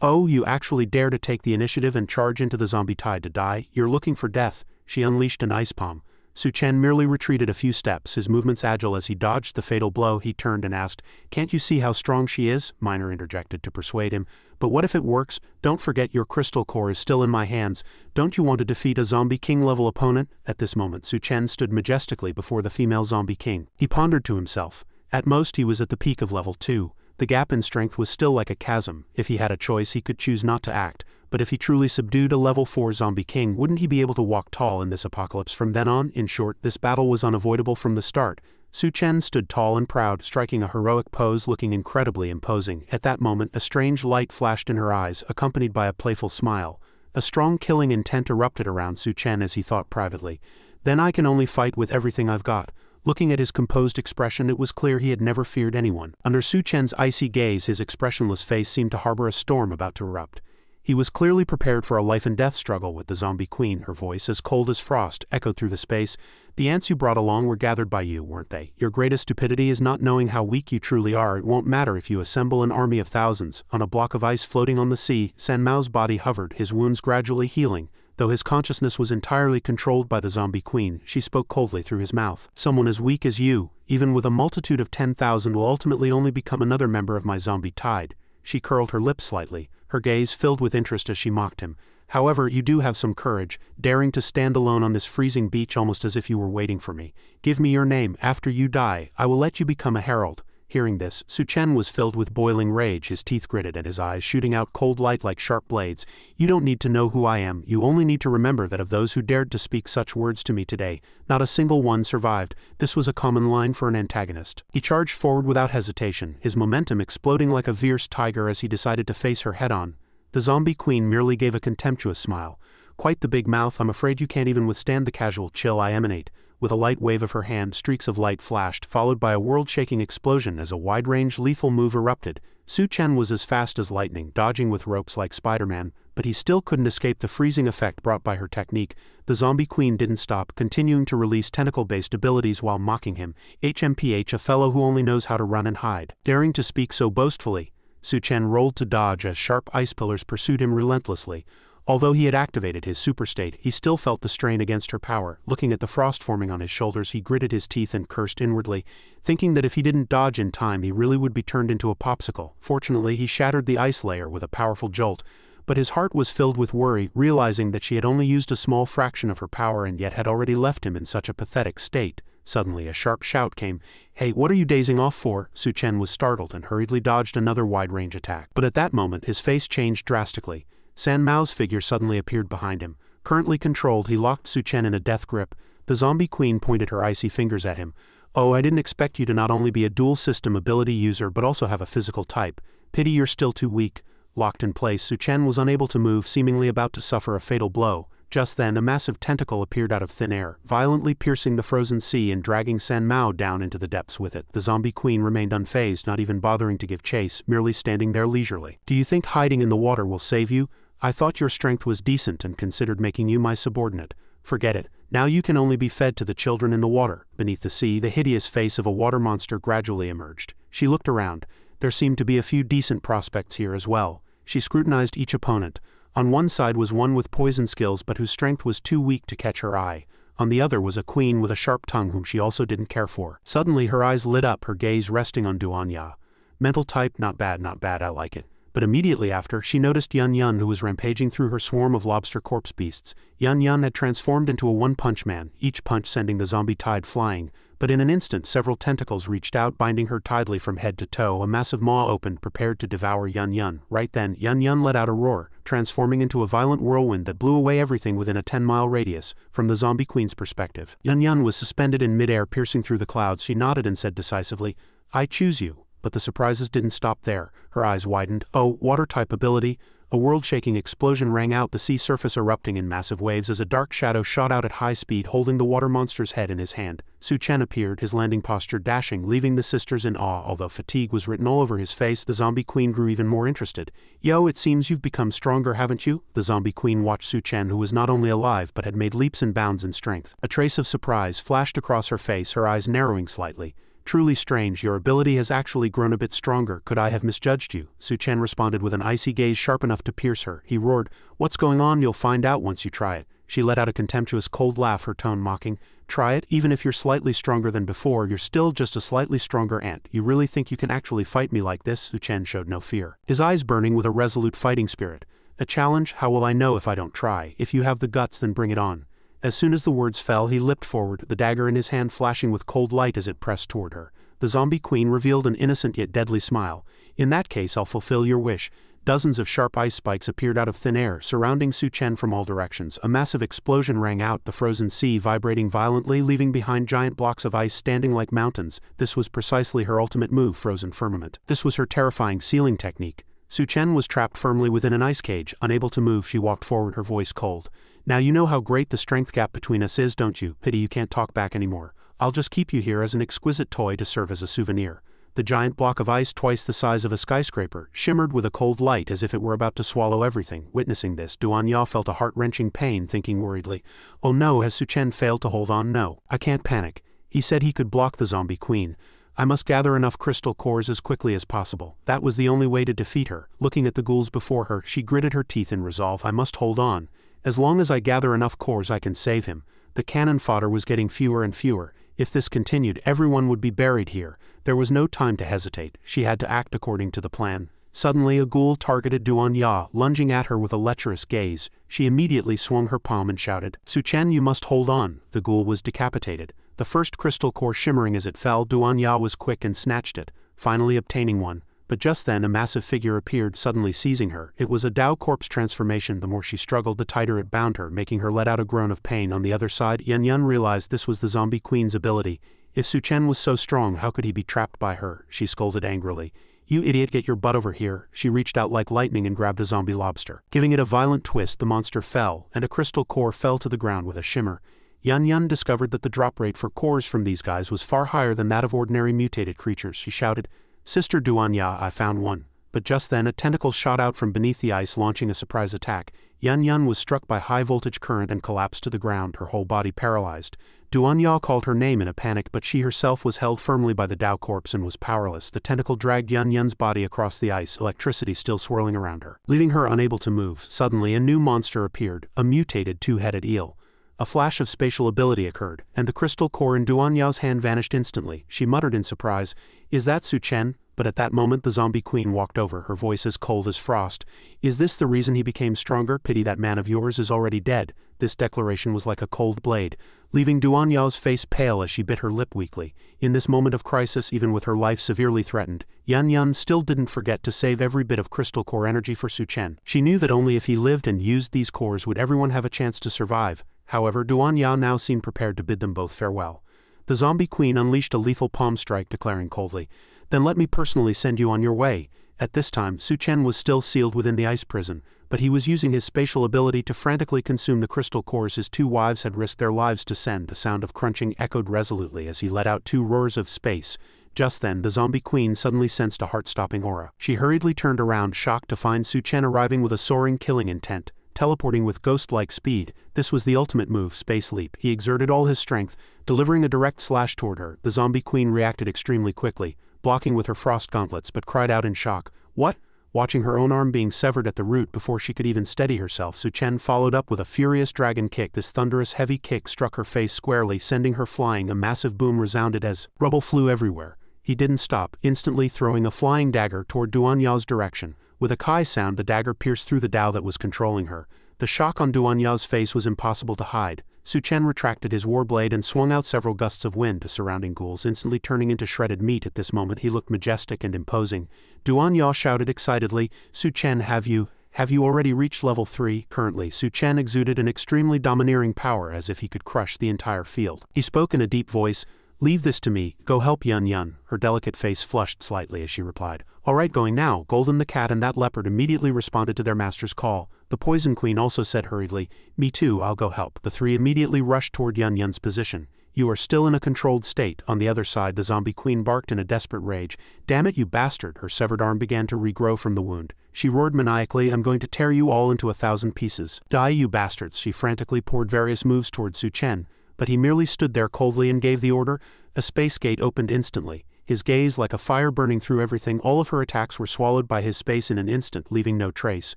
Oh, you actually dare to take the initiative and charge into the zombie tide to die? You're looking for death. She unleashed an ice palm. Su Chen merely retreated a few steps, his movements agile as he dodged the fatal blow. He turned and asked, "Can't you see how strong she is?" Minor interjected to persuade him. "But what if it works? Don't forget your crystal core is still in my hands. Don't you want to defeat a zombie king-level opponent?" At this moment, Su Chen stood majestically before the female zombie king. He pondered to himself. At most he was at the peak of level 2. The gap in strength was still like a chasm. If he had a choice, he could choose not to act. But if he truly subdued a level 4 zombie king, wouldn't he be able to walk tall in this apocalypse from then on? In short, this battle was unavoidable from the start. Su Chen stood tall and proud, striking a heroic pose, looking incredibly imposing. At that moment, a strange light flashed in her eyes, accompanied by a playful smile. A strong killing intent erupted around Su Chen as he thought privately. "Then I can only fight with everything I've got." Looking at his composed expression, it was clear he had never feared anyone. Under Su Chen's icy gaze, his expressionless face seemed to harbor a storm about to erupt. He was clearly prepared for a life-and-death struggle with the zombie queen. Her voice, as cold as frost, echoed through the space. "The ants you brought along were gathered by you, weren't they? Your greatest stupidity is not knowing how weak you truly are. It won't matter if you assemble an army of thousands." On a block of ice floating on the sea, San Mao's body hovered, his wounds gradually healing. Though his consciousness was entirely controlled by the zombie queen, she spoke coldly through his mouth. "Someone as weak as you, even with a multitude of 10,000, will ultimately only become another member of my zombie tide." She curled her lips slightly, her gaze filled with interest as she mocked him. "However, you do have some courage, daring to stand alone on this freezing beach almost as if you were waiting for me. Give me your name. After you die, I will let you become a herald." Hearing this, Su Chen was filled with boiling rage, his teeth gritted and his eyes shooting out cold light like sharp blades. "You don't need to know who I am. You only need to remember that of those who dared to speak such words to me today, not a single one survived." This was a common line for an antagonist. He charged forward without hesitation, his momentum exploding like a fierce tiger as he decided to face her head-on. The zombie queen merely gave a contemptuous smile. "Quite the big mouth. I'm afraid you can't even withstand the casual chill I emanate." With a light wave of her hand, streaks of light flashed, followed by a world-shaking explosion as a wide-range lethal move erupted. Su Chen was as fast as lightning, dodging with ropes like Spider-Man, but he still couldn't escape the freezing effect brought by her technique. The zombie queen didn't stop, continuing to release tentacle-based abilities while mocking him. "HMPH, a fellow who only knows how to run and hide." Daring to speak so boastfully, Su Chen rolled to dodge as sharp ice pillars pursued him relentlessly. Although he had activated his super state, he still felt the strain against her power. Looking at the frost forming on his shoulders, he gritted his teeth and cursed inwardly, thinking that if he didn't dodge in time, he really would be turned into a popsicle. Fortunately, he shattered the ice layer with a powerful jolt, but his heart was filled with worry, realizing that she had only used a small fraction of her power and yet had already left him in such a pathetic state. Suddenly, a sharp shout came. "Hey, what are you dazing off for?" Su Chen was startled and hurriedly dodged another wide-range attack. But at that moment, his face changed drastically. San Mao's figure suddenly appeared behind him. Currently controlled, he locked Su Chen in a death grip. The zombie queen pointed her icy fingers at him. "Oh, I didn't expect you to not only be a dual-system ability user but also have a physical type. Pity you're still too weak." Locked in place, Su Chen was unable to move, seemingly about to suffer a fatal blow. Just then, a massive tentacle appeared out of thin air, violently piercing the frozen sea and dragging San Mao down into the depths with it. The zombie queen remained unfazed, not even bothering to give chase, merely standing there leisurely. "Do you think hiding in the water will save you? I thought your strength was decent and considered making you my subordinate. Forget it. Now you can only be fed to the children in the water." Beneath the sea, the hideous face of a water monster gradually emerged. She looked around. There seemed to be a few decent prospects here as well. She scrutinized each opponent. On one side was one with poison skills but whose strength was too weak to catch her eye. On the other was a queen with a sharp tongue whom she also didn't care for. Suddenly her eyes lit up, her gaze resting on Duanya. "Mental type, not bad, I like it." But immediately after, she noticed Yun Yun, who was rampaging through her swarm of lobster corpse beasts. Yun Yun had transformed into a one-punch man, each punch sending the zombie tide flying. But in an instant, several tentacles reached out, binding her tidily from head to toe. A massive maw opened, prepared to devour Yun Yun. Right then, Yun Yun let out a roar, transforming into a violent whirlwind that blew away everything within a 10-mile radius. From the zombie queen's perspective, Yun Yun was suspended in midair, piercing through the clouds. She nodded and said decisively, "I choose you." But the surprises didn't stop there. Her eyes widened. "Oh, water-type ability." A world-shaking explosion rang out, the sea surface erupting in massive waves as a dark shadow shot out at high speed, holding the water monster's head in his hand. Su Chen appeared, his landing posture dashing, leaving the sisters in awe. Although fatigue was written all over his face, the zombie queen grew even more interested. "Yo, it seems you've become stronger, haven't you?" The zombie queen watched Su Chen, who was not only alive but had made leaps and bounds in strength. A trace of surprise flashed across her face, her eyes narrowing slightly. "Truly strange, your ability has actually grown a bit stronger. Could I have misjudged you?" Su Chen responded with an icy gaze sharp enough to pierce her. He roared, "What's going on? You'll find out once you try it." She let out a contemptuous cold laugh, her tone mocking. Try it, even if you're slightly stronger than before, you're still just a slightly stronger ant. You really think you can actually fight me like this? Su Chen showed no fear, his eyes burning with a resolute fighting spirit. A challenge? How will I know if I don't try? If you have the guts, then bring it on. As soon as the words fell, he leapt forward, the dagger in his hand flashing with cold light as it pressed toward her. The zombie queen revealed an innocent yet deadly smile. In that case, I'll fulfill your wish. Dozens of sharp ice spikes appeared out of thin air, surrounding Su Chen from all directions. A massive explosion rang out, the frozen sea vibrating violently, leaving behind giant blocks of ice standing like mountains. This was precisely her ultimate move, Frozen Firmament. This was her terrifying sealing technique. Su Chen was trapped firmly within an ice cage. Unable to move, she walked forward, her voice cold. Now you know how great the strength gap between us is, don't you? Pity you can't talk back anymore. I'll just keep you here as an exquisite toy to serve as a souvenir. The giant block of ice, twice the size of a skyscraper, shimmered with a cold light as if it were about to swallow everything. Witnessing this, Duanya felt a heart-wrenching pain, thinking worriedly, "Oh no, has Su Chen failed to hold on? No, I can't panic. He said he could block the zombie queen. I must gather enough crystal cores as quickly as possible. That was the only way to defeat her." Looking at the ghouls before her, she gritted her teeth in resolve. "I must hold on. As long as I gather enough cores, I can save him." The cannon fodder was getting fewer and fewer. If this continued, everyone would be buried here. There was no time to hesitate. She had to act according to the plan. Suddenly a ghoul targeted Duanya, lunging at her with a lecherous gaze. She immediately swung her palm and shouted, "Su Chen, you must hold on." The ghoul was decapitated. The first crystal core shimmering as it fell, Duanya was quick and snatched it, finally obtaining one. But just then a massive figure appeared, suddenly seizing her. It was a Dao corpse transformation. The more she struggled, the tighter it bound her, making her let out a groan of pain. On the other side, Yan realized this was the zombie queen's ability. If Su Chen was so strong, how could he be trapped by her? She scolded angrily. "You idiot, get your butt over here." She reached out like lightning and grabbed a zombie lobster. Giving it a violent twist, the monster fell, and a crystal core fell to the ground with a shimmer. Yan discovered that the drop rate for cores from these guys was far higher than that of ordinary mutated creatures. She shouted, "Sister Duanya, I found one." But just then a tentacle shot out from beneath the ice, launching a surprise attack. Yan was struck by high-voltage current and collapsed to the ground, her whole body paralyzed. Duanya called her name in a panic, but she herself was held firmly by the Dao corpse and was powerless. The tentacle dragged Yan's body across the ice, electricity still swirling around her, leaving her unable to move. Suddenly a new monster appeared, a mutated two-headed eel. A flash of spatial ability occurred, and the crystal core in Duanya's hand vanished instantly. She muttered in surprise, "Is that Su Chen?" But at that moment the zombie queen walked over, her voice as cold as frost. "Is this the reason he became stronger? Pity that man of yours is already dead." This declaration was like a cold blade, leaving Duanya's face pale as she bit her lip weakly. In this moment of crisis, even with her life severely threatened, Yan still didn't forget to save every bit of crystal core energy for Su Chen. She knew that only if he lived and used these cores would everyone have a chance to survive. However, Duanya now seemed prepared to bid them both farewell. The zombie queen unleashed a lethal palm strike, declaring coldly, "Then let me personally send you on your way." At this time, Su Chen was still sealed within the ice prison, but he was using his spatial ability to frantically consume the crystal cores his two wives had risked their lives to send. A sound of crunching echoed resolutely as he let out two roars of space. Just then, the zombie queen suddenly sensed a heart-stopping aura. She hurriedly turned around, shocked to find Su Chen arriving with a soaring killing intent. Teleporting with ghost-like speed, this was the ultimate move, Space Leap. He exerted all his strength, delivering a direct slash toward her. The zombie queen reacted extremely quickly, blocking with her frost gauntlets, but cried out in shock, "What?" Watching her own arm being severed at the root before she could even steady herself, Su Chen followed up with a furious dragon kick. This thunderous heavy kick struck her face squarely, sending her flying. A massive boom resounded as rubble flew everywhere. He didn't stop, instantly throwing a flying dagger toward Duanya's direction. With a kai sound, the dagger pierced through the Dao that was controlling her. The shock on Duanya's face was impossible to hide. Su Chen retracted his warblade and swung out several gusts of wind to surrounding ghouls, instantly turning into shredded meat. At this moment he looked majestic and imposing. Duanya shouted excitedly, "Su Chen, have you already reached level 3? Currently, Su Chen exuded an extremely domineering power, as if he could crush the entire field. He spoke in a deep voice, "Leave this to me, go help Yan." Her delicate face flushed slightly as she replied, "All right, going now." Golden the cat and that leopard immediately responded to their master's call. The Poison Queen also said hurriedly, "Me too, I'll go help." The three immediately rushed toward Yan's position. "You are still in a controlled state." On the other side, the zombie queen barked in a desperate rage. "Damn it, you bastard!" Her severed arm began to regrow from the wound. She roared maniacally, "I'm going to tear you all into 1,000 pieces. Die, you bastards!" She frantically poured various moves toward Su Chen, but he merely stood there coldly and gave the order. A space gate opened instantly. his gaze like a fire burning through everything. All of her attacks were swallowed by his space in an instant, leaving no trace,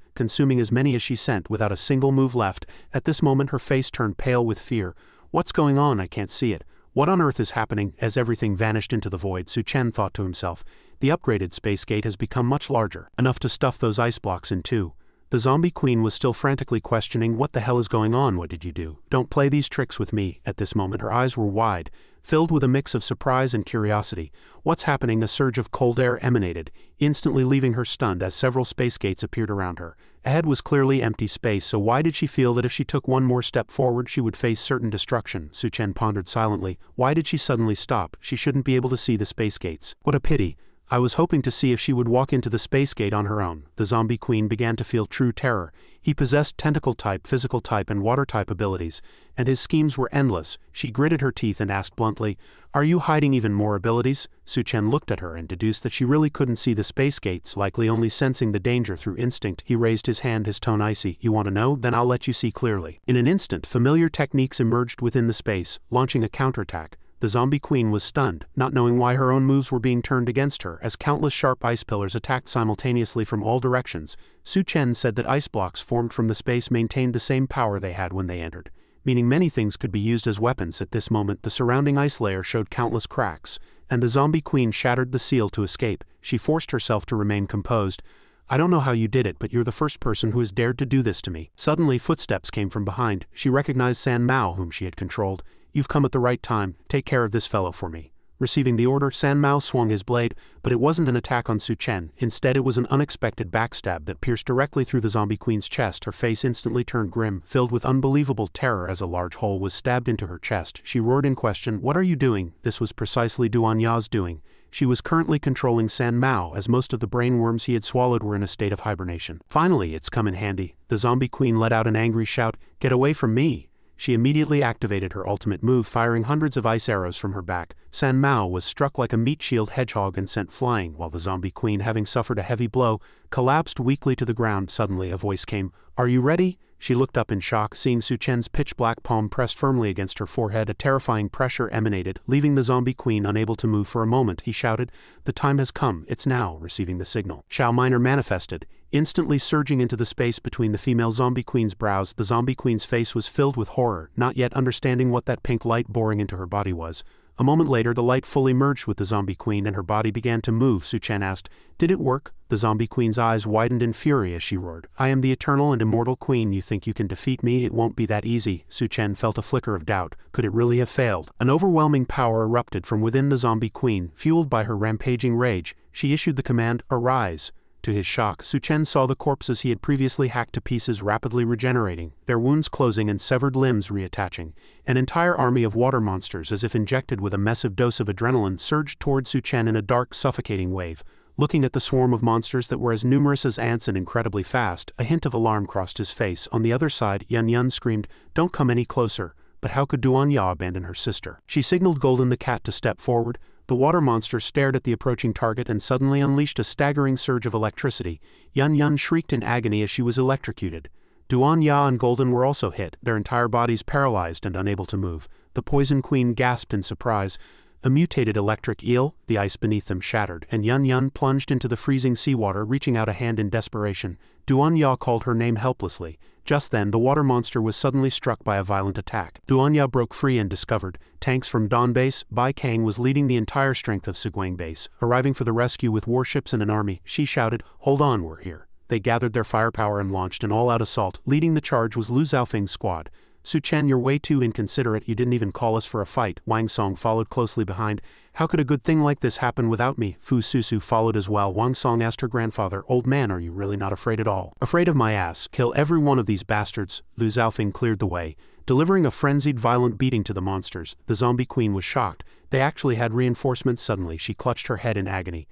consuming as many as she sent without a single move left. At this moment her face turned pale with fear. What's going on? I can't see it. What on earth is happening? As everything vanished into the void, Su Chen thought to himself. The upgraded space gate has become much larger, enough to stuff those ice blocks in too. The zombie queen was still frantically questioning, what the hell is going on? What did you do? Don't play these tricks with me. At this moment her eyes were wide, filled with a mix of surprise and curiosity. What's happening? A surge of cold air emanated, instantly leaving her stunned as several space gates appeared around her. Ahead was clearly empty space, so why did she feel that if she took one more step forward she would face certain destruction? Su Chen pondered silently. Why did she suddenly stop? She shouldn't be able to see the space gates. What a pity. I was hoping to see if she would walk into the space gate on her own. The zombie queen began to feel true terror. He possessed tentacle type, physical type and water type abilities, and his schemes were endless. She gritted her teeth and asked bluntly, "Are you hiding even more abilities?" Su Chen looked at her and deduced that she really couldn't see the space gates, likely only sensing the danger through instinct. He raised his hand, his tone icy. "You want to know? Then I'll let you see clearly." In an instant, familiar techniques emerged within the space, launching a counterattack. The zombie queen was stunned, not knowing why her own moves were being turned against her, as countless sharp ice pillars attacked simultaneously from all directions. Su Chen said that ice blocks formed from the space maintained the same power they had when they entered, meaning many things could be used as weapons. At this moment the surrounding ice layer showed countless cracks, and the zombie queen shattered the seal to escape. She forced herself to remain composed. "I don't know how you did it, but you're the first person who has dared to do this to me." Suddenly footsteps came from behind. She recognized San Mao, whom she had controlled. "You've come at the right time. Take care of this fellow for me." Receiving the order, San Mao swung his blade, but it wasn't an attack on Su Chen. Instead it was an unexpected backstab that pierced directly through the zombie queen's chest. Her face instantly turned grim, filled with unbelievable terror as a large hole was stabbed into her chest. She roared in question, "What are you doing?" This was precisely Duan Ya's doing. She was currently controlling San Mao, as most of the brain worms he had swallowed were in a state of hibernation. "Finally, it's come in handy." The zombie queen let out an angry shout, "Get away from me!" She immediately activated her ultimate move, firing hundreds of ice arrows from her back. San Mao was struck like a meat-shield hedgehog and sent flying, while the zombie queen, having suffered a heavy blow, collapsed weakly to the ground. Suddenly a voice came, "Are you ready?" She looked up in shock, seeing Su Chen's pitch-black palm pressed firmly against her forehead. A terrifying pressure emanated, leaving the zombie queen unable to move for a moment. He shouted, "The time has come, it's now." Receiving the signal, Xiao Minor manifested, instantly surging into the space between the female zombie queen's brows. The zombie queen's face was filled with horror, not yet understanding what that pink light boring into her body was. A moment later the light fully merged with the zombie queen and her body began to move. Su Chen asked, "Did it work?" The zombie queen's eyes widened in fury as she roared, "I am the eternal and immortal queen. You think you can defeat me? It won't be that easy." Su Chen felt a flicker of doubt. Could it really have failed? An overwhelming power erupted from within the zombie queen. Fueled by her rampaging rage, she issued the command, "Arise." To his shock, Su Chen saw the corpses he had previously hacked to pieces rapidly regenerating, their wounds closing and severed limbs reattaching. An entire army of water monsters, as if injected with a massive dose of adrenaline, surged toward Su Chen in a dark, suffocating wave. Looking at the swarm of monsters that were as numerous as ants and incredibly fast, a hint of alarm crossed his face. On the other side, Yun Yun screamed, "Don't come any closer." But how could Duan Ya abandon her sister? She signaled Golden the cat to step forward. The water monster stared at the approaching target and suddenly unleashed a staggering surge of electricity. Yun Yun shrieked in agony as she was electrocuted. Duan Ya and Golden were also hit, their entire bodies paralyzed and unable to move. The Poison Queen gasped in surprise. A mutated electric eel, the ice beneath them shattered, and Yun Yun plunged into the freezing seawater, reaching out a hand in desperation. Duan Ya called her name helplessly. Just then, the water monster was suddenly struck by a violent attack. Duan Ya broke free and discovered tanks from Don Base. Bai Kang was leading the entire strength of Seguang Base. Arriving for the rescue with warships and an army, she shouted, "Hold on, we're here." They gathered their firepower and launched an all-out assault. Leading the charge was Lu Xiaofeng's squad. "Su Chen, you're way too inconsiderate. You didn't even call us for a fight." Wang Song followed closely behind. "How could a good thing like this happen without me?" Fu Susu followed as well. Wang Song asked her grandfather, "Old man, are you really not afraid at all?" "Afraid of my ass. Kill every one of these bastards." Lu Xiaofeng cleared the way, delivering a frenzied, violent beating to the monsters. The zombie queen was shocked. They actually had reinforcements. Suddenly, she clutched her head in agony.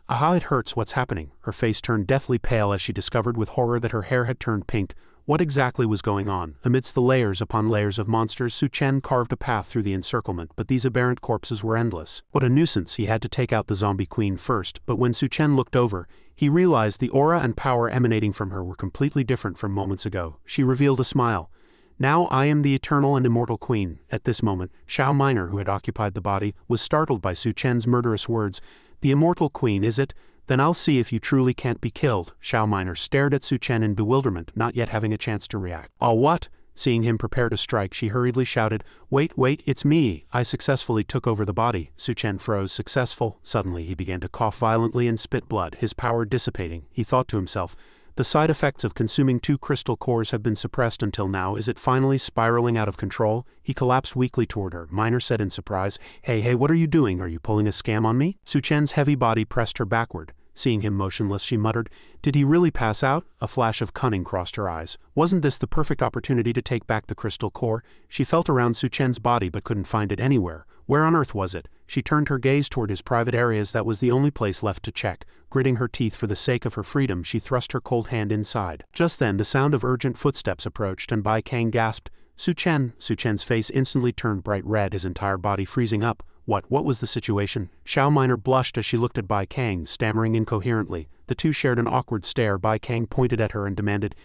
"Aha, it hurts. What's happening?" Her face turned deathly pale as she discovered with horror that her hair had turned pink. What exactly was going on? Amidst the layers upon layers of monsters, Su Chen carved a path through the encirclement, but these aberrant corpses were endless. What a nuisance. He had to take out the zombie queen first, but when Su Chen looked over, he realized the aura and power emanating from her were completely different from moments ago. She revealed a smile. Now I am the eternal and immortal queen. At this moment, Xiao Minor, who had occupied the body, was startled by Su Chen's murderous words. The immortal queen, is it? Then I'll see if you truly can't be killed. Xiao Minor stared at Su Chen in bewilderment, not yet having a chance to react. What? Seeing him prepare to strike, she hurriedly shouted, Wait, it's me. I successfully took over the body. Su Chen froze. Successful? Suddenly he began to cough violently and spit blood, his power dissipating. He thought to himself, the side effects of consuming 2 crystal cores have been suppressed until now. Is it finally spiraling out of control? He collapsed weakly toward her. Minor said in surprise, Hey, what are you doing? Are you pulling a scam on me? Su Chen's heavy body pressed her backward. Seeing him motionless, she muttered, Did he really pass out? A flash of cunning crossed her eyes. Wasn't this the perfect opportunity to take back the crystal core? She felt around Su Chen's body but couldn't find it anywhere. Where on earth was it? She turned her gaze toward his private areas. That was the only place left to check. Gritting her teeth for the sake of her freedom, she thrust her cold hand inside. Just then, the sound of urgent footsteps approached, and Bai Kang gasped, Su Chen. Su Chen's face instantly turned bright red, his entire body freezing up. What was the situation? Xiao Minor blushed as she looked at Bai Kang, stammering incoherently. The two shared an awkward stare. Bai Kang pointed at her and demanded,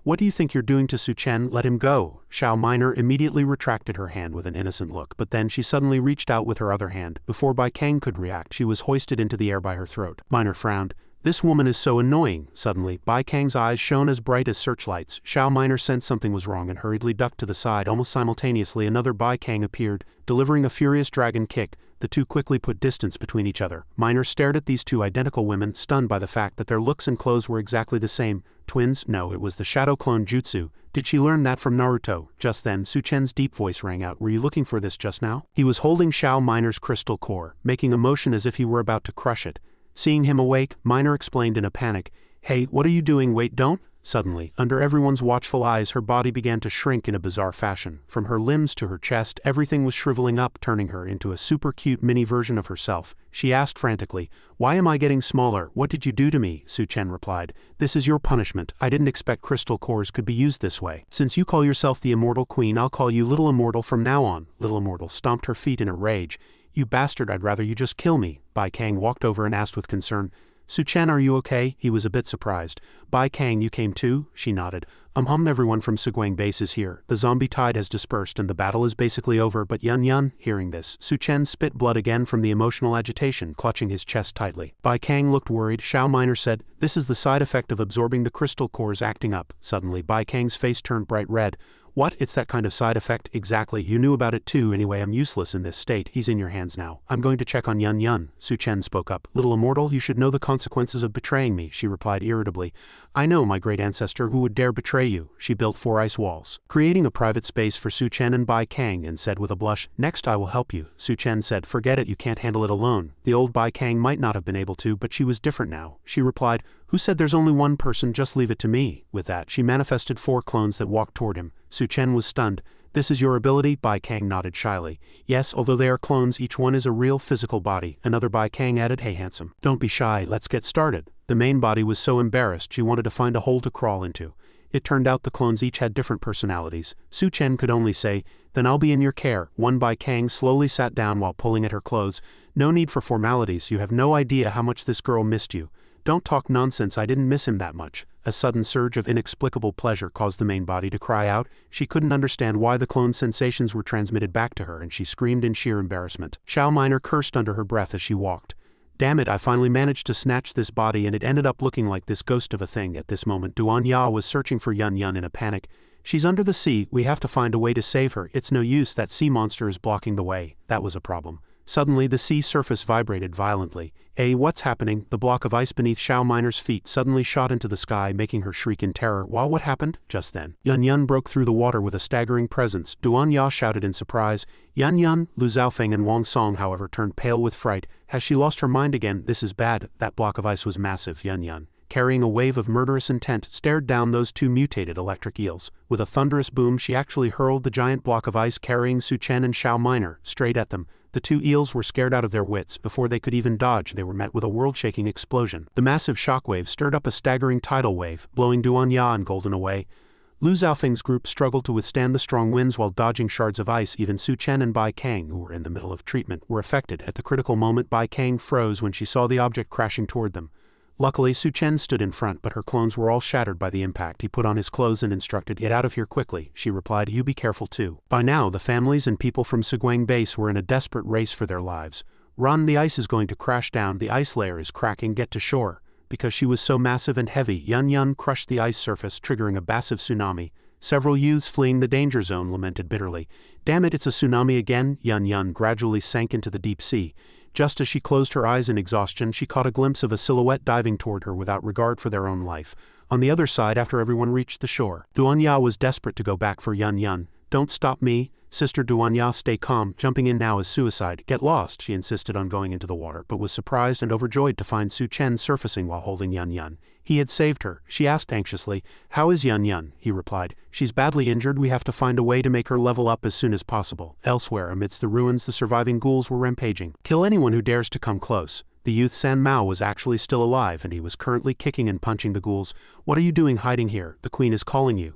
What do you think you're doing to Su Chen? Let him go. Xiao Minor immediately retracted her hand with an innocent look, but then she suddenly reached out with her other hand. Before Bai Kang could react, she was hoisted into the air by her throat. Minor frowned. This woman is so annoying. Suddenly, Bai Kang's eyes shone as bright as searchlights. Xiao Minor sensed something was wrong and hurriedly ducked to the side. Almost simultaneously, another Bai Kang appeared, delivering a furious dragon kick. The two quickly put distance between each other. Minor stared at these two identical women, stunned by the fact that their looks and clothes were exactly the same. Twins? No, it was the shadow clone jutsu. Did she learn that from Naruto? Just then, Su Chen's deep voice rang out. Were you looking for this just now? He was holding Xiao Minor's crystal core, making a motion as if he were about to crush it. Seeing him awake, Minor explained in a panic, Hey, what are you doing? Wait, don't. Suddenly, under everyone's watchful eyes, her body began to shrink in a bizarre fashion. From her limbs to her chest, everything was shriveling up, turning her into a super cute mini version of herself. She asked frantically, Why am I getting smaller? What did you do to me? Su Chen replied, This is your punishment. I didn't expect crystal cores could be used this way. Since you call yourself the Immortal Queen, I'll call you Little Immortal from now on. Little Immortal stomped her feet in a rage. You bastard, I'd rather you just kill me. Bai Kang walked over and asked with concern, Su Chen, are you okay? He was a bit surprised. Bai Kang, you came too? She nodded. Everyone from Seguang base is here. The zombie tide has dispersed and the battle is basically over, but Yun. Hearing this, Su Chen spit blood again from the emotional agitation, clutching his chest tightly. Bai Kang looked worried. Xiao Minor said, This is the side effect of absorbing the crystal cores acting up. Suddenly, Bai Kang's face turned bright red. What? It's that kind of side effect? Exactly. You knew about it too. Anyway, I'm useless in this state. He's in your hands now. I'm going to check on Yun. Su Chen spoke up. Little Immortal, you should know the consequences of betraying me, she replied irritably. I know, my great ancestor. Who would dare betray you? She built 4 ice walls, creating a private space for Su Chen and Bai Kang, and said with a blush, Next I will help you. Su Chen said, Forget it, you can't handle it alone. The old Bai Kang might not have been able to, but she was different now. She replied, Who said there's only one person? Just leave it to me. With that, she manifested 4 clones that walked toward him. Su Chen was stunned. This is your ability? Bai Kang nodded shyly. Yes, although they are clones, each one is a real physical body. Another Bai Kang added, Hey handsome, don't be shy, let's get started. The main body was so embarrassed she wanted to find a hole to crawl into. It turned out the clones each had different personalities. Su Chen could only say, Then I'll be in your care. One Bai Kang slowly sat down while pulling at her clothes. No need for formalities, you have no idea how much this girl missed you. Don't talk nonsense, I didn't miss him that much. A sudden surge of inexplicable pleasure caused the main body to cry out. She couldn't understand why the clone's sensations were transmitted back to her, and she screamed in sheer embarrassment. Xiao Minor cursed under her breath as she walked. Damn it, I finally managed to snatch this body and it ended up looking like this ghost of a thing. At this moment, Duan Ya was searching for Yun in a panic. She's under the sea, we have to find a way to save her. It's no use, that sea monster is blocking the way. That was a problem. Suddenly, the sea surface vibrated violently. What's happening? The block of ice beneath Xiao Minor's feet suddenly shot into the sky, making her shriek in terror. What happened? Just then, Yun broke through the water with a staggering presence. Duan Ya shouted in surprise. Yun, Lu Zhaofeng and Wang Song, however, turned pale with fright. Has she lost her mind again? This is bad. That block of ice was massive. Yun, carrying a wave of murderous intent, stared down those 2 mutated electric eels. With a thunderous boom, she actually hurled the giant block of ice carrying Su Chen and Xiao Minor straight at them. The 2 eels were scared out of their wits. Before they could even dodge, they were met with a world-shaking explosion. The massive shockwave stirred up a staggering tidal wave, blowing Duan Ya and Golden away. Lu Zhaofeng's group struggled to withstand the strong winds while dodging shards of ice. Even Su Chen and Bai Kang, who were in the middle of treatment, were affected. At the critical moment, Bai Kang froze when she saw the object crashing toward them. Luckily, Su Chen stood in front, but her clones were all shattered by the impact. He put on his clothes and instructed, "Get out of here quickly," she replied. "You be careful too." By now, the families and people from Subduing base were in a desperate race for their lives. "Run, the ice is going to crash down, the ice layer is cracking, get to shore." Because she was so massive and heavy, Yun Yun crushed the ice surface, triggering a massive tsunami. Several youths fleeing the danger zone lamented bitterly. "Damn it, it's a tsunami again." Yun Yun gradually sank into the deep sea. Just as she closed her eyes in exhaustion, she caught a glimpse of a silhouette diving toward her without regard for their own life. On the other side, after everyone reached the shore, Duanya was desperate to go back for Yun Yun. "Don't stop me, Sister Duanya, stay calm, jumping in now is suicide. Get lost," she insisted on going into the water, but was surprised and overjoyed to find Su Chen surfacing while holding Yun Yun. He had saved her. She asked anxiously, "How is Yun Yun?" He replied, "She's badly injured, we have to find a way to make her level up as soon as possible." Elsewhere, amidst the ruins, the surviving ghouls were rampaging. "Kill anyone who dares to come close." The youth San Mao was actually still alive, and he was currently kicking and punching the ghouls. "What are you doing hiding here? The queen is calling you."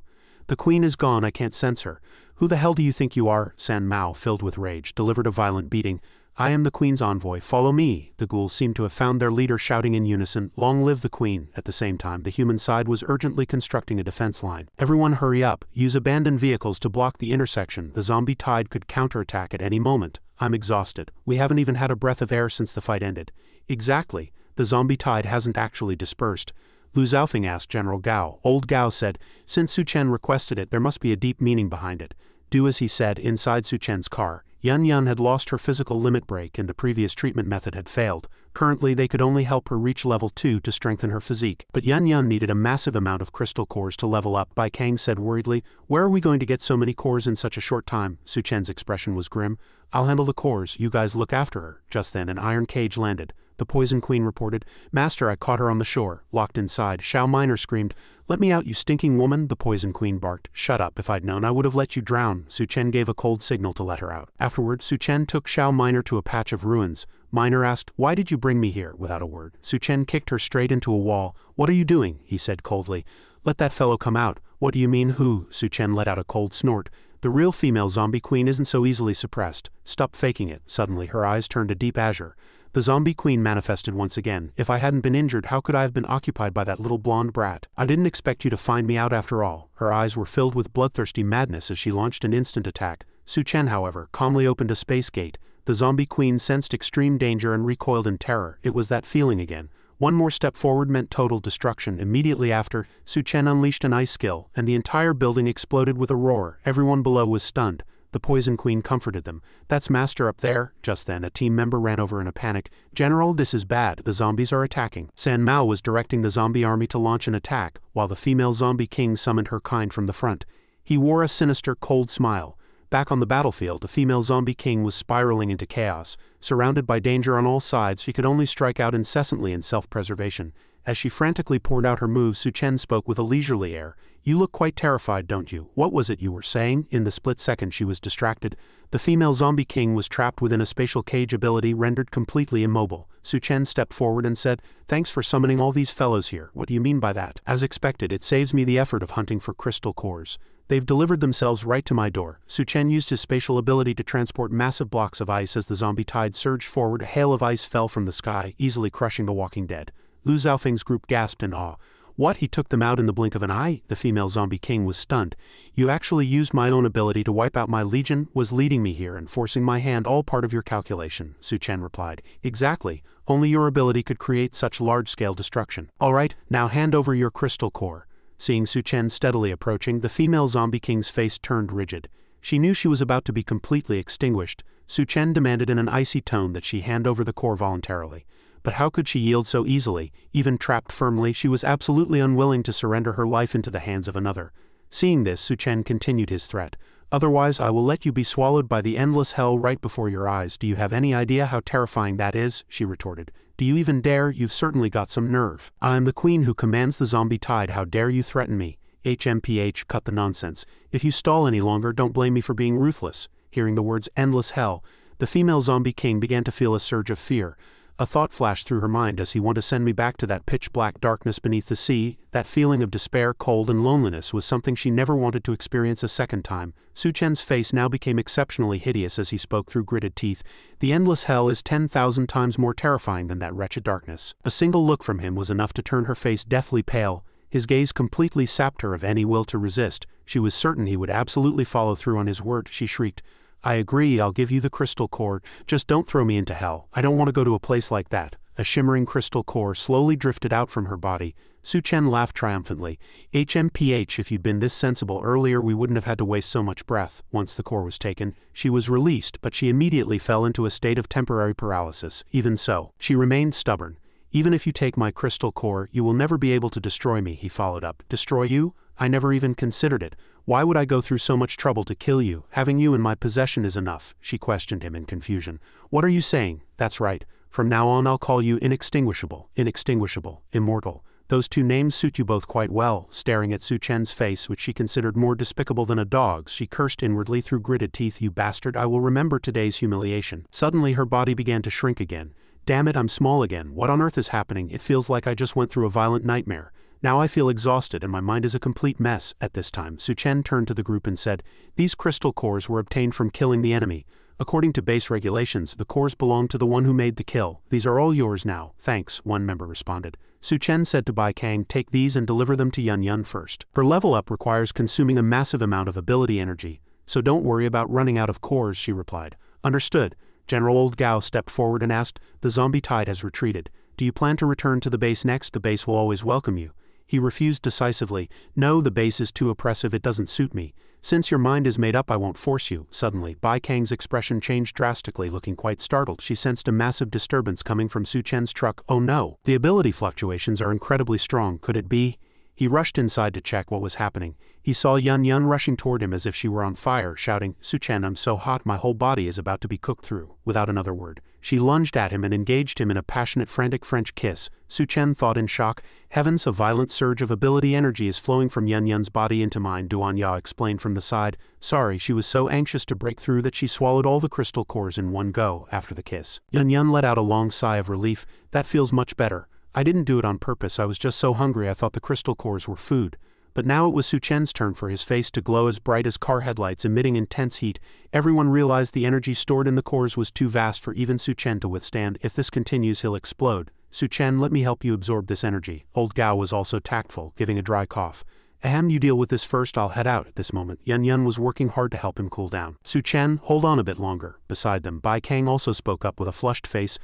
"The queen is gone, I can't sense her." "Who the hell do you think you are?" San Mao, filled with rage, delivered a violent beating. "I am the queen's envoy, follow me." The ghouls seemed to have found their leader, shouting in unison, "Long live the queen." At the same time, the human side was urgently constructing a defense line. "Everyone hurry up, use abandoned vehicles to block the intersection. The zombie tide could counterattack at any moment." "I'm exhausted. We haven't even had a breath of air since the fight ended." "Exactly. The zombie tide hasn't actually dispersed." Lu Zhaofeng asked General Gao. Old Gao said, "Since Su Chen requested it, there must be a deep meaning behind it." Do as he said. Inside Su Chen's car, Yun Yun had lost her physical limit break and the previous treatment method had failed. Currently, they could only help her reach level 2 to strengthen her physique. But Yun Yun needed a massive amount of crystal cores to level up. Bai Kang said worriedly, "Where are we going to get so many cores in such a short time?" Su Chen's expression was grim. "I'll handle the cores, you guys look after her." Just then, an iron cage landed. The Poison Queen reported, "Master, I caught her on the shore, locked inside." Xiao Minor screamed, "Let me out, you stinking woman!" The Poison Queen barked, "Shut up, if I'd known I would have let you drown." Su Chen gave a cold signal to let her out. Afterward, Su Chen took Xiao Minor to a patch of ruins. Minor asked, "Why did you bring me here?" Without a word, Su Chen kicked her straight into a wall. "What are you doing?" he said coldly. "Let that fellow come out." "What do you mean, who?" Su Chen let out a cold snort. "The real female zombie queen isn't so easily suppressed. Stop faking it." Suddenly, her eyes turned a deep azure. The zombie queen manifested once again. "If I hadn't been injured, how could I have been occupied by that little blonde brat? I didn't expect you to find me out after all." Her eyes were filled with bloodthirsty madness as she launched an instant attack. Su Chen, however, calmly opened a space gate. The zombie queen sensed extreme danger and recoiled in terror. It was that feeling again. One more step forward meant total destruction. Immediately after, Su Chen unleashed an ice skill, and the entire building exploded with a roar. Everyone below was stunned. The Poison Queen comforted them. "That's Master up there." Just then, a team member ran over in a panic. "General, this is bad. The zombies are attacking." San Mao was directing the zombie army to launch an attack, while the female zombie king summoned her kind from the front. He wore a sinister, cold smile. Back on the battlefield, the female zombie king was spiraling into chaos. Surrounded by danger on all sides, she could only strike out incessantly in self-preservation. As she frantically poured out her moves, Su Chen spoke with a leisurely air. "You look quite terrified, don't you? What was it you were saying?" In the split second she was distracted. The female zombie king was trapped within a spatial cage ability rendered completely immobile. Su Chen stepped forward and said, "Thanks for summoning all these fellows here. What do you mean by that?" "As expected, it saves me the effort of hunting for crystal cores. They've delivered themselves right to my door." Su Chen used his spatial ability to transport massive blocks of ice. As the zombie tide surged forward, a hail of ice fell from the sky, easily crushing the walking dead. Lu Zhaofeng's group gasped in awe. "What? He took them out in the blink of an eye?" The female zombie king was stunned. "You actually used my own ability to wipe out my legion? Was leading me here and forcing my hand all part of your calculation?" Su Chen replied. "Exactly. Only your ability could create such large-scale destruction." "All right, now hand over your crystal core." Seeing Su Chen steadily approaching, the female zombie king's face turned rigid. She knew she was about to be completely extinguished. Su Chen demanded in an icy tone that she hand over the core voluntarily. But how could she yield so easily? Even trapped firmly, she was absolutely unwilling to surrender her life into the hands of another. Seeing this, Su Chen continued his threat. "Otherwise, I will let you be swallowed by the endless hell right before your eyes. Do you have any idea how terrifying that is?" she retorted. "Do you even dare? You've certainly got some nerve. I am the queen who commands the zombie tide. How dare you threaten me?" HMPH, cut the nonsense. "If you stall any longer, don't blame me for being ruthless." Hearing the words endless hell, the female zombie king began to feel a surge of fear. A thought flashed through her mind. Does he want to send me back to that pitch-black darkness beneath the sea? That feeling of despair, cold, and loneliness was something she never wanted to experience a second time. Su Chen's face now became exceptionally hideous as he spoke through gritted teeth. The endless hell is 10,000 times more terrifying than that wretched darkness. A single look from him was enough to turn her face deathly pale. His gaze completely sapped her of any will to resist. She was certain he would absolutely follow through on his word. She shrieked, "I agree, I'll give you the crystal core, just don't throw me into hell. I don't want to go to a place like that." A shimmering crystal core slowly drifted out from her body. Su Chen laughed triumphantly. "HMPH, if you'd been this sensible earlier we wouldn't have had to waste so much breath." Once the core was taken, she was released, but she immediately fell into a state of temporary paralysis. Even so, she remained stubborn. "Even if you take my crystal core, you will never be able to destroy me," he followed up. "Destroy you? I never even considered it. Why would I go through so much trouble to kill you? Having you in my possession is enough." She questioned him in confusion. "What are you saying?" "That's right. From now on I'll call you Inextinguishable." Inextinguishable, immortal. Those two names suit you both quite well. Staring at Su Chen's face, which she considered more despicable than a dog's, she cursed inwardly through gritted teeth. "You bastard, I will remember today's humiliation." Suddenly her body began to shrink again. "Damn it, I'm small again. What on earth is happening? It feels like I just went through a violent nightmare. Now I feel exhausted and my mind is a complete mess." At this time, Su Chen turned to the group and said, "These crystal cores were obtained from killing the enemy. According to base regulations, the cores belong to the one who made the kill. These are all yours now." "Thanks," one member responded. Su Chen said to Bai Kang, "Take these and deliver them to Yun Yun first. Her level up requires consuming a massive amount of ability energy, so don't worry about running out of cores," she replied. "Understood." General Old Gao stepped forward and asked, "The zombie tide has retreated. Do you plan to return to the base next? The base will always welcome you." He refused decisively. "No, the base is too oppressive, it doesn't suit me. Since your mind is made up, I won't force you." Suddenly, Bai Kang's expression changed drastically. Looking quite startled, she sensed a massive disturbance coming from Su Chen's truck. "Oh no, the ability fluctuations are incredibly strong. Could it be?" He rushed inside to check what was happening. He saw Yun Yun rushing toward him as if she were on fire, shouting, "Su Chen, I'm so hot, my whole body is about to be cooked through." Without another word, she lunged at him and engaged him in a passionate, frantic French kiss. Su Chen thought in shock, "Heavens, a violent surge of ability energy is flowing from Yun Yun's body into mine," Duan Ya explained from the side. Sorry, she was so anxious to break through that she swallowed all the crystal cores in one go. After the kiss, Yun Yun let out a long sigh of relief. "That feels much better. I didn't do it on purpose, I was just so hungry I thought the crystal cores were food." But now it was Su Chen's turn for his face to glow as bright as car headlights, emitting intense heat. Everyone realized the energy stored in the cores was too vast for even Su Chen to withstand. "If this continues, he'll explode. Su Chen, let me help you absorb this energy." Old Gao was also tactful, giving a dry cough. "Ahem, you deal with this first, I'll head out." At this moment, Yun Yun was working hard to help him cool down. "Su Chen, hold on a bit longer." Beside them, Bai Kang also spoke up with a flushed face.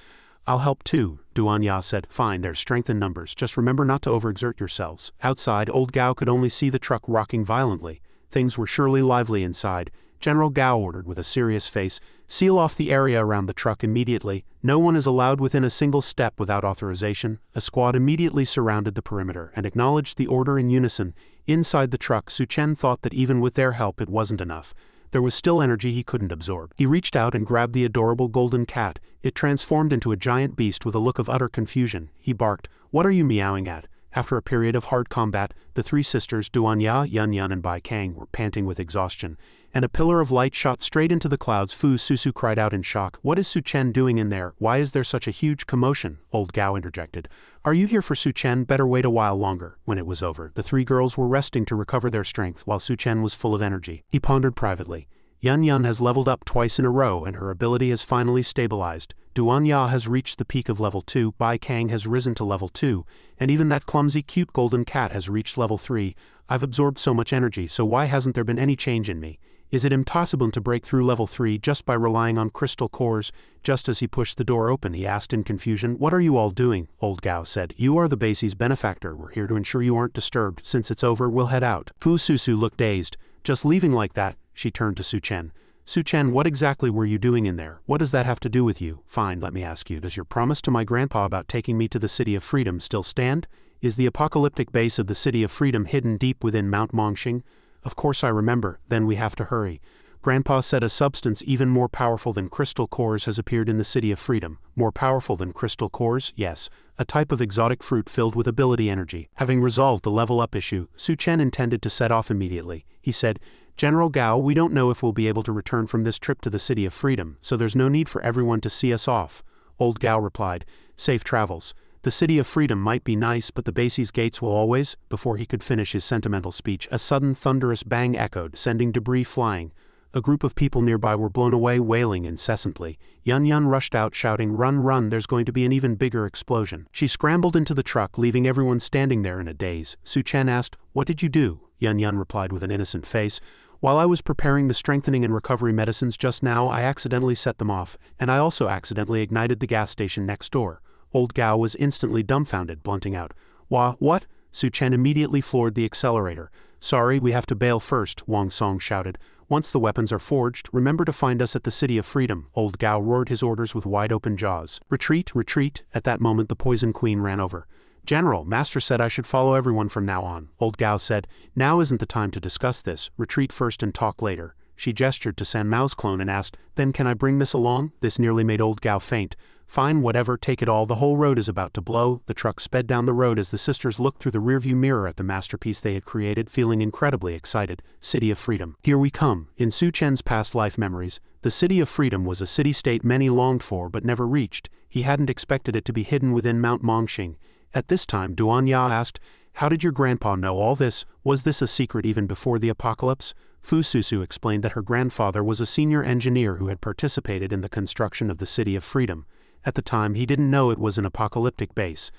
"I'll help too," Duan Ya said. "Fine, there's strength in numbers, just remember not to overexert yourselves." Outside, Old Gao could only see the truck rocking violently. Things were surely lively inside. General Gao ordered with a serious face, "Seal off the area around the truck immediately. No one is allowed within a single step without authorization." A squad immediately surrounded the perimeter and acknowledged the order in unison. Inside the truck, Su Chen thought that even with their help it wasn't enough. There was still energy he couldn't absorb. He reached out and grabbed the adorable golden cat. It transformed into a giant beast with a look of utter confusion. He barked, "What are you meowing at?" After a period of hard combat, the three sisters, Duan Ya, Yun Yun, and Bai Kang, were panting with exhaustion, and a pillar of light shot straight into the clouds. Fu Susu cried out in shock. "What is Su Chen doing in there? Why is there such a huge commotion?" Old Gao interjected. "Are you here for Su Chen? Better wait a while longer." When it was over, the three girls were resting to recover their strength while Su Chen was full of energy. He pondered privately. Yun Yun has leveled up twice in a row and her ability has finally stabilized. Duan Ya has reached the peak of level 2, Bai Kang has risen to level 2, and even that clumsy cute golden cat has reached level 3. I've absorbed so much energy, so why hasn't there been any change in me? Is it impossible to break through level 3 just by relying on crystal cores? Just as he pushed the door open, he asked in confusion, "What are you all doing?" Old Gao said, "You are the base's benefactor. We're here to ensure you aren't disturbed. Since it's over, we'll head out." Fu Susu looked dazed. "Just leaving like that?" She turned to Su Chen. "Su Chen, what exactly were you doing in there? What does that have to do with you?" "Fine, let me ask you, does your promise to my grandpa about taking me to the City of Freedom still stand? Is the apocalyptic base of the City of Freedom hidden deep within Mount Mongxing?" "Of course I remember. Then we have to hurry. Grandpa said a substance even more powerful than crystal cores has appeared in the City of Freedom." "More powerful than crystal cores?" "Yes. A type of exotic fruit filled with ability energy." Having resolved the level up issue, Su Chen intended to set off immediately. He said, "General Gao, we don't know if we'll be able to return from this trip to the City of Freedom, so there's no need for everyone to see us off." Old Gao replied. Safe travels. The City of Freedom might be nice, but the base's gates will always. Before he could finish his sentimental speech, a sudden thunderous bang echoed, sending debris flying. A group of people nearby were blown away, wailing incessantly. Yun rushed out, shouting, "Run, run, there's going to be an even bigger explosion." She scrambled into the truck, leaving everyone standing there in a daze. Su Chen asked, "What did you do?" Yun replied with an innocent face. "While I was preparing the strengthening and recovery medicines just now, I accidentally set them off, and I also accidentally ignited the gas station next door." Old Gao was instantly dumbfounded, blunting out, What?" Su Chen immediately floored the accelerator. "Sorry, we have to bail first," Wang Song shouted. "Once the weapons are forged, remember to find us at the City of Freedom." Old Gao roared his orders with wide-open jaws. "Retreat, retreat." At that moment the Poison Queen ran over. "General, Master said I should follow everyone from now on." Old Gao said, "Now isn't the time to discuss this. Retreat first and talk later." She gestured to San Mao's clone and asked, "Then can I bring this along?" This nearly made Old Gao faint. "Fine, whatever, take it all. The whole road is about to blow." The truck sped down the road as the sisters looked through the rearview mirror at the masterpiece they had created, feeling incredibly excited. City of Freedom. Here we come. In Su Chen's past life memories, the City of Freedom was a city-state many longed for but never reached. He hadn't expected it to be hidden within Mount Mongxing. At this time, Duan Ya asked, "How did your grandpa know all this? Was this a secret even before the apocalypse?" Fu Susu explained that her grandfather was a senior engineer who had participated in the construction of the City of Freedom. At the time, he didn't know it was an apocalyptic base.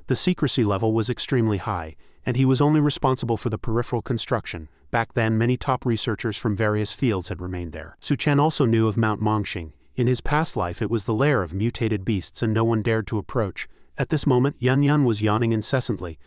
The secrecy level was extremely high, and he was only responsible for the peripheral construction. Back then, many top researchers from various fields had remained there. Su Chen also knew of Mount Mongxing. In his past life, it was the lair of mutated beasts and no one dared to approach. At this moment, Yun was yawning incessantly.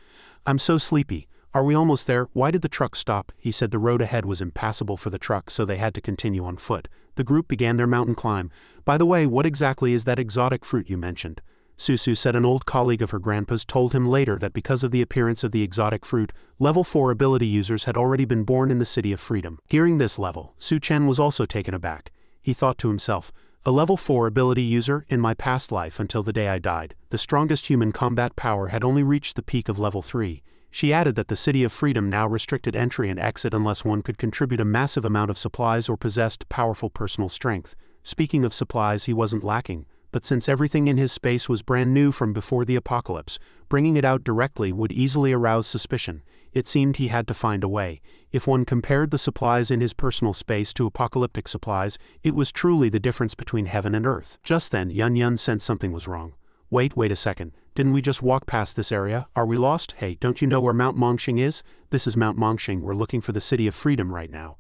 "I'm so sleepy. Are we almost there? Why did the truck stop?" He said the road ahead was impassable for the truck, so they had to continue on foot. The group began their mountain climb. "By the way, what exactly is that exotic fruit you mentioned?" Susu said an old colleague of her grandpa's told him later that because of the appearance of the exotic fruit, level 4 ability users had already been born in the City of Freedom. Hearing this level, Su Chen was also taken aback. He thought to himself, "A level 4 ability user, in my past life until the day I died, the strongest human combat power had only reached the peak of level 3. She added that the City of Freedom now restricted entry and exit unless one could contribute a massive amount of supplies or possessed powerful personal strength. Speaking of supplies, he wasn't lacking, but since everything in his space was brand new from before the apocalypse, bringing it out directly would easily arouse suspicion. It seemed he had to find a way. If one compared the supplies in his personal space to apocalyptic supplies, it was truly the difference between heaven and earth. Just then, Yun sensed something was wrong. Wait a second. Didn't we just walk past this area? Are we lost? Hey, don't you know where Mount Mongxing is? This is Mount Mongxing. We're looking for the City of Freedom right now."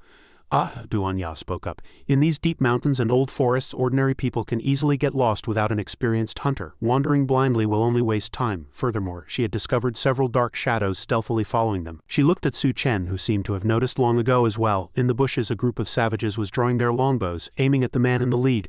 "Ah," Duan Ya spoke up. "In these deep mountains and old forests, ordinary people can easily get lost without an experienced hunter. Wandering blindly will only waste time." Furthermore, she had discovered several dark shadows stealthily following them. She looked at Su Chen, who seemed to have noticed long ago as well. In the bushes, a group of savages was drawing their longbows, aiming at the man in the lead.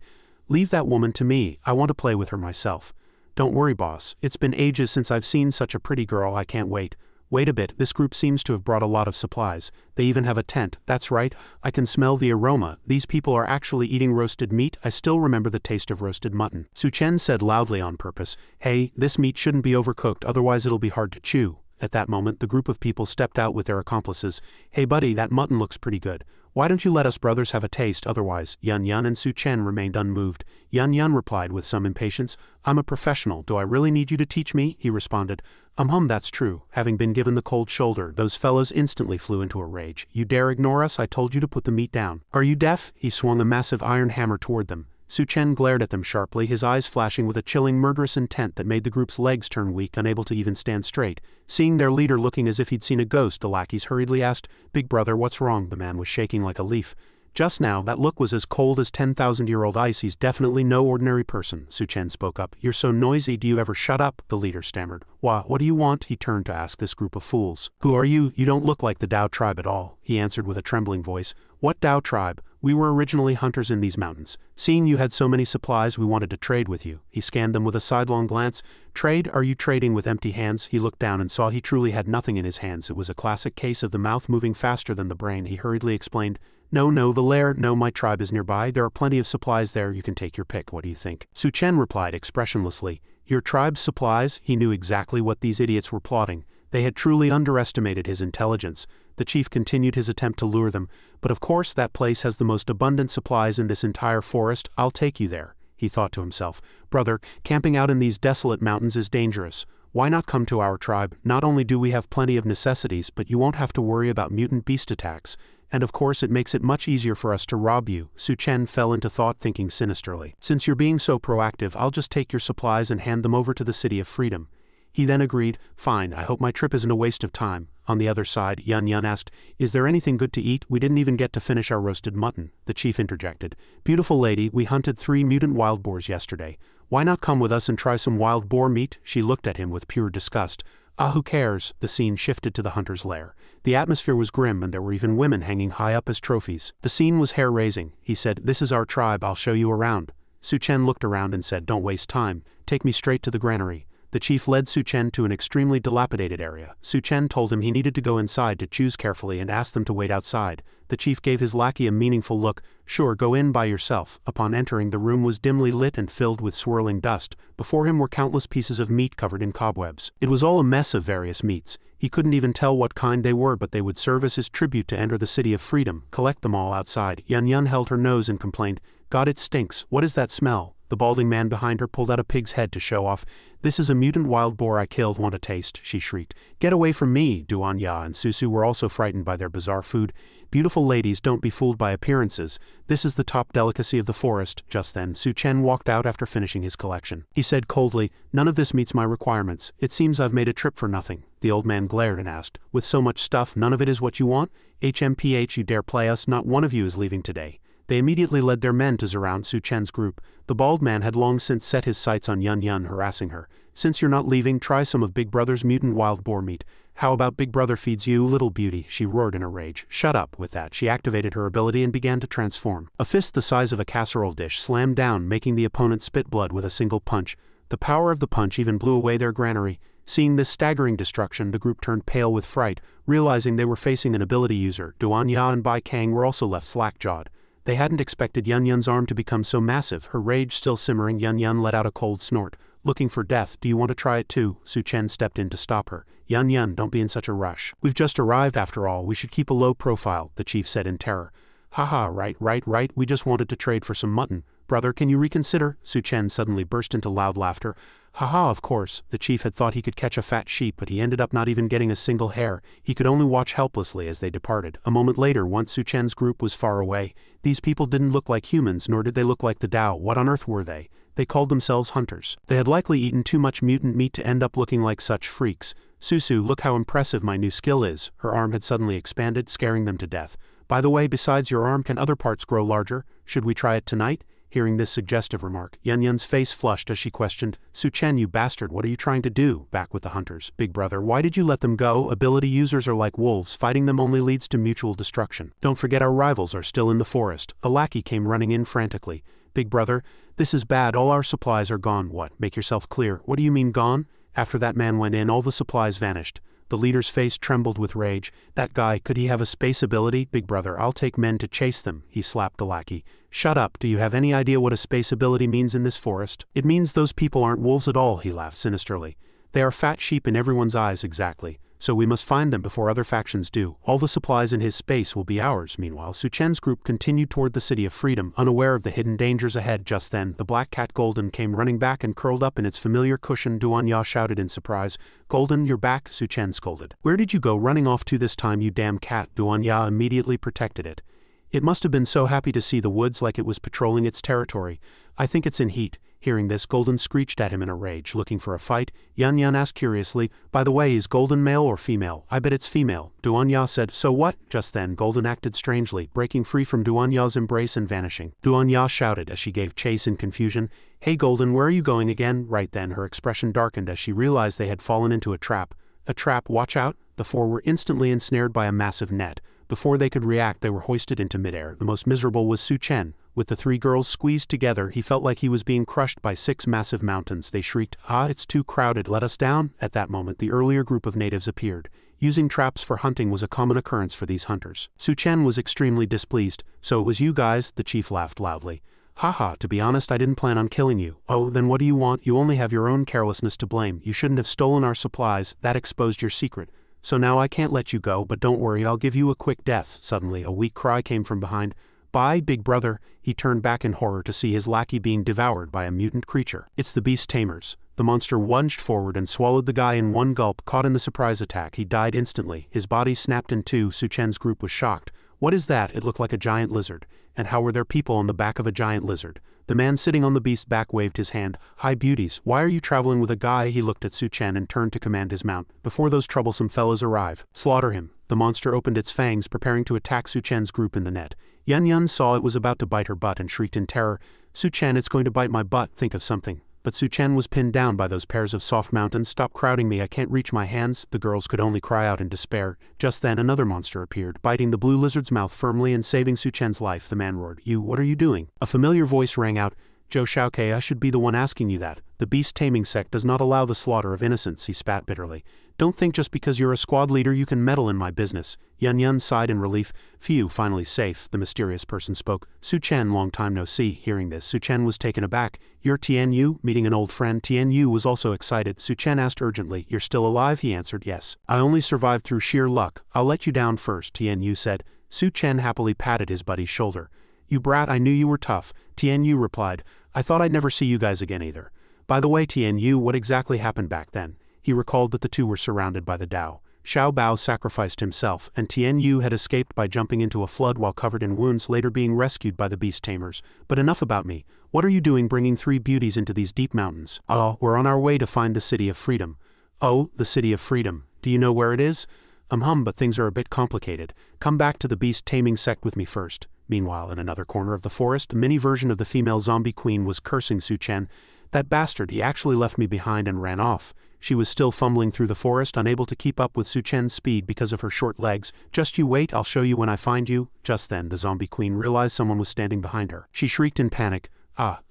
"Leave that woman to me. I want to play with her myself." "Don't worry, boss. It's been ages since I've seen such a pretty girl. I can't wait." "Wait a bit, this group seems to have brought a lot of supplies. They even have a tent." "That's right. I can smell the aroma. These people are actually eating roasted meat. I still remember the taste of roasted mutton." Su Chen said loudly on purpose, "Hey, this meat shouldn't be overcooked, otherwise it'll be hard to chew." At that moment, the group of people stepped out with their accomplices. "Hey buddy, that mutton looks pretty good. Why don't you let us brothers have a taste otherwise?" Yun and Su Chen remained unmoved. Yun replied with some impatience, "I'm a professional. Do I really need you to teach me?" He responded, That's true." Having been given the cold shoulder, those fellows instantly flew into a rage. "You dare ignore us? I told you to put the meat down. Are you deaf?" He swung a massive iron hammer toward them. Su Chen glared at them sharply, his eyes flashing with a chilling murderous intent that made the group's legs turn weak, unable to even stand straight. Seeing their leader looking as if he'd seen a ghost, the lackeys hurriedly asked, "Big brother, what's wrong?" The man was shaking like a leaf. "Just now, that look was as cold as 10,000-year-old ice. He's definitely no ordinary person." Su Chen spoke up. "You're so noisy, do you ever shut up?" The leader stammered. What do you want?" He turned to ask this group of fools. "Who are you? You don't look like the Dao tribe at all," he answered with a trembling voice. "What Dao tribe? We were originally hunters in these mountains. Seeing you had so many supplies, we wanted to trade with you." He scanned them with a sidelong glance. "Trade? Are you trading with empty hands?" He looked down and saw he truly had nothing in his hands. It was a classic case of the mouth moving faster than the brain. He hurriedly explained, No, the lair, no, my tribe is nearby. There are plenty of supplies there. You can take your pick. What do you think?" Su Chen replied expressionlessly, "Your tribe's supplies?" He knew exactly what these idiots were plotting. They had truly underestimated his intelligence. The chief continued his attempt to lure them. "But of course that place has the most abundant supplies in this entire forest. I'll take you there." he thought to himself. Brother, camping out in these desolate mountains is dangerous. Why not come to our tribe? Not only do we have plenty of necessities, but you won't have to worry about mutant beast attacks. And of course it makes it much easier for us to rob you. Su Chen fell into thought, thinking sinisterly. Since you're being so proactive, I'll just take your supplies and hand them over to the City of Freedom. He then agreed, fine, I hope my trip isn't a waste of time. On the other side, Yun Yun asked, is there anything good to eat? We didn't even get to finish our roasted mutton. The chief interjected. Beautiful lady, we hunted 3 mutant wild boars yesterday. Why not come with us and try some wild boar meat? She looked at him with pure disgust. Ah, who cares? The scene shifted to the hunter's lair. The atmosphere was grim and there were even women hanging high up as trophies. The scene was hair-raising. He said, this is our tribe, I'll show you around. Su Chen looked around and said, don't waste time. Take me straight to the granary. The chief led Su Chen to an extremely dilapidated area. Su Chen told him he needed to go inside to choose carefully and asked them to wait outside. The chief gave his lackey a meaningful look. Sure, go in by yourself. Upon entering, the room was dimly lit and filled with swirling dust. Before him were countless pieces of meat covered in cobwebs. It was all a mess of various meats. He couldn't even tell what kind they were, but they would serve as his tribute to enter the City of Freedom. Collect them all outside. Yun Yun held her nose and complained, God, it stinks. What is that smell? The balding man behind her pulled out a pig's head to show off. This is a mutant wild boar I killed. Want a taste? She shrieked. Get away from me! Duan Ya and Susu were also frightened by their bizarre food. Beautiful ladies, don't be fooled by appearances. This is the top delicacy of the forest. Just then, Su Chen walked out after finishing his collection. He said coldly, none of this meets my requirements. It seems I've made a trip for nothing. The old man glared and asked, with so much stuff, none of it is what you want? HMPH, you dare play us? Not one of you is leaving today. They immediately led their men to surround Su Chen's group. The bald man had long since set his sights on Yun Yun, harassing her. Since you're not leaving, try some of Big Brother's mutant wild boar meat. How about Big Brother feeds you, little beauty? She roared in a rage. Shut up. With that, she activated her ability and began to transform. A fist the size of a casserole dish slammed down, making the opponent spit blood with a single punch. The power of the punch even blew away their granary. Seeing this staggering destruction, the group turned pale with fright, realizing they were facing an ability user. Duan Ya and Bai Kang were also left slack-jawed. They hadn't expected Yun Yun's arm to become so massive. Her rage still simmering, Yun Yun let out a cold snort. Looking for death, do you want to try it too? Su Chen stepped in to stop her. Yun Yun, don't be in such a rush. We've just arrived after all, we should keep a low profile, the chief said in terror. Haha, right, we just wanted to trade for some mutton. Brother, can you reconsider? Su Chen suddenly burst into loud laughter. Haha, of course. The chief had thought he could catch a fat sheep, but he ended up not even getting a single hair. He could only watch helplessly as they departed. A moment later, once Su Chen's group was far away, these people didn't look like humans, nor did they look like the Dao. What on earth were they? They called themselves hunters. They had likely eaten too much mutant meat to end up looking like such freaks. Susu, look how impressive my new skill is. Her arm had suddenly expanded, scaring them to death. By the way, besides your arm, can other parts grow larger? Should we try it tonight? Hearing this suggestive remark, Yun Yun's face flushed as she questioned, Su Chen, you bastard, what are you trying to do? Back with the hunters. Big brother, why did you let them go? Ability users are like wolves, fighting them only leads to mutual destruction. Don't forget our rivals are still in the forest. A lackey came running in frantically. Big brother, this is bad, all our supplies are gone. What? Make yourself clear. What do you mean gone? After that man went in, all the supplies vanished. The leader's face trembled with rage. That guy, could he have a space ability? Big brother, I'll take men to chase them. He slapped the lackey. Shut up, do you have any idea what a space ability means in this forest? It means those people aren't wolves at all, he laughed sinisterly. They are fat sheep in everyone's eyes, exactly. So we must find them before other factions do. All the supplies in his space will be ours. Meanwhile, Su Chen's group continued toward the City of Freedom, unaware of the hidden dangers ahead. Just then, the black cat Golden came running back and curled up in its familiar cushion. Duan Ya shouted in surprise. Golden, you're back, Su Chen scolded. Where did you go running off to this time, you damn cat? Duan Ya immediately protected it. It must have been so happy to see the woods like it was patrolling its territory. I think it's in heat. Hearing this, Golden screeched at him in a rage, looking for a fight. Yun Yun asked curiously, by the way, is Golden male or female? I bet it's female. Duan Ya said, so what? Just then, Golden acted strangely, breaking free from Duan Ya's embrace and vanishing. Duan Ya shouted as she gave chase in confusion, hey Golden, where are you going again? Right then, her expression darkened as she realized they had fallen into a trap. A trap, watch out! The four were instantly ensnared by a massive net. Before they could react, they were hoisted into midair. The most miserable was Su Chen. With the three girls squeezed together, he felt like he was being crushed by 6 massive mountains. They shrieked, ah, it's too crowded, let us down. At that moment, the earlier group of natives appeared. Using traps for hunting was a common occurrence for these hunters. Su Chen was extremely displeased. So it was you guys? The chief laughed loudly. Haha, to be honest, I didn't plan on killing you. Oh, then what do you want? You only have your own carelessness to blame. You shouldn't have stolen our supplies. That exposed your secret. So now I can't let you go, but don't worry, I'll give you a quick death. Suddenly, a weak cry came from behind. Bye, big brother. He turned back in horror to see his lackey being devoured by a mutant creature. It's the beast tamers. The monster lunged forward and swallowed the guy in one gulp. Caught in the surprise attack, he died instantly. His body snapped in two. Su Chen's group was shocked. What is that? It looked like a giant lizard. And how were there people on the back of a giant lizard? The man sitting on the beast's back waved his hand. Hi, beauties. Why are you traveling with a guy? He looked at Su Chen and turned to command his mount. Before those troublesome fellows arrive, slaughter him. The monster opened its fangs, preparing to attack Su Chen's group in the net. Yun Yun saw it was about to bite her butt and shrieked in terror. Su Chen, it's going to bite my butt. Think of something. But Su Chen was pinned down by those pairs of soft mountains. Stop crowding me, I can't reach my hands. The girls could only cry out in despair. Just then another monster appeared, biting the blue lizard's mouth firmly and saving Su Chen's life. The man roared, what are you doing? A familiar voice rang out. Zhou Xiaoke, I should be the one asking you that. The beast taming sect does not allow the slaughter of innocents, he spat bitterly. Don't think just because you're a squad leader you can meddle in my business. Yun Yun sighed in relief. Phew, finally safe, the mysterious person spoke. Su Chen, long time no see. Hearing this, Su Chen was taken aback. You're Tian Yu? Meeting an old friend. Tian Yu was also excited. Su Chen asked urgently, you're still alive? He answered, yes. I only survived through sheer luck. I'll let you down first, Tian Yu said. Su Chen happily patted his buddy's shoulder. You brat, I knew you were tough. Tian Yu replied. I thought I'd never see you guys again either. By the way, Tian Yu, what exactly happened back then? He recalled that the two were surrounded by the Dao. Xiao Bao sacrificed himself, and Tian Yu had escaped by jumping into a flood while covered in wounds, later being rescued by the beast tamers. But enough about me. What are you doing bringing three beauties into these deep mountains? Oh, we're on our way to find the City of Freedom. Oh, the City of Freedom. Do you know where it is? But things are a bit complicated. Come back to the beast taming sect with me first. Meanwhile, in another corner of the forest, a mini version of the female zombie queen was cursing Su Chen. That bastard, he actually left me behind and ran off. She was still fumbling through the forest, unable to keep up with Su Chen's speed because of her short legs. Just you wait, I'll show you when I find you. Just then, the zombie queen realized someone was standing behind her. She shrieked in panic.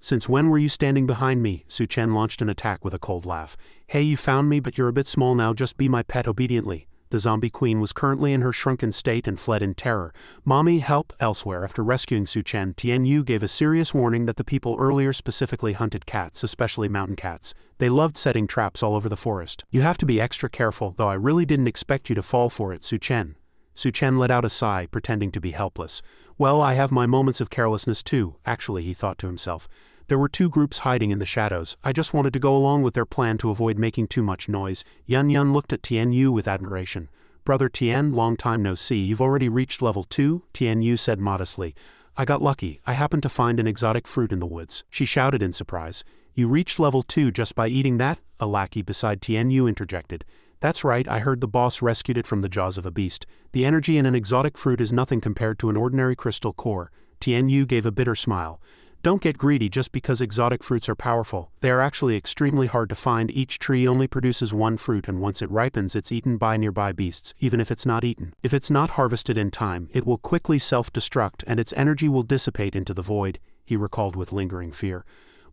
Since when were you standing behind me? Su Chen launched an attack with a cold laugh. Hey, you found me, but you're a bit small now, just be my pet obediently. The zombie queen was currently in her shrunken state and fled in terror. Mommy, help! Elsewhere, after rescuing Su Chen, Tian Yu gave a serious warning that the people earlier specifically hunted cats, especially mountain cats. They loved setting traps all over the forest. You have to be extra careful, though I really didn't expect you to fall for it, Su Chen. Su Chen let out a sigh, pretending to be helpless. Well, I have my moments of carelessness too, actually, he thought to himself. There were two groups hiding in the shadows. I just wanted to go along with their plan to avoid making too much noise. Yun Yun looked at Tian Yu with admiration. Brother Tian, long time no see. You've already reached level 2, Tian Yu said modestly. I got lucky. I happened to find an exotic fruit in the woods. She shouted in surprise. You reached level 2 just by eating that? A lackey beside Tian Yu interjected. That's right, I heard the boss rescued it from the jaws of a beast. The energy in an exotic fruit is nothing compared to an ordinary crystal core. Tian Yu gave a bitter smile. Don't get greedy just because exotic fruits are powerful. They are actually extremely hard to find. Each tree only produces one fruit, and once it ripens it's eaten by nearby beasts, even if it's not eaten. If it's not harvested in time, it will quickly self-destruct and its energy will dissipate into the void, he recalled with lingering fear.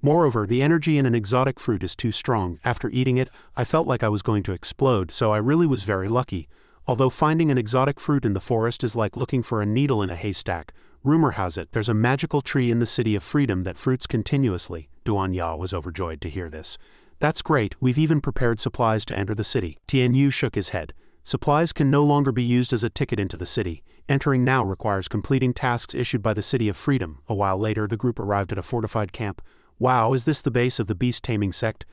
Moreover, the energy in an exotic fruit is too strong. After eating it, I felt like I was going to explode, so I really was very lucky. Although finding an exotic fruit in the forest is like looking for a needle in a haystack. Rumor has it, there's a magical tree in the City of Freedom that fruits continuously. Duan Ya was overjoyed to hear this. That's great, we've even prepared supplies to enter the city. Tian Yu shook his head. Supplies can no longer be used as a ticket into the city. Entering now requires completing tasks issued by the City of Freedom. A while later, the group arrived at a fortified camp. Wow, is this the base of the beast taming sect?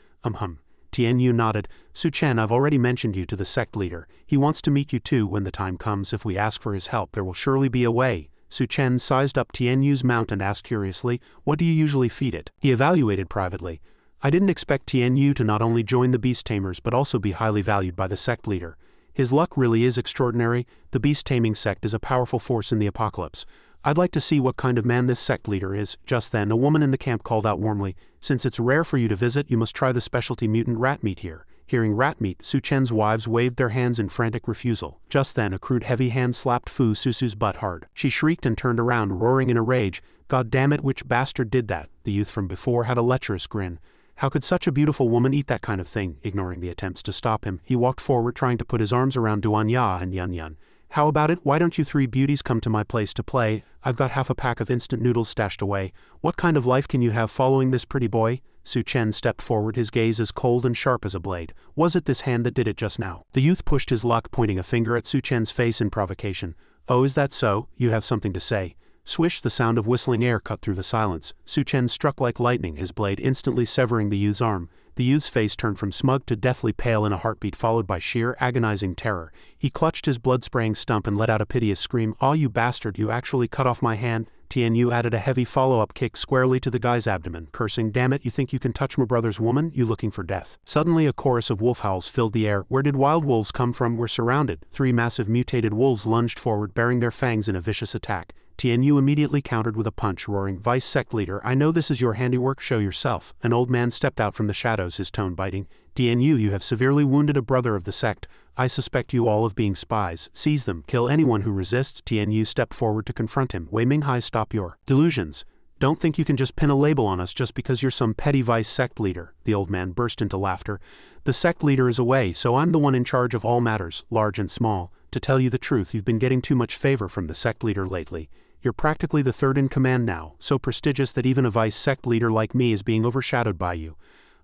Tian Yu nodded. Su Chen, I've already mentioned you to the sect leader. He wants to meet you too when the time comes. If we ask for his help, there will surely be a way. Su Chen sized up Tian Yu's mount and asked curiously, what do you usually feed it? He evaluated privately. I didn't expect Tian Yu to not only join the beast tamers but also be highly valued by the sect leader. His luck really is extraordinary. The beast taming sect is a powerful force in the apocalypse. I'd like to see what kind of man this sect leader is. Just then, a woman in the camp called out warmly, since it's rare for you to visit, you must try the specialty mutant rat meat here. Hearing rat meat, Su Chen's wives waved their hands in frantic refusal. Just then, a crude heavy hand slapped Fu Susu's butt hard. She shrieked and turned around, roaring in a rage. God damn it, which bastard did that? The youth from before had a lecherous grin. How could such a beautiful woman eat that kind of thing? Ignoring the attempts to stop him, he walked forward trying to put his arms around Duan Ya and Yun Yun. How about it? Why don't you three beauties come to my place to play? I've got half a pack of instant noodles stashed away. What kind of life can you have following this pretty boy? Su Chen stepped forward, his gaze as cold and sharp as a blade. Was it this hand that did it just now? The youth pushed his luck, pointing a finger at Su Chen's face in provocation. Oh, is that so? You have something to say? Swish, the sound of whistling air cut through the silence. Su Chen struck like lightning, his blade instantly severing the youth's arm. The youth's face turned from smug to deathly pale in a heartbeat, followed by sheer, agonizing terror. He clutched his blood-spraying stump and let out a piteous scream. "Aw, you bastard, you actually cut off my hand." Tianyu added a heavy follow-up kick squarely to the guy's abdomen, cursing, "Damn it, you think you can touch my brother's woman? You looking for death?" Suddenly a chorus of wolf howls filled the air. Where did wild wolves come from? We're surrounded. 3 massive mutated wolves lunged forward, baring their fangs in a vicious attack. Tianyu immediately countered with a punch, roaring, "Vice sect leader, I know this is your handiwork, show yourself." An old man stepped out from the shadows, his tone biting. "Tianyu, you have severely wounded a brother of the sect. I suspect you all of being spies. Seize them, kill anyone who resists." Tianyu stepped forward to confront him. "Wei Minghai, stop your delusions. Don't think you can just pin a label on us just because you're some petty vice sect leader." The old man burst into laughter. "The sect leader is away, so I'm the one in charge of all matters, large and small. To tell you the truth, you've been getting too much favor from the sect leader lately. You're practically the third in command now, so prestigious that even a vice sect leader like me is being overshadowed by you.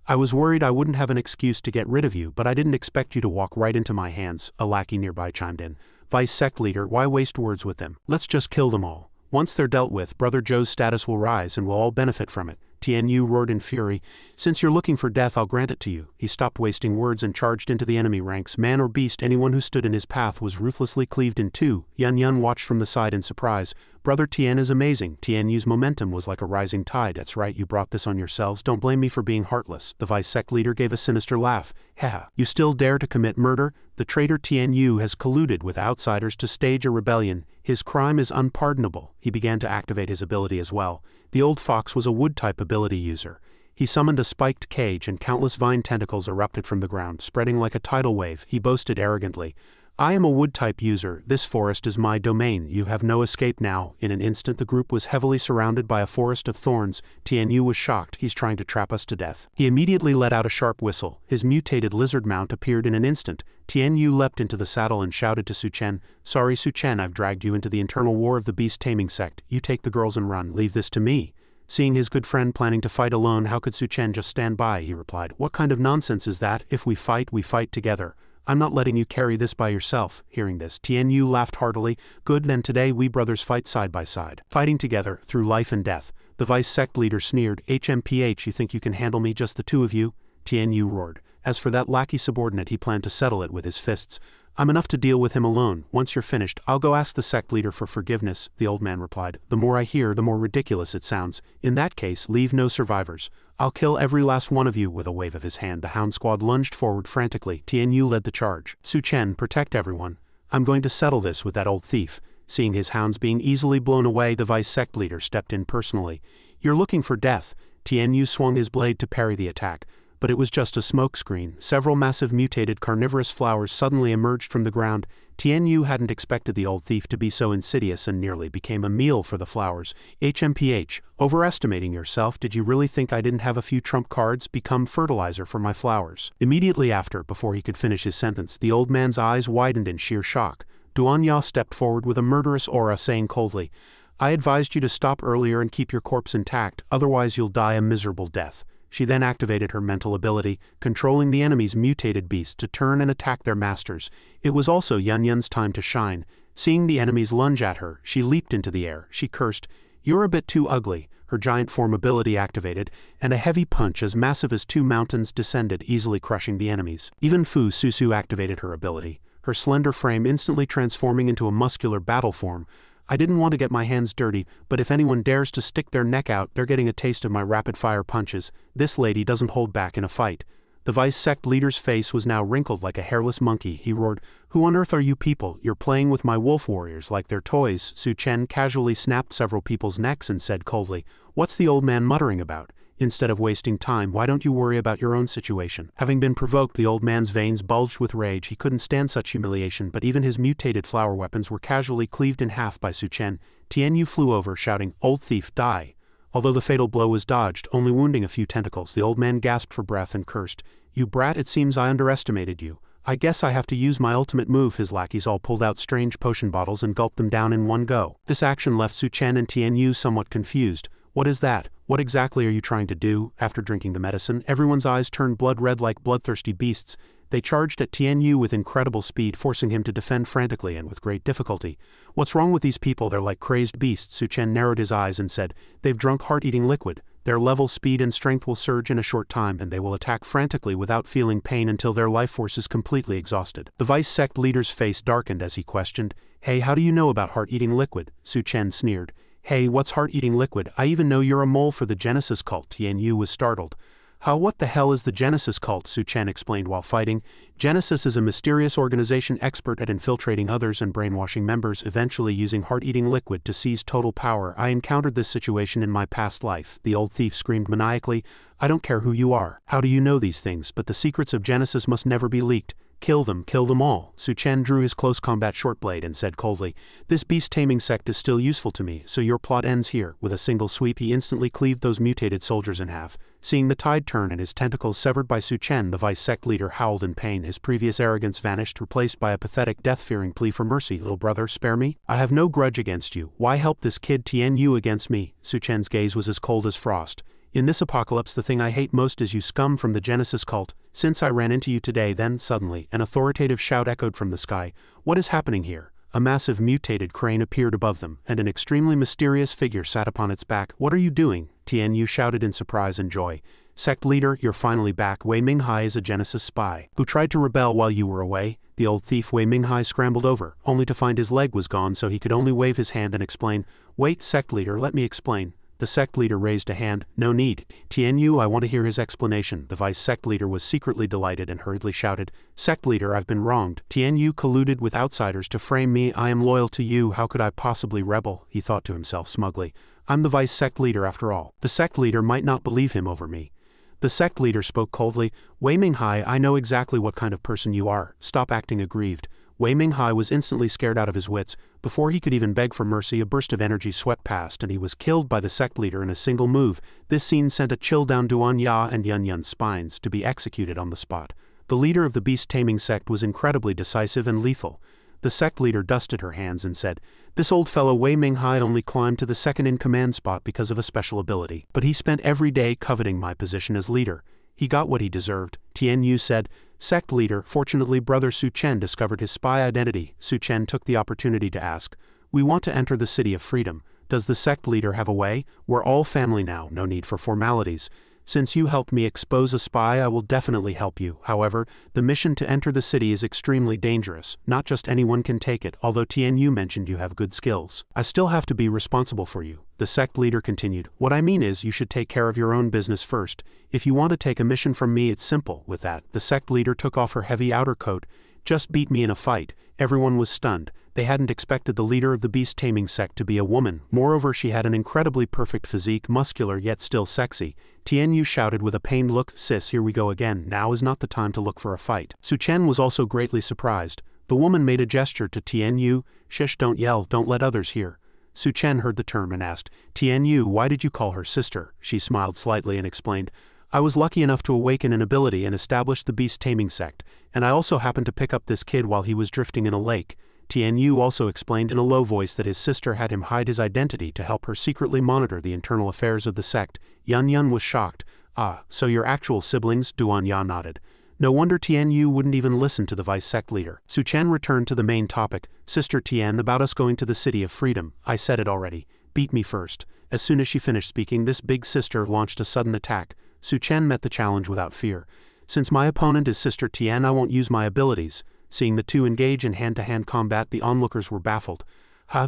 I was worried I wouldn't have an excuse to get rid of you, but I didn't expect you to walk right into my hands," a lackey nearby chimed in. "Vice sect leader, why waste words with them? Let's just kill them all. Once they're dealt with, Brother Joe's status will rise and we'll all benefit from it." Tianyu roared in fury. "Since you're looking for death, I'll grant it to you." He stopped wasting words and charged into the enemy ranks. Man or beast, anyone who stood in his path was ruthlessly cleaved in two. Yun watched from the side in surprise. "Brother Tian is amazing." Tianyu's momentum was like a rising tide. "That's right, you brought this on yourselves. Don't blame me for being heartless." The vice sect leader gave a sinister laugh. "Haha, you still dare to commit murder? The traitor Tianyu has colluded with outsiders to stage a rebellion. His crime is unpardonable." He began to activate his ability as well. The old fox was a wood-type ability user. He summoned a spiked cage and countless vine tentacles erupted from the ground, spreading like a tidal wave. He boasted arrogantly, "I am a wood-type user. This forest is my domain. You have no escape now." In an instant the group was heavily surrounded by a forest of thorns. Tianyu was shocked. "He's trying to trap us to death." He immediately let out a sharp whistle. His mutated lizard mount appeared in an instant. Tianyu leapt into the saddle and shouted to Su Chen, "Sorry Su Chen, I've dragged you into the internal war of the beast-taming sect. You take the girls and run. Leave this to me." Seeing his good friend planning to fight alone, how could Su Chen just stand by? He replied, "What kind of nonsense is that? If we fight together. I'm not letting you carry this by yourself." Hearing this, Tianyu laughed heartily. "Good, then today we brothers fight side by side. Fighting together, through life and death." The vice sect leader sneered. "HMPH, you think you can handle me, just the two of you?" Tianyu roared. As for that lackey subordinate, he planned to settle it with his fists. "I'm enough to deal with him alone. Once you're finished, I'll go ask the sect leader for forgiveness." The old man replied, "The more I hear, the more ridiculous it sounds. In that case, leave no survivors. I'll kill every last one of you." With a wave of his hand, the hound squad lunged forward frantically. Tianyu led the charge. "Su Chen, protect everyone. I'm going to settle this with that old thief." Seeing his hounds being easily blown away, the vice sect leader stepped in personally. "You're looking for death." Tianyu swung his blade to parry the attack. But it was just a smokescreen. Several massive mutated carnivorous flowers suddenly emerged from the ground. Tianyu hadn't expected the old thief to be so insidious and nearly became a meal for the flowers. "HMPH, overestimating yourself. Did you really think I didn't have a few trump cards? Become fertilizer for my flowers." Immediately after, before he could finish his sentence, the old man's eyes widened in sheer shock. Duanya stepped forward with a murderous aura, saying coldly, "I advised you to stop earlier and keep your corpse intact, otherwise you'll die a miserable death." She then activated her mental ability, controlling the enemy's mutated beasts to turn and attack their masters. It was also Yun's time to shine. Seeing the enemies lunge at her, she leaped into the air. She cursed, "You're a bit too ugly." Her giant form ability activated, and a heavy punch as massive as 2 mountains descended, easily crushing the enemies. Even Fu Susu activated her ability, her slender frame instantly transforming into a muscular battle form. "I didn't want to get my hands dirty, but if anyone dares to stick their neck out, they're getting a taste of my rapid-fire punches. This lady doesn't hold back in a fight." The vice sect leader's face was now wrinkled like a hairless monkey. He roared, "Who on earth are you people? You're playing with my wolf warriors like they're toys." Su Chen casually snapped several people's necks and said coldly, "What's the old man muttering about? Instead of wasting time, why don't you worry about your own situation?" Having been provoked, the old man's veins bulged with rage. He couldn't stand such humiliation, but even his mutated flower weapons were casually cleaved in half by Su Chen. Tianyu flew over, shouting, "Old thief, die!" Although the fatal blow was dodged, only wounding a few tentacles, the old man gasped for breath and cursed, "You brat, it seems I underestimated you. I guess I have to use my ultimate move." His lackeys all pulled out strange potion bottles and gulped them down in one go. This action left Su Chen and Tianyu somewhat confused. "What is that? What exactly are you trying to do?" After drinking the medicine, everyone's eyes turned blood red like bloodthirsty beasts. They charged at Tianyu with incredible speed, forcing him to defend frantically and with great difficulty. What's wrong with these people? They're like crazed beasts. Su Chen narrowed his eyes and said, they've drunk heart-eating liquid. Their level, speed and strength will surge in a short time, and they will attack frantically without feeling pain until their life force is completely exhausted. The vice sect leader's face darkened as he questioned, hey, how do you know about heart-eating liquid? Su Chen sneered. Hey, what's heart-eating liquid? I even know you're a mole for the Genesis cult. Tianyu was startled. How? What the hell is the Genesis cult? Su Chen explained while fighting. Genesis is a mysterious organization expert at infiltrating others and brainwashing members, eventually using heart-eating liquid to seize total power. I encountered this situation in my past life. The old thief screamed maniacally. I don't care who you are. How do you know these things? But the secrets of Genesis must never be leaked. Kill them all. Su Chen drew his close combat short blade and said coldly, this beast-taming sect is still useful to me, so your plot ends here. With a single sweep he instantly cleaved those mutated soldiers in half. Seeing the tide turn and his tentacles severed by Su Chen, the vice sect leader howled in pain. His previous arrogance vanished, replaced by a pathetic, death-fearing plea for mercy. Little brother, spare me. I have no grudge against you. Why help this kid Tianyu against me? Su Chen's gaze was as cold as frost. In this apocalypse, the thing I hate most is you scum from the Genesis cult. Since I ran into you today, then, suddenly, an authoritative shout echoed from the sky. What is happening here? A massive mutated crane appeared above them, and an extremely mysterious figure sat upon its back. What are you doing? Tianyu shouted in surprise and joy. Sect leader, you're finally back. Wei Minghai is a Genesis spy who tried to rebel while you were away. The old thief Wei Minghai scrambled over, only to find his leg was gone, so he could only wave his hand and explain. Wait, sect leader, let me explain. The sect leader raised a hand. No need. Tianyu, I want to hear his explanation. The vice sect leader was secretly delighted and hurriedly shouted, Sect leader, I've been wronged. Tianyu colluded with outsiders to frame me. I am loyal to you. How could I possibly rebel? He thought to himself smugly. I'm the vice sect leader after all. The sect leader might not believe him over me. The sect leader spoke coldly. Wei Minghai, I know exactly what kind of person you are. Stop acting aggrieved. Wei Minghai was instantly scared out of his wits. Before he could even beg for mercy, a burst of energy swept past and he was killed by the sect leader in a single move. This scene sent a chill down Duan Ya and Yun Yun's spines, to be executed on the spot. The leader of the beast-taming sect was incredibly decisive and lethal. The sect leader dusted her hands and said, This old fellow Wei Minghai only climbed to the second-in-command spot because of a special ability, but he spent every day coveting my position as leader. He got what he deserved. Tianyu said, Sect leader, fortunately brother Su Chen discovered his spy identity. Su Chen took the opportunity to ask, We want to enter the City of Freedom. Does the sect leader have a way? We're all family now, no need for formalities. Since you helped me expose a spy, I will definitely help you. However, the mission to enter the city is extremely dangerous. Not just anyone can take it, although Tianyu mentioned you have good skills. I still have to be responsible for you. The sect leader continued, What I mean is you should take care of your own business first. If you want to take a mission from me, it's simple. With that, the sect leader took off her heavy outer coat. Just beat me in a fight. Everyone was stunned. They hadn't expected the leader of the beast-taming sect to be a woman. Moreover, she had an incredibly perfect physique, muscular yet still sexy. Tianyu shouted with a pained look, Sis, here we go again. Now is not the time to look for a fight. Su Chen was also greatly surprised. The woman made a gesture to Tianyu. Shish, don't yell, don't let others hear. Su Chen heard the term and asked, Tianyu, why did you call her sister? She smiled slightly and explained, I was lucky enough to awaken an ability and establish the beast-taming sect, and I also happened to pick up this kid while he was drifting in a lake. Tianyu also explained in a low voice that his sister had him hide his identity to help her secretly monitor the internal affairs of the sect. Yun Yun was shocked. Ah, so you're actual siblings? Duan Ya nodded. No wonder Tianyu wouldn't even listen to the vice sect leader. Su Chen returned to the main topic. Sister Tian, about us going to the City of Freedom. I said it already. Beat me first. As soon as she finished speaking, this big sister launched a sudden attack. Su Chen met the challenge without fear. Since my opponent is Sister Tian, I won't use my abilities. Seeing the two engage in hand-to-hand combat, the onlookers were baffled.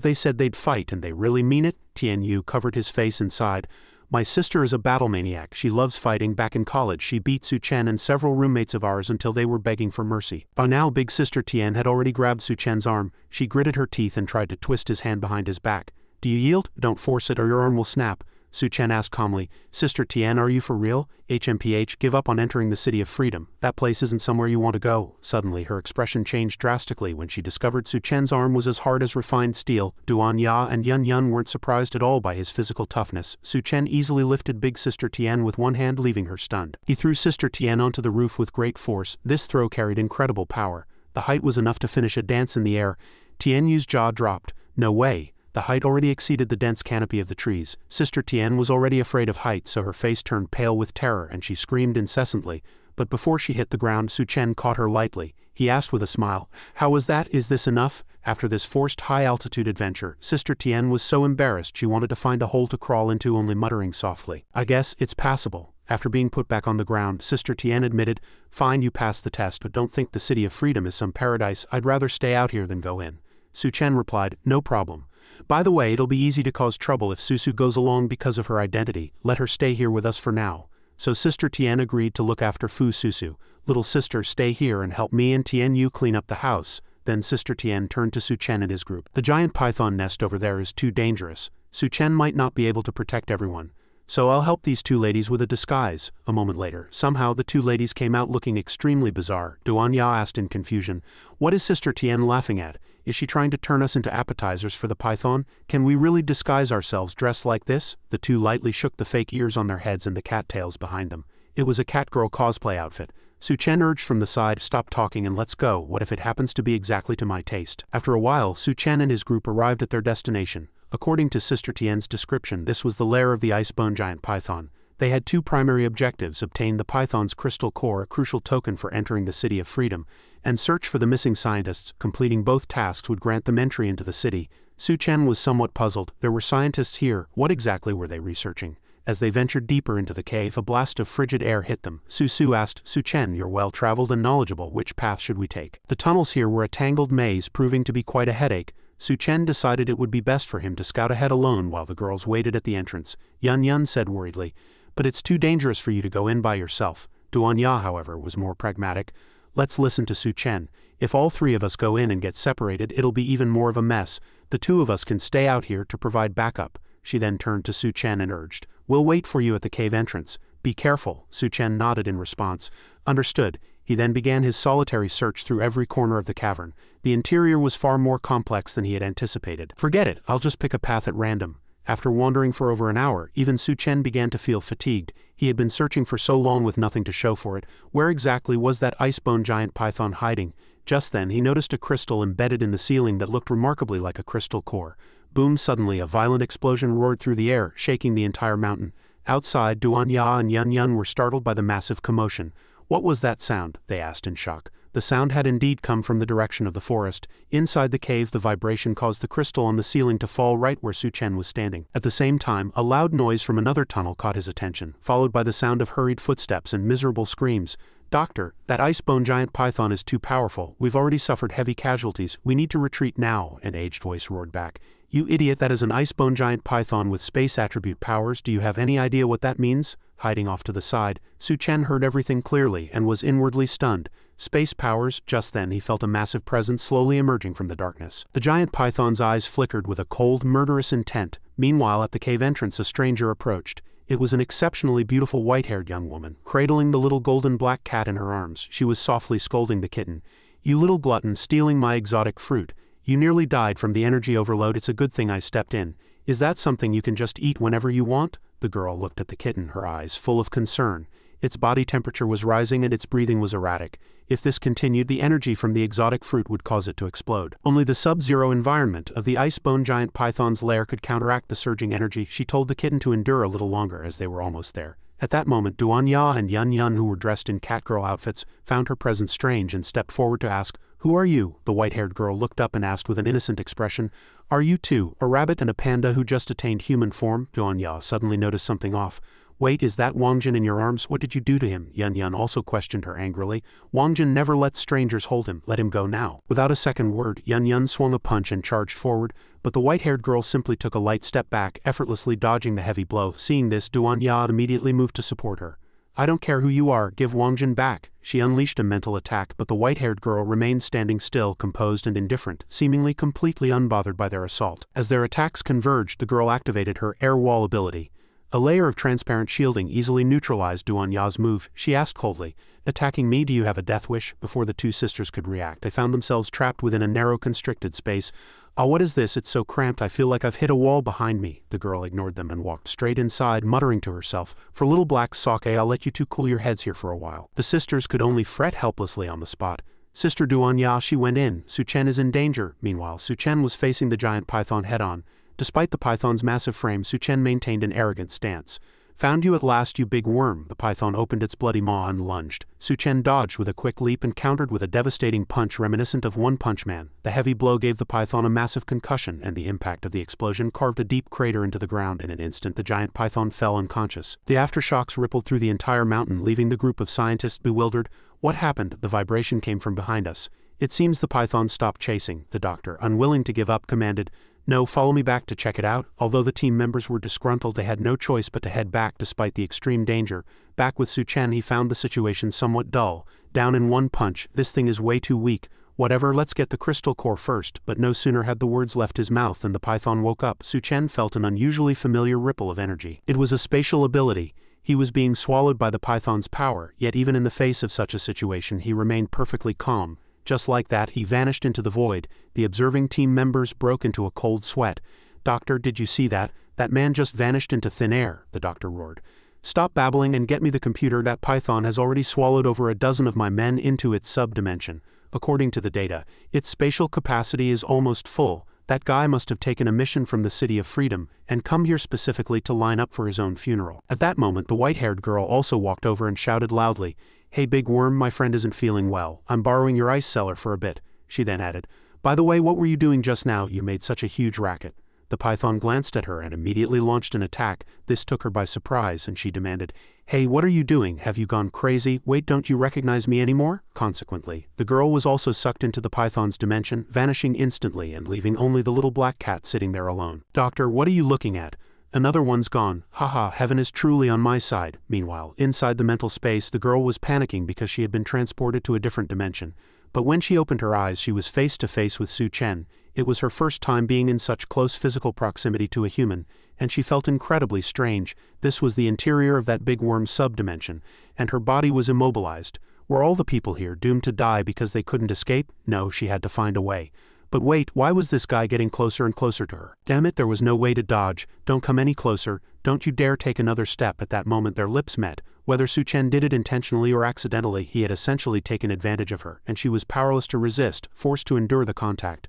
They said they'd fight, and they really mean it? Tianyu covered his face and sighed. My sister is a battle maniac. She loves fighting. Back in college, she beat Su Chen and several roommates of ours until they were begging for mercy. By now, Big Sister Tian had already grabbed Su Chen's arm. She gritted her teeth and tried to twist his hand behind his back. Do you yield? Don't force it or your arm will snap. Su Chen asked calmly, Sister Tian, are you for real? HMPH, give up on entering the City of Freedom. That place isn't somewhere you want to go. Suddenly, her expression changed drastically when she discovered Su Chen's arm was as hard as refined steel. Duan Ya and Yun Yun weren't surprised at all by his physical toughness. Su Chen easily lifted Big Sister Tian with one hand, leaving her stunned. He threw Sister Tian onto the roof with great force. This throw carried incredible power. The height was enough to finish a dance in the air. Tianyu's jaw dropped. No way. The height already exceeded the dense canopy of the trees. Sister Tian was already afraid of heights, so her face turned pale with terror and she screamed incessantly. but before she hit the ground Su Chen caught her lightly. He asked with a smile, "How was that? Is this enough?" After this forced high-altitude adventure, Sister Tian was so embarrassed she wanted to find a hole to crawl into, only muttering softly, "I guess it's passable." After being put back on the ground, Sister Tian admitted, "Fine, you passed the test, but don't think the City of Freedom is some paradise. I'd rather stay out here than go in." Su Chen replied, "No problem. By the way, it'll be easy to cause trouble if Susu goes along because of her identity. Let her stay here with us for now." So Sister Tian agreed to look after Fu Susu. "Little sister, stay here and help me and Tian Yu clean up the house." Then Sister Tian turned to Su Chen and his group. "The giant python nest over there is too dangerous. Su Chen might not be able to protect everyone. So I'll help these two ladies with a disguise." A moment later, somehow the two ladies came out looking extremely bizarre. Duan Ya asked in confusion, "What is Sister Tian laughing at? Is she trying to turn us into appetizers for the python? Can we really disguise ourselves dressed like this?" The two lightly shook the fake ears on their heads and the cattails behind them. It was a catgirl cosplay outfit. Su Chen urged from the side, "Stop talking and let's go. What if it happens to be exactly to my taste?" After a while, Su Chen and his group arrived at their destination. According to Sister Tian's description, this was the lair of the icebone giant python. They had two primary objectives: obtain the python's crystal core, a crucial token for entering the City of Freedom, and search for the missing scientists. Completing both tasks would grant them entry into the city. Su Chen was somewhat puzzled. There were scientists here. What exactly were they researching? As they ventured deeper into the cave, a blast of frigid air hit them. Su asked, "Su Chen, you're well-traveled and knowledgeable. Which path should we take?" The tunnels here were a tangled maze, proving to be quite a headache. Su Chen decided it would be best for him to scout ahead alone while the girls waited at the entrance. Yun said worriedly, "But it's too dangerous for you to go in by yourself." Duan Ya, however, was more pragmatic. "Let's listen to Su Chen. If all three of us go in and get separated, it'll be even more of a mess. The two of us can stay out here to provide backup." She then turned to Su Chen and urged, "We'll wait for you at the cave entrance. Be careful." Su Chen nodded in response. "Understood." He then began his solitary search through every corner of the cavern. The interior was far more complex than he had anticipated. "Forget it, I'll just pick a path at random." After wandering for over an hour, even Su Chen began to feel fatigued. He had been searching for so long with nothing to show for it. Where exactly was that icebone giant python hiding? Just then he noticed a crystal embedded in the ceiling that looked remarkably like a crystal core. Boom! Suddenly a violent explosion roared through the air, shaking the entire mountain. Outside, Duan Ya and Yun were startled by the massive commotion. "What was that sound?" they asked in shock. The sound had indeed come from the direction of the forest. Inside the cave, the vibration caused the crystal on the ceiling to fall right where Su Chen was standing. At the same time, a loud noise from another tunnel caught his attention, followed by the sound of hurried footsteps and miserable screams. "Doctor, that icebone giant python is too powerful. We've already suffered heavy casualties. We need to retreat now," an aged voice roared back. "You idiot, that is an icebone giant python with space attribute powers. Do you have any idea what that means?" Hiding off to the side, Su Chen heard everything clearly and was inwardly stunned. Space powers. Just then he felt a massive presence slowly emerging from the darkness. The giant python's eyes flickered with a cold, murderous intent. Meanwhile, at the cave entrance a stranger approached. It was an exceptionally beautiful white-haired young woman. Cradling the little golden black cat in her arms, she was softly scolding the kitten. "You little glutton, stealing my exotic fruit. You nearly died from the energy overload. It's a good thing I stepped in. Is that something you can just eat whenever you want?" The girl looked at the kitten, her eyes full of concern. Its body temperature was rising and its breathing was erratic. If this continued, the energy from the exotic fruit would cause it to explode. Only the sub-zero environment of the icebone giant python's lair could counteract the surging energy. She told the kitten to endure a little longer, as they were almost there. At that moment, Duan Ya and Yun, who were dressed in catgirl outfits, found her presence strange and stepped forward to ask, "Who are you?" The white-haired girl looked up and asked with an innocent expression, "Are you two, a rabbit and a panda who just attained human form?" Duan Ya suddenly noticed something off. "Wait, is that Wangjin in your arms? What did you do to him?" Yun also questioned her angrily. "Wangjin never lets strangers hold him. Let him go now." Without a second word, Yun swung a punch and charged forward, but the white-haired girl simply took a light step back, effortlessly dodging the heavy blow. Seeing this, Duan Ya immediately moved to support her. "I don't care who you are, give Wangjin back." She unleashed a mental attack, but the white-haired girl remained standing still, composed and indifferent, seemingly completely unbothered by their assault. As their attacks converged, the girl activated her air wall ability. A layer of transparent shielding easily neutralized Duan Ya's move. She asked coldly, "Attacking me, do you have a death wish?" Before the two sisters could react, they found themselves trapped within a narrow, constricted space. "Ah, what is this? It's so cramped, I feel like I've hit a wall behind me." The girl ignored them and walked straight inside, muttering to herself, "For little black sake, I'll let you two cool your heads here for a while." The sisters could only fret helplessly on the spot. "Sister Duan Ya," she went in. "Su Chen is in danger." Meanwhile, Su Chen was facing the giant python head-on. Despite the python's massive frame, Su Chen maintained an arrogant stance. Found you at last, you big worm. The python opened its bloody maw and lunged. Su Chen dodged with a quick leap and countered with a devastating punch reminiscent of One Punch Man. The heavy blow gave the python a massive concussion, and the impact of the explosion carved a deep crater into the ground. In an instant, the giant python fell unconscious. The aftershocks rippled through the entire mountain, leaving the group of scientists bewildered. What happened? The vibration came from behind us. It seems the python stopped chasing. The doctor, unwilling to give up, commanded, "No, follow me back to check it out." Although the team members were disgruntled, they had no choice but to head back despite the extreme danger. Back with Su Chen, he found the situation somewhat dull. Down in one punch. This thing is way too weak. Whatever, let's get the crystal core first. But no sooner had the words left his mouth than the python woke up. Su Chen felt an unusually familiar ripple of energy. It was a spatial ability. He was being swallowed by the python's power, yet even in the face of such a situation he remained perfectly calm. Just like that, he vanished into the void. The observing team members broke into a cold sweat. "Doctor, did you see that? That man just vanished into thin air," the doctor roared. "Stop babbling and get me the computer. That python has already swallowed over a dozen of my men into its sub-dimension. According to the data, its spatial capacity is almost full. That guy must have taken a mission from the City of Freedom and come here specifically to line up for his own funeral." At that moment, the white-haired girl also walked over and shouted loudly, "Hey big worm, my friend isn't feeling well. I'm borrowing your ice cellar for a bit." She then added, "By the way, what were you doing just now? You made such a huge racket." The python glanced at her and immediately launched an attack. This took her by surprise, and she demanded, "Hey, what are you doing? Have you gone crazy? Wait, don't you recognize me anymore?" Consequently, the girl was also sucked into the python's dimension, vanishing instantly and leaving only the little black cat sitting there alone. "Doctor, what are you looking at? Another one's gone. Haha, heaven is truly on my side." Meanwhile, inside the mental space, the girl was panicking because she had been transported to a different dimension. But when she opened her eyes, she was face to face with Su Chen. It was her first time being in such close physical proximity to a human, and she felt incredibly strange. This was the interior of that big worm sub-dimension, and her body was immobilized. Were all the people here doomed to die because they couldn't escape? No, she had to find a way. But wait, why was this guy getting closer and closer to her? Damn it, there was no way to dodge. "Don't come any closer. Don't you dare take another step." At that moment their lips met. Whether Su Chen did it intentionally or accidentally, he had essentially taken advantage of her, and she was powerless to resist, forced to endure the contact.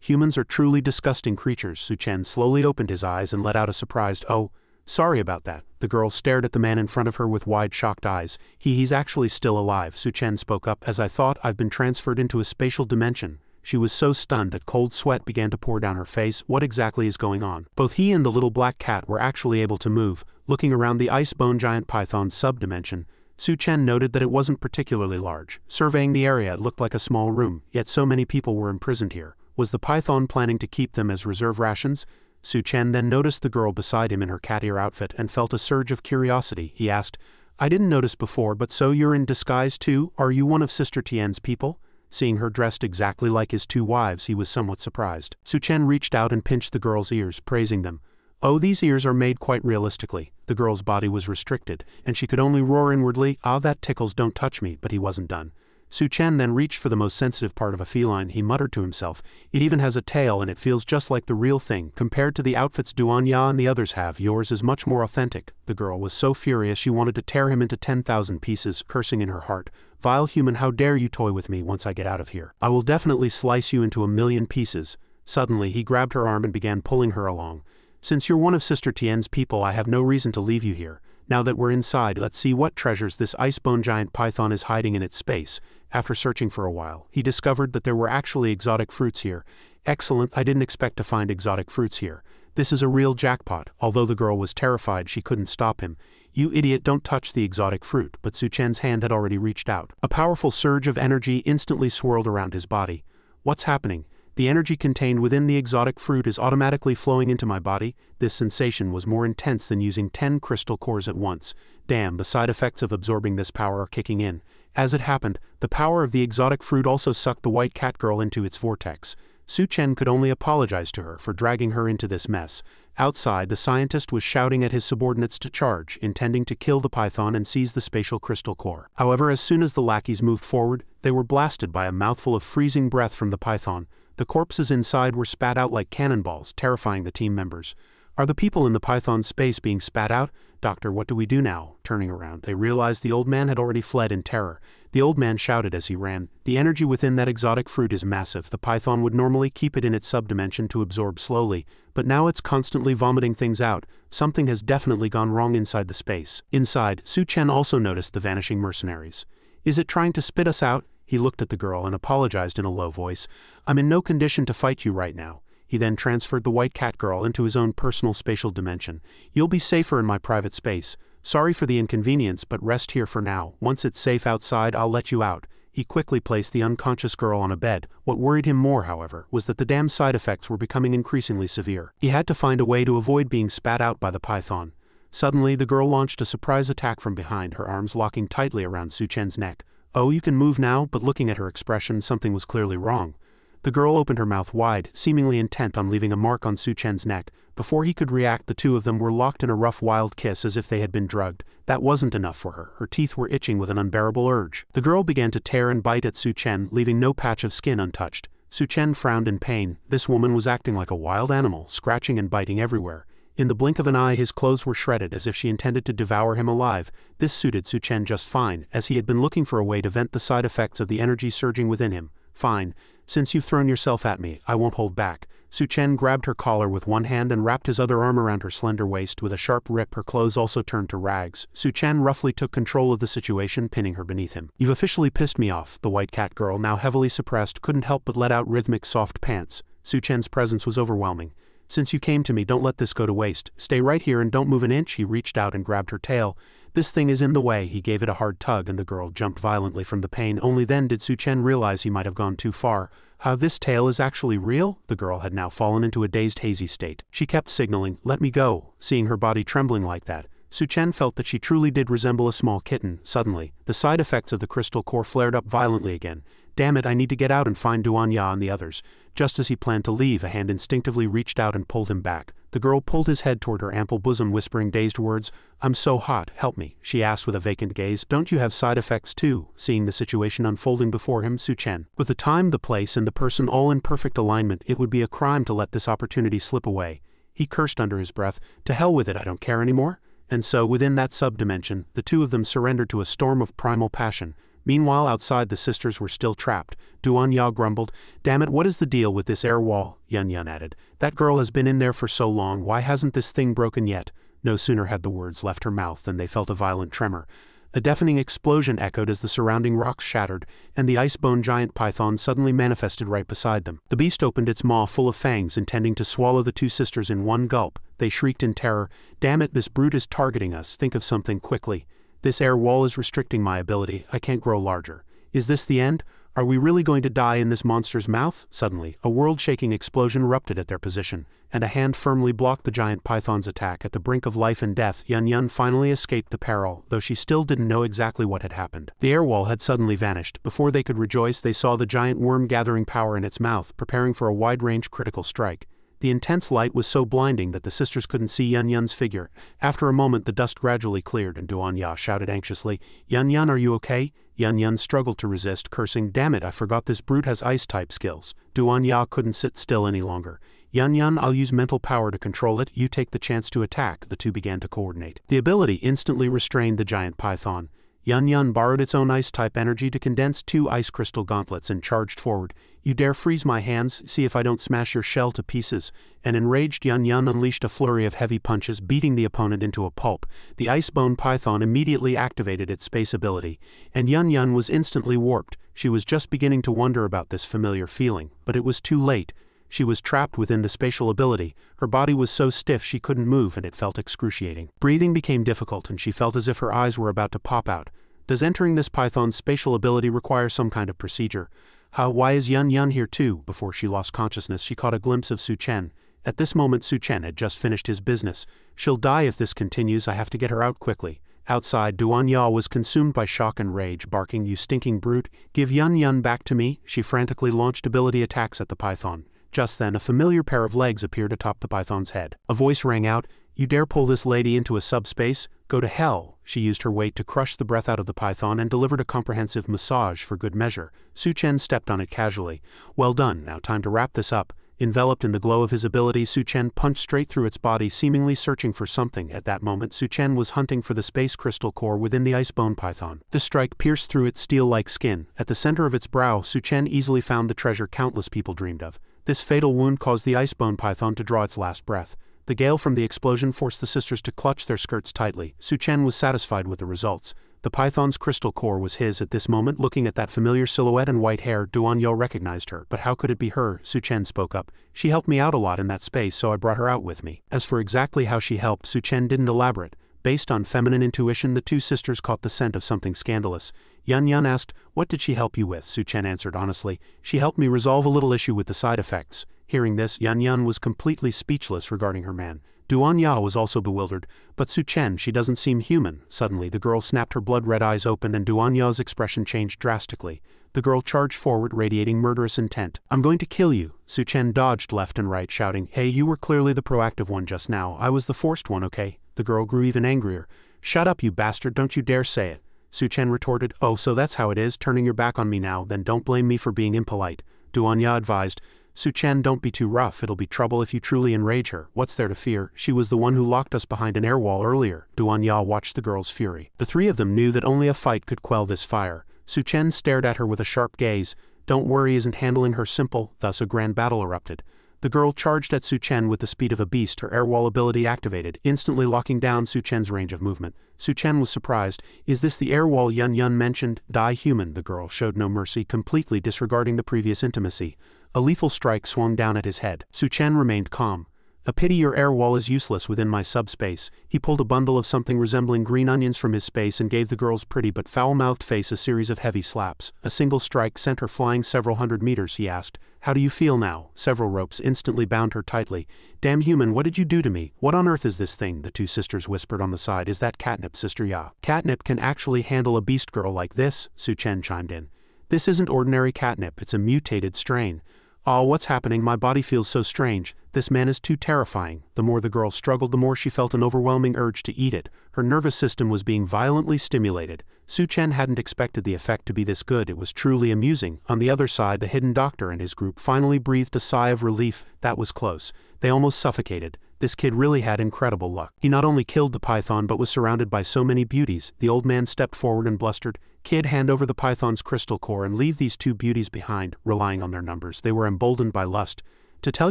Humans are truly disgusting creatures. Su Chen slowly opened his eyes and let out a surprised, "Oh, sorry about that." The girl stared at the man in front of her with wide, shocked eyes. He's actually still alive." Su Chen spoke up. "As I thought, I've been transferred into a spatial dimension." She was so stunned that cold sweat began to pour down her face. What exactly is going on? Both he and the little black cat were actually able to move. Looking around the ice-bone giant python's sub-dimension, Su Chen noted that it wasn't particularly large. Surveying the area, it looked like a small room, yet so many people were imprisoned here. Was the python planning to keep them as reserve rations? Su Chen then noticed the girl beside him in her cat ear outfit and felt a surge of curiosity. He asked, "I didn't notice before, but so you're in disguise too? Are you one of Sister Tian's people?" Seeing her dressed exactly like his two wives, he was somewhat surprised. Su Chen reached out and pinched the girl's ears, praising them. "Oh, these ears are made quite realistically." The girl's body was restricted, and she could only roar inwardly, "Ah, that tickles, don't touch me," but he wasn't done. Su Chen then reached for the most sensitive part of a feline. He muttered to himself, "It even has a tail and it feels just like the real thing. Compared to the outfits Duan Ya and the others have, yours is much more authentic." The girl was so furious she wanted to tear him into 10,000 pieces, cursing in her heart, "Vile human, how dare you toy with me once I get out of here. I will definitely slice you into 1,000,000 pieces." Suddenly, he grabbed her arm and began pulling her along. "Since you're one of Sister Tian's people, I have no reason to leave you here. Now that we're inside, let's see what treasures this icebone giant python is hiding in its space." After searching for a while, he discovered that there were actually exotic fruits here. "Excellent, I didn't expect to find exotic fruits here. This is a real jackpot." Although the girl was terrified, she couldn't stop him. "You idiot, don't touch the exotic fruit." But Su Chen's hand had already reached out. A powerful surge of energy instantly swirled around his body. "What's happening? The energy contained within the exotic fruit is automatically flowing into my body." This sensation was more intense than using 10 crystal cores at once. Damn, the side effects of absorbing this power are kicking in. As it happened, the power of the exotic fruit also sucked the white cat girl into its vortex. Su Chen could only apologize to her for dragging her into this mess. Outside, the scientist was shouting at his subordinates to charge, intending to kill the python and seize the spatial crystal core. However, as soon as the lackeys moved forward, they were blasted by a mouthful of freezing breath from the python. The corpses inside were spat out like cannonballs, terrifying the team members. Are the people in the python's space being spat out? Doctor, what do we do now? Turning around, they realized the old man had already fled in terror. The old man shouted as he ran, "The energy within that exotic fruit is massive. The python would normally keep it in its subdimension to absorb slowly, but now it's constantly vomiting things out. Something has definitely gone wrong inside the space." Inside, Su Chen also noticed the vanishing mercenaries. "Is it trying to spit us out?" He looked at the girl and apologized in a low voice. "I'm in no condition to fight you right now." He then transferred the white cat girl into his own personal spatial dimension. "You'll be safer in my private space. Sorry for the inconvenience, but rest here for now. Once it's safe outside, I'll let you out." He quickly placed the unconscious girl on a bed. What worried him more, however, was that the damn side effects were becoming increasingly severe. He had to find a way to avoid being spat out by the python. Suddenly, the girl launched a surprise attack from behind, her arms locking tightly around Su Chen's neck. "Oh, you can move now," but looking at her expression, something was clearly wrong. The girl opened her mouth wide, seemingly intent on leaving a mark on Su Chen's neck. Before he could react, the two of them were locked in a rough wild kiss as if they had been drugged. That wasn't enough for her. Her teeth were itching with an unbearable urge. The girl began to tear and bite at Su Chen, leaving no patch of skin untouched. Su Chen frowned in pain. This woman was acting like a wild animal, scratching and biting everywhere. In the blink of an eye, his clothes were shredded as if she intended to devour him alive. This suited Su Chen just fine, as he had been looking for a way to vent the side effects of the energy surging within him. "Fine. Since you've thrown yourself at me, I won't hold back." Su Chen grabbed her collar with one hand and wrapped his other arm around her slender waist. With a sharp rip, her clothes also turned to rags. Su Chen roughly took control of the situation, pinning her beneath him. "You've officially pissed me off." The white cat girl, now heavily suppressed, couldn't help but let out rhythmic soft pants. Su Chen's presence was overwhelming. "Since you came to me, don't let this go to waste. Stay right here and don't move an inch." He reached out and grabbed her tail. "This thing is in the way." He gave it a hard tug and the girl jumped violently from the pain. Only then did Su Chen realize he might have gone too far. "How, this tail is actually real?" The girl had now fallen into a dazed, hazy state. She kept signaling, "Let me go." Seeing her body trembling like that, Su Chen felt that she truly did resemble a small kitten. Suddenly, the side effects of the crystal core flared up violently again. "Damn it, I need to get out and find Duanya and the others." Just as he planned to leave, a hand instinctively reached out and pulled him back. The girl pulled his head toward her ample bosom, whispering dazed words. "I'm so hot, help me," she asked with a vacant gaze. "Don't you have side effects too?" Seeing the situation unfolding before him, Su Chen, with the time, the place, and the person all in perfect alignment, it would be a crime to let this opportunity slip away. He cursed under his breath, "To hell with it, I don't care anymore." And so, within that subdimension, the two of them surrendered to a storm of primal passion. Meanwhile, outside, the sisters were still trapped. Duanya grumbled, "Damn it, what is the deal with this air wall?" Yun Yun added, "That girl has been in there for so long, why hasn't this thing broken yet?" No sooner had the words left her mouth than they felt a violent tremor. A deafening explosion echoed as the surrounding rocks shattered, and the ice-bone giant python suddenly manifested right beside them. The beast opened its maw full of fangs, intending to swallow the two sisters in one gulp. They shrieked in terror, "Damn it, this brute is targeting us. Think of something quickly. This air wall is restricting my ability. I can't grow larger. Is this the end? Are we really going to die in this monster's mouth?" Suddenly, a world-shaking explosion erupted at their position, and a hand firmly blocked the giant python's attack. At the brink of life and death, Yun Yun finally escaped the peril, though she still didn't know exactly what had happened. The air wall had suddenly vanished. Before they could rejoice, they saw the giant worm gathering power in its mouth, preparing for a wide-range critical strike. The intense light was so blinding that the sisters couldn't see Yun Yun's figure. After a moment, the dust gradually cleared, and Duanya shouted anxiously, "Yun Yun, are you okay?" Yun Yun struggled to resist, cursing, "Damn it, I forgot this brute has ice-type skills." Duanya couldn't sit still any longer. "Yun Yun, I'll use mental power to control it. You take the chance to attack." The two began to coordinate. The ability instantly restrained the giant python. Yun Yun borrowed its own ice-type energy to condense 2 ice crystal gauntlets and charged forward. "You dare freeze my hands? See if I don't smash your shell to pieces." An enraged Yun Yun unleashed a flurry of heavy punches, beating the opponent into a pulp. The ice-bone python immediately activated its space ability, and Yun Yun was instantly warped. She was just beginning to wonder about this familiar feeling, but it was too late. She was trapped within the spatial ability. Her body was so stiff she couldn't move, and it felt excruciating. Breathing became difficult, and she felt as if her eyes were about to pop out. Does entering this python's spatial ability require some kind of procedure? Why is Yun Yun here too? Before she lost consciousness, she caught a glimpse of Su Chen. At this moment, Su Chen had just finished his business. "She'll die if this continues. I have to get her out quickly." Outside, Duanya was consumed by shock and rage, barking, "You stinking brute, give Yun Yun back to me." She frantically launched ability attacks at the python. Just then, a familiar pair of legs appeared atop the python's head. A voice rang out, "You dare pull this lady into a subspace? Go to hell." She used her weight to crush the breath out of the python and delivered a comprehensive massage for good measure. Su Chen stepped on it casually. "Well done, now time to wrap this up." Enveloped in the glow of his ability, Su Chen punched straight through its body, seemingly searching for something. At that moment, Su Chen was hunting for the space crystal core within the icebone python. The strike pierced through its steel-like skin. At the center of its brow, Su Chen easily found the treasure countless people dreamed of. This fatal wound caused the icebone python to draw its last breath. The gale from the explosion forced the sisters to clutch their skirts tightly. Su Chen was satisfied with the results. The python's crystal core was his at this moment. Looking at that familiar silhouette and white hair, Duan Yo recognized her. But how could it be her? Su Chen spoke up. She helped me out a lot in that space, so I brought her out with me. As for exactly how she helped, Su Chen didn't elaborate. Based on feminine intuition, the two sisters caught the scent of something scandalous. Yun Yun asked, "What did she help you with?" Su Chen answered honestly, "She helped me resolve a little issue with the side effects." Hearing this, Yun Yun was completely speechless regarding her man. Duan Ya was also bewildered. "But Su Chen, she doesn't seem human." Suddenly, the girl snapped, her blood-red eyes open, and Duan Ya's expression changed drastically. The girl charged forward, radiating murderous intent. "I'm going to kill you." Su Chen dodged left and right, shouting, "Hey, you were clearly the proactive one just now. I was the forced one, okay?" The girl grew even angrier. "Shut up, you bastard, don't you dare say it." Su Chen retorted, "Oh, so that's how it is, turning your back on me now, then don't blame me for being impolite." Duan Ya advised, "Su Chen, don't be too rough, it'll be trouble if you truly enrage her. What's there to fear? She was the one who locked us behind an air wall earlier." Duan Ya watched the girl's fury. The three of them knew that only a fight could quell this fire. Su Chen stared at her with a sharp gaze. "Don't worry, isn't handling her simple?" Thus a grand battle erupted. The girl charged at Su Chen with the speed of a beast, her air wall ability activated, instantly locking down Su Chen's range of movement. Su Chen was surprised. "Is this the air wall Yun Yun mentioned?" "Die human." The girl showed no mercy, completely disregarding the previous intimacy. A lethal strike swung down at his head. Su Chen remained calm. "A pity your air wall is useless within my subspace." He pulled a bundle of something resembling green onions from his space and gave the girl's pretty but foul-mouthed face a series of heavy slaps. A single strike sent her flying several hundred meters. He asked, "How do you feel now?" Several ropes instantly bound her tightly. "Damn human, what did you do to me? What on earth is this thing?" The two sisters whispered on the side. "Is that catnip, Sister Ya?" "Catnip can actually handle a beast girl like this," Su Chen chimed in. "This isn't ordinary catnip, it's a mutated strain." "Aw, what's happening? My body feels so strange. This man is too terrifying." The more the girl struggled, the more she felt an overwhelming urge to eat it. Her nervous system was being violently stimulated. Su Chen hadn't expected the effect to be this good. It was truly amusing. On the other side, the hidden doctor and his group finally breathed a sigh of relief. That was close. They almost suffocated. This kid really had incredible luck. He not only killed the python but was surrounded by so many beauties. The old man stepped forward and blustered, "Kid, hand over the python's crystal core and leave these two beauties behind." Relying on their numbers, they were emboldened by lust. "To tell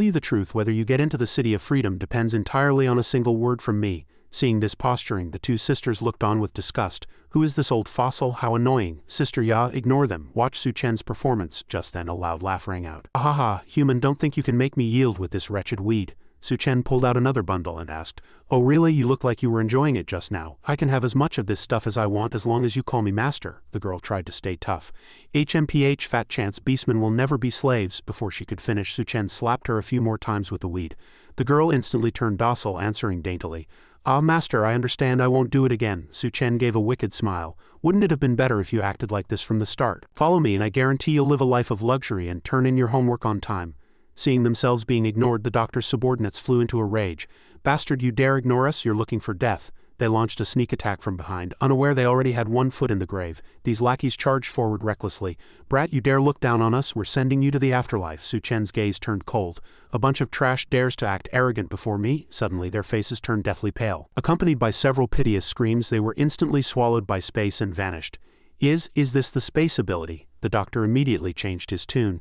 you the truth, whether you get into the City of Freedom depends entirely on a single word from me." Seeing this posturing, the two sisters looked on with disgust. "Who is this old fossil? How annoying." "Sister Ya, ignore them. Watch Su Chen's performance." Just then a loud laugh rang out. "Ha ha ha, human, don't think you can make me yield with this wretched weed." Su Chen pulled out another bundle and asked, "Oh really, you look like you were enjoying it just now. I can have as much of this stuff as I want as long as you call me master." The girl tried to stay tough. "HMPH, fat chance beastmen will never be slaves." Before she could finish, Su Chen slapped her a few more times with the weed. The girl instantly turned docile, answering daintily, "Ah, master, I understand, I won't do it again." Su Chen gave a wicked smile. "Wouldn't it have been better if you acted like this from the start? Follow me and I guarantee you'll live a life of luxury and turn in your homework on time." Seeing themselves being ignored, the doctor's subordinates flew into a rage. "Bastard, you dare ignore us? You're looking for death." They launched a sneak attack from behind, unaware they already had one foot in the grave. These lackeys charged forward recklessly. "Brat, you dare look down on us? We're sending you to the afterlife." Su Chen's gaze turned cold. "A bunch of trash dares to act arrogant before me?" Suddenly their faces turned deathly pale. Accompanied by several piteous screams, they were instantly swallowed by space and vanished. Is this the space ability?" The doctor immediately changed his tune.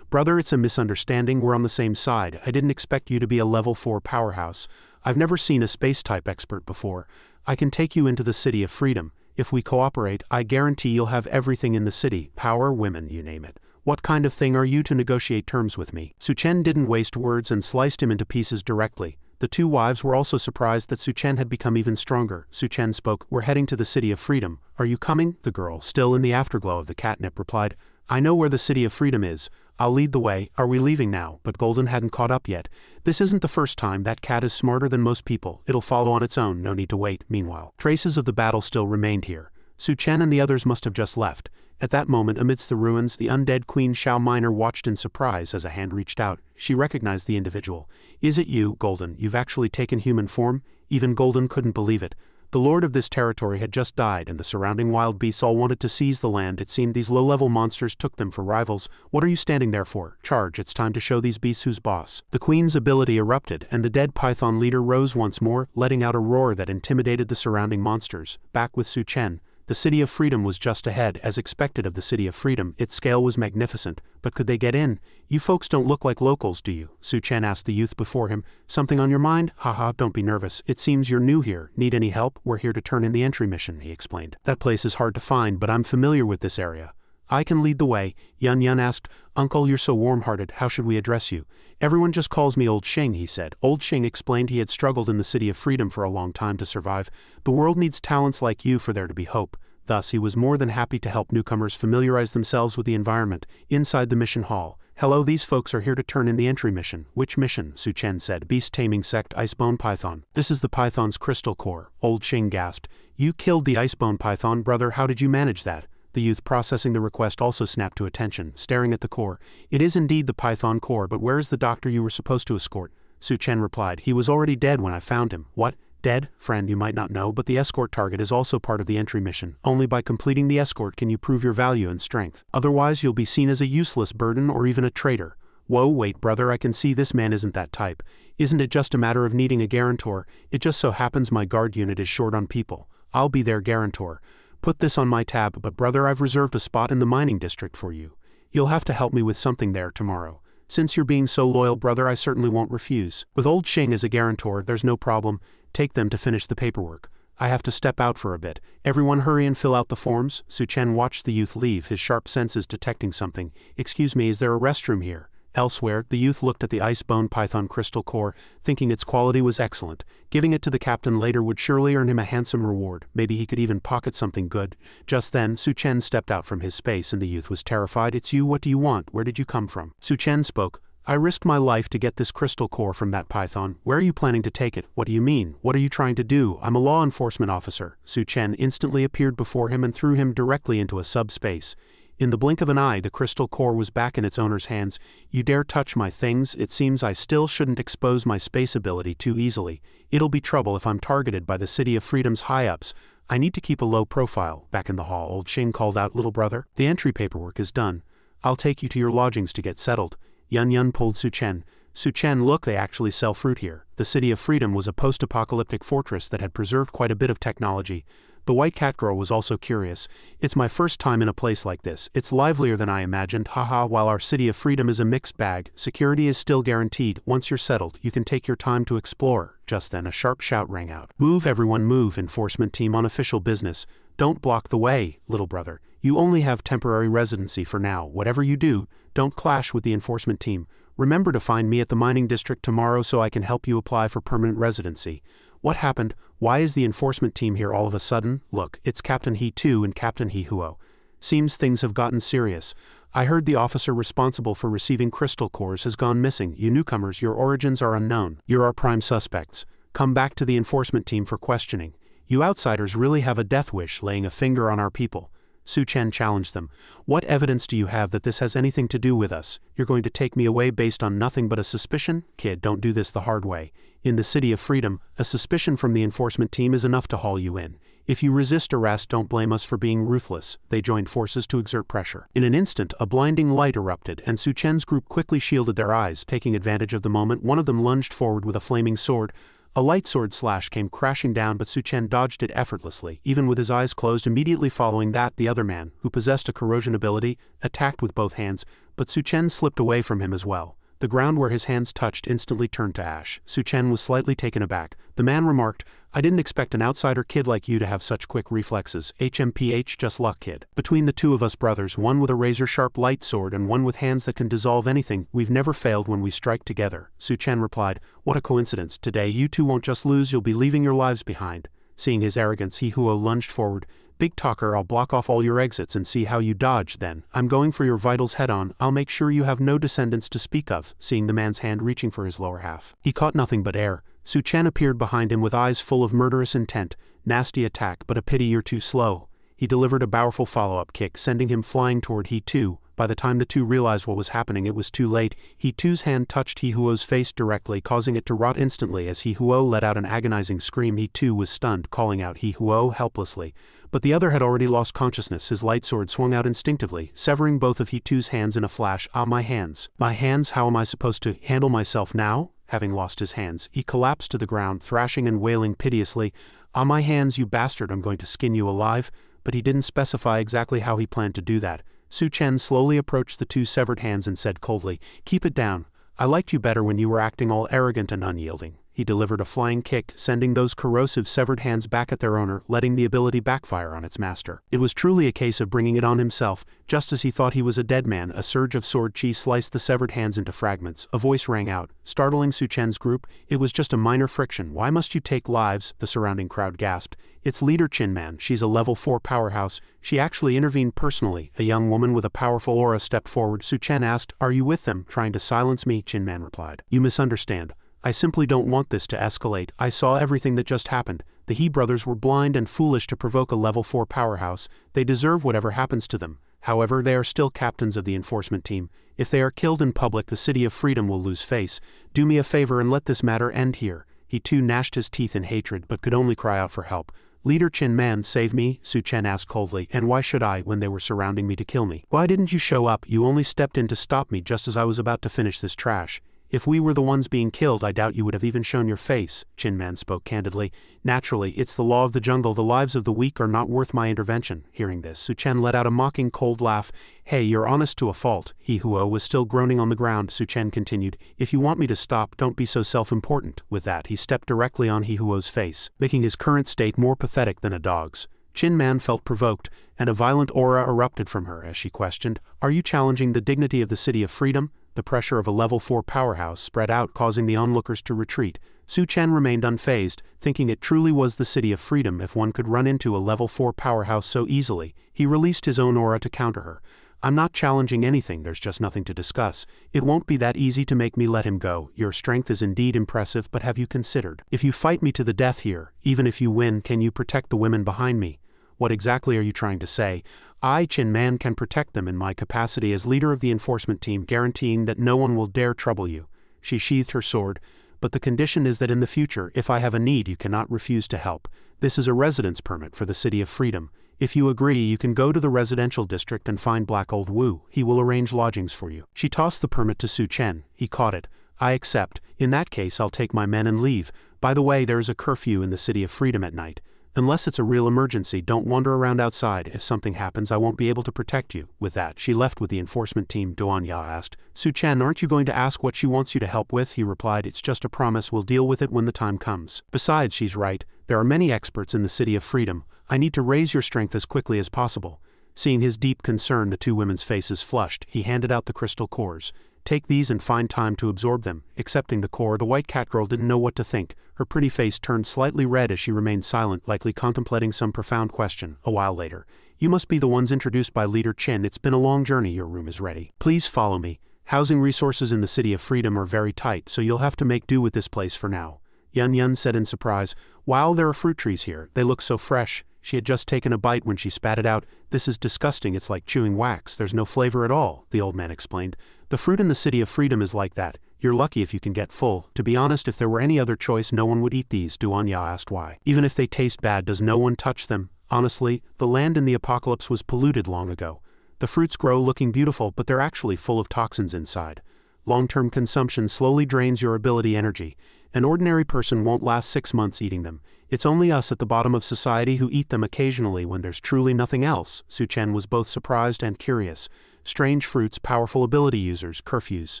"Brother, it's a misunderstanding. We're on the same side. I didn't expect you to be a level 4 powerhouse. I've never seen a space-type expert before. I can take you into the City of Freedom. If we cooperate, I guarantee you'll have everything in the city. Power, women, you name it. What kind of thing are you to negotiate terms with me?" Su Chen didn't waste words and sliced him into pieces directly. The two wives were also surprised that Su Chen had become even stronger. Su Chen spoke, "We're heading to the City of Freedom. Are you coming?" The girl, still in the afterglow of the catnip, replied, "I know where the City of Freedom is. I'll lead the way. Are we leaving now?" But Golden hadn't caught up yet. "This isn't the first time. That cat is smarter than most people. It'll follow on its own. No need to wait." Meanwhile, traces of the battle still remained here. Su Chen and the others must have just left. At that moment, amidst the ruins, the undead Queen Shao Minor watched in surprise as a hand reached out. She recognized the individual. "Is it you, Golden? You've actually taken human form?" Even Golden couldn't believe it. The lord of this territory had just died and the surrounding wild beasts all wanted to seize the land. It seemed these low-level monsters took them for rivals. What are you standing there for? Charge, it's time to show these beasts who's boss. The queen's ability erupted, and the dead python leader rose once more, letting out a roar that intimidated the surrounding monsters. Back with Su Chen. The City of Freedom was just ahead, as expected of the City of Freedom. Its scale was magnificent, but could they get in? You folks don't look like locals, do you? Su Chen asked the youth before him. Something on your mind? Haha, don't be nervous. It seems you're new here. Need any help? We're here to turn in the entry mission, he explained. That place is hard to find, but I'm familiar with this area. I can lead the way. Yun Yun asked. Uncle, you're so warm-hearted. How should we address you? Everyone just calls me Old Xing, he said. Old Xing explained he had struggled in the City of Freedom for a long time to survive. The world needs talents like you for there to be hope. Thus, he was more than happy to help newcomers familiarize themselves with the environment. Inside the mission hall. Hello, these folks are here to turn in the entry mission. Which mission? Su Chen said. Beast Taming Sect Icebone Python. This is the python's crystal core. Old Xing gasped. You killed the Icebone Python, brother. How did you manage that? The youth processing the request also snapped to attention, staring at the core. It is indeed the python core, but where is the doctor you were supposed to escort? Su Chen replied. He was already dead when I found him. What? Dead? Friend, you might not know, but the escort target is also part of the entry mission. Only by completing the escort can you prove your value and strength. Otherwise, you'll be seen as a useless burden or even a traitor. Whoa, wait, brother, I can see this man isn't that type. Isn't it just a matter of needing a guarantor? It just so happens my guard unit is short on people. I'll be their guarantor. Put this on my tab, but brother, I've reserved a spot in the mining district for you. You'll have to help me with something there tomorrow. Since you're being so loyal, brother, I certainly won't refuse. With Old Xing as a guarantor, there's no problem. Take them to finish the paperwork. I have to step out for a bit. Everyone hurry and fill out the forms. Su Chen watched the youth leave, his sharp senses detecting something. Excuse me, is there a restroom here? Elsewhere, the youth looked at the Icebone Python crystal core, thinking its quality was excellent. Giving it to the captain later would surely earn him a handsome reward. Maybe he could even pocket something good. Just then, Su Chen stepped out from his space and the youth was terrified. It's you, what do you want? Where did you come from? Su Chen spoke. I risked my life to get this crystal core from that python. Where are you planning to take it? What do you mean? What are you trying to do? I'm a law enforcement officer. Su Chen instantly appeared before him and threw him directly into a subspace. In the blink of an eye, the crystal core was back in its owner's hands. You dare touch my things? It seems I still shouldn't expose my space ability too easily. It'll be trouble if I'm targeted by the City of Freedom's high-ups. I need to keep a low profile. Back in the hall, Old Xing called out, little brother. The entry paperwork is done. I'll take you to your lodgings to get settled. Yun Yun pulled Su Chen. Su Chen, look, they actually sell fruit here. The City of Freedom was a post-apocalyptic fortress that had preserved quite a bit of technology. The white cat girl was also curious. It's my first time in a place like this. It's livelier than I imagined. Haha, while our City of Freedom is a mixed bag, security is still guaranteed. Once you're settled, you can take your time to explore. Just then a sharp shout rang out. Move, everyone, move. Enforcement team on official business. Don't block the way, little brother. You only have temporary residency for now. Whatever you do, don't clash with the enforcement team. Remember to find me at the mining district tomorrow so I can help you apply for permanent residency. What happened? Why is the enforcement team here all of a sudden? Look, it's Captain He 2 and Captain He Huo. Seems things have gotten serious. I heard the officer responsible for receiving crystal cores has gone missing. You newcomers, your origins are unknown. You're our prime suspects. Come back to the enforcement team for questioning. You outsiders really have a death wish, laying a finger on our people. Su Chen challenged them. What evidence do you have that this has anything to do with us? You're going to take me away based on nothing but a suspicion? Kid, don't do this the hard way. In the City of Freedom, a suspicion from the enforcement team is enough to haul you in. If you resist arrest, don't blame us for being ruthless. They joined forces to exert pressure. In an instant, a blinding light erupted, and Su Chen's group quickly shielded their eyes. Taking advantage of the moment, one of them lunged forward with a flaming sword. A light sword slash came crashing down, but Su Chen dodged it effortlessly, even with his eyes closed. Immediately following that, the other man, who possessed a corrosion ability, attacked with both hands, but Su Chen slipped away from him as well. The ground where his hands touched instantly turned to ash. Su Chen was slightly taken aback. The man remarked, I didn't expect an outsider kid like you to have such quick reflexes. HMPH, just luck, kid. Between the two of us brothers, one with a razor-sharp light sword and one with hands that can dissolve anything, we've never failed when we strike together. Su Chen replied, what a coincidence. Today you two won't just lose, you'll be leaving your lives behind. Seeing his arrogance, He Huo lunged forward. Big talker, I'll block off all your exits and see how you dodge then. I'm going for your vitals head-on. I'll make sure you have no descendants to speak of. Seeing the man's hand reaching for his lower half, he caught nothing but air. Su Chen appeared behind him with eyes full of murderous intent. Nasty attack, but a pity you're too slow. He delivered a powerful follow-up kick, sending him flying toward He 2, By the time the two realized what was happening, it was too late. He-Tuo's hand touched He-Huo's face directly, causing it to rot instantly. As He-Huo let out an agonizing scream, He-Tu was stunned, calling out He-Huo helplessly. But the other had already lost consciousness. His light sword swung out instinctively, severing both of He-Tuo's hands in a flash. Ah, my hands. My hands, how am I supposed to handle myself now? Having lost his hands, he collapsed to the ground, thrashing and wailing piteously. Ah, my hands, you bastard, I'm going to skin you alive. But he didn't specify exactly how he planned to do that. Su Chen slowly approached the two severed hands and said coldly, "Keep it down. I liked you better when you were acting all arrogant and unyielding." He delivered a flying kick, sending those corrosive severed hands back at their owner, letting the ability backfire on its master. It was truly a case of bringing it on himself. Just as he thought he was a dead man, a surge of sword chi sliced the severed hands into fragments. A voice rang out, startling Su Chen's group. "It was just a minor friction. Why must you take lives?" The surrounding crowd gasped. "It's leader Chin Man. She's a level 4 powerhouse. She actually intervened personally." A young woman with a powerful aura stepped forward. Su Chen asked, "Are you with them, trying to silence me?" Chin Man replied, "You misunderstand. I simply don't want this to escalate. I saw everything that just happened. The He brothers were blind and foolish to provoke a level 4 powerhouse. They deserve whatever happens to them. However, they are still captains of the enforcement team. If they are killed in public, the City of Freedom will lose face. Do me a favor and let this matter end here." He too gnashed his teeth in hatred but could only cry out for help. "Leader Chin Man, save me," Su Chen asked coldly. "And why should I, when they were surrounding me to kill me? Why didn't you show up? You only stepped in to stop me just as I was about to finish this trash. If we were the ones being killed, I doubt you would have even shown your face." Chin Man spoke candidly. "Naturally, it's the law of the jungle. The lives of the weak are not worth my intervention." Hearing this, Su Chen let out a mocking cold laugh. "Hey, you're honest to a fault." He-Huo was still groaning on the ground. Su Chen continued, "If you want me to stop, don't be so self-important." With that, he stepped directly on He-Huo's face, making his current state more pathetic than a dog's. Chin Man felt provoked, and a violent aura erupted from her as she questioned, "Are you challenging the dignity of the City of Freedom?" The pressure of a level 4 powerhouse spread out, causing the onlookers to retreat. Su Chen remained unfazed, thinking it truly was the City of Freedom if one could run into a level 4 powerhouse so easily. He released his own aura to counter her. "I'm not challenging anything, there's just nothing to discuss. It won't be that easy to make me let him go. Your strength is indeed impressive, but have you considered? If you fight me to the death here, even if you win, can you protect the women behind me?" "What exactly are you trying to say?" "I, Chin Man, can protect them in my capacity as leader of the enforcement team, guaranteeing that no one will dare trouble you." She sheathed her sword. "But the condition is that in the future, if I have a need, you cannot refuse to help. This is a residence permit for the City of Freedom. If you agree, you can go to the residential district and find Black Old Wu. He will arrange lodgings for you." She tossed the permit to Su Chen. He caught it. "I accept. In that case, I'll take my men and leave. By the way, there is a curfew in the City of Freedom at night. Unless it's a real emergency, don't wander around outside. If something happens, I won't be able to protect you." With that, she left with the enforcement team. Duan Ya asked, "Su Chen, aren't you going to ask what she wants you to help with?" He replied, "It's just a promise. We'll deal with it when the time comes. Besides, she's right. There are many experts in the City of Freedom. I need to raise your strength as quickly as possible." Seeing his deep concern, the two women's faces flushed. He handed out the crystal cores. "Take these and find time to absorb them." Accepting the core, the white cat girl didn't know what to think. Her pretty face turned slightly red as she remained silent, likely contemplating some profound question. A while later, "You must be the ones introduced by Leader Chin. It's been a long journey. Your room is ready. Please follow me. Housing resources in the City of Freedom are very tight, so you'll have to make do with this place for now." Yun Yun said in surprise, "Wow, there are fruit trees here. They look so fresh." She had just taken a bite when she spat it out. "This is disgusting. It's like chewing wax. There's no flavor at all," the old man explained. "The fruit in the City of Freedom is like that. You're lucky if you can get full. To be honest, if there were any other choice, no one would eat these." Duan Ya asked why. "Even if they taste bad, does no one touch them? Honestly, the land in the apocalypse was polluted long ago. The fruits grow looking beautiful, but they're actually full of toxins inside. Long-term consumption slowly drains your ability energy. An ordinary person won't last 6 months eating them. It's only us at the bottom of society who eat them occasionally when there's truly nothing else." Su Chen was both surprised and curious. Strange fruits, powerful ability users, curfews.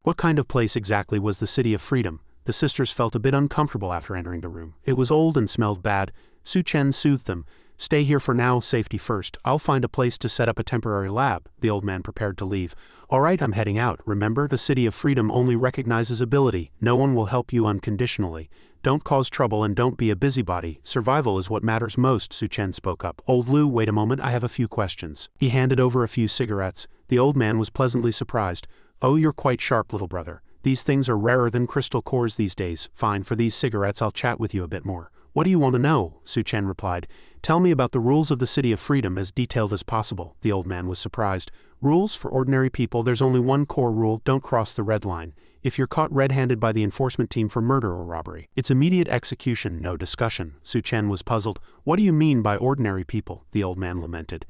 What kind of place exactly was the City of Freedom? The sisters felt a bit uncomfortable after entering the room. It was old and smelled bad. Su Chen soothed them. "Stay here for now, safety first. I'll find a place to set up a temporary lab." The old man prepared to leave. "All right, I'm heading out. Remember, the City of Freedom only recognizes ability. No one will help you unconditionally. Don't cause trouble and don't be a busybody. Survival is what matters most." Su Chen spoke up. "Old Lu, wait a moment, I have a few questions." He handed over a few cigarettes. The old man was pleasantly surprised. "Oh, you're quite sharp, little brother. These things are rarer than crystal cores these days. Fine, for these cigarettes I'll chat with you a bit more. What do you want to know? Su Chen replied. Tell me about the rules of the City of Freedom as detailed as possible. The old man was surprised. Rules for ordinary people, there's only one core rule: don't cross the red line. If you're caught red-handed by the enforcement team for murder or robbery, it's immediate execution, no discussion. Su Chen was puzzled. What do you mean by ordinary people? The old man lamented.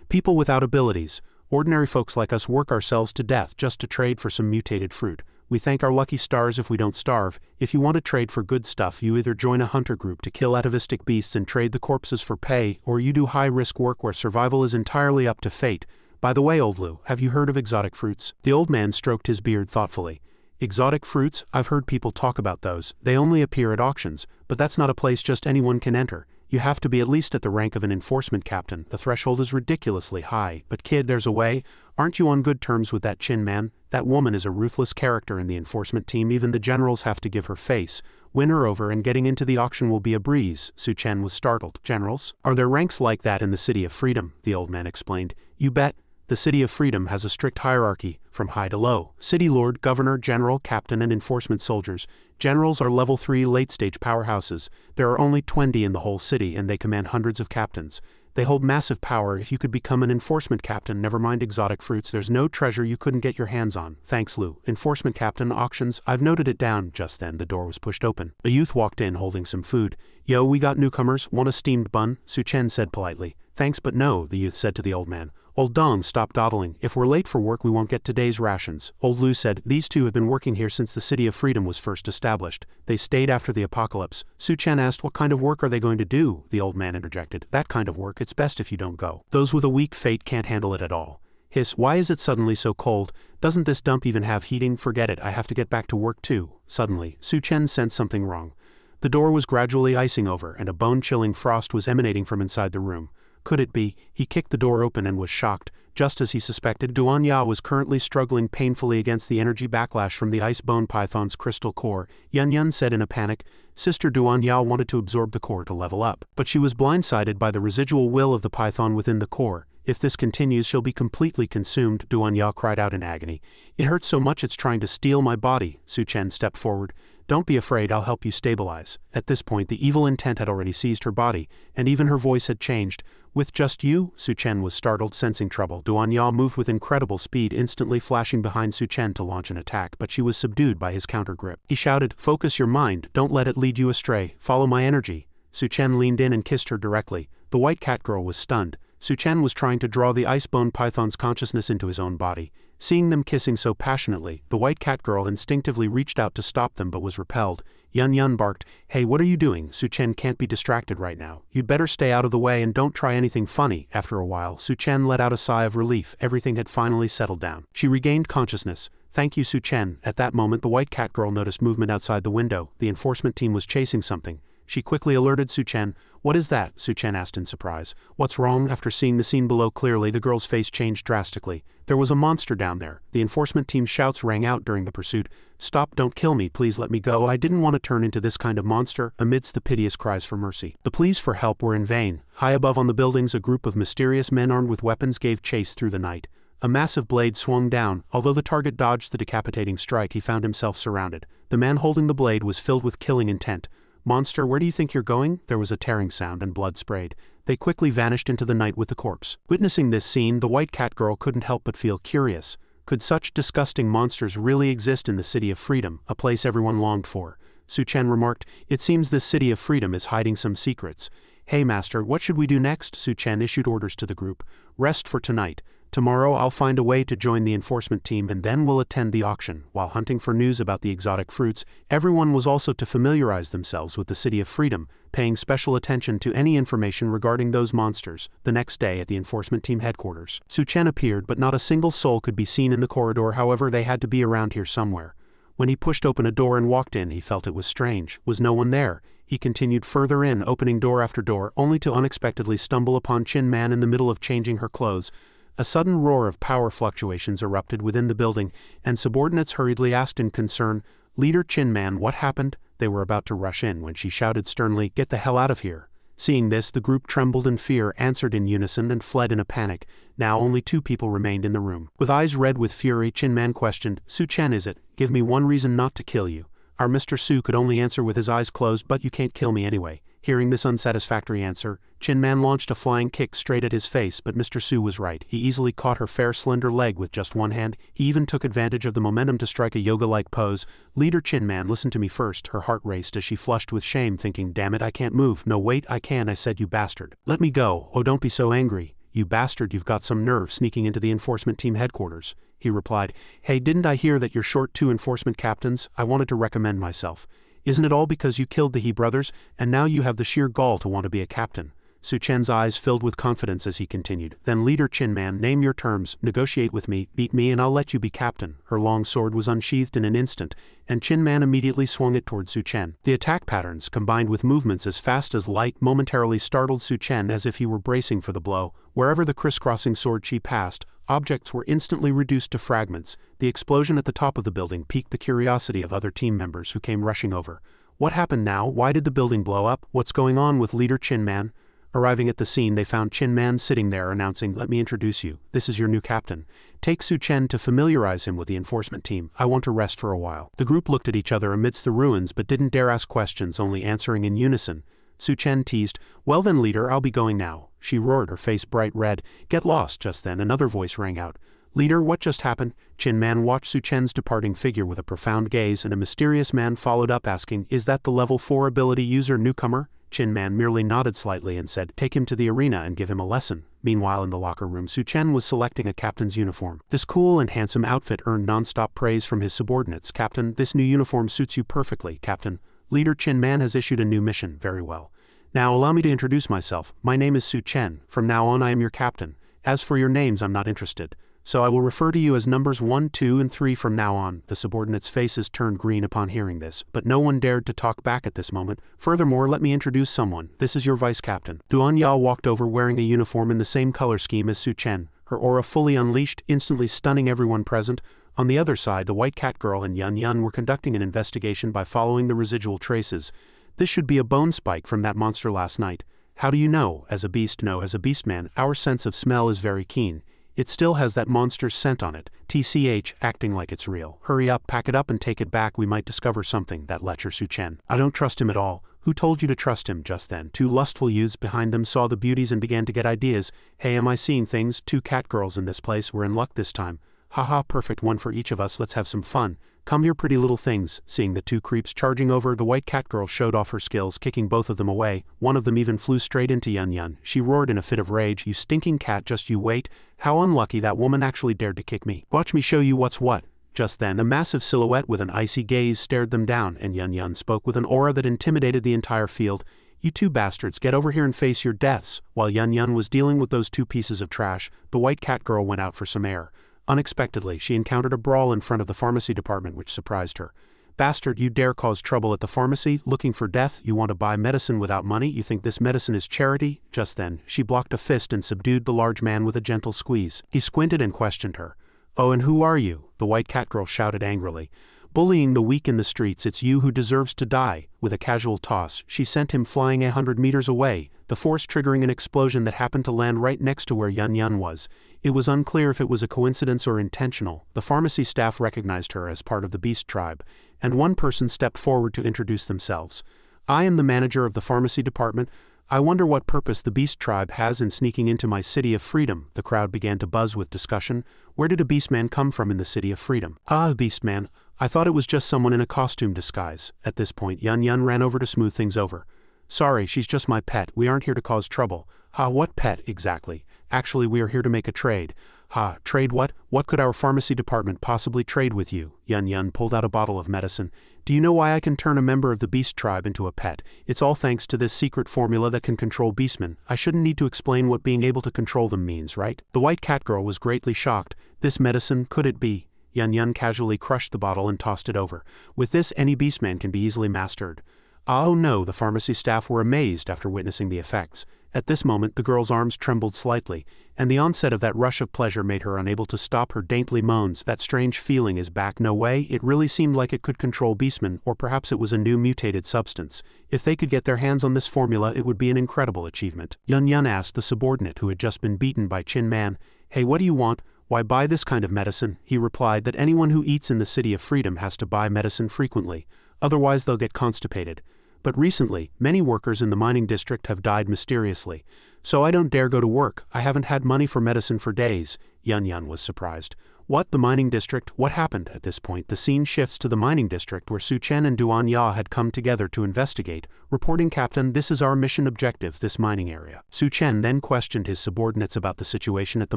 People without abilities. Ordinary folks like us work ourselves to death just to trade for some mutated fruit. We thank our lucky stars if we don't starve. If you want to trade for good stuff, you either join a hunter group to kill atavistic beasts and trade the corpses for pay, or you do high-risk work where survival is entirely up to fate. By the way, old Lu, have you heard of exotic fruits? The old man stroked his beard thoughtfully. Exotic fruits? I've heard people talk about those. They only appear at auctions, but that's not a place just anyone can enter. You have to be at least at the rank of an enforcement captain. The threshold is ridiculously high. But kid, there's a way. Aren't you on good terms with that Chin man? That woman is a ruthless character in the enforcement team. Even the generals have to give her face. Win her over and getting into the auction will be a breeze. Su Chen was startled. Generals? Are there ranks like that in the City of Freedom? The old man explained. You bet. The City of Freedom has a strict hierarchy, from high to low. City Lord, Governor, General, Captain, and enforcement soldiers. Generals are level 3 late-stage powerhouses. There are only 20 in the whole city, and they command hundreds of captains. They hold massive power. If you could become an enforcement captain, never mind exotic fruits, there's no treasure you couldn't get your hands on. Thanks, Lu. Enforcement captain, auctions, I've noted it down. Just then, the door was pushed open. A youth walked in holding some food. Yo, we got newcomers. Want a steamed bun? Su Chen said politely. Thanks, but no, the youth said to the old man. Old Dong, stop dawdling. If we're late for work, we won't get today's rations. Old Lu said, these two have been working here since the City of Freedom was first established. They stayed after the apocalypse. Su Chen asked, what kind of work are they going to do? The old man interjected, that kind of work, it's best if you don't go. Those with a weak fate can't handle it at all. Hiss, why is it suddenly so cold? Doesn't this dump even have heating? Forget it, I have to get back to work too. Suddenly, Su Chen sensed something wrong. The door was gradually icing over, and a bone-chilling frost was emanating from inside the room. Could it be? He kicked the door open and was shocked. Just as he suspected, Duan Ya was currently struggling painfully against the energy backlash from the ice bone python's crystal core. Yun Yun said in a panic. Sister Duan Ya wanted to absorb the core to level up, but she was blindsided by the residual will of the python within the core. If this continues, she'll be completely consumed, Duan Ya cried out in agony. It hurts so much it's trying to steal my body. Su Chen stepped forward. Don't be afraid, I'll help you stabilize. At this point, the evil intent had already seized her body, and even her voice had changed. With just you? Su Chen was startled, sensing trouble. Duan Ya moved with incredible speed, instantly flashing behind Su Chen to launch an attack, but she was subdued by his counter grip. He shouted, focus your mind, don't let it lead you astray, follow my energy. Su Chen leaned in and kissed her directly. The white cat girl was stunned. Su Chen was trying to draw the icebone python's consciousness into his own body. Seeing them kissing so passionately, the white cat girl instinctively reached out to stop them but was repelled. Yun Yun barked, hey, what are you doing? Su Chen can't be distracted right now. You'd better stay out of the way and don't try anything funny. After a while, Su Chen let out a sigh of relief. Everything had finally settled down. She regained consciousness. Thank you, Su Chen. At that moment, the white cat girl noticed movement outside the window. The enforcement team was chasing something. She quickly alerted Su Chen. What is that? Su Chen asked in surprise. What's wrong? After seeing the scene below clearly, the girl's face changed drastically. There was a monster down there. The enforcement team's shouts rang out during the pursuit. Stop, don't kill me, please let me go. I didn't want to turn into this kind of monster. Amidst the piteous cries for mercy, the pleas for help were in vain. High above on the buildings, a group of mysterious men armed with weapons gave chase through the night. A massive blade swung down. Although the target dodged the decapitating strike, he found himself surrounded. The man holding the blade was filled with killing intent. Monster, where do you think you're going? There was a tearing sound and blood sprayed. They quickly vanished into the night with the corpse. Witnessing this scene, the white cat girl couldn't help but feel curious. Could such disgusting monsters really exist in the City of Freedom, a place everyone longed for? Su Chen remarked, it seems this City of Freedom is hiding some secrets. Hey master, what should we do next? Su Chen issued orders to the group. Rest for tonight. Tomorrow I'll find a way to join the enforcement team and then we'll attend the auction. While hunting for news about the exotic fruits, everyone was also to familiarize themselves with the City of Freedom, paying special attention to any information regarding those monsters. The next day at the enforcement team headquarters, Su Chen appeared, but not a single soul could be seen in the corridor. However, they had to be around here somewhere. When he pushed open a door and walked in, he felt it was strange. Was no one there? He continued further in, opening door after door, only to unexpectedly stumble upon Chin Man in the middle of changing her clothes. A sudden roar of power fluctuations erupted within the building, and subordinates hurriedly asked in concern, Leader Chin Man, what happened? They were about to rush in when she shouted sternly, get the hell out of here. Seeing this, the group trembled in fear, answered in unison, and fled in a panic. Now only 2 people remained in the room. With eyes red with fury, Chin Man questioned, Su Chen is it? Give me one reason not to kill you. Our Mr. Su could only answer with his eyes closed, but you can't kill me anyway. Hearing this unsatisfactory answer, Chin Man launched a flying kick straight at his face, but Mr. Su was right. He easily caught her fair slender leg with just one hand. He even took advantage of the momentum to strike a yoga-like pose. Leader Chin Man, listen to me first. Her heart raced as she flushed with shame, thinking, damn it, I can't move. No wait, I can, I said, you bastard. Let me go. Oh, don't be so angry. You bastard, you've got some nerve sneaking into the enforcement team headquarters. He replied, hey, didn't I hear that you're short 2 enforcement captains? I wanted to recommend myself. Isn't it all because you killed the He brothers, and now you have the sheer gall to want to be a captain? Su Chen's eyes filled with confidence as he continued. Then Leader Chin Man, name your terms, negotiate with me, beat me and I'll let you be captain. Her long sword was unsheathed in an instant, and Chin Man immediately swung it toward Su Chen. The attack patterns, combined with movements as fast as light, momentarily startled Su Chen as if he were bracing for the blow. Wherever the crisscrossing sword chi passed, objects were instantly reduced to fragments. The explosion at the top of the building piqued the curiosity of other team members who came rushing over. What happened now? Why did the building blow up? What's going on with Leader Chin Man? Arriving at the scene, they found Chin Man sitting there announcing, let me introduce you. This is your new captain. Take Su Chen to familiarize him with the enforcement team. I want to rest for a while. The group looked at each other amidst the ruins but didn't dare ask questions, only answering in unison. Su Chen teased, well then leader, I'll be going now. She roared, her face bright red. Get lost. Just then another voice rang out. Leader, what just happened? Chin Man watched Su Chen's departing figure with a profound gaze, and a mysterious man followed up asking, is that the level 4 ability user newcomer? Chin Man merely nodded slightly and said, take him to the arena and give him a lesson. Meanwhile in the locker room, Su Chen was selecting a captain's uniform. This cool and handsome outfit earned non-stop praise from his subordinates. Captain, this new uniform suits you perfectly, Captain. Leader Chin Man has issued a new mission. Very well. Now allow me to introduce myself. My name is Su Chen. From now on I am your captain. As for your names, I'm not interested. So I will refer to you as numbers 1, 2, and 3 from now on. The subordinates' faces turned green upon hearing this, but no one dared to talk back at this moment. Furthermore, let me introduce someone. This is your vice captain. Duan Yao walked over wearing a uniform in the same color scheme as Su Chen, her aura fully unleashed, instantly stunning everyone present. On the other side, the White Cat Girl and Yun Yun were conducting an investigation by following the residual traces. This should be a bone spike from that monster last night. How do you know? As a beast, no, as a beastman, our sense of smell is very keen. It still has that monster's scent on it. TCH, acting like it's real. Hurry up, pack it up and take it back, we might discover something, that lecher Su Chen. I don't trust him at all. Who told you to trust him? Just then, 2 lustful youths behind them saw the beauties and began to get ideas. Hey, am I seeing things? 2 cat girls in this place, we're in luck this time. Haha, perfect, one for each of us, let's have some fun. Come here, pretty little things. Seeing the 2 creeps charging over, the White Cat Girl showed off her skills, kicking both of them away. One of them even flew straight into Yun Yun. She roared in a fit of rage, you stinking cat, just you wait. How unlucky, that woman actually dared to kick me. Watch me show you what's what. Just then, a massive silhouette with an icy gaze stared them down, and Yun Yun spoke with an aura that intimidated the entire field. You 2 bastards, get over here and face your deaths. While Yun Yun was dealing with those 2 pieces of trash, the White Cat Girl went out for some air. Unexpectedly, she encountered a brawl in front of the pharmacy department which surprised her. Bastard, you dare cause trouble at the pharmacy, looking for death? You want to buy medicine without money? You think this medicine is charity? Just then, she blocked a fist and subdued the large man with a gentle squeeze. He squinted and questioned her. Oh, and who are you? The White Cat Girl shouted angrily. Bullying the weak in the streets, it's you who deserves to die. With a casual toss, she sent him flying 100 meters away, the force triggering an explosion that happened to land right next to where Yun Yun was. It was unclear if it was a coincidence or intentional. The pharmacy staff recognized her as part of the Beast tribe, and one person stepped forward to introduce themselves. I am the manager of the pharmacy department. I wonder what purpose the Beast tribe has in sneaking into my city of freedom. The crowd began to buzz with discussion. Where did a Beastman come from in the city of freedom? Ah, Beastman. I thought it was just someone in a costume disguise. At this point, Yun Yun ran over to smooth things over. Sorry, she's just my pet. We aren't here to cause trouble. Ha, what pet, exactly? Actually, we are here to make a trade. Ha, trade what? What could our pharmacy department possibly trade with you? Yun Yun pulled out a bottle of medicine. Do you know why I can turn a member of the Beast tribe into a pet? It's all thanks to this secret formula that can control beastmen. I shouldn't need to explain what being able to control them means, right? The White Cat Girl was greatly shocked. This medicine, could it be? Yun Yun casually crushed the bottle and tossed it over. With this, any beastman can be easily mastered. Oh no, the pharmacy staff were amazed after witnessing the effects. At this moment, the girl's arms trembled slightly, and the onset of that rush of pleasure made her unable to stop her daintily moans. That strange feeling is back. No way, it really seemed like it could control beastmen, or perhaps it was a new mutated substance. If they could get their hands on this formula, it would be an incredible achievement. Yun Yun asked the subordinate who had just been beaten by Chin Man, Hey, what do you want? Why buy this kind of medicine? He replied that anyone who eats in the City of Freedom has to buy medicine frequently, otherwise they'll get constipated. But recently, many workers in the mining district have died mysteriously. So I don't dare go to work. I haven't had money for medicine for days. Yun was surprised. What, the mining district? What happened? At this point, the scene shifts to the mining district where Su Chen and Duan Ya had come together to investigate. Reporting, Captain, this is our mission objective, this mining area. Su Chen then questioned his subordinates about the situation at the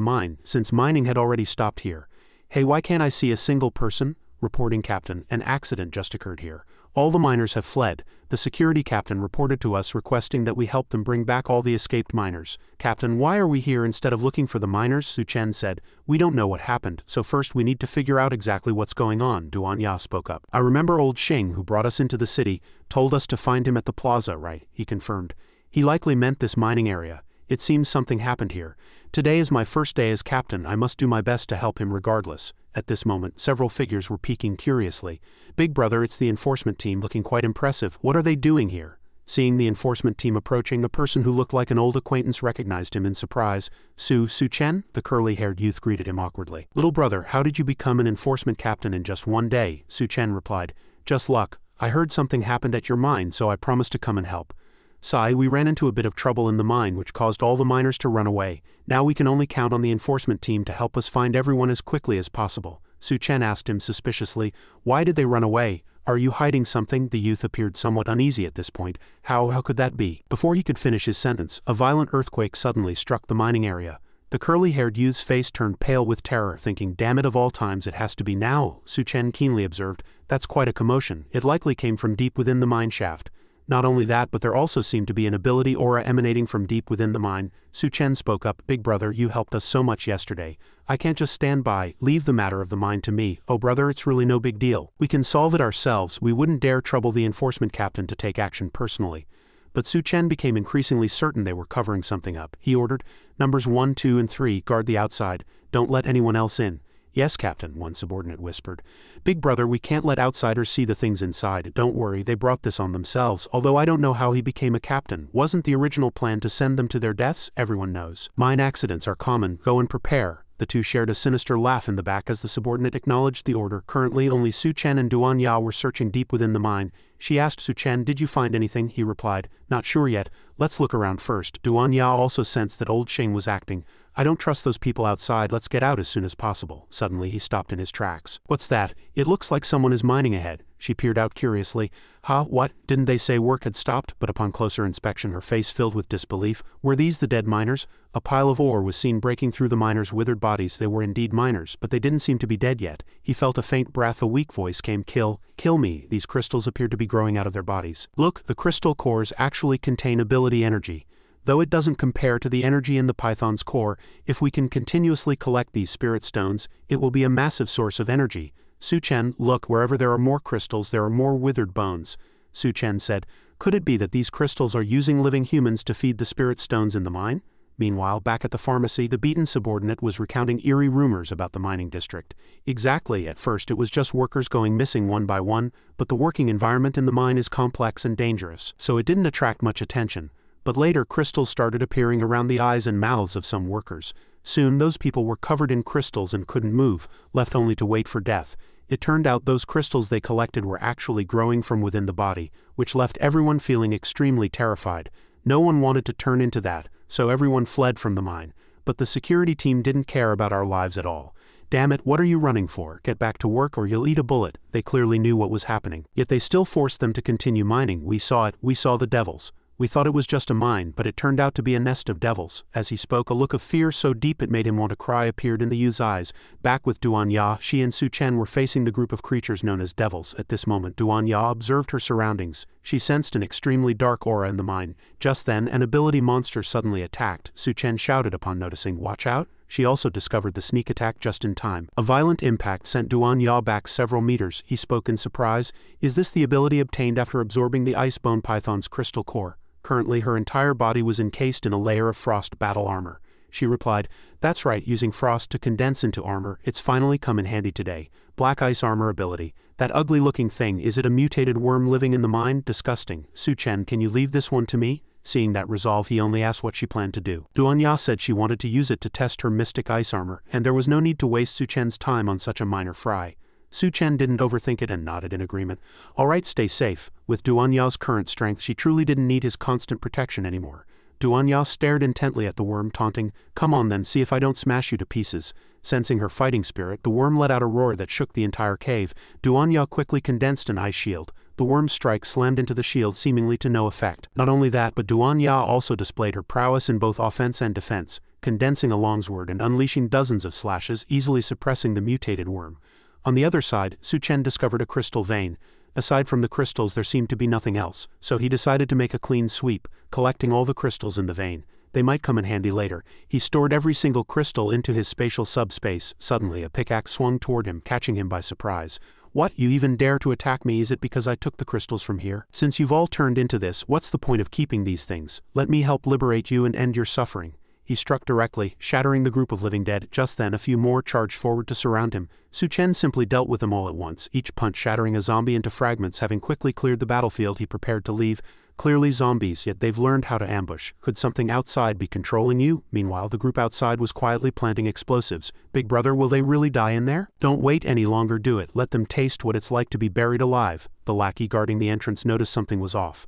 mine, since mining had already stopped here. Hey, why can't I see a single person? Reporting, Captain, an accident just occurred here. All the miners have fled. The security captain reported to us requesting that we help them bring back all the escaped miners. Captain, why are we here instead of looking for the miners? Su Chen said. We don't know what happened, so first we need to figure out exactly what's going on, Duan Ya spoke up. I remember old Xing, who brought us into the city, told us to find him at the plaza, right? He confirmed. He likely meant this mining area. It seems something happened here. Today is my first day as captain. I must do my best to help him regardless. At this moment, several figures were peeking curiously. Big brother, it's the enforcement team, looking quite impressive. What are they doing here? Seeing the enforcement team approaching, a person who looked like an old acquaintance recognized him in surprise. Su Chen? The curly-haired youth greeted him awkwardly. Little brother, how did you become an enforcement captain in just one day? Su Chen replied. Just luck. I heard something happened at your mine, so I promised to come and help. Sai, we ran into a bit of trouble in the mine which caused all the miners to run away. Now we can only count on the enforcement team to help us find everyone as quickly as possible. Su Chen asked him suspiciously, why did they run away? Are you hiding something? The youth appeared somewhat uneasy at this point. How could that be? Before he could finish his sentence, a violent earthquake suddenly struck the mining area. The curly-haired youth's face turned pale with terror, thinking, damn it, of all times it has to be now. Su Chen keenly observed, that's quite a commotion. It likely came from deep within the mine shaft. Not only that, but there also seemed to be an ability aura emanating from deep within the mine. Su Chen spoke up, big brother, you helped us so much yesterday. I can't just stand by. Leave the matter of the mine to me. Oh brother, it's really no big deal. We can solve it ourselves. We wouldn't dare trouble the enforcement captain to take action personally. But Su Chen became increasingly certain they were covering something up. He ordered, numbers 1, 2, and 3, guard the outside. Don't let anyone else in. Yes, Captain, one subordinate whispered. Big brother, we can't let outsiders see the things inside. Don't worry, they brought this on themselves, although I don't know how he became a captain. Wasn't the original plan to send them to their deaths? Everyone knows. Mine accidents are common. Go and prepare. The two shared a sinister laugh in the back as the subordinate acknowledged the order. Currently, only Su Chen and Duan Ya were searching deep within the mine. She asked Su Chen, did you find anything? He replied, not sure yet. Let's look around first. Duan Ya also sensed that old Xing was acting. I don't trust those people outside. Let's get out as soon as possible. Suddenly, he stopped in his tracks. What's that? It looks like someone is mining ahead. She peered out curiously. What? Didn't they say work had stopped? But upon closer inspection, her face filled with disbelief. Were these the dead miners? A pile of ore was seen breaking through the miners' withered bodies. They were indeed miners, but they didn't seem to be dead yet. He felt a faint breath. A weak voice came. Kill me. These crystals appeared to be growing out of their bodies. Look, the crystal cores actually contain ability energy. Though it doesn't compare to the energy in the Python's core, if we can continuously collect these spirit stones, it will be a massive source of energy. Su Chen, look, wherever there are more crystals, there are more withered bones. Su Chen said, could it be that these crystals are using living humans to feed the spirit stones in the mine? Meanwhile, back at the pharmacy, the beaten subordinate was recounting eerie rumors about the mining district. Exactly, at first it was just workers going missing one by one, but the working environment in the mine is complex and dangerous, so it didn't attract much attention. But later crystals started appearing around the eyes and mouths of some workers. Soon those people were covered in crystals and couldn't move, left only to wait for death. It turned out those crystals they collected were actually growing from within the body, which left everyone feeling extremely terrified. No one wanted to turn into that, so everyone fled from the mine. But the security team didn't care about our lives at all. Damn it, what are you running for? Get back to work or you'll eat a bullet. They clearly knew what was happening. Yet they still forced them to continue mining. We saw it. We saw the devils. We thought it was just a mine, but it turned out to be a nest of devils. As he spoke, a look of fear so deep it made him want to cry appeared in the youth's eyes. Back with Duan Ya, she and Su Chen were facing the group of creatures known as devils. At this moment, Duan Ya observed her surroundings. She sensed an extremely dark aura in the mine. Just then, an ability monster suddenly attacked. Su Chen shouted upon noticing, watch out. She also discovered the sneak attack just in time. A violent impact sent Duan Ya back several meters. He spoke in surprise. Is this the ability obtained after absorbing the Icebone Python's crystal core? Currently, her entire body was encased in a layer of frost battle armor. She replied, that's right, using frost to condense into armor, it's finally come in handy today. Black ice armor ability. That ugly-looking thing, is it a mutated worm living in the mine? Disgusting. Su Chen, can you leave this one to me? Seeing that resolve, he only asked what she planned to do. Duan Ya said she wanted to use it to test her mystic ice armor, and there was no need to waste Su Chen's time on such a minor fry. Su Chen didn't overthink it and nodded in agreement. All right, stay safe. With Duanya's current strength, she truly didn't need his constant protection anymore. Duanya stared intently at the worm, taunting, "Come on then, see if I don't smash you to pieces." Sensing her fighting spirit, the worm let out a roar that shook the entire cave. Duanya quickly condensed an ice shield. The worm's strike slammed into the shield, seemingly to no effect. Not only that, but Duanya also displayed her prowess in both offense and defense, condensing a longsword and unleashing dozens of slashes, easily suppressing the mutated worm. On the other side, Su Chen discovered a crystal vein. Aside from the crystals, there seemed to be nothing else, so he decided to make a clean sweep, collecting all the crystals in the vein. They might come in handy later. He stored every single crystal into his spatial subspace. Suddenly, a pickaxe swung toward him, catching him by surprise. "What, you even dare to attack me? Is it because I took the crystals from here? Since you've all turned into this, what's the point of keeping these things? Let me help liberate you and end your suffering." He struck directly, shattering the group of living dead. Just then, a few more charged forward to surround him. Su Chen simply dealt with them all at once, each punch shattering a zombie into fragments. Having quickly cleared the battlefield, he prepared to leave. Clearly zombies, yet they've learned how to ambush. Could something outside be controlling you? Meanwhile, the group outside was quietly planting explosives. "Big brother, will they really die in there? Don't wait any longer, do it. Let them taste what it's like to be buried alive." The lackey guarding the entrance noticed something was off.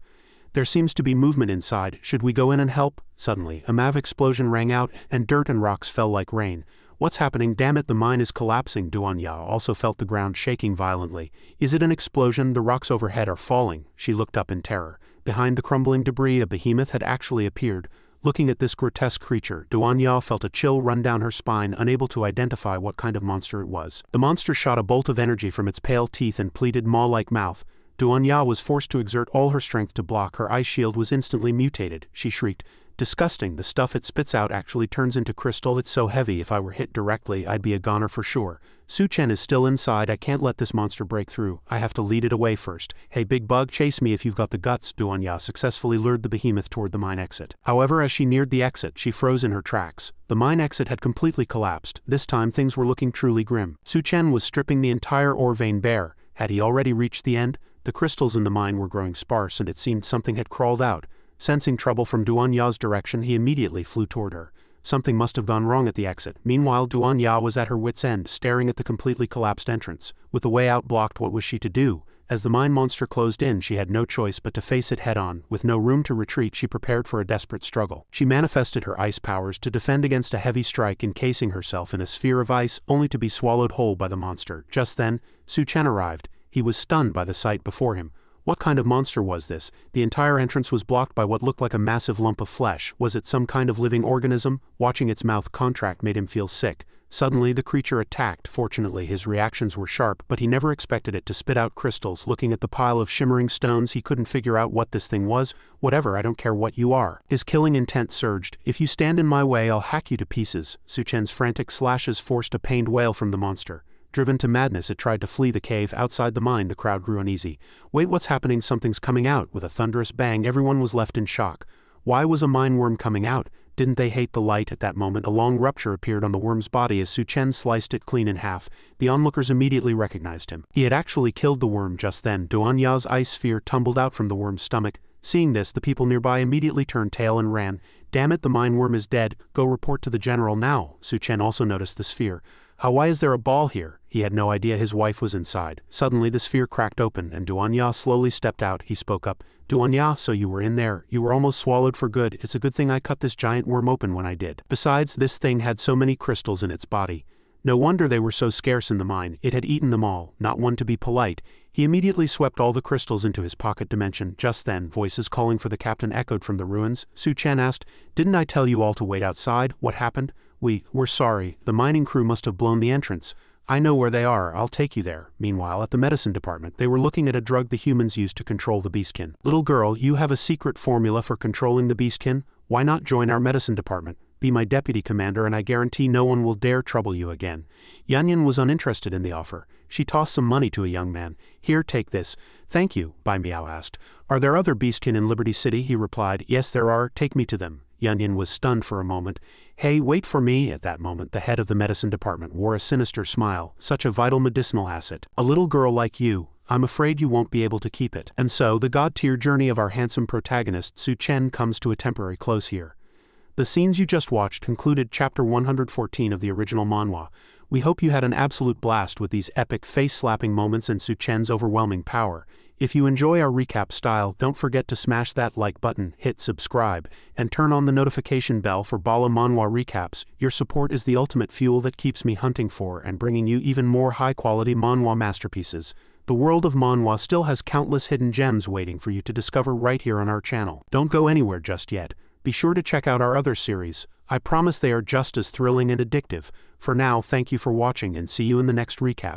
"There seems to be movement inside. Should we go in and help?" Suddenly, a massive explosion rang out, and dirt and rocks fell like rain. "What's happening? Damn it, the mine is collapsing." Duanya also felt the ground shaking violently. "Is it an explosion? The rocks overhead are falling." She looked up in terror. Behind the crumbling debris, a behemoth had actually appeared. Looking at this grotesque creature, Duanya felt a chill run down her spine, unable to identify what kind of monster it was. The monster shot a bolt of energy from its pale teeth and pleated maw-like mouth. Duanya was forced to exert all her strength to block. Her ice shield was instantly mutated. She shrieked, "Disgusting, the stuff it spits out actually turns into crystal. It's so heavy, if I were hit directly, I'd be a goner for sure." Su Chen is still inside. "I can't let this monster break through. I have to lead it away first." "Hey big bug, chase me if you've got the guts." Duanya successfully lured the behemoth toward the mine exit. However, as she neared the exit, she froze in her tracks. The mine exit had completely collapsed. This time things were looking truly grim. Su Chen was stripping the entire ore vein bare. Had he already reached the end? The crystals in the mine were growing sparse, and it seemed something had crawled out. Sensing trouble from Duanya's direction, he immediately flew toward her. Something must have gone wrong at the exit. Meanwhile, Duanya was at her wit's end, staring at the completely collapsed entrance. With the way out blocked, what was she to do? As the mine monster closed in, she had no choice but to face it head-on. With no room to retreat, she prepared for a desperate struggle. She manifested her ice powers to defend against a heavy strike, encasing herself in a sphere of ice, only to be swallowed whole by the monster. Just then, Su Chen arrived. He was stunned by the sight before him. What kind of monster was this? The entire entrance was blocked by what looked like a massive lump of flesh. Was it some kind of living organism? Watching its mouth contract made him feel sick. Suddenly, the creature attacked. Fortunately, his reactions were sharp, but he never expected it to spit out crystals. Looking at the pile of shimmering stones, he couldn't figure out what this thing was. "Whatever, I don't care what you are." His killing intent surged. "If you stand in my way, I'll hack you to pieces." Su Chen's frantic slashes forced a pained wail from the monster. Driven to madness, it tried to flee the cave. Outside the mine, the crowd grew uneasy. "Wait, what's happening? Something's coming out." With a thunderous bang, everyone was left in shock. Why was a mine worm coming out? Didn't they hate the light? At that moment, a long rupture appeared on the worm's body as Su Chen sliced it clean in half. The onlookers immediately recognized him. He had actually killed the worm just then. Duanya's ice sphere tumbled out from the worm's stomach. Seeing this, the people nearby immediately turned tail and ran. "Damn it, the mine worm is dead. Go report to the general now." Su Chen also noticed the sphere. Why is there a ball here?" He had no idea his wife was inside. Suddenly the sphere cracked open, and Duanya slowly stepped out. He spoke up. "Duanya, so you were in there. You were almost swallowed for good. It's a good thing I cut this giant worm open when I did. Besides, this thing had so many crystals in its body. No wonder they were so scarce in the mine. It had eaten them all, not one to be polite." He immediately swept all the crystals into his pocket dimension. Just then, voices calling for the captain echoed from the ruins. Su Chen asked, "Didn't I tell you all to wait outside? What happened?" We're sorry. The mining crew must have blown the entrance." "I know where they are. I'll take you there." Meanwhile, at the medicine department, they were looking at a drug the humans use to control the beastkin. "Little girl, you have a secret formula for controlling the beastkin? Why not join our medicine department? Be my deputy commander and I guarantee no one will dare trouble you again." Yanyan was uninterested in the offer. She tossed some money to a young man. "Here, take this." "Thank you," Bai Miao asked. "Are there other beastkin in Liberty City?" He replied, "Yes, there are. Take me to them." Yanyan was stunned for a moment. "Hey, wait for me." At that moment, the head of the medicine department wore a sinister smile. "Such a vital medicinal asset. A little girl like you. I'm afraid you won't be able to keep it." And so, the God-Tier journey of our handsome protagonist, Su Chen, comes to a temporary close here. The scenes you just watched concluded Chapter 114 of the original manhwa. We hope you had an absolute blast with these epic face-slapping moments and Su-chen's overwhelming power. If you enjoy our recap style, don't forget to smash that like button, hit subscribe, and turn on the notification bell for BALA Manhua Recaps. Your support is the ultimate fuel that keeps me hunting for and bringing you even more high-quality manhwa masterpieces. The world of manhwa still has countless hidden gems waiting for you to discover right here on our channel. Don't go anywhere just yet. Be sure to check out our other series. I promise they are just as thrilling and addictive. For now, thank you for watching and see you in the next recap.